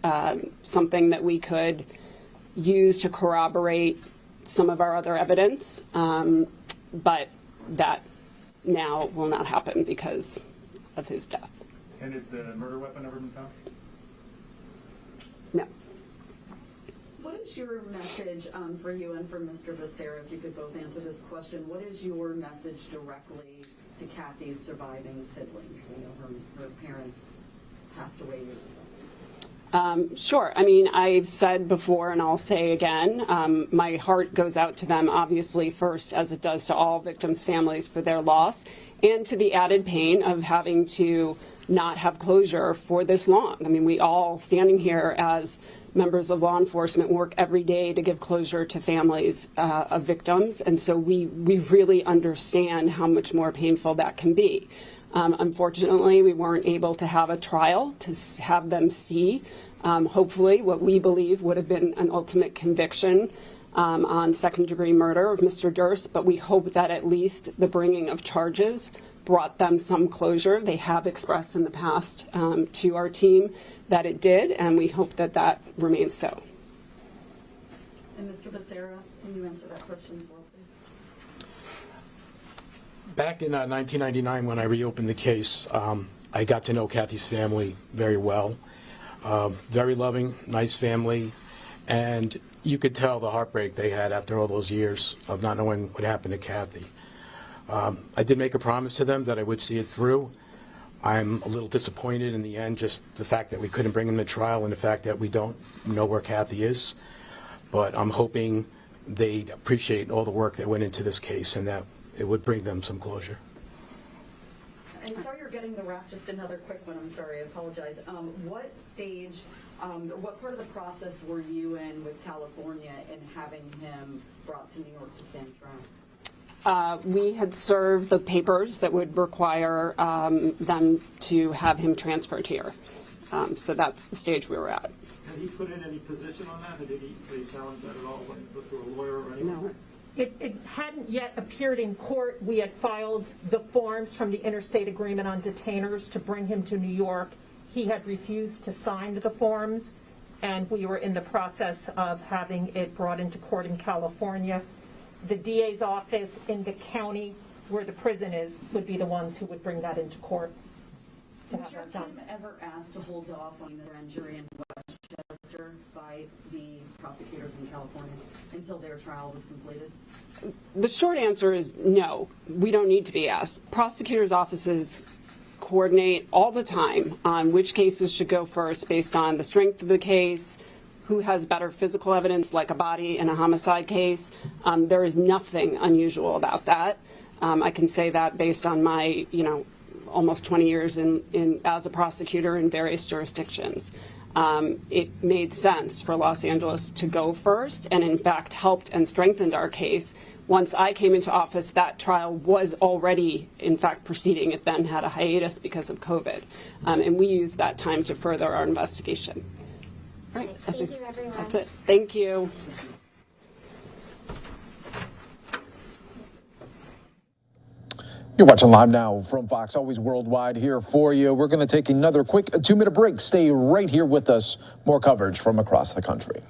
something that we could use to corroborate some of our other evidence. But that now will not happen because of his death. And has the murder weapon ever been found? No. What is your message for you and for Mr. Becerra, if you could both answer this question? What is your message directly to Kathy's surviving siblings? Her parents passed away years ago. Sure. I mean, I've said before, and I'll say again, my heart goes out to them, obviously, first, as it does to all victims' families for their loss, and to the added pain of having to not have closure for this long. I mean, we all standing here as members of law enforcement work every day to give closure to families of victims, and so we really understand how much more painful that can be. Unfortunately, we weren't able to have a trial to have them see, hopefully, what we believe would have been an ultimate conviction on second-degree murder of Mr. Durst, but we hope that at least the bringing of charges brought them some closure. They have expressed in the past to our team that it did, and we hope that that remains so. And Mr. Becerra, can you answer that question as well, please? Back in 1999, when I reopened the case, I got to know Kathy's family very well. Very loving, nice family, and you could tell the heartbreak they had after all those years of not knowing what happened to Kathy. I did make a promise to them that I would see it through. I'm a little disappointed in the end, just the fact that we couldn't bring him to trial and the fact that we don't know where Kathy is. But I'm hoping they'd appreciate all the work that went into this case and that it would bring them some closure. And sorry you're getting the wrap, just another quick one, I'm sorry, I apologize. What stage, or what part of the process were you in with California in having him brought to New York to stand trial? We had served the papers that would require them to have him transferred here. So that's the stage we were at. Had he put in any position on that? Did he challenge that at all, like through a lawyer or anything? No. It hadn't yet appeared in court. We had filed the forms from the interstate agreement on detainers to bring him to New York. He had refused to sign the forms, and we were in the process of having it brought into court in California. The DA's office in the county where the prison is would be the ones who would bring that into court. Was your team ever asked to hold off on the grand jury in Westchester by the prosecutors in California until their trial was completed? The short answer is no. We don't need to be asked. Prosecutors' offices coordinate all the time on which cases should go first based on the strength of the case, who has better physical evidence, like a body in a homicide case. There is nothing unusual about that. I can say that based on my, almost 20 years as a prosecutor in various jurisdictions. It made sense for Los Angeles to go first, and in fact helped and strengthened our case. Once I came into office, that trial was already, in fact, proceeding. It then had a hiatus because of COVID, and we used that time to further our investigation. All right. Thank you, everyone. That's it. Thank you. You're watching Live Now from Fox, always worldwide here for you. We're going to take another quick 2-minute break. Stay right here with us. More coverage from across the country.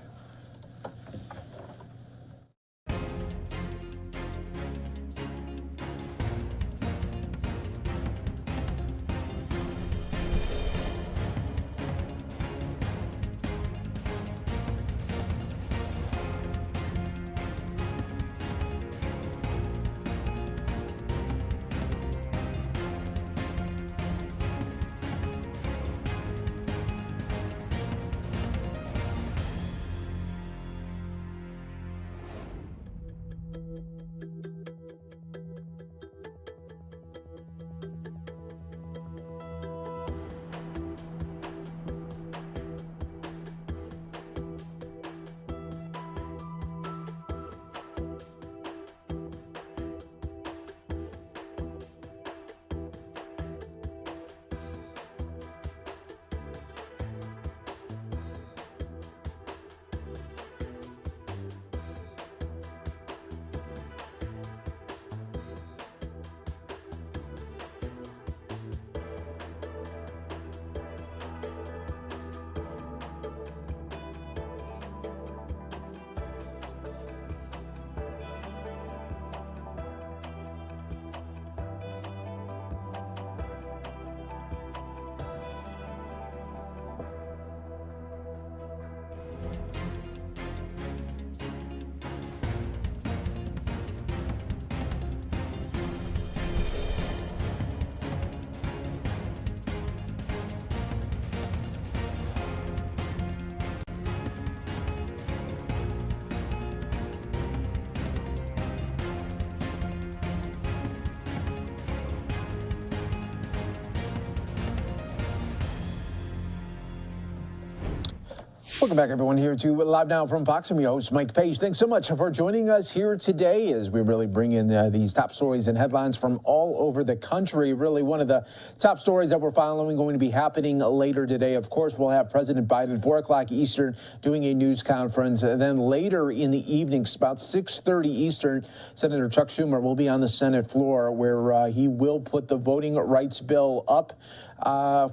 Welcome back, everyone, here to Live Now from Fox. I'm your host, Mike Page. Thanks so much for joining us here today as we really bring in these top stories and headlines from all over the country. Really, one of the top stories that we're following going to be happening later today. Of course, we'll have President Biden, 4 o'clock Eastern, doing a news conference. And then later in the evening, about 6:30 Eastern, Senator Chuck Schumer will be on the Senate floor where he will put the voting rights bill up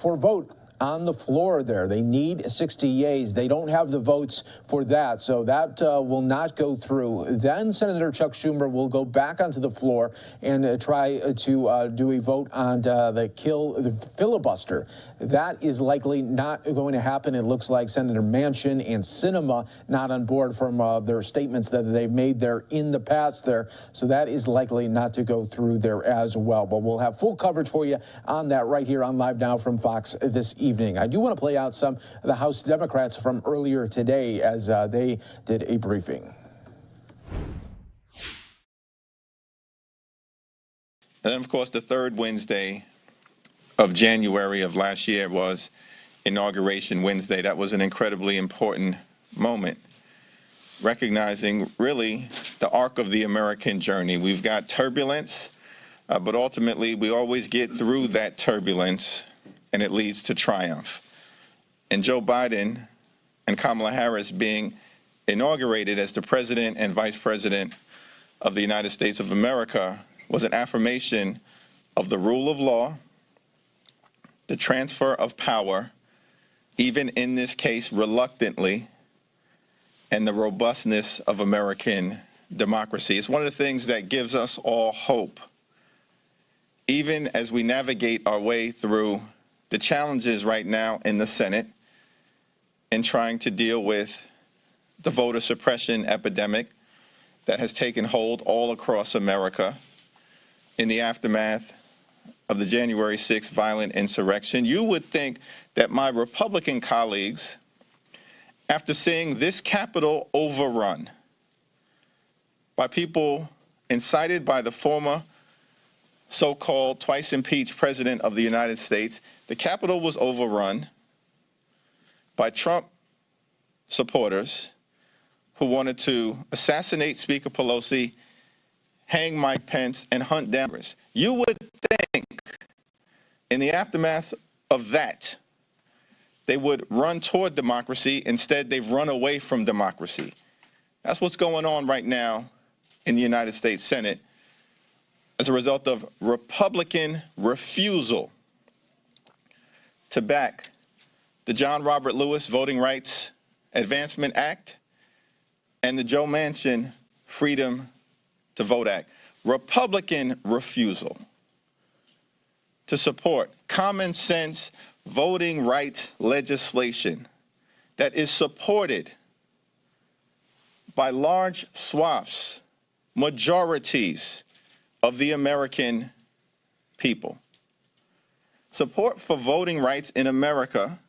for vote. On the floor there. They need 60 yeas. They don't have the votes for that, so that will not go through. Then Senator Chuck Schumer will go back onto the floor and try to do a vote on the filibuster. That is likely not going to happen. It looks like Senator Manchin and Sinema not on board from their statements that they've made there in the past there, so that is likely not to go through there as well. But we'll have full coverage for you on that right here on Live Now from Fox this evening. I do want to play out some of the House Democrats from earlier today as they did a briefing. And then, of course, the third Wednesday of January of last year was Inauguration Wednesday. That was an incredibly important moment, recognizing really the arc of the American journey. We've got turbulence, but ultimately we always get through that turbulence and it leads to triumph. And Joe Biden and Kamala Harris being inaugurated as the president and vice president of the United States of America was an affirmation of the rule of law, the transfer of power, even in this case reluctantly, and the robustness of American democracy. It's one of the things that gives us all hope, even as we navigate our way through the challenges right now in the Senate in trying to deal with the voter suppression epidemic that has taken hold all across America in the aftermath of the January 6th violent insurrection. You would think that my Republican colleagues, after seeing this Capitol overrun by people incited by the former so-called twice impeached president of the United States, the Capitol was overrun by Trump supporters who wanted to assassinate Speaker Pelosi, hang Mike Pence, and hunt down Congress. You would think in the aftermath of that, they would run toward democracy. Instead, they've run away from democracy. That's what's going on right now in the United States Senate as a result of Republican refusal to back the John Robert Lewis Voting Rights Advancement Act and the Joe Manchin Freedom to Vote Act. Republican refusal to support common sense voting rights legislation that is supported by large swaths, majorities of the American people. Support for voting rights in America,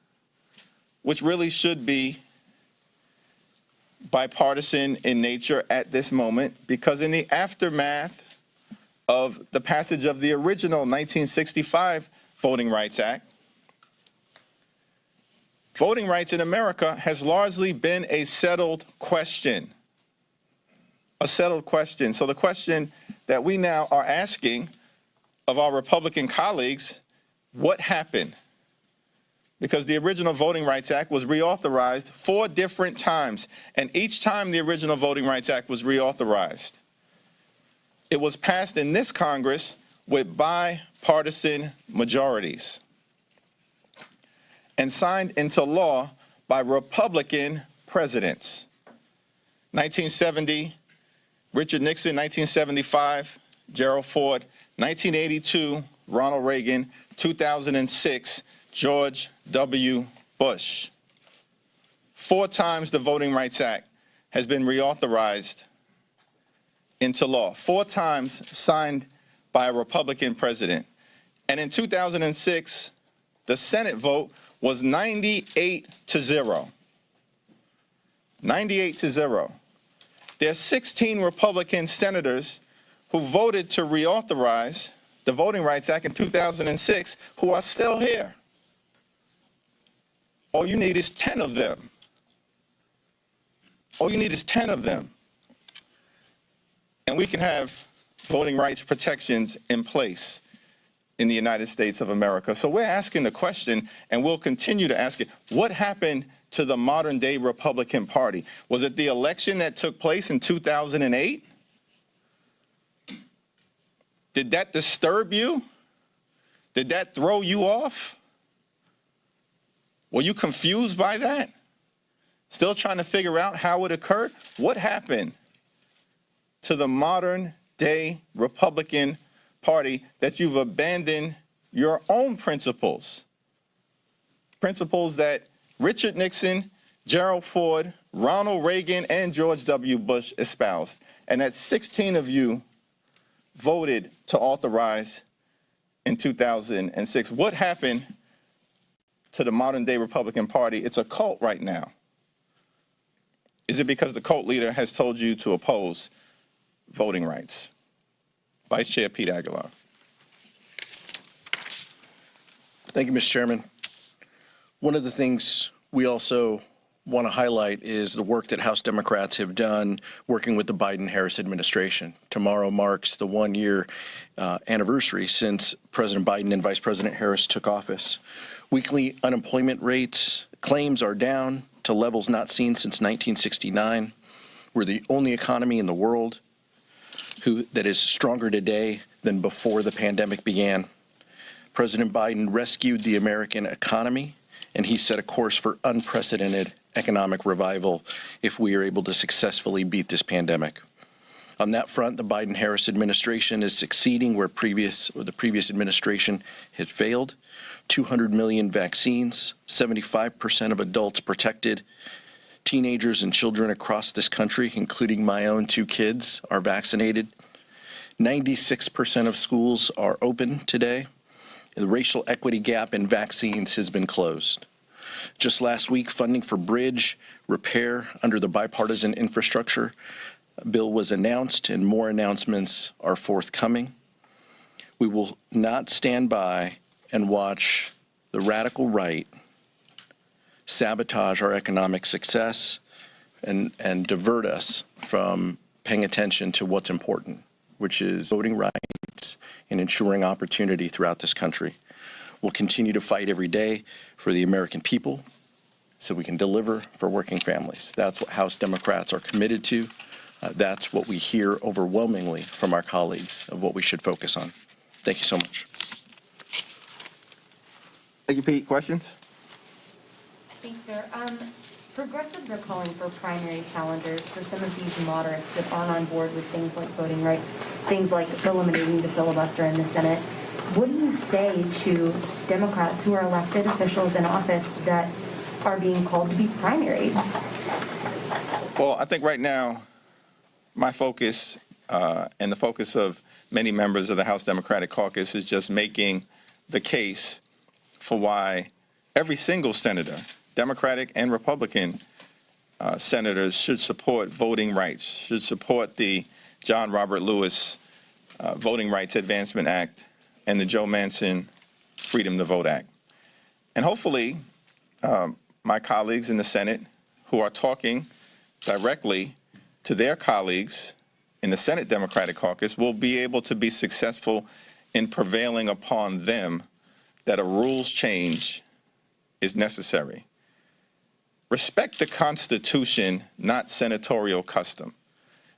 which really should be bipartisan in nature at this moment, because in the aftermath of the passage of the original 1965 Voting Rights Act, voting rights in America has largely been a settled question. A settled question. So the question that we now are asking of our Republican colleagues, what happened? Because the original Voting Rights Act was reauthorized 4 different times, and each time the original Voting Rights Act was reauthorized, it was passed in this Congress with bipartisan majorities and signed into law by Republican presidents. 1970, Richard Nixon. 1975, Gerald Ford. 1982, Ronald Reagan. 2006, George W. Bush. 4 times the Voting Rights Act has been reauthorized into law. 4 times signed by a Republican president. And in 2006, the Senate vote was 98-0. 98-0. There are 16 Republican senators who voted to reauthorize the Voting Rights Act in 2006 who are still here. All you need is 10 of them All you need is 10 of them. And we can have voting rights protections in place in the United States of America. So we're asking the question, and we'll continue to ask it, what happened to the modern day Republican Party? Was it the election that took place in 2008? Did that disturb you? Did that throw you off? Were you confused by that? Still trying to figure out how it occurred? What happened to the modern day Republican Party that you've abandoned your own principles? Principles that Richard Nixon, Gerald Ford, Ronald Reagan, and George W. Bush espoused, and that 16 of you voted to authorize in 2006. What happened to the modern day Republican Party? It's a cult right now. Is it because the cult leader has told you to oppose voting rights? Vice Chair Pete Aguilar. Thank you, Mr. Chairman. One of the things we also want to highlight is the work that House Democrats have done working with the Biden-Harris administration. Tomorrow marks the one-year anniversary since President Biden and Vice President Harris took office. Weekly unemployment rates, claims are down to levels not seen since 1969. We're the only economy in the world that is stronger today than before the pandemic began. President Biden rescued the American economy, and he set a course for unprecedented economic revival if we are able to successfully beat this pandemic. On that front, the Biden-Harris administration is succeeding where the previous administration had failed. 200 million vaccines, 75% of adults protected. Teenagers and children across this country, including my own 2 kids, are vaccinated. 96% of schools are open today. The racial equity gap in vaccines has been closed. Just last week, funding for bridge repair under the bipartisan infrastructure bill was announced, and more announcements are forthcoming. We will not stand by and watch the radical right sabotage our economic success and divert us from paying attention to what's important, which is voting rights and ensuring opportunity throughout this country. We'll continue to fight every day for the American people so we can deliver for working families. That's what House Democrats are committed to. That's what we hear overwhelmingly from our colleagues of what we should focus on. Thank you so much. Thank you, Pete. Questions? Thanks, sir. Progressives are calling for primary challengers for some of these moderates that aren't on board with things like voting rights, things like eliminating the filibuster in the Senate. What do you say to Democrats who are elected officials in office that are being called to be primaried? Well, I think right now, my focus and the focus of many members of the House Democratic Caucus is just making the case for why every single senator, Democratic and Republican senators, should support voting rights, should support the John Robert Lewis Voting Rights Advancement Act and the Joe Manchin Freedom to Vote Act. And hopefully, my colleagues in the Senate who are talking directly to their colleagues in the Senate Democratic Caucus will be able to be successful in prevailing upon them that a rules change is necessary. Respect the Constitution, not senatorial custom.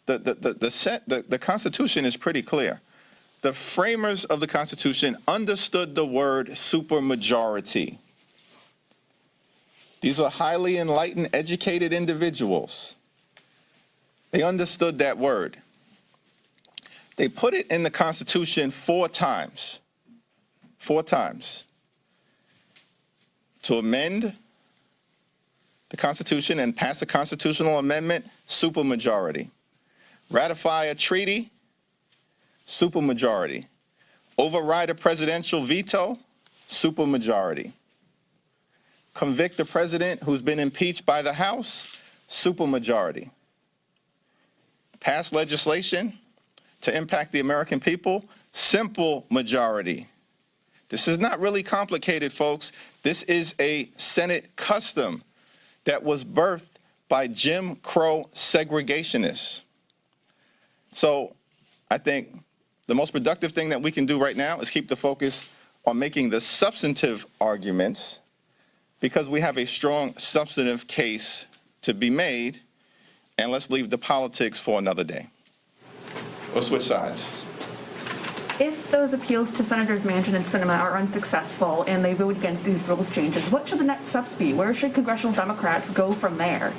The Constitution is pretty clear. The framers of the Constitution understood the word supermajority. These are highly enlightened, educated individuals. They understood that word. They put it in the Constitution 4 times. 4 times. To amend the Constitution and pass a constitutional amendment, supermajority. Ratify a treaty, supermajority. Override a presidential veto, supermajority. Convict the president who's been impeached by the House, supermajority. Pass legislation to impact the American people, simple majority. This is not really complicated, folks. This is a Senate custom that was birthed by Jim Crow segregationists. So I think the most productive thing that we can do right now is keep the focus on making the substantive arguments, because we have a strong substantive case to be made, and let's leave the politics for another day. We'll switch sides. If those appeals to Senators Manchin and Sinema are unsuccessful and they vote against these rules changes, what should the next steps be? Where should congressional Democrats go from there?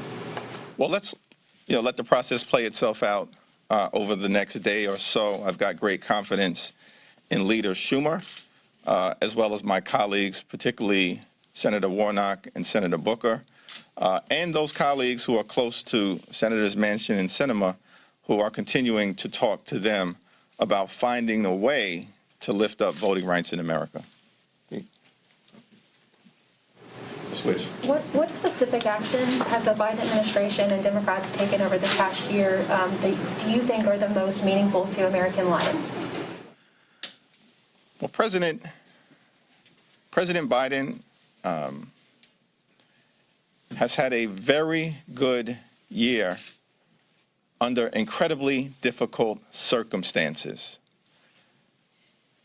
Well, let's let the process play itself out over the next day or so. I've got great confidence in Leader Schumer, as well as my colleagues, particularly Senator Warnock and Senator Booker, and those colleagues who are close to Senators Manchin and Sinema, who are continuing to talk to them about finding a way to lift up voting rights in America. Switch. What specific actions has the Biden administration and Democrats taken over the past year that do you think are the most meaningful to American lives? Well, President Biden has had a very good year under incredibly difficult circumstances.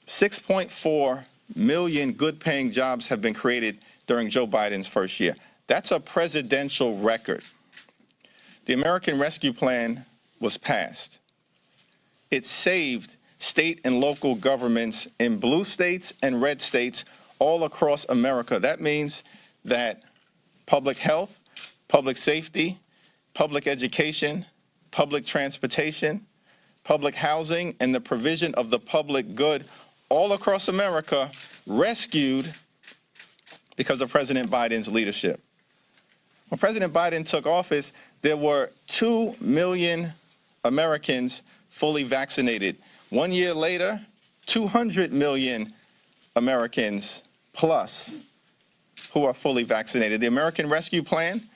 6.4 million good-paying jobs have been created during Joe Biden's first year. That's a presidential record. The American Rescue Plan was passed. It saved state and local governments in blue states and red states all across America. That means that public health, public safety, public education, public transportation, public housing, and the provision of the public good all across America rescued because of President Biden's leadership. When President Biden took office, there were 2 million Americans fully vaccinated. 1 year later, 200 million Americans plus who are fully vaccinated. The American Rescue Plan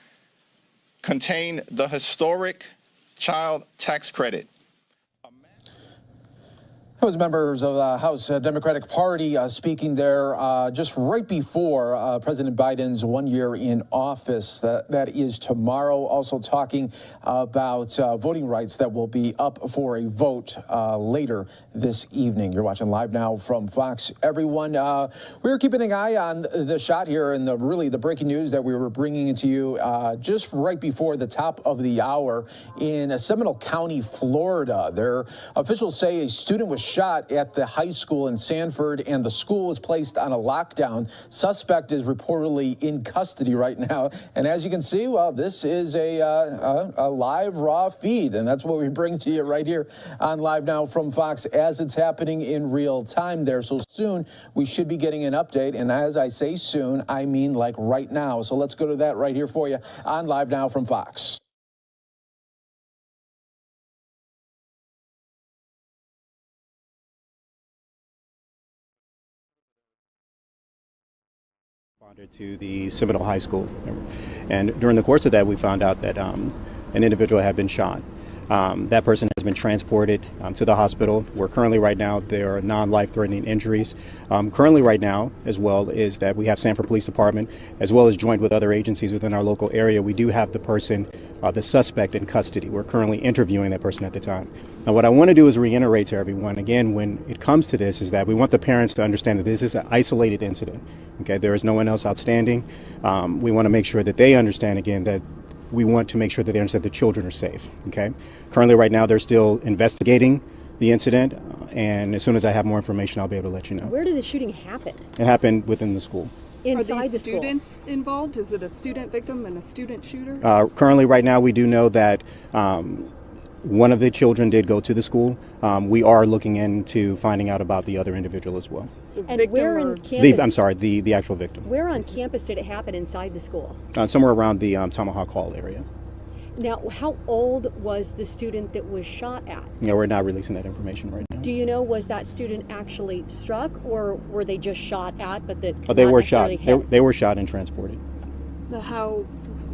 contained the historic child tax credit. That was members of the House Democratic Party speaking there just right before President Biden's 1 year in office. That is tomorrow. Also talking about voting rights that will be up for a vote later this evening. You're watching Live Now from Fox. Everyone, we're keeping an eye on the shot here and the breaking news that we were bringing to you just right before the top of the hour in Seminole County, Florida. Their officials say a student was shot at the high school in Sanford, and the school was placed on a lockdown. Suspect is reportedly in custody right now. And as you can see, well, this is a live, raw feed, and that's what we bring to you right here on Live Now from Fox as it's happening in real time there. So soon we should be getting an update, and as I say soon, I mean like right now. So let's go to that right here for you on Live Now from Fox. To the Seminole High School, and during the course of that we found out that an individual had been shot. That person has been transported to the hospital where currently right now there are non-life-threatening injuries. Currently right now as well is that we have Sanford Police Department as well as joined with other agencies within our local area. We do have the person, the suspect in custody. We're currently interviewing that person at the time. Now what I want to do is reiterate to everyone again when it comes to this is that we want the parents to understand that this is an isolated incident. Okay, there is no one else outstanding. We want to make sure that they understand again that we want to make sure that they understand the children are safe. Okay. Currently, right now, they're still investigating the incident, and as soon as I have more information, I'll be able to let you know. Where did the shooting happen? It happened within the school. Inside the school. Are these students involved? Is it a student victim and a student shooter? Currently, right now, we do know that one of the children did go to the school. We are looking into finding out about the other individual as well. And where on campus? The actual victim. Where on campus did it happen inside the school? Somewhere around the Tomahawk Hall area. Now, how old was the student that was shot at? Yeah, we're not releasing that information right now. Do you know, was that student actually struck, or were they just shot at, but that they were shot. They were shot and transported. How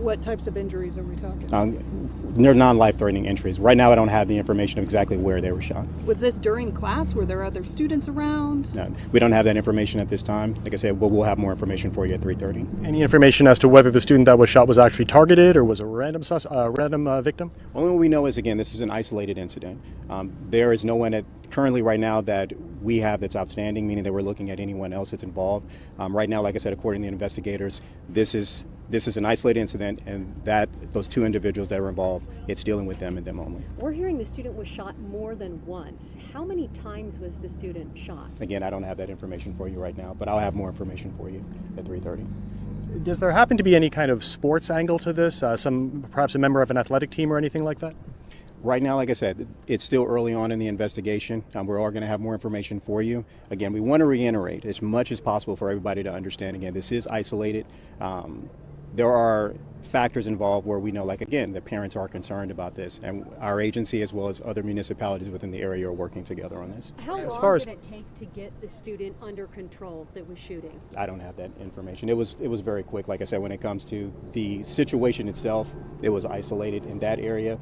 What types of injuries are we talking? They're non-life-threatening injuries. Right now, I don't have the information of exactly where they were shot. Was this during class? Were there other students around? No, we don't have that information at this time. Like I said, we'll have more information for you at 3:30. Any information as to whether the student that was shot was actually targeted or was a random victim? Only what we know is, again, this is an isolated incident. There is no one currently right now that we have that's outstanding, meaning that we're looking at anyone else that's involved. Right now, like I said, according to the investigators, this is an isolated incident, and that those two individuals that were involved, it's dealing with them and them only. We're hearing the student was shot more than once. How many times was the student shot? Again, I don't have that information for you right now, but I'll have more information for you at 3:30. Does there happen to be any kind of sports angle to this? Perhaps a member of an athletic team or anything like that? Right now, like I said, it's still early on in the investigation. We're all going to have more information for you. Again, we want to reiterate as much as possible for everybody to understand, again, this is isolated. There are factors involved where we know, like, again, the parents are concerned about this, and our agency as well as other municipalities within the area are working together on this. How long did it take to get the student under control that was shooting? I don't have that information. It was very quick. Like I said, when it comes to the situation itself, it was isolated in that area.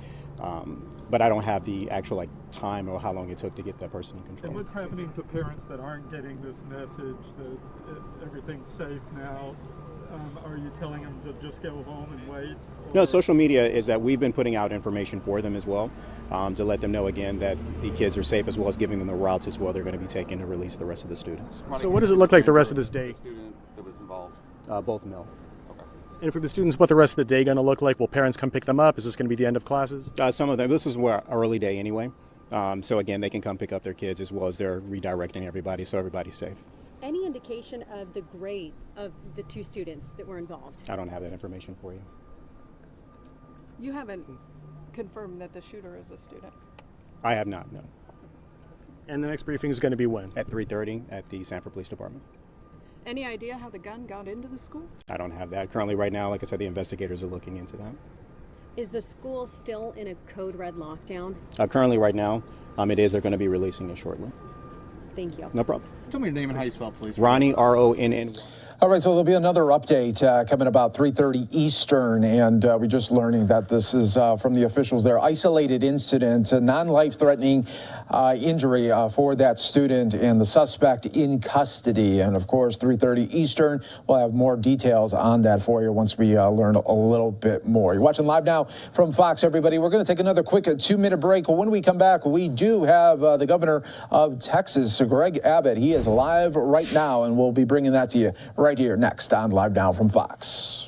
But I don't have the actual time or how long it took to get that person in control. And what's happening to parents that aren't getting this message that everything's safe now? Are you telling them to just go home and wait? No, social media is that we've been putting out information for them as well, to let them know again that the kids are safe, as well as giving them the routes as well they're going to be taking to release the rest of the students. So what does it look like the rest of this day? Student that was involved? Both no. And for the students, what the rest of the day going to look like? Will parents come pick them up? Is this going to be the end of classes? Some of them. This is our early day anyway. So again, they can come pick up their kids as well as they're redirecting everybody so everybody's safe. Any indication of the grade of the two students that were involved? I don't have that information for you. You haven't confirmed that the shooter is a student? I have not, no. And the next briefing is going to be when? At 3:30 at the Sanford Police Department. Any idea how the gun got into the school? I don't have that. Currently right now, like I said, the investigators are looking into that. Is the school still in a code red lockdown? Currently right now, it is. They're going to be releasing it shortly. Thank you. No problem. Tell me your name and how you spell, please. Ronnie, Ronny. All right, so there'll be another update coming about 3:30 Eastern, and we're just learning that this is from the officials there. Isolated incident, a non-life-threatening injury for that student, and the suspect in custody. And of course, 3:30 Eastern, we'll have more details on that for you once we learn a little bit more. You're watching Live Now from Fox, everybody. We're going to take another quick 2-minute break. When we come back, we do have the governor of Texas, Greg Abbott. He is live right now, and we'll be bringing that to you right here next on Live Now from Fox.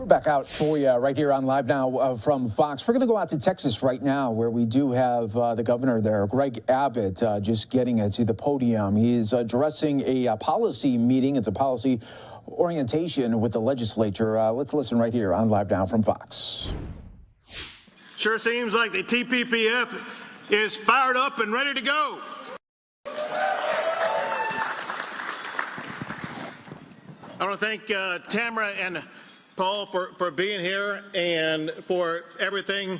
back out for you right here on Live Now from Fox. We're going to go out to Texas right now, where we do have the governor there, Greg Abbott, just getting to the podium. He's addressing a policy meeting. It's a policy orientation with the legislature. Let's listen right here on Live Now from Fox. Sure seems like the TPPF is fired up and ready to go. I want to thank Tamara and Paul for being here and for everything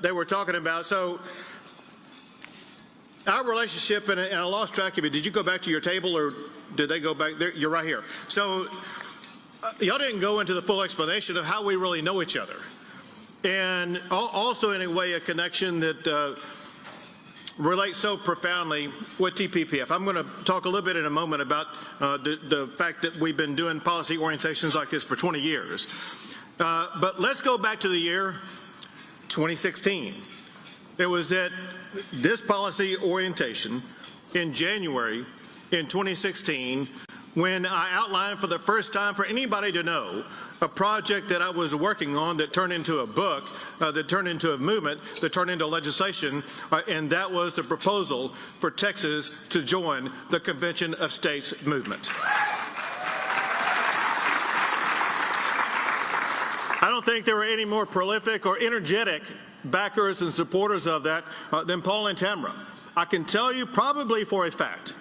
they were talking about. So our relationship, and I lost track of it. Did you go back to your table or did they go back there? You're right here. So y'all didn't go into the full explanation of how we really know each other. And also, in a way, a connection that relates so profoundly with TPPF. I'm going to talk a little bit in a moment about the fact that we've been doing policy orientations like this for 20 years. But let's go back to the year 2016. It was at this policy orientation in January in 2016 when I outlined for the first time for anybody to know a project that I was working on that turned into a book, that turned into a movement, that turned into legislation, and that was the proposal for Texas to join the Convention of States movement. I don't think there were any more prolific or energetic backers and supporters of that than Paul and Tamara. I can tell you probably for a fact,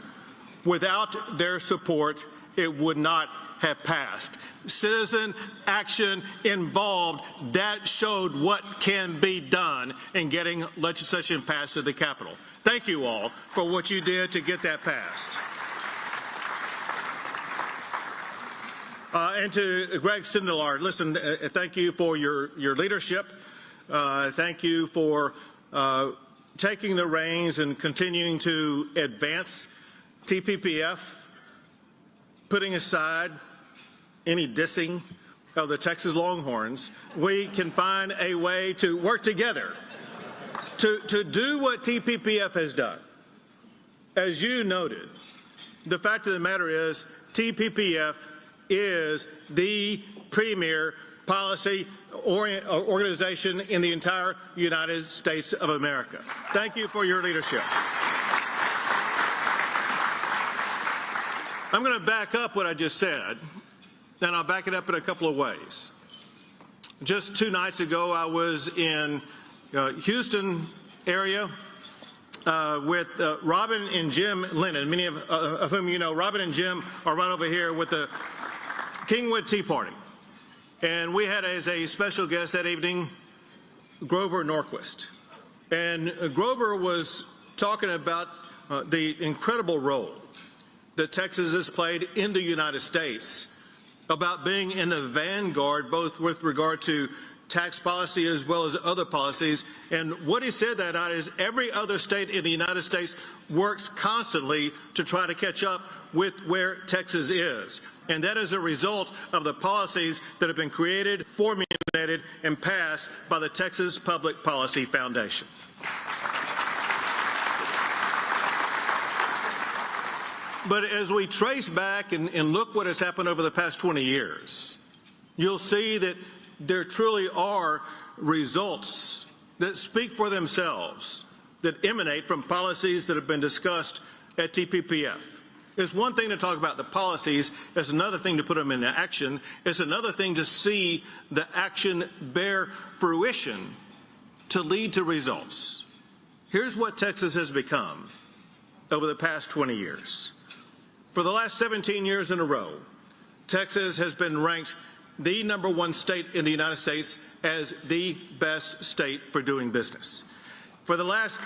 without their support, it would not have passed. Citizen action involved, that showed what can be done in getting legislation passed at the Capitol. Thank you all for what you did to get that passed. And to Greg Sindelar, listen, thank you for your leadership. Thank you for taking the reins and continuing to advance TPPF, putting aside any dissing of the Texas Longhorns. We can find a way to work together to do what TPPF has done. As you noted, the fact of the matter is TPPF is the premier policy organization in the entire United States of America. Thank you for your leadership. I'm going to back up what I just said, and I'll back it up in a couple of ways. Just 2 nights ago, I was in Houston area with Robin and Jim Lennon, many of whom you know. Robin and Jim are right over here with the Kingwood Tea Party. And we had as a special guest that evening, Grover Norquist. And Grover was talking about the incredible role that Texas has played in the United States, about being in the vanguard, both with regard to tax policy as well as other policies. And what he said that night is every other state in the United States works constantly to try to catch up with where Texas is. And that is a result of the policies that have been created, formulated, and passed by the Texas Public Policy Foundation. But as we trace back and look what has happened over the past 20 years, you'll see that there truly are results that speak for themselves, that emanate from policies that have been discussed at TPPF. It's one thing to talk about the policies, it's another thing to put them into action, it's another thing to see the action bear fruition to lead to results. Here's what Texas has become over the past 20 years. For the last 17 years in a row, Texas has been ranked the #1 state in the United States as the best state for doing business. For the last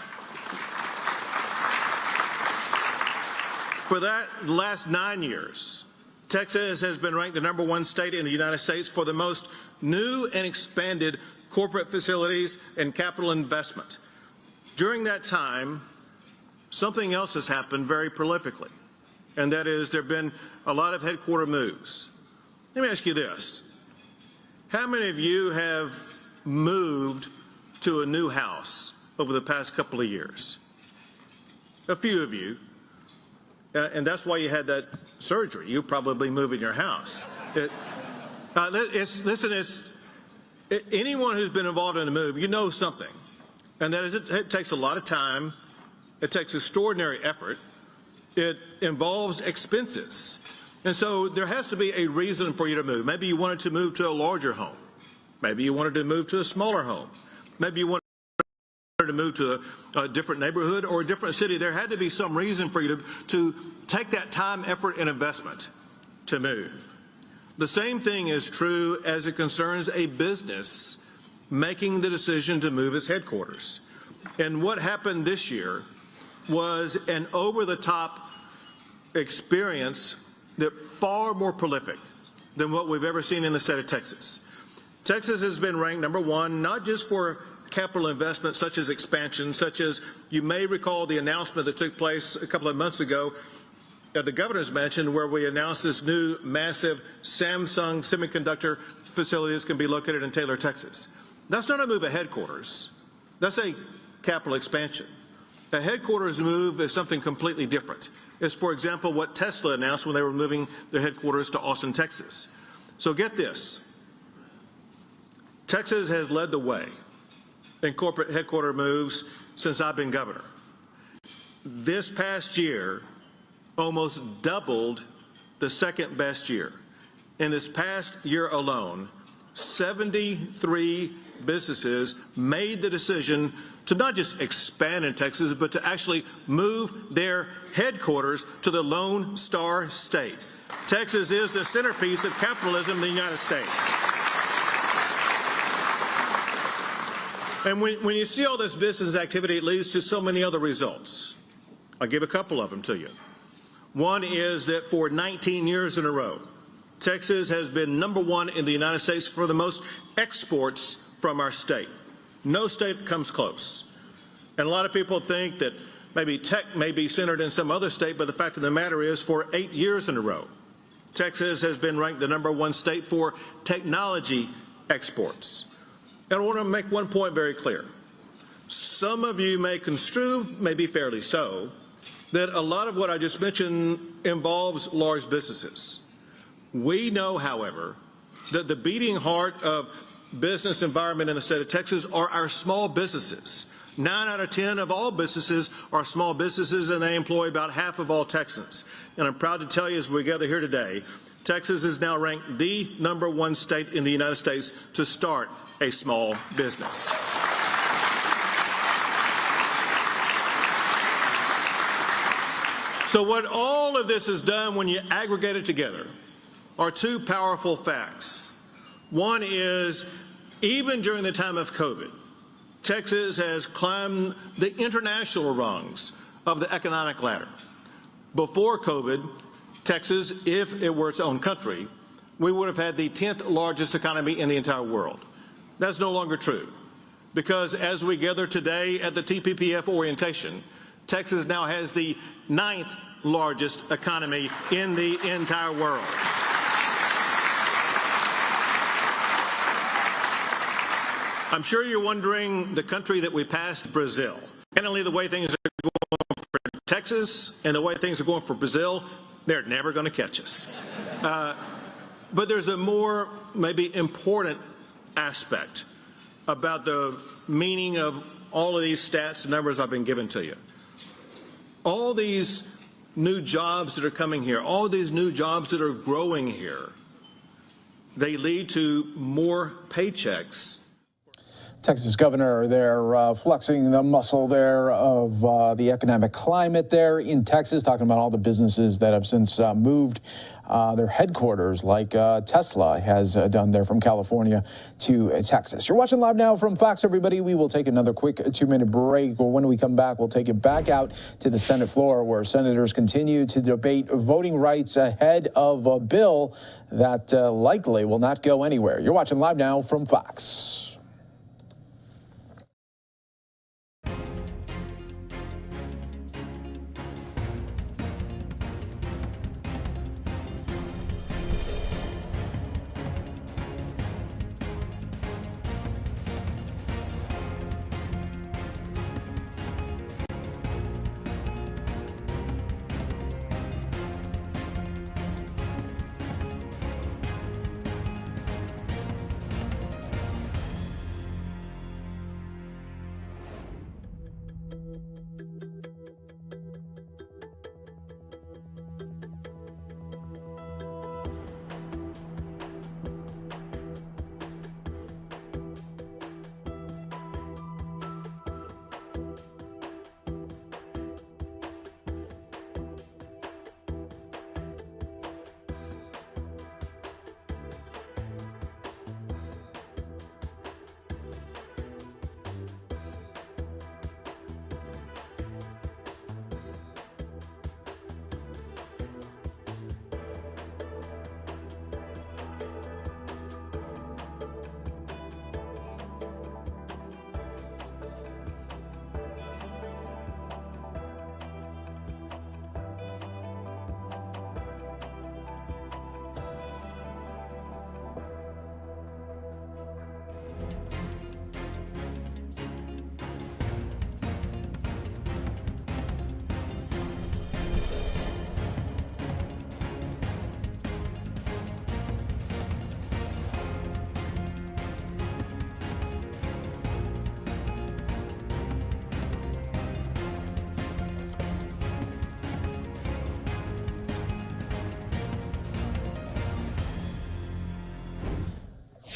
9 years, Texas has been ranked the #1 state in the United States for the most new and expanded corporate facilities and capital investment. During that time, something else has happened very prolifically, and that is there have been a lot of headquarter moves. Let me ask you this. How many of you have moved to a new house over the past couple of years? A few of you. And that's why you had that surgery. You probably moving your house. Listen, anyone who's been involved in a move, you know something, and that is it takes a lot of time, it takes extraordinary effort, it involves expenses. And so there has to be a reason for you to move. Maybe you wanted to move to a larger home. Maybe you wanted to move to a smaller home. Maybe you wanted to move to a different neighborhood or a different city. There had to be some reason for you to take that time, effort, and investment to move. The same thing is true as it concerns a business making the decision to move its headquarters. And what happened this year was an over-the-top experience that far more prolific than what we've ever seen in the state of Texas. Texas has been ranked #1, not just for capital investment such as expansion, such as you may recall the announcement that took place a couple of months ago at the governor's mansion where we announced this new massive Samsung semiconductor facility that's going to be located in Taylor, Texas. That's not a move of headquarters. That's a capital expansion. A headquarters move is something completely different. It's, for example, what Tesla announced when they were moving their headquarters to Austin, Texas. So get this. Texas has led the way in corporate headquarter moves since I've been governor. This past year almost doubled the second best year. In this past year alone, 73 businesses made the decision to not just expand in Texas, but to actually move their headquarters to the Lone Star State. Texas is the centerpiece of capitalism in the United States. And when you see all this business activity, it leads to so many other results. I'll give a couple of them to you. One is that for 19 years in a row, Texas has been #1 in the United States for the most exports from our state. No state comes close. And a lot of people think that maybe tech may be centered in some other state, but the fact of the matter is for 8 years in a row, Texas has been ranked the #1 state for technology exports. And I want to make one point very clear. Some of you may construe, maybe fairly so, that a lot of what I just mentioned involves large businesses. We know, however, that the beating heart of business environment in the state of Texas are our small businesses. 9 out of 10 of all businesses are small businesses, and they employ about half of all Texans. And I'm proud to tell you as we gather here today, Texas is now ranked the #1 state in the United States to start a small business. So what all of this has done when you aggregate it together are two powerful facts. One is, even during the time of COVID, Texas has climbed the international rungs of the economic ladder. Before COVID, Texas, if it were its own country, we would have had the 10th largest economy in the entire world. That's no longer true, because as we gather today at the TPPF orientation, Texas now has the 9th largest economy in the entire world. I'm sure you're wondering the country that we passed, Brazil. And only the way things are going for Texas and the way things are going for Brazil, they're never going to catch us. But there's a more maybe important aspect about the meaning of all of these stats and numbers I've been given to you. All these new jobs that are coming here, all these new jobs that are growing here, they lead to more paychecks. Texas governor there flexing the muscle there of the economic climate there in Texas, talking about all the businesses that have since moved their headquarters like Tesla has done there from California to Texas. You're watching Live Now from Fox, everybody. We will take another quick 2-minute break. When we come back, we'll take it back out to the Senate floor where senators continue to debate voting rights ahead of a bill that likely will not go anywhere. You're watching Live Now from Fox.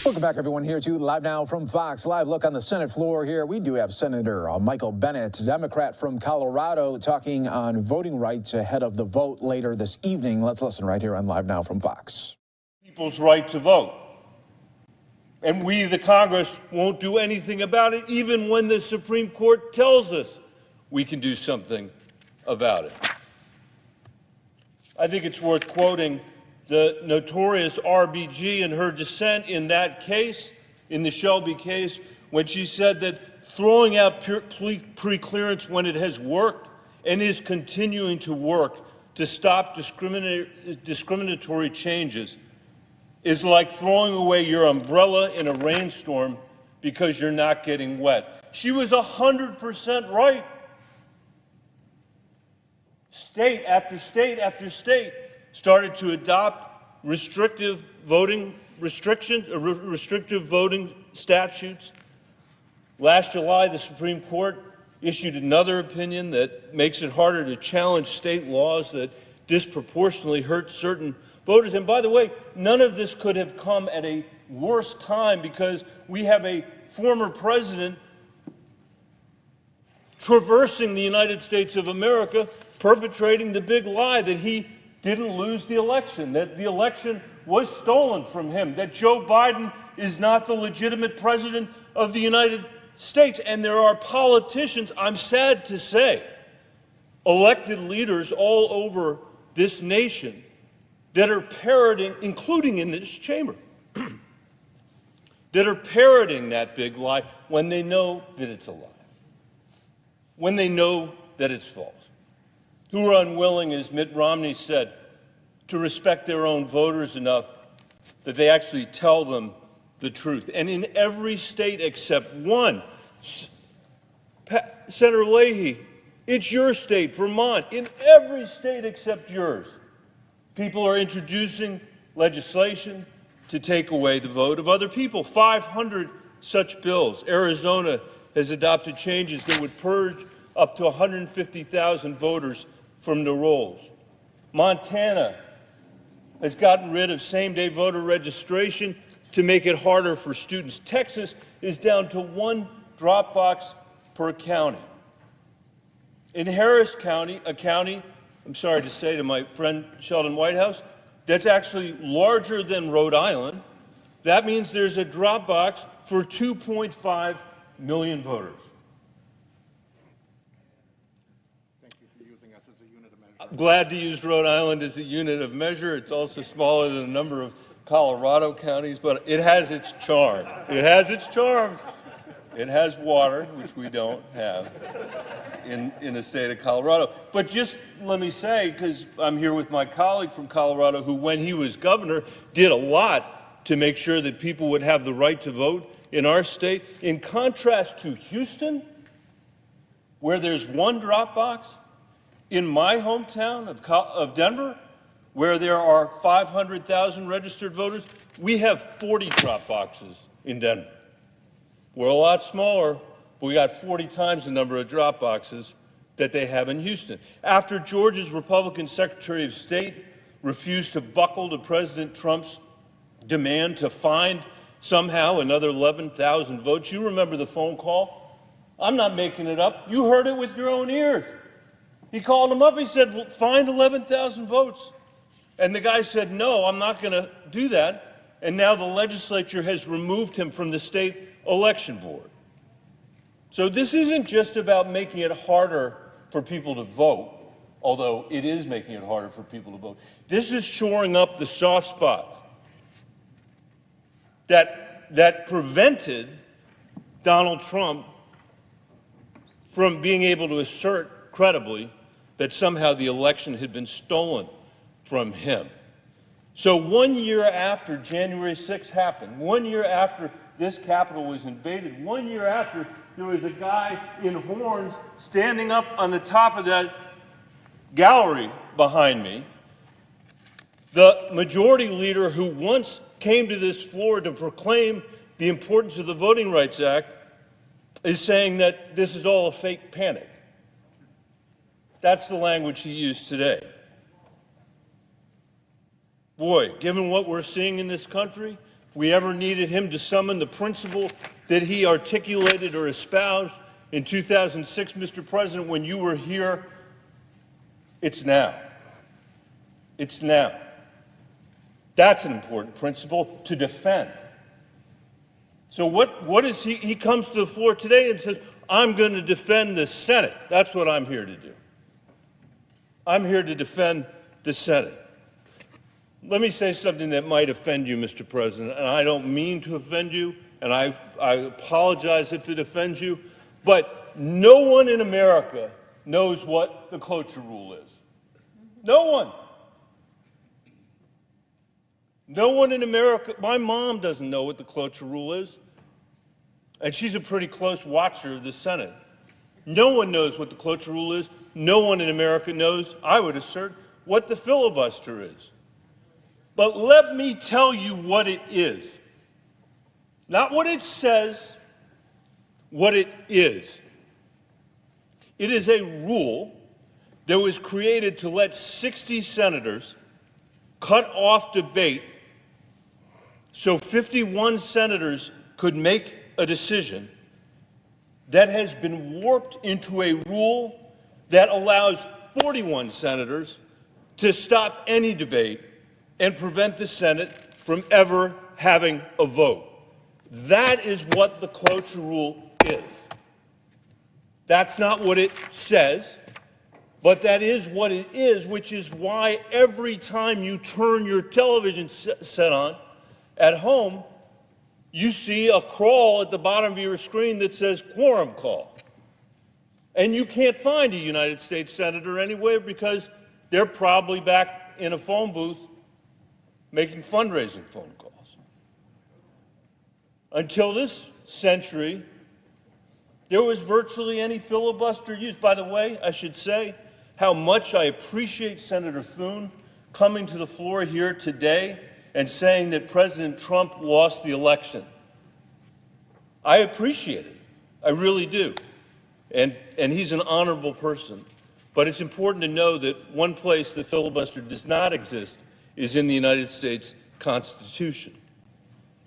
Welcome back, everyone, here to Live Now from Fox. Live look on the Senate floor here. We do have Senator Michael Bennet, Democrat from Colorado, talking on voting rights ahead of the vote later this evening. Let's listen right here on Live Now from Fox. People's right to vote. And we, the Congress, won't do anything about it, even when the Supreme Court tells us we can do something about it. I think it's worth quoting the notorious RBG in her dissent in that case, in the Shelby case, when she said that throwing out preclearance when it has worked and is continuing to work to stop discriminatory changes is like throwing away your umbrella in a rainstorm because you're not getting wet. She was 100% right. State after state after state started to adopt restrictive voting restrictions, restrictive voting statutes. Last July, the Supreme Court issued another opinion that makes it harder to challenge state laws that disproportionately hurt certain voters. And by the way, none of this could have come at a worse time because we have a former president traversing the United States of America, perpetrating the big lie that he didn't lose the election, that the election was stolen from him, that Joe Biden is not the legitimate president of the United States. And there are politicians, I'm sad to say, elected leaders all over this nation that are parroting, including in this chamber, that are parroting that big lie when they know that it's a lie, when they know that it's false, who are unwilling, as Mitt Romney said, to respect their own voters enough that they actually tell them the truth. And in every state except one, Senator Leahy, it's your state, Vermont, in every state except yours, people are introducing legislation to take away the vote of other people. 500 such bills. Arizona has adopted changes that would purge up to 150,000 voters from the rolls. Montana has gotten rid of same-day voter registration to make it harder for students. Texas is down to 1 drop box per county. In Harris County, a county, I'm sorry to say to my friend Sheldon Whitehouse, that's actually larger than Rhode Island. That means there's a drop box for 2.5 million voters. Glad to use Rhode Island as a unit of measure. It's also smaller than a number of Colorado counties, but it has its charm. It has its charms. It has water, which we don't have in the state of Colorado. But just let me say, because I'm here with my colleague from Colorado who, when he was governor, did a lot to make sure that people would have the right to vote in our state. In contrast to Houston, where there's 1 drop box, in my hometown of Denver, where there are 500,000 registered voters, we have 40 drop boxes in Denver. We're a lot smaller, but we got 40 times the number of drop boxes that they have in Houston. After Georgia's Republican Secretary of State refused to buckle to President Trump's demand to find somehow another 11,000 votes, you remember the phone call? I'm not making it up. You heard it with your own ears. He called him up, he said, find 11,000 votes. And the guy said, no, I'm not going to do that. And now the legislature has removed him from the state election board. So this isn't just about making it harder for people to vote, although it is making it harder for people to vote. This is shoring up the soft spots that prevented Donald Trump from being able to assert credibly that somehow the election had been stolen from him. So 1 year after January 6th happened, 1 year after this Capitol was invaded, 1 year after there was a guy in horns standing up on the top of that gallery behind me, the majority leader who once came to this floor to proclaim the importance of the Voting Rights Act is saying that this is all a fake panic. That's the language he used today. Boy, given what we're seeing in this country, If we ever needed him to summon the principle that he articulated or espoused in 2006, Mr. President, when you were here, it's now. It's now. That's an important principle to defend. So what is he comes to the floor today and says, I'm going to defend the Senate. That's what I'm here to do. I'm here to defend the Senate. Let me say something that might offend you, Mr. President, and I don't mean to offend you, and I apologize if it offends you, but no one in America knows what the cloture rule is. No one. No one in America, my mom doesn't know what the cloture rule is, and she's a pretty close watcher of the Senate. No one knows what the cloture rule is. No one in America knows, I would assert, what the filibuster is. But let me tell you what it is. Not what it says, what it is. It is a rule that was created to let 60 senators cut off debate so 51 senators could make a decision that has been warped into a rule that allows 41 senators to stop any debate and prevent the Senate from ever having a vote. That is what the cloture rule is. That's not what it says, but that is what it is, which is why every time you turn your television set on at home, you see a crawl at the bottom of your screen that says quorum call. And you can't find a United States senator anywhere because they're probably back in a phone booth making fundraising phone calls. Until this century, there was virtually any filibuster used. By the way, I should say how much I appreciate Senator Thune coming to the floor here today and saying that President Trump lost the election. I appreciate it. I really do. And he's an honorable person. But it's important to know that one place the filibuster does not exist is in the United States Constitution.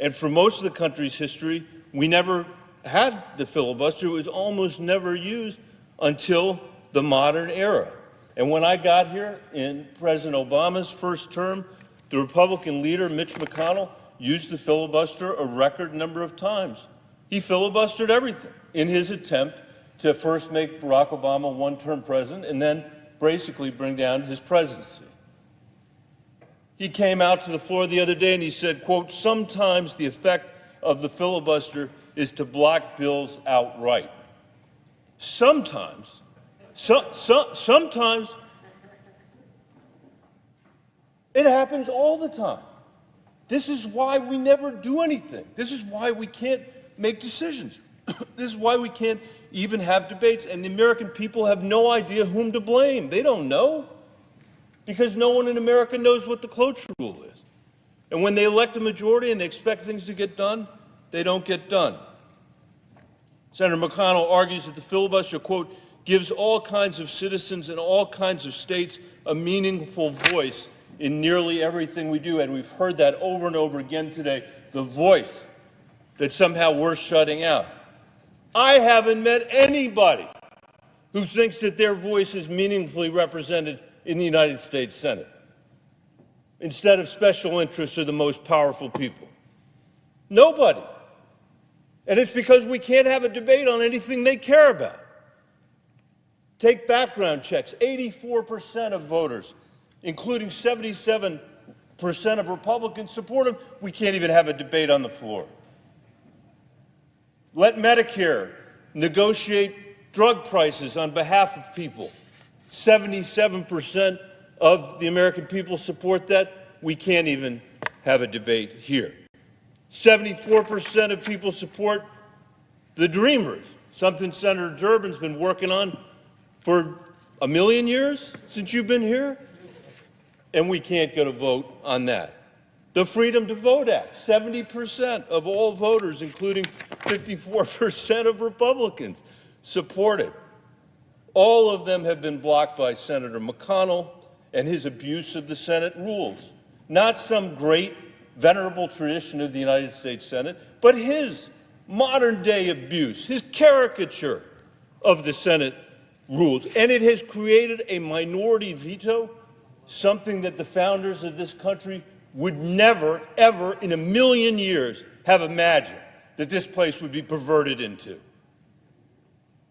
And for most of the country's history, we never had the filibuster. It was almost never used until the modern era. And when I got here in President Obama's first term, the Republican leader, Mitch McConnell, used the filibuster a record number of times. He filibustered everything in his attempt to first make Barack Obama one-term president and then basically bring down his presidency. He came out to the floor the other day and he said, quote, sometimes the effect of the filibuster is to block bills outright. Sometimes. Sometimes. It happens all the time. This is why we never do anything. This is why we can't make decisions. This is why we can't even have debates. And the American people have no idea whom to blame. They don't know. Because no one in America knows what the cloture rule is. And when they elect a majority and they expect things to get done, they don't get done. Senator McConnell argues that the filibuster, quote, gives all kinds of citizens in all kinds of states a meaningful voice in nearly everything we do. And we've heard that over and over again today, the voice that somehow we're shutting out. I haven't met anybody who thinks that their voice is meaningfully represented in the United States Senate. Instead of special interests are the most powerful people. Nobody. And it's because we can't have a debate on anything they care about. Take background checks. 84% of voters, including 77% of Republicans, support them. We can't even have a debate on the floor. Let Medicare negotiate drug prices on behalf of people. 77% of the American people support that. We can't even have a debate here. 74% of people support the Dreamers, something Senator Durbin's been working on for a million years since you've been here, and we can't get a vote on that. The Freedom to Vote Act, 70% of all voters, including 54% of Republicans, support it. All of them have been blocked by Senator McConnell and his abuse of the Senate rules. Not some great venerable tradition of the United States Senate, but his modern-day abuse, his caricature of the Senate rules. And it has created a minority veto, something that the founders of this country would never, ever in a million years have imagined that this place would be perverted into.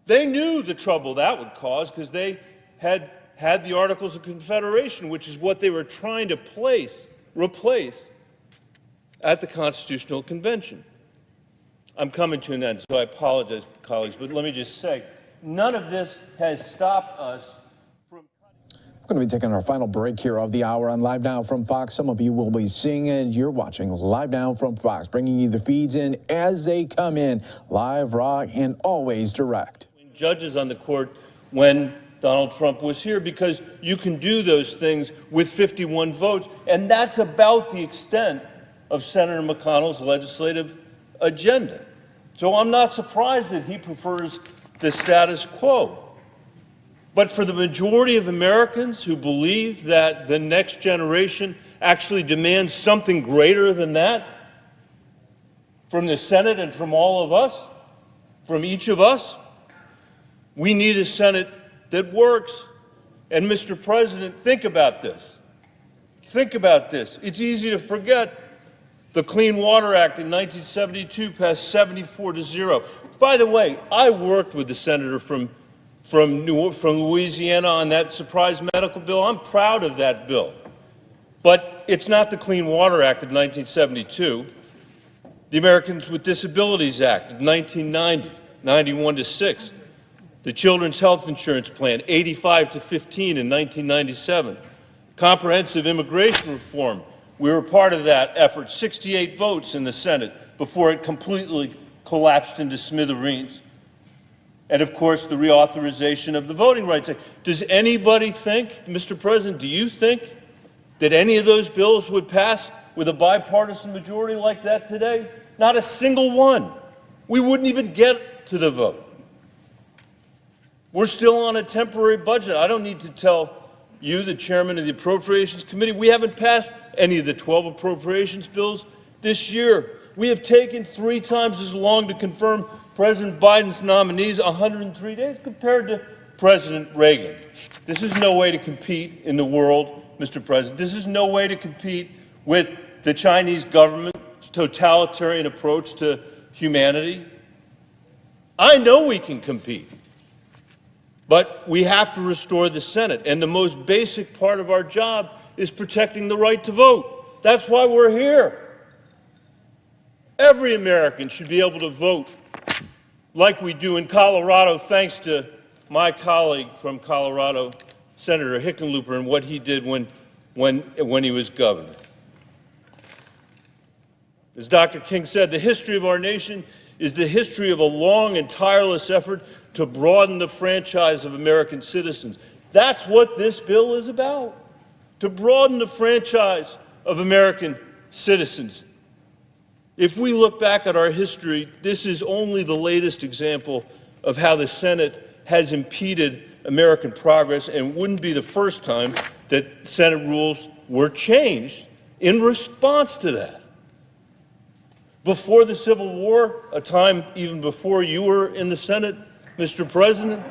They knew the trouble that would cause because they had the Articles of Confederation, which is what they were trying to replace at the Constitutional Convention. I'm coming to an end, so I apologize, colleagues, but let me just say, none of this has stopped us from... We're going to be taking our final break here of the hour on Live Now from Fox. Some of you will be seeing it. You're watching Live Now from Fox, bringing you the feeds in as they come in, live, raw, and always direct. Judges on the court when Donald Trump was here, because you can do those things with 51 votes, and that's about the extent of Senator McConnell's legislative agenda. So I'm not surprised that he prefers the status quo. But for the majority of Americans who believe that the next generation actually demands something greater than that from the Senate and from all of us, from each of us, we need a Senate that works. And Mr. President, think about this. Think about this. It's easy to forget. The Clean Water Act in 1972 passed 74-0. By the way, I worked with the senator from Louisiana on that surprise medical bill. I'm proud of that bill. But it's not the Clean Water Act of 1972. The Americans with Disabilities Act of 1990, 91-6. The Children's Health Insurance Plan, 85-15 in 1997. Comprehensive immigration reform. We were part of that effort, 68 votes in the Senate before it completely collapsed into smithereens. And of course, the reauthorization of the Voting Rights Act. Does anybody think, Mr. President, do you think that any of those bills would pass with a bipartisan majority like that today? Not a single one. We wouldn't even get to the vote. We're still on a temporary budget. I don't need to tell you, the chairman of the Appropriations Committee, we haven't passed any of the 12 appropriations bills this year. We have taken 3 times as long to confirm President Biden's nominees, 103 days, compared to President Reagan. This is no way to compete in the world, Mr. President. This is no way to compete with the Chinese government's totalitarian approach to humanity. I know we can compete. But we have to restore the Senate, and the most basic part of our job is protecting the right to vote. That's why we're here. Every American should be able to vote like we do in Colorado, thanks to my colleague from Colorado, Senator Hickenlooper, and what he did when he was governor. As Dr. King said, the history of our nation is the history of a long and tireless effort to broaden the franchise of American citizens. That's what this bill is about, to broaden the franchise of American citizens. If we look back at our history, this is only the latest example of how the Senate has impeded American progress, and wouldn't be the first time that Senate rules were changed in response to that. Before the Civil War, a time even before you were in the Senate, Mr. President,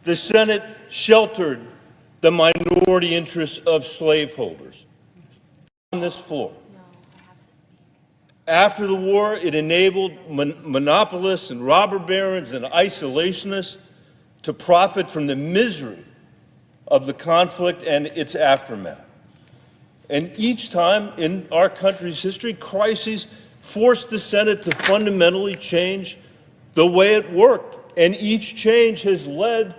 the Senate sheltered the minority interests of slaveholders on this floor. After the war, it enabled monopolists and robber barons and isolationists to profit from the misery of the conflict and its aftermath. And each time in our country's history, crises forced the Senate to fundamentally change the way it worked. And each change has led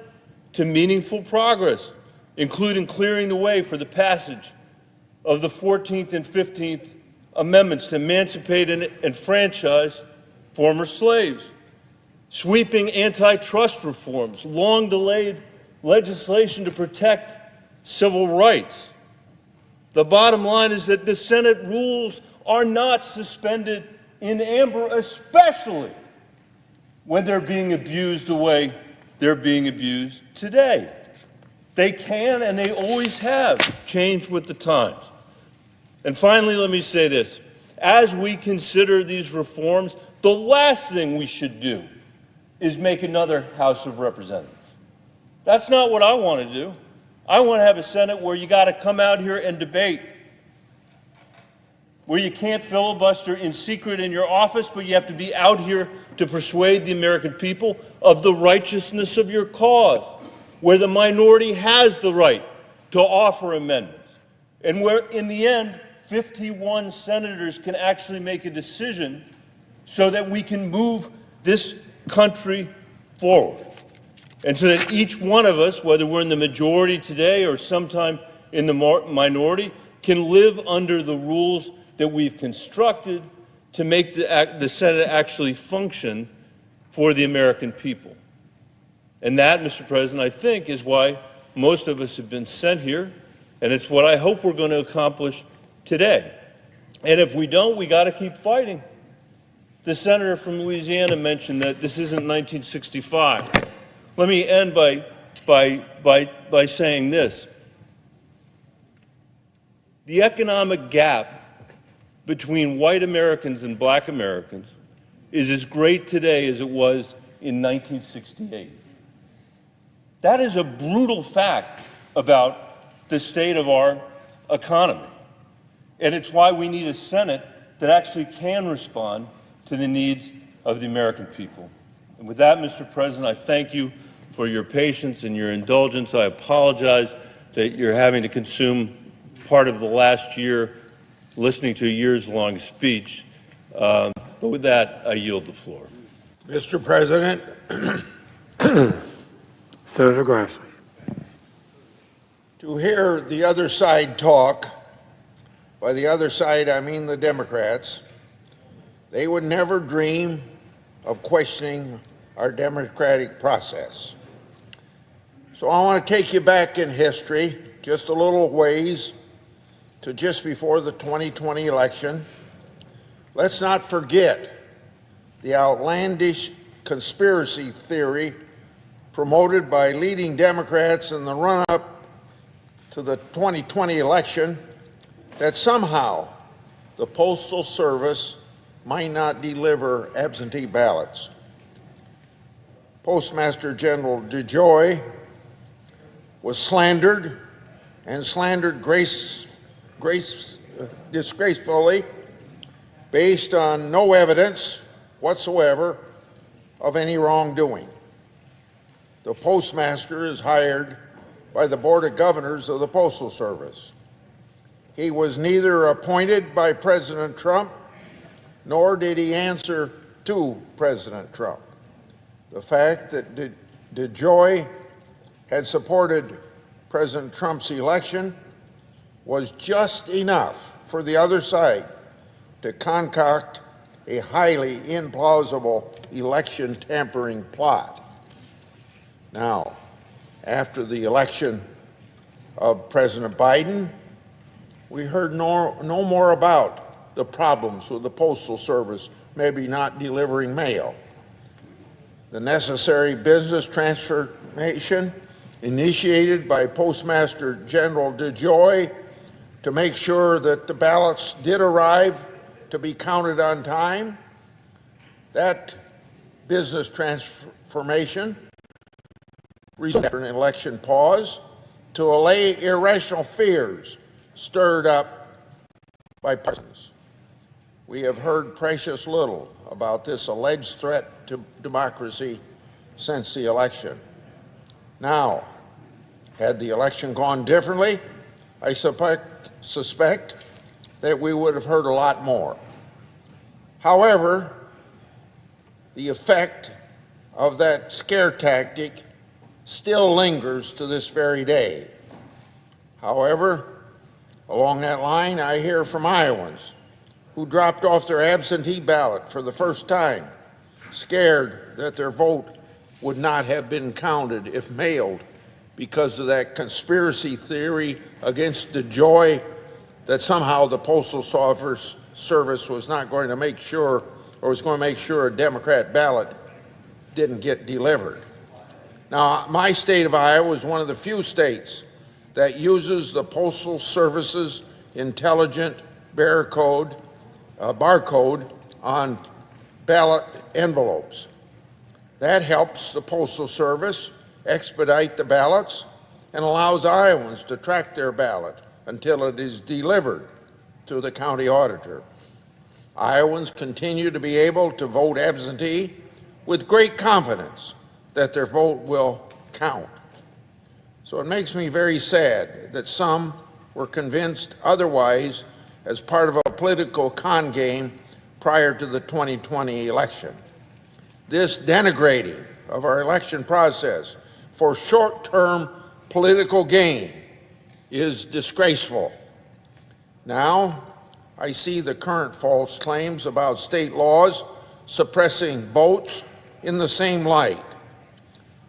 to meaningful progress, including clearing the way for the passage of the 14th and 15th Amendments to emancipate and enfranchise former slaves, sweeping antitrust reforms, long-delayed legislation to protect civil rights. The bottom line is that the Senate rules are not suspended in amber, especially when they're being abused the way they're being abused today. They can, and they always have, changed with the times. And finally, let me say this. As we consider these reforms, the last thing we should do is make another House of Representatives. That's not what I want to do. I want to have a Senate where you got to come out here and debate, where you can't filibuster in secret in your office, but you have to be out here to persuade the American people of the righteousness of your cause, where the minority has the right to offer amendments, and where, in the end, 51 senators can actually make a decision so that we can move this country forward. And so that each one of us, whether we're in the majority today or sometime in the minority, can live under the rules that we've constructed to make the Senate actually function for the American people. And that, Mr. President, I think is why most of us have been sent here, and it's what I hope we're going to accomplish today. And if we don't, we got to keep fighting. The senator from Louisiana mentioned that this isn't 1965. Let me end by saying this. The economic gap between white Americans and black Americans is as great today as it was in 1968. That is a brutal fact about the state of our economy. And it's why we need a Senate that actually can respond to the needs of the American people. And with that, Mr. President, I thank you for your patience and your indulgence. I apologize that you're having to consume part of the last year listening to a years-long speech. But with that, I yield the floor. Mr. President. Senator Grassley. To hear the other side talk, by the other side I mean the Democrats, they would never dream of questioning our democratic process. So I want to take you back in history just a little ways to just before the 2020 election. Let's not forget the outlandish conspiracy theory promoted by leading Democrats in the run-up to the 2020 election that somehow the Postal Service might not deliver absentee ballots. Postmaster General DeJoy was slandered and slandered disgracefully based on no evidence whatsoever of any wrongdoing. The postmaster is hired by the Board of Governors of the Postal Service. He was neither appointed by President Trump, nor did he answer to President Trump. The fact that DeJoy had supported President Trump's election was just enough for the other side to concoct a highly implausible election tampering plot. Now, after the election of President Biden, we heard no more about the problems with the Postal Service maybe not delivering mail. The necessary business transformation initiated by Postmaster General DeJoy to make sure that the ballots did arrive to be counted on time, that business transformation resulted in an election pause to allay irrational fears stirred up by partisans. We have heard precious little about this alleged threat to democracy since the election. Now, had the election gone differently, I suspect that we would have heard a lot more. However, the effect of that scare tactic still lingers to this very day. However, along that line, I hear from Iowans who dropped off their absentee ballot for the first time, scared that their vote would not have been counted if mailed because of that conspiracy theory against DeJoy that somehow the Postal Service was not going to make sure, or was going to make sure a Democrat ballot didn't get delivered. Now, my state of Iowa is one of the few states that uses the Postal Service's intelligent barcode on ballot envelopes. That helps the Postal Service expedite the ballots and allows Iowans to track their ballot until it is delivered to the county auditor. Iowans continue to be able to vote absentee with great confidence that their vote will count. So it makes me very sad that some were convinced otherwise as part of a political con game prior to the 2020 election. This denigrating of our election process for short-term political gain is disgraceful. Now, I see the current false claims about state laws suppressing votes in the same light.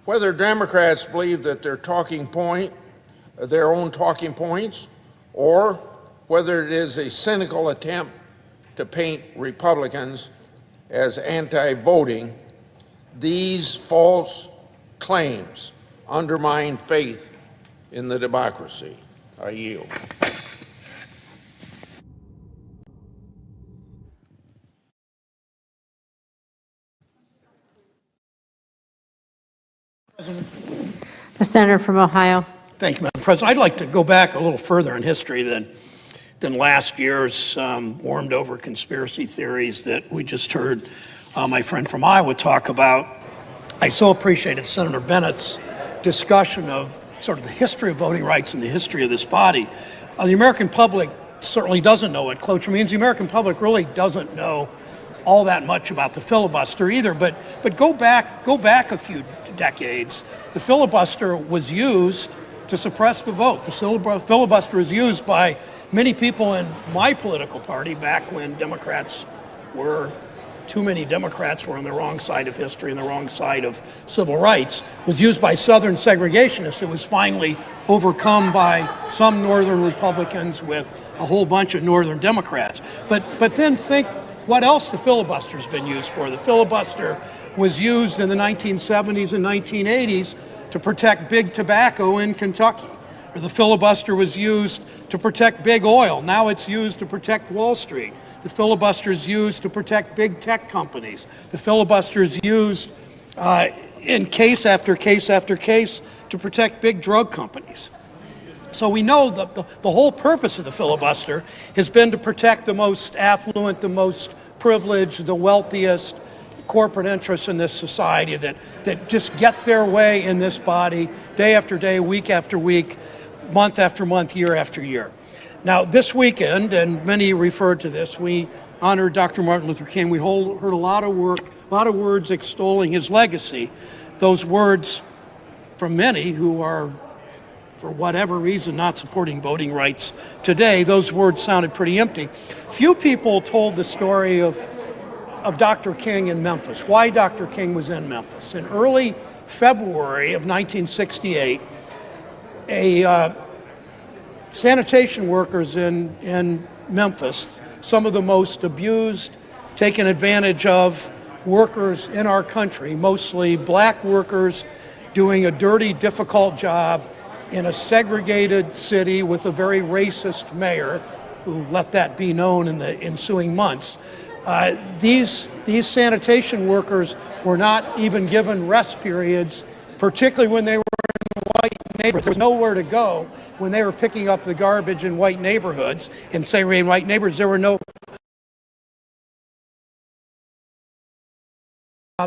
Whether Democrats believe that their own talking points, or whether it is a cynical attempt to paint Republicans as anti-voting, these false claims undermine faith in the democracy. I yield. The senator from Ohio. Thank you, Madam President. I'd like to go back a little further in history than last year's warmed over conspiracy theories that we just heard my friend from Iowa talk about. I so appreciated Senator Bennett's discussion of sort of the history of voting rights and the history of this body. The American public certainly doesn't know what cloture means. The American public really doesn't know all that much about the filibuster either. But go back a few decades. The filibuster was used to suppress the vote. The filibuster was used by many people in my political party back when too many Democrats were on the wrong side of history and the wrong side of civil rights. It was used by Southern segregationists. It was finally overcome by some Northern Republicans with a whole bunch of Northern Democrats. But then think what else the filibuster's been used for. The filibuster was used in the 1970s and 1980s to protect big tobacco in Kentucky. Or the filibuster was used to protect big oil. Now it's used to protect Wall Street. The filibuster is used to protect big tech companies. The filibuster is used in case after case after case to protect big drug companies. So we know that the whole purpose of the filibuster has been to protect the most affluent, the most privileged, the wealthiest corporate interests in this society that just get their way in this body day after day, week after week, month after month, year after year. Now, this weekend, and many referred to this, we honored Dr. Martin Luther King. We heard a lot of words extolling his legacy. Those words from many who are, for whatever reason, not supporting voting rights today, those words sounded pretty empty. Few people told the story of Dr. King in Memphis, why Dr. King was in Memphis. In early February of 1968, sanitation workers in Memphis, some of the most abused, taken advantage of workers in our country, mostly black workers doing a dirty, difficult job in a segregated city with a very racist mayor who let that be known in the ensuing months. These sanitation workers were not even given rest periods, particularly when they were in white neighborhoods. There was nowhere to go when they were picking up the garbage in white neighborhoods, in segregated white neighborhoods. There were no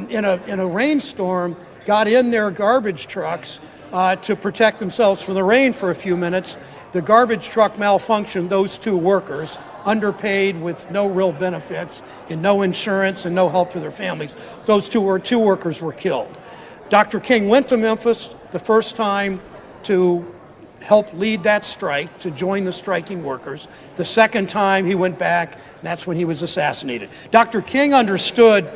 in a rainstorm, got in their garbage trucks to protect themselves from the rain for a few minutes. The garbage truck malfunctioned, those two workers, underpaid with no real benefits and no insurance and no help for their families. Those two workers were killed. Dr. King went to Memphis the first time to help lead that strike, to join the striking workers. The second time he went back, that's when he was assassinated. Dr. King understood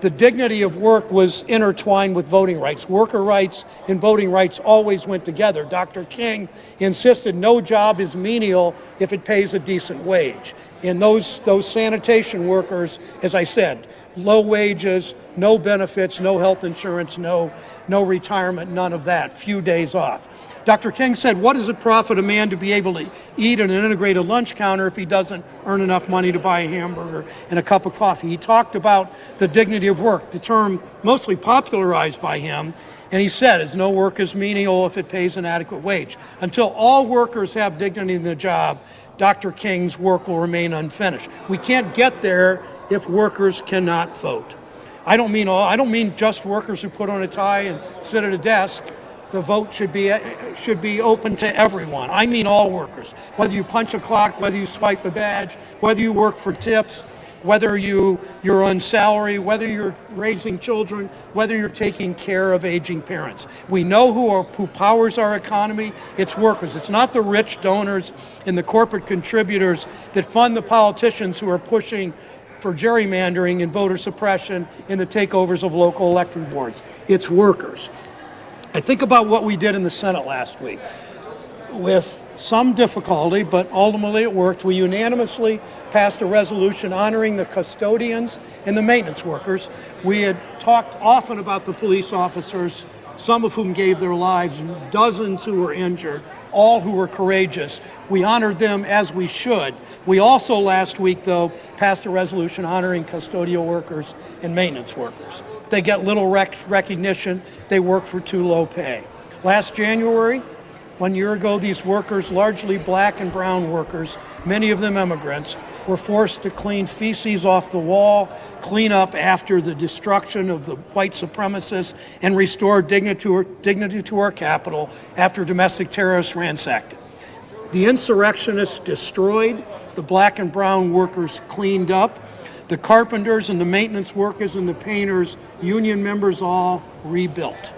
the dignity of work was intertwined with voting rights. Worker rights and voting rights always went together. Dr. King insisted no job is menial if it pays a decent wage. And those sanitation workers, as I said, low wages, no benefits, no health insurance, no retirement, none of that, few days off. Dr. King said, what does it profit a man to be able to eat at an integrated lunch counter if he doesn't earn enough money to buy a hamburger and a cup of coffee? He talked about the dignity of work, the term mostly popularized by him, and he said, "As no work is menial if it pays an adequate wage." Until all workers have dignity in the job, Dr. King's work will remain unfinished. We can't get there if workers cannot vote. I don't mean just workers who put on a tie and sit at a desk. The vote should be open to everyone. I mean all workers. Whether you punch a clock, whether you swipe a badge, whether you work for tips, whether you're on salary, whether you're raising children, whether you're taking care of aging parents. We know who powers our economy. It's workers. It's not the rich donors and the corporate contributors that fund the politicians who are pushing for gerrymandering and voter suppression in the takeovers of local election boards. It's workers. I think about what we did in the Senate last week. With some difficulty, but ultimately it worked, we unanimously passed a resolution honoring the custodians and the maintenance workers. We had talked often about the police officers, some of whom gave their lives, dozens who were injured, all who were courageous. We honored them as we should. We also last week, though, passed a resolution honoring custodial workers and maintenance workers. They get little recognition. They work for too low pay. Last January, 1 year ago, these workers, largely black and brown workers, many of them immigrants, were forced to clean feces off the wall, clean up after the destruction of the white supremacists, and restore dignity to our capital after domestic terrorists ransacked it. The insurrectionists destroyed, the black and brown workers cleaned up, the carpenters and the maintenance workers and the painters, union members all rebuilt.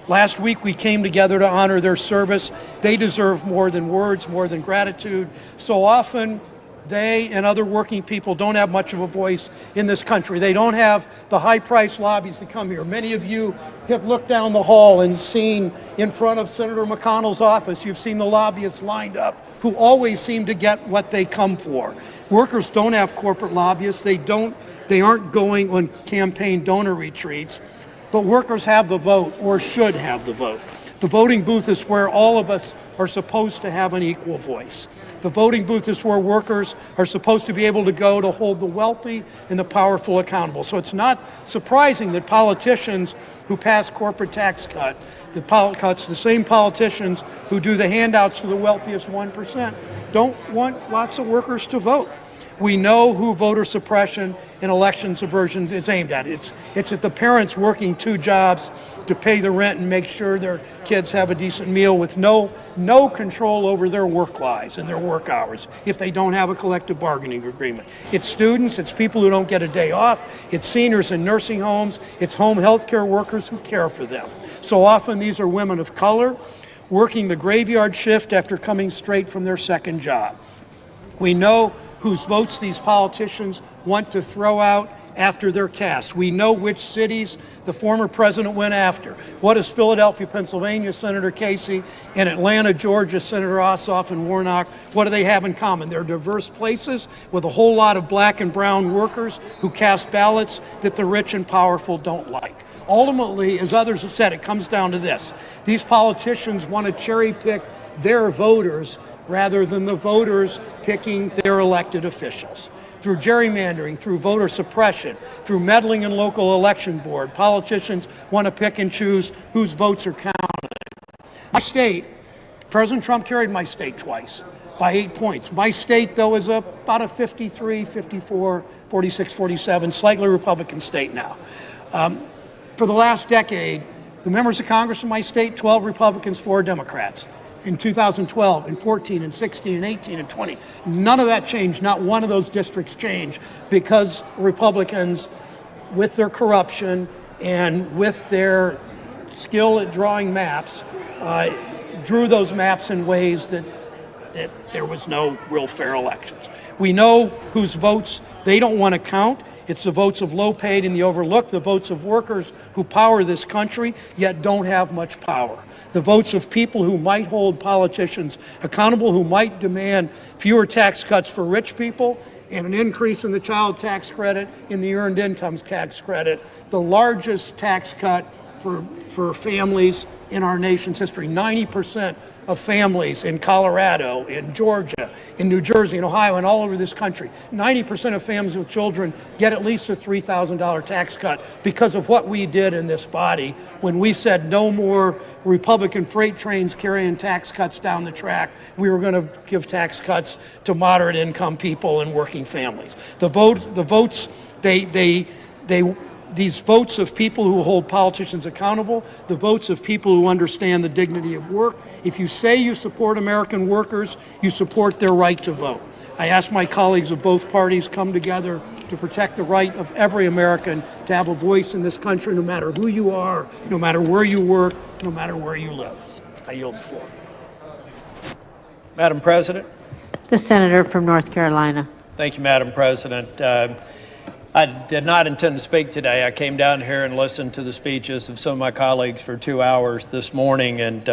Last week we came together to honor their service. They deserve more than words, more than gratitude. So often they and other working people don't have much of a voice in this country. They don't have the high-priced lobbies that come here. Many of you have looked down the hall and seen in front of Senator McConnell's office, you've seen the lobbyists lined up who always seem to get what they come for. Workers don't have corporate lobbyists. They aren't going on campaign donor retreats, but workers have the vote, or should have the vote. The voting booth is where all of us are supposed to have an equal voice. The voting booth is where workers are supposed to be able to go to hold the wealthy and the powerful accountable. So it's not surprising that politicians who pass corporate tax cuts, the same politicians who do the handouts to the wealthiest 1%, don't want lots of workers to vote. We know who voter suppression and election subversion is aimed at. It's at the parents working two jobs to pay the rent and make sure their kids have a decent meal with no control over their work lives and their work hours if they don't have a collective bargaining agreement. It's students, it's people who don't get a day off, it's seniors in nursing homes, it's home health care workers who care for them. So often these are women of color working the graveyard shift after coming straight from their second job. We know whose votes these politicians want to throw out after they're cast. We know which cities the former president went after. What does Philadelphia, Pennsylvania, Senator Casey, and Atlanta, Georgia, Senator Ossoff and Warnock, what do they have in common? They're diverse places with a whole lot of black and brown workers who cast ballots that the rich and powerful don't like. Ultimately, as others have said, it comes down to this. These politicians want to cherry pick their voters rather than the voters picking their elected officials. Through gerrymandering, through voter suppression, through meddling in local election board, politicians want to pick and choose whose votes are counted. My state, President Trump carried my state twice by 8 points. My state, though, is about a 53, 54, 46, 47, slightly Republican state now. For the last decade, the members of Congress in my state, 12 Republicans, 4 Democrats. In 2012, and 14, and 16, and 18, and 20. None of that changed. Not one of those districts changed because Republicans, with their corruption and with their skill at drawing maps, drew those maps in ways that there was no real fair elections. We know whose votes they don't want to count. It's the votes of low-paid and the overlooked, the votes of workers who power this country, yet don't have much power. The votes of people who might hold politicians accountable, who might demand fewer tax cuts for rich people and an increase in the child tax credit, in the earned income tax credit, the largest tax cut for families in our nation's history. 90% of families in Colorado, in Georgia, in New Jersey, in Ohio, and all over this country, 90% of families with children get at least a $3,000 tax cut because of what we did in this body when we said no more Republican freight trains carrying tax cuts down the track. We were going to give tax cuts to moderate income people and working families. These votes of people who hold politicians accountable, the votes of people who understand the dignity of work. If you say you support American workers, you support their right to vote. I ask my colleagues of both parties come together to protect the right of every American to have a voice in this country, no matter who you are, no matter where you work, no matter where you live. I yield the floor. Madam President. The senator from North Carolina. Thank you, Madam President. I did not intend to speak today. I came down here and listened to the speeches of some of my colleagues for 2 hours this morning and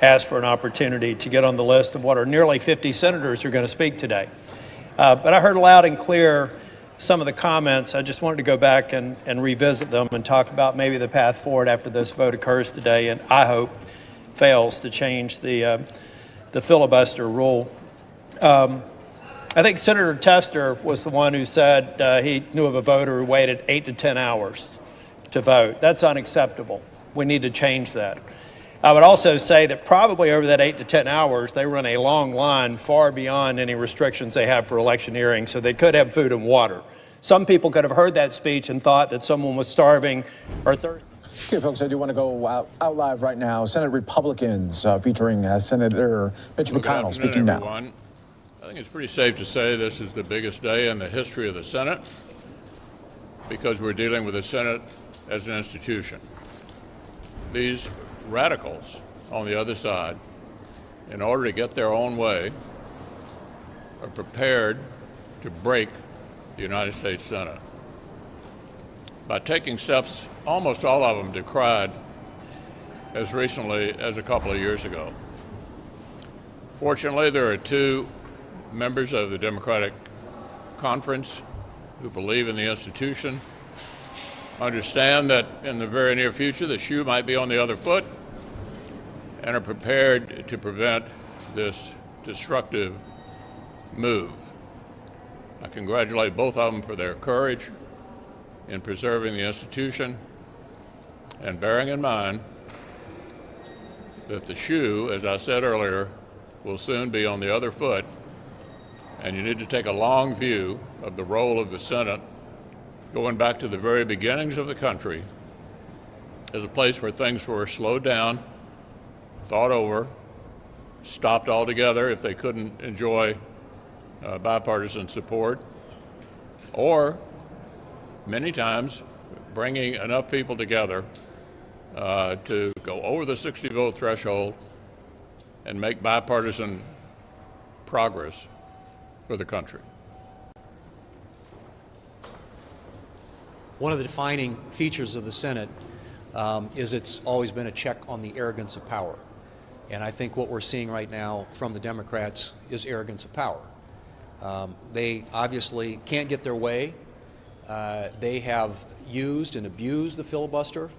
asked for an opportunity to get on the list of what are nearly 50 senators who are going to speak today. But I heard loud and clear some of the comments. I just wanted to go back and revisit them and talk about maybe the path forward after this vote occurs today, and I hope fails to change the filibuster rule. I think Senator Tester was the one who said he knew of a voter who waited 8 to 10 hours to vote. That's unacceptable. We need to change that. I would also say that probably over that 8 to 10 hours, they run a long line far beyond any restrictions they have for electioneering, so they could have food and water. Some people could have heard that speech and thought that someone was starving or thirsty. Okay, folks, I do want to go out live right now. Senate Republicans featuring Senator Mitch McConnell speaking now. Everyone. I think it's pretty safe to say this is the biggest day in the history of the Senate because we're dealing with the Senate as an institution. These radicals on the other side, in order to get their own way, are prepared to break the United States Senate by taking steps almost all of them decried as recently as a couple of years ago. Fortunately, there are two members of the Democratic Conference who believe in the institution, understand that in the very near future the shoe might be on the other foot, and are prepared to prevent this destructive move. I congratulate both of them for their courage in preserving the institution and bearing in mind that the shoe, as I said earlier, will soon be on the other foot. And you need to take a long view of the role of the Senate, going back to the very beginnings of the country, as a place where things were slowed down, thought over, stopped altogether if they couldn't enjoy bipartisan support, or many times bringing enough people together to go over the 60-vote threshold and make bipartisan progress for the country. One of the defining features of the Senate is it's always been a check on the arrogance of power. And I think what we're seeing right now from the Democrats is arrogance of power. They obviously can't get their way. They have used and abused the filibuster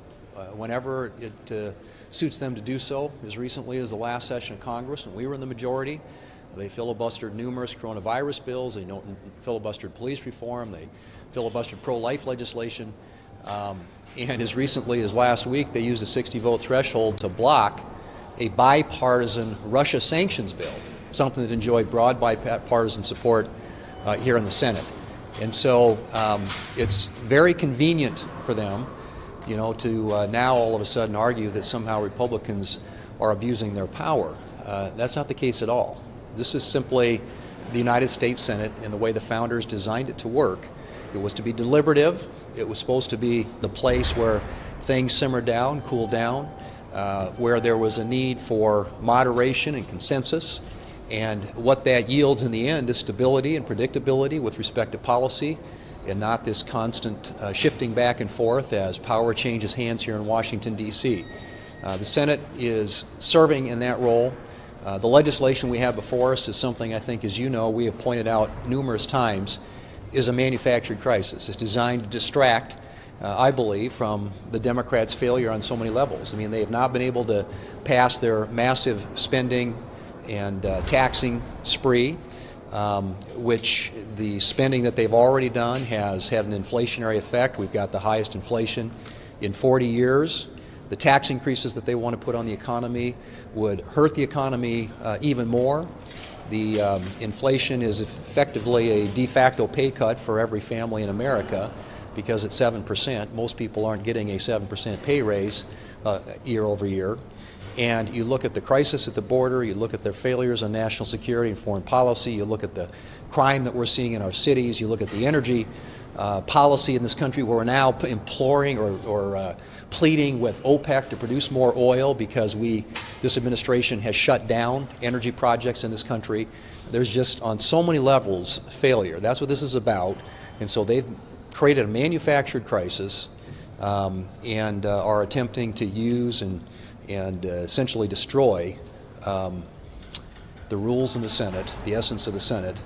whenever it suits them to do so. As recently as the last session of Congress, when we were in the majority, they filibustered numerous coronavirus bills. They filibustered police reform. They filibustered pro-life legislation. And as recently as last week, they used a 60-vote threshold to block a bipartisan Russia sanctions bill, something that enjoyed broad bipartisan support here in the Senate. And so it's very convenient for them, you know, to now all of a sudden argue that somehow Republicans are abusing their power. That's not the case at all. This is simply the United States Senate and the way the founders designed it to work. It was to be deliberative. It was supposed to be the place where things simmered down, cooled down, where there was a need for moderation and consensus. And what that yields in the end is stability and predictability with respect to policy, and not this constant shifting back and forth as power changes hands here in Washington, D.C. The Senate is serving in that role. The legislation we have before us is something I think, as you know, we have pointed out numerous times is a manufactured crisis. It's designed to distract, I believe, from the Democrats' failure on so many levels. I mean, they have not been able to pass their massive spending and taxing spree, which the spending that they've already done has had an inflationary effect. We've got the highest inflation in 40 years. The tax increases that they want to put on the economy would hurt the economy even more. The inflation is effectively a de facto pay cut for every family in America because at 7%, most people aren't getting a 7% pay raise year over year. And you look at the crisis at the border, you look at their failures on national security and foreign policy, you look at the crime that we're seeing in our cities, you look at the energy policy in this country where we're now imploring or pleading with OPEC to produce more oil because this administration has shut down energy projects in this country. There's just on so many levels failure. That's what this is about. And so they've created a manufactured crisis and are attempting to use and essentially destroy the rules in the Senate, the essence of the Senate,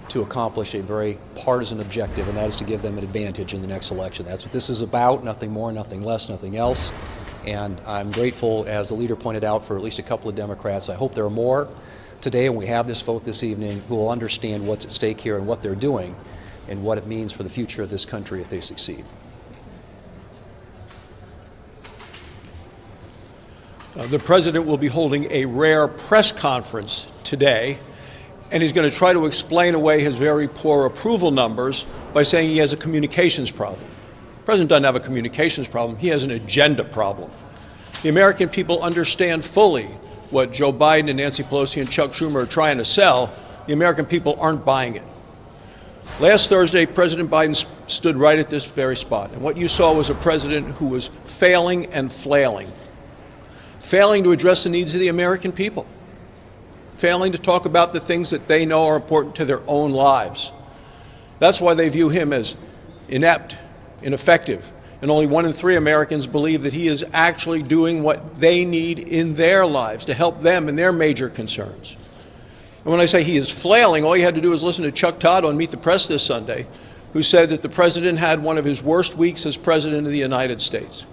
to accomplish a very partisan objective, and that is to give them an advantage in the next election. That's what this is about, nothing more, nothing less, nothing else. And I'm grateful, as the leader pointed out, for at least a couple of Democrats. I hope there are more today, when we have this vote this evening, who will understand what's at stake here and what they're doing and what it means for the future of this country if they succeed. The president will be holding a rare press conference today, and he's going to try to explain away his very poor approval numbers by saying he has a communications problem. The president doesn't have a communications problem. He has an agenda problem. The American people understand fully what Joe Biden and Nancy Pelosi and Chuck Schumer are trying to sell. The American people aren't buying it. Last Thursday, President Biden stood right at this very spot, and what you saw was a president who was failing and flailing. Failing to address the needs of the American people. Failing to talk about the things that they know are important to their own lives. That's why they view him as inept, ineffective, and only 1 in 3 Americans believe that he is actually doing what they need in their lives to help them in their major concerns. And when I say he is flailing, all you had to do is listen to Chuck Todd on Meet the Press this Sunday, who said that the president had one of his worst weeks as president of the United States.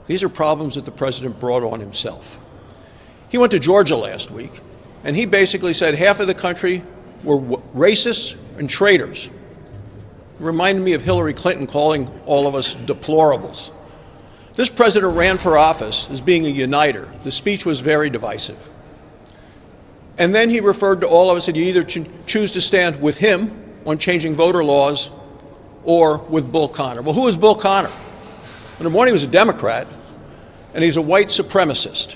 These are problems that the president brought on himself. He went to Georgia last week, and he basically said half of the country were racists and traitors. It reminded me of Hillary Clinton calling all of us deplorables. This president ran for office as being a uniter. The speech was very divisive. And then he referred to all of us, and you either choose to stand with him on changing voter laws or with Bull Connor. Well, who is Bull Connor? Number one, he was a Democrat, and he's a white supremacist.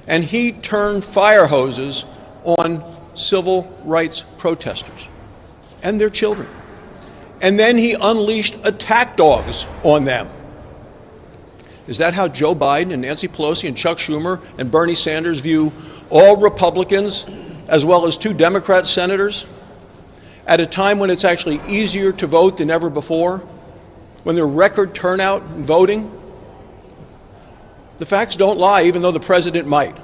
And he turned fire hoses on civil rights protesters and their children. And then he unleashed attack dogs on them. Is that how Joe Biden and Nancy Pelosi and Chuck Schumer and Bernie Sanders view all Republicans, as well as 2 Democrat senators, at a time when it's actually easier to vote than ever before, when there's record turnout in voting? The facts don't lie, even though the president might.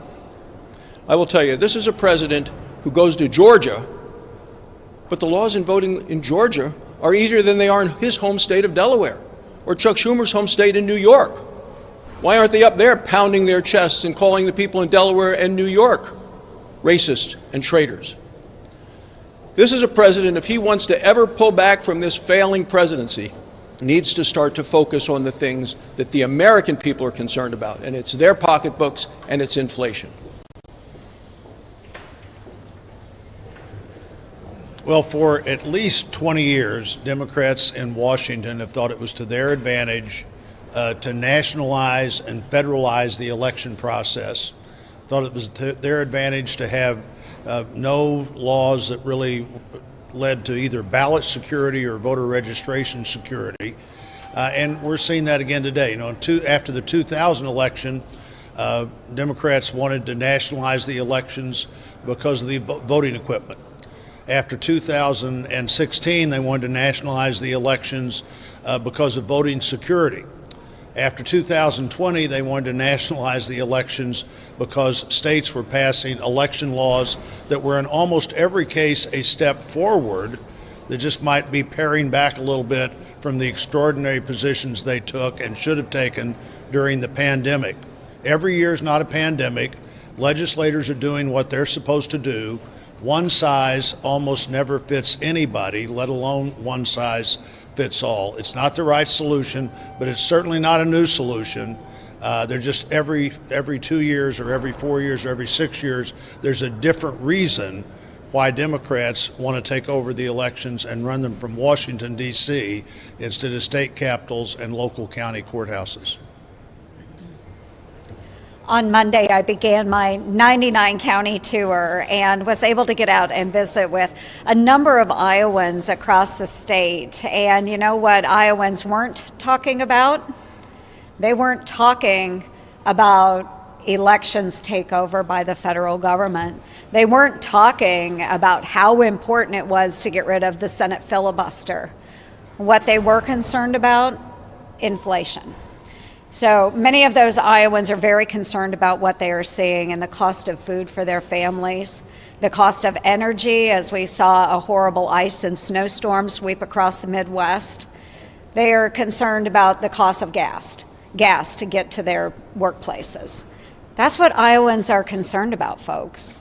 I will tell you, this is a president who goes to Georgia, but the laws in voting in Georgia are easier than they are in his home state of Delaware or Chuck Schumer's home state in New York. Why aren't they up there pounding their chests and calling the people in Delaware and New York racists and traitors? This is a president, if he wants to ever pull back from this failing presidency, needs to start to focus on the things that the American people are concerned about, and it's their pocketbooks and it's inflation. Well, for at least 20 years, Democrats in Washington have thought it was to their advantage to nationalize and federalize the election process. Thought it was to their advantage to have no laws that really led to either ballot security or voter registration security. And we're seeing that again today. You know, after the 2000 election, Democrats wanted to nationalize the elections because of the voting equipment. After 2016, they wanted to nationalize the elections because of voting security. After 2020, they wanted to nationalize the elections because states were passing election laws that were in almost every case a step forward that just might be paring back a little bit from the extraordinary positions they took and should have taken during the pandemic. Every year is not a pandemic. Legislators are doing what they're supposed to do. One size almost never fits anybody, let alone one size fits all. It's not the right solution, but it's certainly not a new solution. They're just every 2 years or every 4 years or every 6 years, there's a different reason why Democrats want to take over the elections and run them from Washington, D.C. instead of state capitals and local county courthouses. On Monday, I began my 99 county tour and was able to get out and visit with a number of Iowans across the state. And you know what Iowans weren't talking about? They weren't talking about elections takeover by the federal government. They weren't talking about how important it was to get rid of the Senate filibuster. What they were concerned about? Inflation. So many of those Iowans are very concerned about what they are seeing and the cost of food for their families, the cost of energy, as we saw a horrible ice and snowstorm sweep across the Midwest. They are concerned about the cost of gas to get to their workplaces. That's what Iowans are concerned about, folks.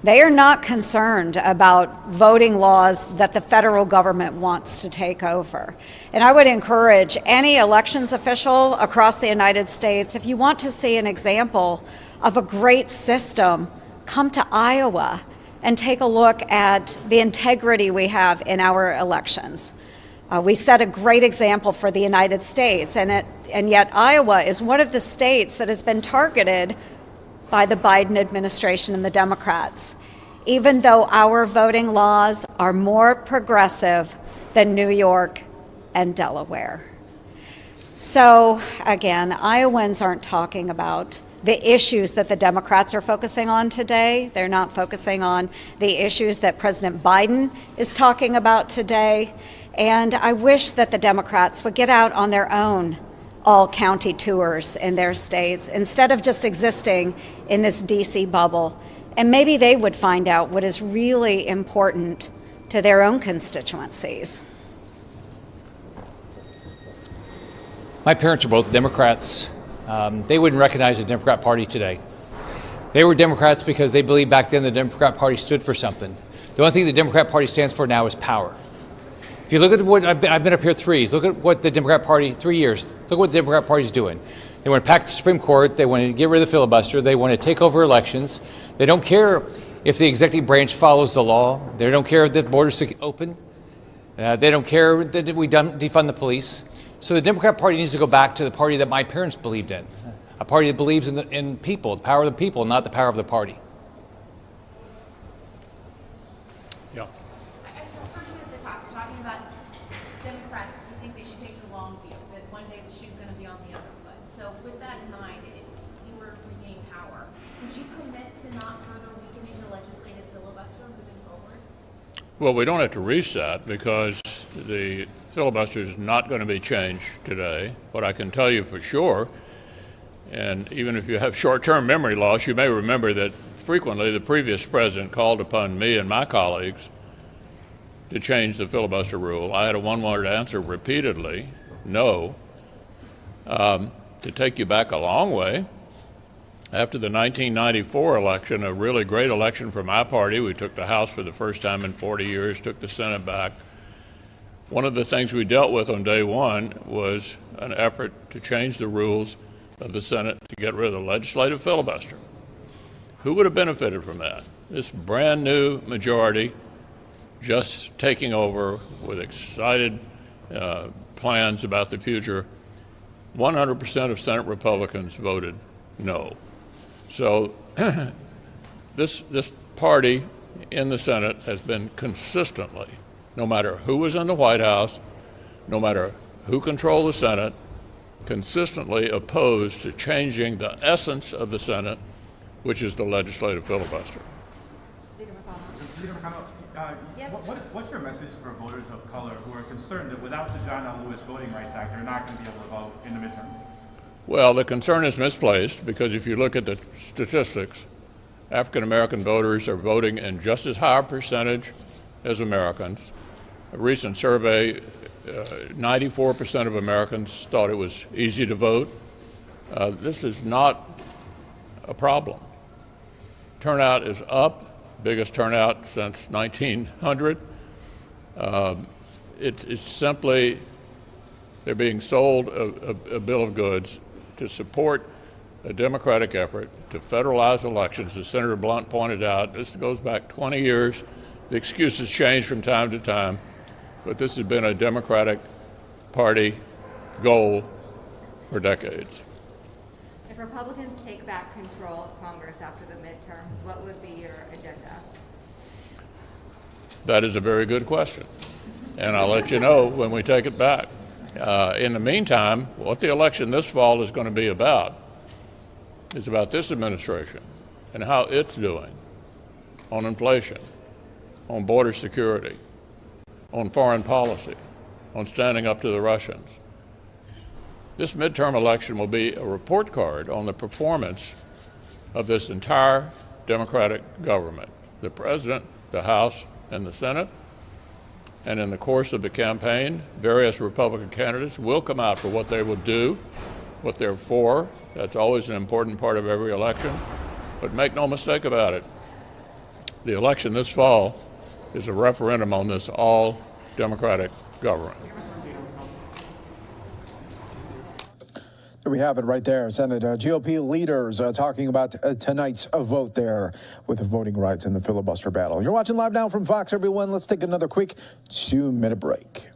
They are not concerned about voting laws that the federal government wants to take over. And I would encourage any elections official across the United States, if you want to see an example of a great system, come to Iowa and take a look at the integrity we have in our elections. We set a great example for the United States, and yet Iowa is one of the states that has been targeted by the Biden administration and the Democrats, even though our voting laws are more progressive than New York and Delaware. So again, Iowans aren't talking about the issues that the Democrats are focusing on today. They're not focusing on the issues that President Biden is talking about today. And I wish that the Democrats would get out on their own all-county tours in their states instead of just existing in this D.C. bubble. And maybe they would find out what is really important to their own constituencies. My parents are both Democrats. They wouldn't recognize the Democrat Party today. They were Democrats because they believed back then the Democrat Party stood for something. The only thing the Democrat Party stands for now is power. If you look at what I've been up here 3 years, look at what the Democrat Party, 3 years, look what the Democrat Party is doing. They want to pack the Supreme Court. They want to get rid of the filibuster. They want to take over elections. They don't care if the executive branch follows the law. They don't care if the borders are open. They don't care that we defund the police. So the Democrat Party needs to go back to the party that my parents believed in, a party that believes in people, the power of the people, not the power of the party. Yeah. Talking about Democrats who think they should take the long view, that one day the shoe's going to be on the other foot. So with that in mind, if you were to regain power, would you commit to not further weakening the legislative filibuster moving forward? Well, we don't have to reset because the filibuster is not going to be changed today. But I can tell you for sure, and even if you have short-term memory loss, you may remember that frequently the previous president called upon me and my colleagues to change the filibuster rule. I had a one-word answer repeatedly, no. To take you back a long way, after the 1994 election, a really great election for my party, we took the House for the first time in 40 years, took the Senate back. One of the things we dealt with on day one was an effort to change the rules of the Senate to get rid of the legislative filibuster. Who would have benefited from that? This brand new majority just taking over with excited plans about the future. 100% of Senate Republicans voted no. So this party in the Senate has been consistently, no matter who was in the White House, no matter who controlled the Senate, consistently opposed to changing the essence of the Senate, which is the legislative filibuster. What's your message for voters of color who are concerned that without the John L. Lewis Voting Rights Act, they're not going to be able to vote in the midterm? Well, the concern is misplaced because if you look at the statistics, African American voters are voting in just as high a percentage as Americans. a recent survey, 94% of Americans thought it was easy to vote. This is not a problem. Turnout is up, biggest turnout since 1900. It's simply they're being sold a bill of goods to support a Democratic effort to federalize elections. As Senator Blunt pointed out, this goes back 20 years. The excuses change from time to time, but this has been a Democratic Party goal for decades. If Republicans take back control of Congress after the midterms, what would be your agenda? That is a very good question, and I'll let you know when we take it back. In the meantime, what the election this fall is going to be about is about this administration and how it's doing on inflation, on border security, on foreign policy, on standing up to the Russians. This midterm election will be a report card on the performance of this entire Democratic government, the President, the House, and the Senate. And in the course of the campaign, various Republican candidates will come out for what they will do, what they're for. That's always an important part of every election. But make no mistake about it, the election this fall is a referendum on this all-Democratic government. There we have it right there. Senate GOP leaders talking about tonight's vote there with the voting rights in the filibuster battle. You're watching Live Now from Fox, everyone. Let's take another quick 2-minute break.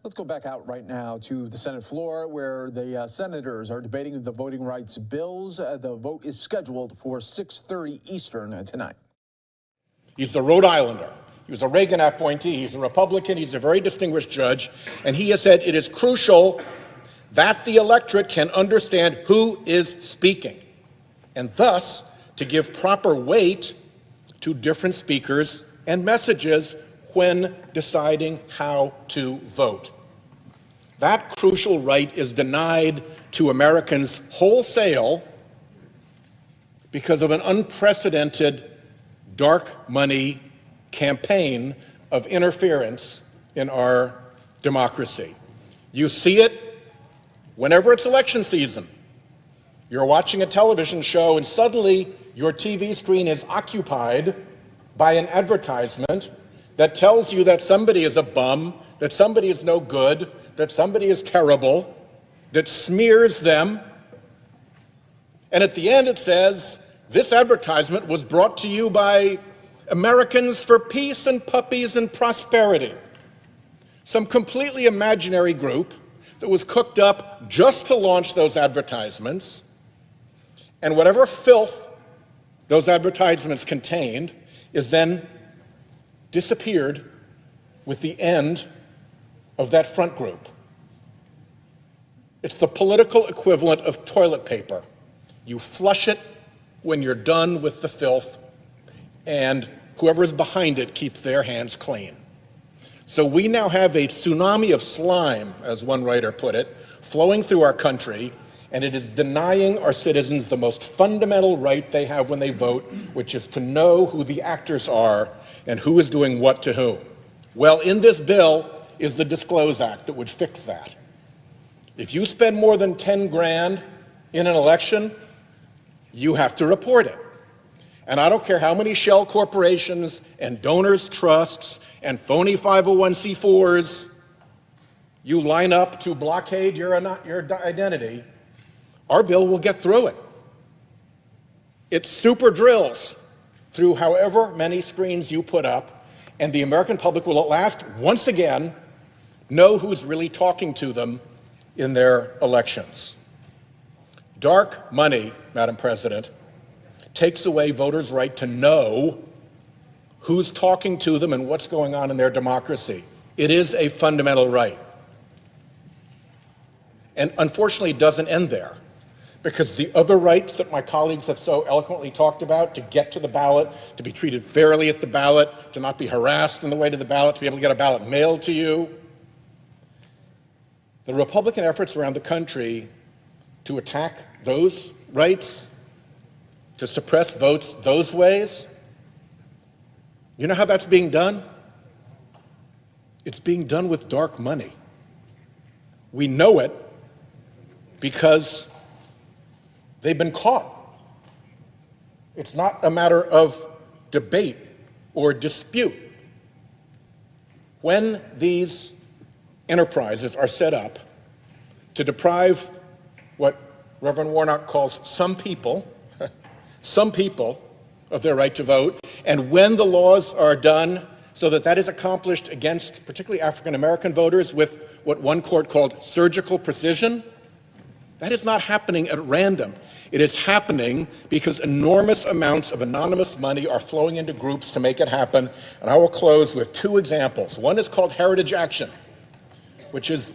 Let's go back out right now to the Senate floor where the senators are debating the voting rights bills. The vote is scheduled for 6:30 Eastern tonight. He's a Rhode Islander. He was a Reagan appointee. He's a Republican. He's a very distinguished judge. And he has said it is crucial that the electorate can understand who is speaking, and thus to give proper weight to different speakers and messages when deciding how to vote. That crucial right is denied to Americans wholesale because of an unprecedented dark money campaign of interference in our democracy. You see it whenever it's election season. You're watching a television show and suddenly your TV screen is occupied by an advertisement that tells you that somebody is a bum, that somebody is no good, that somebody is terrible, that smears them. And at the end it says, this advertisement was brought to you by Americans for Peace and Puppies and Prosperity, some completely imaginary group that was cooked up just to launch those advertisements, and whatever filth those advertisements contained is then disappeared with the end of that front group. It's the political equivalent of toilet paper. You flush it when you're done with the filth, and whoever is behind it keeps their hands clean. So we now have a tsunami of slime, as one writer put it, flowing through our country, and it is denying our citizens the most fundamental right they have when they vote, which is to know who the actors are and who is doing what to whom. Well, in this bill is the Disclose Act that would fix that. If you spend more than 10 grand in an election, you have to report it. And I don't care how many shell corporations and donors' trusts and phony 501c4s you line up to blockade your identity, our bill will get through it. It super drills through however many screens you put up, and the American public will at last, once again, know who's really talking to them in their elections. Dark money, Madam President, takes away voters' right to know who's talking to them and what's going on in their democracy. It is a fundamental right. And unfortunately, it doesn't end there, because the other rights that my colleagues have so eloquently talked about, to get to the ballot, to be treated fairly at the ballot, to not be harassed on the way to the ballot, to be able to get a ballot mailed to you, the Republican efforts around the country to attack those rights, to suppress votes those ways, you know how that's being done? It's being done with dark money. We know it because they've been caught. It's not a matter of debate or dispute. When these enterprises are set up to deprive what Reverend Warnock calls some people of their right to vote, and when the laws are done so that that is accomplished against particularly African American voters with what one court called surgical precision, that is not happening at random. It is happening because enormous amounts of anonymous money are flowing into groups to make it happen. And I will close with two examples. One is called Heritage Action, which is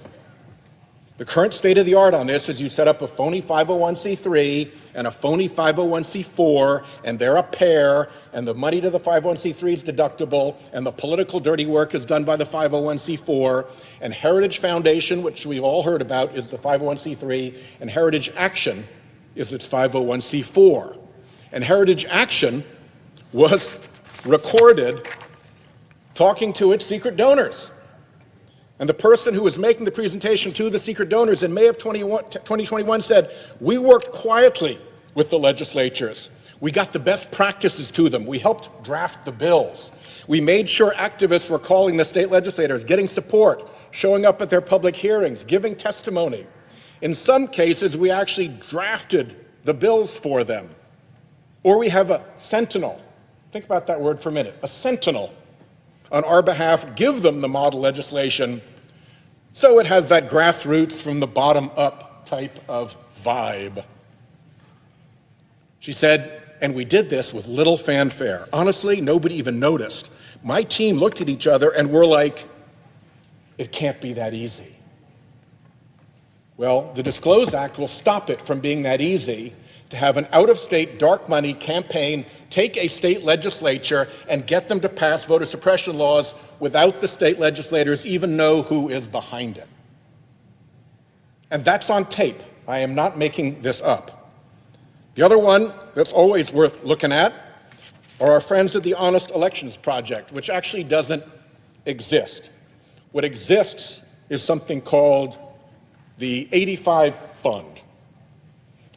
the current state of the art on this is you set up a phony 501c3 and a phony 501c4, and they're a pair, and the money to the 501c3 is deductible, and the political dirty work is done by the 501c4, and Heritage Foundation, which we've all heard about, is the 501c3, and Heritage Action is its 501c4. And Heritage Action was recorded talking to its secret donors. And the person who was making the presentation to the secret donors in May of 2021 said, "We worked quietly with the legislatures. We got the best practices to them. We helped draft the bills. We made sure activists were calling the state legislators, getting support, showing up at their public hearings, giving testimony. In some cases, we actually drafted the bills for them." Or we have a sentinel. Think about that word for a minute. A sentinel on our behalf, give them the model legislation so it has that grassroots from the bottom up type of vibe. She said, and we did this with little fanfare. Honestly, nobody even noticed. My team looked at each other and were like, it can't be that easy. Well, the Disclose Act will stop it from being that easy to have an out-of-state dark money campaign take a state legislature and get them to pass voter suppression laws without the state legislators even know who is behind it. And that's on tape. I am not making this up. The other one that's always worth looking at are our friends at the Honest Elections Project, which actually doesn't exist. What exists is something called the 85 Fund.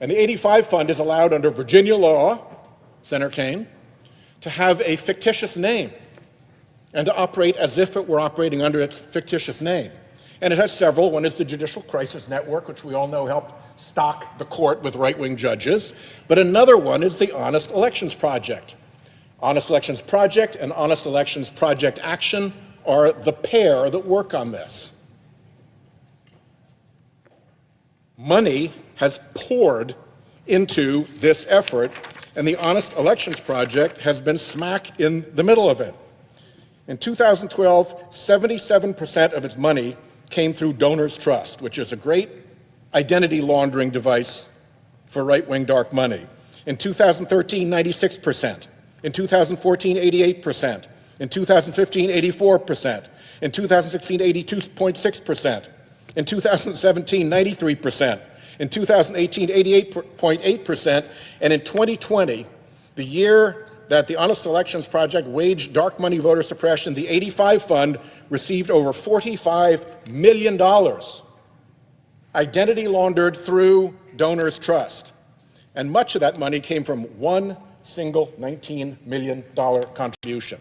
And the 85 Fund is allowed under Virginia law, Senator Kane, to have a fictitious name and to operate as if it were operating under its fictitious name. And it has several. One is the Judicial Crisis Network, which we all know helped stock the court with right-wing judges. But another one is the Honest Elections Project. Honest Elections Project and Honest Elections Project Action are the pair that work on this. Money has poured into this effort, and the Honest Elections Project has been smack in the middle of it. In 2012, 77% of its money came through Donors Trust, which is a great identity laundering device for right-wing dark money. In 2013, 96%. In 2014, 88%. In 2015, 84%. In 2016, 82.6%. In 2017, 93%. In 2018, 88.8%. And in 2020, the year that the Honest Elections Project waged dark money voter suppression, the 85 Fund received over $45 million identity laundered through Donors Trust. And much of that money came from one single $19 million contribution.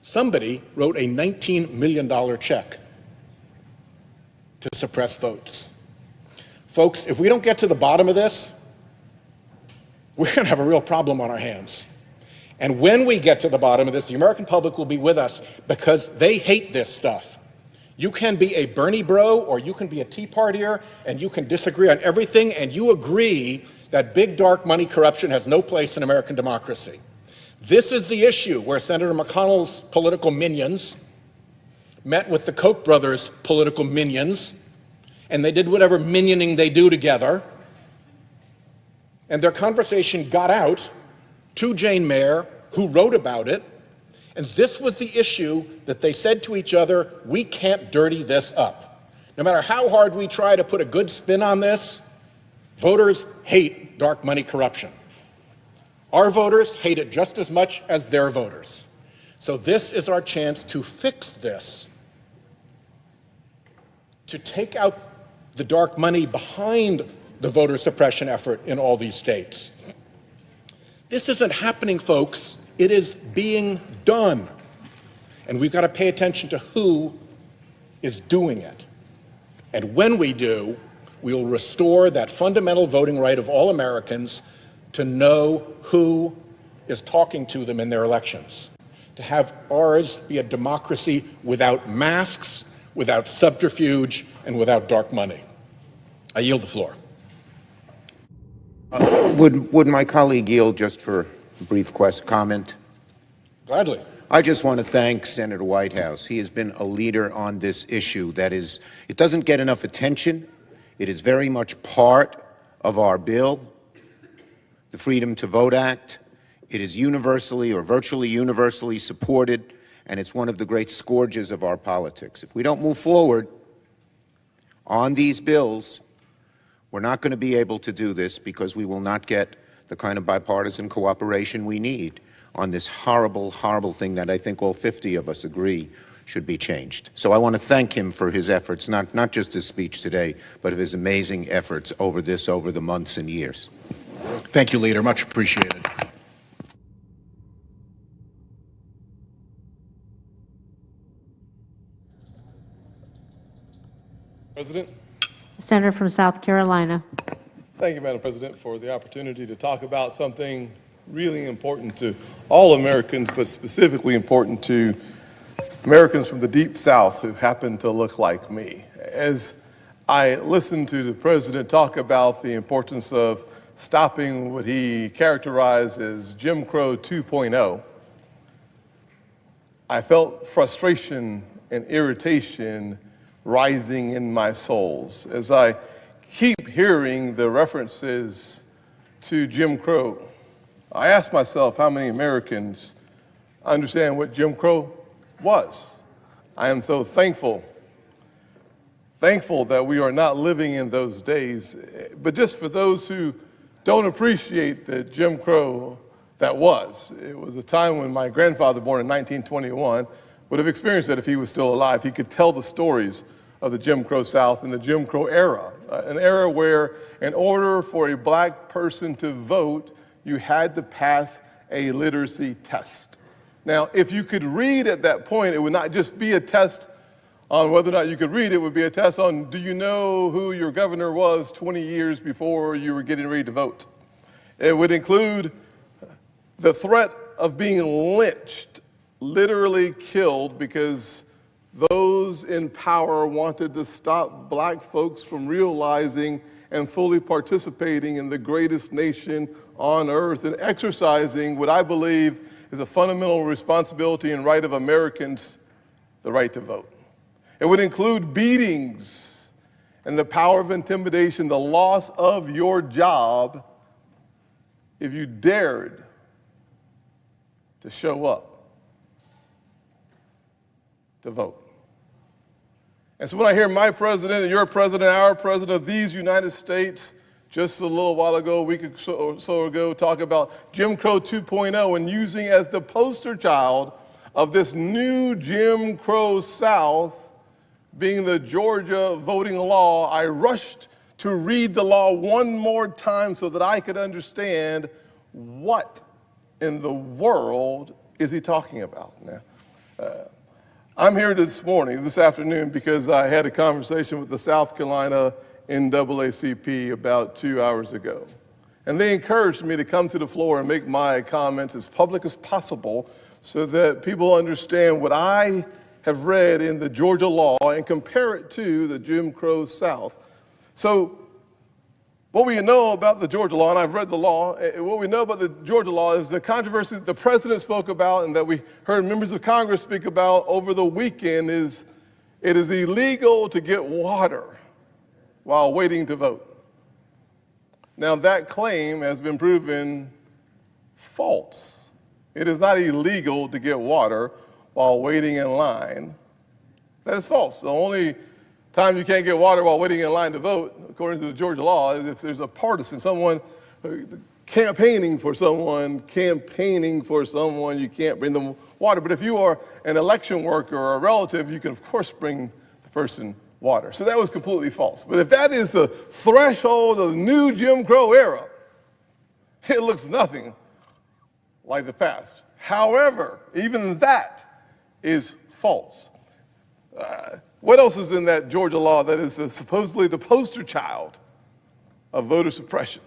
Somebody wrote a $19 million check to suppress votes. Folks, if we don't get to the bottom of this, we're going to have a real problem on our hands. And when we get to the bottom of this, the American public will be with us because they hate this stuff. You can be a Bernie bro or you can be a Tea Partier and you can disagree on everything and you agree that big dark money corruption has no place in American democracy. This is the issue where Senator McConnell's political minions met with the Koch brothers' political minions, and they did whatever minioning they do together. And their conversation got out to Jane Mayer, who wrote about it, and this was the issue that they said to each other, we can't dirty this up. No matter how hard we try to put a good spin on this, voters hate dark money corruption. Our voters hate it just as much as their voters. So this is our chance to fix this, to take out the dark money behind the voter suppression effort in all these states. This isn't happening, folks. It is being done. And we've got to pay attention to who is doing it. And when we do, we will restore that fundamental voting right of all Americans to know who is talking to them in their elections, to have ours be a democracy without masks, without subterfuge, and without dark money. I yield the floor. Would my colleague yield just for a brief comment? Gladly. I just want to thank Senator Whitehouse. He has been a leader on this issue. That is, it doesn't get enough attention. It is very much part of our bill, the Freedom to Vote Act. It is universally or virtually universally supported, and it's one of the great scourges of our politics. If we don't move forward on these bills, we're not going to be able to do this because we will not get the kind of bipartisan cooperation we need on this horrible, horrible thing that I think all 50 of us agree should be changed. So I want to thank him for his efforts, not just his speech today, but of his amazing efforts over the months and years. Thank you, Leader. Much appreciated. President. The Senator from South Carolina. Thank you, Madam President, for the opportunity to talk about something really important to all Americans, but specifically important to Americans from the Deep South who happen to look like me. As I listened to the President talk about the importance of stopping what he characterized as Jim Crow 2.0, I felt frustration and irritation rising in my souls as I keep hearing the references to Jim Crow. I asked myself how many Americans understand what Jim Crow was. I am so thankful that we are not living in those days. But just for those who don't appreciate the Jim Crow that was, it was a time when my grandfather, born in 1921, would have experienced that if he was still alive. He could tell the stories of the Jim Crow South and the Jim Crow era, an era where in order for a black person to vote, you had to pass a literacy test. Now, if you could read at that point, it would not just be a test on whether or not you could read, it would be a test on, do you know who your governor was 20 years before you were getting ready to vote? It would include the threat of being lynched, literally killed, because those in power wanted to stop black folks from realizing and fully participating in the greatest nation on earth and exercising what I believe is a fundamental responsibility and right of Americans, the right to vote. It would include beatings and the power of intimidation, the loss of your job if you dared to show up to vote. And so when I hear my president and your president, our president of these United States, just a little while ago, a week or so ago, talk about Jim Crow 2.0 and using as the poster child of this new Jim Crow South being the Georgia voting law, I rushed to read the law one more time so that I could understand what in the world is he talking about. Now, I'm here this afternoon, because I had a conversation with the South Carolina NAACP about 2 hours ago. And they encouraged me to come to the floor and make my comments as public as possible so that people understand what I have read in the Georgia law and compare it to the Jim Crow South. So what we know about the Georgia law, and I've read the law, what we know about the Georgia law is the controversy that the president spoke about and that we heard members of Congress speak about over the weekend is it is illegal to get water while waiting to vote. Now that claim has been proven false. It is not illegal to get water while waiting in line. That is false. The only time you can't get water while waiting in line to vote, according to the Georgia law, is if there's a partisan, someone campaigning for someone, you can't bring them water. But if you are an election worker or a relative, you can, of course, bring the person water. So that was completely false. But if that is the threshold of the new Jim Crow era, it looks nothing like the past. However, even that is false. What else is in that Georgia law that is supposedly the poster child of voter suppression?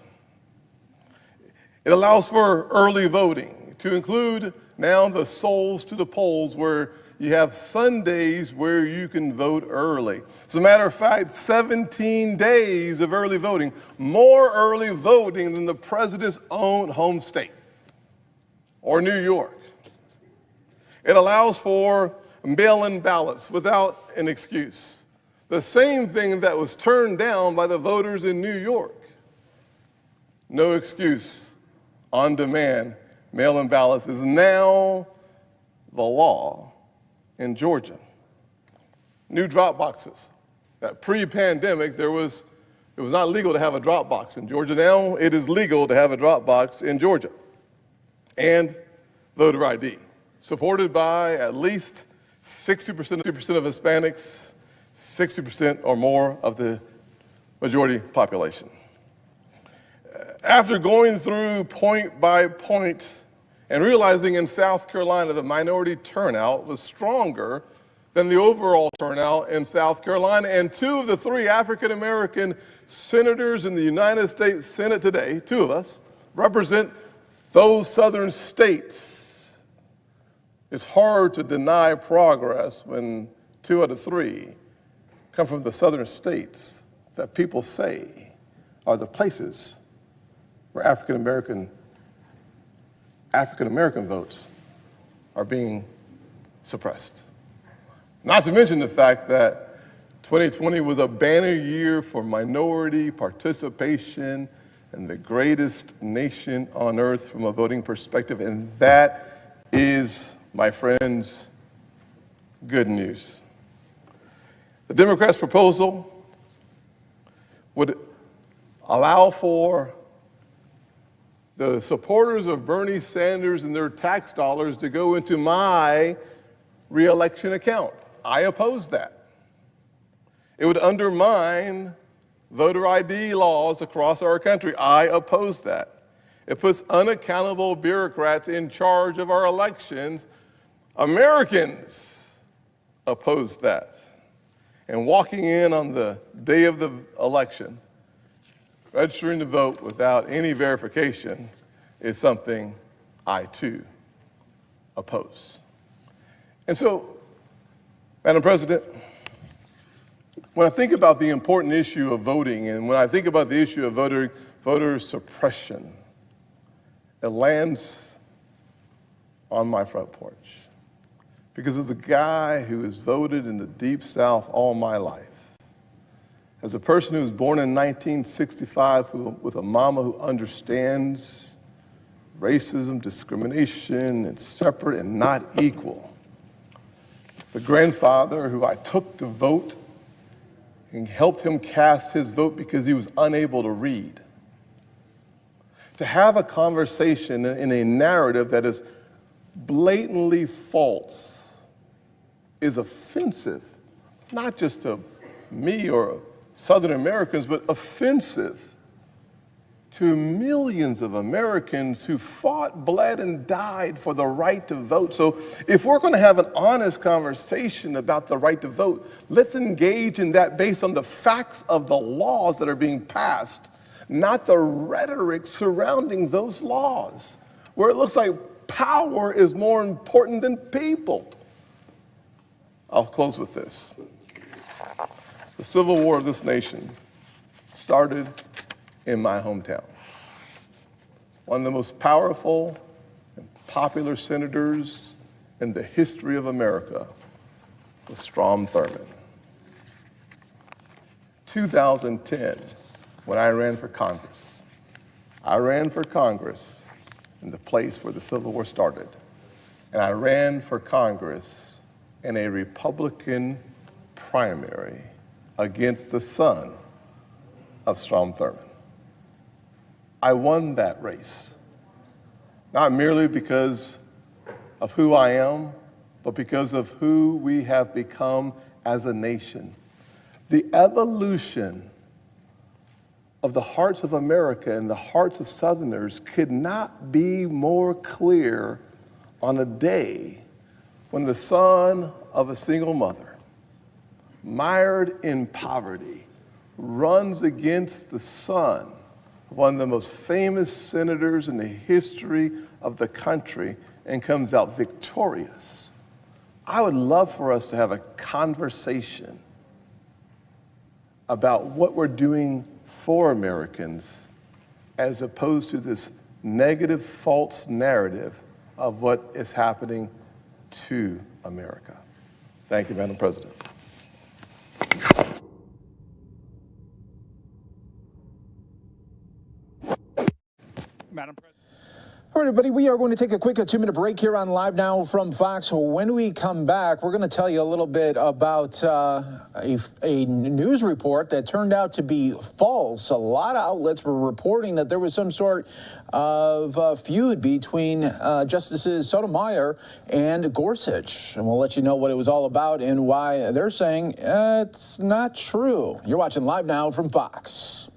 It allows for early voting, to include now the souls to the polls, where you have Sundays where you can vote early. As a matter of fact, 17 days of early voting, more early voting than the president's own home state or New York. It allows for mail-in ballots without an excuse. The same thing that was turned down by the voters in New York. No excuse, on demand, mail-in ballots is now the law in Georgia. New drop boxes. That pre-pandemic, it was not legal to have a drop box in Georgia. Now it is legal to have a drop box in Georgia. And voter ID, supported by at least 60% of Hispanics, 60% or more of the majority population. After going through point by point and realizing in South Carolina the minority turnout was stronger than the overall turnout in South Carolina, and 2 of the 3 African American senators in the United States Senate today, 2 of us, represent those southern states. It's hard to deny progress when 2 out of 3 come from the southern states that people say are the places where African American votes are being suppressed. Not to mention the fact that 2020 was a banner year for minority participation in the greatest nation on earth from a voting perspective, and that is, my friends, good news. The Democrats' proposal would allow for the supporters of Bernie Sanders and their tax dollars to go into my reelection account. I oppose that. It would undermine voter ID laws across our country. I oppose that. It puts unaccountable bureaucrats in charge of our elections. Americans oppose that. And walking in on the day of the election, registering to vote without any verification is something I, too, oppose. And so, Madam President, When I think about the important issue of voting, and when I think about the issue of voter suppression, it lands on my front porch. Because as a guy who has voted in the Deep South all my life, as a person who was born in 1965 with a mama who understands racism, discrimination, and separate and not equal, the grandfather who I took to vote and helped him cast his vote because he was unable to read, to have a conversation in a narrative that is blatantly false is offensive, not just to me or Southern Americans, but offensive to millions of Americans who fought, bled, and died for the right to vote. So if we're going to have an honest conversation about the right to vote, let's engage in that based on the facts of the laws that are being passed, not the rhetoric surrounding those laws, where it looks like power is more important than people. I'll close with this. The Civil War of this nation started in my hometown. One of the most powerful and popular senators in the history of America was Strom Thurmond. 2010, when I ran for Congress, I ran for Congress in the place where the Civil War started. And I ran for Congress in a Republican primary against the son of Strom Thurmond. I won that race, not merely because of who I am, but because of who we have become as a nation. The evolution of the hearts of America and the hearts of Southerners could not be more clear on a day when the son of a single mother, mired in poverty, runs against the son of one of the most famous senators in the history of the country and comes out victorious. I would love for us to have a conversation about what we're doing for Americans as opposed to this negative, false narrative of what is happening to America. Thank you, Madam President. Madam President. All right, everybody, we are going to take a quick 2-minute break here on Live Now from Fox. When we come back, we're going to tell you a little bit about a news report that turned out to be false. A lot of outlets were reporting that there was some sort of feud between Justices Sotomayor and Gorsuch. And we'll let you know what it was all about and why they're saying it's not true. You're watching Live Now from Fox.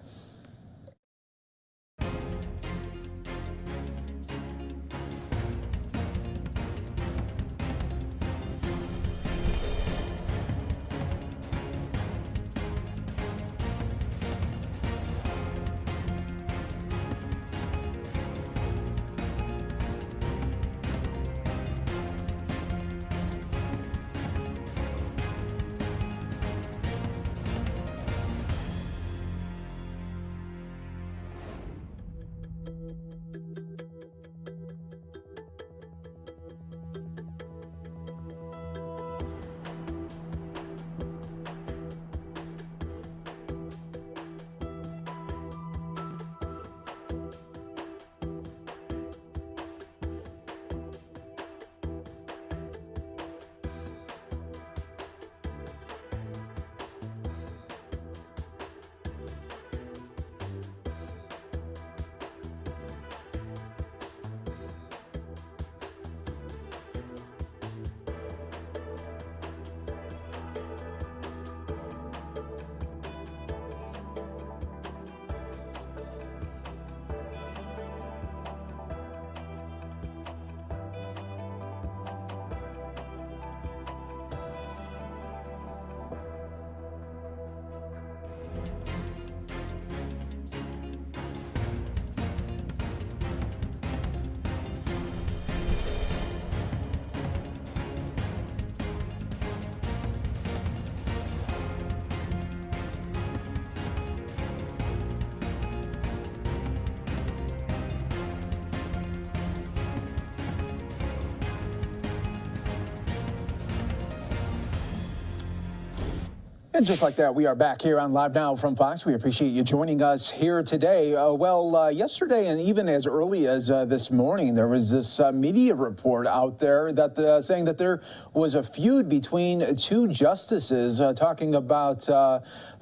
And just like that, we are back here on Live Now from Fox. We appreciate you joining us here today. Yesterday and even as early as this morning, there was this media report out there that saying that there was a feud between two justices talking about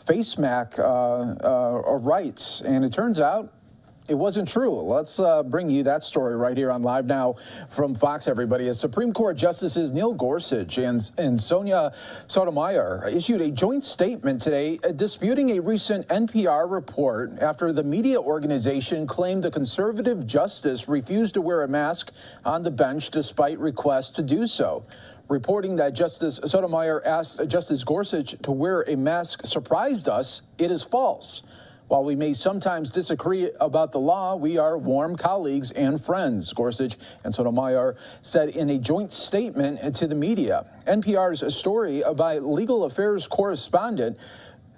face mask rights. And it turns out it wasn't true. Let's bring you that story right here on Live Now from Fox, everybody. As Supreme Court Justices Neil Gorsuch and Sonia Sotomayor issued a joint statement today disputing a recent NPR report after the media organization claimed the conservative justice refused to wear a mask on the bench despite requests to do so. Reporting that Justice Sotomayor asked Justice Gorsuch to wear a mask surprised us. It is false. While we may sometimes disagree about the law, we are warm colleagues and friends, Gorsuch and Sotomayor said in a joint statement to the media. NPR's story by legal affairs correspondent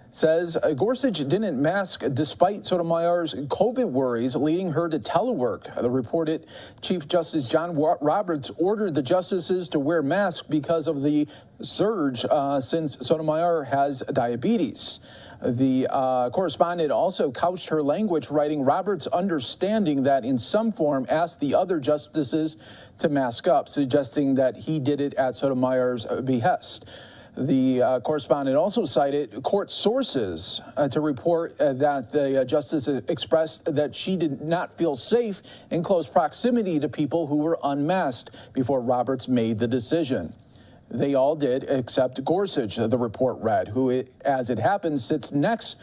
says Gorsuch didn't mask despite Sotomayor's COVID worries, leading her to telework. The reported Chief Justice John Roberts ordered the justices to wear masks because of the surge since Sotomayor has diabetes. The correspondent also couched her language, writing Roberts' understanding that in some form asked the other justices to mask up, suggesting that he did it at Sotomayor's behest. The correspondent also cited court sources to report that the justice expressed that she did not feel safe in close proximity to people who were unmasked before Roberts made the decision. They all did, except Gorsuch, the report read, who, as it happens, sits next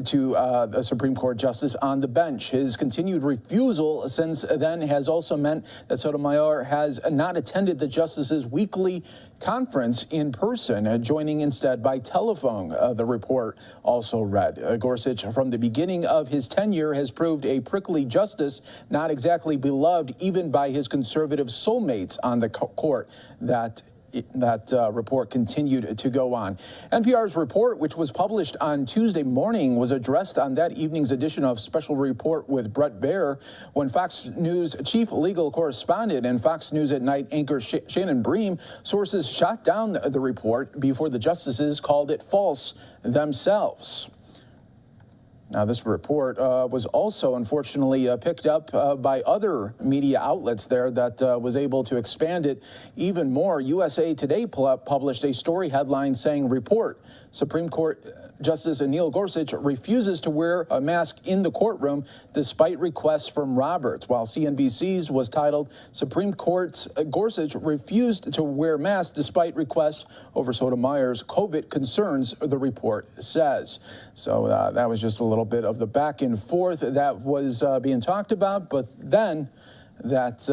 to the Supreme Court justice on the bench. His continued refusal since then has also meant that Sotomayor has not attended the justices' weekly conference in person, joining instead by telephone, the report also read. Gorsuch, from the beginning of his tenure, has proved a prickly justice, not exactly beloved even by his conservative soulmates on the court. That report continued to go on. NPR's report, which was published on Tuesday morning, was addressed on that evening's edition of Special Report with Bret Baier when Fox News chief legal correspondent and Fox News at Night anchor Shannon Bream sources shot down the report before the justices called it false themselves. Now, this report was also, unfortunately, picked up by other media outlets there that was able to expand it even more. USA Today published a story headline saying, "Report, Supreme Court Justice Neil Gorsuch refuses to wear a mask in the courtroom despite requests from Roberts," while CNBC's was titled, "Supreme Court's Gorsuch refused to wear masks despite requests over Sotomayor's COVID concerns," the report says. So that was just a little bit of the back and forth that was being talked about, but then that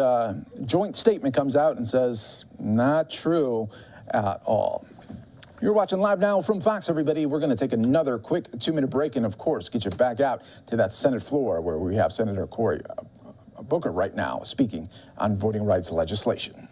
joint statement comes out and says, not true at all. You're watching Live Now from Fox, everybody. We're going to take another quick 2-minute break and, of course, get you back out to that Senate floor where we have Senator Cory Booker right now speaking on voting rights legislation.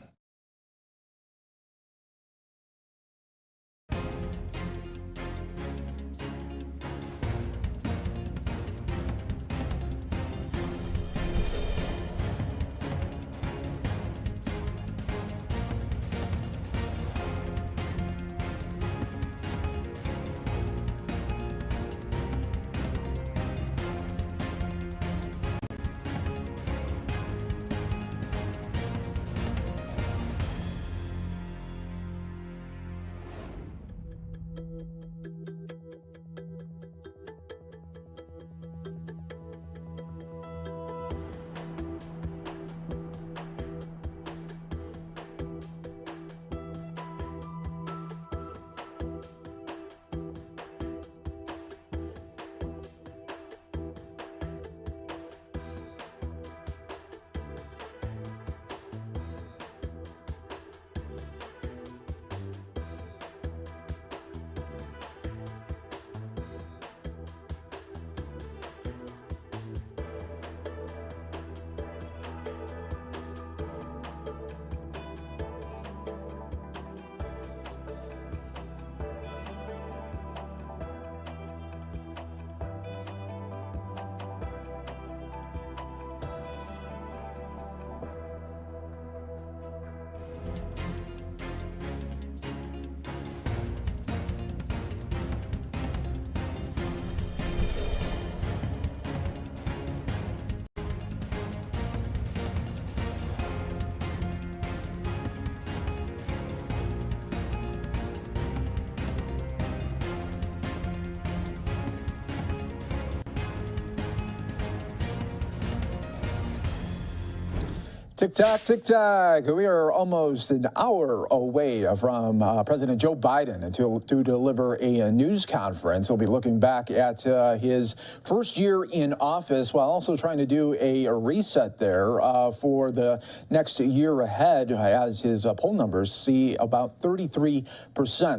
Tick-tock, tick-tock. We are almost an hour away from President Joe Biden to deliver a news conference. He'll be looking back at his first year in office while also trying to do a reset there for the next year ahead as his poll numbers see about 33%.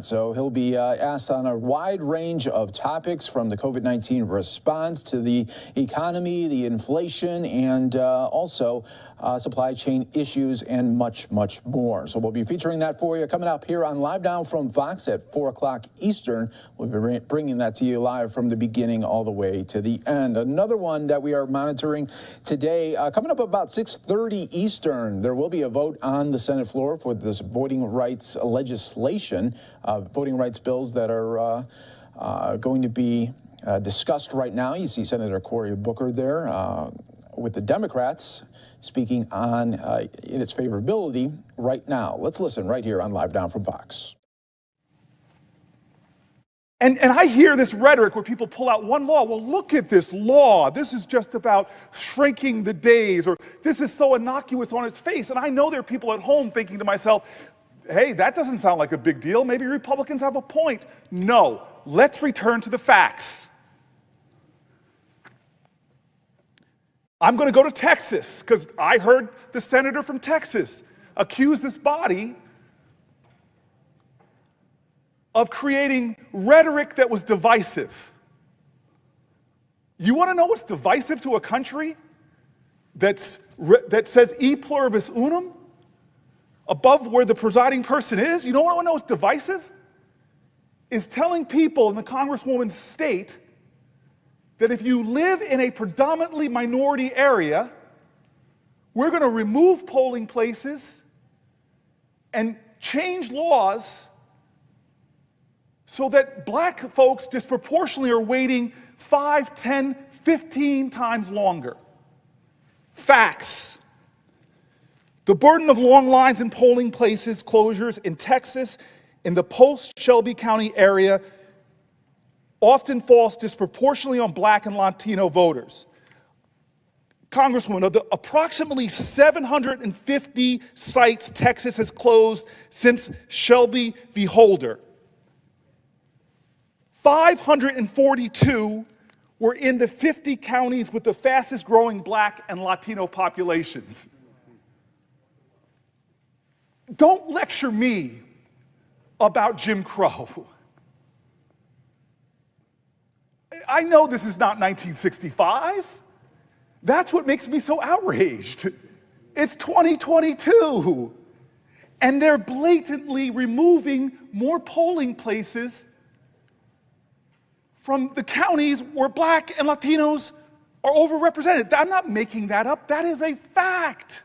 So he'll be asked on a wide range of topics from the COVID-19 response to the economy, the inflation, and also supply chain issues and much, much more. So we'll be featuring that for you coming up here on Live Now from Fox at 4 o'clock Eastern. We'll be bringing that to you live from the beginning all the way to the end. Another one that we are monitoring today, coming up about 6:30 Eastern, there will be a vote on the Senate floor for this voting rights legislation, voting rights bills that are going to be discussed right now. You see Senator Cory Booker there with the Democrats speaking on its favorability right now. Let's listen right here on Live Now from Fox. And I hear this rhetoric where people pull out one law. Well, look at this law. This is just about shrinking the days, or this is so innocuous on its face. And I know there are people at home thinking to myself, hey, that doesn't sound like a big deal. Maybe Republicans have a point. No, let's return to the facts. I'm going to go to Texas because I heard the senator from Texas accuse this body of creating rhetoric that was divisive. You want to know what's divisive to a country that says e pluribus unum above where the presiding person is? You know what I want to know what's divisive? Is telling people in the Congresswoman's state that if you live in a predominantly minority area, we're going to remove polling places and change laws so that black folks disproportionately are waiting 5, 10, 15 times longer. Facts. The burden of long lines in polling places closures in Texas, in the post-Shelby County area, often falls disproportionately on black and Latino voters. Congresswoman, of the approximately 750 sites Texas has closed since Shelby v. Holder, 542 were in the 50 counties with the fastest growing black and Latino populations. Don't lecture me about Jim Crow. I know this is not 1965. That's what makes me so outraged. It's 2022. And they're blatantly removing more polling places from the counties where black and Latinos are overrepresented. I'm not making that up. That is a fact.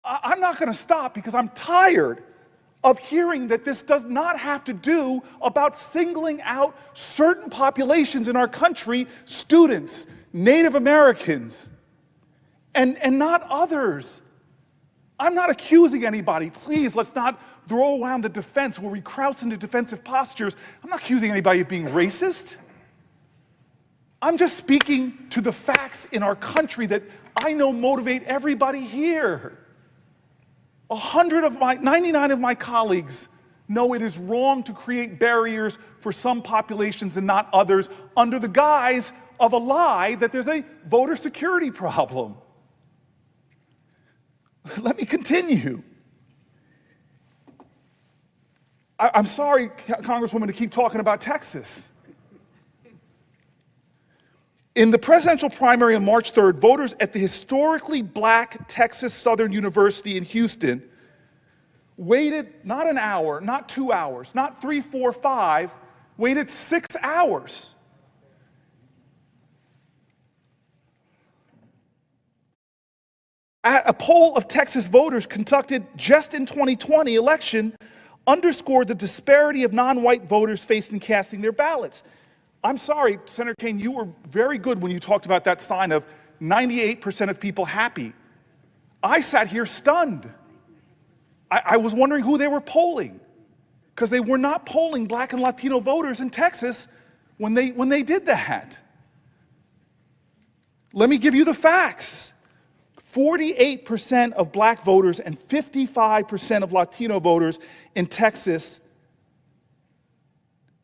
I'm not going to stop because I'm tired of hearing that this does not have to do about singling out certain populations in our country, students, Native Americans, and not others. I'm not accusing anybody. Please, let's not throw around the defense where we crouch into defensive postures. I'm not accusing anybody of being racist. I'm just speaking to the facts in our country that I know motivate everybody here. 99 of my colleagues know it is wrong to create barriers for some populations and not others under the guise of a lie that there's a voter security problem. Let me continue. I'm sorry, Congresswoman, to keep talking about Texas. In the presidential primary on March 3rd, voters at the historically black Texas Southern University in Houston waited not an hour, not 2 hours, not 3, 4, 5, waited 6 hours. A poll of Texas voters conducted just in 2020 election underscored the disparity of non-white voters faced in casting their ballots. I'm sorry, Senator Kaine, you were very good when you talked about that sign of 98% of people happy. I sat here stunned. I was wondering who they were polling, because they were not polling black and Latino voters in Texas when they did that. Let me give you the facts. 48% of black voters and 55% of Latino voters in Texas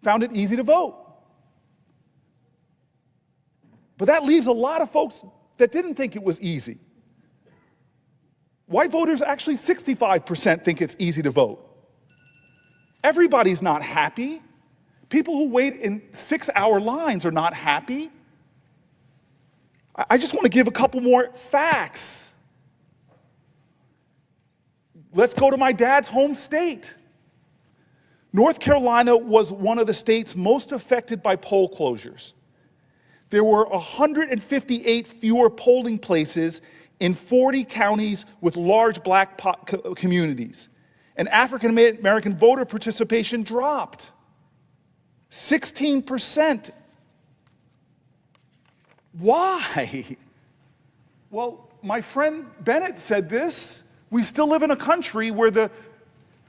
found it easy to vote. But that leaves a lot of folks that didn't think it was easy. White voters, actually 65% think it's easy to vote. Everybody's not happy. People who wait in 6-hour lines are not happy. I just want to give a couple more facts. Let's go to my dad's home state. North Carolina was one of the states most affected by poll closures. There were 158 fewer polling places in 40 counties with large black communities. And African American voter participation dropped 16%. Why? Well, my friend Bennett said this. We still live in a country where the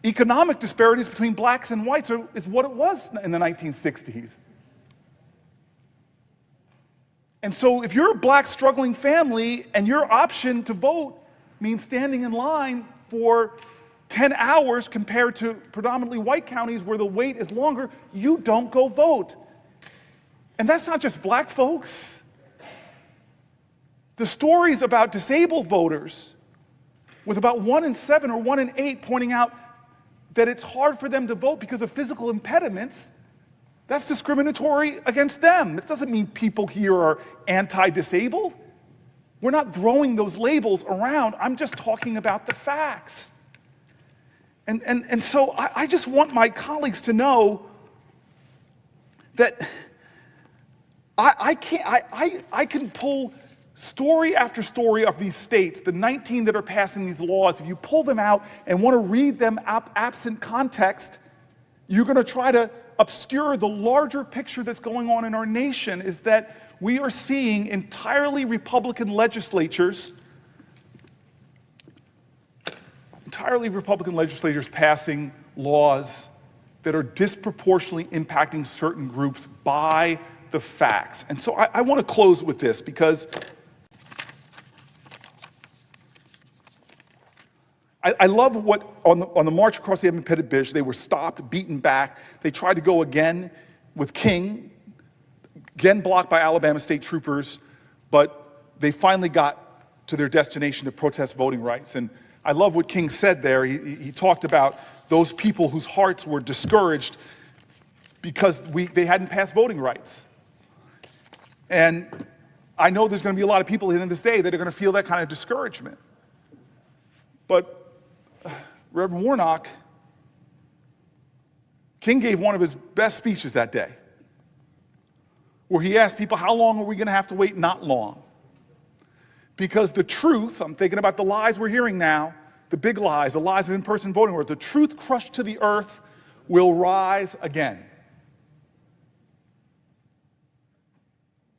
economic disparities between blacks and whites is what it was in the 1960s. And so if you're a black struggling family and your option to vote means standing in line for 10 hours compared to predominantly white counties where the wait is longer, you don't go vote. And that's not just black folks. The stories about disabled voters, with about 1 in 7 or 1 in 8 pointing out that it's hard for them to vote because of physical impediments, that's discriminatory against them. It doesn't mean people here are anti-disabled. We're not throwing those labels around. I'm just talking about the facts. And so I just want my colleagues to know that I can pull story after story of these states, the 19 that are passing these laws. If you pull them out and want to read them absent context, you're going to try to obscure the larger picture that's going on in our nation, is that we are seeing entirely Republican legislatures passing laws that are disproportionately impacting certain groups by the facts. And so I want to close with this, because I love what, on the march across the Edmund Pettit they were stopped, beaten back. They tried to go again with King, again blocked by Alabama state troopers, but they finally got to their destination to protest voting rights. And I love what King said there. He talked about those people whose hearts were discouraged because they hadn't passed voting rights. And I know there's going to be a lot of people in this day that are going to feel that kind of discouragement. But Reverend Warnock, King gave one of his best speeches that day, where he asked people, how long are we going to have to wait? Not long. Because the truth, I'm thinking about the lies we're hearing now, the big lies, the lies of in-person voting, where the truth crushed to the earth will rise again.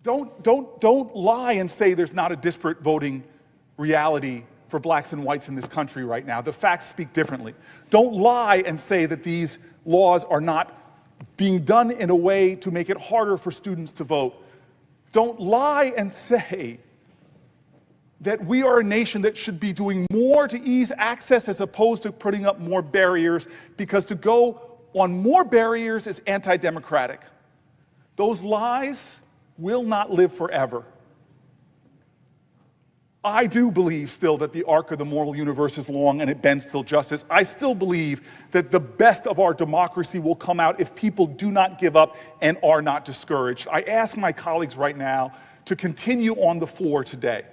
Don't lie and say there's not a disparate voting reality for blacks and whites in this country right now. The facts speak differently. Don't lie and say that these laws are not being done in a way to make it harder for students to vote. Don't lie and say that we are a nation that should be doing more to ease access as opposed to putting up more barriers, because to go on more barriers is anti-democratic. Those lies will not live forever. I do believe still that the arc of the moral universe is long and it bends till justice. I still believe that the best of our democracy will come out if people do not give up and are not discouraged. I ask my colleagues right now to continue on the floor today,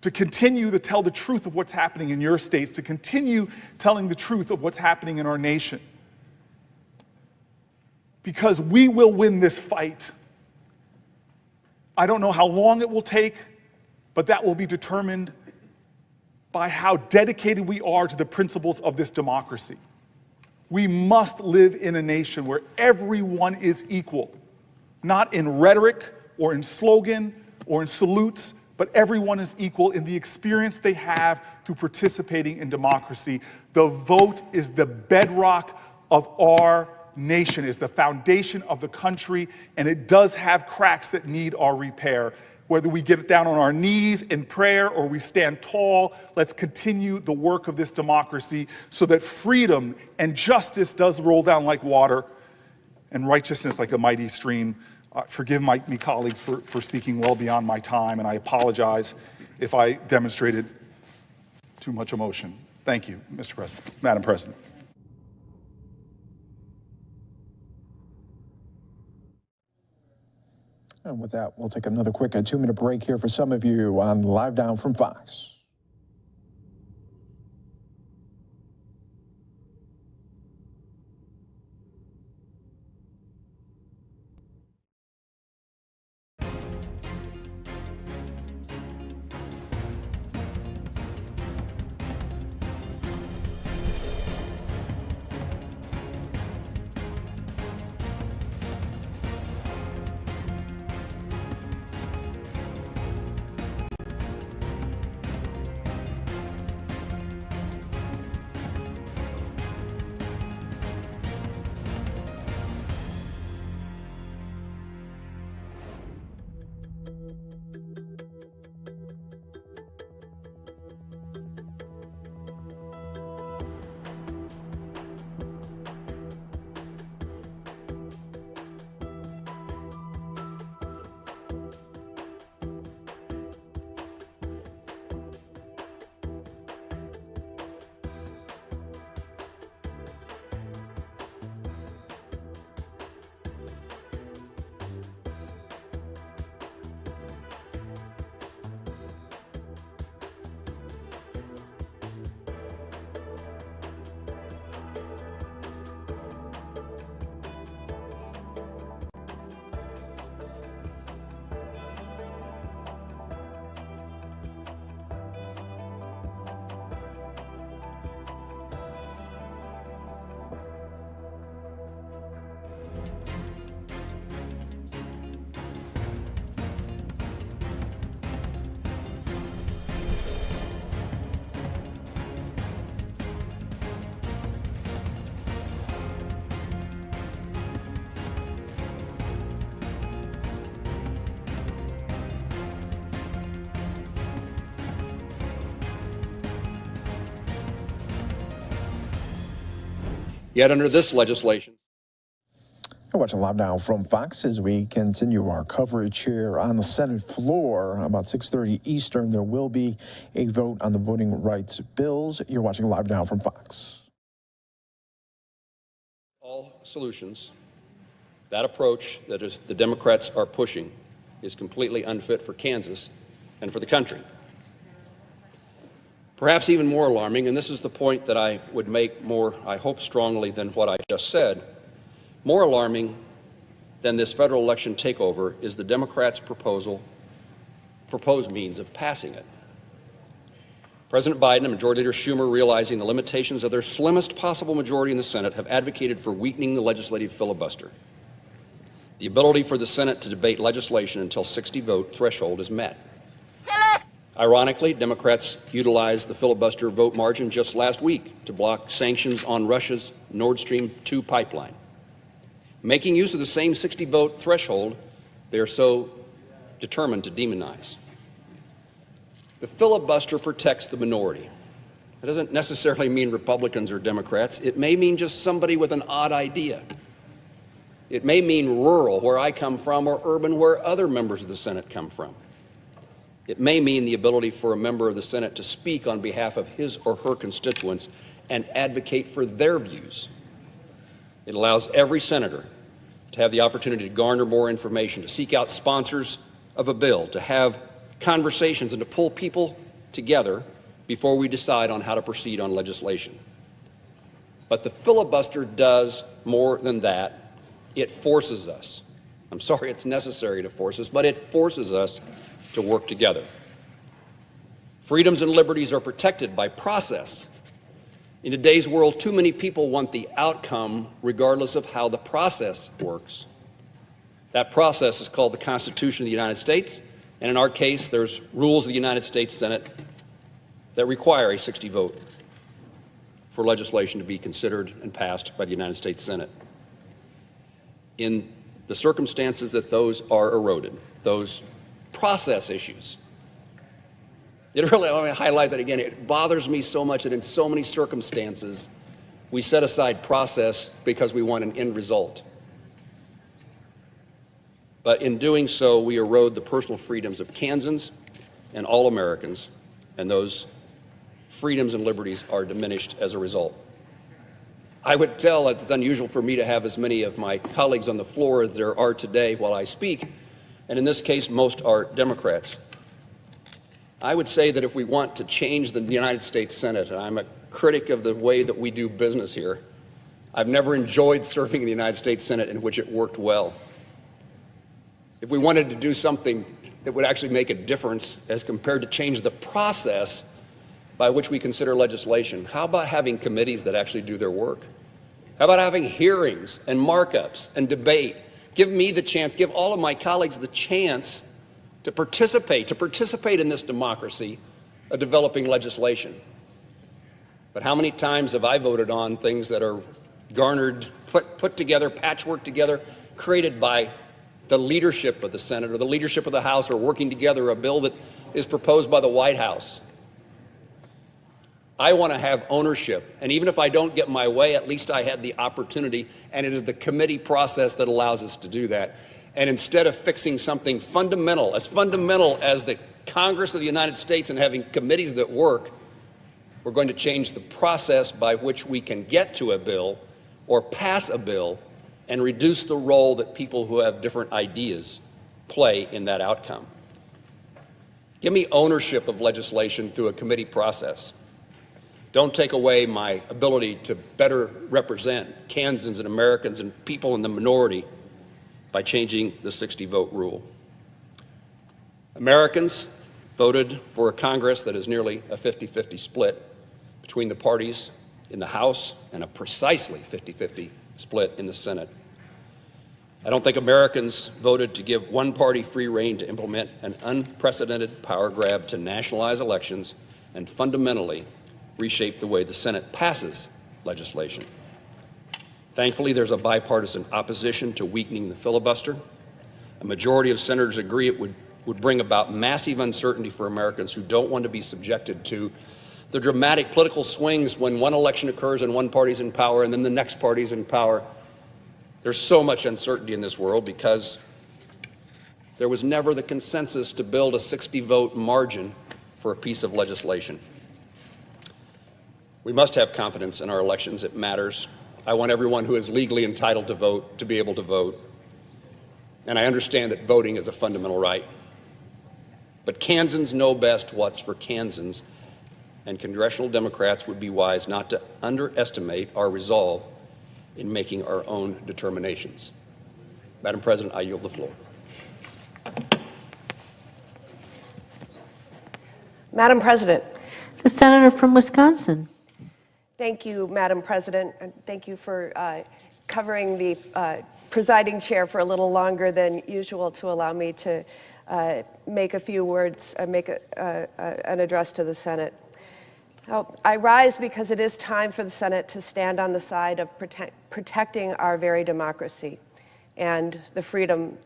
to continue to tell the truth of what's happening in your states, to continue telling the truth of what's happening in our nation. Because we will win this fight. I don't know how long it will take, but that will be determined by how dedicated we are to the principles of this democracy. We must live in a nation where everyone is equal, not in rhetoric or in slogan or in salutes, but everyone is equal in the experience they have through participating in democracy. The vote is the bedrock of our nation, is the foundation of the country, and it does have cracks that need our repair. Whether we get down on our knees in prayer or we stand tall, let's continue the work of this democracy so that freedom and justice does roll down like water and righteousness like a mighty stream. Forgive me, colleagues, for speaking well beyond my time, and I apologize if I demonstrated too much emotion. Thank you, Mr. President, Madam President. And with that, we'll take another quick 2-minute break here for some of you on Live Now from Fox. Yet under this legislation. You're watching Live Now from Fox as we continue our coverage here on the Senate floor. About 6:30 Eastern, there will be a vote on the voting rights bills. You're watching Live Now from Fox. All solutions, that approach that is the Democrats are pushing is completely unfit for Kansas and for the country. Perhaps even more alarming, and this is the point that I would make more, I hope strongly, than what I just said, more alarming than this federal election takeover is the Democrats' proposed means of passing it. President Biden and Majority Leader Schumer, realizing the limitations of their slimmest possible majority in the Senate, have advocated for weakening the legislative filibuster. The ability for the Senate to debate legislation until 60-vote threshold is met. Ironically, Democrats utilized the filibuster vote margin just last week to block sanctions on Russia's Nord Stream 2 pipeline. Making use of the same 60-vote threshold they are so determined to demonize. The filibuster protects the minority. It doesn't necessarily mean Republicans or Democrats. It may mean just somebody with an odd idea. It may mean rural, where I come from, or urban, where other members of the Senate come from. It may mean the ability for a member of the Senate to speak on behalf of his or her constituents and advocate for their views. It allows every senator to have the opportunity to garner more information, to seek out sponsors of a bill, to have conversations, and to pull people together before we decide on how to proceed on legislation. But the filibuster does more than that. It forces us. I'm sorry it's necessary to force us, but it forces us to work together. Freedoms and liberties are protected by process. In today's world, too many people want the outcome regardless of how the process works. That process is called the Constitution of the United States, and in our case, there's rules of the United States Senate that require a 60 vote for legislation to be considered and passed by the United States Senate. In the circumstances that those are eroded, those process issues. It really, I want to highlight that again. It bothers me so much that in so many circumstances, we set aside process because we want an end result. But in doing so, we erode the personal freedoms of Kansans and all Americans, and those freedoms and liberties are diminished as a result. I would tell it's unusual for me to have as many of my colleagues on the floor as there are today while I speak, and in this case, most are Democrats. I would say that if we want to change the United States Senate, and I'm a critic of the way that we do business here, I've never enjoyed serving in the United States Senate in which it worked well. If we wanted to do something that would actually make a difference as compared to change the process by which we consider legislation, how about having committees that actually do their work? How about having hearings and markups and debate? Give me the chance, give all of my colleagues the chance to participate in this democracy of developing legislation. But how many times have I voted on things that are garnered, put together, patchwork together, created by the leadership of the Senate or the leadership of the House, or working together a bill that is proposed by the White House? I want to have ownership, and even if I don't get my way, at least I had the opportunity, and it is the committee process that allows us to do that. And instead of fixing something fundamental as the Congress of the United States and having committees that work, we're going to change the process by which we can get to a bill or pass a bill and reduce the role that people who have different ideas play in that outcome. Give me ownership of legislation through a committee process. Don't take away my ability to better represent Kansans and Americans and people in the minority by changing the 60-vote rule. Americans voted for a Congress that is nearly a 50-50 split between the parties in the House and a precisely 50-50 split in the Senate. I don't think Americans voted to give one party free rein to implement an unprecedented power grab to nationalize elections and fundamentally reshape the way the Senate passes legislation. Thankfully, there's a bipartisan opposition to weakening the filibuster. A majority of senators agree it would bring about massive uncertainty for Americans who don't want to be subjected to the dramatic political swings when one election occurs and one party's in power and then the next party's in power. There's so much uncertainty in this world because there was never the consensus to build a 60-vote margin for a piece of legislation. We must have confidence in our elections. It matters. I want everyone who is legally entitled to vote to be able to vote. And I understand that voting is a fundamental right. But Kansans know best what's for Kansans, and congressional Democrats would be wise not to underestimate our resolve in making our own determinations. Madam President, I yield the floor. Madam President. The senator from Wisconsin. Thank you, Madam President, and thank you for covering the presiding chair for a little longer than usual to allow me to make a few words, make an address to the Senate. Now, I rise because it is time for the Senate to stand on the side of protecting our very democracy and the freedom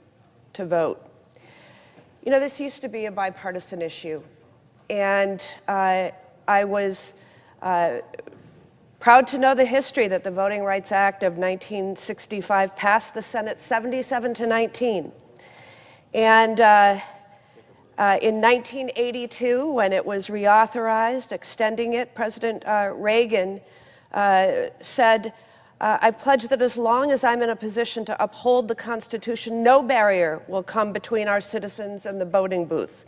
to vote. You know, this used to be a bipartisan issue, and I was proud to know the history that the Voting Rights Act of 1965 passed the Senate 77-19. And in 1982, when it was reauthorized, extending it, President Reagan said, I pledge that as long as I'm in a position to uphold the Constitution, no barrier will come between our citizens and the voting booth.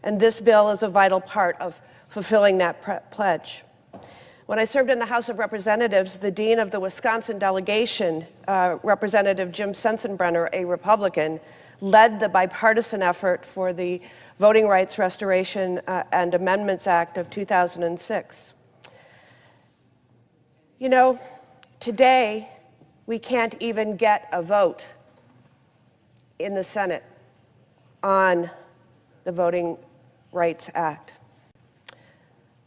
And this bill is a vital part of fulfilling that pledge. When I served in the House of Representatives, the dean of the Wisconsin delegation, Representative Jim Sensenbrenner, a Republican, led the bipartisan effort for the Voting Rights Restoration and Amendments Act of 2006. You know, today we can't even get a vote in the Senate on the Voting Rights Act.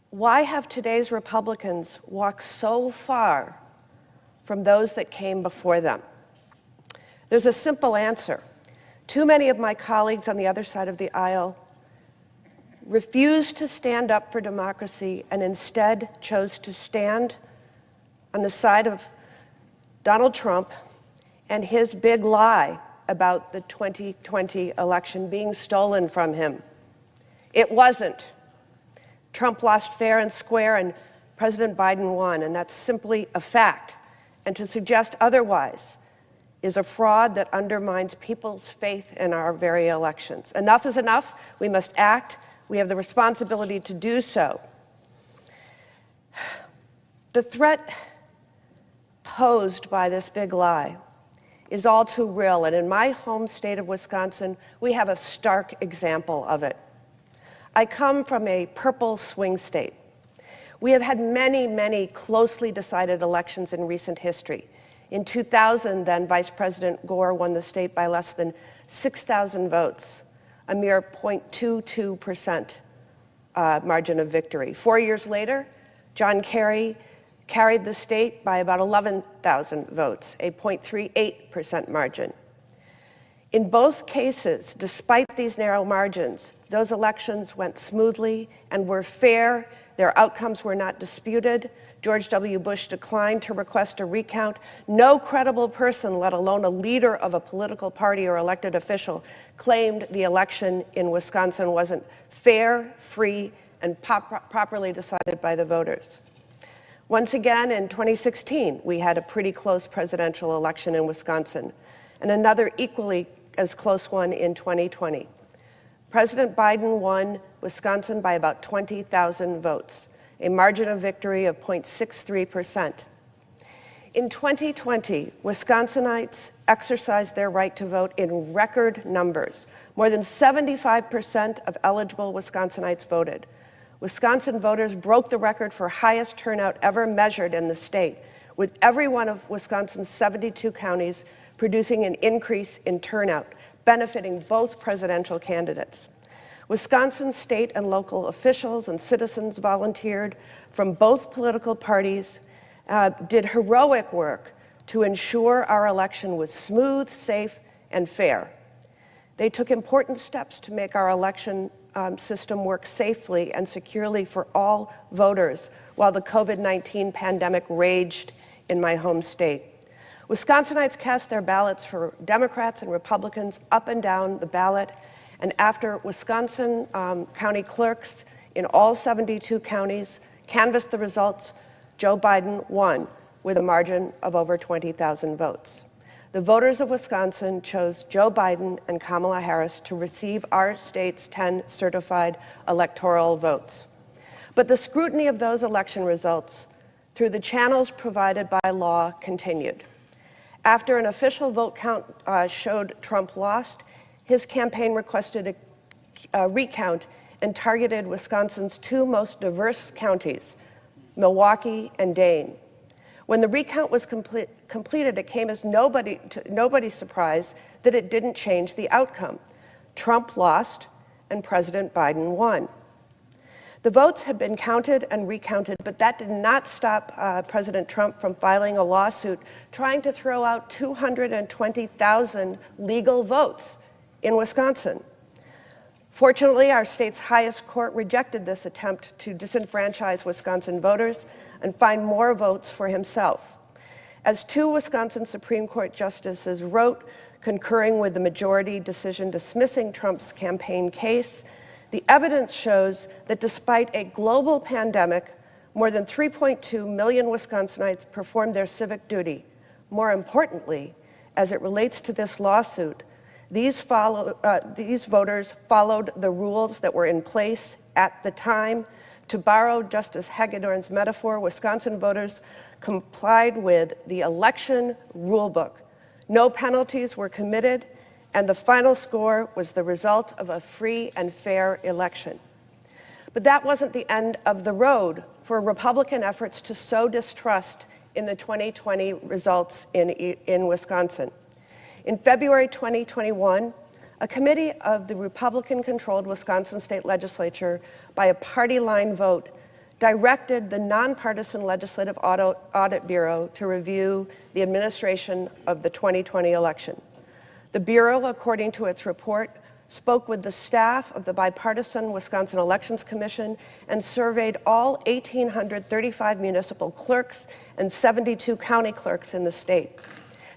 Why have today's Republicans walked so far from those that came before them? There's a simple answer. Too many of my colleagues on the other side of the aisle refused to stand up for democracy and instead chose to stand on the side of Donald Trump and his big lie about the 2020 election being stolen from him. It wasn't. Trump lost fair and square, and President Biden won, and that's simply a fact. And to suggest otherwise is a fraud that undermines people's faith in our very elections. Enough is enough. We must act. We have the responsibility to do so. The threat posed by this big lie is all too real, and in my home state of Wisconsin, we have a stark example of it. I come from a purple swing state. We have had many, many closely decided elections in recent history. In 2000, then, Vice President Gore won the state by less than 6,000 votes, a mere 0.22% margin of victory. 4 years later, John Kerry carried the state by about 11,000 votes, a 0.38% margin. In both cases, despite these narrow margins, those elections went smoothly and were fair. Their outcomes were not disputed. George W. Bush declined to request a recount. No credible person, let alone a leader of a political party or elected official, claimed the election in Wisconsin wasn't fair, free, and properly decided by the voters. Once again, in 2016, we had a pretty close presidential election in Wisconsin, and another equally as close one in 2020. President Biden won Wisconsin by about 20,000 votes, a margin of victory of 0.63%. In 2020, Wisconsinites exercised their right to vote in record numbers. More than 75% of eligible Wisconsinites voted. Wisconsin voters broke the record for highest turnout ever measured in the state, with every one of Wisconsin's 72 counties producing an increase in turnout, benefiting both presidential candidates. Wisconsin state and local officials and citizens volunteered from both political parties, did heroic work to ensure our election was smooth, safe, and fair. They took important steps to make our election system work safely and securely for all voters while the COVID-19 pandemic raged in my home state. Wisconsinites cast their ballots for Democrats and Republicans up and down the ballot, and after Wisconsin county clerks in all 72 counties canvassed the results, Joe Biden won with a margin of over 20,000 votes. The voters of Wisconsin chose Joe Biden and Kamala Harris to receive our state's 10 certified electoral votes. But the scrutiny of those election results through the channels provided by law continued. After an official vote count showed Trump lost, his campaign requested a recount and targeted Wisconsin's two most diverse counties, Milwaukee and Dane. When the recount was completed, it came as nobody's surprise that it didn't change the outcome. Trump lost and President Biden won. The votes had been counted and recounted, but that did not stop President Trump from filing a lawsuit trying to throw out 220,000 legal votes in Wisconsin. Fortunately, our state's highest court rejected this attempt to disenfranchise Wisconsin voters and find more votes for himself. As two Wisconsin Supreme Court justices wrote, concurring with the majority decision dismissing Trump's campaign case, the evidence shows that despite a global pandemic, more than 3.2 million Wisconsinites performed their civic duty. More importantly, as it relates to this lawsuit, these voters followed the rules that were in place at the time. To borrow Justice Hagedorn's metaphor, Wisconsin voters complied with the election rulebook. No penalties were committed, and the final score was the result of a free and fair election. But that wasn't the end of the road for Republican efforts to sow distrust in the 2020 results in Wisconsin. In February 2021, a committee of the Republican-controlled Wisconsin State Legislature, by a party-line vote, directed the nonpartisan Legislative Audit Bureau to review the administration of the 2020 election. The Bureau, according to its report, spoke with the staff of the bipartisan Wisconsin Elections Commission and surveyed all 1,835 municipal clerks and 72 county clerks in the state.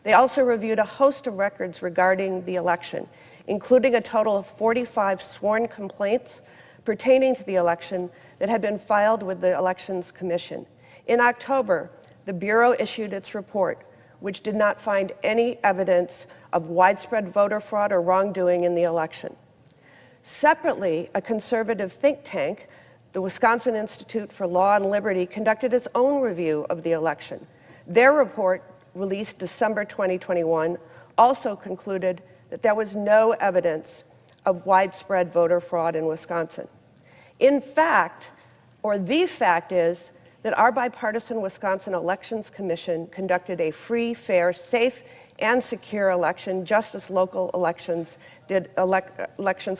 They also reviewed a host of records regarding the election, including a total of 45 sworn complaints pertaining to the election that had been filed with the Elections Commission. In October, the Bureau issued its report, which did not find any evidence of widespread voter fraud or wrongdoing in the election. Separately, a conservative think tank, the Wisconsin Institute for Law and Liberty, conducted its own review of the election. Their report, released December 2021, also concluded that there was no evidence of widespread voter fraud in Wisconsin. In fact, or the fact is, that our bipartisan Wisconsin Elections Commission conducted a free, fair, safe, and secure election, just as local elections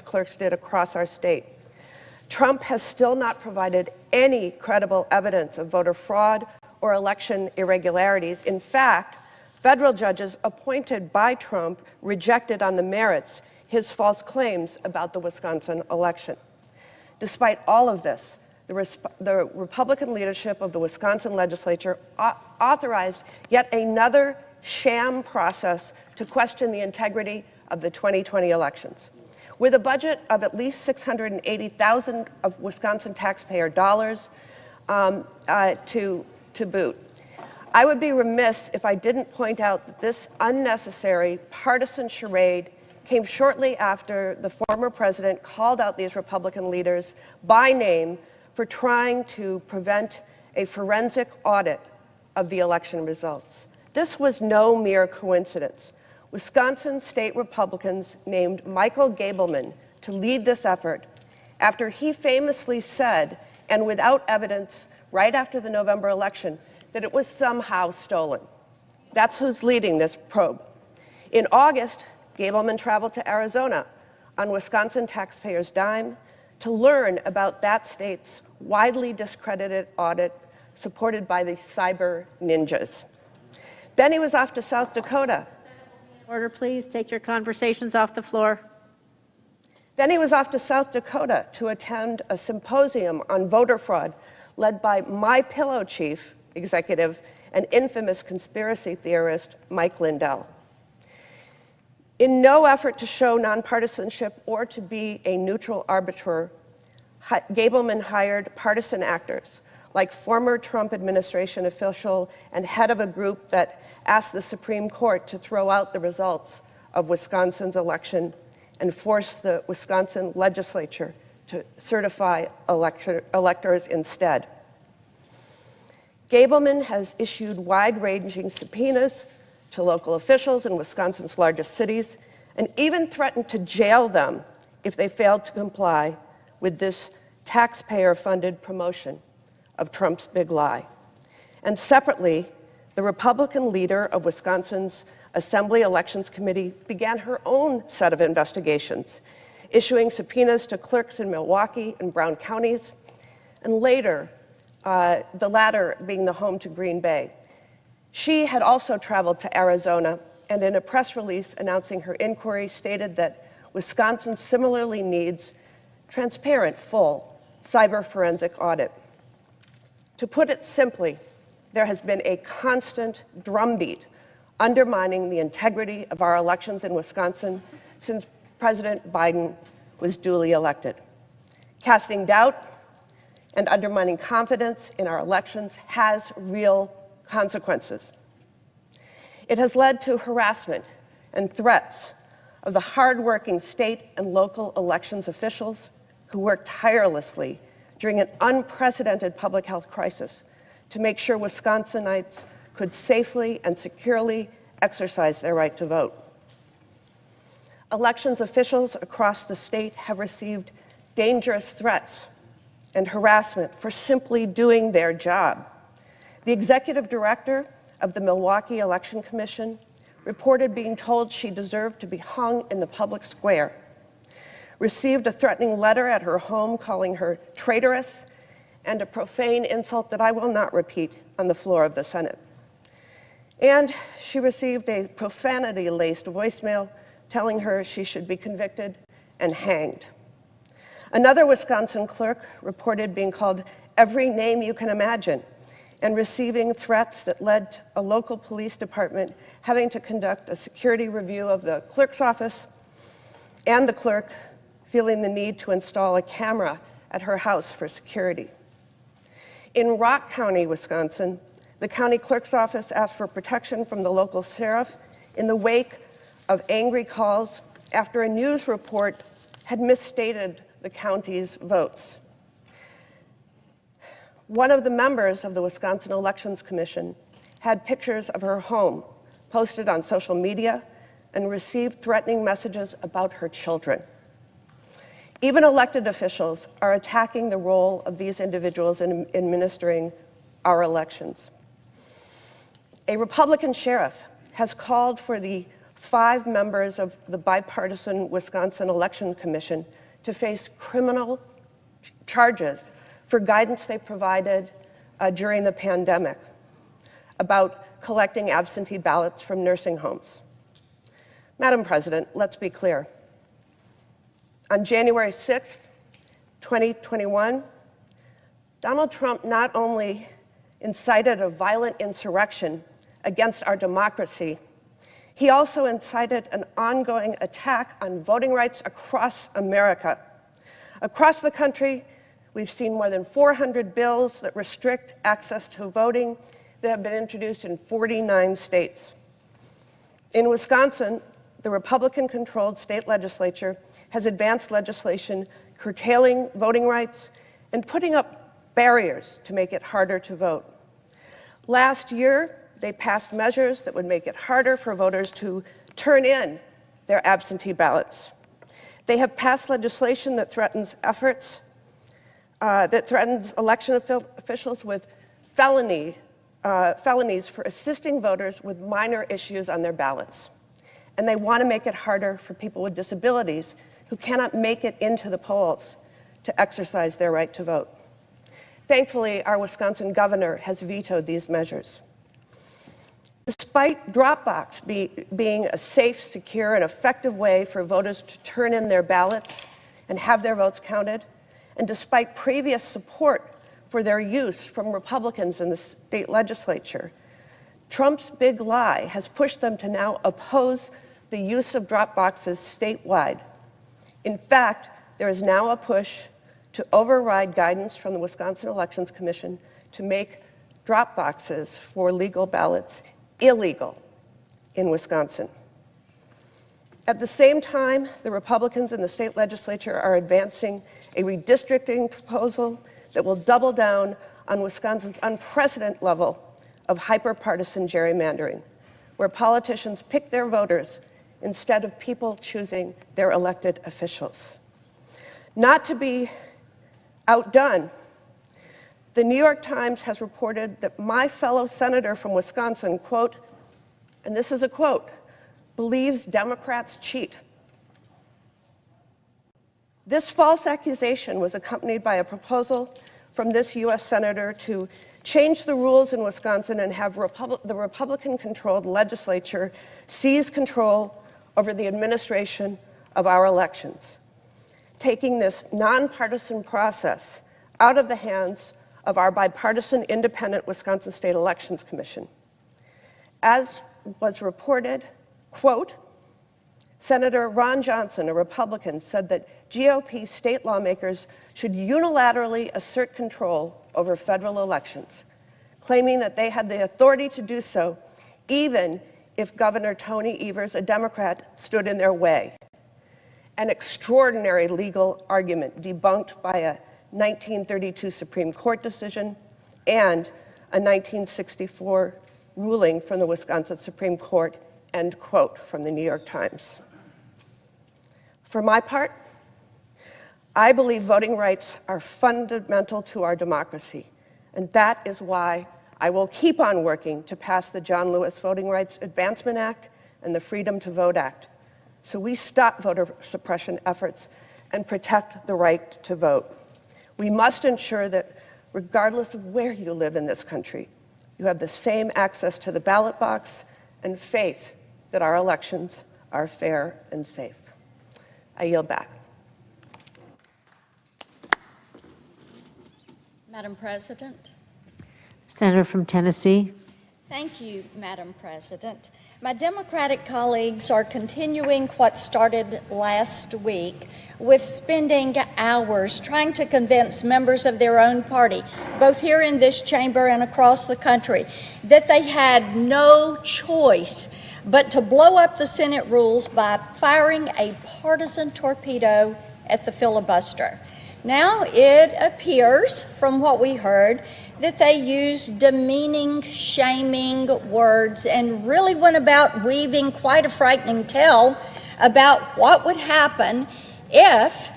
clerks did across our state. Trump has still not provided any credible evidence of voter fraud or election irregularities. In fact, federal judges appointed by Trump rejected on the merits his false claims about the Wisconsin election. Despite all of this, the Republican leadership of the Wisconsin legislature authorized yet another sham process to question the integrity of the 2020 elections. With a budget of at least $680,000 of Wisconsin taxpayer dollars to boot. I would be remiss if I didn't point out that this unnecessary partisan charade came shortly after the former president called out these Republican leaders by name for trying to prevent a forensic audit of the election results. This was no mere coincidence. Wisconsin state Republicans named Michael Gableman to lead this effort after he famously said, and without evidence, right after the November election, that it was somehow stolen. That's who's leading this probe. In August, Gableman traveled to Arizona on Wisconsin taxpayers' dime to learn about that state's widely discredited audit supported by the cyber ninjas. Then he was off to South Dakota. Order, please. Take your conversations off the floor. Then he was off to South Dakota to attend a symposium on voter fraud led by my pillow chief executive and infamous conspiracy theorist Mike Lindell. In no effort to show nonpartisanship or to be a neutral arbiter, Gableman hired partisan actors like former Trump administration official and head of a group that asked the Supreme Court to throw out the results of Wisconsin's election and force the Wisconsin legislature to certify electors instead. Gableman has issued wide-ranging subpoenas to local officials in Wisconsin's largest cities and even threatened to jail them if they failed to comply with this taxpayer-funded promotion of Trump's big lie. And separately, the Republican leader of Wisconsin's Assembly Elections Committee began her own set of investigations, issuing subpoenas to clerks in Milwaukee and Brown counties, and later, the latter being the home to Green Bay. She had also traveled to Arizona, and in a press release announcing her inquiry stated that Wisconsin similarly needs transparent, full cyber forensic audit. To put it simply, there has been a constant drumbeat undermining the integrity of our elections in Wisconsin since President Biden was duly elected. Casting doubt and undermining confidence in our elections has real consequences. It has led to harassment and threats of the hardworking state and local elections officials who worked tirelessly during an unprecedented public health crisis to make sure Wisconsinites could safely and securely exercise their right to vote. Elections officials across the state have received dangerous threats and harassment for simply doing their job. The executive director of the Milwaukee Election Commission reported being told she deserved to be hung in the public square, received a threatening letter at her home calling her traitorous, and a profane insult that I will not repeat on the floor of the Senate. And she received a profanity-laced voicemail telling her she should be convicted and hanged. Another Wisconsin clerk reported being called every name you can imagine and receiving threats that led a local police department having to conduct a security review of the clerk's office, and the clerk feeling the need to install a camera at her house for security. In Rock County, Wisconsin, the county clerk's office asked for protection from the local sheriff in the wake of angry calls after a news report had misstated the county's votes. One of the members of the Wisconsin Elections Commission had pictures of her home posted on social media and received threatening messages about her children. Even elected officials are attacking the role of these individuals in administering our elections. A Republican sheriff has called for the 5 members of the bipartisan Wisconsin Election Commission to face criminal charges for guidance they provided during the pandemic about collecting absentee ballots from nursing homes. Madam President, let's be clear. On January 6th, 2021, Donald Trump not only incited a violent insurrection against our democracy, he also incited an ongoing attack on voting rights across America. Across the country, we've seen more than 400 bills that restrict access to voting that have been introduced in 49 states. In Wisconsin, the Republican-controlled state legislature has advanced legislation curtailing voting rights and putting up barriers to make it harder to vote. Last year, they passed measures that would make it harder for voters to turn in their absentee ballots. They have passed legislation that threatens election officials with felonies for assisting voters with minor issues on their ballots. And they want to make it harder for people with disabilities who cannot make it into the polls to exercise their right to vote. Thankfully, our Wisconsin governor has vetoed these measures. Despite Dropbox being a safe, secure, and effective way for voters to turn in their ballots and have their votes counted, and despite previous support for their use from Republicans in the state legislature, Trump's big lie has pushed them to now oppose the use of Dropboxes statewide. In fact, there is now a push to override guidance from the Wisconsin Elections Commission to make Dropboxes for legal ballots illegal in Wisconsin. At the same time, the Republicans in the state legislature are advancing a redistricting proposal that will double down on Wisconsin's unprecedented level of hyper-partisan gerrymandering, where politicians pick their voters instead of people choosing their elected officials. Not to be outdone, the New York Times has reported that my fellow senator from Wisconsin, quote, and this is a quote, believes Democrats cheat. This false accusation was accompanied by a proposal from this U.S. senator to change the rules in Wisconsin and have the Republican-controlled legislature seize control over the administration of our elections, taking this nonpartisan process out of the hands of our bipartisan independent Wisconsin State Elections Commission. As was reported, quote, Senator Ron Johnson, a Republican, said that GOP state lawmakers should unilaterally assert control over federal elections, claiming that they had the authority to do so even if Governor Tony Evers, a Democrat, stood in their way. An extraordinary legal argument debunked by a 1932 Supreme Court decision and a 1964 ruling from the Wisconsin Supreme Court, end quote, from the New York Times. For my part, I believe voting rights are fundamental to our democracy, and that is why I will keep on working to pass the John Lewis Voting Rights Advancement Act and the Freedom to Vote Act, so we stop voter suppression efforts and protect the right to vote. We must ensure that regardless of where you live in this country, you have the same access to the ballot box and faith that our elections are fair and safe. I yield back. Madam President. Senator from Tennessee. Thank you, Madam President. My Democratic colleagues are continuing what started last week with spending hours trying to convince members of their own party, both here in this chamber and across the country, that they had no choice but to blow up the Senate rules by firing a partisan torpedo at the filibuster. Now it appears, from what we heard, that they used demeaning, shaming words and really went about weaving quite a frightening tale about what would happen if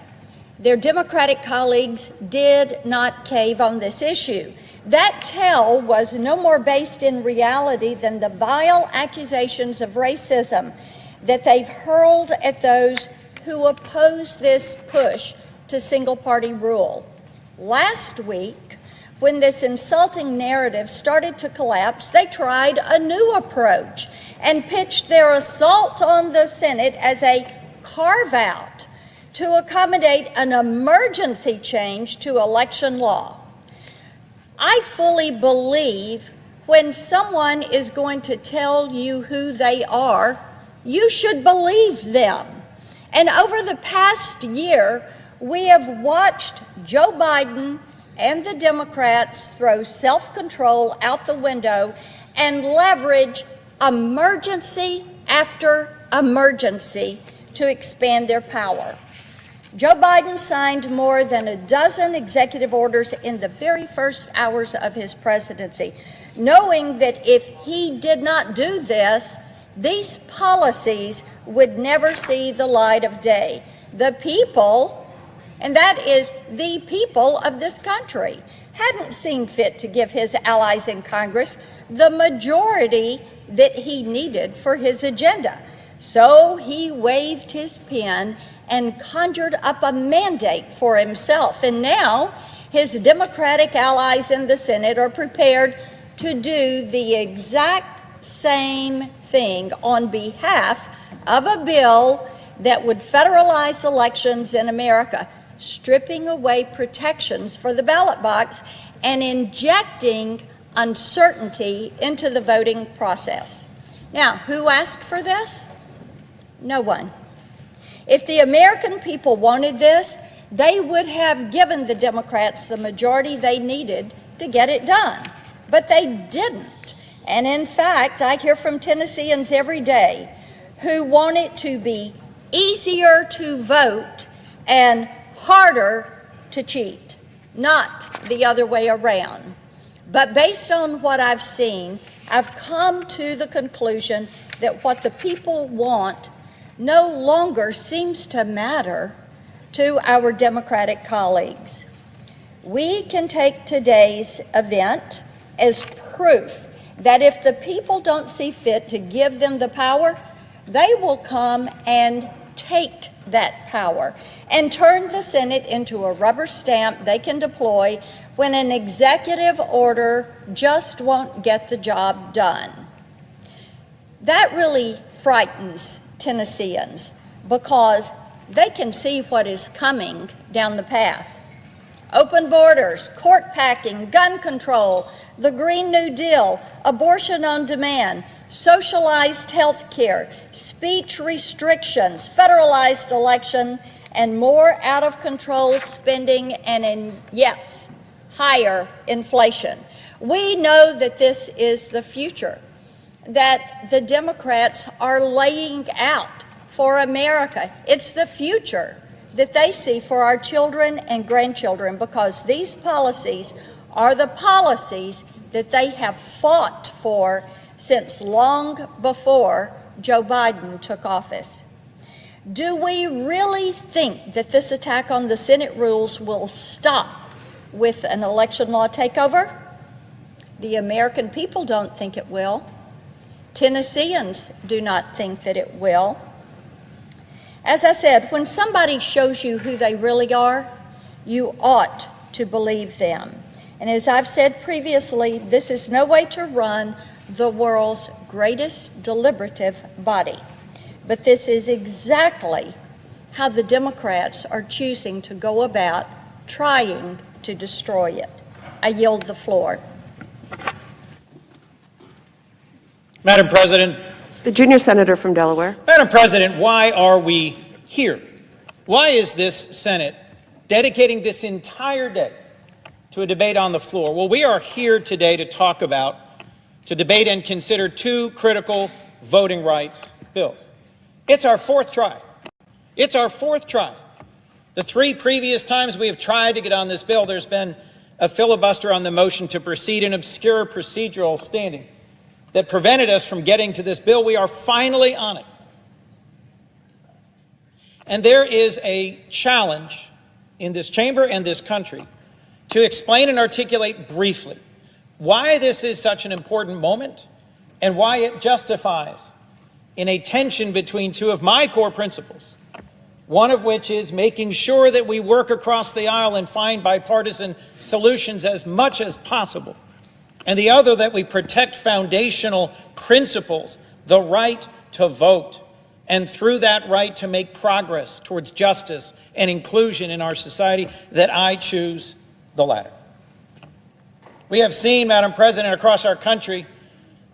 their Democratic colleagues did not cave on this issue. That tale was no more based in reality than the vile accusations of racism that they've hurled at those who oppose this push to single-party rule. Last week, when this insulting narrative started to collapse, they tried a new approach and pitched their assault on the Senate as a carve-out to accommodate an emergency change to election law. I fully believe when someone is going to tell you who they are, you should believe them. And over the past year, we have watched Joe Biden and the Democrats throw self-control out the window and leverage emergency after emergency to expand their power. Joe Biden signed more than a dozen executive orders in the very first hours of his presidency, knowing that if he did not do this, these policies would never see the light of day. The people, and that is the people of this country, hadn't seen fit to give his allies in Congress the majority that he needed for his agenda. So he waved his pen and conjured up a mandate for himself. And now his Democratic allies in the Senate are prepared to do the exact same thing on behalf of a bill that would federalize elections in America, stripping away protections for the ballot box and injecting uncertainty into the voting process. Now, who asked for this? No one. If the American people wanted this, they would have given the Democrats the majority they needed to get it done. But they didn't. And in fact, I hear from Tennesseans every day who want it to be easier to vote and harder to cheat, not the other way around. But based on what I've seen, I've come to the conclusion that what the people want no longer seems to matter to our Democratic colleagues. We can take today's event as proof that if the people don't see fit to give them the power, they will come and take that power and turn the Senate into a rubber stamp they can deploy when an executive order just won't get the job done. That really frightens Tennesseans because they can see what is coming down the path. Open borders, court packing, gun control, the Green New Deal, abortion on demand, socialized health care, speech restrictions, federalized election, and more out-of-control spending and, yes, higher inflation. We know that this is the future that the Democrats are laying out for America. It's the future that they see for our children and grandchildren because these policies are the policies that they have fought for since long before Joe Biden took office. Do we really think that this attack on the Senate rules will stop with an election law takeover? The American people don't think it will. Tennesseans do not think that it will. As I said, when somebody shows you who they really are, you ought to believe them. And as I've said previously, this is no way to run the world's greatest deliberative body. but this is exactly how the Democrats are choosing to go about trying to destroy it. I yield the floor. Madam President. The junior senator from Delaware. Madam President, why are we here? Why is this Senate dedicating this entire day to a debate on the floor? Well, we are here today to debate and consider two critical voting rights bills. It's our fourth try. It's our fourth try. The three previous times we have tried to get on this bill, there's been a filibuster on the motion to proceed, an obscure procedural standing that prevented us from getting to this bill. We are finally on it. And there is a challenge in this chamber and this country to explain and articulate briefly why this is such an important moment and why it justifies in a tension between two of my core principles, one of which is making sure that we work across the aisle and find bipartisan solutions as much as possible, and the other that we protect foundational principles, the right to vote, and through that right to make progress towards justice and inclusion in our society, that I choose the latter. We have seen, Madam President, across our country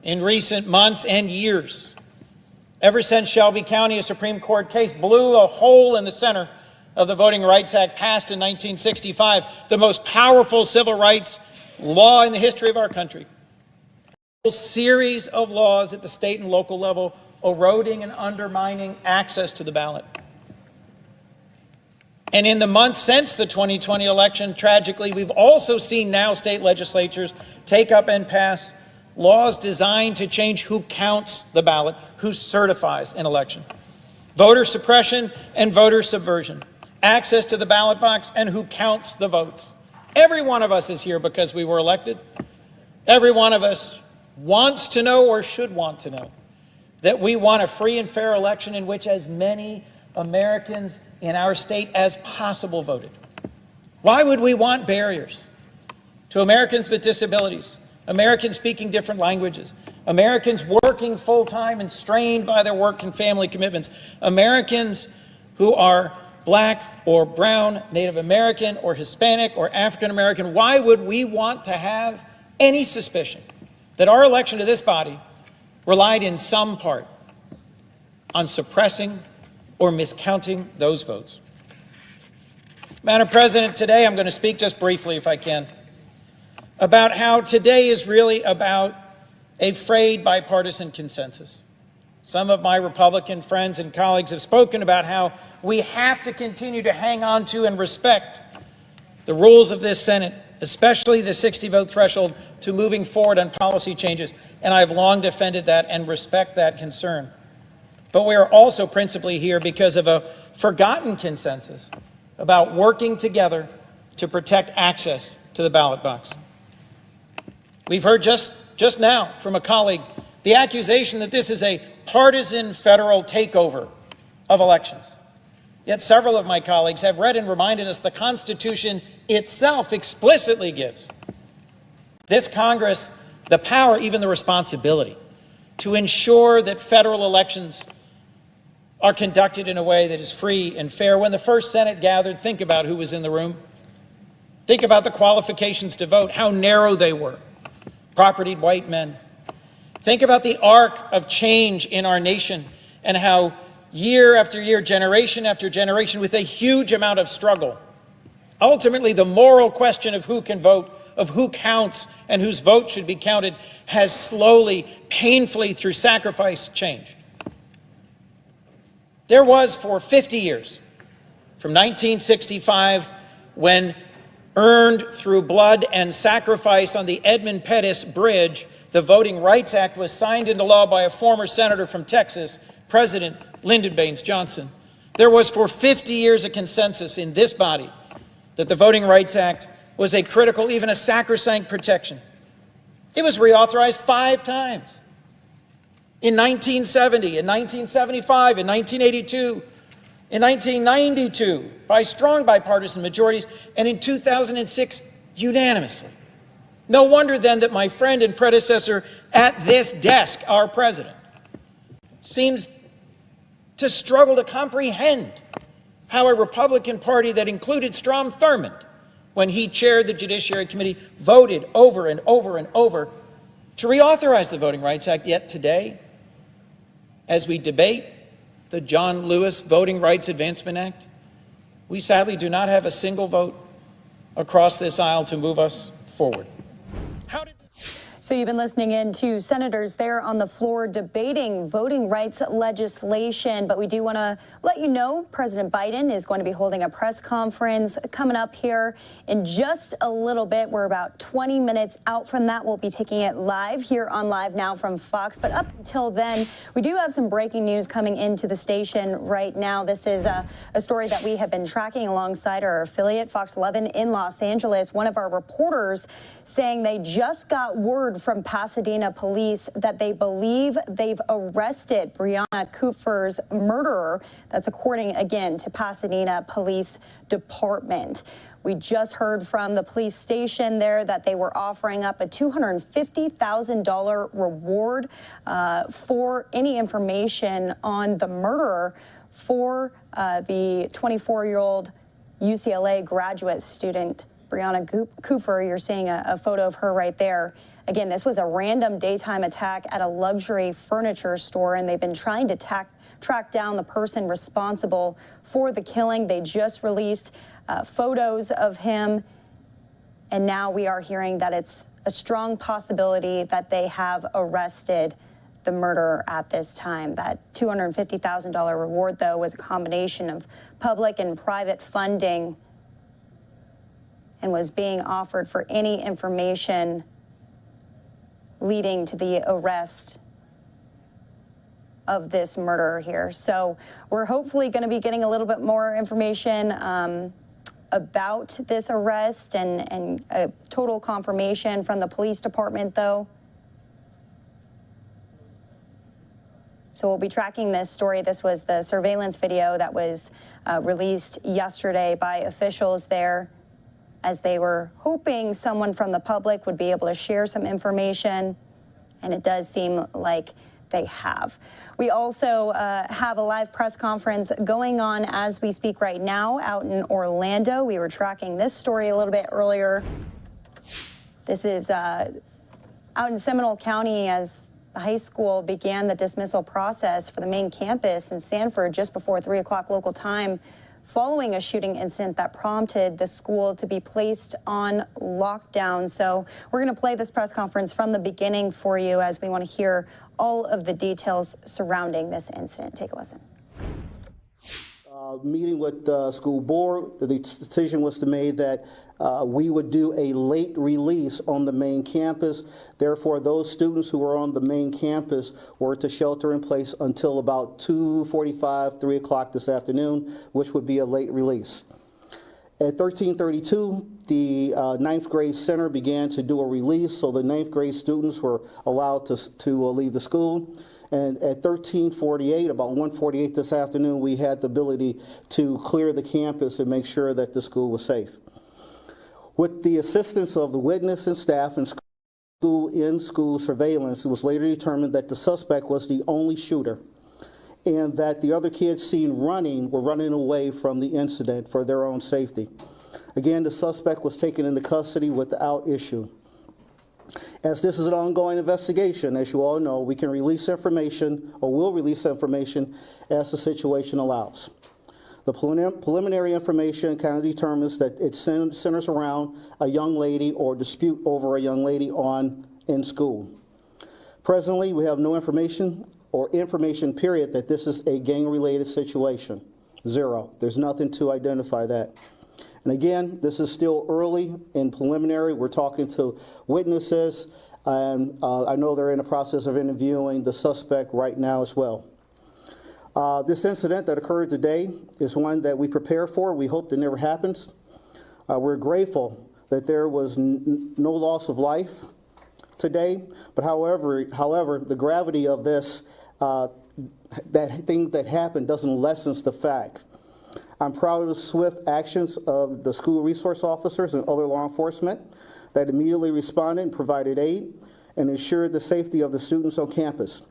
in recent months and years, ever since Shelby County, a Supreme Court case blew a hole in the center of the Voting Rights Act passed in 1965, the most powerful civil rights law in the history of our country. A series of laws at the state and local level eroding and undermining access to the ballot. And in the months since the 2020 election, tragically, we've also seen now state legislatures take up and pass laws designed to change who counts the ballot, who certifies an election. Voter suppression and voter subversion, access to the ballot box, and who counts the votes. Every one of us is here because we were elected. Every one of us wants to know, or should want to know, that we want a free and fair election in which as many Americans in our state as possible voted. Why would we want barriers to Americans with disabilities, Americans speaking different languages, Americans working full-time and strained by their work and family commitments, Americans who are Black or brown, Native American or Hispanic or African American? Why would we want to have any suspicion that our election to this body relied in some part on suppressing or miscounting those votes? Madam President, today I'm going to speak just briefly, if I can, about how today is really about a frayed bipartisan consensus. Some of my Republican friends and colleagues have spoken about how we have to continue to hang on to and respect the rules of this Senate, especially the 60-vote threshold, to moving forward on policy changes. And I've long defended that and respect that concern. But we are also principally here because of a forgotten consensus about working together to protect access to the ballot box. We've heard just now from a colleague the accusation that this is a partisan federal takeover of elections. Yet several of my colleagues have read and reminded us the Constitution itself explicitly gives this Congress the power, even the responsibility, to ensure that federal elections are conducted in a way that is free and fair. When the first Senate gathered, think about who was in the room. Think about the qualifications to vote, how narrow they were. Propertied white men. Think about the arc of change in our nation and how year after year, generation after generation, with a huge amount of struggle, ultimately the moral question of who can vote, of who counts and whose vote should be counted, has slowly, painfully, through sacrifice, changed. There was for 50 years, from 1965, when earned through blood and sacrifice on the Edmund Pettus Bridge, the Voting Rights Act was signed into law by a former senator from Texas, President Lyndon Baines Johnson. There was for 50 years a consensus in this body that the Voting Rights Act was a critical, even a sacrosanct protection. It was reauthorized 5 times. In 1970, in 1975, in 1982, in 1992, by strong bipartisan majorities, and in 2006, unanimously. No wonder then that my friend and predecessor at this desk, our president, seems to struggle to comprehend how a Republican Party that included Strom Thurmond, when he chaired the Judiciary Committee, voted over and over and over to reauthorize the Voting Rights Act. Yet today, as we debate the John Lewis Voting Rights Advancement Act, we sadly do not have a single vote across this aisle to move us forward. So you've been listening in to senators there on the floor debating voting rights legislation. But we do want to let you know President Biden is going to be holding a press conference coming up here in just a little bit. We're about 20 minutes out from that. We'll be taking it live here on Live Now from Fox. But up until then, we do have some breaking news coming into the station right now. This is a story that we have been tracking alongside our affiliate Fox 11 in Los Angeles. One of our reporters saying they just got word from Pasadena police that they believe they've arrested Brianna Kupfer's murderer. That's according, again, to Pasadena Police Department. We just heard from the police station there that they were offering up a $250,000 reward for any information on the murderer for the 24-year-old UCLA graduate student, Brianna Kupfer. You're seeing a photo of her right there. Again, this was a random daytime attack at a luxury furniture store, and they've been trying to track down the person responsible for the killing. They just released photos of him, and now we are hearing that it's a strong possibility that they have arrested the murderer at this time. That $250,000 reward, though, was a combination of public and private funding and was being offered for any information leading to the arrest of this murderer here. So we're hopefully going to be getting a little bit more information about this arrest and a total confirmation from the police department, though. So we'll be tracking this story. This was the surveillance video that was released yesterday by officials there, as they were hoping someone from the public would be able to share some information, and it does seem like they have. We also have a live press conference going on as we speak right now out in Orlando. We were tracking this story a little bit earlier. This is out in Seminole County as the high school began the dismissal process for the main campus in Sanford just before 3 o'clock local time, following a shooting incident that prompted the school to be placed on lockdown. So we're going to play this press conference from the beginning for you as we want to hear all of the details surrounding this incident. Take a listen. Meeting with the school board, the decision was to made that we would do a late release on the main campus. Therefore, those students who were on the main campus were to shelter in place until about 2:45, 3 o'clock this afternoon, which would be a late release. At 13:32, the ninth grade center began to do a release, so the ninth grade students were allowed to leave the school. And at 13:48, about 1:48 this afternoon, we had the ability to clear the campus and make sure that the school was safe. With the assistance of the witness and staff and in-school surveillance, it was later determined that the suspect was the only shooter and that the other kids seen running were running away from the incident for their own safety. Again, the suspect was taken into custody without issue. As this is an ongoing investigation, as you all know, we can release information or will release information as the situation allows. The preliminary information kind of determines that it centers around a young lady or dispute over a young lady in school. Presently, we have no information or information period that this is a gang-related situation. Zero. There's nothing to identify that. And again, this is still early and preliminary. We're talking to witnesses, and I know they're in the process of interviewing the suspect right now as well. This incident that occurred today is one that we prepare for. We hope that never happens. We're grateful that there was no loss of life today, but however, the gravity of this, that thing that happened doesn't lessen the fact. I'm proud of the swift actions of the school resource officers and other law enforcement that immediately responded and provided aid and ensured the safety of the students on campus.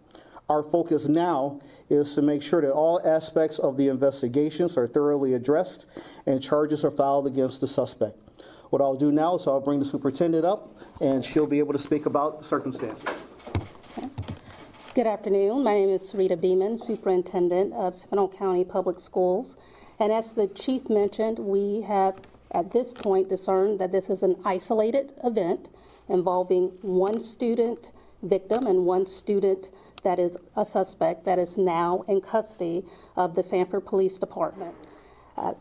Our focus now is to make sure that all aspects of the investigations are thoroughly addressed and charges are filed against the suspect. What I'll do now is I'll bring the superintendent up, and she'll be able to speak about the circumstances. Good afternoon. My name is Rita Beeman, Superintendent of Seminole County Public Schools. And as the chief mentioned, we have at this point discerned that this is an isolated event involving one student victim and one student that is a suspect that is now in custody of the Sanford Police Department.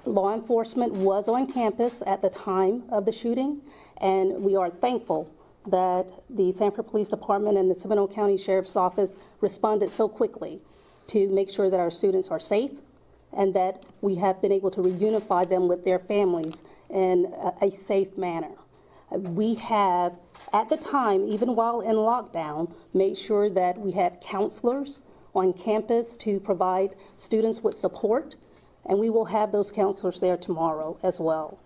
Law enforcement was on campus at the time of the shooting, and we are thankful that the Sanford Police Department and the Seminole County Sheriff's Office responded so quickly to make sure that our students are safe and that we have been able to reunify them with their families in a safe manner. We have, at the time, even while in lockdown, made sure that we had counselors on campus to provide students with support, and we will have those counselors there tomorrow as well.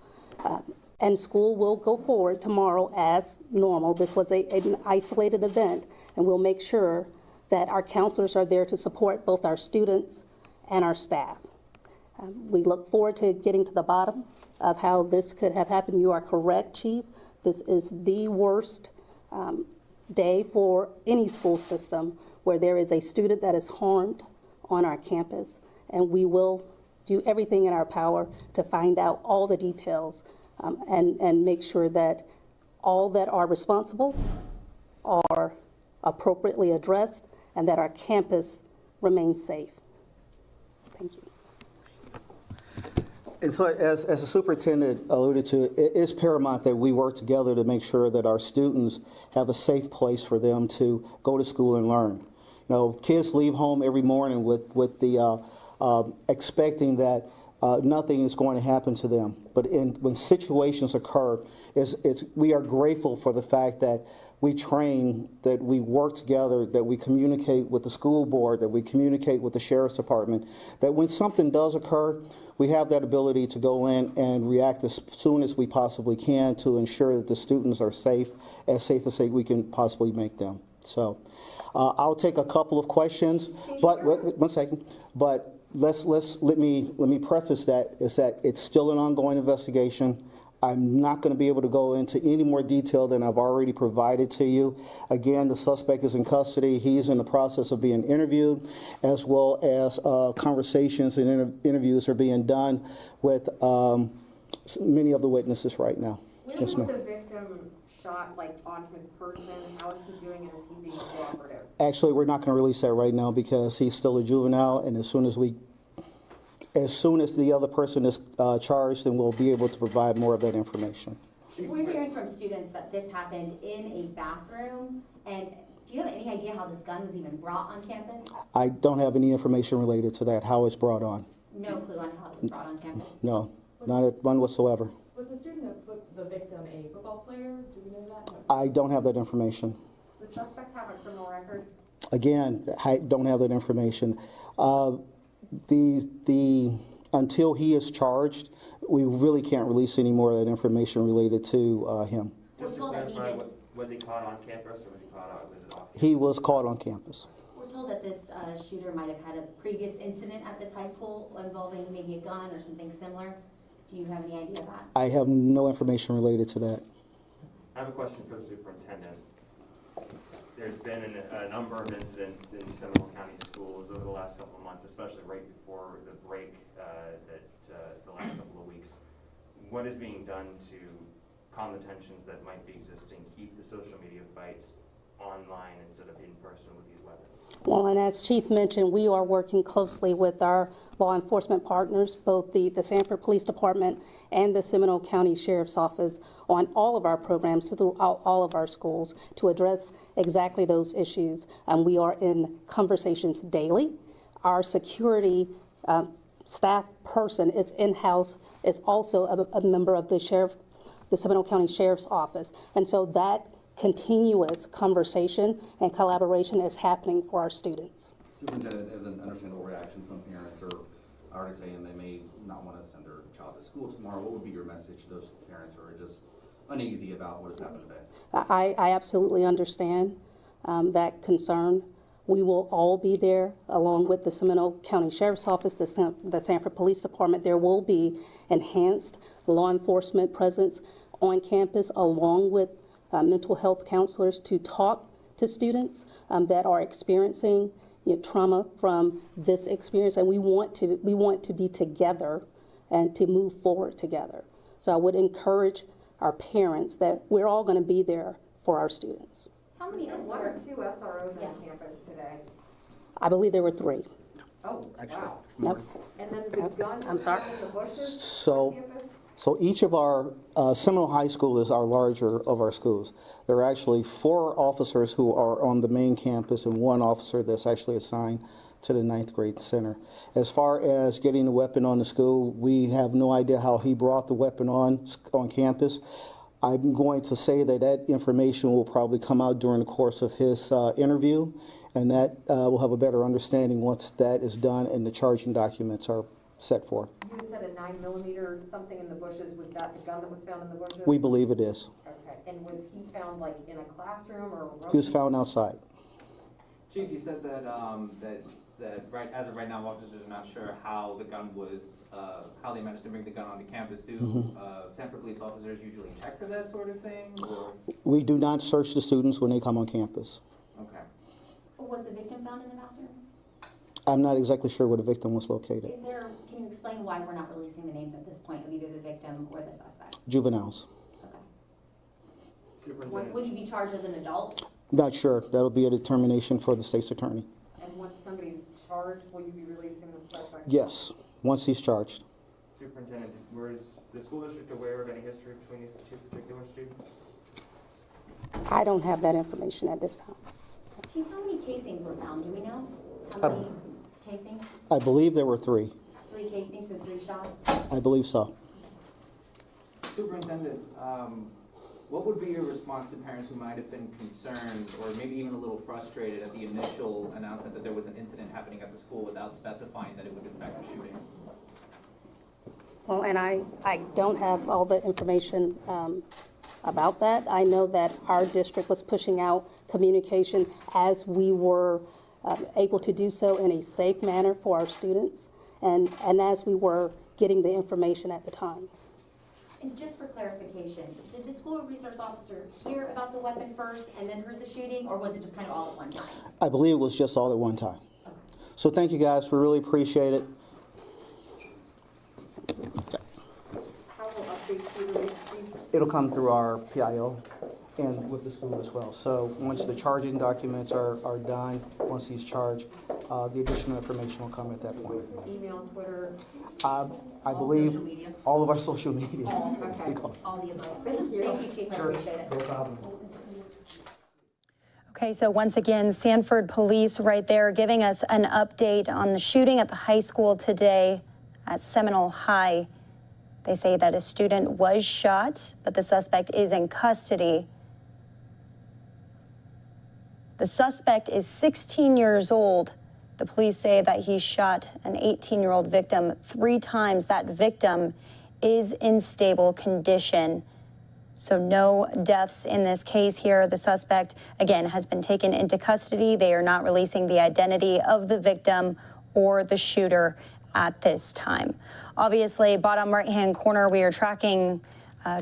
And school will go forward tomorrow as normal. This was an isolated event, and we'll make sure that our counselors are there to support both our students and our staff. We look forward to getting to the bottom of how this could have happened. You are correct, Chief. This is the worst day for any school system where there is a student that is harmed on our campus, and we will do everything in our power to find out all the details and make sure that all that are responsible are appropriately addressed and that our campus remains safe. Thank you. And so as the superintendent alluded to, it is paramount that we work together to make sure that our students have a safe place for them to go to school and learn. You know, kids leave home every morning with the expecting that nothing is going to happen to them. But when situations occur, we are grateful for the fact that we train, that we work together, that we communicate with the school board, that we communicate with the sheriff's department, that when something does occur, we have that ability to go in and react as soon as we possibly can to ensure that the students are safe as we can possibly make them. So I'll take a couple of questions, but one second. But let me preface that is that it's still an ongoing investigation. I'm not going to be able to go into any more detail than I've already provided to you. Again, the suspect is in custody. He's in the process of being interviewed, as well as conversations and interviews are being done with many of the witnesses right now. When was the victim shot, like, on his person? How is he doing, and is he being cooperative? Actually, we're not going to release that right now because he's still a juvenile, and as soon as the other person is charged, then we'll be able to provide more of that information. We're hearing from students that this happened in a bathroom, and do you have any idea how this gun was even brought on campus? I don't have any information related to that, how it's brought on. No clue on how it was brought on campus? No, not one whatsoever. Was the student, the victim, a football player? Do we know that? I don't have that information. Does the suspect have a criminal record? Again, I don't have that information. Until he is charged, we really can't release any more of that information related to him. Just to clarify, was he caught on campus or was he caught out? Was it off campus? He was caught on campus. We're told that this shooter might have had a previous incident at this high school involving maybe a gun or something similar. Do you have any idea of that? I have no information related to that. I have a question for the superintendent. There's been a number of incidents in Seminole County schools over the last couple of months, especially right before the break the last couple of weeks. What is being done to calm the tensions that might be existing, keep the social media fights online instead of in person with these weapons? Well, and as Chief mentioned, we are working closely with our law enforcement partners, both the Sanford Police Department and the Seminole County Sheriff's Office, on all of our programs throughout all of our schools to address exactly those issues. We are in conversations daily. Our security staff person is in-house, is also a member of the Seminole County Sheriff's Office. And so that continuous conversation and collaboration is happening for our students. Superintendent, as an understandable reaction, some parents are already saying they may not want to send their child to school tomorrow. What would be your message to those parents who are just uneasy about what has happened today? I absolutely understand that concern. We will all be there, along with the Seminole County Sheriff's Office, the Sanford Police Department. There will be enhanced law enforcement presence on campus, along with mental health counselors to talk to students that are experiencing trauma from this experience. And we want to be together and to move forward together. So I would encourage our parents that we're all going to be there for our students. How many? One or two SROs on campus today? I believe there were 3. Oh, wow. Yep. And then the gun was found in the bushes on campus? So each of our, Seminole High School is our larger of our schools. There are actually 4 officers who are on the main campus and 1 officer that's actually assigned to the 9th grade center. As far as getting the weapon on the school, we have no idea how he brought the weapon on campus. I'm going to say that information will probably come out during the course of his interview, and that we'll have a better understanding once that is done and the charging documents are set for. You had said a 9mm something in the bushes. Was that the gun that was found in the bushes? We believe it is. Okay. And was he found like in a classroom or a room? He was found outside. Chief, you said that right as of right now, officers are not sure how the gun was, how they managed to bring the gun onto campus. Do Sanford police officers usually check for that sort of thing? Or? We do not search the students when they come on campus. Okay. Was the victim found in the bathroom? I'm not exactly sure where the victim was located. Can you explain why we're not releasing the names at this point of either the victim or the suspect? Juveniles. Would he be charged as an adult? Not sure. That'll be a determination for the state's attorney. And once somebody's charged, will you be releasing the suspect? Yes, once he's charged. Superintendent, was the school district aware of any history between these 2 particular students? I don't have that information at this time. Chief, how many casings were found? Do we know? How many casings? I believe there were 3. 3 casings, so 3 shots? I believe so. Superintendent, what would be your response to parents who might have been concerned or maybe even a little frustrated at the initial announcement that there was an incident happening at the school without specifying that it was in fact a shooting? Well, and I don't have all the information about that. I know that our district was pushing out communication as we were able to do so in a safe manner for our students, and as we were getting the information at the time. And just for clarification, did the school resource officer hear about the weapon first and then heard the shooting, or was it just kind of all at one time? I believe it was just all at one time. So thank you guys, we really appreciate it. How will updates be released? It'll come through our PIO and with the school as well. So once the charging documents are done, once he's charged, the additional information will come at that point. Email, Twitter? I believe all of our social media. Oh, okay. All the above. Thank you. Thank you, Chief. I appreciate it. No problem. Okay, so once again, Sanford Police right there giving us an update on the shooting at the high school today at Seminole High. They say that a student was shot, but the suspect is in custody. The suspect is 16 years old. The police say that he shot an 18-year-old victim 3 times. That victim is in stable condition. So no deaths in this case here. The suspect, again, has been taken into custody. They are not releasing the identity of the victim or the shooter at this time. Obviously, bottom right-hand corner, we are tracking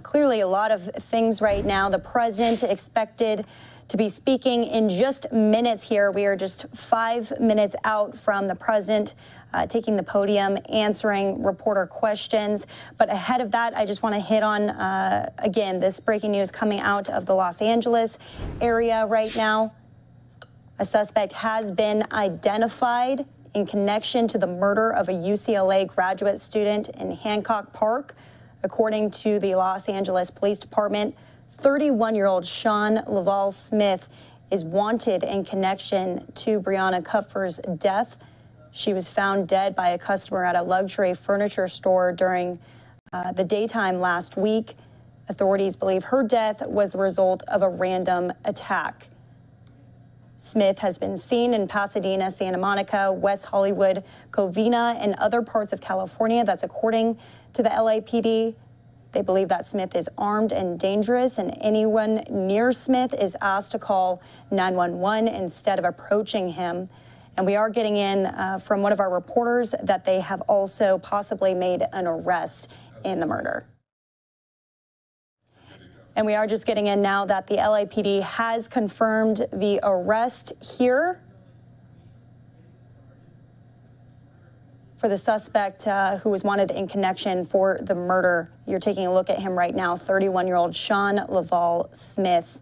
clearly a lot of things right now. The president expected to be speaking in just minutes here. We are just 5 minutes out from the president taking the podium, answering reporter questions. But ahead of that, I just want to hit on, again, this breaking news coming out of the Los Angeles area right now. A suspect has been identified in connection to the murder of a UCLA graduate student in Hancock Park. According to the Los Angeles Police Department, 31-year-old Sean Laval Smith is wanted in connection to Breonna Kupfer's death. She was found dead by a customer at a luxury furniture store during the daytime last week. Authorities believe her death was the result of a random attack. Smith has been seen in Pasadena, Santa Monica, West Hollywood, Covina, and other parts of California. That's according to the LAPD. They believe that Smith is armed and dangerous, and anyone near Smith is asked to call 911 instead of approaching him. And we are getting in from one of our reporters that they have also possibly made an arrest in the murder. And we are just getting in now that the LAPD has confirmed the arrest here for the suspect who was wanted in connection for the murder. You're taking a look at him right now, 31-year-old Sean Laval Smith.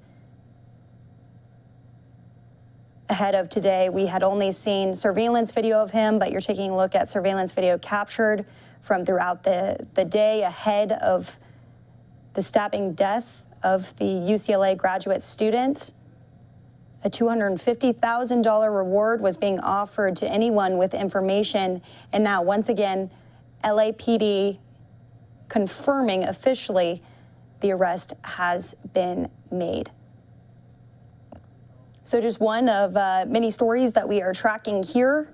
Ahead of today, we had only seen surveillance video of him, but you're taking a look at surveillance video captured from throughout the day ahead of the stabbing death of the UCLA graduate student. A $250,000 reward was being offered to anyone with information. And now, once again, LAPD confirming officially the arrest has been made. So just one of many stories that we are tracking here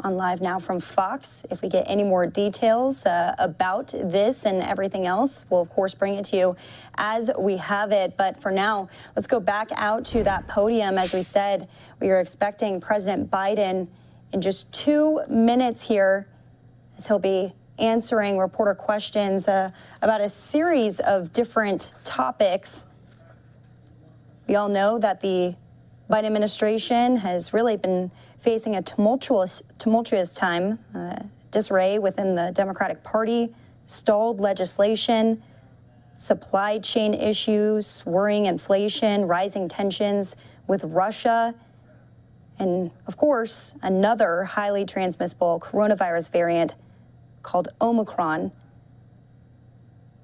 on Live Now from Fox. If we get any more details about this and everything else, we'll of course bring it to you as we have it. But for now, let's go back out to that podium. As we said, we are expecting President Biden in just 2 minutes here, as he'll be answering reporter questions about a series of different topics. We all know that the Biden administration has really been facing a tumultuous time, disarray within the Democratic Party, stalled legislation, supply chain issues, worrying inflation, rising tensions with Russia, and of course, another highly transmissible coronavirus variant called Omicron.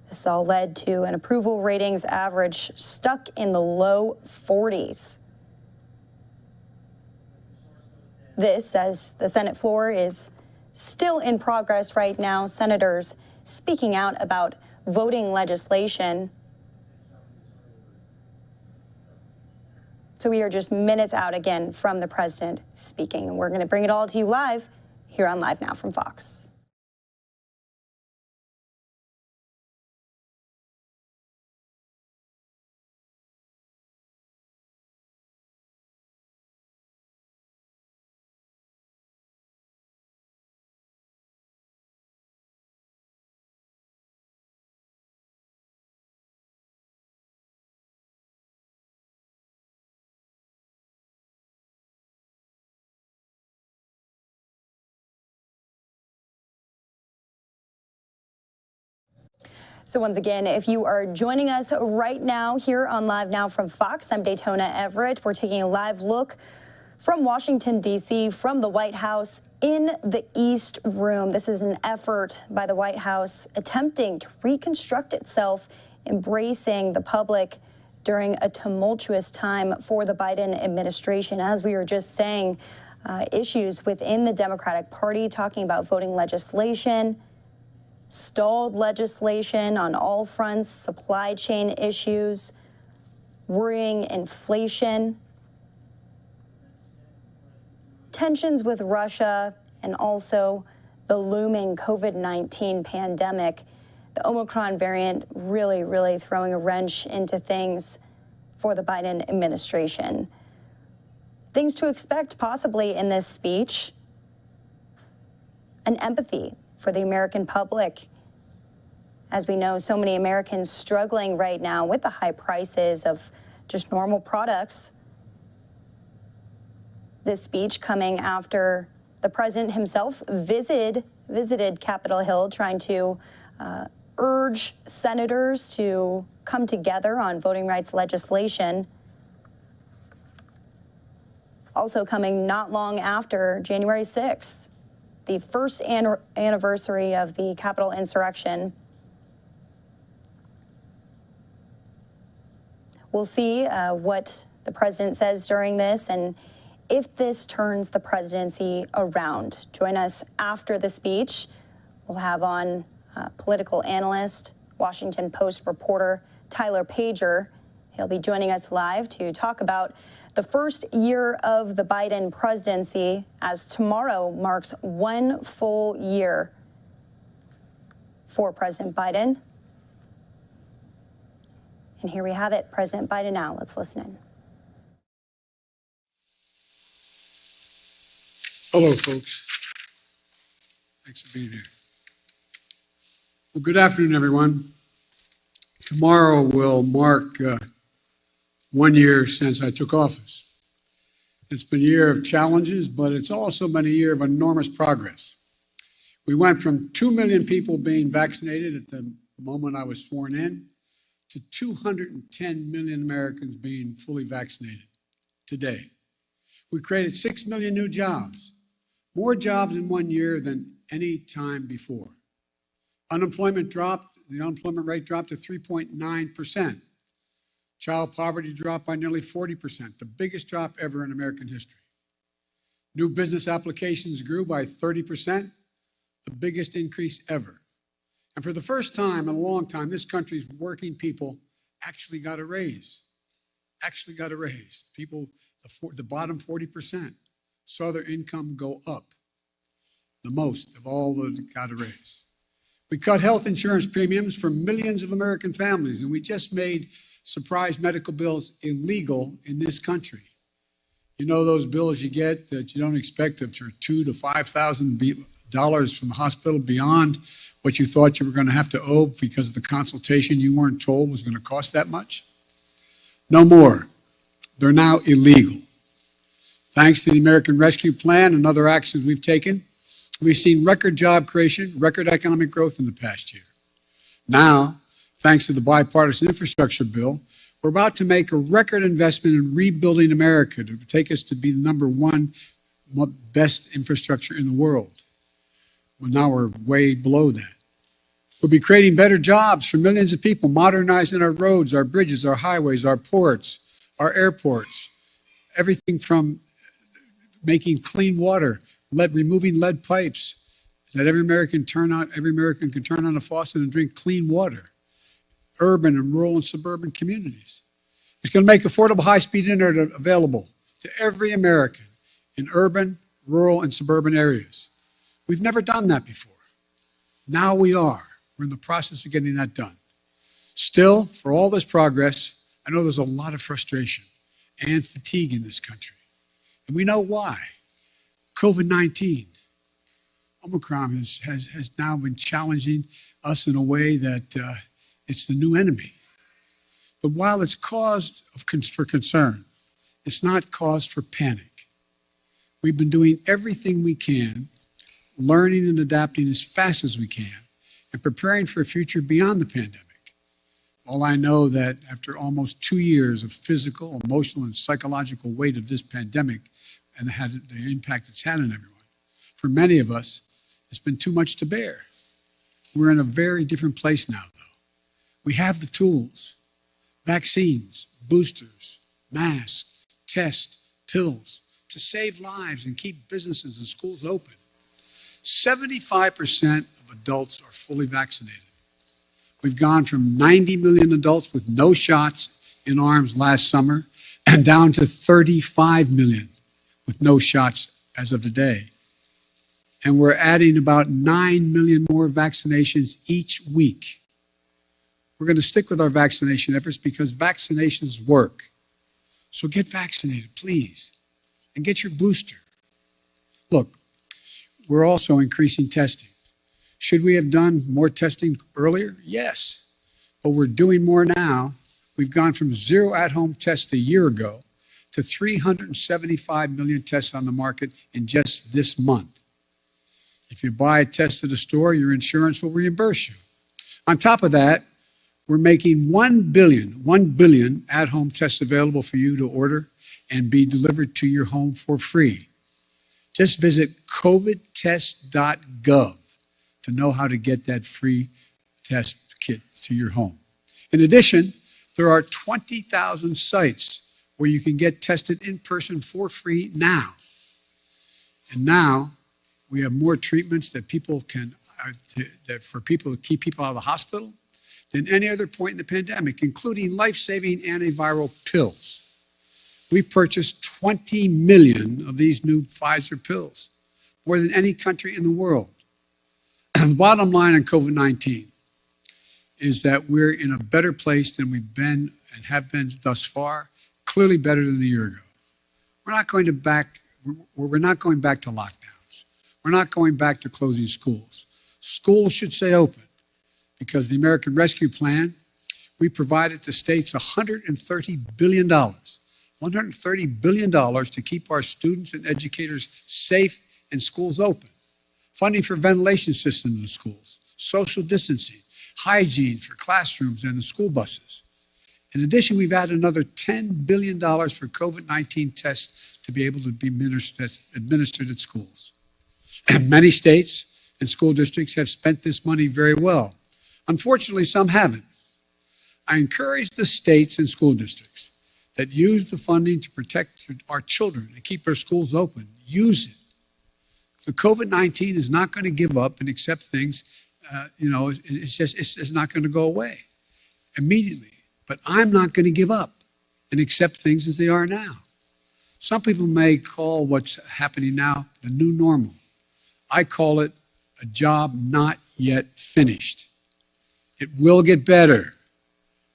This all led to an approval ratings average stuck in the low 40s. This, as the Senate floor is still in progress right now, senators speaking out about voting legislation. So we are just minutes out again from the president speaking, and we're going to bring it all to you live here on Live Now from Fox. So once again, if you are joining us right now here on Live Now from Fox, I'm Daytona Everett. We're taking a live look from Washington, D.C., from the White House in the East Room. This is an effort by the White House attempting to reconstruct itself, embracing the public during a tumultuous time for the Biden administration. As we were just saying, issues within the Democratic Party, talking about voting legislation, stalled legislation on all fronts, supply chain issues, worrying inflation, tensions with Russia, and also the looming COVID-19 pandemic. The Omicron variant really throwing a wrench into things for the Biden administration. Things to expect possibly in this speech: an empathy for the American public. As we know, so many Americans struggling right now with the high prices of just normal products. This speech coming after the president himself visited Capitol Hill, trying to urge senators to come together on voting rights legislation. Also coming not long after January 6th, the first anniversary of the Capitol insurrection. We'll see what the president says during this and if this turns the presidency around. Join us after the speech. We'll have on political analyst, Washington Post reporter Tyler Pager. He'll be joining us live to talk about the first year of the Biden presidency, as tomorrow marks 1 full year for President Biden. And here we have it, President Biden now. Let's listen in. Hello, folks. Thanks for being here. Well, good afternoon, everyone. Tomorrow will mark 1 year since I took office. It's been a year of challenges, but it's also been a year of enormous progress. We went from 2 million people being vaccinated at the moment I was sworn in to 210 million Americans being fully vaccinated today. We created 6 million new jobs, more jobs in 1 year than any time before. Unemployment dropped, the unemployment rate dropped to 3.9%. Child poverty dropped by nearly 40%, the biggest drop ever in American history. New business applications grew by 30%, the biggest increase ever. And for the first time in a long time, this country's working people actually got a raise. People, the bottom 40%, saw their income go up, the most of all those that got a raise. We cut health insurance premiums for millions of American families, and we just made surprise medical bills illegal in this country. You know those bills you get that you don't expect of $2,000 to $5,000 from the hospital beyond what you thought you were going to have to owe because of the consultation you weren't told was going to cost that much? No more. They're now illegal. Thanks to the American Rescue Plan and other actions we've taken, we've seen record job creation, record economic growth in the past year. Now, thanks to the bipartisan infrastructure bill, we're about to make a record investment in rebuilding America to take us to be the #1 best infrastructure in the world. Well, now we're way below that. We'll be creating better jobs for millions of people, modernizing our roads, our bridges, our highways, our ports, our airports, everything from making clean water, removing lead pipes, so that every American can turn on a faucet and drink clean water. Urban and rural and suburban communities. It's going to make affordable high-speed internet available to every American in urban, rural, and suburban areas. We've never done that before. Now we are. We're in the process of getting that done. Still, for all this progress, I know there's a lot of frustration and fatigue in this country. And we know why. COVID-19, Omicron has now been challenging us in a way that it's the new enemy. But while it's cause for concern, it's not cause for panic. We've been doing everything we can, learning and adapting as fast as we can, and preparing for a future beyond the pandemic. All I know that after almost 2 years of physical, emotional, and psychological weight of this pandemic and the impact it's had on everyone, for many of us, it's been too much to bear. We're in a very different place now, though. We have the tools, vaccines, boosters, masks, tests, pills, to save lives and keep businesses and schools open. 75% of adults are fully vaccinated. We've gone from 90 million adults with no shots in arms last summer and down to 35 million with no shots as of today. And we're adding about 9 million more vaccinations each week. We're going to stick with our vaccination efforts because vaccinations work. So get vaccinated, please, and get your booster. Look, we're also increasing testing. Should we have done more testing earlier? Yes, but we're doing more now. We've gone from 0 at-home tests a year ago to 375 million tests on the market in just this month. If you buy a test at a store, your insurance will reimburse you. On top of that, we're making 1 billion at-home tests available for you to order and be delivered to your home for free. Just visit covidtest.gov to know how to get that free test kit to your home. In addition, there are 20,000 sites where you can get tested in person for free now. And now we have more treatments that for people to keep people out of the hospital than any other point in the pandemic, including life-saving antiviral pills. We purchased 20 million of these new Pfizer pills, more than any country in the world. The bottom line on COVID-19 is that we're in a better place than we've been and have been thus far, clearly better than a year ago. We're not going back to lockdowns. We're not going back to closing schools. Schools should stay open because the American Rescue Plan, we provided to states $130 billion. $130 billion to keep our students and educators safe and schools open. Funding for ventilation systems in schools, social distancing, hygiene for classrooms and the school buses. In addition, we've added another $10 billion for COVID-19 tests to be able to be administered at schools. And many states and school districts have spent this money very well. Unfortunately, some haven't. I encourage the states and school districts that use the funding to protect our children and keep our schools open. Use it. The COVID-19 is not going to give up and accept things. It's just not going to go away immediately. But I'm not going to give up and accept things as they are now. Some people may call what's happening now the new normal. I call it a job not yet finished. It will get better.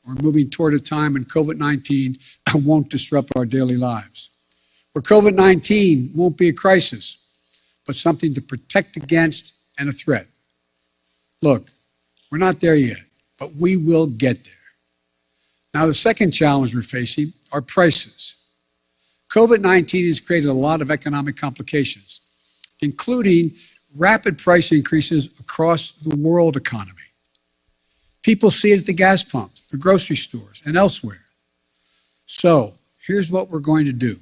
We're moving toward a time when COVID-19 won't disrupt our daily lives, where COVID-19 won't be a crisis, but something to protect against and a threat. Look, we're not there yet, but we will get there. Now, the second challenge we're facing are prices. COVID-19 has created a lot of economic complications, including rapid price increases across the world economy. People see it at the gas pumps, the grocery stores, and elsewhere. So here's what we're going to do.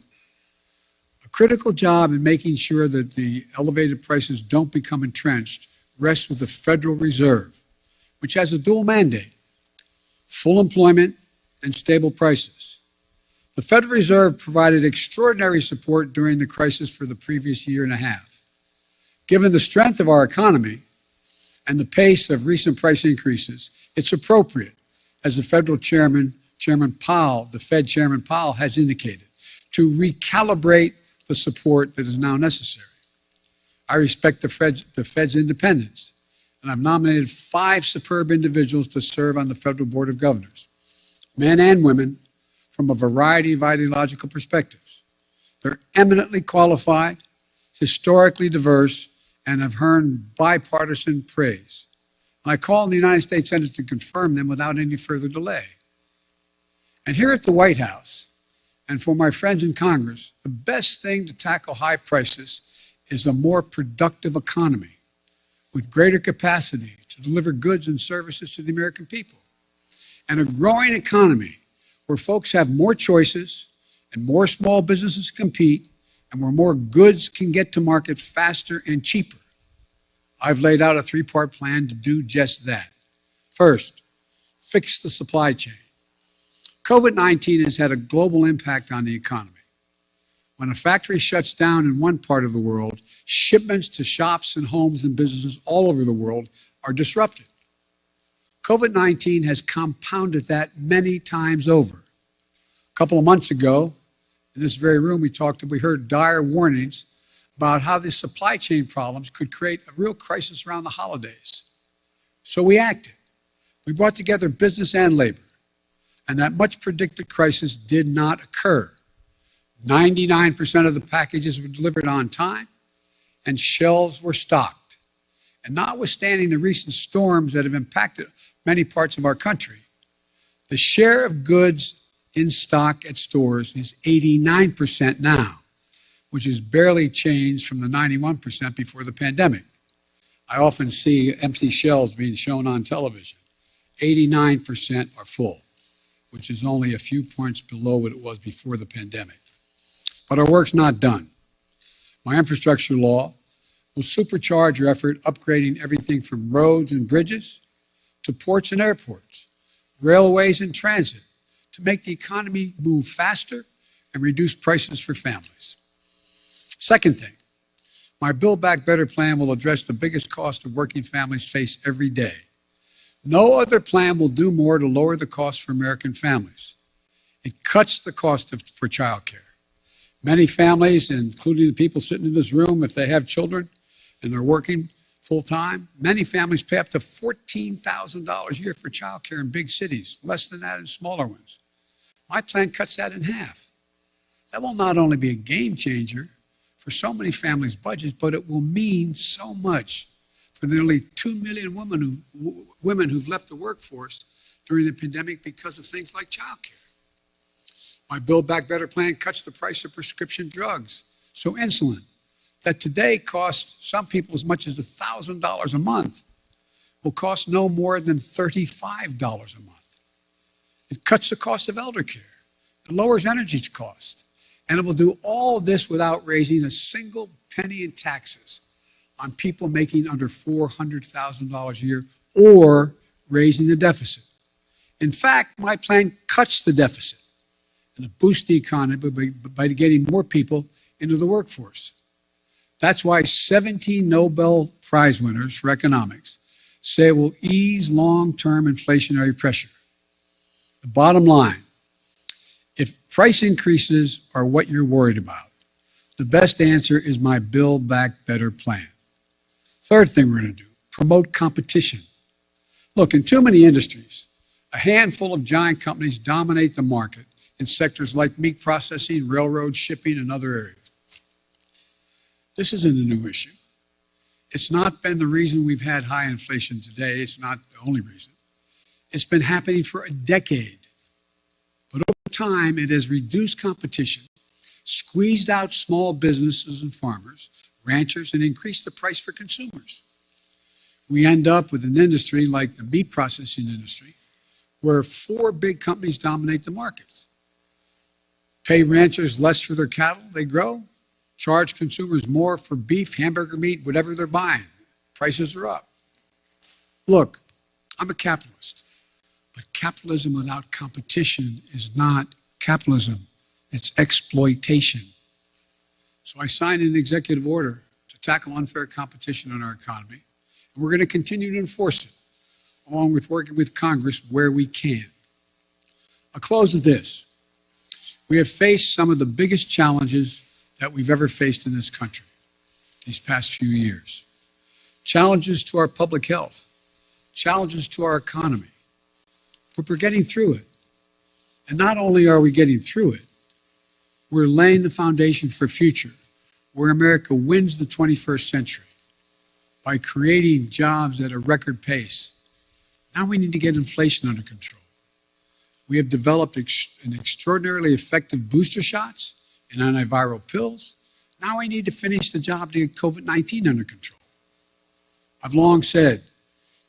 A critical job in making sure that the elevated prices don't become entrenched rests with the Federal Reserve, which has a dual mandate: full employment and stable prices. The Federal Reserve provided extraordinary support during the crisis for the previous year and a half. Given the strength of our economy and the pace of recent price increases, it's appropriate, as the federal chairman, Chairman Powell, the Fed Chairman Powell has indicated, to recalibrate the support that is now necessary. I respect the Fed's independence, and I've nominated 5 superb individuals to serve on the Federal Board of Governors, men and women from a variety of ideological perspectives. They're eminently qualified, historically diverse, and have earned bipartisan praise. And I call on the United States Senate to confirm them without any further delay. And here at the White House, and for my friends in Congress, the best thing to tackle high prices is a more productive economy with greater capacity to deliver goods and services to the American people. And a growing economy where folks have more choices and more small businesses compete, and where more goods can get to market faster and cheaper. I've laid out a 3-part plan to do just that. First, fix the supply chain. COVID-19 has had a global impact on the economy. When a factory shuts down in one part of the world, shipments to shops and homes and businesses all over the world are disrupted. COVID-19 has compounded that many times over. A couple of months ago, in this very room, we heard dire warnings about how the supply chain problems could create a real crisis around the holidays. So we acted. We brought together business and labor, and that much predicted crisis did not occur. 99% of the packages were delivered on time, and shelves were stocked. And notwithstanding the recent storms that have impacted many parts of our country, the share of goods in stock at stores is 89% now, which has barely changed from the 91% before the pandemic. I often see empty shelves being shown on television. 89% are full, which is only a few points below what it was before the pandemic. But our work's not done. My infrastructure law will supercharge your effort upgrading everything from roads and bridges to ports and airports, railways and transit, to make the economy move faster and reduce prices for families. Second thing, my Build Back Better plan will address the biggest cost of working families face every day. No other plan will do more to lower the cost for American families. It cuts the cost for childcare. Many families, including the people sitting in this room, if they have children and they're working full-time. Many families pay up to $14,000 a year for childcare in big cities, less than that in smaller ones. My plan cuts that in half. That will not only be a game changer for so many families' budgets, but it will mean so much for the nearly 2 million women who've left the workforce during the pandemic because of things like childcare. My Build Back Better plan cuts the price of prescription drugs. So insulin, that today costs some people as much as $1,000 a month, will cost no more than $35 a month. It cuts the cost of elder care. It lowers energy cost. And it will do all this without raising a single penny in taxes on people making under $400,000 a year or raising the deficit. In fact, my plan cuts the deficit and it boosts the economy by getting more people into the workforce. That's why 17 Nobel Prize winners for economics say it will ease long-term inflationary pressure. The bottom line, if price increases are what you're worried about, the best answer is my Build Back Better plan. Third thing we're going to do, promote competition. Look, in too many industries, a handful of giant companies dominate the market in sectors like meat processing, railroad, shipping, and other areas. This isn't a new issue. It's not been the reason we've had high inflation today. It's not the only reason. It's been happening for a decade. But over time, it has reduced competition, squeezed out small businesses and farmers, ranchers, and increased the price for consumers. We end up with an industry like the meat processing industry, where 4 big companies dominate the markets. Pay ranchers less for their cattle they grow, charge consumers more for beef, hamburger meat, whatever they're buying. Prices are up. Look, I'm a capitalist, but capitalism without competition is not capitalism. It's exploitation. So I signed an executive order to tackle unfair competition in our economy, and we're going to continue to enforce it, along with working with Congress where we can. I'll close with this. We have faced some of the biggest challenges that we've ever faced in this country these past few years. Challenges to our public health, challenges to our economy, but we're getting through it. And not only are we getting through it, we're laying the foundation for a future where America wins the 21st century by creating jobs at a record pace. Now we need to get inflation under control. We have developed an extraordinarily effective booster shots and antiviral pills. Now we need to finish the job to get COVID-19 under control. I've long said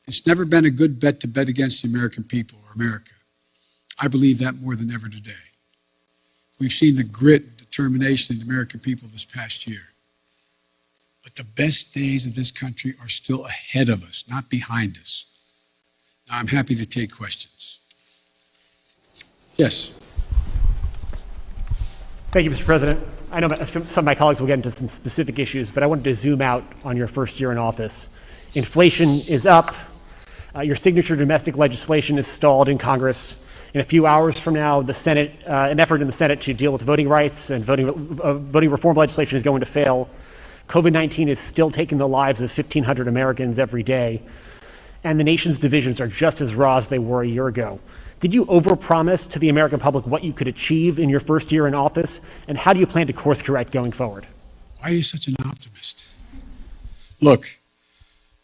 it's never been a good bet to bet against the American people or America. I believe that more than ever today. We've seen the grit and determination of the American people this past year. But the best days of this country are still ahead of us, not behind us. Now I'm happy to take questions. Yes. Thank you, Mr. President. I know some of my colleagues will get into some specific issues, but I wanted to zoom out on your first year in office. Inflation is up. Your signature domestic legislation is stalled in Congress. In a few hours from now, the Senate, an effort in the Senate to deal with voting rights and voting reform legislation is going to fail. COVID-19 is still taking the lives of 1,500 Americans every day, and the nation's divisions are just as raw as they were a year ago. Did you overpromise to the American public what you could achieve in your first year in office, and how do you plan to course correct going forward? Why are you such an optimist? Look,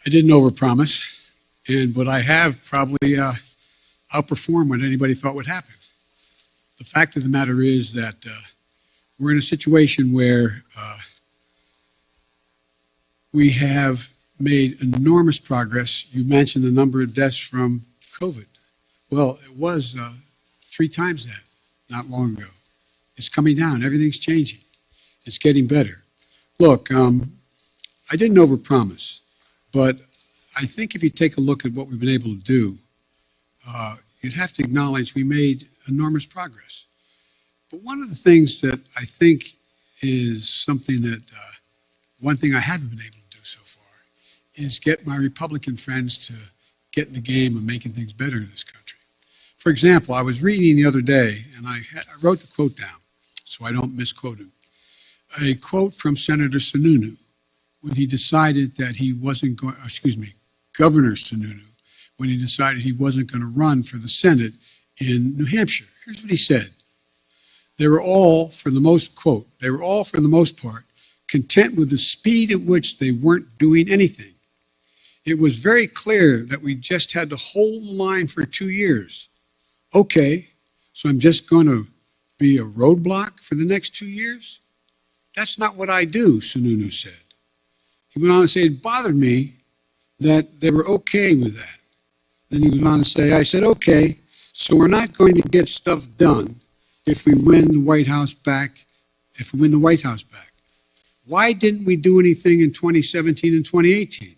I didn't overpromise, but I have probably outperformed what anybody thought would happen. The fact of the matter is that we're in a situation where we have made enormous progress. You mentioned the number of deaths from COVID. Well, it was 3 times that not long ago. It's coming down. Everything's changing. It's getting better. Look, I didn't overpromise, but I think if you take a look at what we've been able to do, you'd have to acknowledge we made enormous progress. But one of the things that I think is something that, one thing I haven't been able to do so far is get my Republican friends to get in the game of making things better in this country. For example, I was reading the other day, and I wrote the quote down so I don't misquote him. A quote from Senator Sununu, when he decided that he wasn't going, Governor Sununu, when he decided he wasn't going to run for the Senate in New Hampshire. Here's what he said. They were all, for the most, quote, they were all, for the most part, content with the speed at which they weren't doing anything. It was very clear that we just had to hold the line for 2 years. Okay, so I'm just going to be a roadblock for the next 2 years? That's not what I do, Sununu said. He went on to say, it bothered me that they were okay with that. Then he was on to say, I said, okay, so we're not going to get stuff done if we win the White House back, Why didn't we do anything in 2017 and 2018?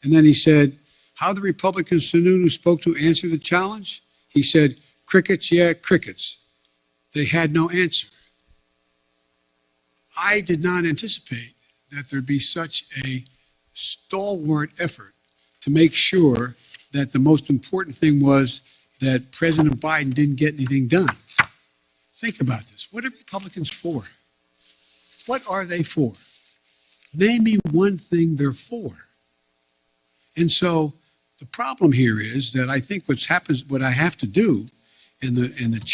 And then he said, how the Republican Sununu spoke to answer the challenge? He said, crickets, yeah, crickets. They had no answer. I did not anticipate that there'd be such a stalwart effort to make sure that the most important thing was that President Biden didn't get anything done. Think about this. What are Republicans for? What are they for? Name me one thing they're for. And so the problem here is that I think what I have to do in the